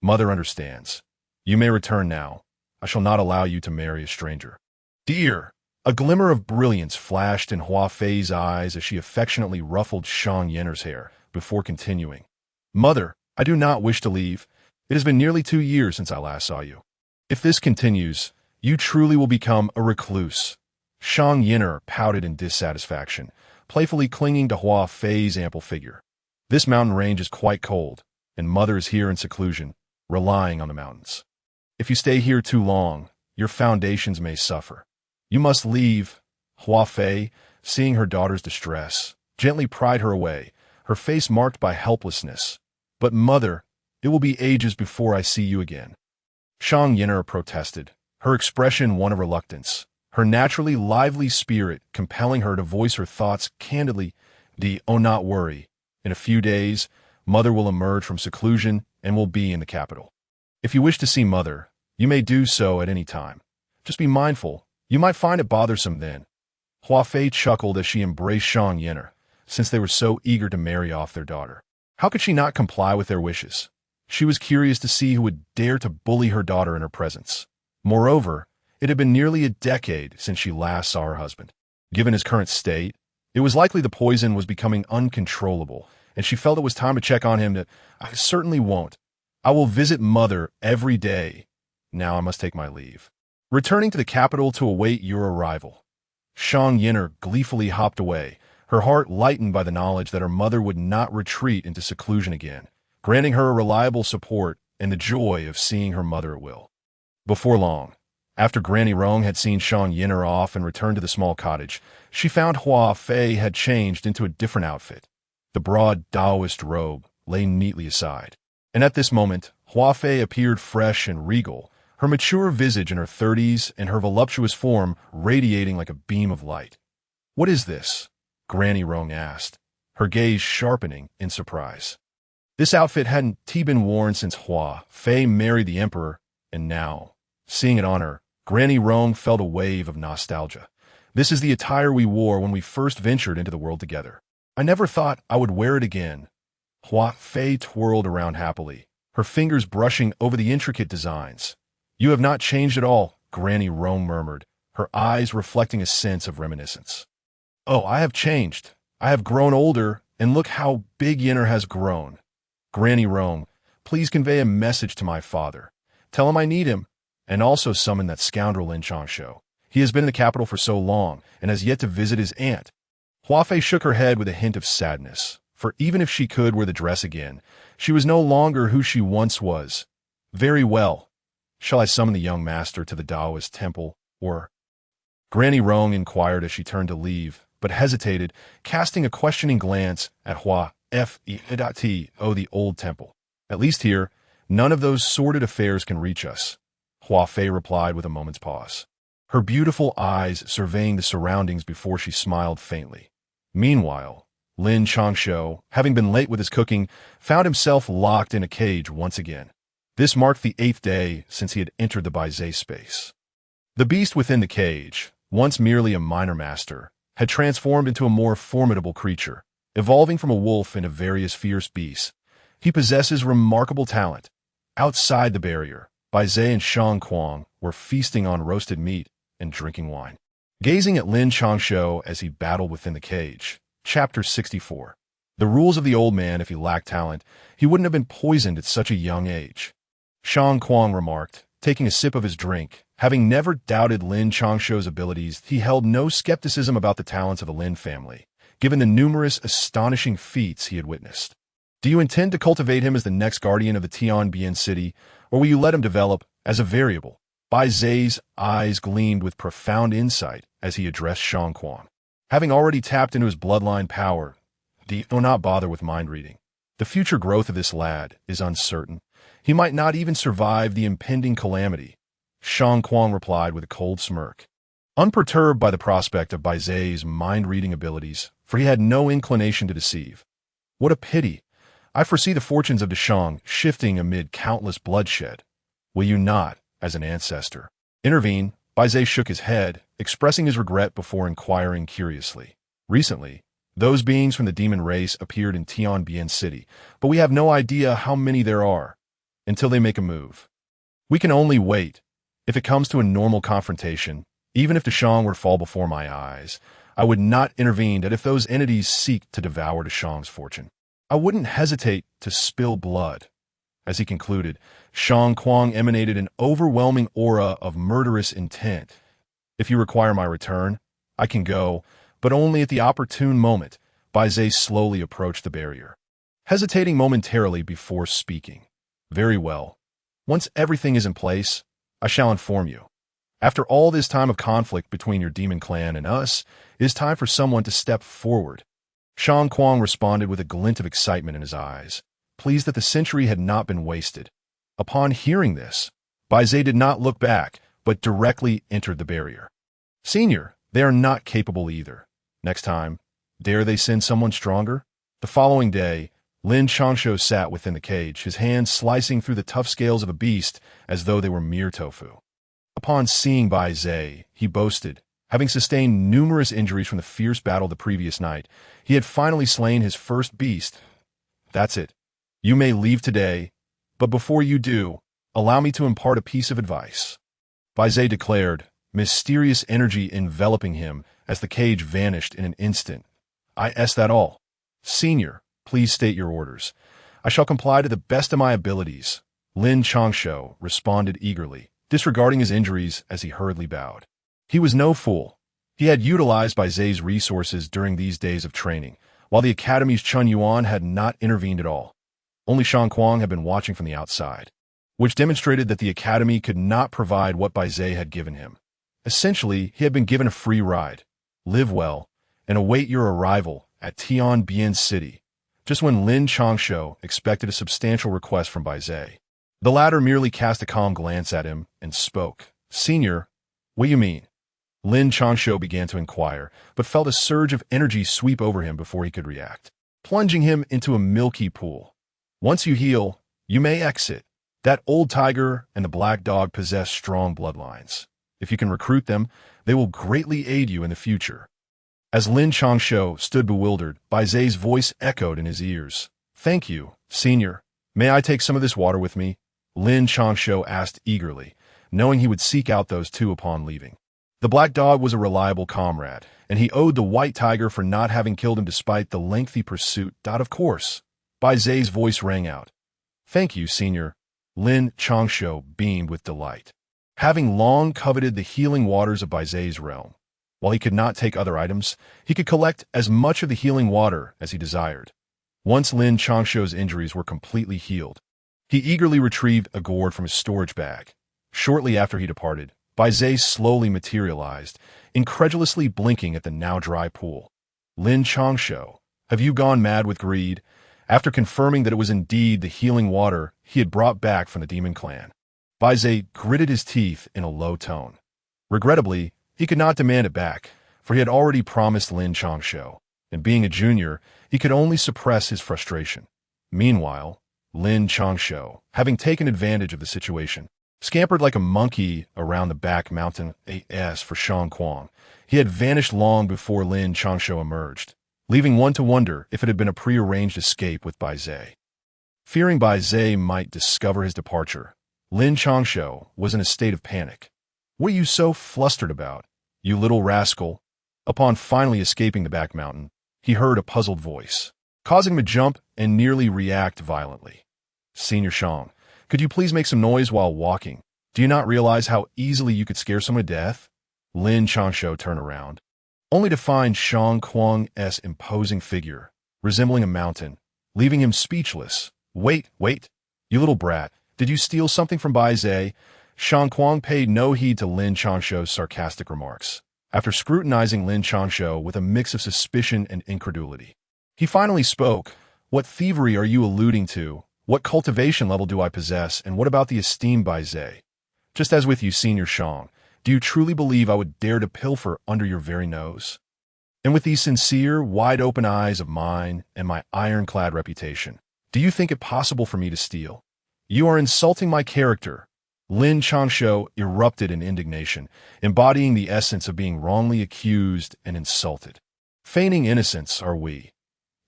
Mother understands. You may return now. I shall not allow you to marry a stranger. Dear! A glimmer of brilliance flashed in Hua Fei's eyes as she affectionately ruffled Shang Yin'er's hair, before continuing. Mother, I do not wish to leave. It has been nearly 2 years since I last saw you. If this continues, you truly will become a recluse. Shang Yin'er pouted in dissatisfaction, playfully clinging to Hua Fei's ample figure. This mountain range is quite cold, and Mother is here in seclusion, relying on the mountains. If you stay here too long, your foundations may suffer. You must leave. Hua Fei, seeing her daughter's distress, gently pried her away, her face marked by helplessness. But Mother, it will be ages before I see you again. Shang Yin'er protested, her expression one of reluctance, her naturally lively spirit compelling her to voice her thoughts candidly. Oh, not worry. In a few days, Mother will emerge from seclusion and will be in the capital. If you wish to see Mother, you may do so at any time. Just be mindful. You might find it bothersome then. Hua Fei chuckled as she embraced Shang Yin'er, since they were so eager to marry off their daughter. How could she not comply with their wishes? She was curious to see who would dare to bully her daughter in her presence. Moreover, it had been nearly a decade since she last saw her husband. Given his current state, it was likely the poison was becoming uncontrollable, and she felt it was time to check on him. I certainly won't. I will visit Mother every day. Now I must take my leave. Returning to the capital to await your arrival. Shang Yin'er gleefully hopped away, her heart lightened by the knowledge that her mother would not retreat into seclusion again, granting her a reliable support and the joy of seeing her mother at will. Before long, after Granny Rong had seen Shang Yin'er off and returned to the small cottage, she found Hua Fei had changed into a different outfit. The broad Taoist robe lay neatly aside. And at this moment, Hua Fei appeared fresh and regal, her mature visage in her 30s and her voluptuous form radiating like a beam of light. What is this? Granny Rong asked, her gaze sharpening in surprise. This outfit hadn't been worn since Hua Fei married the emperor, and now, seeing it on her, Granny Rong felt a wave of nostalgia. This is the attire we wore when we first ventured into the world together. I never thought I would wear it again. Hua Fei twirled around happily, her fingers brushing over the intricate designs. You have not changed at all, Granny Rong murmured, her eyes reflecting a sense of reminiscence. Oh, I have changed. I have grown older, and look how big Yin'er has grown. Granny Rong, please convey a message to my father. Tell him I need him, and also summon that scoundrel Lin Changshou. He has been in the capital for so long, and has yet to visit his aunt. Hua Fei shook her head with a hint of sadness, for even if she could wear the dress again, she was no longer who she once was. Very well. Shall I summon the young master to the Taoist temple, or? Granny Rong inquired as she turned to leave, but hesitated, casting a questioning glance at Hua Fei, the old temple. At least here, none of those sordid affairs can reach us, Hua Fei replied with a moment's pause, her beautiful eyes surveying the surroundings before she smiled faintly. Meanwhile, Lin Changshou, having been late with his cooking, found himself locked in a cage once again. This marked the 8th day since he had entered the Baizé space. The beast within the cage, once merely a minor master, had transformed into a more formidable creature, evolving from a wolf into various fierce beasts. He possesses remarkable talent. Outside the barrier, Baizé and Shang Kuang were feasting on roasted meat and drinking wine. Gazing at Lin Changshou as he battled within the cage. Chapter 64. The rules of the old man: if he lacked talent, he wouldn't have been poisoned at such a young age. Shang Kuang remarked, taking a sip of his drink. Having never doubted Lin Changshou's abilities, he held no skepticism about the talents of the Lin family, given the numerous astonishing feats he had witnessed. Do you intend to cultivate him as the next guardian of the Tianbian city, or will you let him develop as a variable? Bai Zai's eyes gleamed with profound insight as he addressed Shang Kuang. Having already tapped into his bloodline power, do not bother with mind reading. The future growth of this lad is uncertain. He might not even survive the impending calamity. Shang Kuang replied with a cold smirk. Unperturbed by the prospect of Bai Zai's mind-reading abilities, for he had no inclination to deceive. What a pity! I foresee the fortunes of Deshang shifting amid countless bloodshed. Will you not, as an ancestor, intervene? Bai Zai shook his head, expressing his regret before inquiring curiously. Recently, those beings from the demon race appeared in Tianbian City, but we have no idea how many there are, until they make a move. We can only wait. If it comes to a normal confrontation, even if Deshang were to fall before my eyes, I would not intervene. That if those entities seek to devour Deshang's fortune, I wouldn't hesitate to spill blood. As he concluded, Shang Kuang emanated an overwhelming aura of murderous intent. If you require my return, I can go, but only at the opportune moment. Bai Zai slowly approached the barrier, hesitating momentarily before speaking. Very well. Once everything is in place, I shall inform you. After all this time of conflict between your demon clan and us, it is time for someone to step forward. Shang Kuang responded with a glint of excitement in his eyes, pleased that the century had not been wasted. Upon hearing this, Bai Zai did not look back, but directly entered the barrier. Senior, they are not capable either. Next time, dare they send someone stronger? The following day, Lin Changshou sat within the cage, his hands slicing through the tough scales of a beast as though they were mere tofu. Upon seeing Bai Zai, he boasted, having sustained numerous injuries from the fierce battle the previous night, he had finally slain his first beast. That's it. You may leave today, but before you do, allow me to impart a piece of advice. Bai Zai declared, mysterious energy enveloping him as the cage vanished in an instant. That all. Senior, please state your orders. I shall comply to the best of my abilities. Lin Changshou responded eagerly, disregarding his injuries as he hurriedly bowed. He was no fool. He had utilized Bai Zai's resources during these days of training, while the Academy's Chun Yuan had not intervened at all. Only Shang Kuang had been watching from the outside, which demonstrated that the Academy could not provide what Bai Zai had given him. Essentially, he had been given a free ride. Live well, and await your arrival at Tianbian City, just when Lin Changshou expected a substantial request from Bai Zai. The latter merely cast a calm glance at him and spoke. Senior, what do you mean? Lin Changshou began to inquire, but felt a surge of energy sweep over him before he could react, plunging him into a milky pool. Once you heal, you may exit. That old tiger and the black dog possess strong bloodlines. If you can recruit them, they will greatly aid you in the future. As Lin Changshou stood bewildered, Bai Zai's voice echoed in his ears. Thank you, Senior. May I take some of this water with me? Lin Changshou asked eagerly, knowing he would seek out those two upon leaving. The black dog was a reliable comrade, and he owed the white tiger for not having killed him despite the lengthy pursuit. Of course. Bai Zai's voice rang out. Thank you, Senior. Lin Changshou beamed with delight. Having long coveted the healing waters of Bai Zai's realm, while he could not take other items, he could collect as much of the healing water as he desired. Once Lin Changshou's injuries were completely healed, he eagerly retrieved a gourd from his storage bag. Shortly after he departed, Bai Zai slowly materialized, incredulously blinking at the now dry pool. Lin Changshou, have you gone mad with greed? After confirming that it was indeed the healing water he had brought back from the demon clan, Bai Zai gritted his teeth in a low tone. Regrettably, he could not demand it back, for he had already promised Lin Changshou, and being a junior, he could only suppress his frustration. Meanwhile, Lin Changshou, having taken advantage of the situation, scampered like a monkey around the back mountain as for Shang Kuang. He had vanished long before Lin Changshou emerged, leaving one to wonder if it had been a prearranged escape with Bai Zai. Fearing Bai Zai might discover his departure, Lin Changshou was in a state of panic. What are you so flustered about, you little rascal? Upon finally escaping the back mountain, he heard a puzzled voice, causing him to jump and nearly react violently. Senior Shang, could you please make some noise while walking? Do you not realize how easily you could scare someone to death? Lin Changshou turned around, only to find Shang Kuang's imposing figure, resembling a mountain, leaving him speechless. Wait, wait, you little brat, did you steal something from Bai Zhe? Shang Kuang paid no heed to Lin Changshou's sarcastic remarks. After scrutinizing Lin Changshou with a mix of suspicion and incredulity, he finally spoke. What thievery are you alluding to? What cultivation level do I possess, and what about the esteemed Bai Zhe? Just as with you, Senior Shang, do you truly believe I would dare to pilfer under your very nose? And with these sincere, wide-open eyes of mine and my ironclad reputation, do you think it possible for me to steal? You are insulting my character. Lin Changshou erupted in indignation, embodying the essence of being wrongly accused and insulted. Feigning innocence, are we?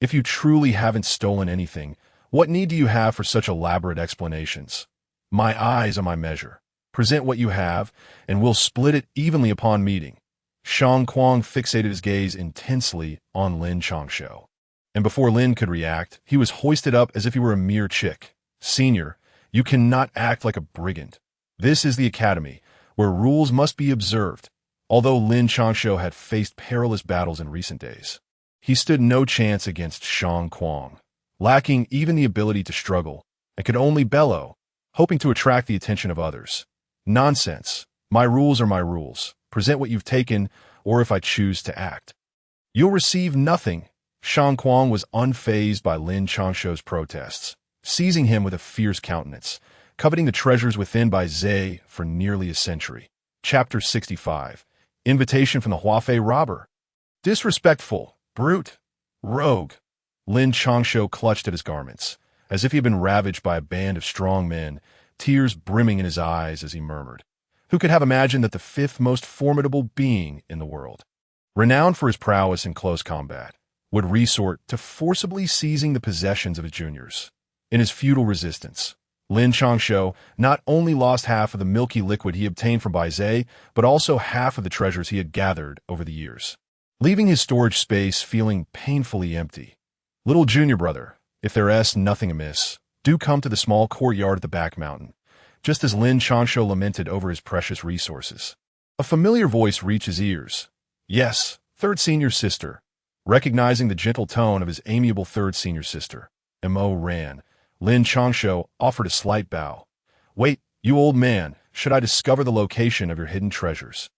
If you truly haven't stolen anything, what need do you have for such elaborate explanations? My eyes are my measure. Present what you have, and we'll split it evenly upon meeting. Shang Kuang fixated his gaze intensely on Lin Changshou. And before Lin could react, he was hoisted up as if he were a mere chick. Senior, you cannot act like a brigand. This is the academy, where rules must be observed. Although Lin Changshou had faced perilous battles in recent days, he stood no chance against Shang Kuang, lacking even the ability to struggle, and could only bellow, hoping to attract the attention of others. Nonsense. My rules are my rules. Present what you've taken, or if I choose to act, you'll receive nothing. Shang Kuang was unfazed by Lin Changshou's protests, seizing him with a fierce countenance, coveting the treasures within Bai Zhe for nearly a century. Chapter 65. Invitation from the Huafei robber. Disrespectful, brute, rogue. Lin Changshou clutched at his garments, as if he had been ravaged by a band of strong men, tears brimming in his eyes as he murmured. Who could have imagined that the fifth most formidable being in the world, renowned for his prowess in close combat, would resort to forcibly seizing the possessions of his juniors? In his futile resistance, Lin Changshou not only lost half of the milky liquid he obtained from Bai Zhe, but also half of the treasures he had gathered over the years, leaving his storage space feeling painfully empty. Little junior brother, if there's nothing amiss, do come to the small courtyard at the back mountain. Just as Lin Changshou lamented over his precious resources, a familiar voice reached his ears. Yes, third senior sister. Recognizing the gentle tone of his amiable third senior sister, Mo ran. Lin Changshou offered a slight bow. Wait, you old man, should I discover the location of your hidden treasures,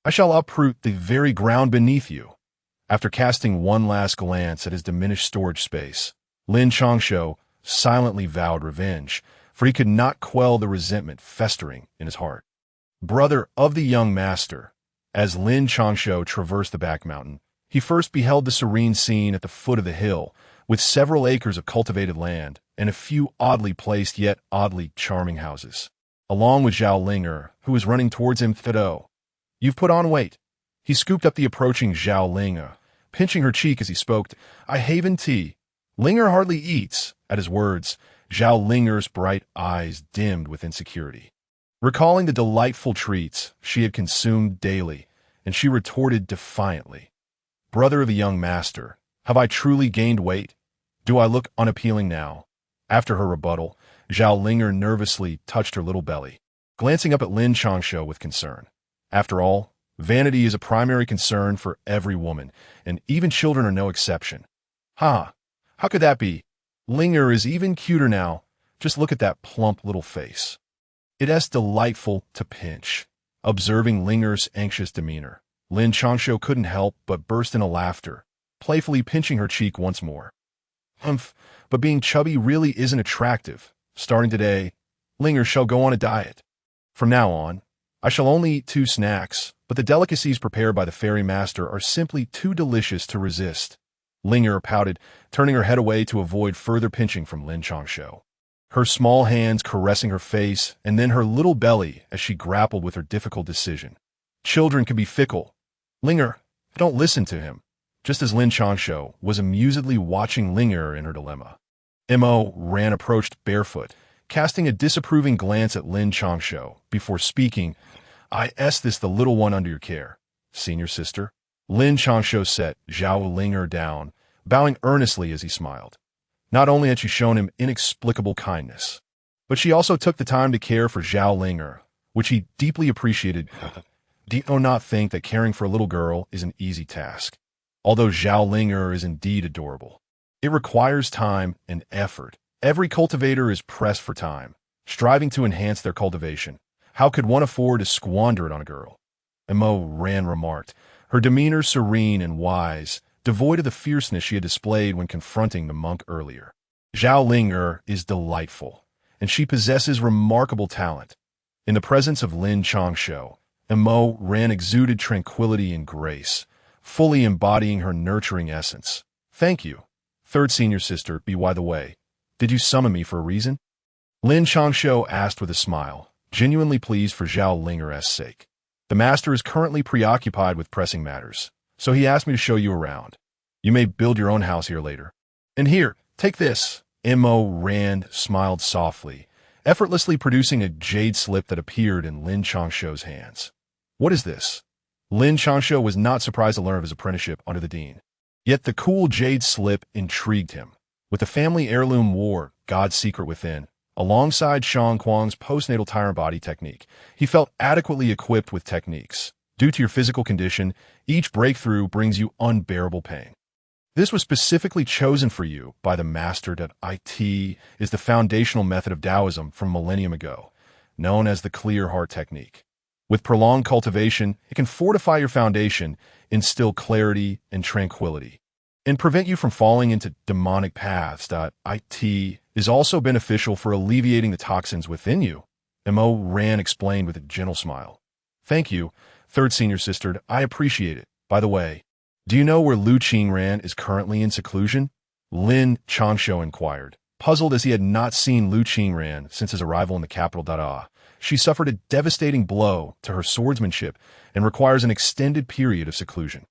I shall uproot the very ground beneath you. After casting one last glance at his diminished storage space, Lin Changshou silently vowed revenge, for he could not quell the resentment festering in his heart. Brother of the young master, as Lin Changshou traversed the back mountain, he first beheld the serene scene at the foot of the hill, with several acres of cultivated land and a few oddly placed yet oddly charming houses, along with Zhao Linger, who was running towards him. Fido, you've put on weight. He scooped up the approaching Zhao Linger, pinching her cheek as he spoke. I haven tea. Linger hardly eats. At his words, Zhao Linger's bright eyes dimmed with insecurity, recalling the delightful treats she had consumed daily, and she retorted defiantly. Brother of the young master, have I truly gained weight? Do I look unappealing now? After her rebuttal, Zhao Linger nervously touched her little belly, glancing up at Lin Changshou with concern. After all, vanity is a primary concern for every woman, and even children are no exception. How could that be? Linger is even cuter now. Just look at that plump little face. It's delightful to pinch. Observing Linger's anxious demeanor, Lin Changshou couldn't help but burst into laughter, playfully pinching her cheek once more. But being chubby really isn't attractive. Starting today, Linger shall go on a diet. From now on, I shall only eat 2 snacks, but the delicacies prepared by the fairy master are simply too delicious to resist. Linger pouted, turning her head away to avoid further pinching from Lin Changshou, her small hands caressing her face and then her little belly as she grappled with her difficult decision. Children can be fickle. Linger, don't listen to him. Just as Lin Changshou was amusedly watching Linger in her dilemma, Mo ran approached barefoot, casting a disapproving glance at Lin Changshou before speaking. This the little one under your care, senior sister. Lin Changshou set Zhao Linger down, bowing earnestly as he smiled. Not only had she shown him inexplicable kindness, but she also took the time to care for Zhao Linger, which he deeply appreciated. Do not think that caring for a little girl is an easy task. Although Zhao Linger is indeed adorable, It requires time and effort. Every cultivator is pressed for time, striving to enhance their cultivation. How could one afford to squander it on a girl? Mo Ran remarked, her demeanor serene and wise, devoid of the fierceness she had displayed when confronting the monk earlier. Zhao Ling is delightful, and she possesses remarkable talent. In the presence of Lin Changshou, Mo Ran exuded tranquility and grace, fully embodying her nurturing essence. Thank you. Third senior sister, by the way, did you summon me for a reason? Lin Changshou asked with a smile, genuinely pleased for Zhao Linger's sake. The master is currently preoccupied with pressing matters, so he asked me to show you around. You may build your own house here later. And here, take this. Mo Ran smiled softly, effortlessly producing a jade slip that appeared in Lin Changshou's hands. What is this? Lin Changshou was not surprised to learn of his apprenticeship under the dean. Yet the cool jade slip intrigued him. With the family heirloom war, God's secret within, alongside Shang Kuang's postnatal tyrant body technique, he felt adequately equipped with techniques. Due to your physical condition, each breakthrough brings you unbearable pain. This was specifically chosen for you by the master. It is the foundational method of Taoism from millennium ago, known as the clear heart technique. With prolonged cultivation, it can fortify your foundation, instill clarity and tranquility, and prevent you from falling into demonic paths. It is also beneficial for alleviating the toxins within you, Mo Ran explained with a gentle smile. Thank you, third senior sister, I appreciate it. By the way, do you know where Lu Qingran is currently in seclusion? Lin Changshou inquired, puzzled as he had not seen Lu Qingran since his arrival in the capital. She suffered a devastating blow to her swordsmanship and requires an extended period of seclusion.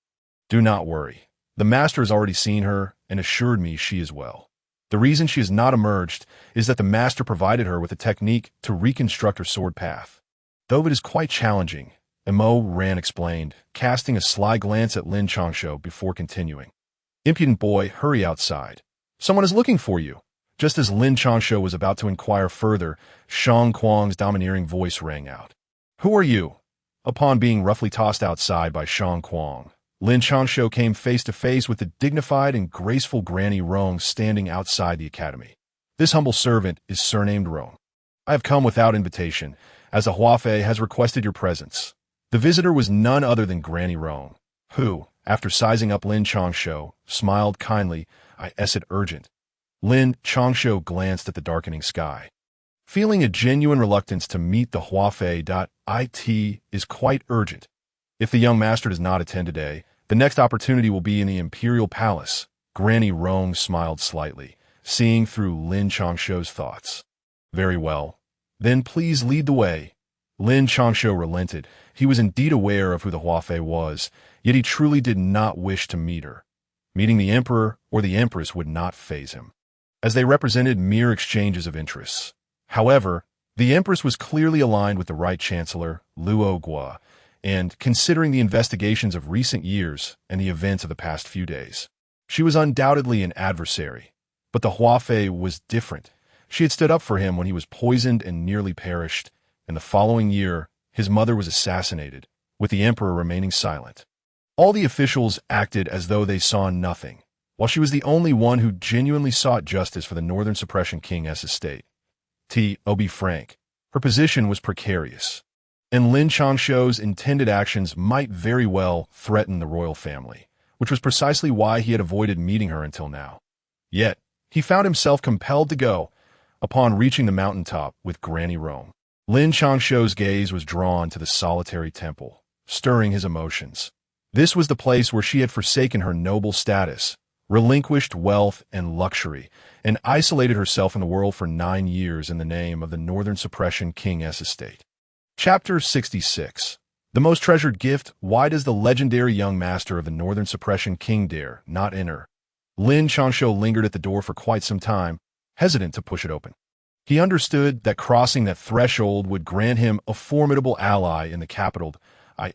Do not worry. The master has already seen her and assured me she is well. The reason she has not emerged is that the master provided her with a technique to reconstruct her sword path. Though it is quite challenging, Mo Ran explained, casting a sly glance at Lin Changshou before continuing. Impudent boy, hurry outside. Someone is looking for you. Just as Lin Changshou was about to inquire further, Shang Kuang's domineering voice rang out. Who are you? Upon being roughly tossed outside by Shang Kuang, Lin Changshou came face to face with the dignified and graceful Granny Rong standing outside the academy. This humble servant is surnamed Rong. I have come without invitation, as the Huafei has requested your presence. The visitor was none other than Granny Rong, who, after sizing up Lin Changshou, smiled kindly. I it urgent. Lin Changshou glanced at the darkening sky. Feeling a genuine reluctance to meet the Huafei. It is quite urgent. If the young master does not attend today, the next opportunity will be in the Imperial Palace. Granny Rong smiled slightly, seeing through Lin Changshou's thoughts. Very well. Then please lead the way. Lin Changshou relented. He was indeed aware of who the Huafei was, yet he truly did not wish to meet her. Meeting the emperor or the empress would not faze him, as they represented mere exchanges of interests. However, the empress was clearly aligned with the right chancellor, Luo Gua, and considering the investigations of recent years and the events of the past few days, she was undoubtedly an adversary. But the Huafei was different. She had stood up for him when he was poisoned and nearly perished, and the following year, his mother was assassinated, with the emperor remaining silent. All the officials acted as though they saw nothing, while she was the only one who genuinely sought justice for the Northern Suppression King's estate. To be frank, her position was precarious, and Lin Changshou's intended actions might very well threaten the royal family, which was precisely why he had avoided meeting her until now. Yet, he found himself compelled to go, upon reaching the mountaintop with Granny Rome. Lin Changshou's gaze was drawn to the solitary temple, stirring his emotions. This was the place where she had forsaken her noble status, relinquished wealth and luxury, and isolated herself in the world for 9 years in the name of the Northern Suppression King's estate. Chapter 66. The most treasured gift. Why does the legendary young master of the Northern Suppression King dare not enter? Lin Changshou lingered at the door for quite some time, hesitant to push it open. He understood that crossing that threshold would grant him a formidable ally in the capital,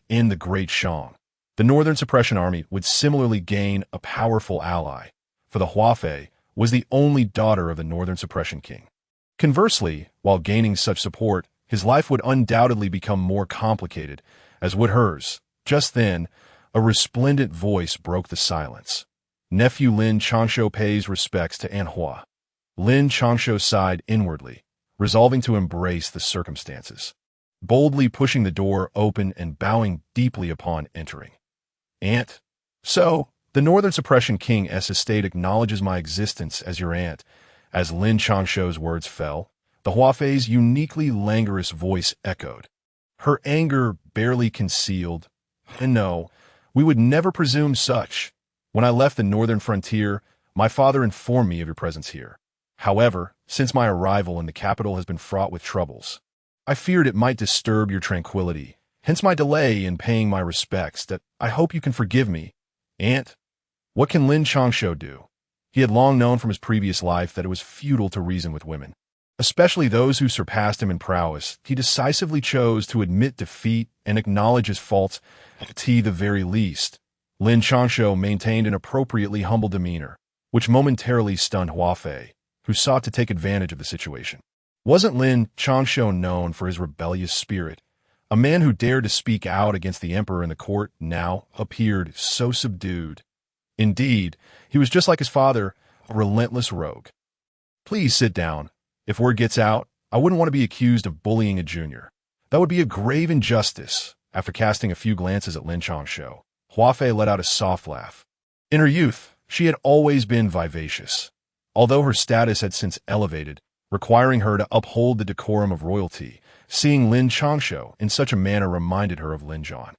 in the Great Shang. The Northern Suppression Army would similarly gain a powerful ally, for the Huafei was the only daughter of the Northern Suppression King. Conversely, while gaining such support, his life would undoubtedly become more complicated, as would hers. Just then, a resplendent voice broke the silence. Nephew Lin Changshou pays respects to Aunt Hua. Lin Changshou sighed inwardly, resolving to embrace the circumstances, boldly pushing the door open and bowing deeply upon entering. Aunt? So, the Northern Suppression King's estate acknowledges my existence as your aunt. As Lin Changshou's words fell, the Huafei's uniquely languorous voice echoed, her anger barely concealed. And no, we would never presume such. When I left the northern frontier, my father informed me of your presence here. However, since my arrival in the capital has been fraught with troubles, I feared it might disturb your tranquility, hence my delay in paying my respects. That I hope you can forgive me. Aunt, what can Lin Changshou do? He had long known from his previous life that it was futile to reason with women, especially those who surpassed him in prowess. He decisively chose to admit defeat and acknowledge his faults. At the very least, Lin Changshou maintained an appropriately humble demeanor, which momentarily stunned Huafei, who sought to take advantage of the situation. Wasn't Lin Changshou known for his rebellious spirit? A man who dared to speak out against the emperor in the court now appeared so subdued. Indeed, he was just like his father, a relentless rogue. Please sit down. If word gets out, I wouldn't want to be accused of bullying a junior. That would be a grave injustice. After casting a few glances at Lin Changshou, Huafei let out a soft laugh. In her youth, she had always been vivacious, although her status had since elevated, requiring her to uphold the decorum of royalty. Seeing Lin Changshou in such a manner reminded her of Lin Zhan.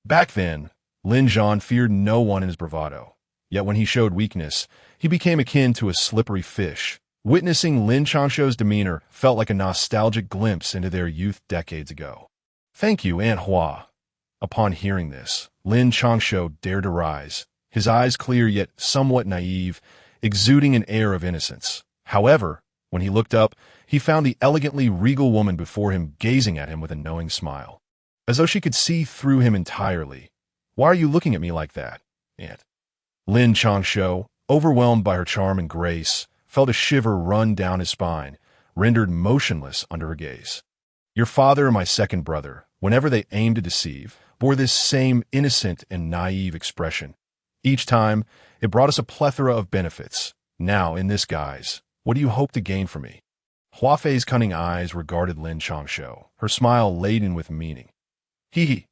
Back then, Lin Zhan feared no one in his bravado, yet when he showed weakness, he became akin to a slippery fish. Witnessing Lin Changshou's demeanor felt like a nostalgic glimpse into their youth decades ago. Thank you, Aunt Hua. Upon hearing this, Lin Changshou dared to rise, his eyes clear yet somewhat naive, exuding an air of innocence. However, when he looked up, he found the elegantly regal woman before him gazing at him with a knowing smile, as though she could see through him entirely. Why are you looking at me like that, Aunt? Lin Changshou, overwhelmed by her charm and grace, felt a shiver run down his spine, rendered motionless under her gaze. Your father and my second brother, whenever they aimed to deceive, bore this same innocent and naive expression. Each time, it brought us a plethora of benefits. Now, in this guise, what do you hope to gain from me? Huafei's cunning eyes regarded Lin Changshou, her smile laden with meaning. Hee.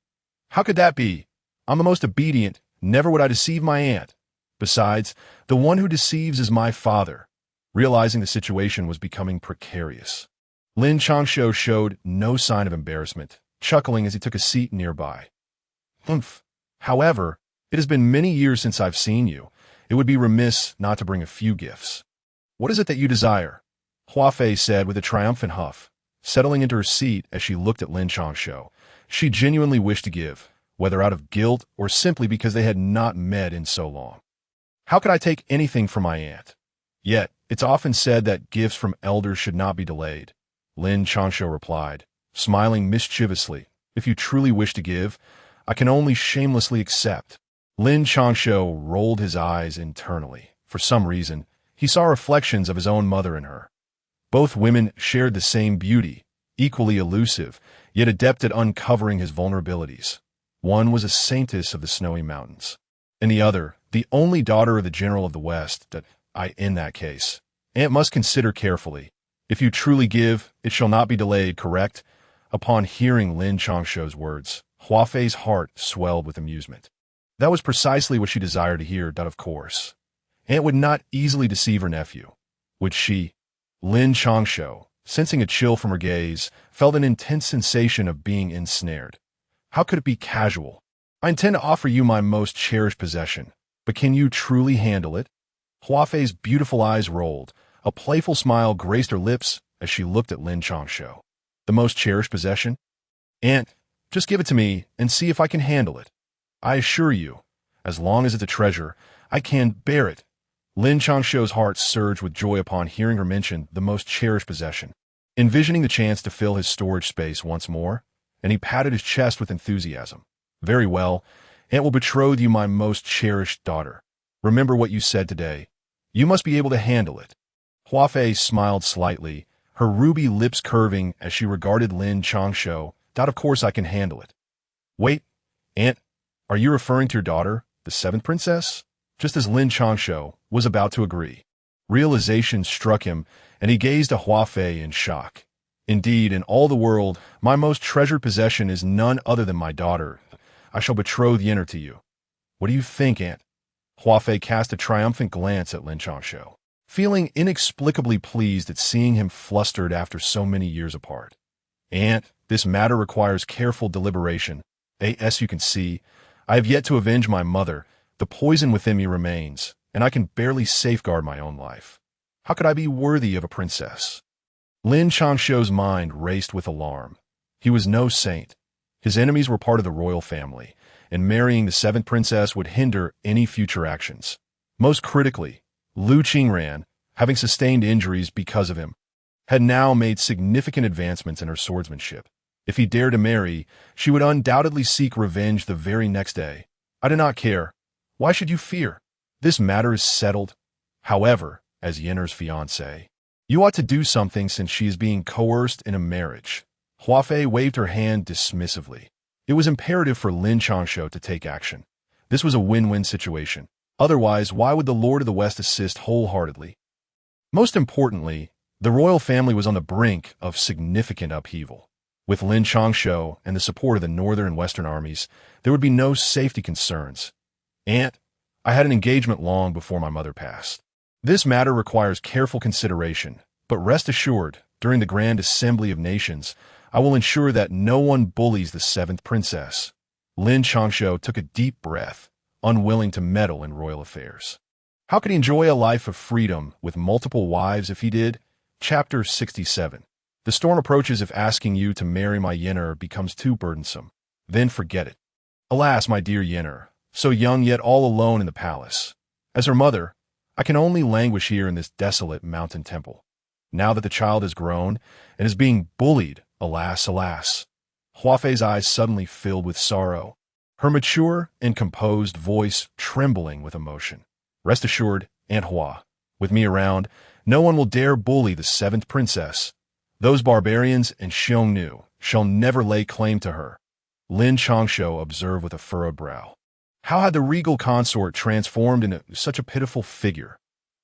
How could that be? I'm the most obedient. Never would I deceive my aunt. Besides, the one who deceives is my father. Realizing the situation was becoming precarious, Lin Changshou showed no sign of embarrassment, chuckling as he took a seat nearby. Humph. However, it has been many years since I've seen you. It would be remiss not to bring a few gifts. What is it that you desire? Huafei said with a triumphant huff, settling into her seat as she looked at Lin Changshou. She genuinely wished to give, whether out of guilt or simply because they had not met in so long. How could I take anything from my aunt? Yet, it's often said that gifts from elders should not be delayed. Lin Changshou replied, smiling mischievously. If you truly wish to give, I can only shamelessly accept. Lin Changshou rolled his eyes internally. For some reason, he saw reflections of his own mother in her. Both women shared the same beauty, equally elusive, yet adept at uncovering his vulnerabilities. One was a saintess of the snowy mountains, and the other, the only daughter of the general of the West. In that case, Aunt must consider carefully. If you truly give, it shall not be delayed, correct? Upon hearing Lin Changshou's words, Huafei's heart swelled with amusement. That was precisely what she desired to hear, of course. Aunt would not easily deceive her nephew, would she? Lin Changshou, sensing a chill from her gaze, felt an intense sensation of being ensnared. How could it be casual? I intend to offer you my most cherished possession, but can you truly handle it? Huafei's beautiful eyes rolled. A playful smile graced her lips as she looked at Lin Changshou. The most cherished possession? Aunt, just give it to me and see if I can handle it. I assure you, as long as it's a treasure, I can bear it. Lin Changshou's heart surged with joy upon hearing her mention the most cherished possession, envisioning the chance to fill his storage space once more, and he patted his chest with enthusiasm. Very well, Aunt will betroth you my most cherished daughter. Remember what you said today. You must be able to handle it. Huafei smiled slightly, her ruby lips curving as she regarded Lin Changshou. Of course I can handle it. Wait, Aunt, are you referring to your daughter, the seventh princess? just as Lin Changshou was about to agree. Realization struck him, and he gazed at Hua Fei in shock. Indeed, in all the world, my most treasured possession is none other than my daughter. I shall betroth Yin'er to you. What do you think, Aunt? Hua Fei cast a triumphant glance at Lin Changshou, feeling inexplicably pleased at seeing him flustered after so many years apart. Aunt, this matter requires careful deliberation. As you can see, I have yet to avenge my mother. The poison within me remains, and I can barely safeguard my own life. How could I be worthy of a princess? Lin Changshou's mind raced with alarm. He was no saint. His enemies were part of the royal family, and marrying the seventh princess would hinder any future actions. Most critically, Lu Qingran, having sustained injuries because of him, had now made significant advancements in her swordsmanship. If he dared to marry, she would undoubtedly seek revenge the very next day. I do not care. Why should you fear? This matter is settled. However, as Yin'er's fiancé, you ought to do something since she is being coerced in a marriage. Hua Fei waved her hand dismissively. It was imperative for Lin Changshou to take action. This was a win-win situation. Otherwise, why would the Lord of the West assist wholeheartedly? Most importantly, the royal family was on the brink of significant upheaval. With Lin Changshou and the support of the northern and western armies, there would be no safety concerns. Aunt, I had an engagement long before my mother passed. This matter requires careful consideration, but rest assured, during the Grand Assembly of Nations, I will ensure that no one bullies the seventh princess. Lin Changshou took a deep breath, unwilling to meddle in royal affairs. How could he enjoy a life of freedom with multiple wives if he did? Chapter 67. The storm approaches if asking you to marry my Yin'er becomes too burdensome. Then forget it. Alas, my dear Yin'er, so young yet all alone in the palace. As her mother, I can only languish here in this desolate mountain temple. Now that the child is grown and is being bullied, alas, alas. Hua Fei's eyes suddenly filled with sorrow, her mature and composed voice trembling with emotion. Rest assured, Aunt Hua, with me around, no one will dare bully the seventh princess. Those barbarians and Xiongnu shall never lay claim to her. Lin Changshou observed with a furrowed brow. How had the regal consort transformed into such a pitiful figure?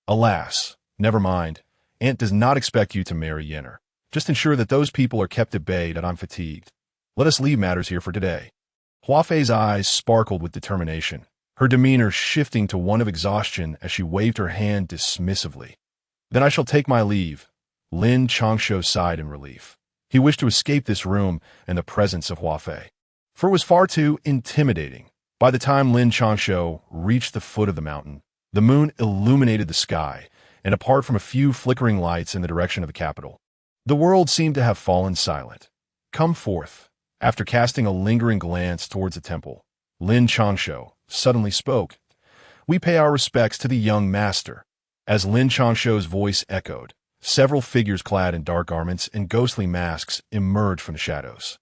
Alas, never mind. Aunt does not expect you to marry Yin'er. Just ensure that those people are kept at bay, that I'm fatigued. Let us leave matters here for today. Hua Fei's eyes sparkled with determination, her demeanor shifting to one of exhaustion as she waved her hand dismissively. Then I shall take my leave. Lin Changshou sighed in relief. He wished to escape this room and the presence of Hua Fei, for it was far too intimidating. By the time Lin Changshou reached the foot of the mountain, the moon illuminated the sky, and apart from a few flickering lights in the direction of the capital, the world seemed to have fallen silent. Come forth. After casting a lingering glance towards the temple, Lin Changshou suddenly spoke. We pay our respects to the young master. As Lin Changshou's voice echoed, several figures clad in dark garments and ghostly masks emerged from the shadows.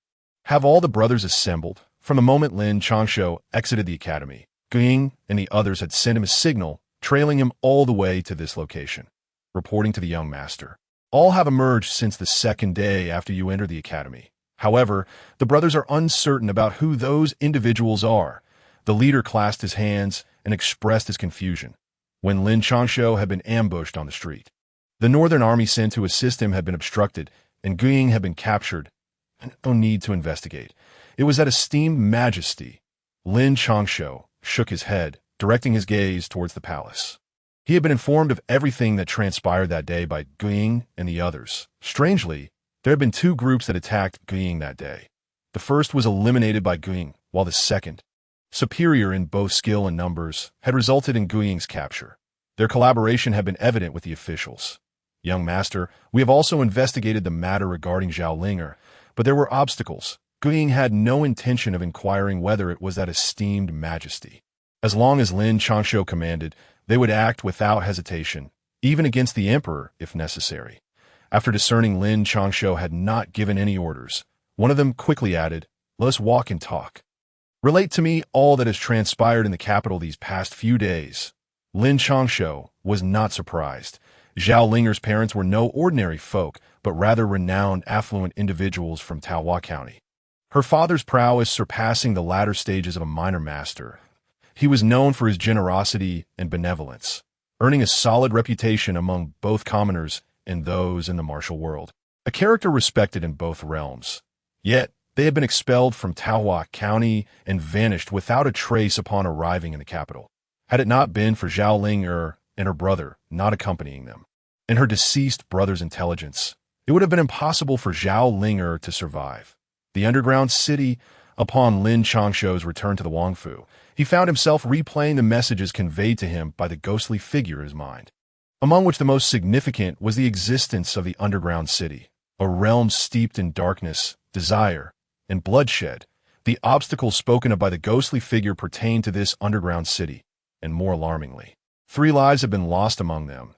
Have all the brothers assembled? From the moment Lin Changshou exited the academy, Ging and the others had sent him a signal, trailing him all the way to this location. Reporting to the young master. All have emerged since the second day after you entered the academy. However, the brothers are uncertain about who those individuals are. The leader clasped his hands and expressed his confusion when Lin Changshou had been ambushed on the street. The northern army sent to assist him had been obstructed, and Ging had been captured. No need to investigate. It was that esteemed majesty. Lin Changshou shook his head, directing his gaze towards the palace. He had been informed of everything that transpired that day by Ging and the others. Strangely, there had been two groups that attacked Ging that day. The first was eliminated by Ging, while the second, superior in both skill and numbers, had resulted in Guying's capture. Their collaboration had been evident with the officials. Young master, we have also investigated the matter regarding Zhao Linger, but there were obstacles. Guying had no intention of inquiring whether it was that esteemed majesty. As long as Lin Changshou commanded, they would act without hesitation, even against the emperor if necessary. After discerning Lin Changshou had not given any orders, one of them quickly added, "Let us walk and talk. Relate to me all that has transpired in the capital these past few days." Lin Changshou was not surprised. Zhao Linger's parents were no ordinary folk, but rather renowned, affluent individuals from Taohua County. Her father's prowess surpassing the latter stages of a minor master. He was known for his generosity and benevolence, earning a solid reputation among both commoners and those in the martial world. A character respected in both realms. Yet, they had been expelled from Taohua County and vanished without a trace upon arriving in the capital. Had it not been for Zhao Ling and her brother not accompanying them, and her deceased brother's intelligence, it would have been impossible for Zhao Ling to survive. The underground city. Upon Lin Changshou's return to the Wangfu, he found himself replaying the messages conveyed to him by the ghostly figure in his mind, among which the most significant was the existence of the underground city, a realm steeped in darkness, desire, and bloodshed. The obstacles spoken of by the ghostly figure pertained to this underground city, and more alarmingly, 3 lives had been lost among them.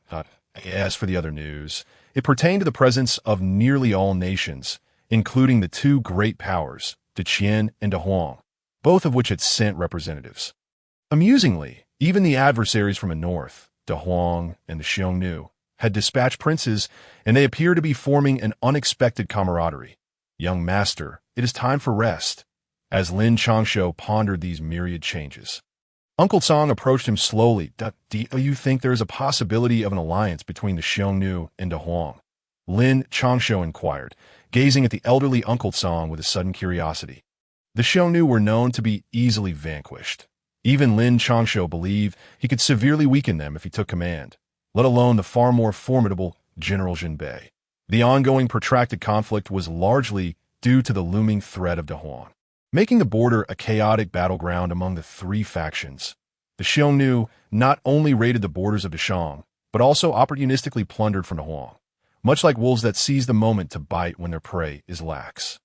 As for the other news, it pertained to the presence of nearly all nations, including the 2 great powers, De Qian and De Huang, both of which had sent representatives. Amusingly, even the adversaries from the north, De Huang and the Xiongnu, had dispatched princes, and they appear to be forming an unexpected camaraderie. Young master, it is time for rest. As Lin Changshou pondered these myriad changes, Uncle Song approached him slowly. Do you think there is a possibility of an alliance between the Xiongnu and De Huang? Lin Changshou inquired, gazing at the elderly Uncle Song with a sudden curiosity. The Xiongnu were known to be easily vanquished. Even Lin Changshou believed he could severely weaken them if he took command, let alone the far more formidable General Jinbei. The ongoing protracted conflict was largely due to the looming threat of De Huang, making the border a chaotic battleground among the 3 factions. The Xiongnu not only raided the borders of Deshang, but also opportunistically plundered from De Huang, much like wolves that seize the moment to bite when their prey is lax.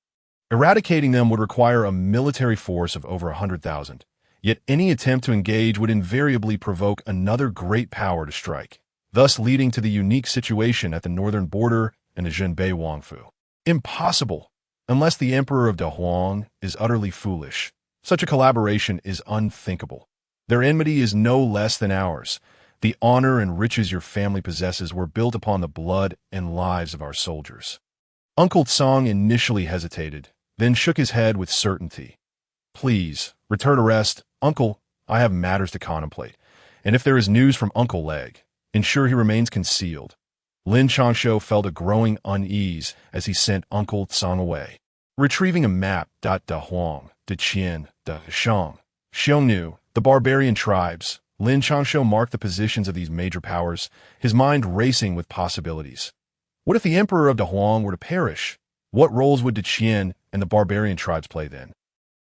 Eradicating them would require a military force of over 100,000, yet any attempt to engage would invariably provoke another great power to strike, thus leading to the unique situation at the northern border and the Zhenbei Wangfu. Impossible, unless the Emperor of De Huang is utterly foolish. Such a collaboration is unthinkable. Their enmity is no less than ours. The honor and riches your family possesses were built upon the blood and lives of our soldiers. Uncle Song initially hesitated, then shook his head with certainty. Please, return to rest. Uncle, I have matters to contemplate, and if there is news from Uncle Leg, ensure he remains concealed. Lin Changshou felt a growing unease as he sent Uncle Song away. Retrieving a map. De Huang, De Qian, De Shang, Xiongnu, the barbarian tribes, Lin Changshou marked the positions of these major powers, his mind racing with possibilities. What if the Emperor of De Huang were to perish? What roles would De Qian and the barbarian tribes play then?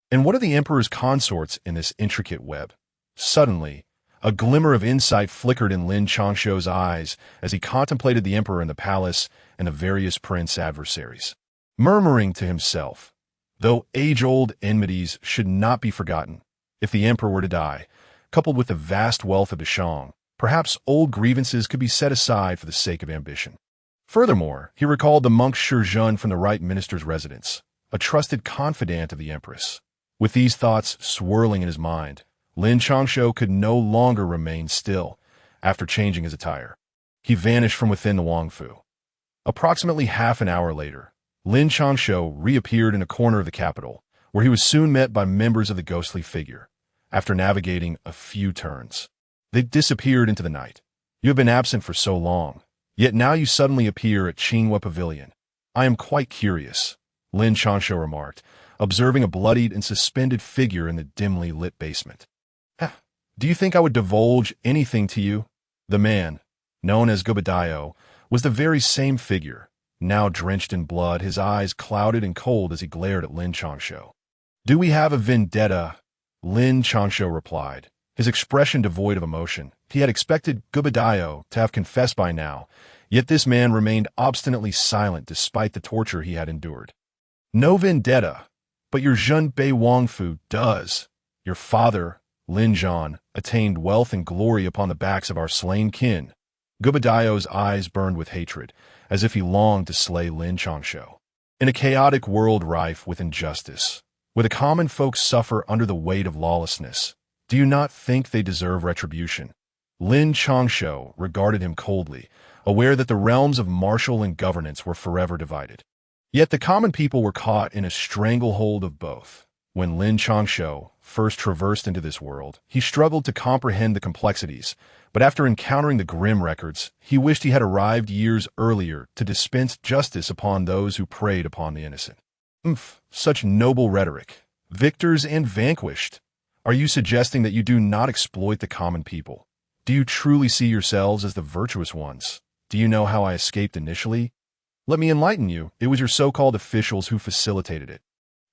And what are the Emperor's consorts in this intricate web? Suddenly, a glimmer of insight flickered in Lin Changshou's eyes as he contemplated the Emperor in the palace and the various prince adversaries. Murmuring to himself, though age-old enmities should not be forgotten, if the Emperor were to die, coupled with the vast wealth of Deshang, perhaps old grievances could be set aside for the sake of ambition. Furthermore, he recalled the monk Shizhen from the right minister's residence, a trusted confidant of the Empress. With these thoughts swirling in his mind, Lin Changshou could no longer remain still. After changing his attire, he vanished from within the Wangfu. Approximately half an hour later, Lin Changshou reappeared in a corner of the capital, where he was soon met by members of the ghostly figure. After navigating a few turns, they disappeared into the night. You have been absent for so long, yet now you suddenly appear at Qinghua Pavilion. I am quite curious, Lin Changshou remarked, observing a bloodied and suspended figure in the dimly lit basement. Do you think I would divulge anything to you? The man, known as Gubadayo, was the very same figure, now drenched in blood, his eyes clouded and cold as he glared at Lin Changshou. Do we have a vendetta? Lin Changshou replied, his expression devoid of emotion. He had expected Gubadayo to have confessed by now, yet this man remained obstinately silent despite the torture he had endured. No vendetta, but your Zhenbei Wangfu does. Your father, Lin Zhan, attained wealth and glory upon the backs of our slain kin. Gubadayo's eyes burned with hatred, as if he longed to slay Lin Changshou. In a chaotic world rife with injustice, where the common folk suffer under the weight of lawlessness, do you not think they deserve retribution? Lin Changshou regarded him coldly, aware that the realms of martial and governance were forever divided. Yet the common people were caught in a stranglehold of both. When Lin Changshou first traversed into this world, he struggled to comprehend the complexities, but after encountering the grim records, he wished he had arrived years earlier to dispense justice upon those who preyed upon the innocent. Such noble rhetoric. Victors and vanquished. Are you suggesting that you do not exploit the common people? Do you truly see yourselves as the virtuous ones? Do you know how I escaped initially? Let me enlighten you. It was your so-called officials who facilitated it,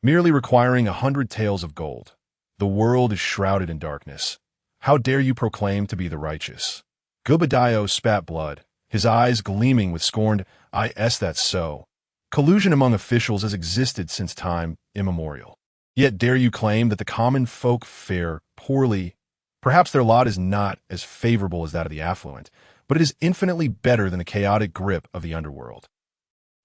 merely requiring 100 taels of gold. The world is shrouded in darkness. How dare you proclaim to be the righteous? Gubadayo spat blood, his eyes gleaming with scorn. That's so. Collusion among officials has existed since time immemorial. Yet dare you claim that the common folk fare poorly? Perhaps their lot is not as favorable as that of the affluent, but it is infinitely better than the chaotic grip of the underworld.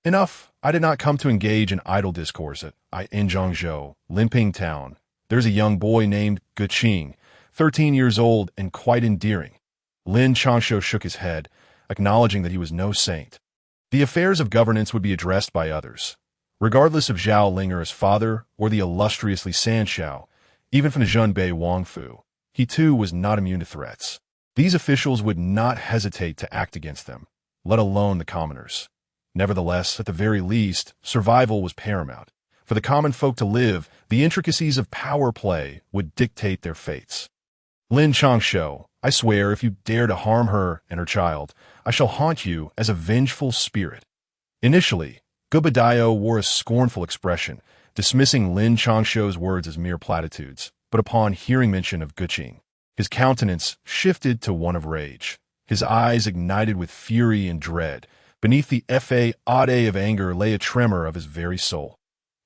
Enough. I did not come to engage in idle discourse. In Zhangzhou, Limping Town, there's a young boy named Guqing, 13 years old and quite endearing. Lin Changshou shook his head, acknowledging that he was no saint. The affairs of governance would be addressed by others, regardless of Zhao Linger's father or the illustriously Sanshao, even from the Zhunbei Wangfu. He too was not immune to threats. These officials would not hesitate to act against them, let alone the commoners. Nevertheless, at the very least, survival was paramount. For the common folk to live, the intricacies of power play would dictate their fates. Lin Changshou, I swear if you dare to harm her and her child, I shall haunt you as a vengeful spirit. Initially, Gubadayo wore a scornful expression, dismissing Lin Changshou's words as mere platitudes, but upon hearing mention of Guqing, his countenance shifted to one of rage. His eyes ignited with fury and dread. Beneath the fa-ade of anger lay a tremor of his very soul.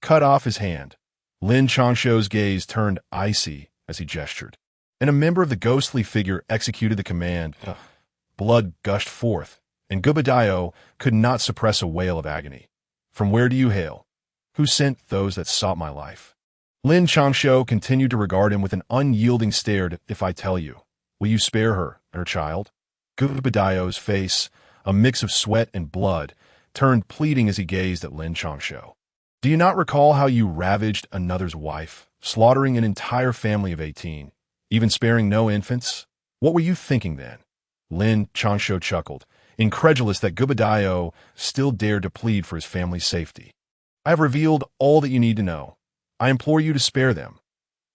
Cut off his hand. Lin Changshou's gaze turned icy as he gestured, and a member of the ghostly figure executed the command. Blood gushed forth, and Gubadayo could not suppress a wail of agony. From where do you hail? Who sent those that sought my life? Lin Changshou continued to regard him with an unyielding stare. If I tell you, will you spare her and her child? Gubadayo's face, a mix of sweat and blood, turned pleading as he gazed at Lin Changshou. Do you not recall how you ravaged another's wife, slaughtering an entire family of 18, even sparing no infants? What were you thinking then? Lin Changshou chuckled, incredulous that Gubadayo still dared to plead for his family's safety. I have revealed all that you need to know. I implore you to spare them.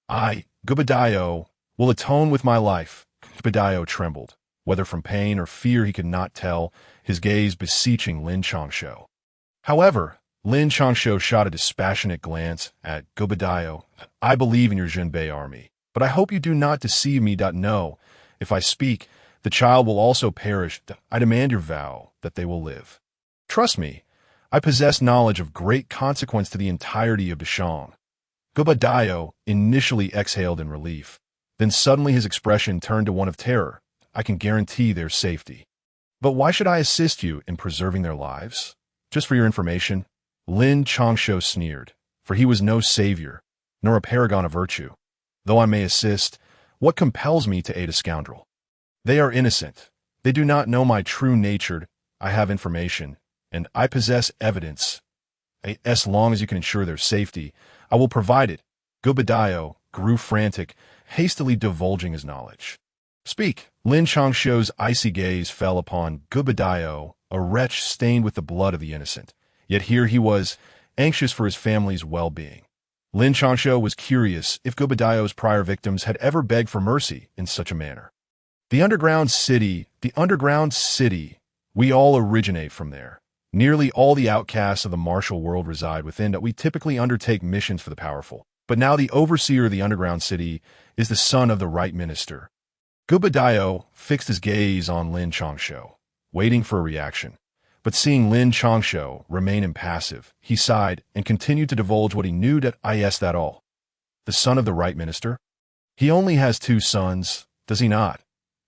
I, Gubadayo, will atone with my life. Gubadayo trembled, whether from pain or fear he could not tell, his gaze beseeching Lin Changshou. However, Lin Changshou shot a dispassionate glance at Gubadayo. I believe in your Zhunbei army, but I hope you do not deceive me. No, if I speak, the child will also perish. I demand your vow that they will live. Trust me, I possess knowledge of great consequence to the entirety of Dashang. Gubadayo initially exhaled in relief, then suddenly his expression turned to one of terror. I can guarantee their safety. But why should I assist you in preserving their lives? Just for your information, Lin Changshou sneered, for he was no savior, nor a paragon of virtue. Though I may assist, what compels me to aid a scoundrel? They are innocent. They do not know my true nature. I have information, and I possess evidence. As long as you can ensure their safety, I will provide it. Gubadayo grew frantic, hastily divulging his knowledge. Speak. Lin Changshou's icy gaze fell upon Gubadayo, a wretch stained with the blood of the innocent. Yet here he was, anxious for his family's well-being. Lin Changshou was curious if Gubadayo's prior victims had ever begged for mercy in such a manner. The underground city, we all originate from there. Nearly all the outcasts of the martial world reside within that. We typically undertake missions for the powerful. But now the overseer of the underground city is the son of the right minister. Gubadayo fixed his gaze on Lin Changshou, waiting for a reaction. But seeing Lin Changshou remain impassive, he sighed and continued to divulge what he knew. That all. The son of the right minister? He only has 2 sons, does he not?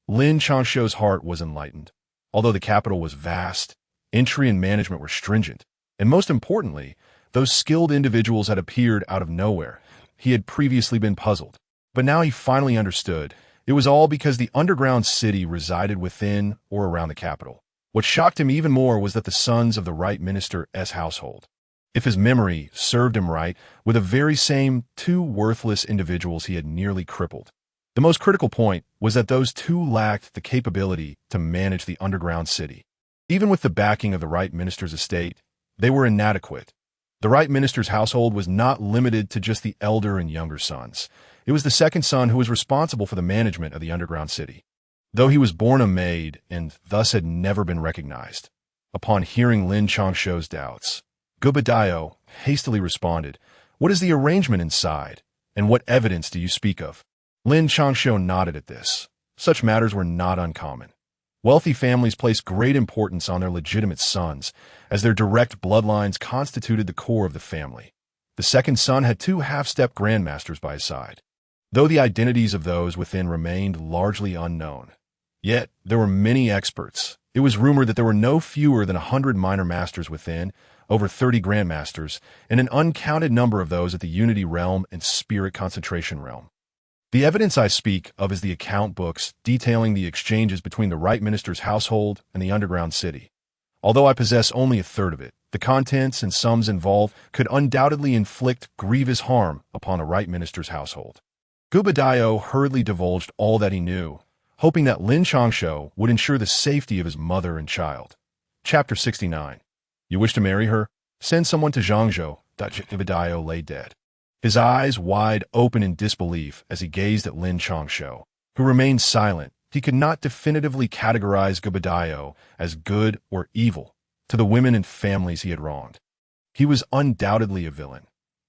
Lin Changshou's heart was enlightened. Although the capital was vast, entry and management were stringent, and most importantly, those skilled individuals had appeared out of nowhere. He had previously been puzzled, but now he finally understood. It was all because the underground city resided within or around the capital. What shocked him even more was that the sons of the right minister's household. if his memory served him right, with the very same two worthless individuals he had nearly crippled. The most critical point was that those two lacked the capability to manage the underground city. Even with the backing of the Right Minister's estate, they were inadequate. The Right Minister's household was not limited to just the elder and younger sons. It was the second son who was responsible for the management of the underground city. Though he was born a maid and thus had never been recognized. Upon hearing Lin Changshou's doubts, Gubadayo hastily responded, "What is the arrangement inside, and what evidence do you speak of?" Lin Changshou nodded at this. Such matters were not uncommon. Wealthy families placed great importance on their legitimate sons, as their direct bloodlines constituted the core of the family. The second son had two half-step grandmasters by his side, though the identities of those within remained largely unknown. Yet, there were many experts. It was rumored that there were no fewer than 100 minor masters within, over 30 grandmasters, and an uncounted number of those at the Unity Realm and Spirit Concentration Realm. The evidence I speak of is the account books detailing the exchanges between the Right Minister's household and the underground city. Although I possess only a third of it, the contents and sums involved could undoubtedly inflict grievous harm upon the Right Minister's household. Gubadayo hurriedly divulged all that he knew, hoping that Lin Changshou would ensure the safety of his mother and child. Chapter 69. You wish to marry her? Send someone to Zhangzhou. Gubadayo lay dead, his eyes wide open in disbelief as he gazed at Lin Changshou, who remained silent. He could not definitively categorize Gubadayo as good or evil to the women and families he had wronged. He was undoubtedly a villain.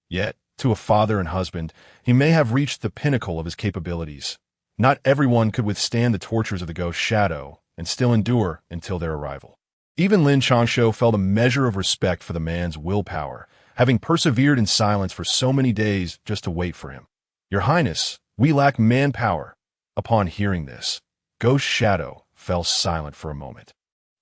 Yet, to a father and husband, he may have reached the pinnacle of his capabilities. Not everyone could withstand the tortures of the ghost shadow and still endure until their arrival. Even Lin Changshou felt a measure of respect for the man's willpower, having persevered in silence for so many days just to wait for him. Your Highness, we lack manpower. Upon hearing this, Ghost Shadow fell silent for a moment,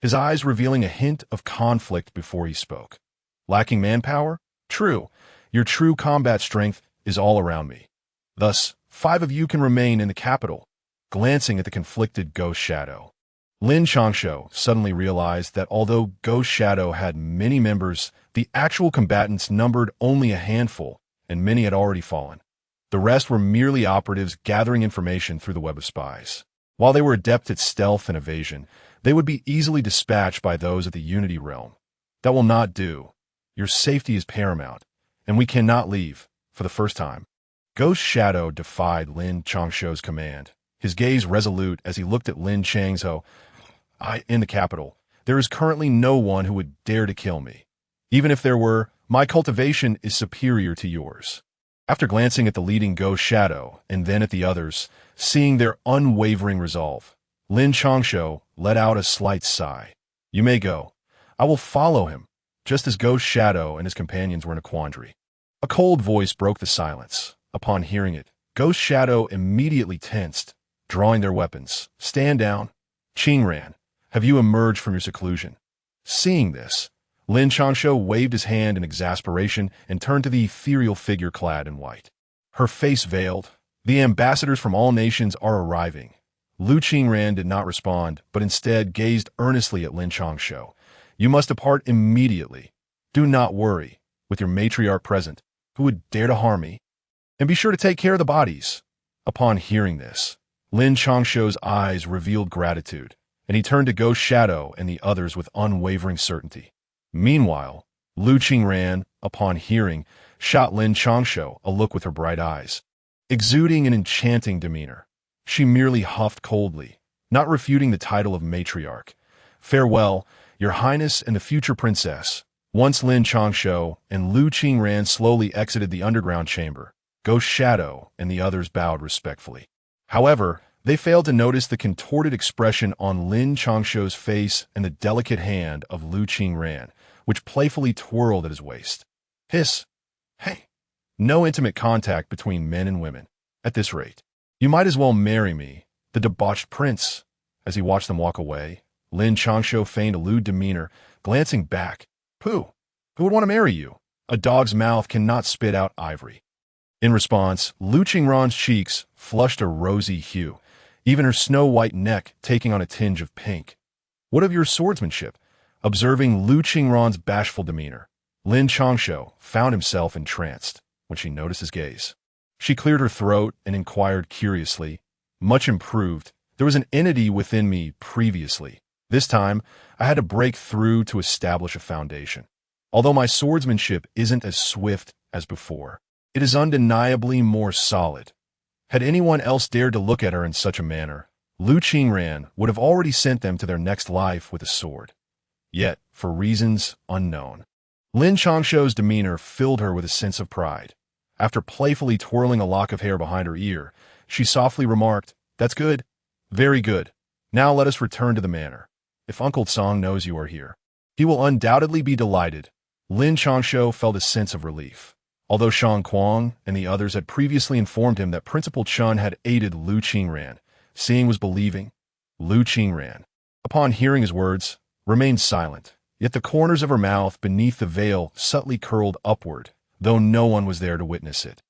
his eyes revealing a hint of conflict before he spoke. Lacking manpower? True. Your true combat strength is all around me. Thus, 5 of you can remain in the capital. Glancing at the conflicted Ghost Shadow, Lin Changshou suddenly realized that although Ghost Shadow had many members, the actual combatants numbered only a handful, and many had already fallen. The rest were merely operatives gathering information through the web of spies. While they were adept at stealth and evasion, they would be easily dispatched by those of the Unity Realm. That will not do. Your safety is paramount, and we cannot leave, for the first time. Ghost Shadow defied Lin Changshou's command, his gaze resolute as he looked at Lin Changshou. In the capital, there is currently no one who would dare to kill me. Even if there were, my cultivation is superior to yours. After glancing at the leading Ghost Shadow and then at the others, seeing their unwavering resolve, Lin Changshou let out a slight sigh. You may go. I will follow him, just as Ghost Shadow and his companions were in a quandary. A cold voice broke the silence. Upon hearing it, Ghost Shadow immediately tensed, drawing their weapons. Stand down. Qingran, have you emerged from your seclusion? Seeing this, Lin Changshou waved his hand in exasperation and turned to the ethereal figure clad in white. Her face veiled. The ambassadors from all nations are arriving. Lu Qingran did not respond, but instead gazed earnestly at Lin Changshou. You must depart immediately. Do not worry, with your matriarch present, who would dare to harm me. And be sure to take care of the bodies. Upon hearing this, Lin Changshou's eyes revealed gratitude, and he turned to Ghost Shadow and the others with unwavering certainty. Meanwhile, Lu Qingran, upon hearing, shot Lin Changshou a look with her bright eyes. Exuding an enchanting demeanor, she merely huffed coldly, not refuting the title of matriarch. Farewell, your highness and the future princess. Once Lin Changshou and Lu Qingran slowly exited the underground chamber, Ghost Shadow and the others bowed respectfully. However, they failed to notice the contorted expression on Lin Changshou's face and the delicate hand of Lu Qingran, which playfully twirled at his waist. Hiss! Hey! No intimate contact between men and women. At this rate, you might as well marry me, the debauched prince. As he watched them walk away, Lin Changshou feigned a lewd demeanor, glancing back. Pooh! Who would want to marry you? A dog's mouth cannot spit out ivory. In response, Lu Qingran's cheeks flushed a rosy hue, even her snow-white neck taking on a tinge of pink. What of your swordsmanship? Observing Lu Qingran's bashful demeanor, Lin Changshou found himself entranced when she noticed his gaze. She cleared her throat and inquired curiously, "Much improved. There was an entity within me previously. This time, I had to break through to establish a foundation. Although my swordsmanship isn't as swift as before, it is undeniably more solid." Had anyone else dared to look at her in such a manner, Lu Qingran would have already sent them to their next life with a sword. Yet, for reasons unknown, Lin Changshou's demeanor filled her with a sense of pride. After playfully twirling a lock of hair behind her ear, she softly remarked, "That's good. Very good. Now let us return to the manor. If Uncle Song knows you are here, he will undoubtedly be delighted." Lin Changshou felt a sense of relief. Although Shang Kuang and the others had previously informed him that Principal Chun had aided Lu Qingran, seeing was believing. Lu Qingran, upon hearing his words, remained silent, yet the corners of her mouth beneath the veil subtly curled upward, though no one was there to witness it.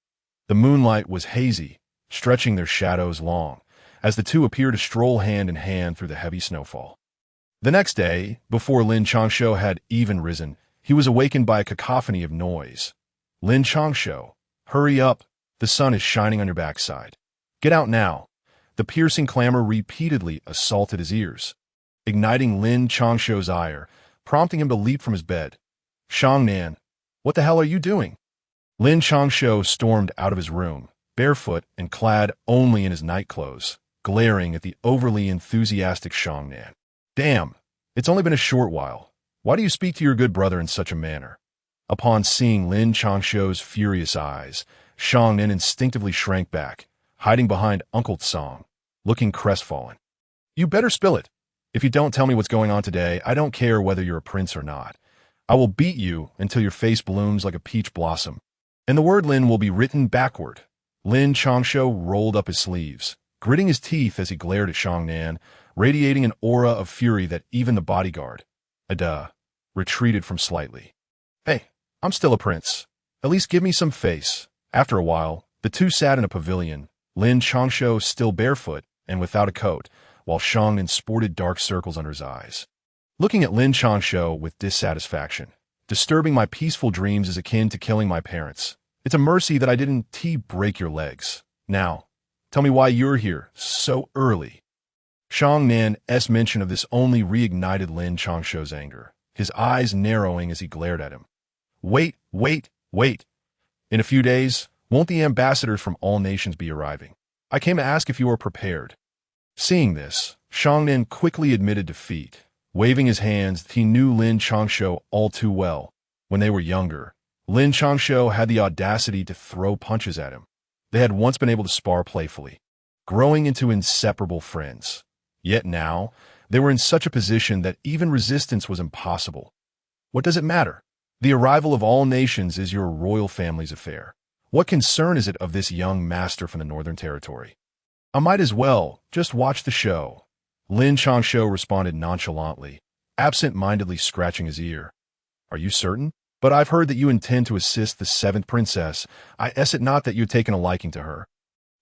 The moonlight was hazy, stretching their shadows long, as the two appeared to stroll hand in hand through the heavy snowfall. The next day, before Lin Changshou had even risen, he was awakened by a cacophony of noise. "Lin Changshou, hurry up, the sun is shining on your backside. Get out now." The piercing clamor repeatedly assaulted his ears, igniting Lin Changshou's ire, prompting him to leap from his bed. "Shang Nan, what the hell are you doing?" Lin Changshou stormed out of his room, barefoot and clad only in his nightclothes, glaring at the overly enthusiastic Shang Nan. "Damn, it's only been a short while. Why do you speak to your good brother in such a manner?" Upon seeing Lin Changshou's furious eyes, Shang Nan instinctively shrank back, hiding behind Uncle Song, looking crestfallen. "You better spill it. If you don't tell me what's going on today, I don't care whether you're a prince or not. I will beat you until your face blooms like a peach blossom. And the word Lin will be written backward." Lin Changshou rolled up his sleeves, gritting his teeth as he glared at Shang Nan, radiating an aura of fury that even the bodyguard, Ada, retreated from slightly. "Hey, I'm still a prince. At least give me some face." After a while, the two sat in a pavilion, Lin Changshou still barefoot and without a coat, while Shang Nan sported dark circles under his eyes. Looking at Lin Changshou with dissatisfaction, "Disturbing my peaceful dreams is akin to killing my parents. It's a mercy that I didn't break your legs. Now, tell me why you're here so early." Shang Nan's mention of this only reignited Lin Changshou's anger, his eyes narrowing as he glared at him. Wait. In a few days, won't the ambassadors from all nations be arriving? I came to ask if you are prepared." Seeing this, Shang Nan quickly admitted defeat. Waving his hands, he knew Lin Changshou all too well. When they were younger, Lin Changshou had the audacity to throw punches at him. They had once been able to spar playfully, growing into inseparable friends. Yet now, they were in such a position that even resistance was impossible. What does it matter? The arrival of all nations is your royal family's affair. What concern is it of this young master from the Northern Territory? I might as well just watch the show." Lin Changshou responded nonchalantly, absent-mindedly scratching his ear. "Are you certain? But I've heard that you intend to assist the 7th princess. I guess it not that you've taken a liking to her."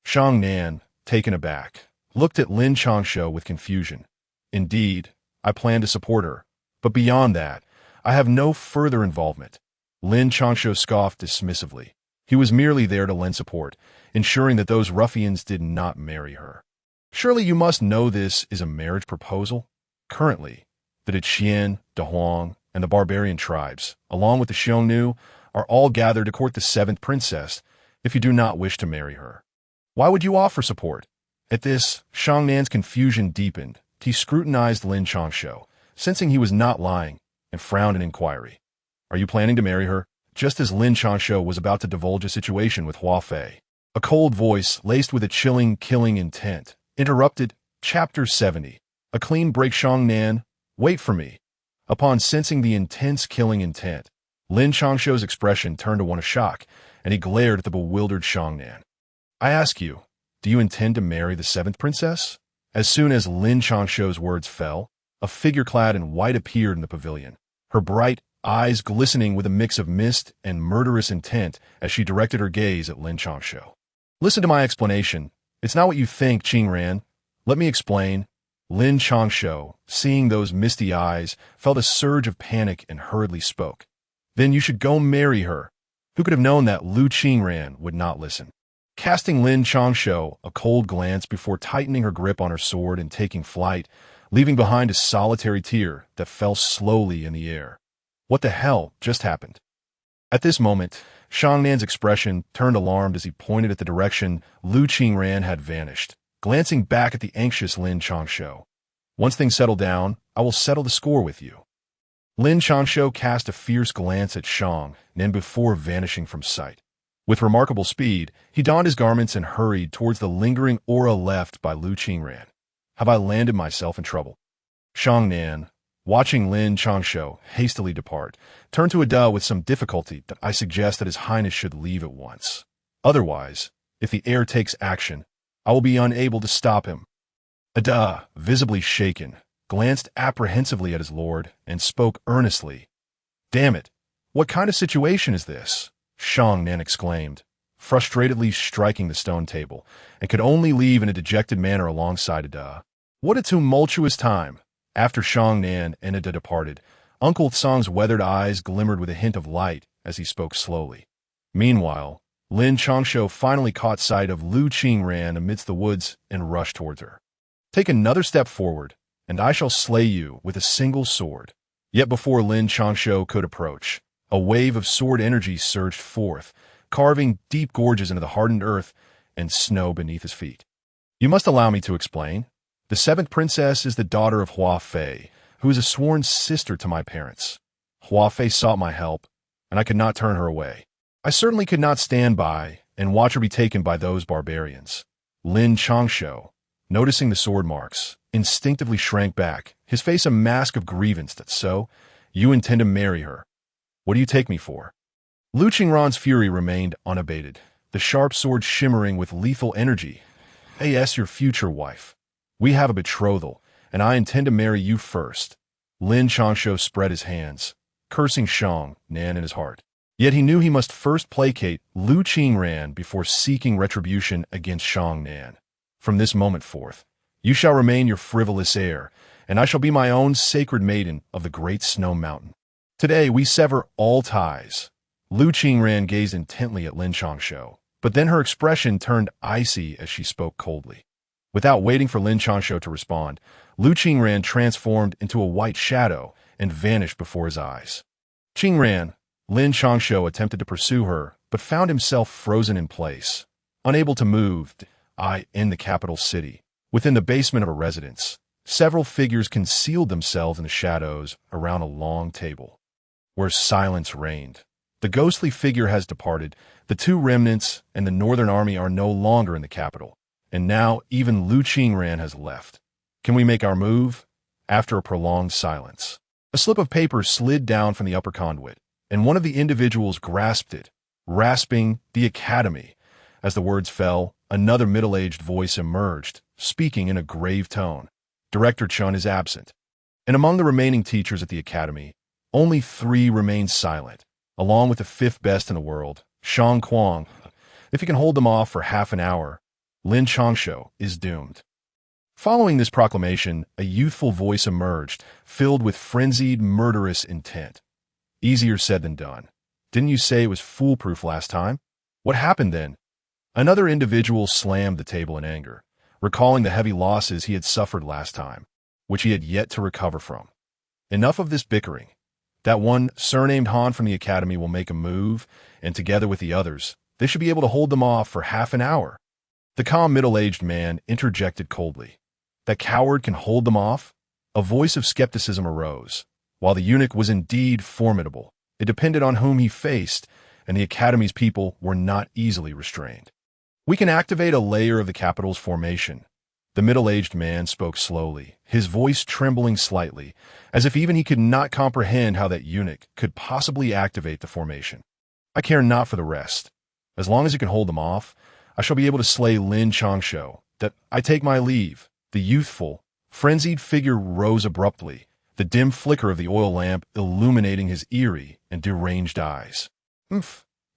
Shang Nan, taken aback, looked at Lin Changshou with confusion. "Indeed, I plan to support her. But beyond that, I have no further involvement." Lin Changshou scoffed dismissively. He was merely there to lend support, ensuring that those ruffians did not marry her. "Surely you must know this is a marriage proposal? Currently, the Deqian, Dahuang, and the barbarian tribes, along with the Xiongnu, are all gathered to court the 7th princess if you do not wish to marry her. Why would you offer support?" At this, Shang Nan's confusion deepened. He scrutinized Lin Changshou, sensing he was not lying, and frowned in inquiry. "Are you planning to marry her?" Just as Lin Changshou was about to divulge a situation with Hua Fei, a cold voice, laced with a chilling, killing intent, interrupted. Chapter 70. A clean break. Shang Nan, wait for me. Upon sensing the intense killing intent, Lin Changshou's expression turned to one of shock, and he glared at the bewildered Shang Nan. "I ask you, do you intend to marry the 7th princess?" As soon as Lin Changshou's words fell, a figure clad in white appeared in the pavilion, her bright eyes glistening with a mix of mist and murderous intent as she directed her gaze at Lin Changshou. "Listen to my explanation. It's not what you think, Qingran. Let me explain." Lin Changshou, seeing those misty eyes, felt a surge of panic and hurriedly spoke. Then you should go marry her. Who could have known that Lu Qingran would not listen? Casting Lin Changshou a cold glance before tightening her grip on her sword and taking flight, leaving behind a solitary tear that fell slowly in the air. What the hell just happened? At this moment, Shang Nan's expression turned alarmed as he pointed at the direction Lu Qingran had vanished, glancing back at the anxious Lin Changshou. Once things settle down, I will settle the score with you. Lin Changshou cast a fierce glance at Shang Nan before vanishing from sight. With remarkable speed, he donned his garments and hurried towards the lingering aura left by Lu Qingran. Have I landed myself in trouble? Shang Nan, watching Lin Changshou hastily depart, turned to Ada with some difficulty. I suggest that His Highness should leave at once. Otherwise, if the heir takes action, I will be unable to stop him. Ada, visibly shaken, glanced apprehensively at his lord and spoke earnestly. Damn it! What kind of situation is this? Shang Nan exclaimed, frustratedly striking the stone table, and could only leave in a dejected manner alongside Ada. What a tumultuous time! After Shang Nan and Ada departed, Uncle Tsang's weathered eyes glimmered with a hint of light as he spoke slowly. Meanwhile, Lin Changshou finally caught sight of Lu Qingran amidst the woods and rushed towards her. Take another step forward, and I shall slay you with a single sword. Yet before Lin Changshou could approach, a wave of sword energy surged forth, carving deep gorges into the hardened earth and snow beneath his feet. You must allow me to explain. The seventh princess is the daughter of Hua Fei, who is a sworn sister to my parents. Hua Fei sought my help, and I could not turn her away. I certainly could not stand by and watch her be taken by those barbarians. Lin Changshou, noticing the sword marks, instinctively shrank back, his face a mask of grievance. That so, you intend to marry her. What do you take me for? Lu Qingran's fury remained unabated, the sharp sword shimmering with lethal energy. Yes, your future wife. We have a betrothal, and I intend to marry you first. Lin Changshou spread his hands, cursing Shang Nan in his heart. Yet he knew he must first placate Lu Qingran before seeking retribution against Shang Nan. From this moment forth, you shall remain your frivolous heir, and I shall be my own sacred maiden of the great snow mountain. Today we sever all ties. Lu Qingran gazed intently at Lin Changshou, but then her expression turned icy as she spoke coldly. Without waiting for Lin Changshou to respond, Lu Qingran transformed into a white shadow and vanished before his eyes. Qingran, Lin Changshou attempted to pursue her, but found himself frozen in place, unable to move. In the capital city, within the basement of a residence, several figures concealed themselves in the shadows around a long table, where silence reigned. The ghostly figure has departed, the two remnants and the northern army are no longer in the capital, and now even Lu Qingran has left. Can we make our move? After a prolonged silence, a slip of paper slid down from the upper conduit, and one of the individuals grasped it, rasping the academy. As the words fell, another middle-aged voice emerged, speaking in a grave tone. Director Chun is absent. And among the remaining teachers at the academy, only 3 remain silent, along with the 5th best in the world, Shang Kuang. If he can hold them off for half an hour, Lin Changshou is doomed. Following this proclamation, a youthful voice emerged, filled with frenzied, murderous intent. Easier said than done. Didn't you say it was foolproof last time? What happened then? Another individual slammed the table in anger, recalling the heavy losses he had suffered last time, which he had yet to recover from. Enough of this bickering. That one surnamed Han from the academy will make a move, and together with the others, they should be able to hold them off for half an hour. The calm middle-aged man interjected coldly. That coward can hold them off? A voice of skepticism arose. While the eunuch was indeed formidable, it depended on whom he faced, and the academy's people were not easily restrained. We can activate a layer of the capital's formation. The middle-aged man spoke slowly, his voice trembling slightly, as if even he could not comprehend how that eunuch could possibly activate the formation. I care not for the rest. As long as it can hold them off, I shall be able to slay Lin Changshou. That I take my leave. The youthful, frenzied figure rose abruptly, the dim flicker of the oil lamp illuminating his eerie and deranged eyes.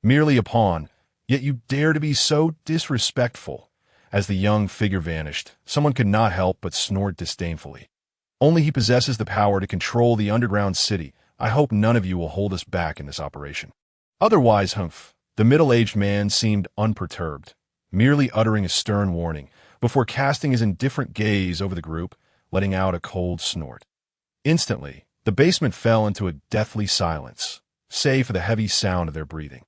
Merely a pawn. Yet you dare to be so disrespectful. As the young figure vanished, someone could not help but snort disdainfully. Only he possesses the power to control the underground city, I hope none of you will hold us back in this operation. Otherwise, humph. The middle-aged man seemed unperturbed, merely uttering a stern warning before casting his indifferent gaze over the group, letting out a cold snort. Instantly, the basement fell into a deathly silence, save for the heavy sound of their breathing.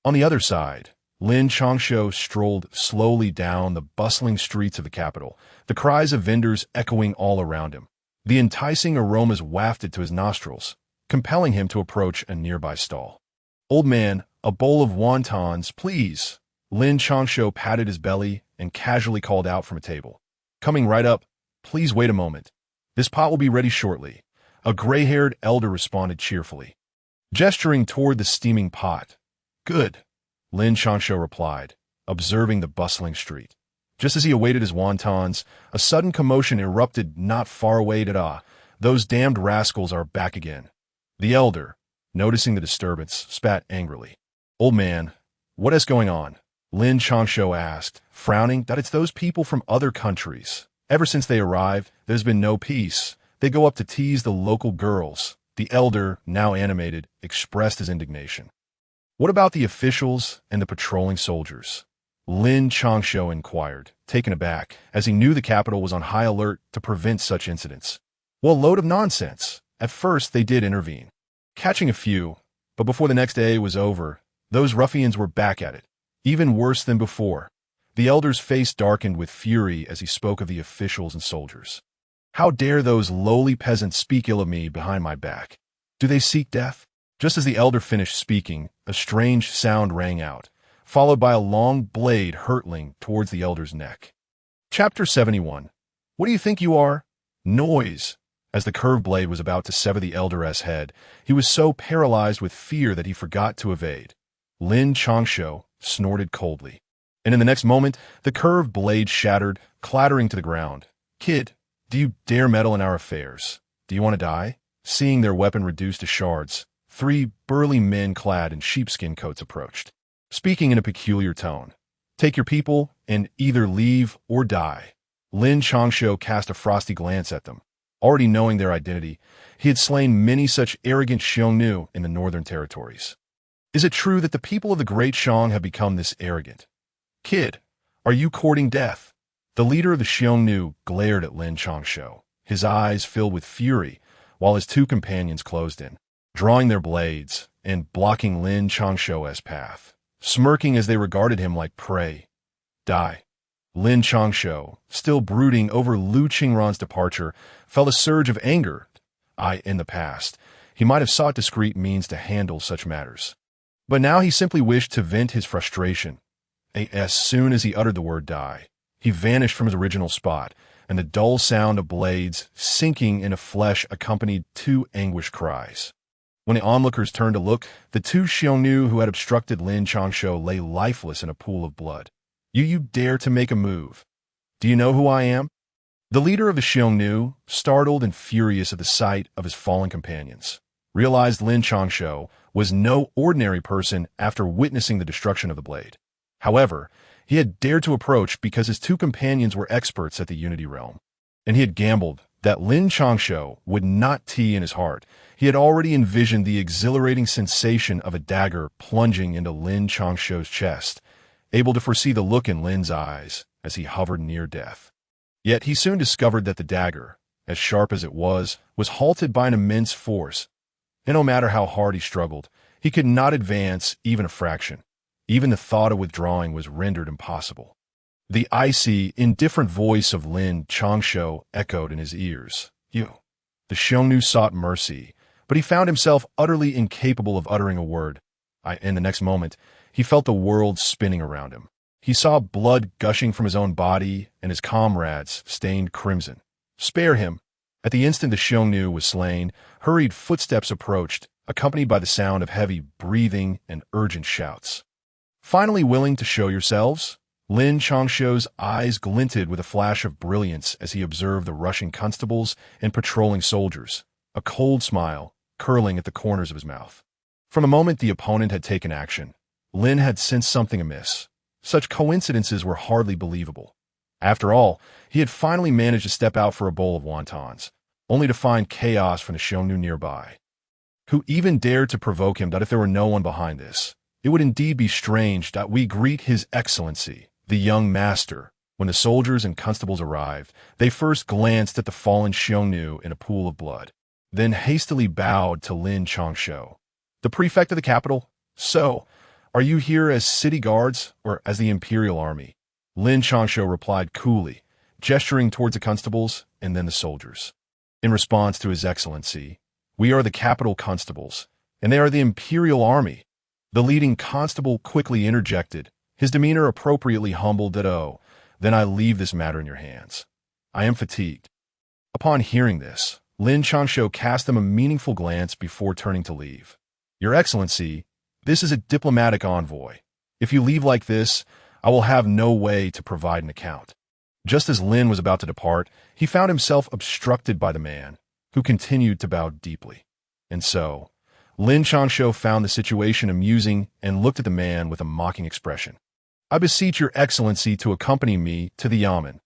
On the other side, Lin Changshou strolled slowly down the bustling streets of the capital, the cries of vendors echoing all around him. The enticing aromas wafted to his nostrils, compelling him to approach a nearby stall. "Old man, a bowl of wontons, please." Lin Changshou patted his belly and casually called out from a table. "Coming right up. Please wait a moment. This pot will be ready shortly." A gray-haired elder responded cheerfully, gesturing toward the steaming pot. "Good," Lin Changshou replied, observing the bustling street. Just as he awaited his wontons, a sudden commotion erupted not far away. Those damned rascals are back again. The elder, noticing the disturbance, spat angrily. "Old man, what is going on?" Lin Changshou asked, frowning. "That it's those people from other countries. Ever since they arrived, there's been no peace. They go up to tease the local girls." The elder, now animated, expressed his indignation. "What about the officials and the patrolling soldiers?" Lin Changshou inquired, taken aback, as he knew the capital was on high alert to prevent such incidents. "Well, load of nonsense. At first, they did intervene, catching a few, but before the next day was over, those ruffians were back at it, even worse than before." The elder's face darkened with fury as he spoke of the officials and soldiers. "How dare those lowly peasants speak ill of me behind my back? Do they seek death?" Just as the elder finished speaking, a strange sound rang out, followed by a long blade hurtling towards the elder's neck. Chapter 71. "What do you think you are?" Noise! As the curved blade was about to sever the elder's head, he was so paralyzed with fear that he forgot to evade. Lin Changshou snorted coldly, and in the next moment, the curved blade shattered, clattering to the ground. "Kid, do you dare meddle in our affairs? Do you want to die?" Seeing their weapon reduced to shards, 3 burly men clad in sheepskin coats approached, speaking in a peculiar tone. "Take your people and either leave or die." Lin Changshou cast a frosty glance at them. Already knowing their identity, he had slain many such arrogant Xiongnu in the northern territories. "Is it true that the people of the Great Shang have become this arrogant? Kid, are you courting death?" The leader of the Xiongnu glared at Lin Changshou, his eyes filled with fury, while his 2 companions closed in, drawing their blades and blocking Lin Changshou's path, smirking as they regarded him like prey. "Die." Lin Changshou, still brooding over Lu Qingran's departure, felt a surge of anger. In the past, he might have sought discreet means to handle such matters. But now he simply wished to vent his frustration. As soon as he uttered the word "die," he vanished from his original spot, and the dull sound of blades sinking into flesh accompanied 2 anguished cries. When the onlookers turned to look, the 2 Xiongnu who had obstructed Lin Changshou lay lifeless in a pool of blood. You dare to make a move? Do you know who I am?" The leader of the Xiongnu, startled and furious at the sight of his fallen companions, realized Lin Changshou was no ordinary person after witnessing the destruction of the blade. However, he had dared to approach because his 2 companions were experts at the Unity Realm, and he had gambled that Lin Changshou would not tee in his heart. He had already envisioned the exhilarating sensation of a dagger plunging into Lin Changshou's chest, able to foresee the look in Lin's eyes as he hovered near death. Yet he soon discovered that the dagger, as sharp as it was halted by an immense force, and no matter how hard he struggled, he could not advance even a fraction. Even the thought of withdrawing was rendered impossible. The icy, indifferent voice of Lin Changshou echoed in his ears. "You." The Xiongnu sought mercy, but he found himself utterly incapable of uttering a word. In the next moment, he felt the world spinning around him. He saw blood gushing from his own body and his comrades stained crimson. "Spare him." At the instant the Xiongnu was slain, hurried footsteps approached, accompanied by the sound of heavy breathing and urgent shouts. "Finally willing to show yourselves?" Lin Changshou's eyes glinted with a flash of brilliance as he observed the rushing constables and patrolling soldiers, a cold smile curling at the corners of his mouth. From the moment the opponent had taken action, Lin had sensed something amiss. Such coincidences were hardly believable. After all, he had finally managed to step out for a bowl of wontons, only to find chaos from the Xiongnu nearby. who even dared to provoke him that if there were no one behind this, it would indeed be strange that we greet His Excellency, the young master. When the soldiers and constables arrived, they first glanced at the fallen Xiongnu in a pool of blood, then hastily bowed to Lin Changshou, the prefect of the capital. So, are you here as city guards or as the imperial army? Lin Changshou replied coolly, gesturing towards the constables and then the soldiers. In response to His Excellency, we are the capital constables, and they are the imperial army. The leading constable quickly interjected, his demeanor appropriately humbled that, oh, then I leave this matter in your hands. I am fatigued. Upon hearing this, Lin Changshou cast them a meaningful glance before turning to leave. Your Excellency, this is a diplomatic envoy. If you leave like this, I will have no way to provide an account. Just as Lin was about to depart, he found himself obstructed by the man, who continued to bow deeply. And so, Lin Changshou found the situation amusing and looked at the man with a mocking expression. I beseech your Excellency to accompany me to the Yamen.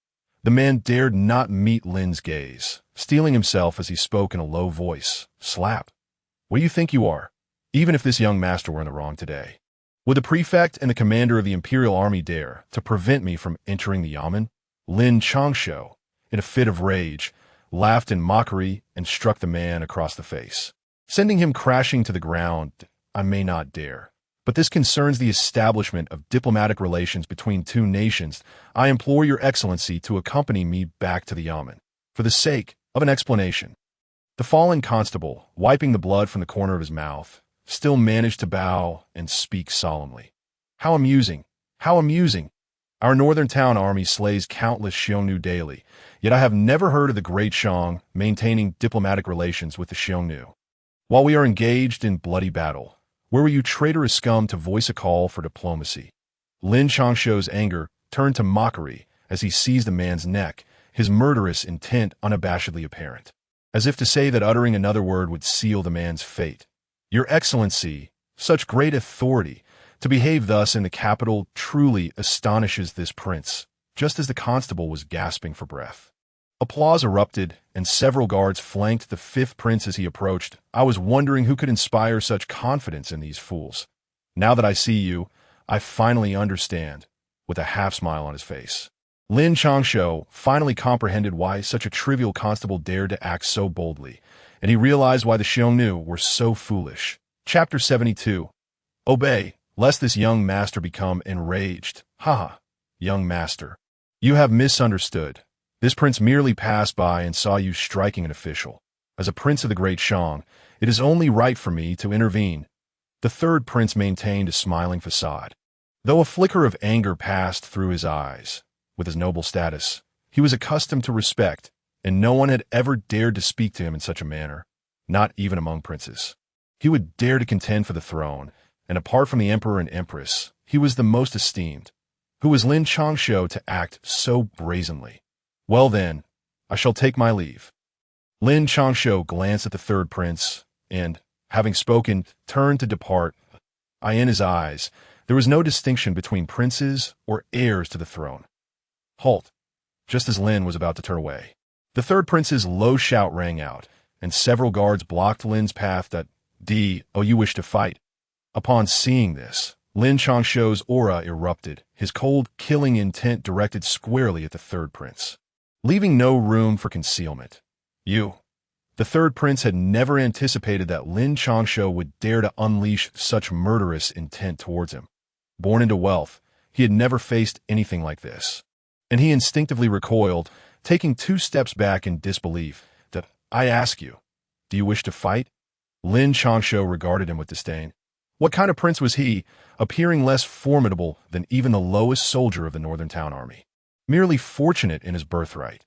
The man dared not meet Lin's gaze, steeling himself as he spoke in a low voice. Slap. What do you think you are? Even if this young master were in the wrong today, would the prefect and the commander of the imperial army dare to prevent me from entering the Yamen? Lin Changshou, in a fit of rage, laughed in mockery and struck the man across the face, sending him crashing to the ground. I may not dare, but this concerns the establishment of diplomatic relations between two nations. I implore your Excellency to accompany me back to the Yamen, for the sake of an explanation. The fallen constable, wiping the blood from the corner of his mouth, still managed to bow and speak solemnly. How amusing! How amusing! Our northern town army slays countless Xiongnu daily, yet I have never heard of the Great Shang maintaining diplomatic relations with the Xiongnu. While we are engaged in bloody battle, where were you traitorous scum to voice a call for diplomacy? Lin Changshou's anger turned to mockery as he seized the man's neck, his murderous intent unabashedly apparent, as if to say that uttering another word would seal the man's fate. Your Excellency, such great authority, to behave thus in the capital truly astonishes this prince, just as the constable was gasping for breath. Applause erupted, and several guards flanked the fifth prince as he approached. I was wondering who could inspire such confidence in these fools. Now that I see you, I finally understand, with a half-smile on his face. Lin Changshou finally comprehended why such a trivial constable dared to act so boldly, and he realized why the Xiongnu were so foolish. Chapter 72. Obey, lest this young master become enraged. Ha! Young master, you have misunderstood. This prince merely passed by and saw you striking an official. As a prince of the Great Shang, it is only right for me to intervene. The third prince maintained a smiling facade, though a flicker of anger passed through his eyes. With his noble status, he was accustomed to respect, and no one had ever dared to speak to him in such a manner, not even among princes. He would dare to contend for the throne, and apart from the emperor and empress, he was the most esteemed. Who was Lin Changshou to act so brazenly? Well then, I shall take my leave. Lin Changshou glanced at the third prince, and, having spoken, turned to depart. In his eyes, there was no distinction between princes or heirs to the throne. Halt! Just as Lin was about to turn away, the third prince's low shout rang out, and several guards blocked Lin's path. Oh, you wish to fight? Upon seeing this, Lin Changshou's aura erupted, his cold, killing intent directed squarely at the third prince, leaving no room for concealment. You. The third prince had never anticipated that Lin Changshou would dare to unleash such murderous intent towards him. Born into wealth, he had never faced anything like this, and he instinctively recoiled, taking 2 steps back in disbelief. I ask you, do you wish to fight? Lin Changshou regarded him with disdain. What kind of prince was he, appearing less formidable than even the lowest soldier of the northern town army? Merely fortunate in his birthright.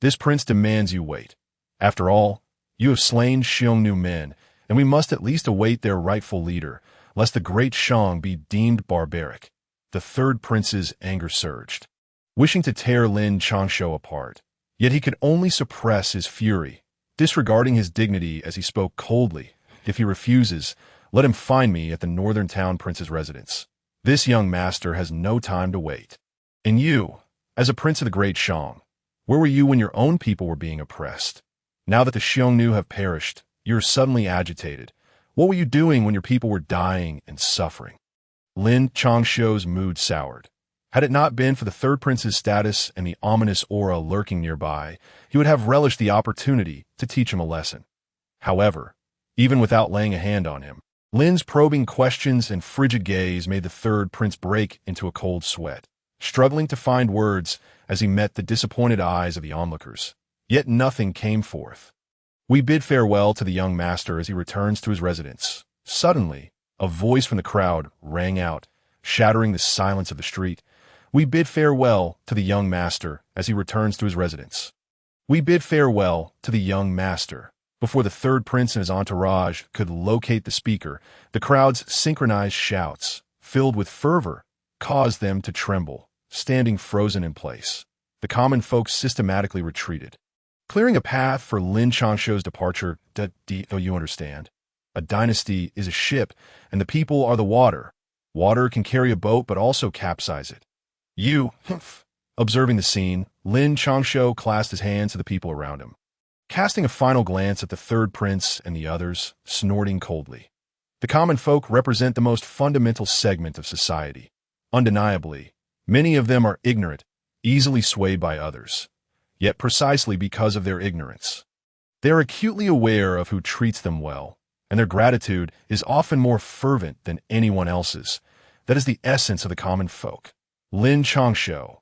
This prince demands you wait. After all, you have slain Xiongnu men, and we must at least await their rightful leader, lest the Great Shang be deemed barbaric. The third prince's anger surged, wishing to tear Lin Changshou apart. Yet he could only suppress his fury, disregarding his dignity as he spoke coldly. If he refuses, let him find me at the northern town prince's residence. This young master has no time to wait. And you, as a prince of the Great Shang, where were you when your own people were being oppressed? Now that the Xiongnu have perished, you are suddenly agitated, What were you doing when your people were dying and suffering? Lin Changshou's mood soured. Had it not been for the third prince's status and the ominous aura lurking nearby, he would have relished the opportunity to teach him a lesson. However, even without laying a hand on him, Lin's probing questions and frigid gaze made the third prince break into a cold sweat, struggling to find words as he met the disappointed eyes of the onlookers. Yet nothing came forth. We bid farewell to the young master as he returns to his residence. Suddenly, a voice from the crowd rang out, shattering the silence of the street. We bid farewell to the young master as he returns to his residence. We bid farewell to the young master. Before the third prince and his entourage could locate the speaker, the crowd's synchronized shouts, filled with fervor, caused them to tremble, standing frozen in place. The common folk systematically retreated, clearing a path for Lin Changshou's departure. You understand? A dynasty is a ship, and the people are the water. Water can carry a boat but also capsize it. Observing the scene, Lin Changshou clasped his hands to the people around him, casting a final glance at the third prince and the others, snorting coldly. The common folk represent the most fundamental segment of society. Undeniably, many of them are ignorant, easily swayed by others. Yet precisely because of their ignorance, they are acutely aware of who treats them well, and their gratitude is often more fervent than anyone else's. That is the essence of the common folk. Lin Changshou,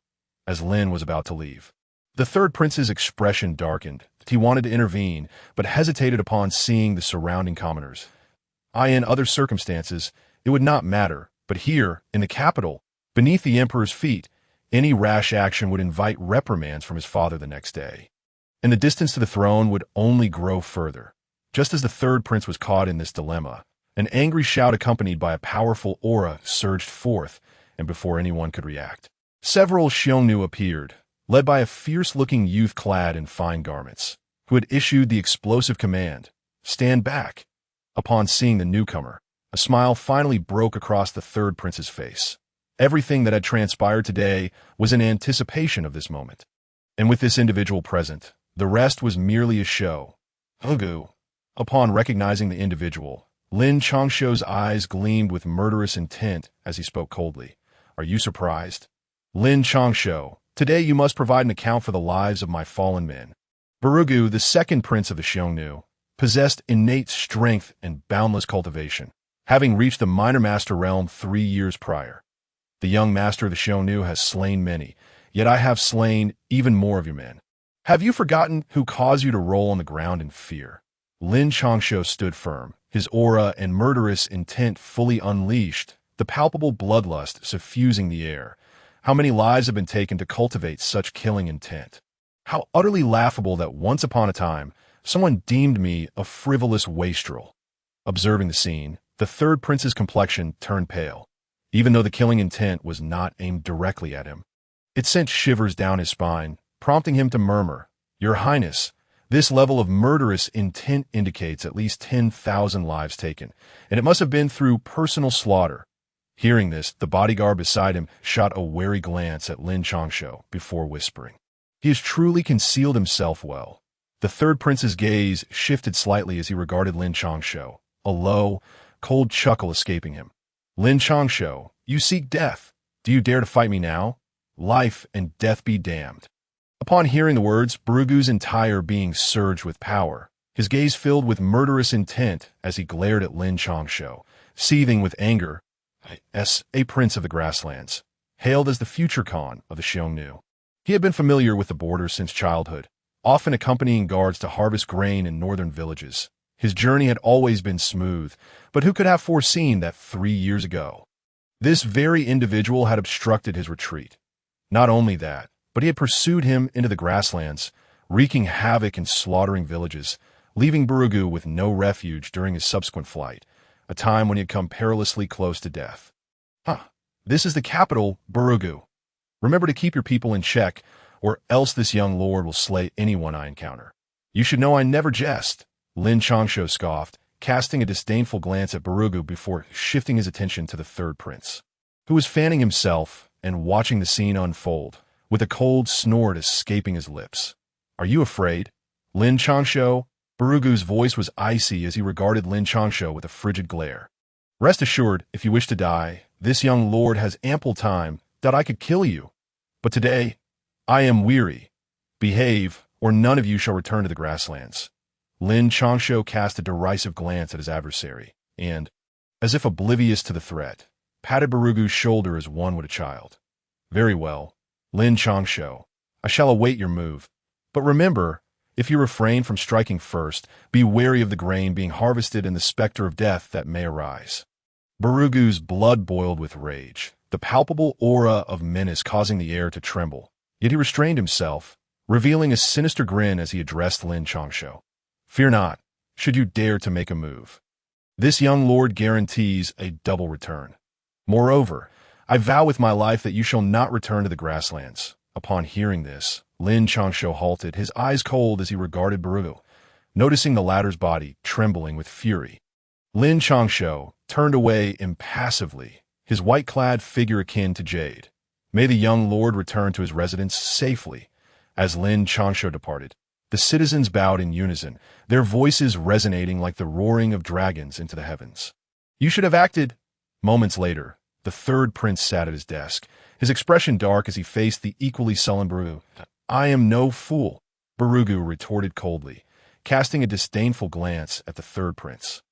as Lin was about to leave. The third prince's expression darkened. He wanted to intervene, but hesitated upon seeing the surrounding commoners. In other circumstances, it would not matter, but here, in the capital, beneath the emperor's feet, any rash action would invite reprimands from his father the next day. And the distance to the throne would only grow further. Just as the third prince was caught in this dilemma, an angry shout accompanied by a powerful aura surged forth, and before anyone could react, several Xiongnu appeared, led by a fierce-looking youth clad in fine garments, who had issued the explosive command, "Stand back." Upon seeing the newcomer, a smile finally broke across the third prince's face. Everything that had transpired today was in anticipation of this moment. And with this individual present, the rest was merely a show. Hugu. Upon recognizing the individual, Lin Changshou's eyes gleamed with murderous intent as he spoke coldly. Are you surprised? Lin Changshou, today you must provide an account for the lives of my fallen men. Burugu, the second prince of the Xiongnu, possessed innate strength and boundless cultivation, having reached the minor master realm 3 years prior. The young master of the Xiongnu has slain many, yet I have slain even more of your men. Have you forgotten who caused you to roll on the ground in fear? Lin Changshou stood firm, his aura and murderous intent fully unleashed, the palpable bloodlust suffusing the air. How many lives have been taken to cultivate such killing intent? How utterly laughable that once upon a time, someone deemed me a frivolous wastrel. Observing the scene, the third prince's complexion turned pale, even though the killing intent was not aimed directly at him. It sent shivers down his spine, prompting him to murmur, "Your Highness, this level of murderous intent indicates at least 10,000 lives taken, and it must have been through personal slaughter." Hearing this, the bodyguard beside him shot a wary glance at Lin Changshou before whispering, "He has truly concealed himself well." The third prince's gaze shifted slightly as he regarded Lin Changshou, a low, cold chuckle escaping him. "Lin Changshou, you seek death. Do you dare to fight me now? Life and death be damned." Upon hearing the words, Burugu's entire being surged with power, his gaze filled with murderous intent as he glared at Lin Changshou, seething with anger. A prince of the grasslands, hailed as the future Khan of the Xiongnu. He had been familiar with the border since childhood, often accompanying guards to harvest grain in northern villages. His journey had always been smooth, but who could have foreseen that 3 years ago this very individual had obstructed his retreat? Not only that, but he had pursued him into the grasslands, wreaking havoc and slaughtering villages, leaving Burugu with no refuge during his subsequent flight, a time when he had come perilously close to death. This is the capital, Burugu. Remember to keep your people in check, or else this young lord will slay anyone I encounter. You should know I never jest. Lin Changshou scoffed, casting a disdainful glance at Burugu before shifting his attention to the third prince, who was fanning himself and watching the scene unfold, with a cold snort escaping his lips. Are you afraid? Lin Changshou, Barugu's voice was icy as he regarded Lin Changshou with a frigid glare. Rest assured, if you wish to die, this young lord has ample time that I could kill you. But today, I am weary. Behave, or none of you shall return to the grasslands. Lin Changshou cast a derisive glance at his adversary, and, as if oblivious to the threat, patted Barugu's shoulder as one would a child. Very well, Lin Changshou, I shall await your move. But remember, if you refrain from striking first, be wary of the grain being harvested and the specter of death that may arise. Barugu's blood boiled with rage, the palpable aura of menace causing the air to tremble. Yet he restrained himself, revealing a sinister grin as he addressed Lin Changshou. Fear not, should you dare to make a move. This young lord guarantees a double return. Moreover, I vow with my life that you shall not return to the grasslands. Upon hearing this, Lin Changshou halted, his eyes cold as he regarded Barugu, noticing the latter's body trembling with fury. Lin Changshou turned away impassively, his white-clad figure akin to jade. May the young lord return to his residence safely. As Lin Changshou departed, the citizens bowed in unison, their voices resonating like the roaring of dragons into the heavens. You should have acted. Moments later, the third prince sat at his desk, his expression dark as he faced the equally sullen Barugu. I am no fool, Barugu retorted coldly, casting a disdainful glance at the third prince.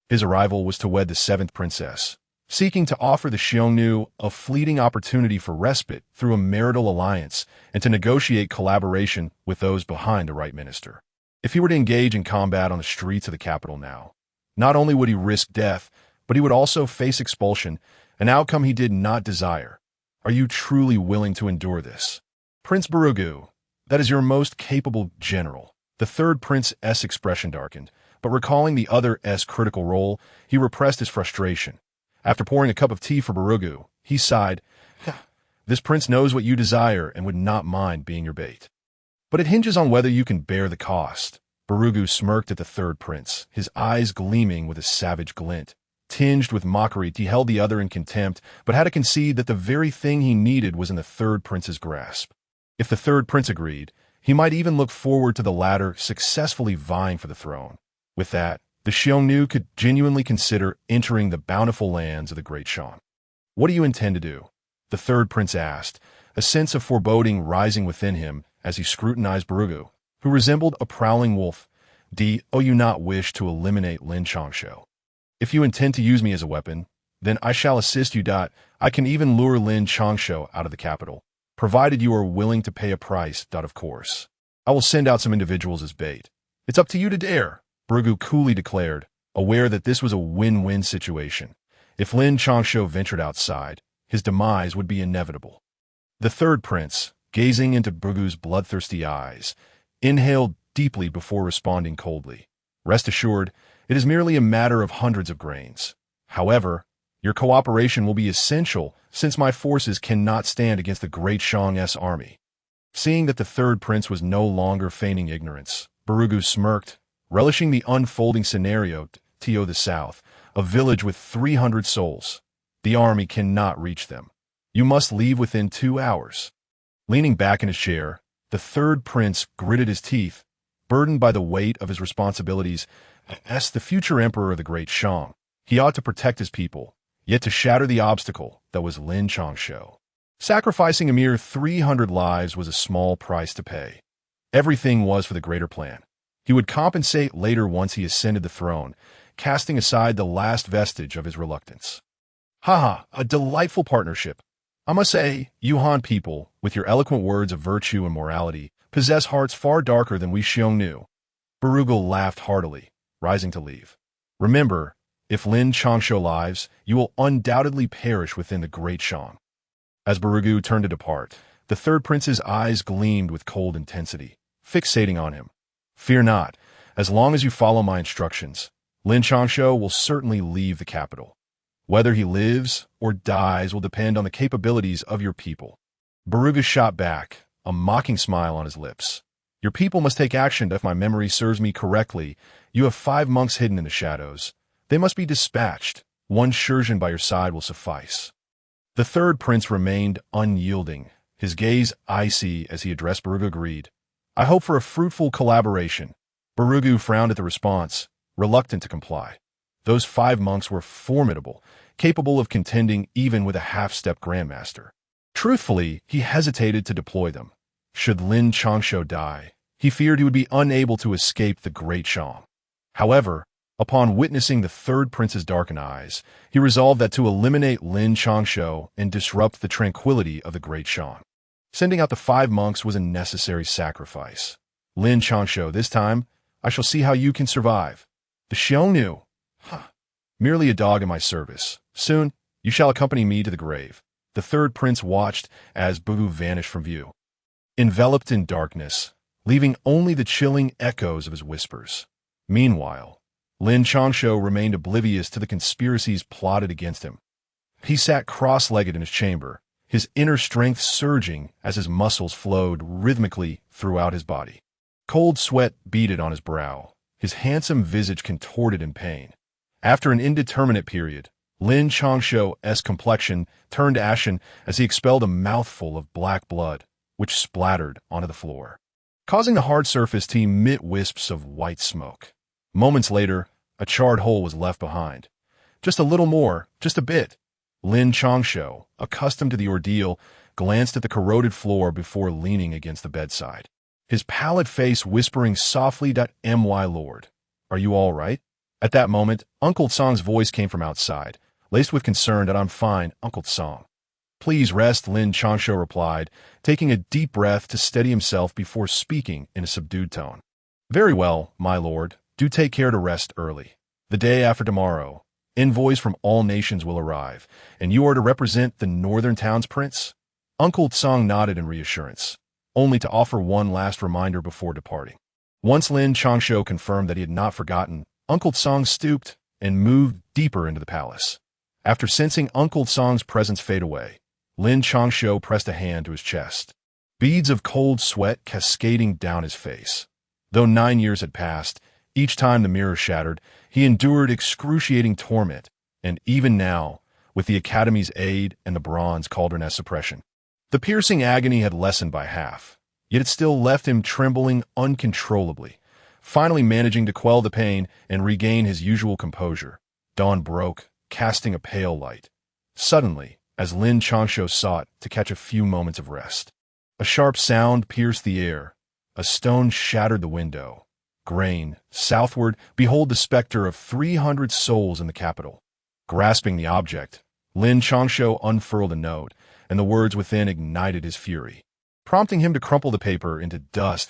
His arrival was to wed the seventh princess, seeking to offer the Xiongnu a fleeting opportunity for respite through a marital alliance and to negotiate collaboration with those behind the right minister. If he were to engage in combat on the streets of the capital now, not only would he risk death, but he would also face expulsion, an outcome he did not desire. Are you truly willing to endure this? Prince Barugu, that is your most capable general. The third prince's expression darkened, but recalling the other's critical role, he repressed his frustration. After pouring a cup of tea for Barugu, he sighed, This prince knows what you desire and would not mind being your bait. But it hinges on whether you can bear the cost. Barugu smirked at the third prince, his eyes gleaming with a savage glint. Tinged with mockery, he held the other in contempt, but had to concede that the very thing he needed was in the third prince's grasp. If the third prince agreed, he might even look forward to the latter successfully vying for the throne. With that, the Xiongnu could genuinely consider entering the bountiful lands of the Great Shang. What do you intend to do? The third prince asked, a sense of foreboding rising within him as he scrutinized Barugu, who resembled a prowling wolf. Do you not wish to eliminate Lin Changshou? If you intend to use me as a weapon, then I shall assist you. I can even lure Lin Changshou out of the capital, provided you are willing to pay a price. Of course. I will send out some individuals as bait. It's up to you to dare, Barugu coolly declared, aware that this was a win-win situation. If Lin Changshou ventured outside, his demise would be inevitable. The third prince, gazing into Barugu's bloodthirsty eyes, inhaled deeply before responding coldly. Rest assured, it is merely a matter of hundreds of grains. However, your cooperation will be essential since my forces cannot stand against the Great Shang's army. Seeing that the third prince was no longer feigning ignorance, Barugu smirked, relishing the unfolding scenario. To the south, a village with 300 souls. The army cannot reach them. You must leave within 2 hours. Leaning back in his chair, the third prince gritted his teeth, burdened by the weight of his responsibilities as the future emperor of the Great Shang. He ought to protect his people, yet to shatter the obstacle that was Lin Changshou. Sacrificing a mere 300 lives was a small price to pay. Everything was for the greater plan. He would compensate later once he ascended the throne, casting aside the last vestige of his reluctance. A delightful partnership. I must say, you Han people, with your eloquent words of virtue and morality, possess hearts far darker than we Xiongnu. Barugu laughed heartily, rising to leave. Remember, if Lin Changshou lives, you will undoubtedly perish within the Great Shang. As Barugu turned to depart, the third prince's eyes gleamed with cold intensity, fixating on him. Fear not, as long as you follow my instructions, Lin Changshou will certainly leave the capital. Whether he lives or dies will depend on the capabilities of your people. Barugu shot back, a mocking smile on his lips. Your people must take action. If my memory serves me correctly, you have 5 monks hidden in the shadows. They must be dispatched. 1 Shurjan by your side will suffice. The third prince remained unyielding, his gaze icy as he addressed Barugu. Agreed. I hope for a fruitful collaboration. Barugu frowned at the response, reluctant to comply. Those 5 monks were formidable, capable of contending even with a half-step grandmaster. Truthfully, he hesitated to deploy them. Should Lin Changshou die, he feared he would be unable to escape the Great Shang. However, upon witnessing the third prince's darkened eyes, he resolved that to eliminate Lin Changshou and disrupt the tranquility of the Great Shang. Sending out the 5 monks was a necessary sacrifice. Lin Changshou, this time, I shall see how you can survive. The Xiongnu? Merely a dog in my service. Soon, you shall accompany me to the grave. The third prince watched as Babu vanished from view, enveloped in darkness, leaving only the chilling echoes of his whispers. Meanwhile, Lin Changshou remained oblivious to the conspiracies plotted against him. He sat cross-legged in his chamber, his inner strength surging as his muscles flowed rhythmically throughout his body. Cold sweat beaded on his brow, his handsome visage contorted in pain. After an indeterminate period, Lin Changshou's complexion turned ashen as he expelled a mouthful of black blood, which splattered onto the floor, causing the hard surface to emit wisps of white smoke. Moments later, a charred hole was left behind. Just a little more, just a bit. Lin Changshou, accustomed to the ordeal, glanced at the corroded floor before leaning against the bedside, his pallid face whispering softly, "My lord, are you all right?" At that moment, Uncle Tsong's voice came from outside, laced with concern. "I'm fine, Uncle Tsong." "Please rest," Lin Changshou replied, taking a deep breath to steady himself before speaking in a subdued tone. "Very well, my lord. Do take care to rest early. The day after tomorrow, envoys from all nations will arrive, and you are to represent the northern town's prince?" Uncle Tsong nodded in reassurance, only to offer one last reminder before departing. Once Lin Changshou confirmed that he had not forgotten, Uncle Tsong stooped and moved deeper into the palace. After sensing Uncle Tsong's presence fade away, Lin Changshou pressed a hand to his chest, beads of cold sweat cascading down his face. Though 9 years had passed, each time the mirror shattered, he endured excruciating torment, and even now, with the Academy's aid and the bronze cauldron as suppression, the piercing agony had lessened by half, yet it still left him trembling uncontrollably. Finally managing to quell the pain and regain his usual composure, dawn broke, casting a pale light. Suddenly, as Lin Changshou sought to catch a few moments of rest, a sharp sound pierced the air. A stone shattered the window. Grain, southward, behold the specter of 300 souls in the capital. Grasping the object, Lin Changshou unfurled a note, and the words within ignited his fury, prompting him to crumple the paper into dust.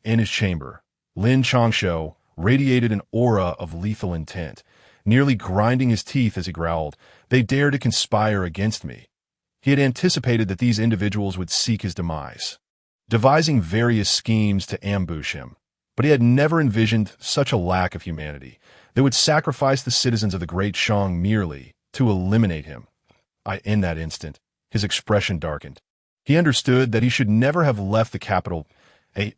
In his chamber, Lin Changshou radiated an aura of lethal intent, nearly grinding his teeth as he growled, "They dare to conspire against me." He had anticipated that these individuals would seek his demise, devising various schemes to ambush him, but he had never envisioned such a lack of humanity. They would sacrifice the citizens of the Great Shang merely to eliminate him. In that instant, his expression darkened. He understood that he should never have left the capital.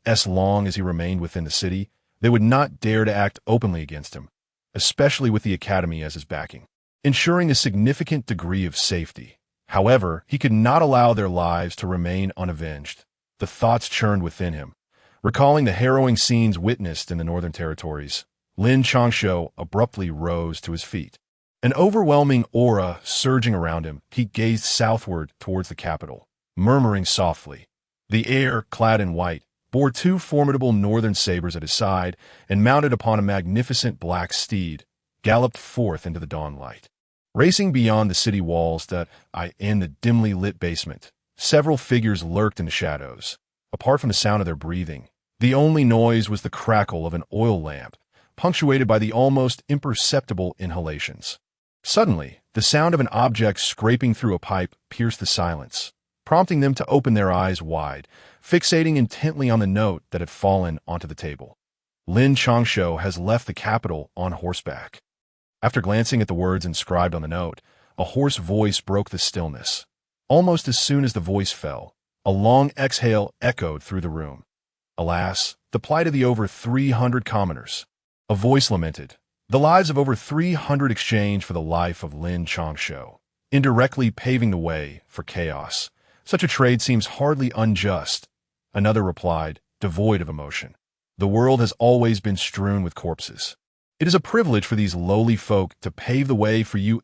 As long as he remained within the city, they would not dare to act openly against him, especially with the Academy as his backing, ensuring a significant degree of safety. However, he could not allow their lives to remain unavenged. The thoughts churned within him. Recalling the harrowing scenes witnessed in the Northern Territories, Lin Changshou abruptly rose to his feet. An overwhelming aura surging around him, he gazed southward towards the capital, murmuring softly. The air, clad in white, bore 2 formidable northern sabers at his side, and mounted upon a magnificent black steed, galloped forth into the dawn light. Racing beyond the city walls in the dimly lit basement, several figures lurked in the shadows. Apart from the sound of their breathing, the only noise was the crackle of an oil lamp, punctuated by the almost imperceptible inhalations. Suddenly, the sound of an object scraping through a pipe pierced the silence, prompting them to open their eyes wide, fixating intently on the note that had fallen onto the table. Lin Changshou has left the capital on horseback. After glancing at the words inscribed on the note, a hoarse voice broke the stillness. Almost as soon as the voice fell, a long exhale echoed through the room. Alas, the plight of the over 300 commoners. A voice lamented, the lives of over 300 exchanged for the life of Lin Changshou, indirectly paving the way for chaos. Such a trade seems hardly unjust. Another replied, devoid of emotion. The world has always been strewn with corpses. It is a privilege for these lowly folk to pave the way for you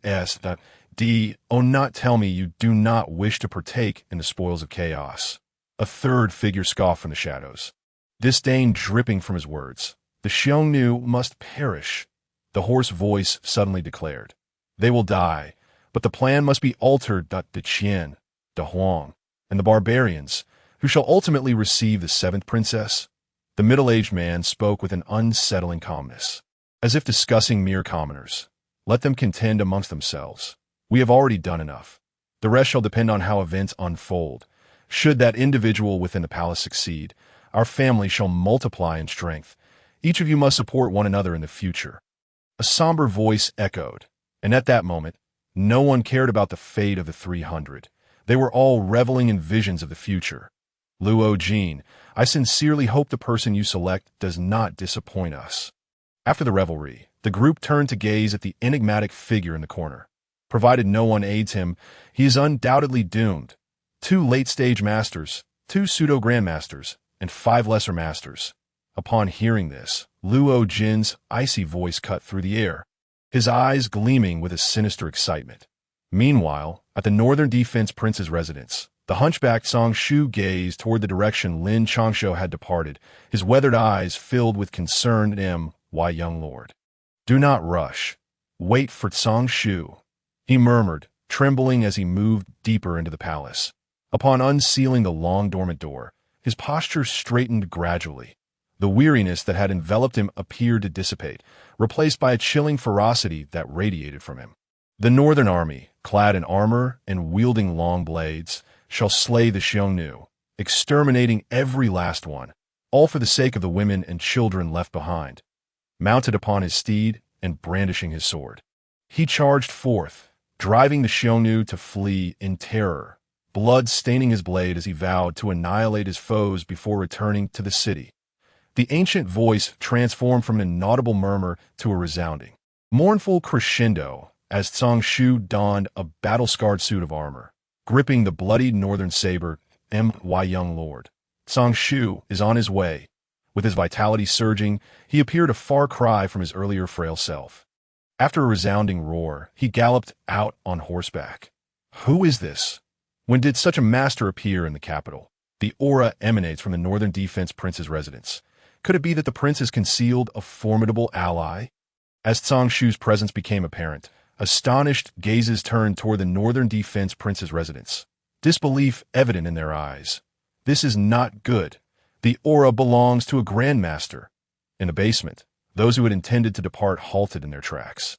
Oh, not tell me you do not wish to partake in the spoils of chaos. A third figure scoffed from the shadows, disdain dripping from his words. The Xiongnu must perish, the hoarse voice suddenly declared. They will die, but the plan must be altered. The Qian, the Huang, and the barbarians, who shall ultimately receive the seventh princess. The middle-aged man spoke with an unsettling calmness, as if discussing mere commoners. Let them contend amongst themselves. We have already done enough. The rest shall depend on how events unfold. Should that individual within the palace succeed, our family shall multiply in strength. Each of you must support one another in the future. A somber voice echoed, and at that moment, no one cared about the fate of the 300. They were all reveling in visions of the future. Luo Jin, I sincerely hope the person you select does not disappoint us. After the revelry, the group turned to gaze at the enigmatic figure in the corner. Provided no one aids him, he is undoubtedly doomed. 2 late-stage masters, 2 pseudo-grandmasters, and 5 lesser masters. Upon hearing this, Luo Jin's icy voice cut through the air, his eyes gleaming with a sinister excitement. Meanwhile, at the Northern Defense Prince's residence, the hunchbacked Changshou gazed toward the direction Lin Changshou had departed, his weathered eyes filled with concern. Why, young lord? Do not rush. Wait for Changshou, he murmured, trembling as he moved deeper into the palace. Upon unsealing the long dormant door, his posture straightened gradually. The weariness that had enveloped him appeared to dissipate, replaced by a chilling ferocity that radiated from him. The northern army, clad in armor and wielding long blades, shall slay the Xiongnu, exterminating every last one, all for the sake of the women and children left behind. Mounted upon his steed and brandishing his sword, he charged forth, driving the Xiongnu to flee in terror, blood staining his blade as he vowed to annihilate his foes before returning to the city. The ancient voice transformed from an inaudible murmur to a resounding, mournful crescendo as Changshou donned a battle-scarred suit of armor, gripping the bloodied northern saber. My young lord, Changshou is on his way. With his vitality surging, he appeared a far cry from his earlier frail self. After a resounding roar, he galloped out on horseback. Who is this? When did such a master appear in the capital? The aura emanates from the Northern Defense Prince's residence. Could it be that the prince has concealed a formidable ally? As Changshou's presence became apparent, astonished gazes turned toward the Northern Defense Prince's residence, disbelief evident in their eyes. This is not good. The aura belongs to a grandmaster. In the basement, those who had intended to depart halted in their tracks,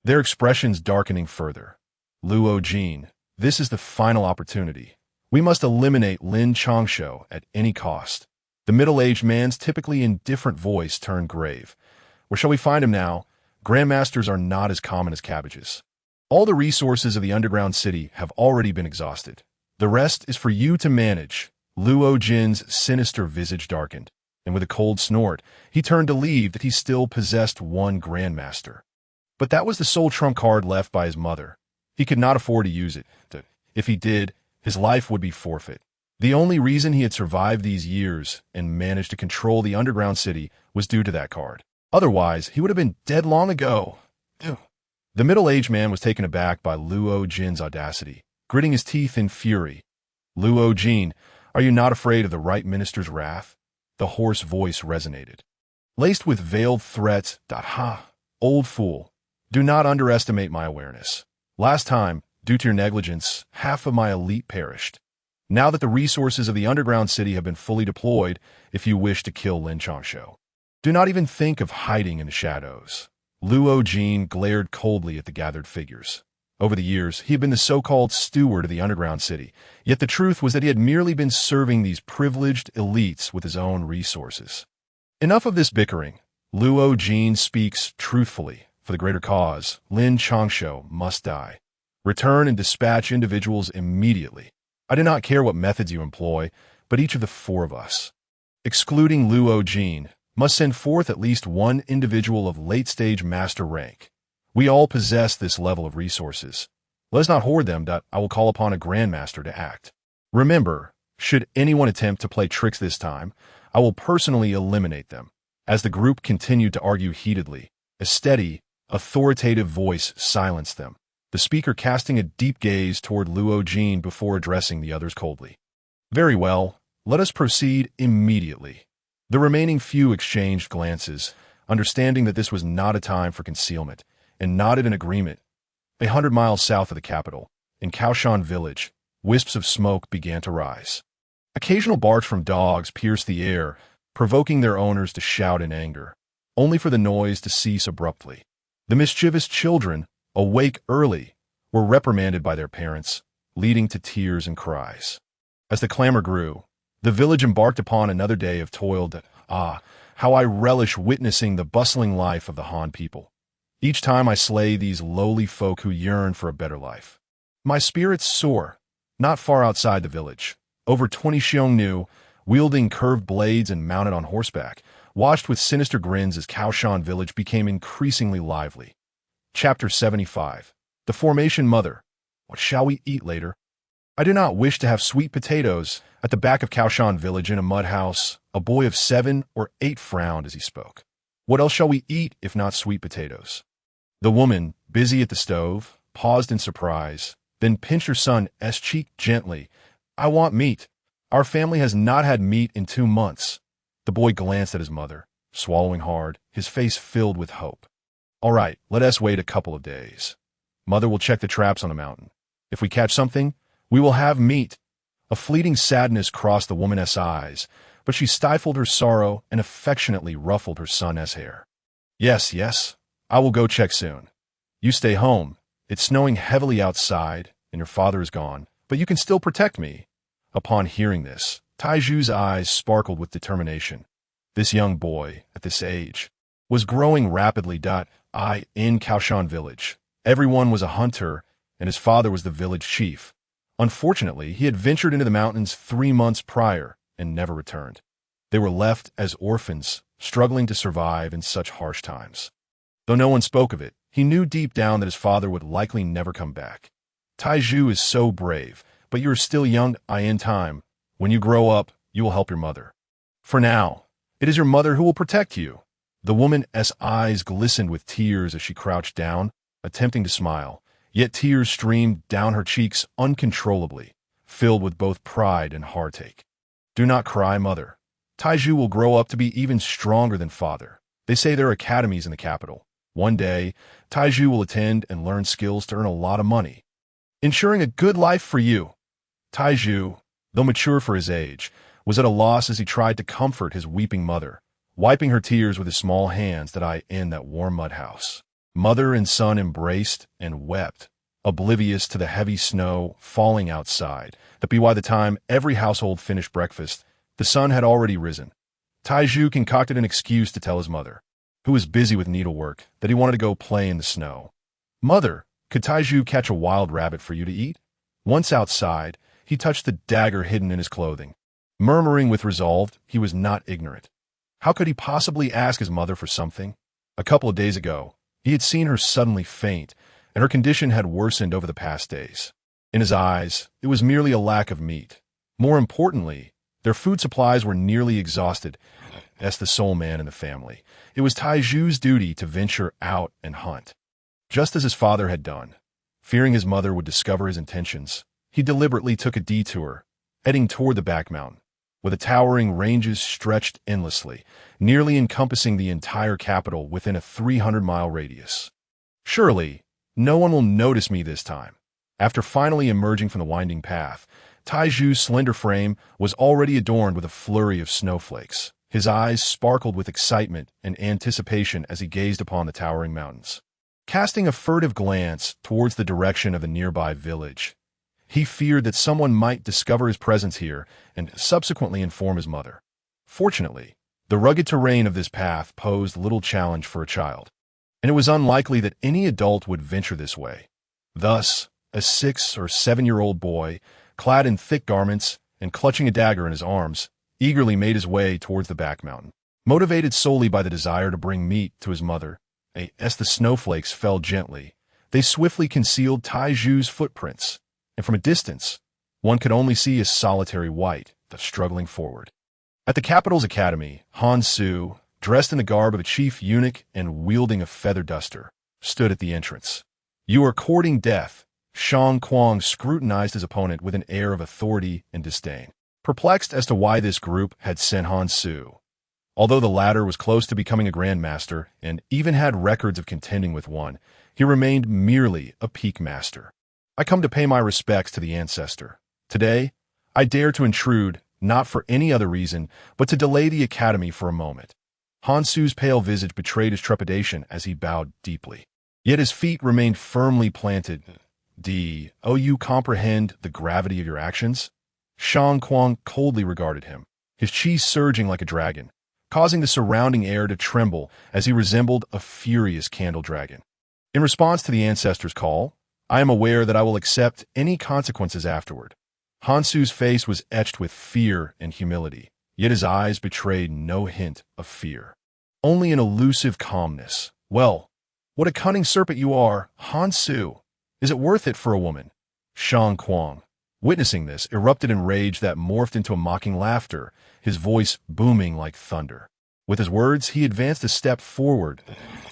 their expressions darkening further. Luo Jin, this is the final opportunity. We must eliminate Lin Changshou at any cost. The middle-aged man's typically indifferent voice turned grave. Where shall we find him now? Grandmasters are not as common as cabbages. All the resources of the underground city have already been exhausted. The rest is for you to manage. Luo Jin's sinister visage darkened, and with a cold snort, he turned to leave that he still possessed one grandmaster. But that was the sole trump card left by his mother. He could not afford to use it. If he did, his life would be forfeit. The only reason he had survived these years and managed to control the underground city was due to that card. Otherwise, he would have been dead long ago. The middle-aged man was taken aback by Luo Jin's audacity, gritting his teeth in fury. Luo Jin, are you not afraid of the right minister's wrath? The hoarse voice resonated, laced with veiled threats. Old fool, do not underestimate my awareness. Last time, due to your negligence, half of my elite perished. Now that the resources of the underground city have been fully deployed, if you wish to kill Lin Changshou, do not even think of hiding in the shadows. Luo Jin glared coldly at the gathered figures. Over the years, he had been the so-called steward of the underground city, yet the truth was that he had merely been serving these privileged elites with his own resources. Enough of this bickering. Luo Jin speaks truthfully. For the greater cause, Lin Changshou must die. Return and dispatch individuals immediately. I do not care what methods you employ, but each of the 4 of us, excluding Luo Jin, must send forth at least one individual of late-stage master rank. We all possess this level of resources. Let us not hoard them. I will call upon a grandmaster to act. Remember, should anyone attempt to play tricks this time, I will personally eliminate them. As the group continued to argue heatedly, a steady, authoritative voice silenced them, the speaker casting a deep gaze toward Luo Jin before addressing the others coldly. Very well, let us proceed immediately. The remaining few exchanged glances, understanding that this was not a time for concealment, and nodded in agreement. 100 miles south of the capital, in Kaoshan village, wisps of smoke began to rise. Occasional barks from dogs pierced the air, provoking their owners to shout in anger, only for the noise to cease abruptly. The mischievous children, awake early, were reprimanded by their parents, leading to tears and cries. As the clamor grew, the village embarked upon another day of toil. How I relish witnessing the bustling life of the Han people. Each time I slay these lowly folk who yearn for a better life. My spirits soar, not far outside the village. Over 20 Xiongnu, wielding curved blades and mounted on horseback, watched with sinister grins as Kaoshan village became increasingly lively. Chapter 75. The Formation Mother. What shall we eat later? I do not wish to have sweet potatoes. At the back of Kaoshan village in a mud house, a boy of 7 or 8 frowned as he spoke. What else shall we eat if not sweet potatoes? The woman, busy at the stove, paused in surprise, then pinched her son's cheek gently. I want meat. Our family has not had meat in 2 months. The boy glanced at his mother, swallowing hard, his face filled with hope. All right, let us wait a couple of days. Mother will check the traps on the mountain. If we catch something, we will have meat. A fleeting sadness crossed the woman's eyes, but she stifled her sorrow and affectionately ruffled her son's hair. Yes, I will go check soon. You stay home. It's snowing heavily outside, and your father is gone, but you can still protect me. Upon hearing this, Taiju's eyes sparkled with determination. This young boy, at this age, was growing rapidly. In Kaoshan village, everyone was a hunter, and his father was the village chief. Unfortunately, he had ventured into the mountains 3 months prior and never returned. They were left as orphans, struggling to survive in such harsh times. Though no one spoke of it, he knew deep down that his father would likely never come back. Taiju is so brave, but you are still young. In time, when you grow up, you will help your mother. For now, it is your mother who will protect you. The woman's eyes glistened with tears as she crouched down, attempting to smile. Yet tears streamed down her cheeks uncontrollably, filled with both pride and heartache. Do not cry, mother. Taiju will grow up to be even stronger than father. They say there are academies in the capital. One day, Taiju will attend and learn skills to earn a lot of money, ensuring a good life for you. Taiju, though mature for his age, was at a loss as he tried to comfort his weeping mother, wiping her tears with his small hands in that warm mud house. Mother and son embraced and wept, oblivious to the heavy snow falling outside, that by the time every household finished breakfast, the sun had already risen. Taiju concocted an excuse to tell his mother, who was busy with needlework, that he wanted to go play in the snow. Mother, could Taiju catch a wild rabbit for you to eat? Once outside, he touched the dagger hidden in his clothing. Murmuring with resolve, he was not ignorant. How could he possibly ask his mother for something? A couple of days ago, he had seen her suddenly faint, and her condition had worsened over the past days. In his eyes, it was merely a lack of meat. More importantly, their food supplies were nearly exhausted. As the sole man in the family, it was Taiju's duty to venture out and hunt. Just as his father had done, fearing his mother would discover his intentions, he deliberately took a detour, heading toward the back mountain, where the towering ranges stretched endlessly, nearly encompassing the entire capital within a 300-mile radius. Surely, no one will notice me this time. After finally emerging from the winding path, Taiju's slender frame was already adorned with a flurry of snowflakes. His eyes sparkled with excitement and anticipation as he gazed upon the towering mountains. Casting a furtive glance towards the direction of the nearby village, he feared that someone might discover his presence here and subsequently inform his mother. Fortunately, the rugged terrain of this path posed little challenge for a child, and it was unlikely that any adult would venture this way. Thus, a 6 or 7-year-old boy, clad in thick garments and clutching a dagger in his arms, eagerly made his way towards the back mountain. Motivated solely by the desire to bring meat to his mother, as the snowflakes fell gently, they swiftly concealed Taiju's footprints, and from a distance, one could only see his solitary white, struggling forward. At the capital's academy, Han Su, dressed in the garb of a chief eunuch and wielding a feather duster, stood at the entrance. "You are courting death." Shang Kuang scrutinized his opponent with an air of authority and disdain, perplexed as to why this group had sent Han Su. Although the latter was close to becoming a grandmaster and even had records of contending with one, he remained merely a peak master. "I come to pay my respects to the ancestor. Today, I dare to intrude, not for any other reason, but to delay the academy for a moment." Han Su's pale visage betrayed his trepidation as he bowed deeply. Yet his feet remained firmly planted. "Do you comprehend the gravity of your actions?" Shang Kuang coldly regarded him, his chi surging like a dragon, causing the surrounding air to tremble as he resembled a furious candle dragon. "In response to the ancestor's call, I am aware that I will accept any consequences afterward." Han Su's face was etched with fear and humility, yet his eyes betrayed no hint of fear. Only an elusive calmness. "Well, what a cunning serpent you are, Han Su! Is it worth it for a woman?" Shang Kuang, witnessing this, erupted in rage that morphed into a mocking laughter, his voice booming like thunder. With his words, he advanced a step forward.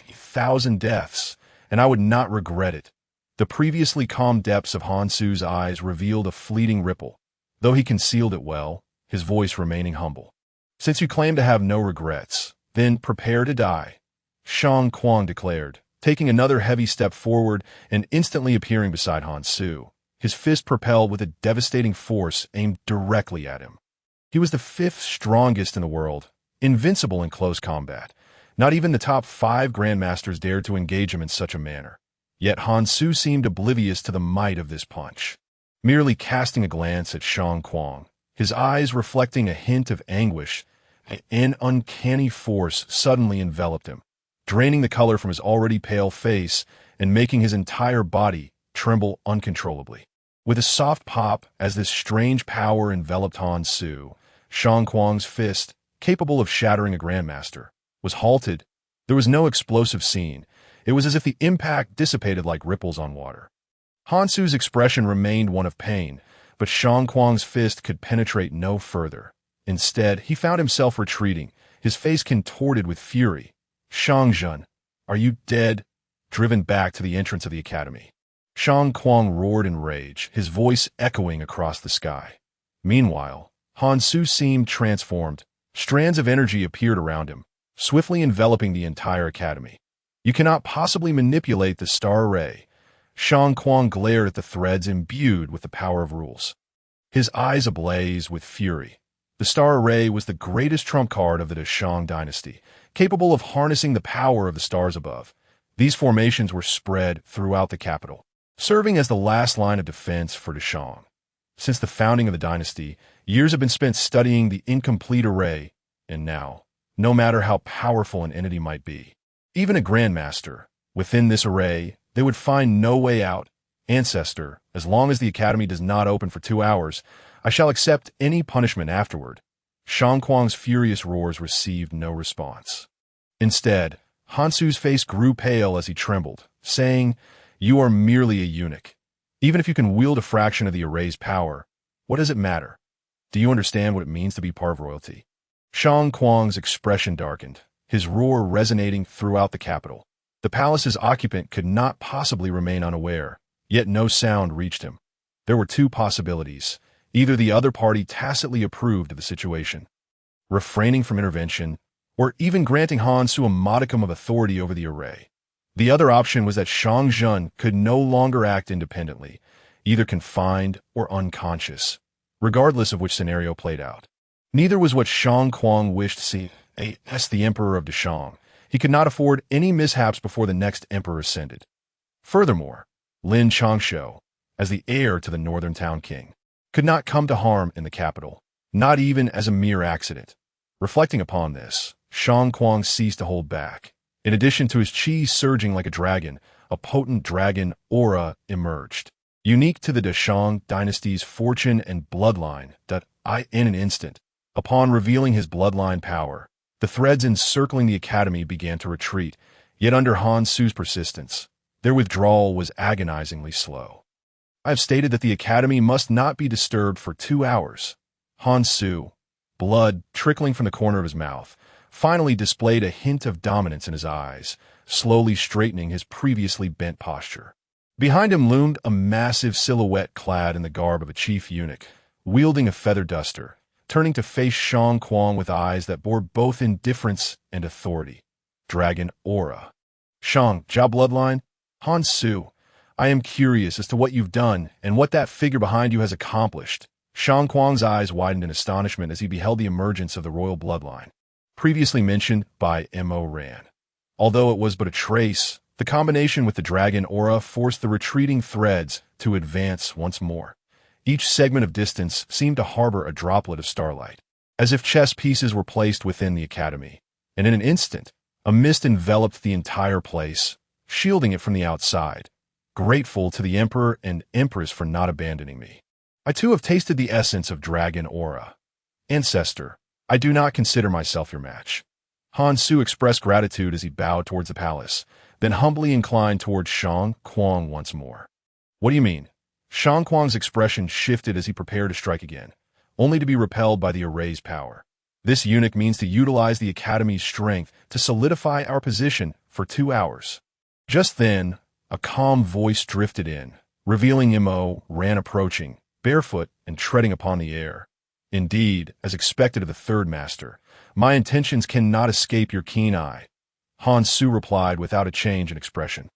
"1,000 deaths, and I would not regret it." The previously calm depths of Han Su's eyes revealed a fleeting ripple, though he concealed it well, his voice remaining humble. "Since you claim to have no regrets, then prepare to die," Shang Kuang declared, taking another heavy step forward and instantly appearing beside Han Su, his fist propelled with a devastating force aimed directly at him. He was the 5th strongest in the world, invincible in close combat. Not even the top 5 grandmasters dared to engage him in such a manner. Yet Han Su seemed oblivious to the might of this punch, merely casting a glance at Shang Kuang, his eyes reflecting a hint of anguish. An uncanny force suddenly enveloped him, draining the color from his already pale face and making his entire body tremble uncontrollably. With a soft pop as this strange power enveloped Han Su, Shang Kuang's fist, capable of shattering a grandmaster, was halted. There was no explosive scene. It was as if the impact dissipated like ripples on water. Han Su's expression remained one of pain, but Shang Kuang's fist could penetrate no further. Instead, he found himself retreating, his face contorted with fury. "Shang Jun, are you dead?" Driven back to the entrance of the academy, Shang Kuang roared in rage, his voice echoing across the sky. Meanwhile, Han Su seemed transformed. Strands of energy appeared around him, swiftly enveloping the entire academy. "You cannot possibly manipulate the star array." Shang Kuang glared at the threads imbued with the power of rules, his eyes ablaze with fury. The star array was the greatest trump card of the Great Shang Dynasty, capable of harnessing the power of the stars above. These formations were spread throughout the capital, serving as the last line of defense for Shang. Since the founding of the dynasty, years have been spent studying the incomplete array, and now, no matter how powerful an entity might be, even a grandmaster, within this array, they would find no way out. "Ancestor, as long as the academy does not open for 2 hours, I shall accept any punishment afterward." Shang Kuang's furious roars received no response. Instead, Han Su's face grew pale as he trembled, saying, "You are merely a eunuch. Even if you can wield a fraction of the array's power, what does it matter? Do you understand what it means to be part of royalty?" Shang Kuang's expression darkened, his roar resonating throughout the capital. The palace's occupant could not possibly remain unaware, yet no sound reached him. There were 2 possibilities. Either the other party tacitly approved of the situation, refraining from intervention, or even granting Han Su a modicum of authority over the array. The other option was that Shang Jun could no longer act independently, either confined or unconscious, regardless of which scenario played out. Neither was what Shang Kuang wished to see. As the emperor of Deshang, he could not afford any mishaps before the next emperor ascended. Furthermore, Lin Changshou, as the heir to the northern town king, could not come to harm in the capital, not even as a mere accident. Reflecting upon this, Shang Kuang ceased to hold back. In addition to his chi surging like a dragon, a potent dragon aura emerged, unique to the Shang Dynasty's fortune and bloodline. In an instant, upon revealing his bloodline power, the threads encircling the academy began to retreat, yet under Han Su's persistence, their withdrawal was agonizingly slow. "I have stated that the academy must not be disturbed for 2 hours." Han Su, blood trickling from the corner of his mouth, finally displayed a hint of dominance in his eyes, slowly straightening his previously bent posture. Behind him loomed a massive silhouette clad in the garb of a chief eunuch, wielding a feather duster, turning to face Shang Kuang with eyes that bore both indifference and authority. Dragon aura. Shang, Jia bloodline? Han Su, I am curious as to what you've done and what that figure behind you has accomplished. Shang Kuang's eyes widened in astonishment as he beheld the emergence of the royal bloodline, previously mentioned by Mo Ran. Although it was but a trace, the combination with the dragon aura forced the retreating threads to advance once more. Each segment of distance seemed to harbor a droplet of starlight, as if chess pieces were placed within the academy. And in an instant, a mist enveloped the entire place, shielding it from the outside. Grateful to the Emperor and Empress for not abandoning me. I too have tasted the essence of dragon aura. Ancestor, I do not consider myself your match. Han Su expressed gratitude as he bowed towards the palace, then humbly inclined towards Shang Kuang once more. What do you mean? Shang Kuang's expression shifted as he prepared to strike again, only to be repelled by the array's power. This eunuch means to utilize the Academy's strength to solidify our position for 2 hours. Just then, a calm voice drifted in, revealing Mo Ran approaching, barefoot and treading upon the air. Indeed, as expected of the third master, my intentions cannot escape your keen eye. Han Su replied without a change in expression.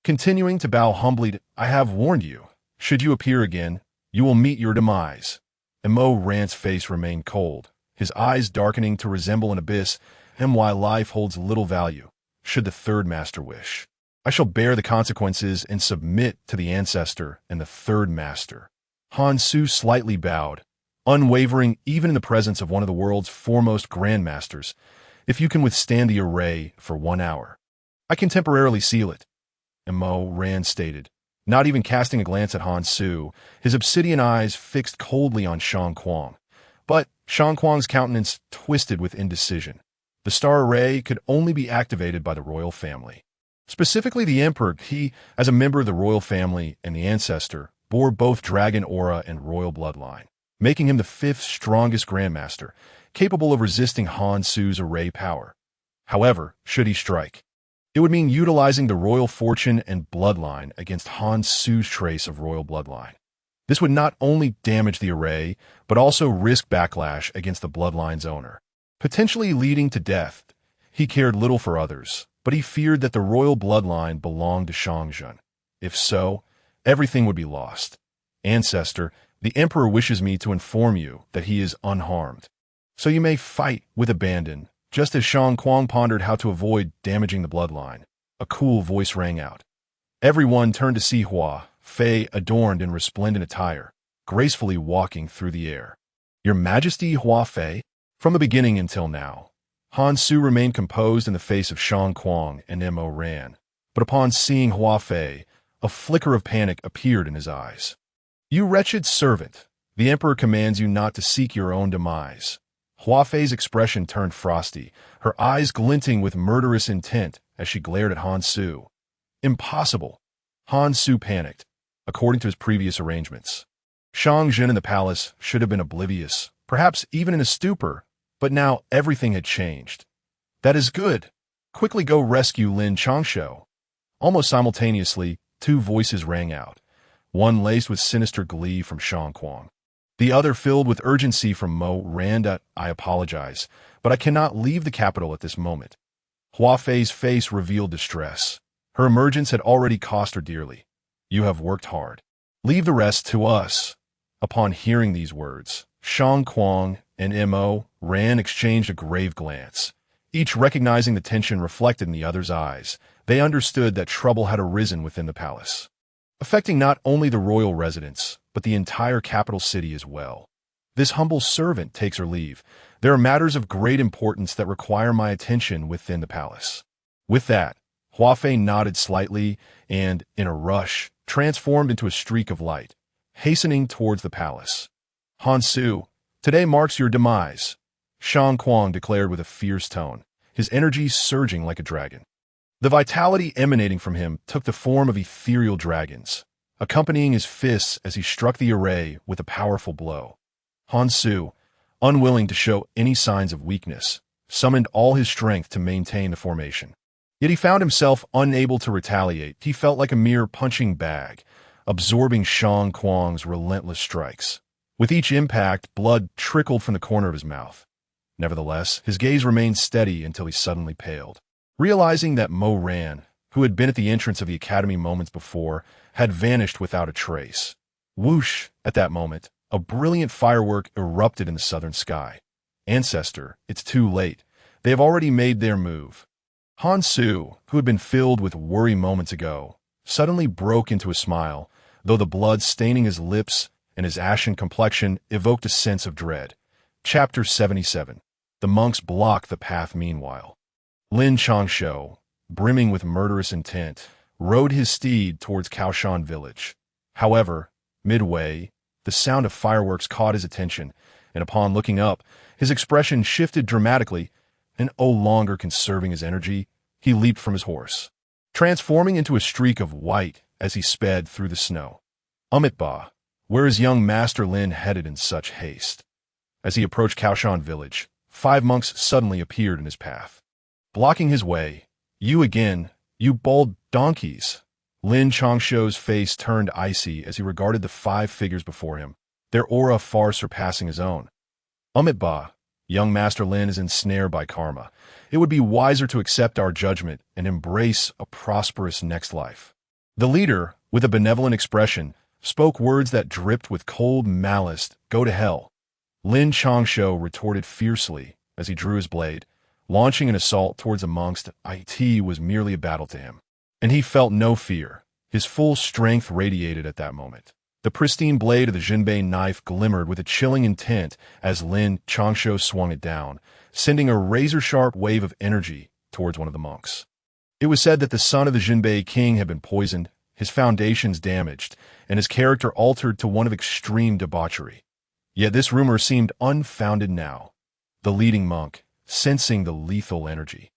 Continuing to bow humbly, I have warned you. Should you appear again, you will meet your demise. Mo Ran's face remained cold, his eyes darkening to resemble an abyss, and while life holds little value, should the third master wish, I shall bear the consequences and submit to the ancestor and the third master. Han Su slightly bowed, unwavering even in the presence of one of the world's foremost grandmasters. If you can withstand the array for 1 hour, I can temporarily seal it, Mo Ran stated, not even casting a glance at Han Su, his obsidian eyes fixed coldly on Shang Kuang. But Shang Kuang's countenance twisted with indecision. The star array could only be activated by the royal family. Specifically the Emperor, he, as a member of the royal family and the ancestor, bore both dragon aura and royal bloodline, making him the 5th strongest grandmaster, capable of resisting Han Su's array power. However, should he strike, it would mean utilizing the royal fortune and bloodline against Han Su's trace of royal bloodline. This would not only damage the array, but also risk backlash against the bloodline's owner, potentially leading to death. He cared little for others, but he feared that the royal bloodline belonged to Shangzhen. If so, everything would be lost. Ancestor, the Emperor wishes me to inform you that he is unharmed. So you may fight with abandon. Just as Shang Kuang pondered how to avoid damaging the bloodline, a cool voice rang out. Everyone turned to see Hua Fei adorned in resplendent attire, gracefully walking through the air. Your Majesty Hua Fei? From the beginning until now, Han Su remained composed in the face of Shang Kuang and Mo Ran, but upon seeing Hua Fei, a flicker of panic appeared in his eyes. You wretched servant, the Emperor commands you not to seek your own demise. Hua Fei's expression turned frosty, her eyes glinting with murderous intent as she glared at Han Su. Impossible. Han Su panicked, according to his previous arrangements. Shangzhen in the palace should have been oblivious, perhaps even in a stupor, but now everything had changed. That is good. Quickly go rescue Lin Changshou. Almost simultaneously, 2 voices rang out, one laced with sinister glee from Shang Kuang, the other filled with urgency from Mo Ran. I apologize, but I cannot leave the capital at this moment. Hua Fei's face revealed distress. Her emergence had already cost her dearly. You have worked hard. Leave the rest to us. Upon hearing these words, Shang Kuang and Mo Ran exchanged a grave glance. Each recognizing the tension reflected in the other's eyes, they understood that trouble had arisen within the palace, affecting not only the royal residence, but the entire capital city as well. This humble servant takes her leave. There are matters of great importance that require my attention within the palace. With that, Hua Fei nodded slightly and, in a rush, transformed into a streak of light, hastening towards the palace. Han Su, today marks your demise, Shang Kuang declared with a fierce tone, his energy surging like a dragon. The vitality emanating from him took the form of ethereal dragons, accompanying his fists as he struck the array with a powerful blow. Han Su, unwilling to show any signs of weakness, summoned all his strength to maintain the formation. Yet he found himself unable to retaliate. He felt like a mere punching bag, absorbing Shang Kuang's relentless strikes. With each impact, blood trickled from the corner of his mouth. Nevertheless, his gaze remained steady until he suddenly paled. Realizing that Mo Ran, who had been at the entrance of the academy moments before, had vanished without a trace. Whoosh! At that moment, a brilliant firework erupted in the southern sky. Ancestor, it's too late. They have already made their move. Han Su, who had been filled with worry moments ago, suddenly broke into a smile, though the blood staining his lips and his ashen complexion evoked a sense of dread. Chapter 77. The monks block the path meanwhile. Lin Changshou, brimming with murderous intent, rode his steed towards Kaoshan village. However, midway, the sound of fireworks caught his attention, and upon looking up, his expression shifted dramatically, and no longer conserving his energy, he leaped from his horse, transforming into a streak of white as he sped through the snow. Amitabha, where is young Master Lin headed in such haste? As he approached Kaoshan village, 5 monks suddenly appeared in his path. Blocking his way, "You again, you bold donkeys!" Lin Changshou's face turned icy as he regarded the 5 figures before him, their aura far surpassing his own. Amitabha, young Master Lin is ensnared by karma. It would be wiser to accept our judgment and embrace a prosperous next life. The leader, with a benevolent expression, spoke words that dripped with cold malice. Go to hell. Lin Changshou retorted fiercely as he drew his blade, launching an assault towards the monks. It was merely a battle to him, and he felt no fear. His full strength radiated at that moment. The pristine blade of the Jinbei knife glimmered with a chilling intent as Lin Changshou swung it down, sending a razor-sharp wave of energy towards one of the monks. It was said that the son of the Jinbei king had been poisoned, his foundations damaged, and his character altered to one of extreme debauchery. Yet this rumor seemed unfounded now. The leading monk, sensing the lethal energy,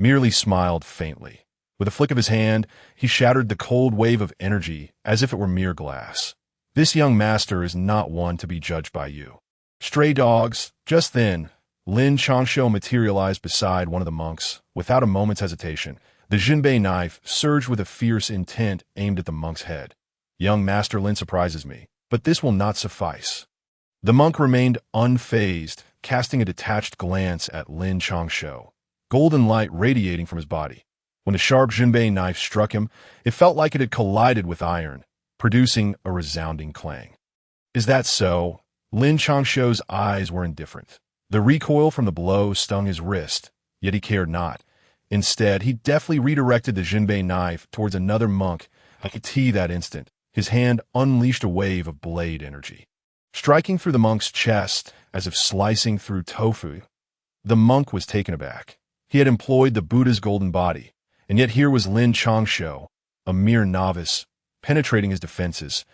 merely smiled faintly. With a flick of his hand, he shattered the cold wave of energy as if it were mere glass. This young master is not one to be judged by you. Stray dogs. Just then, Lin Changshou materialized beside one of the monks. Without a moment's hesitation, the Jinbei knife surged with a fierce intent aimed at the monk's head. Young Master Lin surprises me, but this will not suffice. The monk remained unfazed, casting a detached glance at Lin Changshou, golden light radiating from his body. When the sharp Jinbei knife struck him, it felt like it had collided with iron, producing a resounding clang. Is that so? Lin Changshou's eyes were indifferent. The recoil from the blow stung his wrist, yet he cared not. Instead, he deftly redirected the Jinbei knife towards another monk. That instant, his hand unleashed a wave of blade energy, striking through the monk's chest as if slicing through tofu. The monk was taken aback. He had employed the Buddha's golden body, and yet here was Lin Changshou, a mere novice, penetrating his defenses.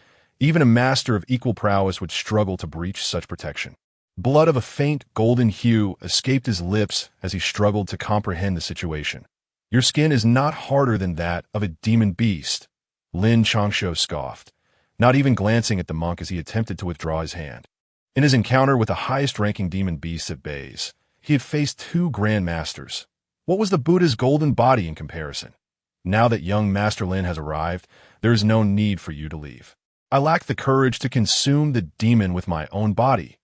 Even a master of equal prowess would struggle to breach such protection. Blood of a faint golden hue escaped his lips as he struggled to comprehend the situation. Your skin is not harder than that of a demon beast, Lin Changshou scoffed, not even glancing at the monk as he attempted to withdraw his hand. In his encounter with the highest-ranking demon beasts at Bays, he had faced 2 grand masters. What was the Buddha's golden body in comparison? Now that young Master Lin has arrived, there is no need for you to leave. I lack the courage to consume the demon with my own body.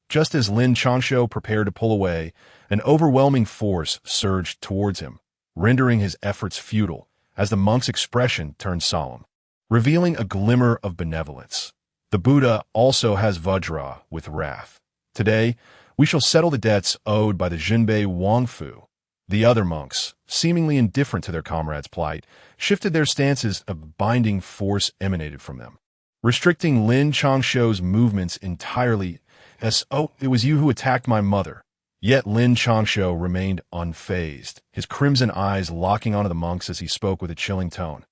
Just as Lin Changshou prepared to pull away, an overwhelming force surged towards him, rendering his efforts futile as the monk's expression turned solemn, revealing a glimmer of benevolence. The Buddha also has Vajra with wrath. Today, we shall settle the debts owed by the Jinbei Wangfu. The other monks, seemingly indifferent to their comrades' plight, shifted their stances. A binding force emanated from them, restricting Lin Changshou's movements entirely. It was you who attacked my mother. Yet Lin Changshou remained unfazed, his crimson eyes locking onto the monks as he spoke with a chilling tone.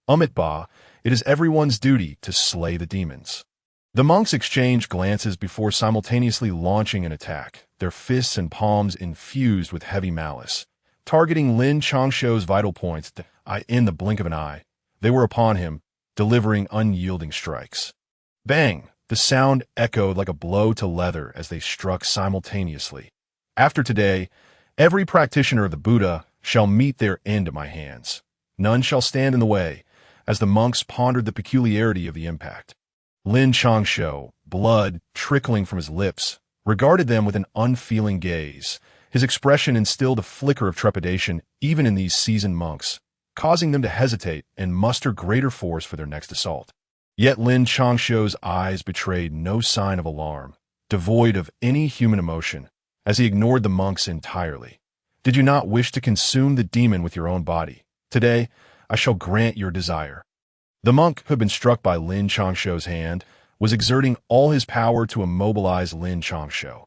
Amitabha, it is everyone's duty to slay the demons. The monks exchanged glances before simultaneously launching an attack, their fists and palms infused with heavy malice, targeting Lin Changshou's vital points. In the blink of an eye, they were upon him, delivering unyielding strikes. Bang! The sound echoed like a blow to leather as they struck simultaneously. After today, Every practitioner of the Buddha shall meet their end at my hands. None shall stand in the way, as the monks pondered the peculiarity of the impact. Lin Changshou, blood trickling from his lips, regarded them with an unfeeling gaze. His expression instilled a flicker of trepidation even in these seasoned monks, causing them to hesitate and muster greater force for their next assault. Yet Lin Changshou's eyes betrayed no sign of alarm, devoid of any human emotion, as he ignored the monks entirely. Did you not wish to consume the demon with your own body? Today, I shall grant your desire. The monk who had been struck by Lin Changshou's hand was exerting all his power to immobilize Lin Changshou.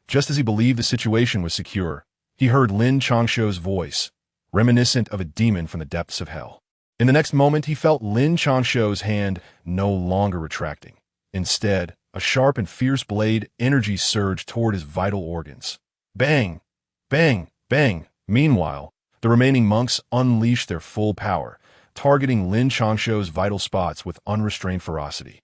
Just as he believed the situation was secure, he heard Lin Changshou's voice, reminiscent of a demon from the depths of hell. In the next moment, he felt Lin Changshou's hand no longer retracting. Instead, a sharp and fierce blade energy surged toward his vital organs. Bang! Bang! Bang! Meanwhile, the remaining monks unleashed their full power, targeting Lin Changshou's vital spots with unrestrained ferocity.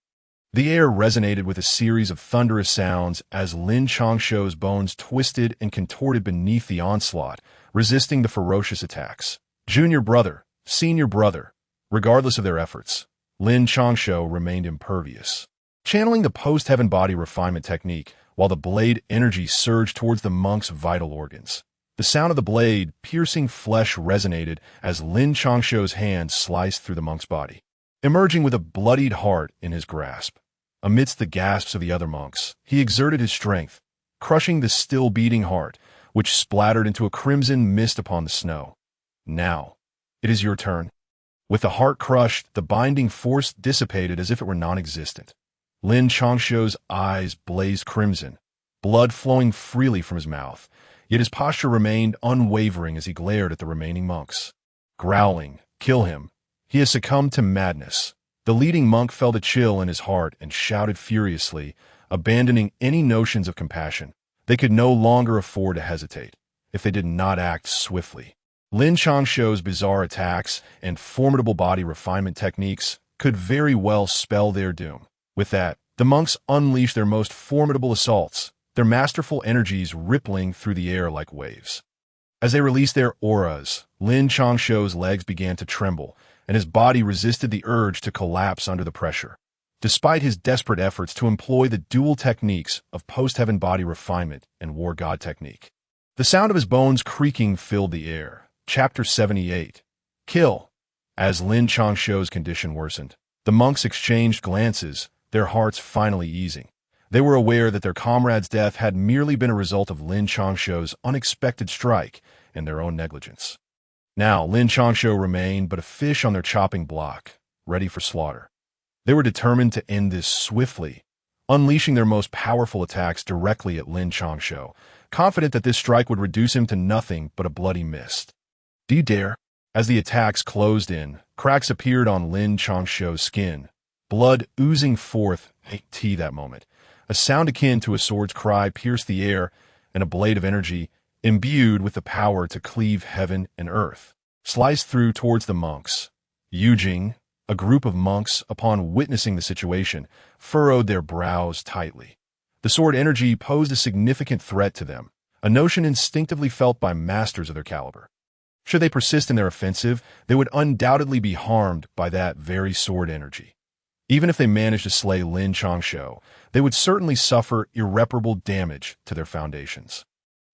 The air resonated with a series of thunderous sounds as Lin Changshou's bones twisted and contorted beneath the onslaught, resisting the ferocious attacks. Junior brother, senior brother, regardless of their efforts, Lin Changshou remained impervious. Channeling the post-heaven body refinement technique while the blade energy surged towards the monk's vital organs. The sound of the blade piercing flesh resonated as Lin Changshou's hand sliced through the monk's body, emerging with a bloodied heart in his grasp. Amidst the gasps of the other monks, he exerted his strength, crushing the still-beating heart, which splattered into a crimson mist upon the snow. Now, it is your turn. With the heart crushed, the binding force dissipated as if it were non-existent. Lin Changshou's eyes blazed crimson, blood flowing freely from his mouth, yet his posture remained unwavering as he glared at the remaining monks. Growling, "Kill him! He has succumbed to madness." The leading monk felt a chill in his heart and shouted furiously, abandoning any notions of compassion. They could no longer afford to hesitate, if they did not act swiftly. Lin Changshou's bizarre attacks and formidable body refinement techniques could very well spell their doom. With that, the monks unleashed their most formidable assaults, their masterful energies rippling through the air like waves. As they released their auras, Lin Changshou's legs began to tremble, and his body resisted the urge to collapse under the pressure. Despite his desperate efforts to employ the dual techniques of post-heaven body refinement and war god technique, the sound of his bones creaking filled the air. Chapter 78. Kill. As Lin Changshou's condition worsened, the monks exchanged glances, their hearts finally easing. They were aware that their comrade's death had merely been a result of Lin Changshou's unexpected strike and their own negligence. Now, Lin Changshou remained but a fish on their chopping block, ready for slaughter. They were determined to end this swiftly, unleashing their most powerful attacks directly at Lin Changshou, confident that this strike would reduce him to nothing but a bloody mist. Do you dare? As the attacks closed in, cracks appeared on Lin Changshou's skin, blood oozing forth that moment. A sound akin to a sword's cry pierced the air, and a blade of energy, imbued with the power to cleave heaven and earth, sliced through towards the monks. Yujing, a group of monks, upon witnessing the situation, furrowed their brows tightly. The sword energy posed a significant threat to them, a notion instinctively felt by masters of their caliber. Should they persist in their offensive, they would undoubtedly be harmed by that very sword energy. Even if they managed to slay Lin Changshou, they would certainly suffer irreparable damage to their foundations.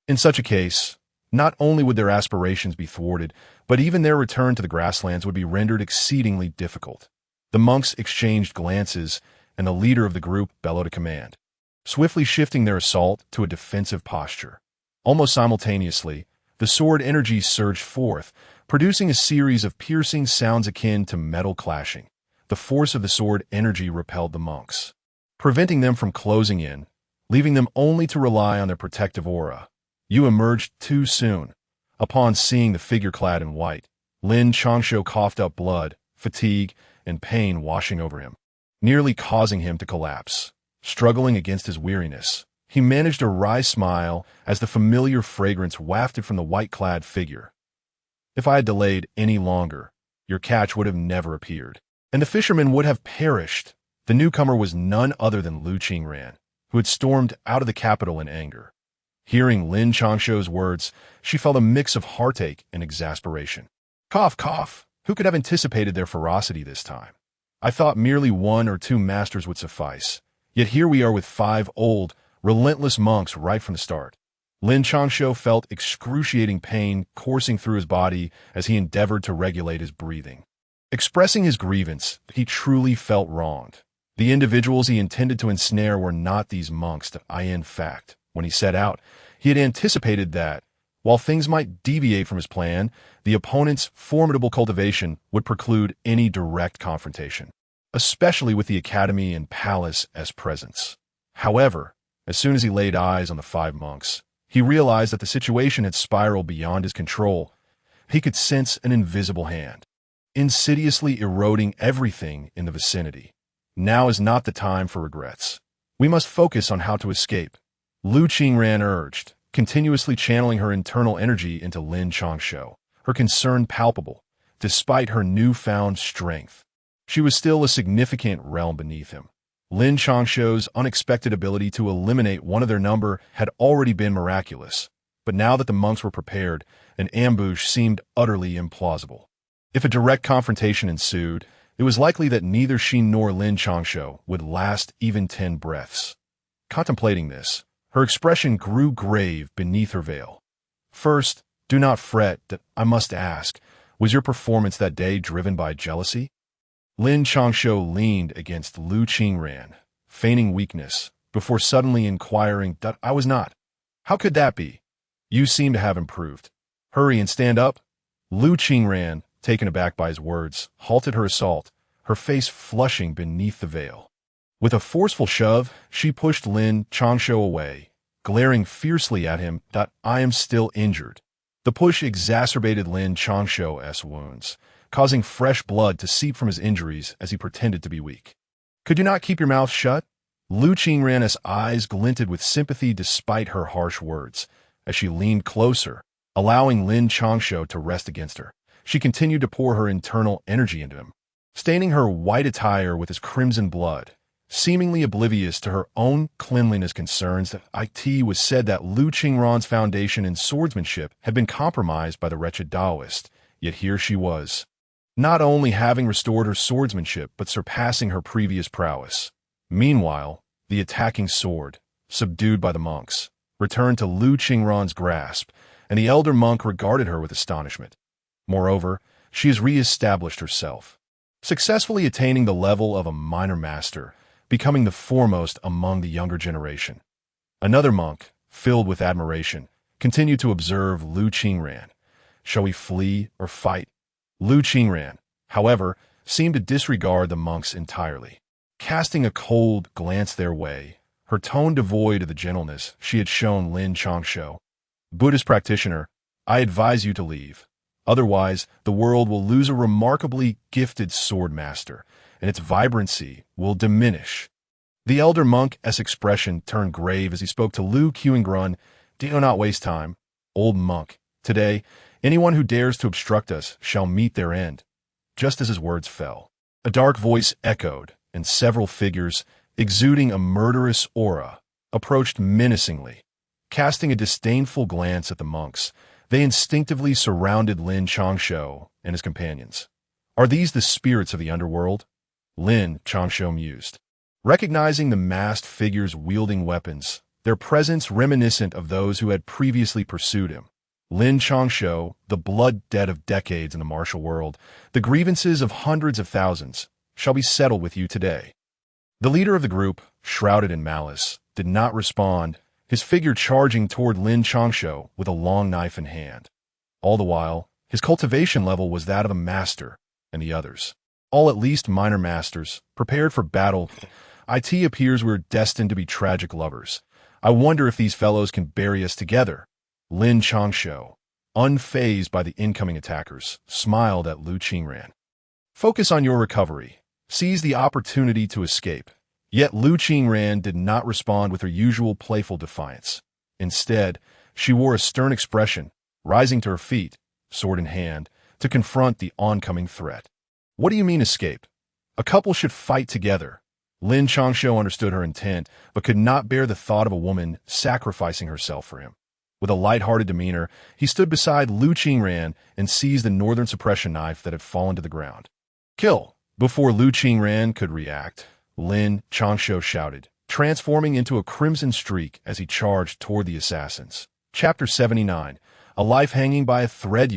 In such a case, not only would their aspirations be thwarted, but even their return to the grasslands would be rendered exceedingly difficult. The monks exchanged glances, and the leader of the group bellowed a command, swiftly shifting their assault to a defensive posture. Almost simultaneously, the sword energy surged forth, producing a series of piercing sounds akin to metal clashing. The force of the sword energy repelled the monks, preventing them from closing in, leaving them only to rely on their protective aura. You emerged too soon. Upon seeing the figure clad in white, Lin Changshou coughed up blood, fatigue, and pain washing over him, nearly causing him to collapse. Struggling against his weariness, he managed a wry smile as the familiar fragrance wafted from the white-clad figure. If I had delayed any longer, your catch would have never appeared, and the fisherman would have perished. The newcomer was none other than Lu Qingran, who had stormed out of the capital in anger. Hearing Lin Changshou's words, she felt a mix of heartache and exasperation. Cough, cough. Who could have anticipated their ferocity this time? I thought merely 1 or 2 masters would suffice. Yet here we are with 5 old, relentless monks right from the start. Lin Changshou felt excruciating pain coursing through his body as he endeavored to regulate his breathing. Expressing his grievance, he truly felt wronged. The individuals he intended to ensnare were not these monks. In fact, when he set out, he had anticipated that, while things might deviate from his plan, the opponent's formidable cultivation would preclude any direct confrontation, especially with the academy and palace as presents. However, as soon as he laid eyes on the 5 monks, he realized that the situation had spiraled beyond his control. He could sense an invisible hand, insidiously eroding everything in the vicinity. Now is not the time for regrets. We must focus on how to escape, Lu Qingran urged, continuously channeling her internal energy into Lin Changshou, her concern palpable, despite her newfound strength. She was still a significant realm beneath him. Lin Changshou's unexpected ability to eliminate one of their number had already been miraculous, but now that the monks were prepared, an ambush seemed utterly implausible. If a direct confrontation ensued, it was likely that neither she nor Lin Changshou would last even 10 breaths. Contemplating this, her expression grew grave beneath her veil. First, do not fret, that I must ask, was your performance that day driven by jealousy? Lin Changshou leaned against Lu Qingran, feigning weakness, before suddenly inquiring that I was not. How could that be? You seem to have improved. Hurry and stand up. Lu Qingran, taken aback by his words, halted her assault, her face flushing beneath the veil. With a forceful shove, she pushed Lin Changshou away, glaring fiercely at him that I am still injured. The push exacerbated Lin Changshou's wounds, causing fresh blood to seep from his injuries as he pretended to be weak. Could you not keep your mouth shut? Lu Qingran's eyes glinted with sympathy despite her harsh words. As she leaned closer, allowing Lin Changshou to rest against her, she continued to pour her internal energy into him, staining her white attire with his crimson blood. Seemingly oblivious to her own cleanliness concerns, it was said that Lu Qingran's foundation in swordsmanship had been compromised by the wretched Taoist, yet here she was, not only having restored her swordsmanship but surpassing her previous prowess. Meanwhile, the attacking sword, subdued by the monks, returned to Lu Qingran's grasp, and the elder monk regarded her with astonishment. Moreover, she has re-established herself, successfully attaining the level of a minor master, becoming the foremost among the younger generation. Another monk, filled with admiration, continued to observe Lu Qingran. Shall we flee or fight? Lu Qingran, however, seemed to disregard the monks entirely. Casting a cold glance their way, her tone devoid of the gentleness she had shown Lin Changshou. Buddhist practitioner, I advise you to leave. Otherwise, the world will lose a remarkably gifted sword master, and its vibrancy will diminish. The elder monk's expression turned grave as he spoke to Lu Qingran. Do not waste time, old monk. Today, anyone who dares to obstruct us shall meet their end. Just as his words fell, a dark voice echoed, and several figures, exuding a murderous aura, approached menacingly. Casting a disdainful glance at the monks, they instinctively surrounded Lin Changshou and his companions. Are these the spirits of the underworld? Lin Changshou mused. Recognizing the masked figures wielding weapons, their presence reminiscent of those who had previously pursued him. Lin Changshou, the blood debt of decades in the martial world, the grievances of hundreds of thousands, shall be settled with you today. The leader of the group, shrouded in malice, did not respond, his figure charging toward Lin Changshou with a long knife in hand. All the while, his cultivation level was that of a master, and the others, all at least minor masters, prepared for battle. It appears we're destined to be tragic lovers. I wonder if these fellows can bury us together. Lin Changshou, unfazed by the incoming attackers, smiled at Lu Qingran. Focus on your recovery. Seize the opportunity to escape. Yet Lu Qingran did not respond with her usual playful defiance. Instead, she wore a stern expression, rising to her feet, sword in hand, to confront the oncoming threat. What do you mean escape? A couple should fight together. Lin Changshou understood her intent, but could not bear the thought of a woman sacrificing herself for him. With a light-hearted demeanor, he stood beside Lu Qingran and seized the northern suppression knife that had fallen to the ground. Kill! Before Lu Qingran could react, Lin Changshou shouted, transforming into a crimson streak as he charged toward the assassins. Chapter 79. A life hanging by a thread.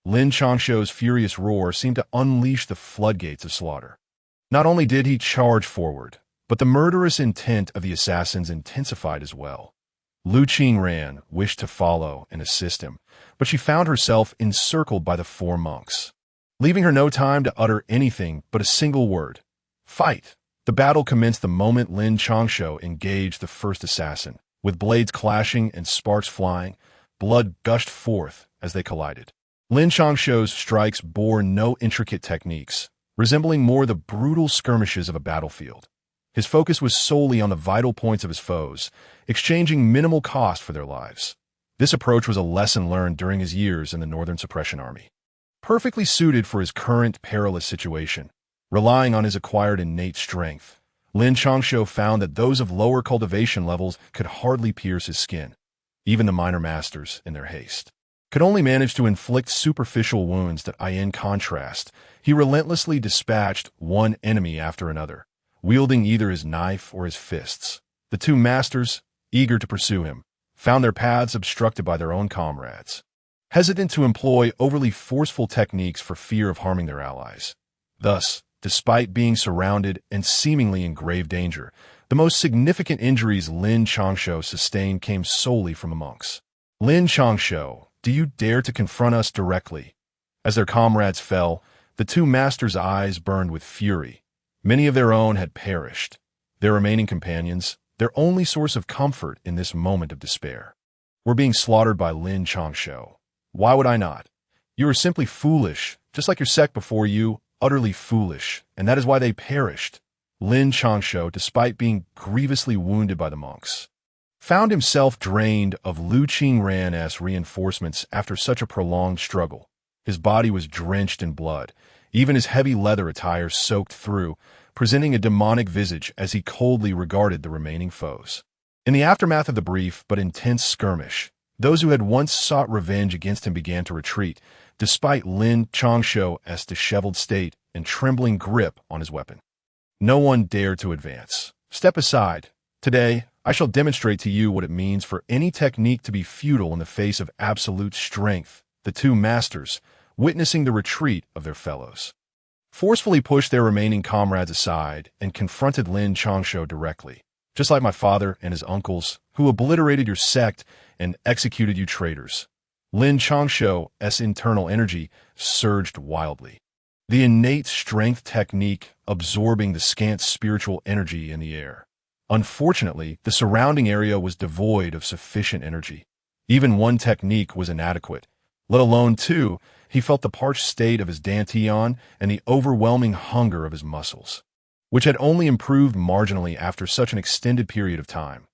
Lin Changshou's furious roar seemed to unleash the floodgates of slaughter. Not only did he charge forward, but the murderous intent of the assassins intensified as well. Lu Qingran wished to follow and assist him, but she found herself encircled by the four monks, leaving her no time to utter anything but a single word: fight. The battle commenced the moment Lin Changshou engaged the first assassin. With blades clashing and sparks flying, blood gushed forth as they collided. Lin Changshou's strikes bore no intricate techniques, resembling more the brutal skirmishes of a battlefield. His focus was solely on the vital points of his foes, exchanging minimal cost for their lives. This approach was a lesson learned during his years in the Northern Suppression Army. Perfectly suited for his current perilous situation, relying on his acquired innate strength, Lin Changshou found that those of lower cultivation levels could hardly pierce his skin. Even the minor masters, in their haste, could only manage to inflict superficial wounds that, in contrast, he relentlessly dispatched one enemy after another, wielding either his knife or his fists. The two masters, eager to pursue him, found their paths obstructed by their own comrades, hesitant to employ overly forceful techniques for fear of harming their allies. Thus, despite being surrounded and seemingly in grave danger, the most significant injuries Lin Changshou sustained came solely from the monks. Lin Changshou, do you dare to confront us directly? As their comrades fell, the two masters' eyes burned with fury. Many of their own had perished. Their remaining companions, their only source of comfort in this moment of despair, were being slaughtered by Lin Changshou. Why would I not? You are simply foolish, just like your sect before you, utterly foolish, and that is why they perished. Lin Changshou, despite being grievously wounded by the monks, found himself drained of Lu Qingran's reinforcements after such a prolonged struggle. His body was drenched in blood, even his heavy leather attire soaked through, presenting a demonic visage as he coldly regarded the remaining foes. In the aftermath of the brief but intense skirmish, those who had once sought revenge against him began to retreat, despite Lin Changshou's disheveled state and trembling grip on his weapon. No one dared to advance. Step aside. Today, I shall demonstrate to you what it means for any technique to be futile in the face of absolute strength. The two masters, witnessing the retreat of their fellows, forcefully pushed their remaining comrades aside and confronted Lin Changshou directly. Just like my father and his uncles, who obliterated your sect and executed you traitors. Lin Changshou's internal energy surged wildly, the innate strength technique absorbing the scant spiritual energy in the air. Unfortunately, the surrounding area was devoid of sufficient energy. Even one technique was inadequate, let alone two. He felt the parched state of his dantian and the overwhelming hunger of his muscles, which had only improved marginally after such an extended period of time.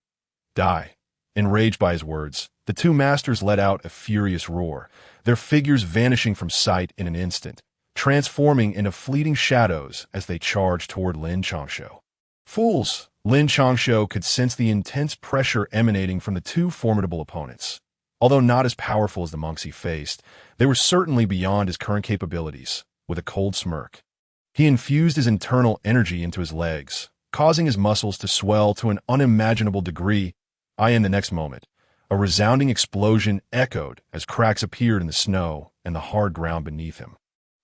Die. Enraged by his words, the two masters let out a furious roar, their figures vanishing from sight in an instant, transforming into fleeting shadows as they charged toward Lin Changshou. Fools! Lin Changshou could sense the intense pressure emanating from the two formidable opponents. Although not as powerful as the monks he faced, they were certainly beyond his current capabilities. With a cold smirk, he infused his internal energy into his legs, causing his muscles to swell to an unimaginable degree. In the next moment, a resounding explosion echoed as cracks appeared in the snow and the hard ground beneath him.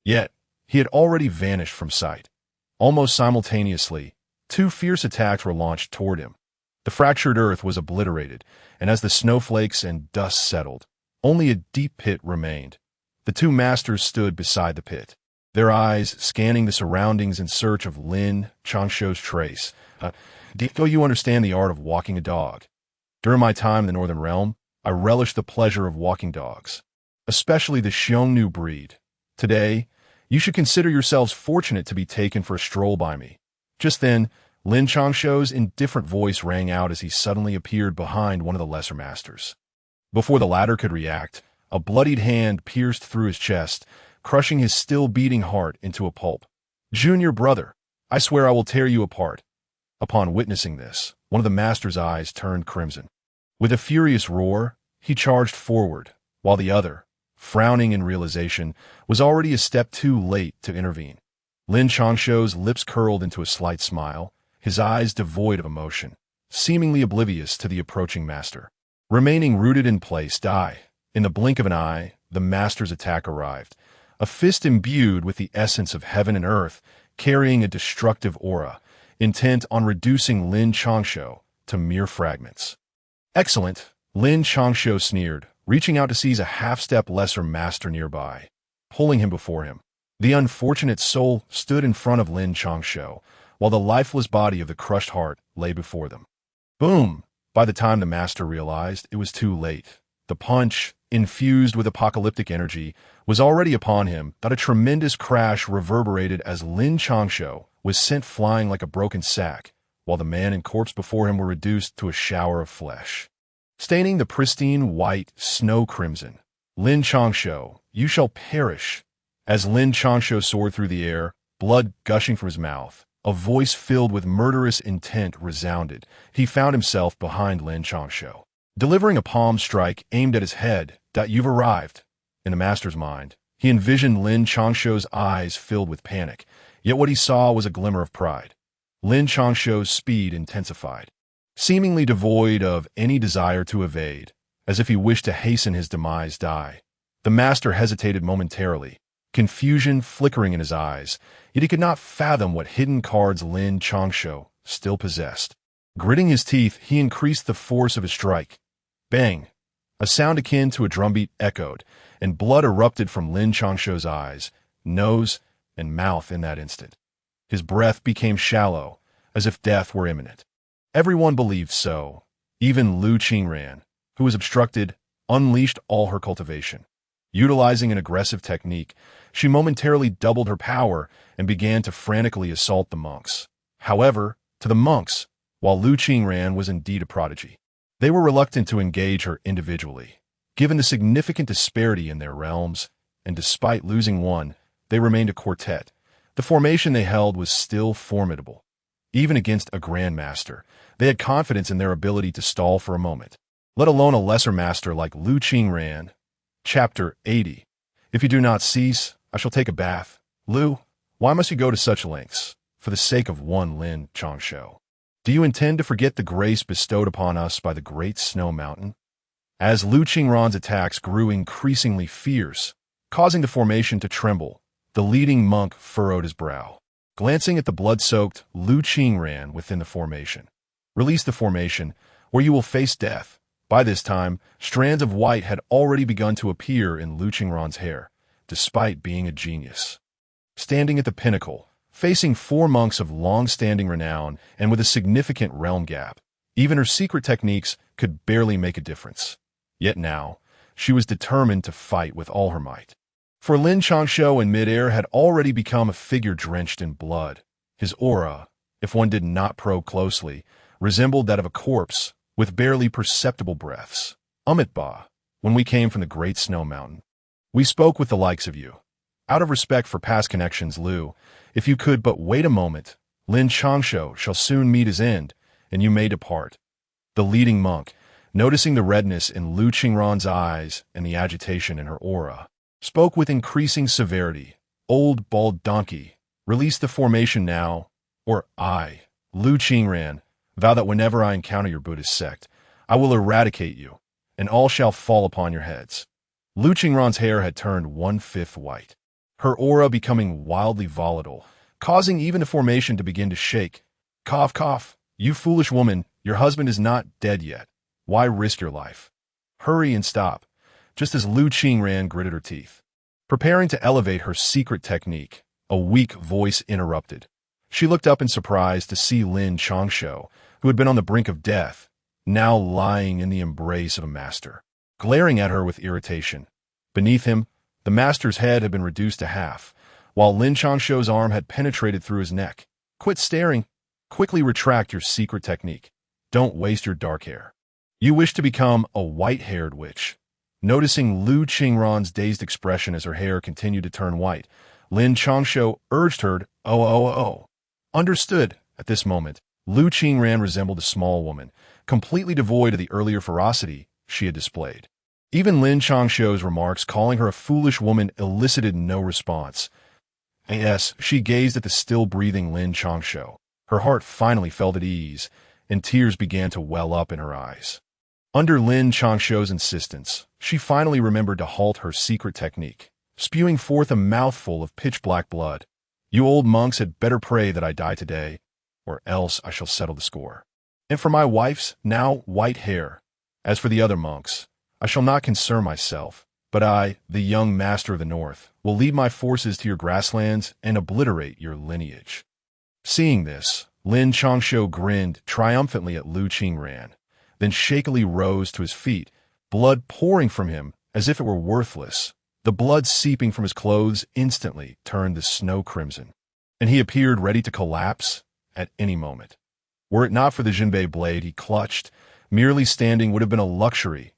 Yet, he had already vanished from sight. Almost simultaneously, two fierce attacks were launched toward him. The fractured earth was obliterated, and as the snowflakes and dust settled, only a deep pit remained. The two masters stood beside the pit, their eyes scanning the surroundings in search of Lin Changshou's trace. Do you understand the art of walking a dog? During my time in the Northern Realm, I relished the pleasure of walking dogs, especially the Xiongnu breed. Today, you should consider yourselves fortunate to be taken for a stroll by me. Just then, Lin Changshou's indifferent voice rang out as he suddenly appeared behind one of the lesser masters. Before the latter could react, a bloodied hand pierced through his chest, crushing his still beating heart into a pulp. Junior brother, I swear I will tear you apart. Upon witnessing this, one of the master's eyes turned crimson. With a furious roar, he charged forward, while the other, frowning in realization, was already a step too late to intervene. Lin Changshou's lips curled into a slight smile, his eyes devoid of emotion, seemingly oblivious to the approaching master. Remaining rooted in place, in the blink of an eye, the master's attack arrived, a fist imbued with the essence of heaven and earth, carrying a destructive aura, intent on reducing Lin Changshou to mere fragments. Excellent, Lin Changshou sneered, reaching out to seize a half-step lesser master nearby, pulling him before him. The unfortunate soul stood in front of Lin Changshou, while the lifeless body of the crushed heart lay before them. Boom! By the time the master realized, it was too late. The punch, infused with apocalyptic energy, was already upon him, that a tremendous crash reverberated as Lin Changshou was sent flying like a broken sack, while the man and corpse before him were reduced to a shower of flesh. Staining the pristine white snow crimson, Lin Changshou, you shall perish. As Lin Changshou soared through the air, blood gushing from his mouth, a voice filled with murderous intent resounded. He found himself behind Lin Changshou, delivering a palm strike aimed at his head. You've arrived. In the master's mind, he envisioned Lin Changshou's eyes filled with panic, yet what he saw was a glimmer of pride. Lin Changshou's speed intensified, seemingly devoid of any desire to evade, as if he wished to hasten his demise. The master hesitated momentarily, confusion flickering in his eyes, yet he could not fathom what hidden cards Lin Changshou still possessed. Gritting his teeth, he increased the force of his strike. Bang! A sound akin to a drumbeat echoed, and blood erupted from Lin Changshou's eyes, nose, and mouth in that instant. His breath became shallow, as if death were imminent. Everyone believed so. Even Lu Qingran, who was obstructed, unleashed all her cultivation. Utilizing an aggressive technique, she momentarily doubled her power and began to frantically assault the monks. However, to the monks, while Lu Qingran was indeed a prodigy, they were reluctant to engage her individually, given the significant disparity in their realms, and despite losing one, they remained a quartet. The formation they held was still formidable. Even against a grandmaster, they had confidence in their ability to stall for a moment, let alone a lesser master like Lu Qingran. Chapter 80. If you do not cease, I shall take a bath. Lu, why must you go to such lengths, for the sake of one Lin Changshou? Do you intend to forget the grace bestowed upon us by the Great Snow Mountain? As Lu Qingran's attacks grew increasingly fierce, causing the formation to tremble, the leading monk furrowed his brow. Glancing at the blood-soaked Lu Qingran within the formation. Release the formation, or you will face death. By this time, strands of white had already begun to appear in Lu Qingran's hair, despite being a genius. Standing at the pinnacle, facing four monks of long-standing renown and with a significant realm gap, even her secret techniques could barely make a difference. Yet now, she was determined to fight with all her might. For Lin Changshou in midair had already become a figure drenched in blood. His aura, if one did not probe closely, resembled that of a corpse, with barely perceptible breaths. Ba, when we came from the Great Snow Mountain, we spoke with the likes of you. Out of respect for past connections, Lu, if you could but wait a moment, Lin Changshou shall soon meet his end, and you may depart. The leading monk, noticing the redness in Lu Qingran's eyes and the agitation in her aura, spoke with increasing severity. Old bald donkey, release the formation now, or I, Lu Qingran, vow that whenever I encounter your Buddhist sect, I will eradicate you, and all shall fall upon your heads. Lu Qingran's hair had turned 1/5 white, her aura becoming wildly volatile, causing even the formation to begin to shake. Cough, cough, you foolish woman, your husband is not dead yet. Why risk your life? Hurry and stop. Just as Lu Qingran gritted her teeth, preparing to elevate her secret technique, a weak voice interrupted. She looked up in surprise to see Lin Changshou, who had been on the brink of death, now lying in the embrace of a master, glaring at her with irritation. Beneath him, the master's head had been reduced to half, while Lin Changshou's arm had penetrated through his neck. Quit staring. Quickly retract your secret technique. Don't waste your dark hair. You wish to become a white-haired witch. Noticing Lu Qingran's dazed expression as her hair continued to turn white, Lin Changshou urged her, Understood. At this moment, Lu Qingran resembled a small woman, completely devoid of the earlier ferocity she had displayed. Even Lin Changshou's remarks calling her a foolish woman elicited no response. Yes, she gazed at the still-breathing Lin Changshou. Her heart finally felt at ease, and tears began to well up in her eyes. Under Lin Changshou's insistence, she finally remembered to halt her secret technique, spewing forth a mouthful of pitch-black blood. You old monks had better pray that I die today, or else I shall settle the score. And for my wife's now white hair, as for the other monks, I shall not concern myself, but I, the young master of the north, will lead my forces to your grasslands and obliterate your lineage. Seeing this, Lin Changshou grinned triumphantly at Lu Qingran, then shakily rose to his feet, blood pouring from him as if it were worthless. The blood seeping from his clothes instantly turned the snow crimson, and he appeared ready to collapse at any moment. Were it not for the Jinbei blade he clutched, merely standing would have been a luxury.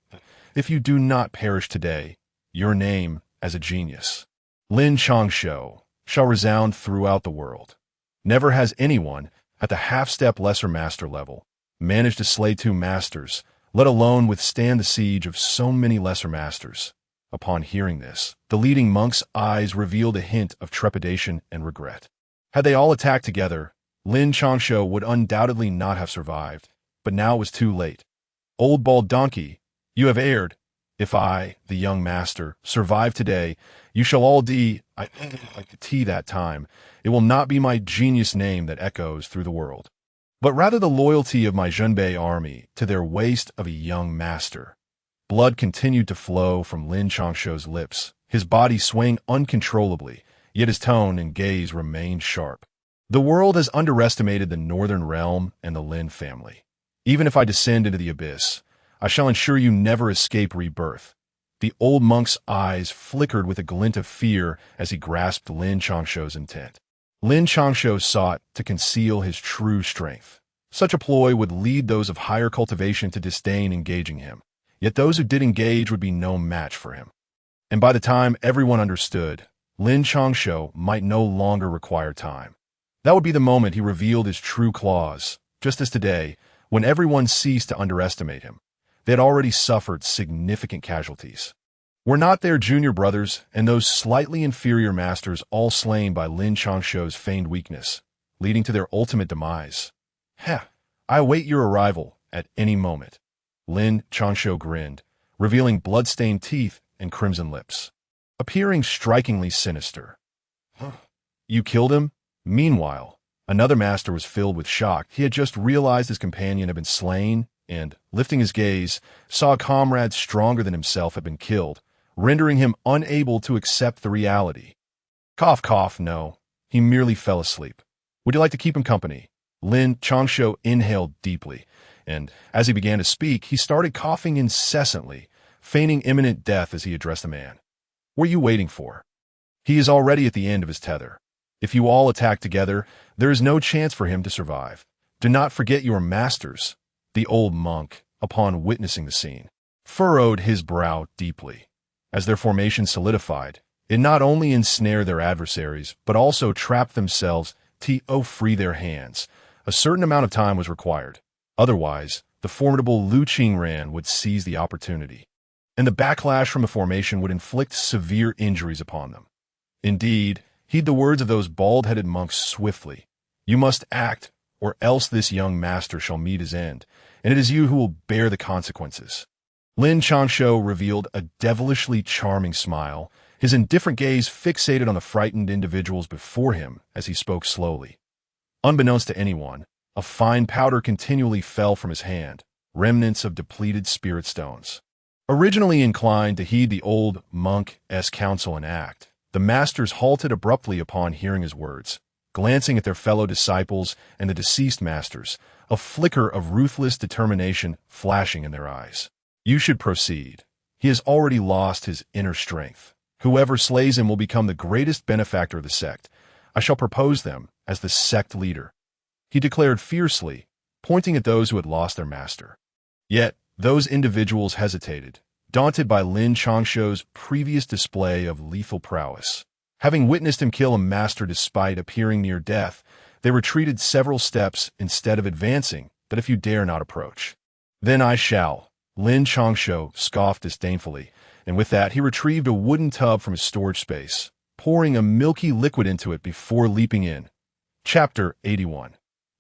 If you do not perish today, your name as a genius, Lin Changshou, shall resound throughout the world. Never has anyone, at the half-step lesser master level, managed to slay two masters, let alone withstand the siege of so many lesser masters. Upon hearing this, the leading monk's eyes revealed a hint of trepidation and regret. Had they all attacked together, Lin Changshou would undoubtedly not have survived, but now it was too late. Old bald donkey, you have erred. If I, the young master, survive today, you shall all like the tea that time. It will not be my genius name that echoes through the world, but rather the loyalty of my Jinbei army to their waste of a young master. Blood continued to flow from Lin Changshou's lips, his body swaying uncontrollably, yet his tone and gaze remained sharp. The world has underestimated the Northern Realm and the Lin family. Even if I descend into the abyss, I shall ensure you never escape rebirth. The old monk's eyes flickered with a glint of fear as he grasped Lin Changshou's intent. Lin Changshou sought to conceal his true strength. Such a ploy would lead those of higher cultivation to disdain engaging him, yet those who did engage would be no match for him. And by the time everyone understood, Lin Changshou might no longer require time. That would be the moment he revealed his true claws, just as today, when everyone ceased to underestimate him. They had already suffered significant casualties. Were not their junior brothers and those slightly inferior masters all slain by Lin Changshou's feigned weakness, leading to their ultimate demise? Heh, I await your arrival at any moment. Lin Changshou grinned, revealing blood-stained teeth and crimson lips, appearing strikingly sinister. You killed him? Meanwhile, another master was filled with shock. He had just realized his companion had been slain and, lifting his gaze, saw a comrade stronger than himself had been killed, rendering him unable to accept the reality. Cough, cough, no. He merely fell asleep. Would you like to keep him company? Lin Changshou inhaled deeply, and as he began to speak, he started coughing incessantly, feigning imminent death as he addressed the man. What are you waiting for? He is already at the end of his tether. If you all attack together, there is no chance for him to survive. Do not forget your masters. The old monk, upon witnessing the scene, furrowed his brow deeply. As their formation solidified, it not only ensnared their adversaries, but also trapped themselves to free their hands. A certain amount of time was required. Otherwise, the formidable Lu Qingran would seize the opportunity, and the backlash from the formation would inflict severe injuries upon them. Indeed, heed the words of those bald-headed monks swiftly. You must act, or else this young master shall meet his end, and it is you who will bear the consequences. Lin Changshou revealed a devilishly charming smile, his indifferent gaze fixated on the frightened individuals before him as he spoke slowly. Unbeknownst to anyone, a fine powder continually fell from his hand, remnants of depleted spirit stones. Originally inclined to heed the old monk's counsel and act, the masters halted abruptly upon hearing his words, glancing at their fellow disciples and the deceased masters, a flicker of ruthless determination flashing in their eyes. You should proceed. He has already lost his inner strength. Whoever slays him will become the greatest benefactor of the sect. I shall propose them as the sect leader. He declared fiercely, pointing at those who had lost their master. Yet, those individuals hesitated, daunted by Lin Changshou's previous display of lethal prowess. Having witnessed him kill a master despite appearing near death, They retreated several steps instead of advancing, that if you dare not approach. Then I shall, Lin Changshou scoffed disdainfully, and with that he retrieved a wooden tub from his storage space, pouring a milky liquid into it before leaping in. Chapter 81.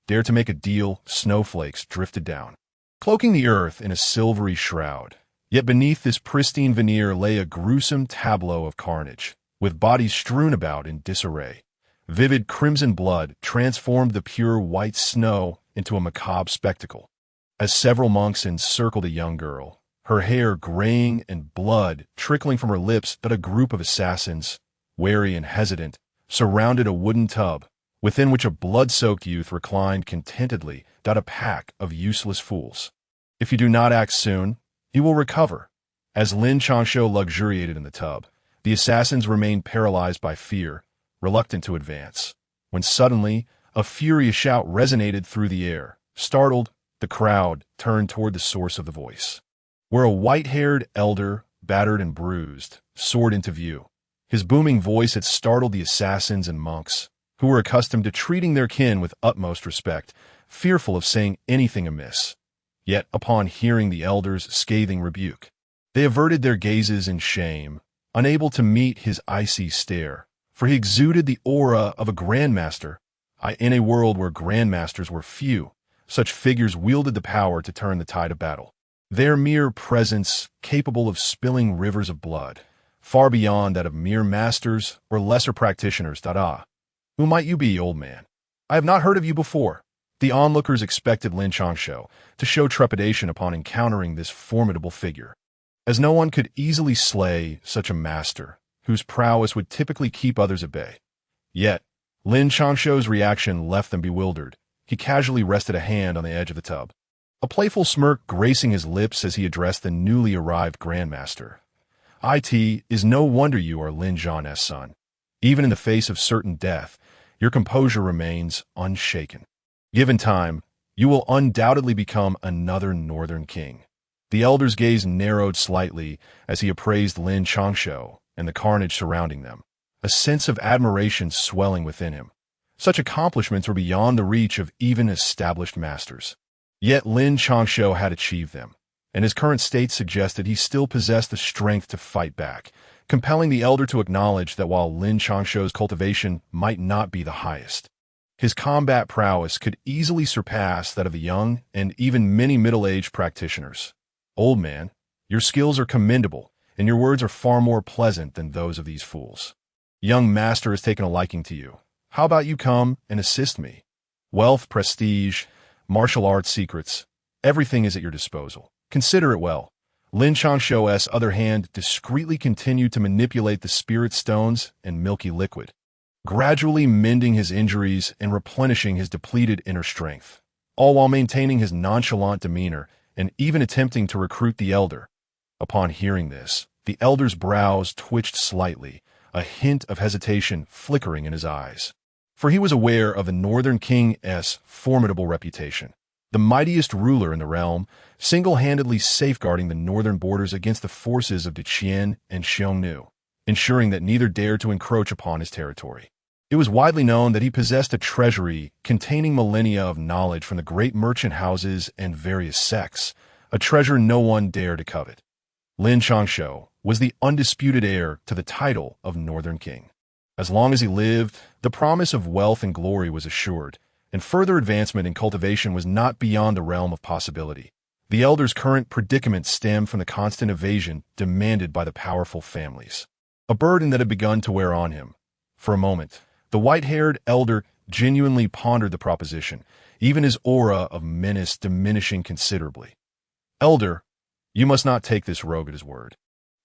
Dare to make a deal, snowflakes drifted down, cloaking the earth in a silvery shroud. Yet beneath this pristine veneer lay a gruesome tableau of carnage, with bodies strewn about in disarray. Vivid crimson blood transformed the pure white snow into a macabre spectacle. As several monks encircled a young girl, her hair graying and blood trickling from her lips, that a group of assassins, wary and hesitant, surrounded a wooden tub, within which a blood-soaked youth reclined contentedly, a pack of useless fools. If you do not act soon, you will recover. As Lin Changshou luxuriated in the tub, the assassins remained paralyzed by fear, reluctant to advance, when suddenly a furious shout resonated through the air. Startled, the crowd turned toward the source of the voice, where a white-haired elder, battered and bruised, soared into view. His booming voice had startled the assassins and monks, who were accustomed to treating their kin with utmost respect, fearful of saying anything amiss. Yet, upon hearing the elder's scathing rebuke, they averted their gazes in shame, unable to meet his icy stare, for he exuded the aura of a grandmaster. In a world where grandmasters were few, such figures wielded the power to turn the tide of battle. Their mere presence capable of spilling rivers of blood, far beyond that of mere masters or lesser practitioners. Who might you be, old man? I have not heard of you before. The onlookers expected Lin Changshou to show trepidation upon encountering this formidable figure, as no one could easily slay such a master, whose prowess would typically keep others at bay. Yet, Lin Changshou's reaction left them bewildered. He casually rested a hand on the edge of the tub, a playful smirk gracing his lips as he addressed the newly arrived grandmaster. It is no wonder you are Lin Zhan's son. Even in the face of certain death, your composure remains unshaken. Given time, you will undoubtedly become another northern king. The elder's gaze narrowed slightly as he appraised Lin Changshou and the carnage surrounding them, a sense of admiration swelling within him. Such accomplishments were beyond the reach of even established masters. Yet Lin Changshou had achieved them, and his current state suggested he still possessed the strength to fight back, compelling the elder to acknowledge that while Lin Changshou's cultivation might not be the highest, his combat prowess could easily surpass that of the young and even many middle-aged practitioners. Old man, your skills are commendable, and your words are far more pleasant than those of these fools. Young master has taken a liking to you. How about you come and assist me? Wealth, prestige, martial arts secrets, everything is at your disposal. Consider it well. Lin Changshou's other hand discreetly continued to manipulate the spirit stones and milky liquid, gradually mending his injuries and replenishing his depleted inner strength, all while maintaining his nonchalant demeanor and even attempting to recruit the elder. Upon hearing this, the elder's brows twitched slightly, a hint of hesitation flickering in his eyes. For he was aware of the Northern King's formidable reputation, the mightiest ruler in the realm, single-handedly safeguarding the northern borders against the forces of Deqian and Xiongnu, ensuring that neither dared to encroach upon his territory. It was widely known that he possessed a treasury containing millennia of knowledge from the great merchant houses and various sects, a treasure no one dared to covet. Lin Changshou was the undisputed heir to the title of Northern King. As long as he lived, the promise of wealth and glory was assured, and further advancement in cultivation was not beyond the realm of possibility. The elder's current predicament stemmed from the constant evasion demanded by the powerful families, a burden that had begun to wear on him. For a moment, the white-haired elder genuinely pondered the proposition, even his aura of menace diminishing considerably. Elder, you must not take this rogue at his word.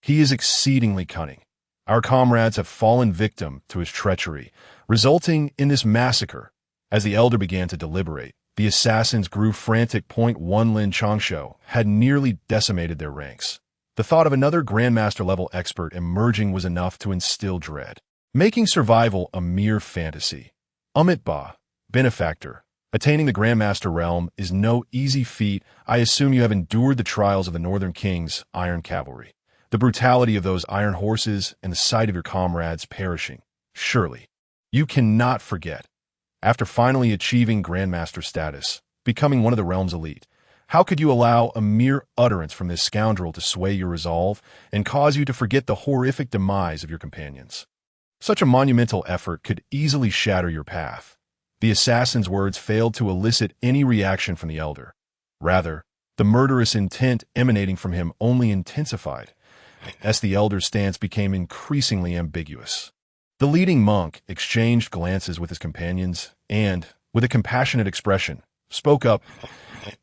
He is exceedingly cunning. Our comrades have fallen victim to his treachery, resulting in this massacre. As the elder began to deliberate, the assassins grew frantic. One Lin Changshou had nearly decimated their ranks. The thought of another grandmaster-level expert emerging was enough to instill dread, making survival a mere fantasy. Ba, benefactor, attaining the grandmaster realm is no easy feat. I assume you have endured the trials of the Northern King's iron cavalry, the brutality of those iron horses, and the sight of your comrades perishing. Surely, you cannot forget. After finally achieving Grandmaster status, becoming one of the realm's elite, how could you allow a mere utterance from this scoundrel to sway your resolve and cause you to forget the horrific demise of your companions? Such a monumental effort could easily shatter your path. The assassin's words failed to elicit any reaction from the elder. Rather, the murderous intent emanating from him only intensified, as the elder's stance became increasingly ambiguous. The leading monk exchanged glances with his companions and, with a compassionate expression, spoke up.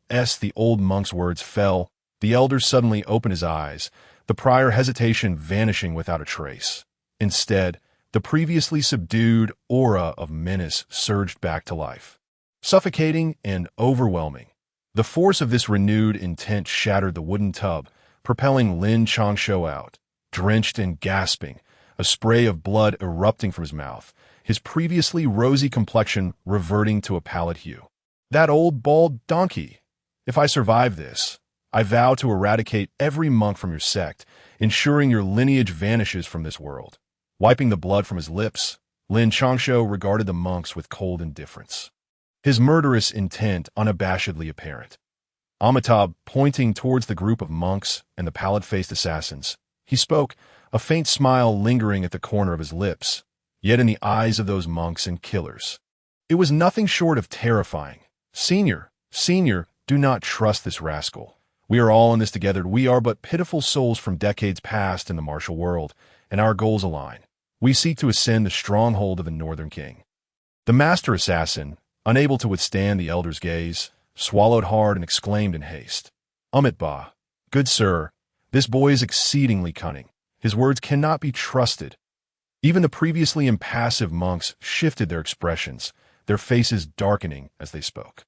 As the old monk's words fell, the elder suddenly opened his eyes, the prior hesitation vanishing without a trace. Instead, the previously subdued aura of menace surged back to life. Suffocating and overwhelming, the force of this renewed intent shattered the wooden tub, propelling Lin Changshou out. Drenched and gasping, a spray of blood erupting from his mouth, his previously rosy complexion reverting to a pallid hue. That old bald donkey! If I survive this, I vow to eradicate every monk from your sect, ensuring your lineage vanishes from this world. Wiping the blood from his lips, Lin Changshou regarded the monks with cold indifference, his murderous intent unabashedly apparent. Amitabh pointing towards the group of monks and the pallid-faced assassins, he spoke, a faint smile lingering at the corner of his lips, yet in the eyes of those monks and killers, it was nothing short of terrifying. Senior, do not trust this rascal. We are all in this together. We are but pitiful souls from decades past in the martial world, and our goals align. We seek to ascend the stronghold of the Northern King. The master assassin, unable to withstand the elder's gaze, swallowed hard and exclaimed in haste, Amitabh, good sir, this boy is exceedingly cunning. His words cannot be trusted. Even the previously impassive monks shifted their expressions, their faces darkening as they spoke.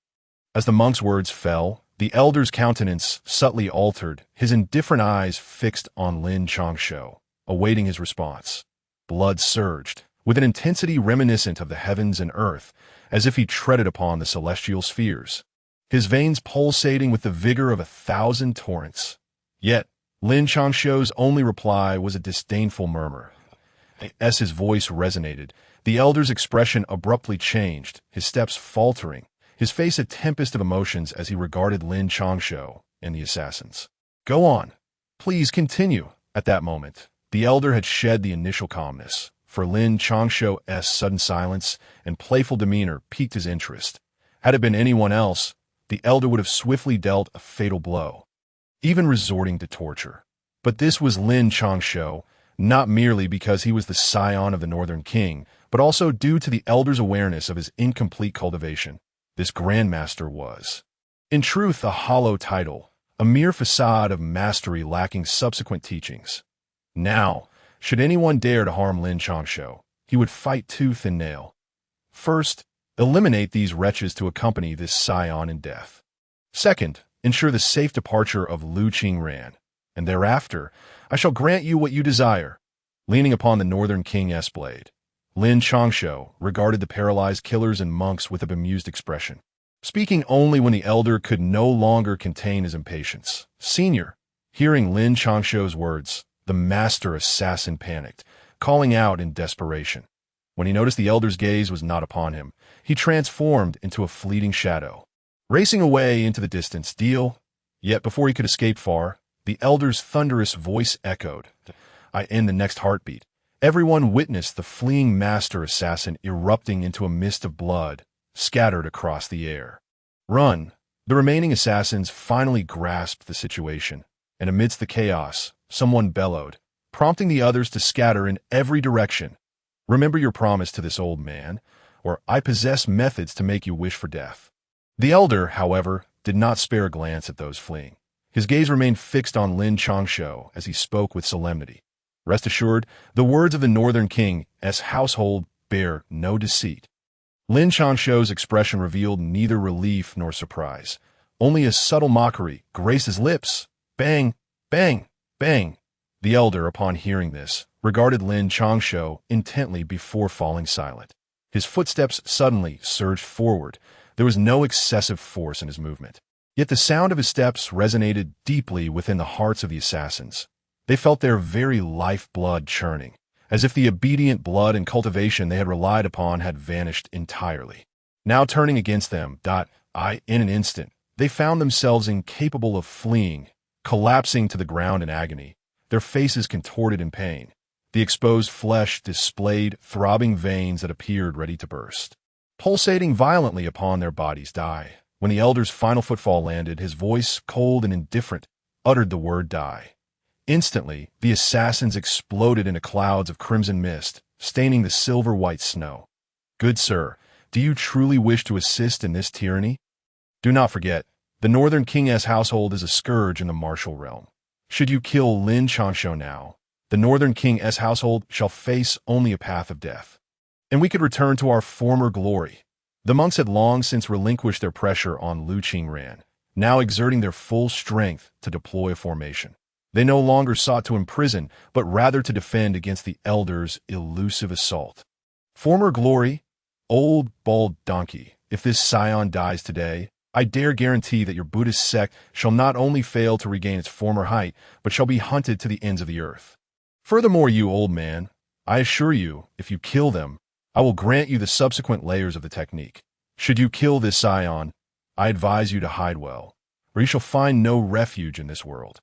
As the monk's words fell, the elder's countenance subtly altered, his indifferent eyes fixed on Lin Changshou, awaiting his response. Blood surged, with an intensity reminiscent of the heavens and earth, as if he treaded upon the celestial spheres, his veins pulsating with the vigor of 1,000 torrents. Yet, Lin Changshou's only reply was a disdainful murmur. As his voice resonated, the elder's expression abruptly changed, his steps faltering, his face a tempest of emotions as he regarded Lin Changshou and the assassins. Go on. Please continue. At that moment, the elder had shed the initial calmness, for Lin Changshou's sudden silence and playful demeanor piqued his interest. Had it been anyone else, the elder would have swiftly dealt a fatal blow, even resorting to torture. But this was Lin Changshou, not merely because he was the scion of the Northern King, but also due to the elder's awareness of his incomplete cultivation. This Grandmaster was, in truth, a hollow title, a mere facade of mastery lacking subsequent teachings. Now, should anyone dare to harm Lin Changshou, he would fight tooth and nail. First, eliminate these wretches to accompany this scion in death. Second, ensure the safe departure of Lu Qingran, and thereafter, I shall grant you what you desire. Leaning upon the Northern King's blade, Lin Changshou regarded the paralyzed killers and monks with a bemused expression, speaking only when the elder could no longer contain his impatience. Senior, hearing Lin Changshou's words, the master assassin panicked, calling out in desperation. When he noticed the elder's gaze was not upon him, he transformed into a fleeting shadow, racing away into the distance. Yet before he could escape far, the elder's thunderous voice echoed. In the next heartbeat, everyone witnessed the fleeing master assassin erupting into a mist of blood, scattered across the air. Run! The remaining assassins finally grasped the situation, and amidst the chaos, someone bellowed, prompting the others to scatter in every direction. Remember your promise to this old man, or I possess methods to make you wish for death. The elder, however, did not spare a glance at those fleeing. His gaze remained fixed on Lin Changshou as he spoke with solemnity. Rest assured, the words of the Northern King's household bear no deceit. Lin Changshou's expression revealed neither relief nor surprise. Only a subtle mockery graced his lips. Bang, bang, bang. The elder, upon hearing this, regarded Lin Changshou intently before falling silent. His footsteps suddenly surged forward. There was no excessive force in his movement. Yet the sound of his steps resonated deeply within the hearts of the assassins. They felt their very lifeblood churning, as if the obedient blood and cultivation they had relied upon had vanished entirely. Now turning against them, in an instant, they found themselves incapable of fleeing, collapsing to the ground in agony, their faces contorted in pain. The exposed flesh displayed throbbing veins that appeared ready to burst, pulsating violently upon their bodies. When the elder's final footfall landed, his voice, cold and indifferent, uttered the word die. Instantly, the assassins exploded into clouds of crimson mist, staining the silver-white snow. Good sir, do you truly wish to assist in this tyranny? Do not forget, the Northern King's household is a scourge in the martial realm. Should you kill Lin Changshou now, the Northern King's household shall face only a path of death. And we could return to our former glory. The monks had long since relinquished their pressure on Lu Qingran, now exerting their full strength to deploy a formation. They no longer sought to imprison, but rather to defend against the elder's elusive assault. Former glory? Old, bald donkey, if this scion dies today, I dare guarantee that your Buddhist sect shall not only fail to regain its former height, but shall be hunted to the ends of the earth. Furthermore, you old man, I assure you, if you kill them, I will grant you the subsequent layers of the technique. Should you kill this scion, I advise you to hide well, or you shall find no refuge in this world.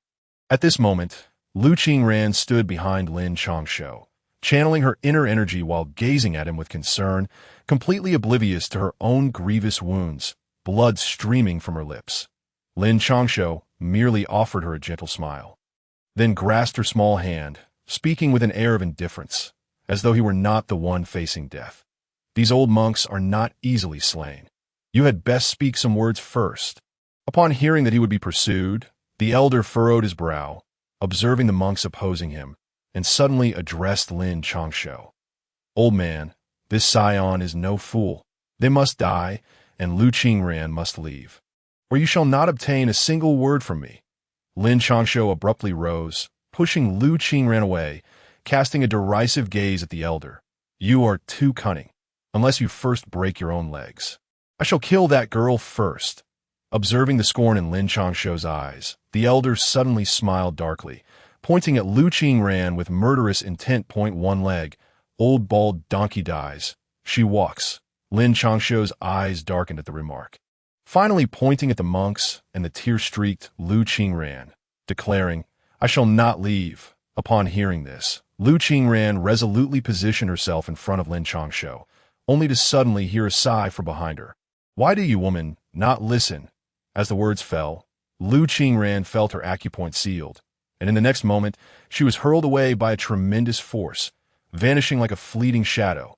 At this moment, Lu Qingran stood behind Lin Changshou, channeling her inner energy while gazing at him with concern, completely oblivious to her own grievous wounds, blood streaming from her lips. Lin Changshou merely offered her a gentle smile, then grasped her small hand, speaking with an air of indifference, as though he were not the one facing death. These old monks are not easily slain. You had best speak some words first. Upon hearing that he would be pursued, the elder furrowed his brow, observing the monks opposing him, and suddenly addressed Lin Changshou. Old man, this scion is no fool. They must die, and Lu Qingran must leave, or you shall not obtain a single word from me. Lin Changshou abruptly rose, pushing Lu Qingran away, casting a derisive gaze at the elder. You are too cunning, unless you first break your own legs. I shall kill that girl first. Observing the scorn in Lin Changshou's eyes, the elder suddenly smiled darkly, pointing at Lu Qingran with murderous intent. One leg, old bald donkey dies. She walks. Lin Changshou's eyes darkened at the remark, finally pointing at the monks and the tear-streaked Lu Qingran, declaring, I shall not leave. Upon hearing this, Lu Qingran resolutely positioned herself in front of Lin Changshou, only to suddenly hear a sigh from behind her. Why do you, woman, not listen? As the words fell, Lu Qingran felt her acupoint sealed, and in the next moment, she was hurled away by a tremendous force, vanishing like a fleeting shadow.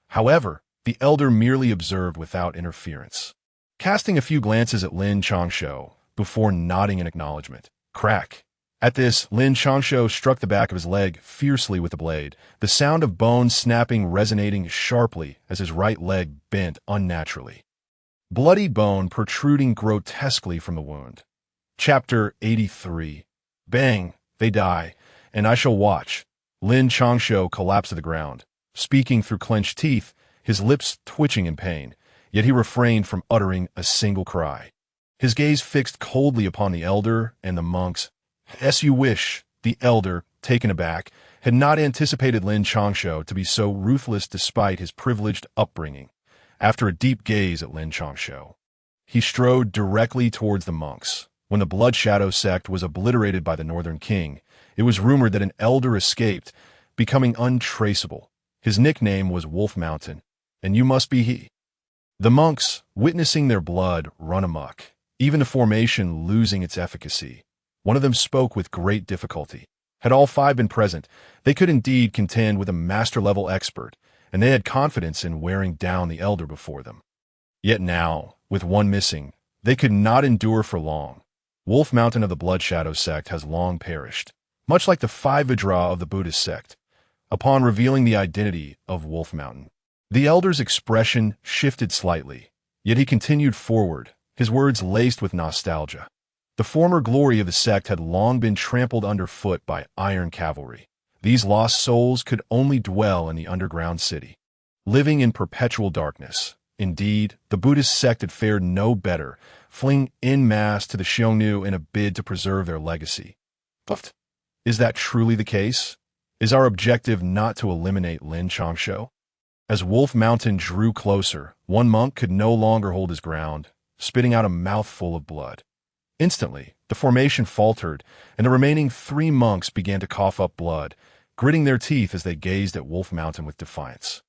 However, the elder merely observed without interference, casting a few glances at Lin Changshou before nodding in acknowledgement. Crack! At this, Lin Changshou struck the back of his leg fiercely with the blade, the sound of bones snapping resonating sharply as his right leg bent unnaturally. Bloody bone protruding grotesquely from the wound. Chapter 83. Bang! They die, and I shall watch. Lin Changshou collapsed to the ground, speaking through clenched teeth, his lips twitching in pain, yet he refrained from uttering a single cry. His gaze fixed coldly upon the elder and the monks. As you wish, the elder, taken aback, had not anticipated Lin Changshou to be so ruthless despite his privileged upbringing. After a deep gaze at Lin Changshou, he strode directly towards the monks. When the Blood Shadow sect was obliterated by the Northern King, it was rumored that an elder escaped, becoming untraceable. His nickname was Wolf Mountain, and you must be he. The monks, witnessing their blood run amok, even the formation losing its efficacy. One of them spoke with great difficulty. Had all five been present, they could indeed contend with a master-level expert, and they had confidence in wearing down the elder before them. Yet now, with one missing, they could not endure for long. Wolf Mountain of the Blood Shadow sect has long perished, much like the five Vajra of the Buddhist sect. Upon revealing the identity of Wolf Mountain, the elder's expression shifted slightly, yet he continued forward, his words laced with nostalgia. The former glory of the sect had long been trampled underfoot by iron cavalry. These lost souls could only dwell in the underground city, living in perpetual darkness. Indeed, the Buddhist sect had fared no better, fleeing en masse to the Xiongnu in a bid to preserve their legacy. But is that truly the case? Is our objective not to eliminate Lin Changshou? As Wolf Mountain drew closer, one monk could no longer hold his ground, spitting out a mouthful of blood. Instantly, the formation faltered, and the remaining 3 monks began to cough up blood, gritting their teeth as they gazed at Wolf Mountain with defiance.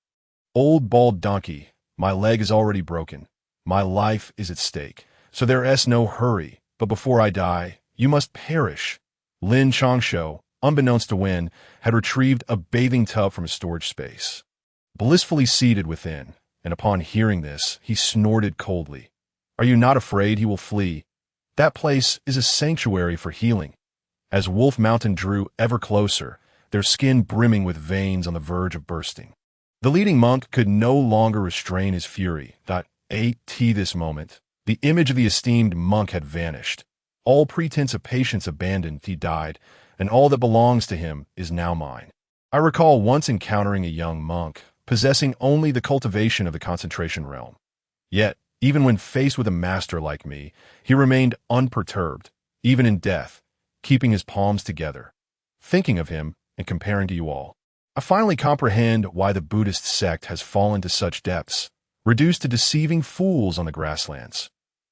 "Old bald donkey, my leg is already broken. My life is at stake, so there is no hurry, but before I die, you must perish." Lin Changshou, unbeknownst to Wen, had retrieved a bathing tub from his storage space. Blissfully seated within, and upon hearing this, he snorted coldly. "Are you not afraid he will flee? That place is a sanctuary for healing." As Wolf Mountain drew ever closer, their skin brimming with veins on the verge of bursting. The leading monk could no longer restrain his fury. At this moment, the image of the esteemed monk had vanished. All pretense of patience abandoned, he died, and all that belongs to him is now mine. I recall once encountering a young monk, possessing only the cultivation of the concentration realm. Yet, even when faced with a master like me, he remained unperturbed, even in death, keeping his palms together. Thinking of him and comparing to you all, I finally comprehend why the Buddhist sect has fallen to such depths, reduced to deceiving fools on the grasslands.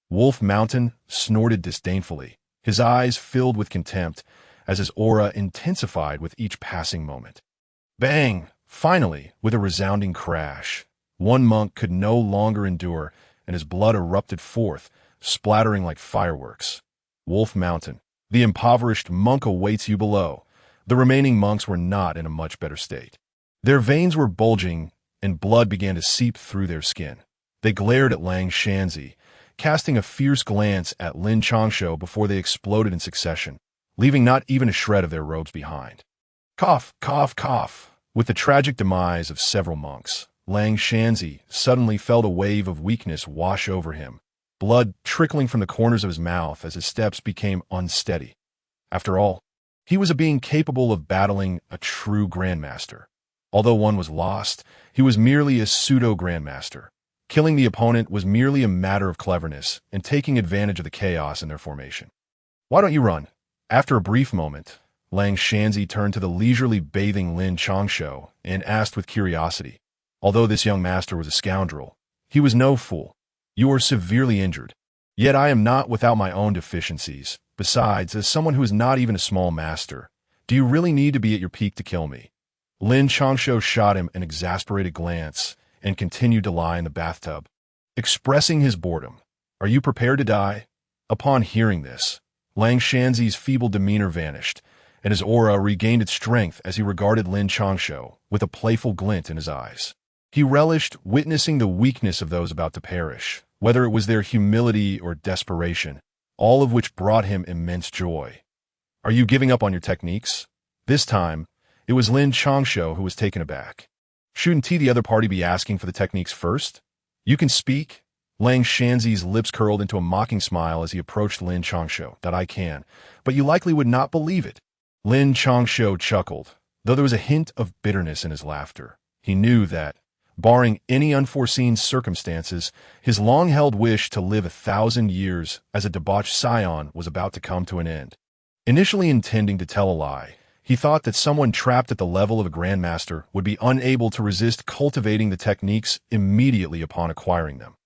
Wolf Mountain snorted disdainfully, his eyes filled with contempt, as his aura intensified with each passing moment. Bang! Finally, with a resounding crash, one monk could no longer endure, and his blood erupted forth, splattering like fireworks. Wolf Mountain, the impoverished monk awaits you below. The remaining monks were not in a much better state. Their veins were bulging, and blood began to seep through their skin. They glared at Lin Changshou, casting a fierce glance at Lin Changshou before they exploded in succession, leaving not even a shred of their robes behind. Cough, cough, cough. With the tragic demise of several monks, Lin Changshou suddenly felt a wave of weakness wash over him, blood trickling from the corners of his mouth as his steps became unsteady. After all, he was a being capable of battling a true grandmaster. Although one was lost, he was merely a pseudo-grandmaster. Killing the opponent was merely a matter of cleverness and taking advantage of the chaos in their formation. "Why don't you run?" After a brief moment, Lin Changshou turned to the leisurely bathing Lin Changshou and asked with curiosity. Although this young master was a scoundrel, he was no fool. "You are severely injured. Yet I am not without my own deficiencies. Besides, as someone who is not even a small master, do you really need to be at your peak to kill me?" Lin Changshou shot him an exasperated glance and continued to lie in the bathtub, expressing his boredom. "Are you prepared to die?" Upon hearing this, Lin Changshou's feeble demeanor vanished, and his aura regained its strength as he regarded Lin Changshou with a playful glint in his eyes. He relished witnessing the weakness of those about to perish, whether it was their humility or desperation, all of which brought him immense joy. "Are you giving up on your techniques?" This time, it was Lin Changshou who was taken aback. "Shouldn't the other party be asking for the techniques first? You can speak." Lin Changshou's lips curled into a mocking smile as he approached Lin Changshou. "That I can, but you likely would not believe it." Lin Changshou chuckled, though there was a hint of bitterness in his laughter. He knew that, barring any unforeseen circumstances, his long-held wish to live 1,000 years as a debauched scion was about to come to an end. Initially intending to tell a lie, he thought that someone trapped at the level of a grandmaster would be unable to resist cultivating the techniques immediately upon acquiring them.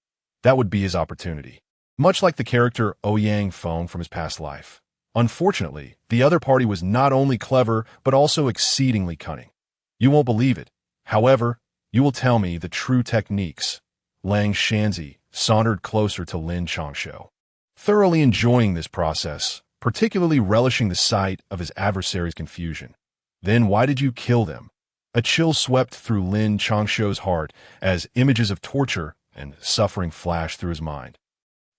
That would be his opportunity. Much like the character Ouyang Feng from his past life. Unfortunately, the other party was not only clever, but also exceedingly cunning. "You won't believe it. However, you will tell me the true techniques." Lin Changshou sauntered closer to Lin Changshou, thoroughly enjoying this process, particularly relishing the sight of his adversary's confusion. "Then why did you kill them?" A chill swept through Lin Changshou's heart as images of torture and suffering flashed through his mind.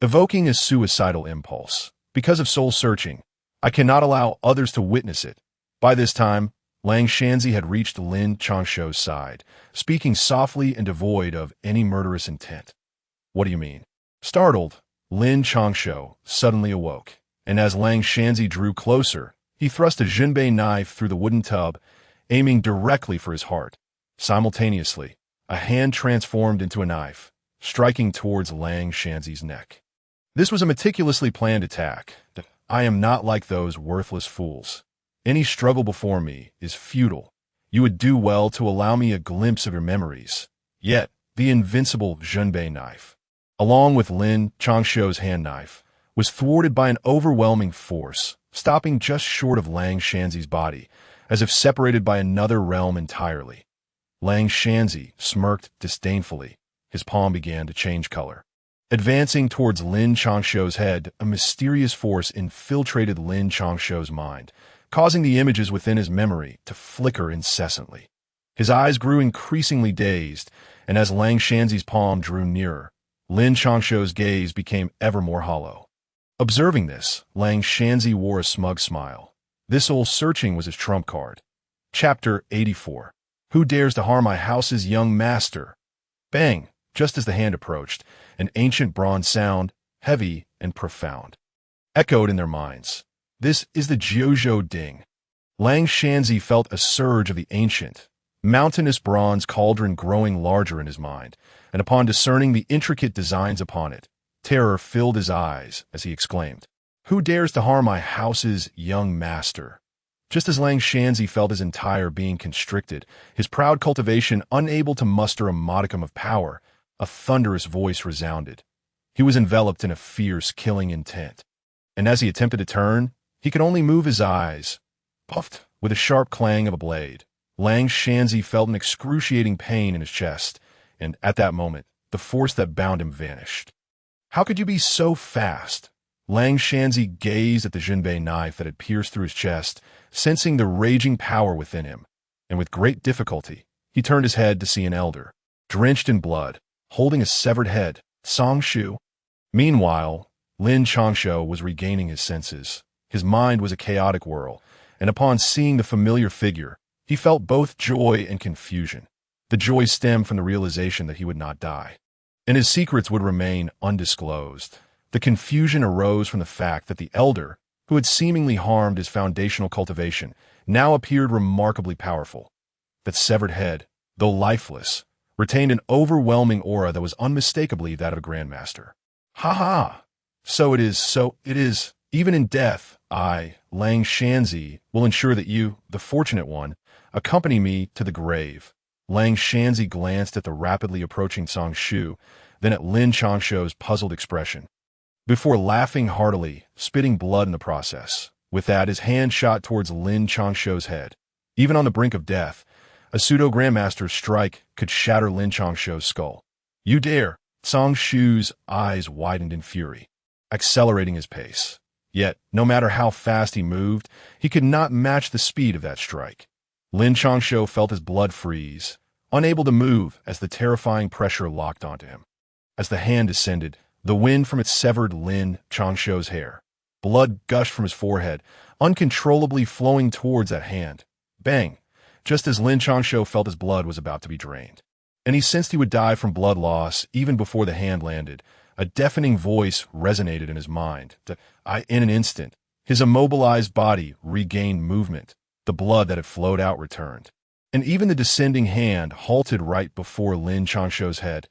Evoking a suicidal impulse. "Because of soul-searching, I cannot allow others to witness it." By this time, Lin Changshou had reached Lin Changshou's side, speaking softly and devoid of any murderous intent. "What do you mean?" Startled, Lin Changshou suddenly awoke, and as Lin Changshou drew closer, he thrust a Jinbei knife through the wooden tub, aiming directly for his heart. Simultaneously, a hand transformed into a knife, striking towards Lin Changshou's neck. This was a meticulously planned attack. "I am not like those worthless fools. Any struggle before me is futile. You would do well to allow me a glimpse of your memories. Yet, the invincible Zhenbei knife, along with Lin Changshou's hand knife, was thwarted by an overwhelming force, stopping just short of Lang Shanzi's body, as if separated by another realm entirely. Lang Shanzi smirked disdainfully. His palm began to change color. Advancing towards Lin Changshou's head, a mysterious force infiltrated Lin Changshou's mind, causing the images within his memory to flicker incessantly. His eyes grew increasingly dazed, and as Lang Shanzi's palm drew nearer, Lin Changshou's gaze became ever more hollow. Observing this, Lang Shanzi wore a smug smile. This old searching was his trump card. Chapter 84. Who dares to harm my house's young master? Bang! Just as the hand approached, an ancient bronze sound, heavy and profound, echoed in their minds. This is the Jiuzhou Ding. Lang Shanzi felt a surge of the ancient, mountainous bronze cauldron growing larger in his mind, and upon discerning the intricate designs upon it, terror filled his eyes as he exclaimed, "Who dares to harm my house's young master?" Just as Lang Shanzi felt his entire being constricted, his proud cultivation unable to muster a modicum of power, a thunderous voice resounded. He was enveloped in a fierce, killing intent. And as he attempted to turn, he could only move his eyes. Puffed, with a sharp clang of a blade, Lang Shanzi felt an excruciating pain in his chest, and at that moment, the force that bound him vanished. How could you be so fast? Lang Shanzi gazed at the Zhenbei knife that had pierced through his chest, sensing the raging power within him, and with great difficulty, he turned his head to see an elder, drenched in blood, holding a severed head, Changshou. Meanwhile, Lin Changshou was regaining his senses. His mind was a chaotic whirl, and upon seeing the familiar figure, he felt both joy and confusion. The joy stemmed from the realization that he would not die, and his secrets would remain undisclosed. The confusion arose from the fact that the elder, who had seemingly harmed his foundational cultivation, now appeared remarkably powerful. That severed head, though lifeless, retained an overwhelming aura that was unmistakably that of a grandmaster. Ha ha! So it is. Even in death, I, Lang Shanzi, will ensure that you, the fortunate one, accompany me to the grave. Lang Shanzi glanced at the rapidly approaching Changshou, then at Lin Changshou's puzzled expression, before laughing heartily, spitting blood in the process. With that, his hand shot towards Lin Changshou's head. Even on the brink of death, a pseudo-grandmaster's strike could shatter Lin Changshou's skull. You dare! Changshou's eyes widened in fury, accelerating his pace. Yet, no matter how fast he moved, he could not match the speed of that strike. Lin Changshou felt his blood freeze, unable to move as the terrifying pressure locked onto him. As the hand descended, the wind from it severed Lin Changshou's hair. Blood gushed from his forehead, uncontrollably flowing towards that hand. Bang! Just as Lin Changshou felt his blood was about to be drained, and he sensed he would die from blood loss even before the hand landed, a deafening voice resonated in his mind. In an instant, his immobilized body regained movement. The blood that had flowed out returned, and even the descending hand halted right before Lin Changshou's head.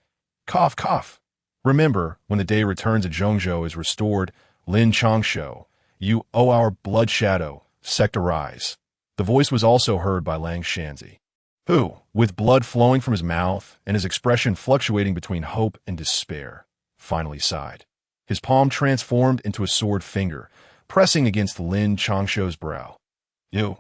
Cough, cough. Remember, when the day returns and Zhongzhou is restored, Lin Changshou, you owe our blood shadow, sectorize. The voice was also heard by Lang Shanzi, who, with blood flowing from his mouth and his expression fluctuating between hope and despair, finally sighed. His palm transformed into a sword finger, pressing against Lin Changshou's brow. You.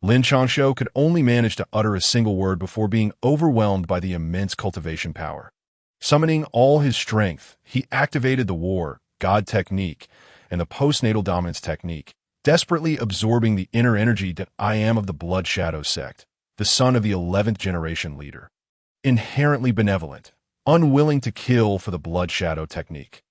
Lin Changshou could only manage to utter a single word before being overwhelmed by the immense cultivation power. Summoning all his strength, he activated the War God technique and the postnatal dominance technique, desperately absorbing the inner energy that I am of the Blood Shadow sect, the son of the 11th generation leader. Inherently benevolent, unwilling to kill for the Blood Shadow technique.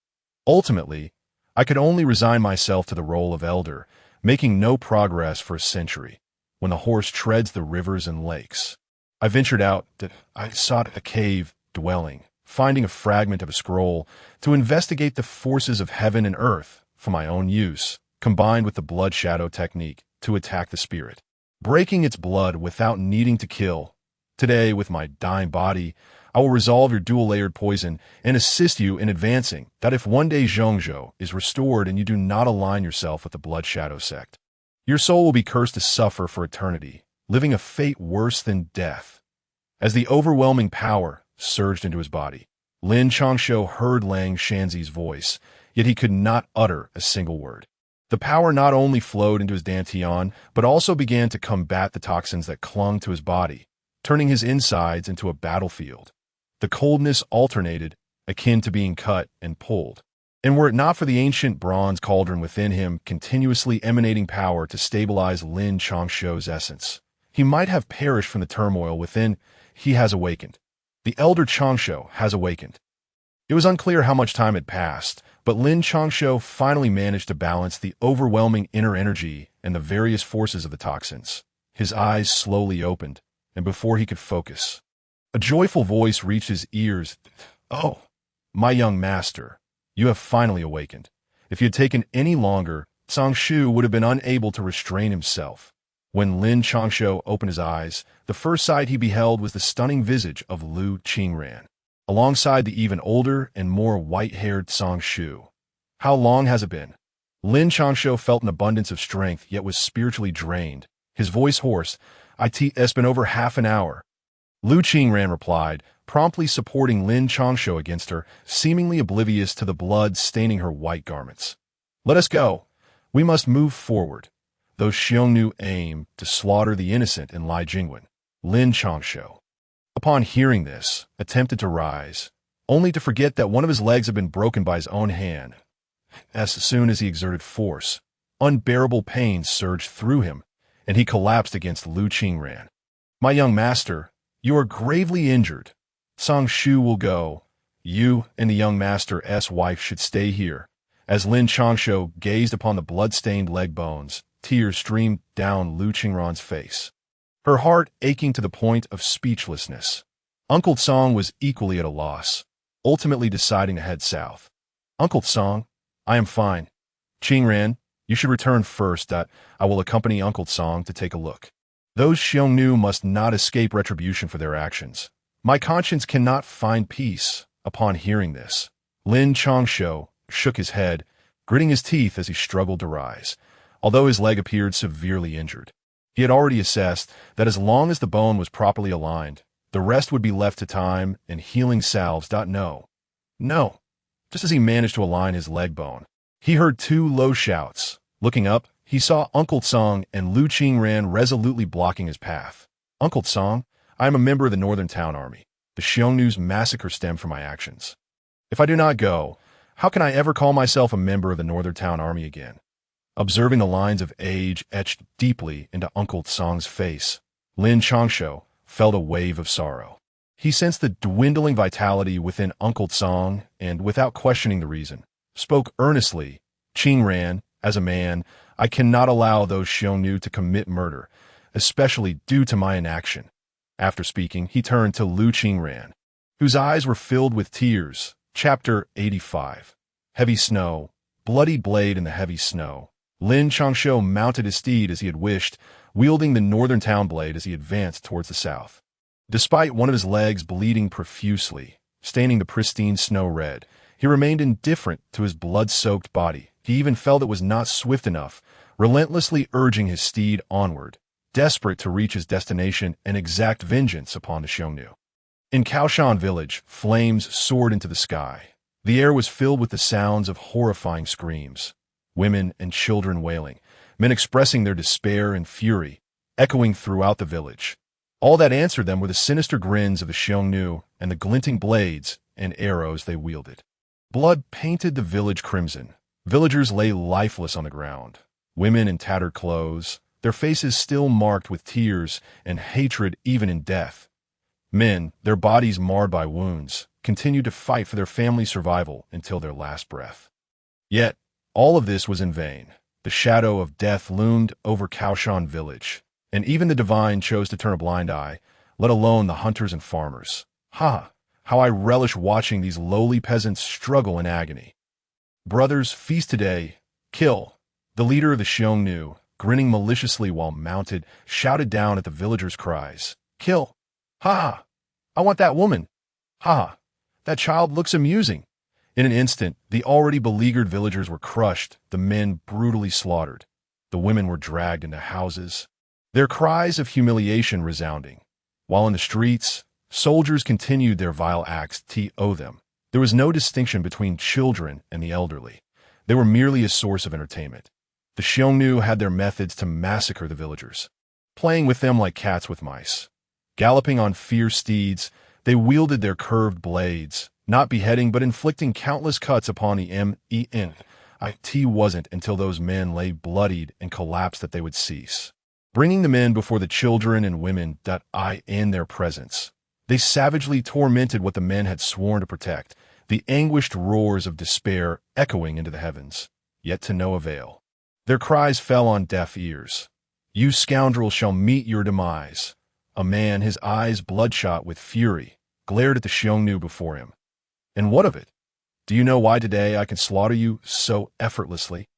Ultimately, I could only resign myself to the role of elder, making no progress for a century. When the horse treads the rivers and lakes, I ventured out that I sought a cave dwelling, finding a fragment of a scroll to investigate the forces of heaven and earth for my own use, combined with the Blood Shadow technique to attack the spirit, breaking its blood without needing to kill. Today, with my dying body, I will resolve your dual-layered poison and assist you in advancing that if one day Zhongzhou is restored and you do not align yourself with the Blood Shadow sect, your soul will be cursed to suffer for eternity, living a fate worse than death. As the overwhelming power, surged into his body. Lin Changshou heard Lang Shanzi's voice, yet he could not utter a single word. The power not only flowed into his dantian, but also began to combat the toxins that clung to his body, turning his insides into a battlefield. The coldness alternated, akin to being cut and pulled. And were it not for the ancient bronze cauldron within him continuously emanating power to stabilize Lin Changshou's essence, he might have perished from the turmoil within. He has awakened. The elder Changshou has awakened. It was unclear how much time had passed, but Lin Changshou finally managed to balance the overwhelming inner energy and the various forces of the toxins. His eyes slowly opened, and before he could focus, a joyful voice reached his ears. "Oh, my young master, you have finally awakened. If you had taken any longer, Changshou would have been unable to restrain himself." When Lin Changshou opened his eyes, the first sight he beheld was the stunning visage of Lu Qingran, alongside the even older and more white-haired Changshou. "How long has it been?" Lin Changshou felt an abundance of strength, yet was spiritually drained. His voice hoarse. "It's been over half an hour." Lu Qingran replied, promptly supporting Lin Changshou against her, seemingly oblivious to the blood staining her white garments. "Let us go. We must move forward. Those Xiongnu aim to slaughter the innocent in Lai Jingwen." Lin Changshou, upon hearing this, attempted to rise, only to forget that one of his legs had been broken by his own hand. As soon as he exerted force, unbearable pain surged through him, and he collapsed against Lu Qingran. "My young master, you are gravely injured. Changshou will go. You and the young master's wife should stay here." As Lin Changshou gazed upon the blood-stained leg bones, tears streamed down Lu Qingran's face, her heart aching to the point of speechlessness. Uncle Song was equally at a loss, ultimately deciding to head south. "Uncle Song, I am fine. Qingran, you should return first. I will accompany Uncle Song to take a look. Those Xiongnu must not escape retribution for their actions. My conscience cannot find peace." Upon hearing this, Lin Changshou shook his head, gritting his teeth as he struggled to rise. Although his leg appeared severely injured, he had already assessed that as long as the bone was properly aligned, the rest would be left to time and healing salves. No. Just as he managed to align his leg bone, he heard two low shouts. Looking up, he saw Uncle Song and Lu Qingran resolutely blocking his path. "Uncle Song, I am a member of the Northern Town Army. The Xiongnu's massacre stemmed from my actions. If I do not go, how can I ever call myself a member of the Northern Town Army again?" Observing the lines of age etched deeply into Uncle Song's face, Lin Changshou felt a wave of sorrow. He sensed the dwindling vitality within Uncle Song and, without questioning the reason, spoke earnestly. "Qingran, as a man, I cannot allow those Xiongnu to commit murder, especially due to my inaction." After speaking, he turned to Lu Qingran, whose eyes were filled with tears. Chapter 85. Heavy Snow. Bloody blade in the heavy snow. Lin Changshou mounted his steed as he had wished, wielding the northern town blade as he advanced towards the south. Despite one of his legs bleeding profusely, staining the pristine snow red, he remained indifferent to his blood-soaked body. He even felt it was not swift enough, relentlessly urging his steed onward, desperate to reach his destination and exact vengeance upon the Xiongnu. In Kaoshan village, flames soared into the sky. The air was filled with the sounds of horrifying screams, women and children wailing, men expressing their despair and fury, echoing throughout the village. All that answered them were the sinister grins of the Xiongnu and the glinting blades and arrows they wielded. Blood painted the village crimson. Villagers lay lifeless on the ground, women in tattered clothes, their faces still marked with tears and hatred even in death. Men, their bodies marred by wounds, continued to fight for their family's survival until their last breath. Yet, all of this was in vain. The shadow of death loomed over Kaoshan village, and even the divine chose to turn a blind eye, let alone the hunters and farmers. Ha! How I relish watching these lowly peasants struggle in agony. "Brothers, feast today. Kill!" The leader of the Xiongnu, grinning maliciously while mounted, shouted down at the villagers' cries. "Kill! Ha! I want that woman! Ha! That child looks amusing!" In an instant, the already beleaguered villagers were crushed, the men brutally slaughtered. The women were dragged into houses, their cries of humiliation resounding, while in the streets, Soldiers continued their vile acts to them. There was no distinction between children and the elderly. They were merely a source of entertainment. The Xiongnu had their methods to massacre the villagers, playing with them like cats with mice. Galloping on fierce steeds, they wielded their curved blades, not beheading but inflicting countless cuts upon the men. It wasn't until those men lay bloodied and collapsed that they would cease. Bringing the men before the children and women in their presence, they savagely tormented what the men had sworn to protect, the anguished roars of despair echoing into the heavens, yet to no avail. Their cries fell on deaf ears. "You scoundrel shall meet your demise." A man, his eyes bloodshot with fury, glared at the Xiongnu before him. "And what of it? Do you know why today I can slaughter you so effortlessly?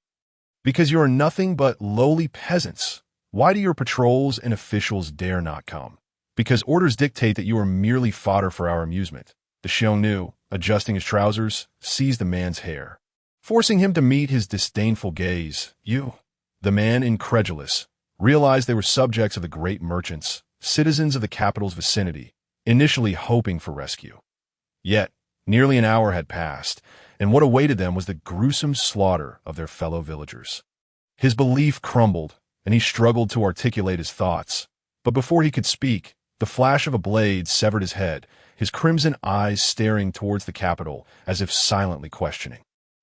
Because you are nothing but lowly peasants. Why do your patrols and officials dare not come? Because orders dictate that you are merely fodder for our amusement." The Xiongnu, adjusting his trousers, seized the man's hair, forcing him to meet his disdainful gaze. "You?" The man, incredulous, realized they were subjects of the great merchants, citizens of the capital's vicinity, initially hoping for rescue. Yet, nearly an hour had passed, and what awaited them was the gruesome slaughter of their fellow villagers. His belief crumbled, and he struggled to articulate his thoughts. But before he could speak, the flash of a blade severed his head, his crimson eyes staring towards the capital as if silently questioning.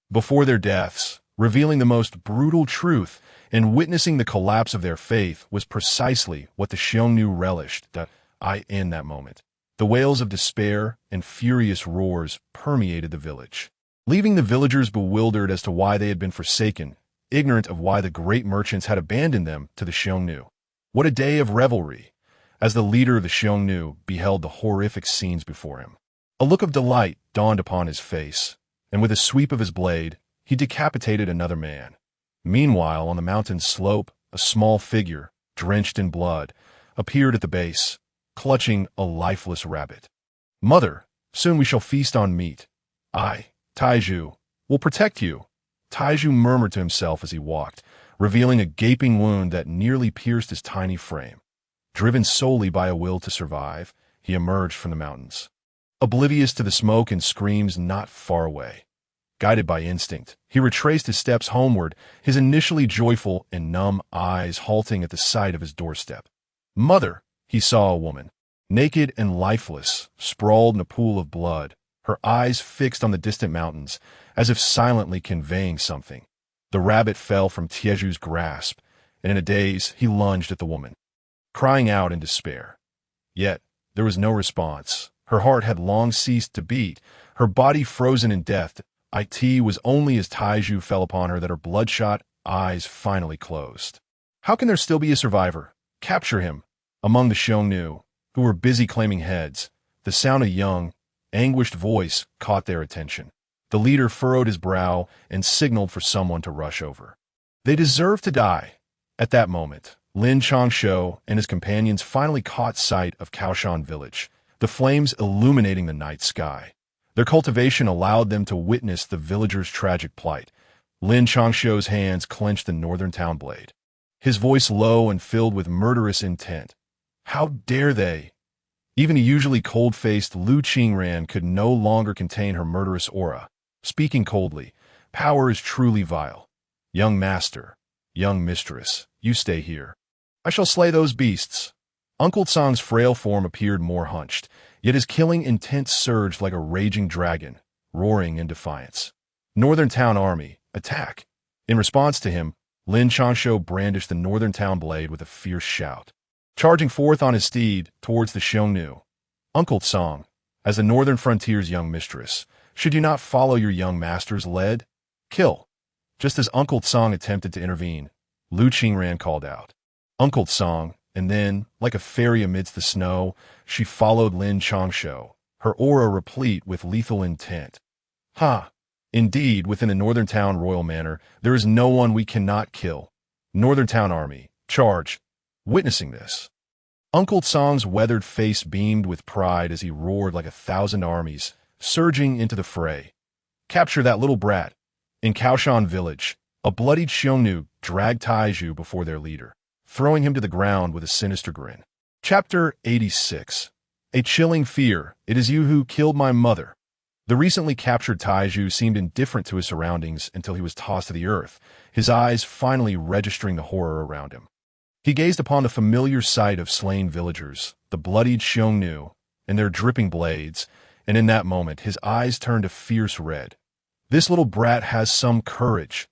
Before their deaths, revealing the most brutal truth and witnessing the collapse of their faith was precisely what the Xiongnu relished in that moment. The wails of despair and furious roars permeated the village, leaving the villagers bewildered as to why they had been forsaken, ignorant of why the great merchants had abandoned them to the Xiongnu. What a day of revelry, as the leader of the Xiongnu beheld the horrific scenes before him. A look of delight dawned upon his face, and with a sweep of his blade, he decapitated another man. Meanwhile, on the mountain slope, a small figure, drenched in blood, appeared at the base, clutching a lifeless rabbit. "Mother, soon we shall feast on meat. I, Taizhu, will protect you," Taizhu murmured to himself as he walked, revealing a gaping wound that nearly pierced his tiny frame. Driven solely by a will to survive, he emerged from the mountains, oblivious to the smoke and screams not far away. Guided by instinct, he retraced his steps homeward, his initially joyful and numb eyes halting at the sight of his doorstep. "Mother!" He saw a woman, naked and lifeless, sprawled in a pool of blood, her eyes fixed on the distant mountains, as if silently conveying something. The rabbit fell from Tieju's grasp, and in a daze he lunged at the woman, crying out in despair. Yet there was no response. Her heart had long ceased to beat, her body frozen in death. It was only as Taizhu fell upon her that her bloodshot eyes finally closed. How can there still be a survivor? Capture him! Among the Xiongnu, who were busy claiming heads, the sound of a young, anguished voice caught their attention. The leader furrowed his brow and signaled for someone to rush over. They deserve to die. At that moment, Lin Changshou and his companions finally caught sight of Kaoshan village, the flames illuminating the night sky. Their cultivation allowed them to witness the villagers' tragic plight. Lin Changshou's hands clenched the northern town blade, his voice low and filled with murderous intent. How dare they? Even a usually cold-faced Lu Qingran could no longer contain her murderous aura. Speaking coldly, "Power is truly vile. Young master, young mistress, you stay here. I shall slay those beasts." Uncle Tsang's frail form appeared more hunched, yet his killing intent surged like a raging dragon, roaring in defiance. "Northern Town Army, attack!" In response to him, Lin Changshou brandished the northern town blade with a fierce shout, charging forth on his steed towards the Xiongnu. "Uncle Tsang, as the northern frontier's young mistress, should you not follow your young master's lead? Kill!" Just as Uncle Tsang attempted to intervene, Lu Qingran called out, "Uncle Tsang," and then, like a fairy amidst the snow, she followed Lin Changshou, her aura replete with lethal intent. "Ha! Indeed, within the Northern Town Royal Manor, there is no one we cannot kill. Northern Town Army, charge!" Witnessing this, Uncle Tsang's weathered face beamed with pride as he roared like 1,000 armies, surging into the fray. "Capture that little brat!" In Kaoshan village, a bloodied Xiongnu dragged Taizhu before their leader, throwing him to the ground with a sinister grin. Chapter 86. A chilling fear. It is you who killed my mother. The recently captured Taiju seemed indifferent to his surroundings until he was tossed to the earth, his eyes finally registering the horror around him. He gazed upon the familiar sight of slain villagers, the bloodied Xiongnu, and their dripping blades, and in that moment his eyes turned a fierce red. This little brat has some courage.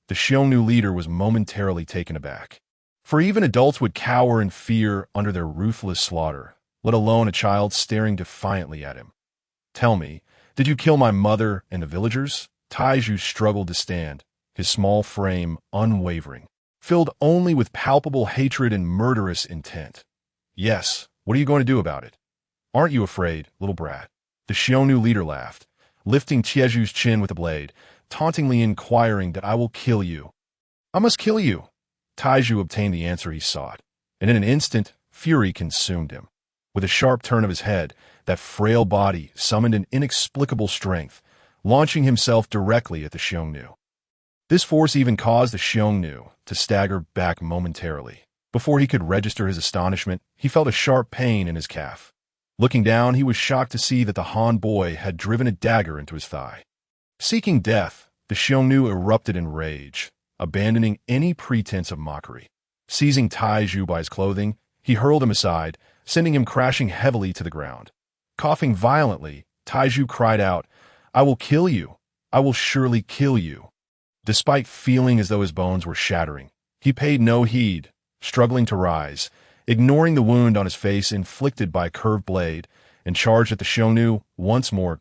The Xiongnu leader was momentarily taken aback. For even adults would cower in fear under their ruthless slaughter, let alone a child staring defiantly at him. Tell me, did you kill my mother and the villagers? Taiju struggled to stand, his small frame unwavering, filled only with palpable hatred and murderous intent. Yes, what are you going to do about it? Aren't you afraid, little brat? The Xiongnu leader laughed, lifting Tieju's chin with a blade, tauntingly inquiring that I will kill you. I must kill you. Taiju obtained the answer he sought, and in an instant, fury consumed him. With a sharp turn of his head, that frail body summoned an inexplicable strength, launching himself directly at the Xiongnu. This force even caused the Xiongnu to stagger back momentarily. Before he could register his astonishment, he felt a sharp pain in his calf. Looking down, he was shocked to see that the Han boy had driven a dagger into his thigh. Seeking death, the Xiongnu erupted in rage, abandoning any pretense of mockery. Seizing Taiju by his clothing, he hurled him aside, sending him crashing heavily to the ground. Coughing violently, Taiju cried out, I will kill you. I will surely kill you. Despite feeling as though his bones were shattering, he paid no heed, struggling to rise, ignoring the wound on his face inflicted by a curved blade, and charged at the Xiongnu once more.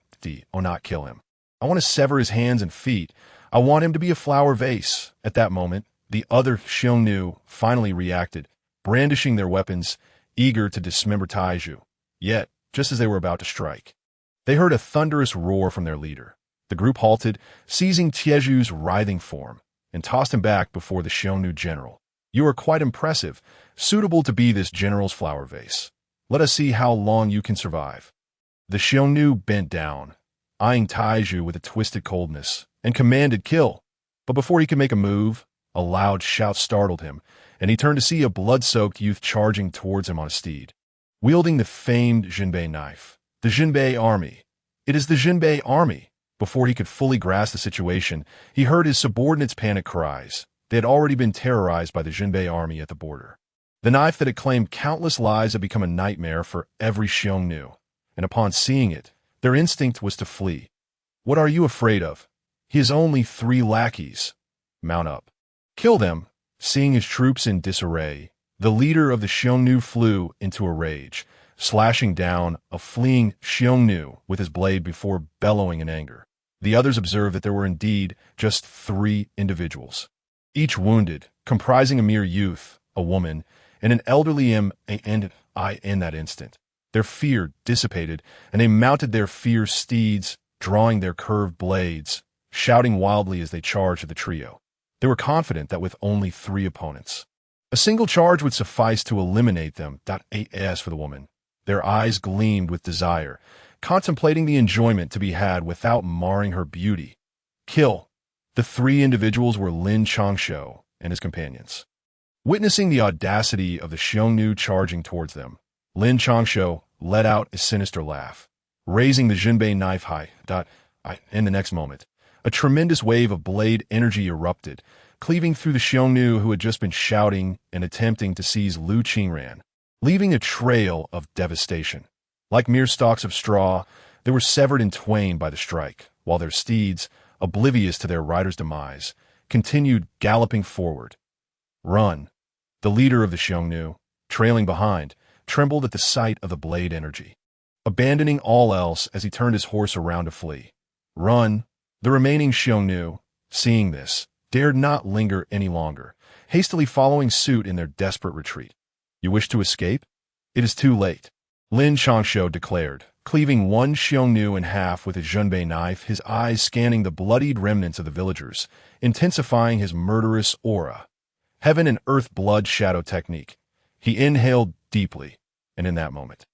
Oh, not kill him. I want to sever his hands and feet. I want him to be a flower vase. At that moment, the other Xiongnu finally reacted, brandishing their weapons, eager to dismember Taiju. Yet, just as they were about to strike, they heard a thunderous roar from their leader. The group halted, seizing Tieju's writhing form, and tossed him back before the Xiongnu general. You are quite impressive, suitable to be this general's flower vase. Let us see how long you can survive. The Xiongnu bent down, eyeing Taiju with a twisted coldness, and commanded kill. But before he could make a move, a loud shout startled him, and he turned to see a blood-soaked youth charging towards him on a steed, wielding the famed Jinbei knife. The Jinbei army. It is the Jinbei army. Before he could fully grasp the situation, he heard his subordinates' panic cries. They had already been terrorized by the Jinbei army at the border. The knife that had claimed countless lives had become a nightmare for every Xiongnu, and upon seeing it, their instinct was to flee. What are you afraid of? He has only 3 lackeys. Mount up. Kill them. Seeing his troops in disarray, the leader of the Xiongnu flew into a rage, slashing down a fleeing Xiongnu with his blade before bellowing in anger. The others observed that there were indeed just 3 individuals, each wounded, comprising a mere youth, a woman, and an elderly in that instant. Their fear dissipated, and they mounted their fierce steeds, drawing their curved blades, shouting wildly as they charged at the trio. They were confident that with only 3 opponents, a single charge would suffice to eliminate them. As for the woman, their eyes gleamed with desire, contemplating the enjoyment to be had without marring her beauty. Kill. The 3 individuals were Lin Changshou and his companions. Witnessing the audacity of the Xiongnu charging towards them, Lin Changshou let out a sinister laugh, raising the Jinbei knife high. In the next moment, a tremendous wave of blade energy erupted, cleaving through the Xiongnu who had just been shouting and attempting to seize Lu Qingran, leaving a trail of devastation. Like mere stalks of straw, they were severed in twain by the strike, while their steeds, oblivious to their rider's demise, continued galloping forward. Run. The leader of the Xiongnu, trailing behind, trembled at the sight of the blade energy, abandoning all else as he turned his horse around to flee. Run. The remaining Xiongnu, seeing this, dared not linger any longer, hastily following suit in their desperate retreat. You wish to escape? It is too late. Lin Changshou declared, cleaving one Xiongnu in half with his Jinbei knife, his eyes scanning the bloodied remnants of the villagers, intensifying his murderous aura. Heaven and earth blood shadow technique. He inhaled deeply, and in that moment,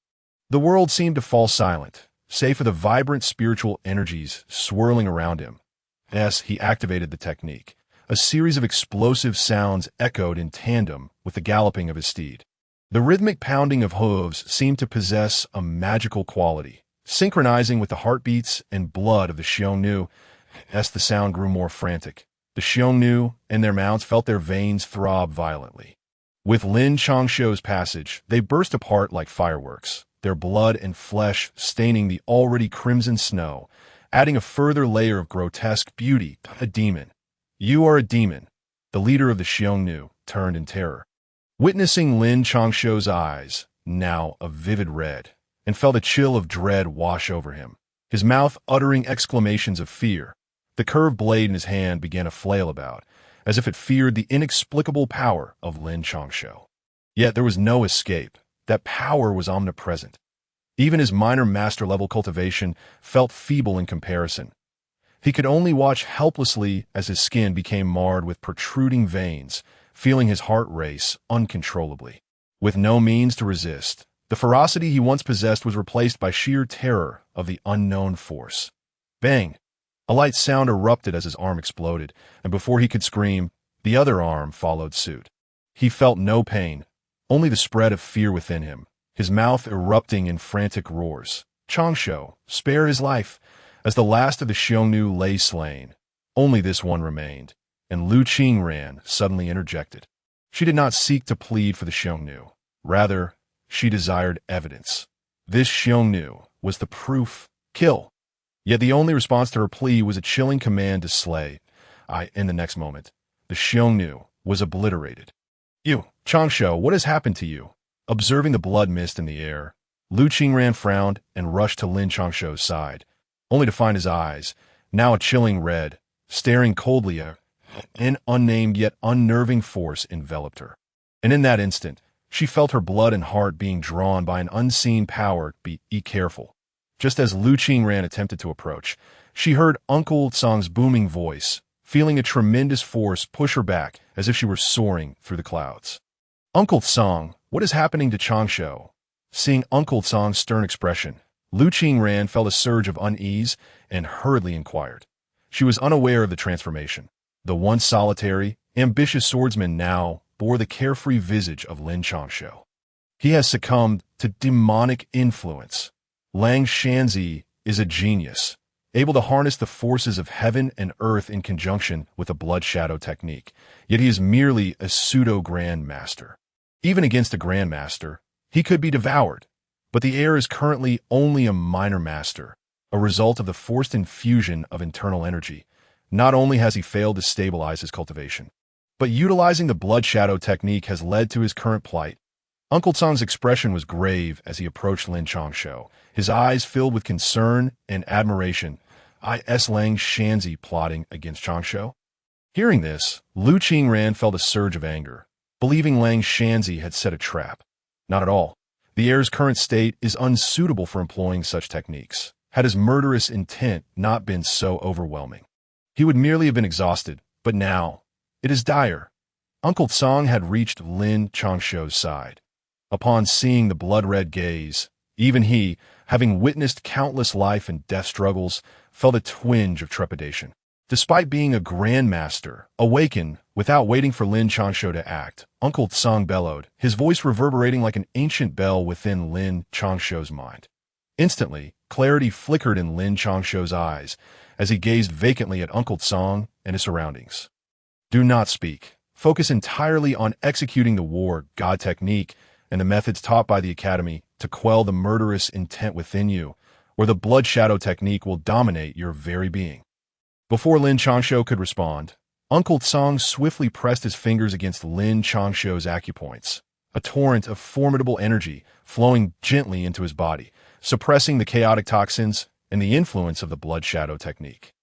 the world seemed to fall silent, save for the vibrant spiritual energies swirling around him. As he activated the technique, a series of explosive sounds echoed in tandem with the galloping of his steed. The rhythmic pounding of hooves seemed to possess a magical quality, synchronizing with the heartbeats and blood of the Xiongnu. As the sound grew more frantic, the Xiongnu and their mounts felt their veins throb violently. With Lin Changshou's passage, they burst apart like fireworks, their blood and flesh staining the already crimson snow, adding a further layer of grotesque beauty. A demon. You are a demon. The leader of the Xiongnu turned in terror. Witnessing Lin Changshou's eyes, now a vivid red, and felt a chill of dread wash over him, his mouth uttering exclamations of fear. The curved blade in his hand began to flail about, as if it feared the inexplicable power of Lin Changshou. Yet there was no escape. That power was omnipresent. Even his minor master-level cultivation felt feeble in comparison. He could only watch helplessly as his skin became marred with protruding veins, feeling his heart race uncontrollably. With no means to resist, the ferocity he once possessed was replaced by sheer terror of the unknown force. Bang! A light sound erupted as his arm exploded, and before he could scream, the other arm followed suit. He felt no pain, only the spread of fear within him, his mouth erupting in frantic roars. Changshou, spare his life! As the last of the Xiongnu lay slain, only this one remained, and Lu Qingran suddenly interjected. She did not seek to plead for the Xiongnu. Rather, she desired evidence. This Xiongnu was the proof. Kill! Yet the only response to her plea was a chilling command to slay. In the next moment, the Xiongnu was obliterated. You, Changshou, what has happened to you? Observing the blood mist in the air, Lu Qingran frowned and rushed to Lin Changshou's side, only to find his eyes, now a chilling red, staring coldly at her. An unnamed yet unnerving force enveloped her. And in that instant, she felt her blood and heart being drawn by an unseen power. Be careful. Just as Lu Qingran attempted to approach, she heard Uncle Tsang's booming voice, feeling a tremendous force push her back as if she were soaring through the clouds. Uncle Tsang, what is happening to Changshou? Seeing Uncle Tsang's stern expression, Lu Qingran felt a surge of unease and hurriedly inquired. She was unaware of the transformation. The once solitary, ambitious swordsman now bore the carefree visage of Lin Changshou. He has succumbed to demonic influence. Lang Shanzi is a genius, able to harness the forces of heaven and earth in conjunction with a blood shadow technique, yet he is merely a pseudo-grandmaster. Even against a grandmaster, he could be devoured, but the heir is currently only a minor master, a result of the forced infusion of internal energy. Not only has he failed to stabilize his cultivation, but utilizing the blood shadow technique has led to his current plight. Uncle Tsang's expression was grave as he approached Lin Changshou, his eyes filled with concern and admiration. Is Lang Shanzi plotting against Changshou? Hearing this, Lu Qingran felt a surge of anger, believing Lang Shanzi had set a trap. Not at all. The heir's current state is unsuitable for employing such techniques. Had his murderous intent not been so overwhelming, he would merely have been exhausted, but now, it is dire. Uncle Tsang had reached Lin Changshou's side. Upon seeing the blood-red gaze, even he, having witnessed countless life and death struggles, felt a twinge of trepidation. Despite being a grandmaster, awakened without waiting for Lin Changshou to act, Uncle Tsang bellowed, his voice reverberating like an ancient bell within Lin Changshou's mind. Instantly, clarity flickered in Lin Changshou's eyes as he gazed vacantly at Uncle Tsang and his surroundings. Do not speak. Focus entirely on executing the war god technique and the methods taught by the Academy to quell the murderous intent within you, or the blood shadow technique will dominate your very being. Before Lin Changshou could respond, Uncle Tsang swiftly pressed his fingers against Lin Changshou's acupoints, a torrent of formidable energy flowing gently into his body, suppressing the chaotic toxins and the influence of the blood shadow technique.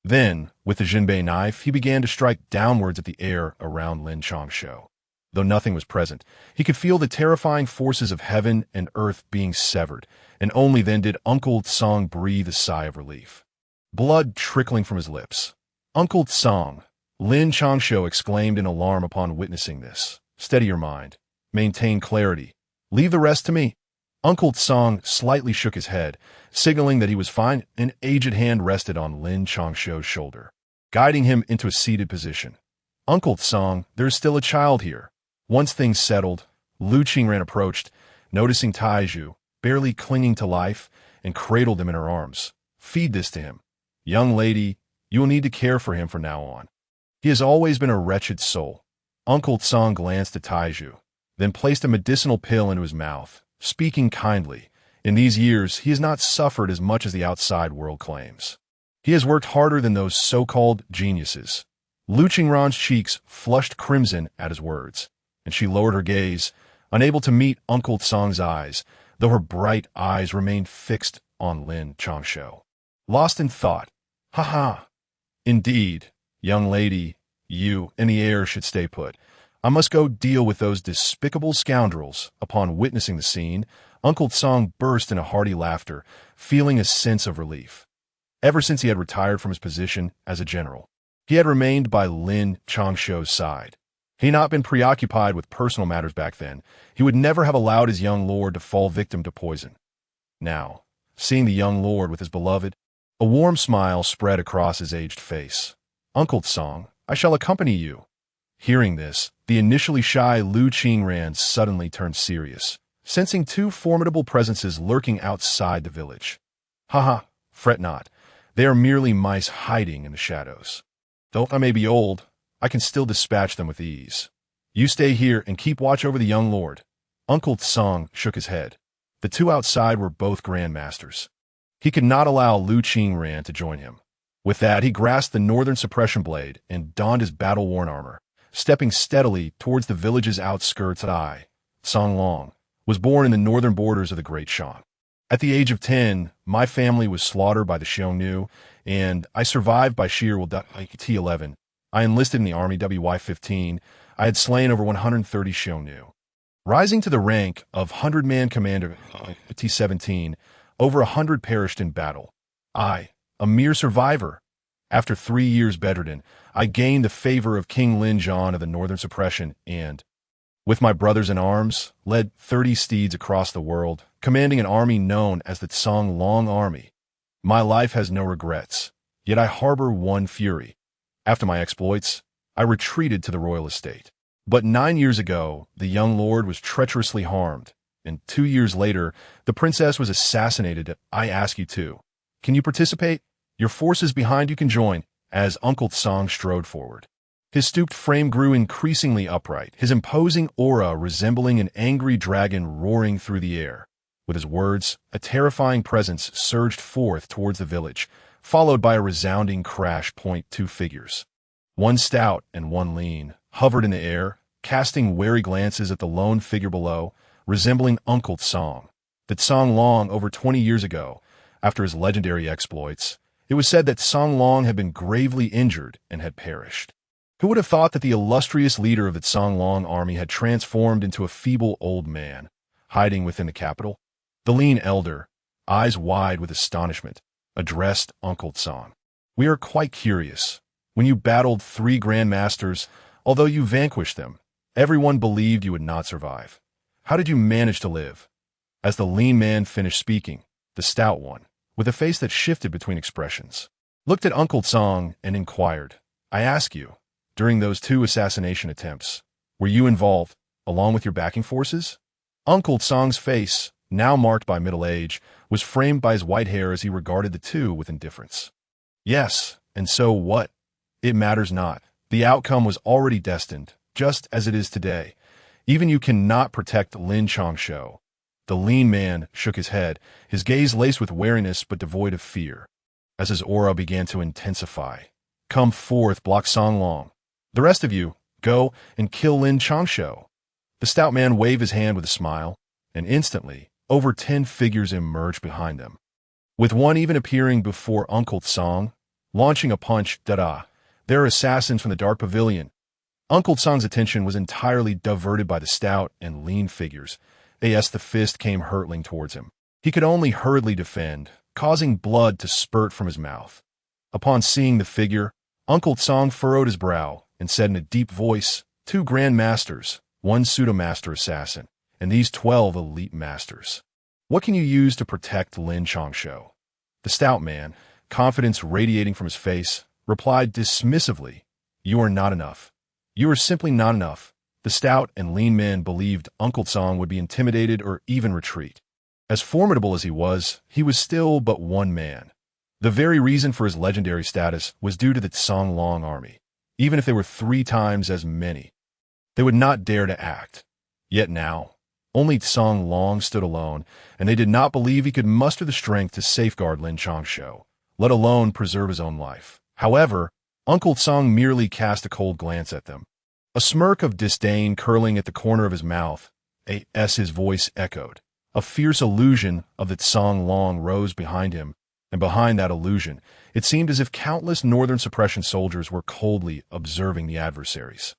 Then, with the Jinbei knife, he began to strike downwards at the air around Lin Changshou. Though nothing was present, he could feel the terrifying forces of heaven and earth being severed, and only then did Uncle Tsang breathe a sigh of relief. Blood trickling from his lips. Uncle Tsang, Lin Changshou exclaimed in alarm upon witnessing this. Steady your mind. Maintain clarity. Leave the rest to me. Uncle Tsang slightly shook his head, signaling that he was fine. An aged hand rested on Lin Changshou's shoulder, guiding him into a seated position. Uncle Tsang, there is still a child here. Once things settled, Lu Qingran approached, noticing Taizhu, barely clinging to life, and cradled him in her arms. Feed this to him. Young lady, you will need to care for him from now on. He has always been a wretched soul. Uncle Tsang glanced at Taizhu, then placed a medicinal pill into his mouth, speaking kindly. In these years, he has not suffered as much as the outside world claims. He has worked harder than those so-called geniuses. Lu Qingran's cheeks flushed crimson at his words, and she lowered her gaze, unable to meet Uncle Tsang's eyes, though her bright eyes remained fixed on Lin Changshou. Lost in thought. Ha ha. Indeed, young lady, you and the heir should stay put. I must go deal with those despicable scoundrels. Upon witnessing the scene, Uncle Tsang burst into hearty laughter, feeling a sense of relief. Ever since he had retired from his position as a general, he had remained by Lin Changshou's side. Had he not been preoccupied with personal matters back then, he would never have allowed his young lord to fall victim to poison. Now, seeing the young lord with his beloved, a warm smile spread across his aged face. Uncle Tsang, I shall accompany you. Hearing this, the initially shy Lu Qingran suddenly turned serious, sensing two formidable presences lurking outside the village. Haha, fret not. They are merely mice hiding in the shadows. Though I may be old, I can still dispatch them with ease. You stay here and keep watch over the young lord. Uncle Tsang shook his head. The two outside were both grandmasters. He could not allow Lu Qingran to join him. With that, he grasped the northern suppression blade and donned his battle-worn armor, stepping steadily towards the village's outskirts. I, Song Long, was born in the northern borders of the Great Shang. At the age of 10, my family was slaughtered by the Xiongnu, and I survived by sheer will. T11. I enlisted in the army WY-15. I had slain over 130 Xiongnu. Rising to the rank of 100-man commander T-17, over 100 perished in battle. I, a mere survivor. After 3 years bedridden, I gained the favor of King Lin Zhan of the Northern Suppression and, with my brothers in arms, led 30 steeds across the world, commanding an army known as the Song Long Army. My life has no regrets, yet I harbor one fury. After my exploits, I retreated to the royal estate. But 9 years ago, the young lord was treacherously harmed, and 2 years later, the princess was assassinated. I ask you to. Can you participate? Your forces behind you can join, as Uncle Tsang strode forward. His stooped frame grew increasingly upright, his imposing aura resembling an angry dragon roaring through the air. With his words, a terrifying presence surged forth towards the village, followed by a resounding crash. Two figures, one stout and one lean, hovered in the air, casting wary glances at the lone figure below, resembling Uncle Tsang. That Song Long over 20 years ago, after his legendary exploits, it was said that Song Long had been gravely injured and had perished. Who would have thought that the illustrious leader of the Song Long army had transformed into a feeble old man, hiding within the capital? The lean elder, eyes wide with astonishment, addressed Uncle Tsang. We are quite curious. When you battled 3 grandmasters, although you vanquished them, everyone believed you would not survive. How did you manage to live? As the lean man finished speaking, the stout one, with a face that shifted between expressions, looked at Uncle Tsang and inquired, I ask you, during those 2 assassination attempts, were you involved, along with your backing forces? Uncle Tsang's face, now marked by middle age, was framed by his white hair as he regarded the 2 with indifference. Yes, and so what? It matters not. The outcome was already destined, just as it is today. Even you cannot protect Lin Changshou. The lean man shook his head, his gaze laced with wariness but devoid of fear. As his aura began to intensify, come forth, block Song Long. The rest of you, go and kill Lin Changshou. The stout man waved his hand with a smile, and instantly, over 10 figures emerged behind them. With one even appearing before Uncle Tsang, launching a punch, da-da. There are assassins from the dark pavilion. Uncle Tsang's attention was entirely diverted by the stout and lean figures. As the fist came hurtling towards him, he could only hurriedly defend, causing blood to spurt from his mouth. Upon seeing the figure, Uncle Tsang furrowed his brow and said in a deep voice, 2 grandmasters, 1 pseudo-master assassin, and these 12 elite masters. What can you use to protect Lin Changshou? The stout man, confidence radiating from his face, replied dismissively, You are not enough. You are simply not enough. the stout and lean men believed Uncle Tsang would be intimidated or even retreat. As formidable as he was still but one man. The very reason for his legendary status was due to the Tsang Long army. Even if they were 3 times as many, they would not dare to act. Yet now, only Tsang Long stood alone, and they did not believe he could muster the strength to safeguard Lin Changshou, let alone preserve his own life. However, Uncle Tsang merely cast a cold glance at them. A smirk of disdain curling at the corner of his mouth, as his voice echoed. A fierce illusion of the Tsang Long rose behind him, and behind that illusion, it seemed as if countless northern suppression soldiers were coldly observing the adversaries.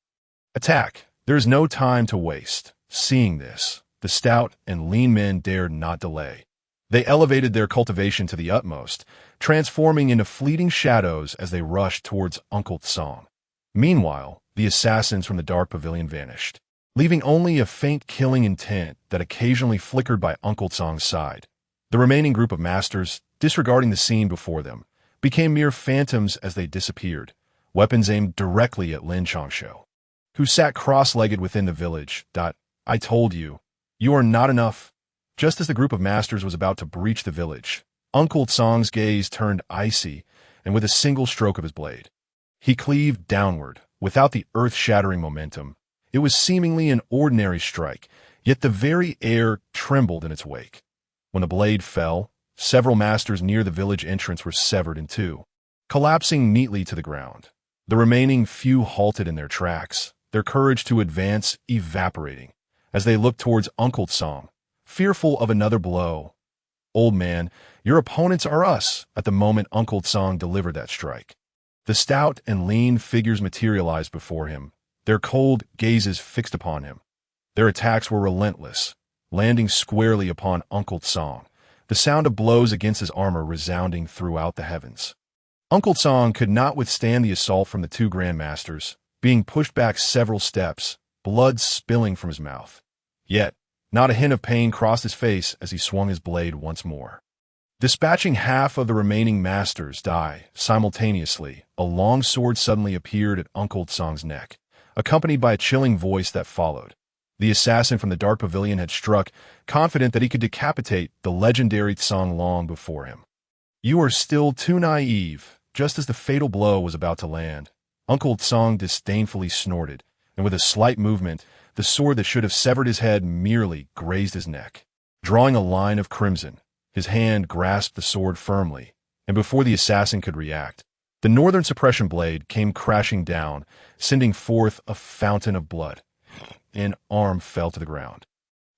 Attack! There is no time to waste. Seeing this, the stout and lean men dared not delay. They elevated their cultivation to the utmost, transforming into fleeting shadows as they rushed towards Uncle Tsang. Meanwhile, the assassins from the dark pavilion vanished, leaving only a faint killing intent that occasionally flickered by Uncle Tsang's side. The remaining group of masters, disregarding the scene before them, became mere phantoms as they disappeared, weapons aimed directly at Lin Changshou, who sat cross-legged within the village. I told you, you are not enough. Just as the group of masters was about to breach the village, Uncle Tsang's gaze turned icy, and with a single stroke of his blade, he cleaved downward, without the earth-shattering momentum. It was seemingly an ordinary strike, yet the very air trembled in its wake. When the blade fell, several masters near the village entrance were severed in two, collapsing neatly to the ground. The remaining few halted in their tracks, their courage to advance evaporating, as they looked towards Uncle Tsang, fearful of another blow. Old man, your opponents are us. At the moment Uncle Tsang delivered that strike, the stout and lean figures materialized before him, their cold gazes fixed upon him. Their attacks were relentless, landing squarely upon Uncle Tsang, the sound of blows against his armor resounding throughout the heavens. Uncle Tsang could not withstand the assault from the 2 grandmasters, being pushed back several steps, blood spilling from his mouth. Yet, not a hint of pain crossed his face as he swung his blade once more. Dispatching half of the remaining masters simultaneously, a long sword suddenly appeared at Uncle Tsang's neck, accompanied by a chilling voice that followed. The assassin from the dark pavilion had struck, confident that he could decapitate the legendary Tsang Long before him. You are still too naive. Just as the fatal blow was about to land, Uncle Tsang disdainfully snorted, and with a slight movement, the sword that should have severed his head merely grazed his neck. Drawing a line of crimson, his hand grasped the sword firmly, and before the assassin could react, the northern suppression blade came crashing down, sending forth a fountain of blood. An arm fell to the ground,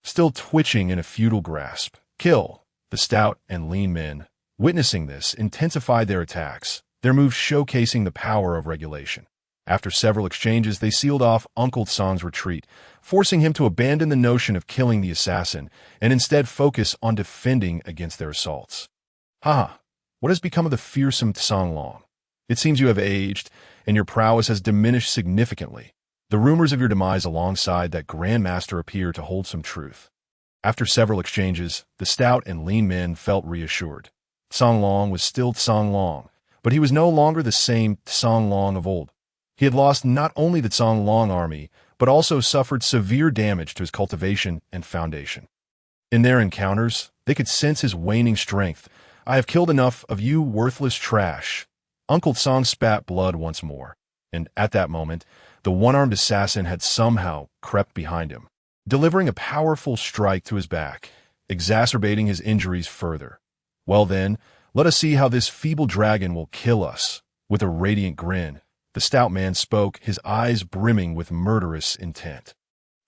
still twitching in a futile grasp. Kill! The stout and lean men, witnessing this, intensified their attacks, their moves showcasing the power of regulation. After several exchanges, they sealed off Uncle Tsang's retreat, forcing him to abandon the notion of killing the assassin and instead focus on defending against their assaults. What has become of the fearsome Tsang Long? It seems you have aged, and your prowess has diminished significantly. The rumors of your demise alongside that grandmaster appear to hold some truth. After several exchanges, the stout and lean men felt reassured. Tsang Long was still Tsang Long, but he was no longer the same Tsang Long of old. He had lost not only the Tsang Long army, but also suffered severe damage to his cultivation and foundation. In their encounters, they could sense his waning strength. I have killed enough of you worthless trash. Uncle Tsang spat blood once more, and at that moment, the one-armed assassin had somehow crept behind him, delivering a powerful strike to his back, exacerbating his injuries further. Well then, let us see how this feeble dragon will kill us. With a radiant grin, the stout man spoke, his eyes brimming with murderous intent.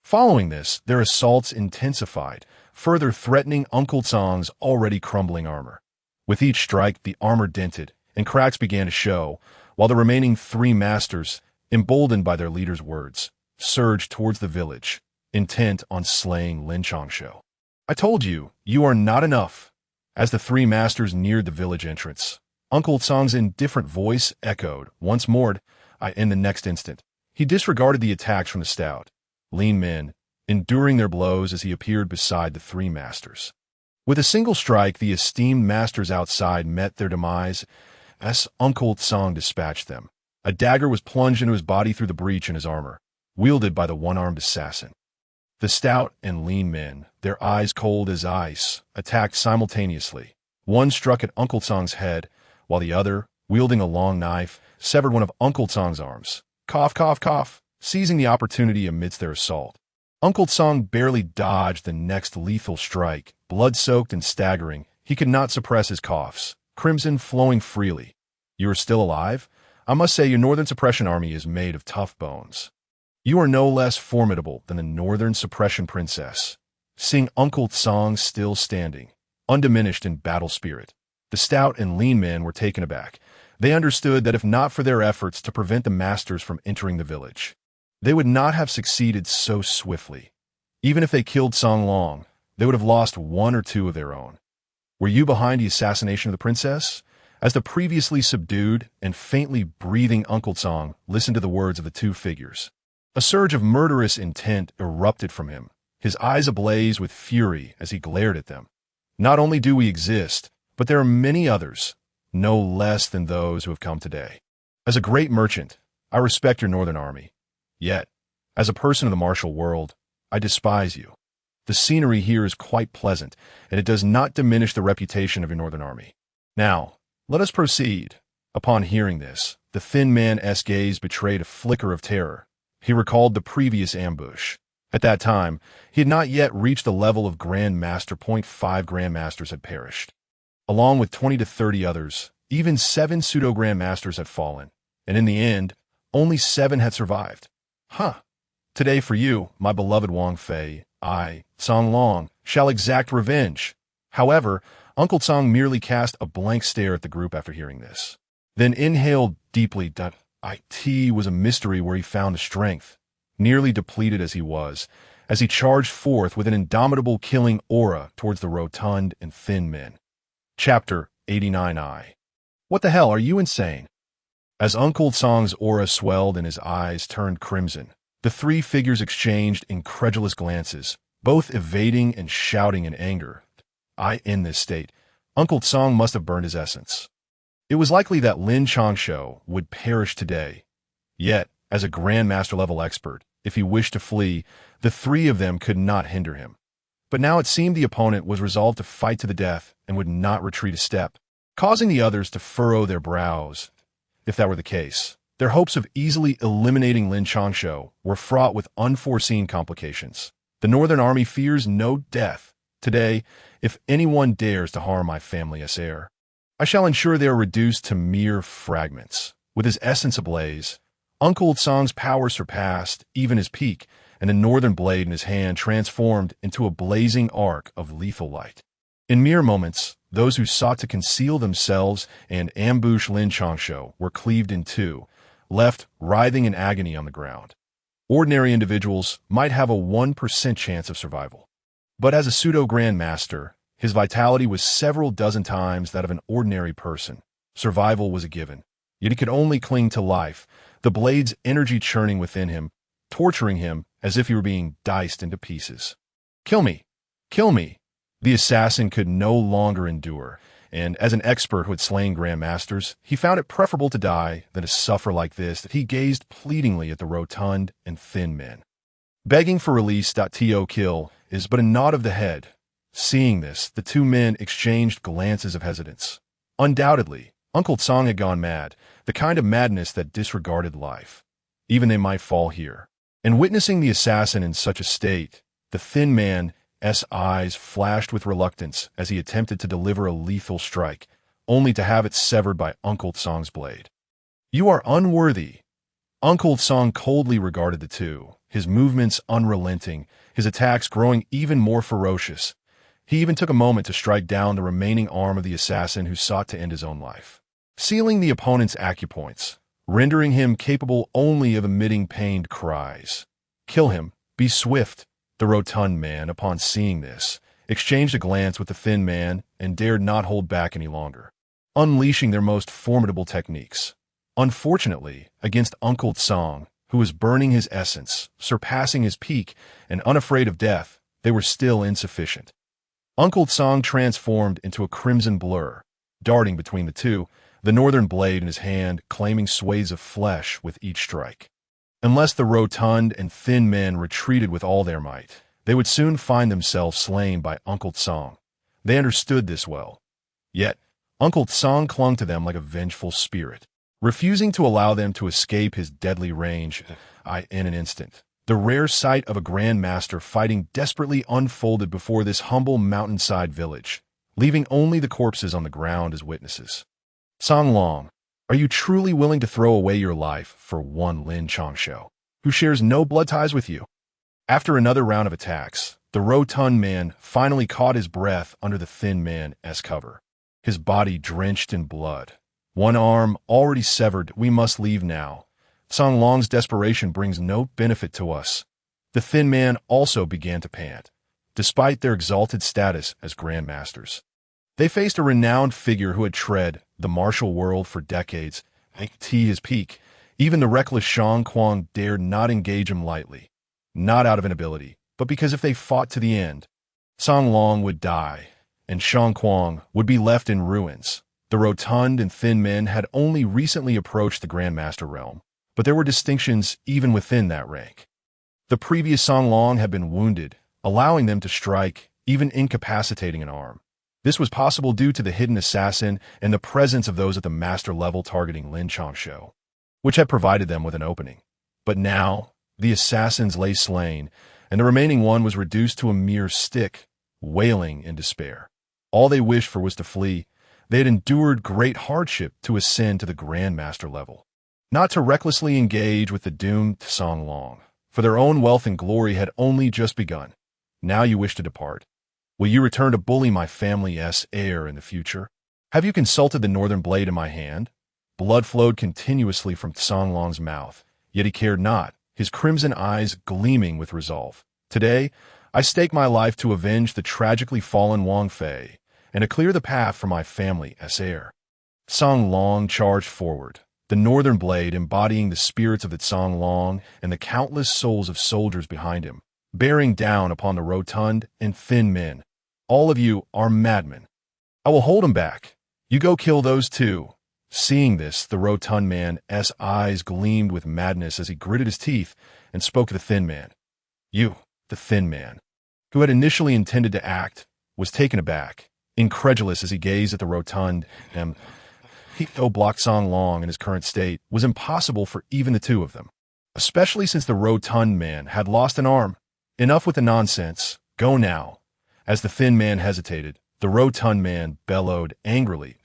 Following this, their assaults intensified, further threatening Uncle Tsang's already crumbling armor. With each strike, the armor dented, and cracks began to show, while the remaining 3 masters, emboldened by their leader's words, surged towards the village, intent on slaying Lin Changshou. I told you, you are not enough. As the 3 masters neared the village entrance, Uncle Tsang's indifferent voice echoed once more. In the next instant, he disregarded the attacks from the stout, lean men, enduring their blows as he appeared beside the 3 masters. With a single strike, the esteemed masters outside met their demise as Uncle Tsang dispatched them. A dagger was plunged into his body through the breach in his armor. wielded by the one-armed assassin. The stout and lean men, their eyes cold as ice, attacked simultaneously. One struck at Uncle Tsang's head, while the other, wielding a long knife, severed one of Uncle Tsang's arms. Cough, cough, cough, seizing the opportunity amidst their assault. Uncle Tsang barely dodged the next lethal strike. Blood-soaked and staggering, he could not suppress his coughs, crimson flowing freely. "You are still alive? I must say your Northern Suppression Army is made of tough bones. You are no less formidable than the Northern Suppression Princess." Seeing Uncle Tsang still standing, undiminished in battle spirit, the stout and lean men were taken aback. They understood that if not for their efforts to prevent the masters from entering the village, they would not have succeeded so swiftly. Even if they killed Tsang Long, they would have lost one or two of their own. "Were you behind the assassination of the princess?" As the previously subdued and faintly breathing Uncle Tsang listened to the words of the two figures, a surge of murderous intent erupted from him, his eyes ablaze with fury as he glared at them. "Not only do we exist, but there are many others, no less than those who have come today. As a great merchant, I respect your Northern Army. Yet, as a person of the martial world, I despise you. The scenery here is quite pleasant, and it does not diminish the reputation of your Northern Army. Now, let us proceed." Upon hearing this, the thin man's gaze betrayed a flicker of terror. He recalled the previous ambush. At that time, he had not yet reached the level of Grand Master. 5 Grandmasters had perished. Along with 20 to 30 others, even 7 pseudo-Grandmasters had fallen, and in the end, only 7 had survived. Today for you, my beloved Wang Fei, I, Tsang Long, shall exact revenge." However, Uncle Tsang merely cast a blank stare at the group after hearing this. Then inhaled deeply. It was a mystery where he found the strength, nearly depleted as he was, as he charged forth with an indomitable killing aura towards the rotund and thin men. Chapter 89I. "What the hell, are you insane?" As Uncle Tsang's aura swelled and his eyes turned crimson, the three figures exchanged incredulous glances, both evading and shouting in anger. In this state, Uncle Tsang must have burned his essence. It was likely that Lin Changshou would perish today. Yet, as a Grandmaster-level expert, if he wished to flee, the three of them could not hinder him. But now it seemed the opponent was resolved to fight to the death and would not retreat a step, causing the others to furrow their brows. If that were the case, their hopes of easily eliminating Lin Changshou were fraught with unforeseen complications. The Northern Army fears no death. Today, if anyone dares to harm my family's heir, I shall ensure they are reduced to mere fragments. With his essence ablaze, Uncle Tsang's power surpassed even his peak, and the northern blade in his hand transformed into a blazing arc of lethal light. In mere moments, those who sought to conceal themselves and ambush Lin Changshou were cleaved in two, left writhing in agony on the ground. Ordinary individuals might have a 1% chance of survival. But as a pseudo-grandmaster, his vitality was several dozen times that of an ordinary person. Survival was a given, yet he could only cling to life, the blade's energy churning within him, torturing him as if he were being diced into pieces. "Kill me! Kill me!" The assassin could no longer endure, and as an expert who had slain grandmasters, he found it preferable to die than to suffer like this. That he gazed pleadingly at the rotund and thin men. Begging for release. To kill is but a nod of the head. Seeing this, the two men exchanged glances of hesitance. Undoubtedly, Uncle Tsang had gone mad, the kind of madness that disregarded life. Even they might fall here. And witnessing the assassin in such a state, the thin man's eyes flashed with reluctance as he attempted to deliver a lethal strike, only to have it severed by Uncle Tsang's blade. "You are unworthy." Uncle Tsang coldly regarded the two, his movements unrelenting, his attacks growing even more ferocious. He even took a moment to strike down the remaining arm of the assassin who sought to end his own life, sealing the opponent's acupoints, rendering him capable only of emitting pained cries. "Kill him. Be swift." The rotund man, upon seeing this, exchanged a glance with the thin man and dared not hold back any longer, unleashing their most formidable techniques. Unfortunately, against Uncle Tsang, who was burning his essence, surpassing his peak, and unafraid of death, they were still insufficient. Uncle Tsang transformed into a crimson blur, darting between the two, the northern blade in his hand claiming swathes of flesh with each strike. Unless the rotund and thin men retreated with all their might, they would soon find themselves slain by Uncle Tsang. They understood this well. Yet, Uncle Tsang clung to them like a vengeful spirit, refusing to allow them to escape his deadly range in an instant. The rare sight of a Grand Master fighting desperately unfolded before this humble mountainside village, leaving only the corpses on the ground as witnesses. Song Long, are you truly willing to throw away your life for one Lin Changshou, who shares no blood ties with you? After another round of attacks, the rotund man finally caught his breath under the thin man's cover, his body drenched in blood. One arm already severed. We must leave now. Song Long's desperation brings no benefit to us. The thin man also began to pant, despite their exalted status as grandmasters. They faced a renowned figure who had tread the martial world for decades. At his peak, even the reckless Shang Kuang dared not engage him lightly, not out of inability, but because if they fought to the end, Song Long would die, and Shang Kuang would be left in ruins. The rotund and thin men had only recently approached the Grandmaster realm, but there were distinctions even within that rank. The previous Song Long had been wounded, allowing them to strike, even incapacitating an arm. This was possible due to the hidden assassin and the presence of those at the master level targeting Lin Changshou, which had provided them with an opening. But now, the assassins lay slain, and the remaining one was reduced to a mere stick, wailing in despair. All they wished for was to flee. They had endured great hardship to ascend to the Grandmaster level, not to recklessly engage with the doomed Song Long, for their own wealth and glory had only just begun. Now you wish to depart. Will you return to bully my family's heir in the future? Have you consulted the northern blade in my hand? Blood flowed continuously from Song Long's mouth, yet he cared not, his crimson eyes gleaming with resolve. Today, I stake my life to avenge the tragically fallen Wang Fei, and to clear the path for my family's heir. Song Long charged forward, the northern blade embodying the spirits of the Song Long and the countless souls of soldiers behind him, bearing down upon the rotund and thin men. All of you are madmen. I will hold him back. You go kill those two. Seeing this, the rotund man's eyes gleamed with madness as he gritted his teeth and spoke to the thin man. You, the thin man, who had initially intended to act, was taken aback, incredulous as he gazed at the rotund and he blocked Song Long in his current state was impossible for even the two of them, especially since the rotund man had lost an arm. Enough with the nonsense. Go now. As the thin man hesitated, the rotund man bellowed angrily.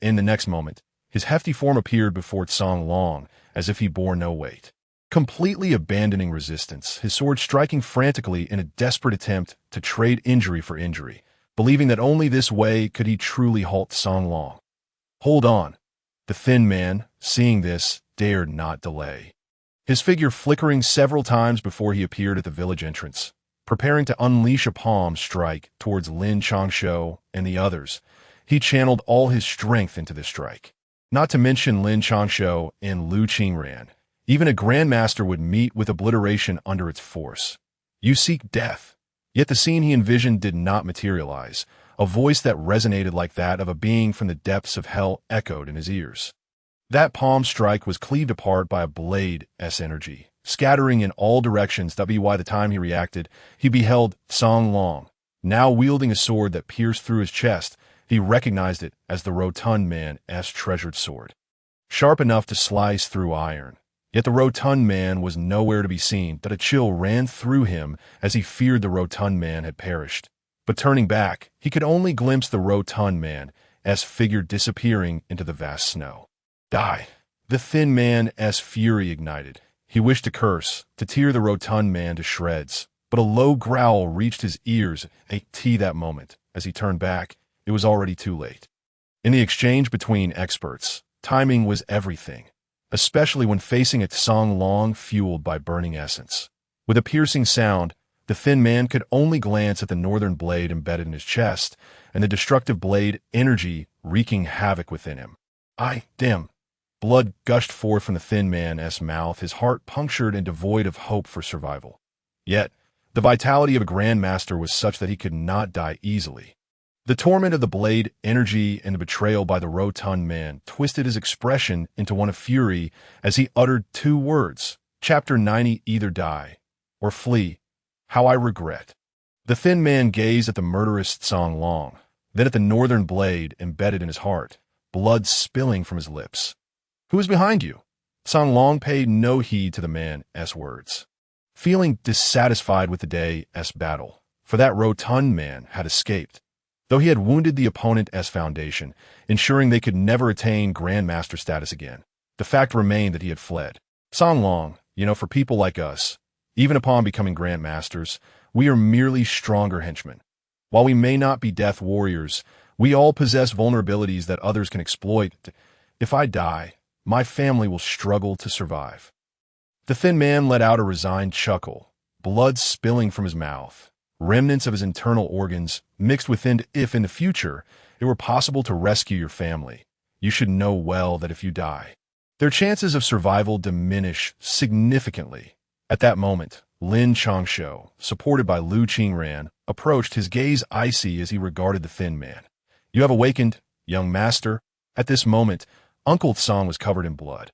In the next moment, his hefty form appeared before Song Long, as if he bore no weight. Completely abandoning resistance, his sword striking frantically in a desperate attempt to trade injury for injury, believing that only this way could he truly halt Song Long. Hold on. The thin man, seeing this, dared not delay. His figure flickering several times before he appeared at the village entrance, preparing to unleash a palm strike towards Lin Changshou and the others. He channeled all his strength into this strike. Not to mention Lin Changshou and Lu Qingran. Even a grandmaster would meet with obliteration under its force. You seek death. Yet the scene he envisioned did not materialize. A voice that resonated like that of a being from the depths of hell echoed in his ears. That palm strike was cleaved apart by a blade's energy, scattering in all directions. By the time he reacted, he beheld Song Long, now wielding a sword that pierced through his chest. He recognized it as the rotund man's treasured sword, sharp enough to slice through iron. Yet the rotund man was nowhere to be seen. That a chill ran through him as he feared the rotund man had perished. But turning back, he could only glimpse the rotund man's figure disappearing into the vast snow. Die! The thin man's fury ignited. He wished to curse, to tear the rotund man to shreds, but a low growl reached his ears at that moment. As he turned back, it was already too late. In the exchange between experts, timing was everything, especially when facing a Song Long fueled by burning essence. With a piercing sound, the thin man could only glance at the northern blade embedded in his chest, and the destructive blade energy wreaking havoc within him. Damn! Blood gushed forth from the thin man's mouth, his heart punctured and devoid of hope for survival. Yet, the vitality of a grandmaster was such that he could not die easily. The torment of the blade energy and the betrayal by the rotund man twisted his expression into one of fury as he uttered two words, Chapter 90. Either die or flee. How I regret. The thin man gazed at the murderous Song Long, then at the northern blade embedded in his heart, blood spilling from his lips. Who is behind you? Song Long paid no heed to the man's words, feeling dissatisfied with the day's battle, for that rotund man had escaped. Though he had wounded the opponent's foundation, ensuring they could never attain grandmaster status again, the fact remained that he had fled. Song Long, for people like us, even upon becoming grandmasters, we are merely stronger henchmen. While we may not be death warriors, we all possess vulnerabilities that others can exploit. If I die, my family will struggle to survive. The thin man let out a resigned chuckle, blood spilling from his mouth, remnants of his internal organs mixed within. If in the future it were possible to rescue your family, you should know well that if you die, their chances of survival diminish significantly. At that moment, Lin Changshou, supported by Lu Qingran, approached, his gaze icy as he regarded the thin man. You have awakened, young master. At this moment, Uncle Song was covered in blood,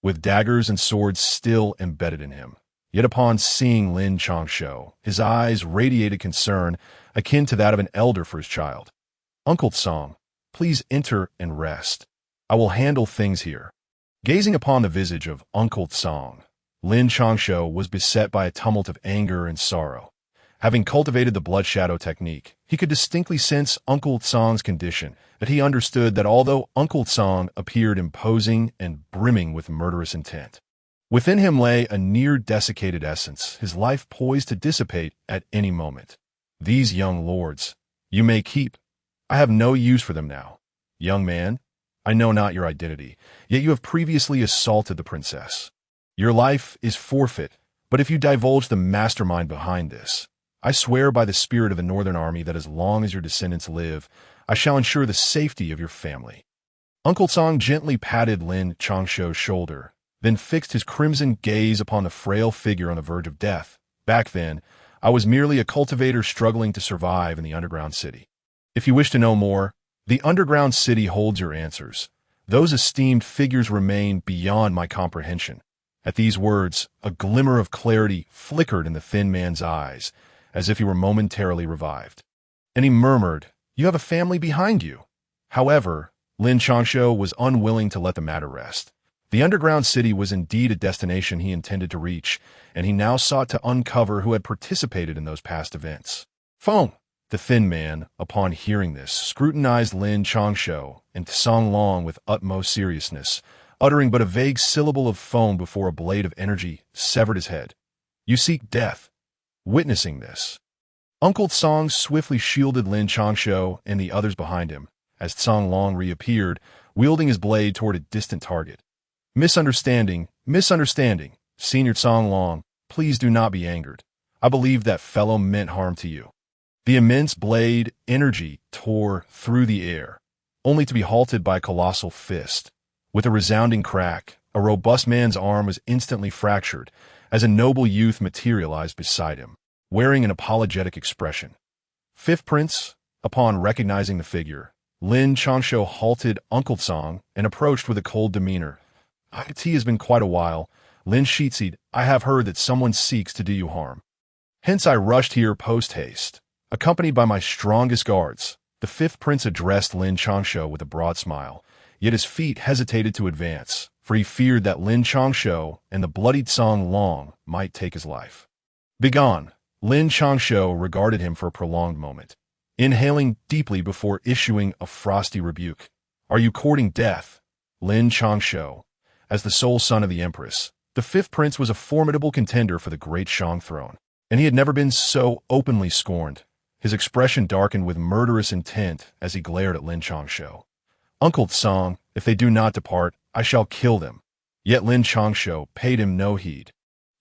with daggers and swords still embedded in him. Yet upon seeing Lin Changshou, his eyes radiated concern akin to that of an elder for his child. Uncle Song, please enter and rest. I will handle things here. Gazing upon the visage of Uncle Song, Lin Changshou was beset by a tumult of anger and sorrow. Having cultivated the blood shadow technique, he could distinctly sense Uncle Song's condition, that he understood that although Uncle Song appeared imposing and brimming with murderous intent, within him lay a near-desiccated essence, his life poised to dissipate at any moment. These young lords, you may keep. I have no use for them now. Young man, I know not your identity, yet you have previously assaulted the princess. Your life is forfeit, but if you divulge the mastermind behind this, I swear by the spirit of the Northern Army that as long as your descendants live, I shall ensure the safety of your family. Uncle Song gently patted Lin Changshou's shoulder, then fixed his crimson gaze upon the frail figure on the verge of death. Back then, I was merely a cultivator struggling to survive in the underground city. If you wish to know more, the underground city holds your answers. Those esteemed figures remain beyond my comprehension. At these words, a glimmer of clarity flickered in the thin man's eyes, as if he were momentarily revived. And he murmured, You have a family behind you. However, Lin Changshou was unwilling to let the matter rest. The underground city was indeed a destination he intended to reach, and he now sought to uncover who had participated in those past events. Phone! The thin man, upon hearing this, scrutinized Lin Changshou and Song Long with utmost seriousness, uttering but a vague syllable of foam before a blade of energy severed his head. You seek death. Witnessing this, Uncle Song swiftly shielded Lin Changshou and the others behind him, as Song Long reappeared, wielding his blade toward a distant target. Misunderstanding. Senior Song Long, please do not be angered. I believe that fellow meant harm to you. The immense blade energy tore through the air, only to be halted by a colossal fist. With a resounding crack, a robust man's arm was instantly fractured, as a noble youth materialized beside him, wearing an apologetic expression. Fifth Prince, upon recognizing the figure, Lin Changshou halted Uncle Song and approached with a cold demeanor. It has been quite a while. Lin Shitseed, I have heard that someone seeks to do you harm. Hence I rushed here post-haste, accompanied by my strongest guards. The fifth prince addressed Lin Changshou with a broad smile, yet his feet hesitated to advance, for he feared that Lin Changshou and the bloodied Song Long might take his life. Begone! Lin Changshou regarded him for a prolonged moment, inhaling deeply before issuing a frosty rebuke. Are you courting death? Lin Changshou, as the sole son of the empress, the fifth prince was a formidable contender for the Great Shang throne, and he had never been so openly scorned. His expression darkened with murderous intent as he glared at Lin Changshou. Uncle Song, if they do not depart, I shall kill them. Yet Lin Changshou paid him no heed.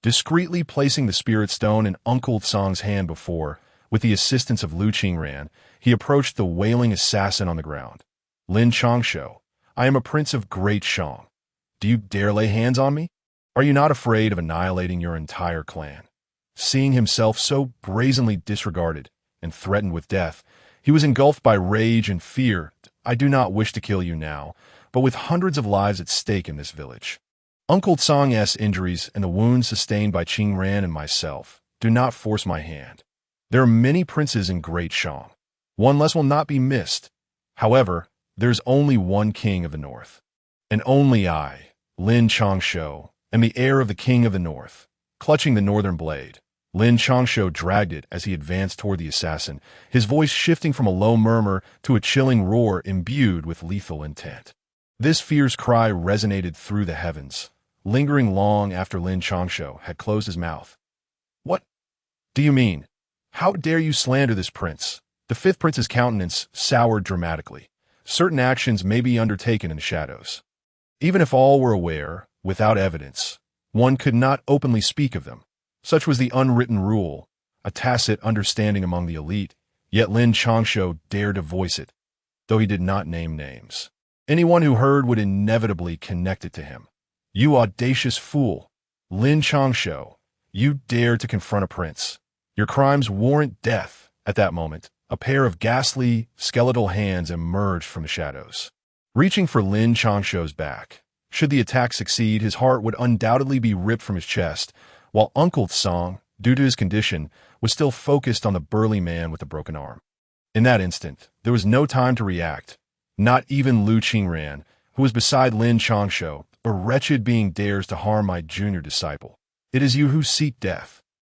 Discreetly placing the spirit stone in Uncle Song's hand before, with the assistance of Lu Qingran, he approached the wailing assassin on the ground. Lin Changshou, I am a prince of Great Shang. Do you dare lay hands on me? Are you not afraid of annihilating your entire clan? Seeing himself so brazenly disregarded and threatened with death, he was engulfed by rage and fear. I do not wish to kill you now, but with hundreds of lives at stake in this village, Uncle Tsang's injuries and the wounds sustained by Qing Ran and myself do not force my hand. There are many princes in Great Shang. One less will not be missed. However, there's only one king of the north. And only I, Lin Changshou, am the heir of the king of the north. Clutching the northern blade, Lin Changshou dragged it as he advanced toward the assassin, his voice shifting from a low murmur to a chilling roar imbued with lethal intent. This fierce cry resonated through the heavens, lingering long after Lin Changshou had closed his mouth. "What do you mean? How dare you slander this prince?" The fifth prince's countenance soured dramatically. Certain actions may be undertaken in the shadows. Even if all were aware, without evidence, one could not openly speak of them. Such was the unwritten rule, a tacit understanding among the elite, yet Lin Changshou dared to voice it, though he did not name names. Anyone who heard would inevitably connect it to him. "You audacious fool! Lin Changshou, you dare to confront a prince. Your crimes warrant death." At that moment, a pair of ghastly, skeletal hands emerged from the shadows, reaching for Lin Changshou's back. Should the attack succeed, his heart would undoubtedly be ripped from his chest, while Uncle Tsang, due to his condition, was still focused on the burly man with the broken arm. In that instant, there was no time to react. Not even Lu Qingran, who was beside Lin Changshou, a wretched being dares to harm my junior disciple. It is you who seek death.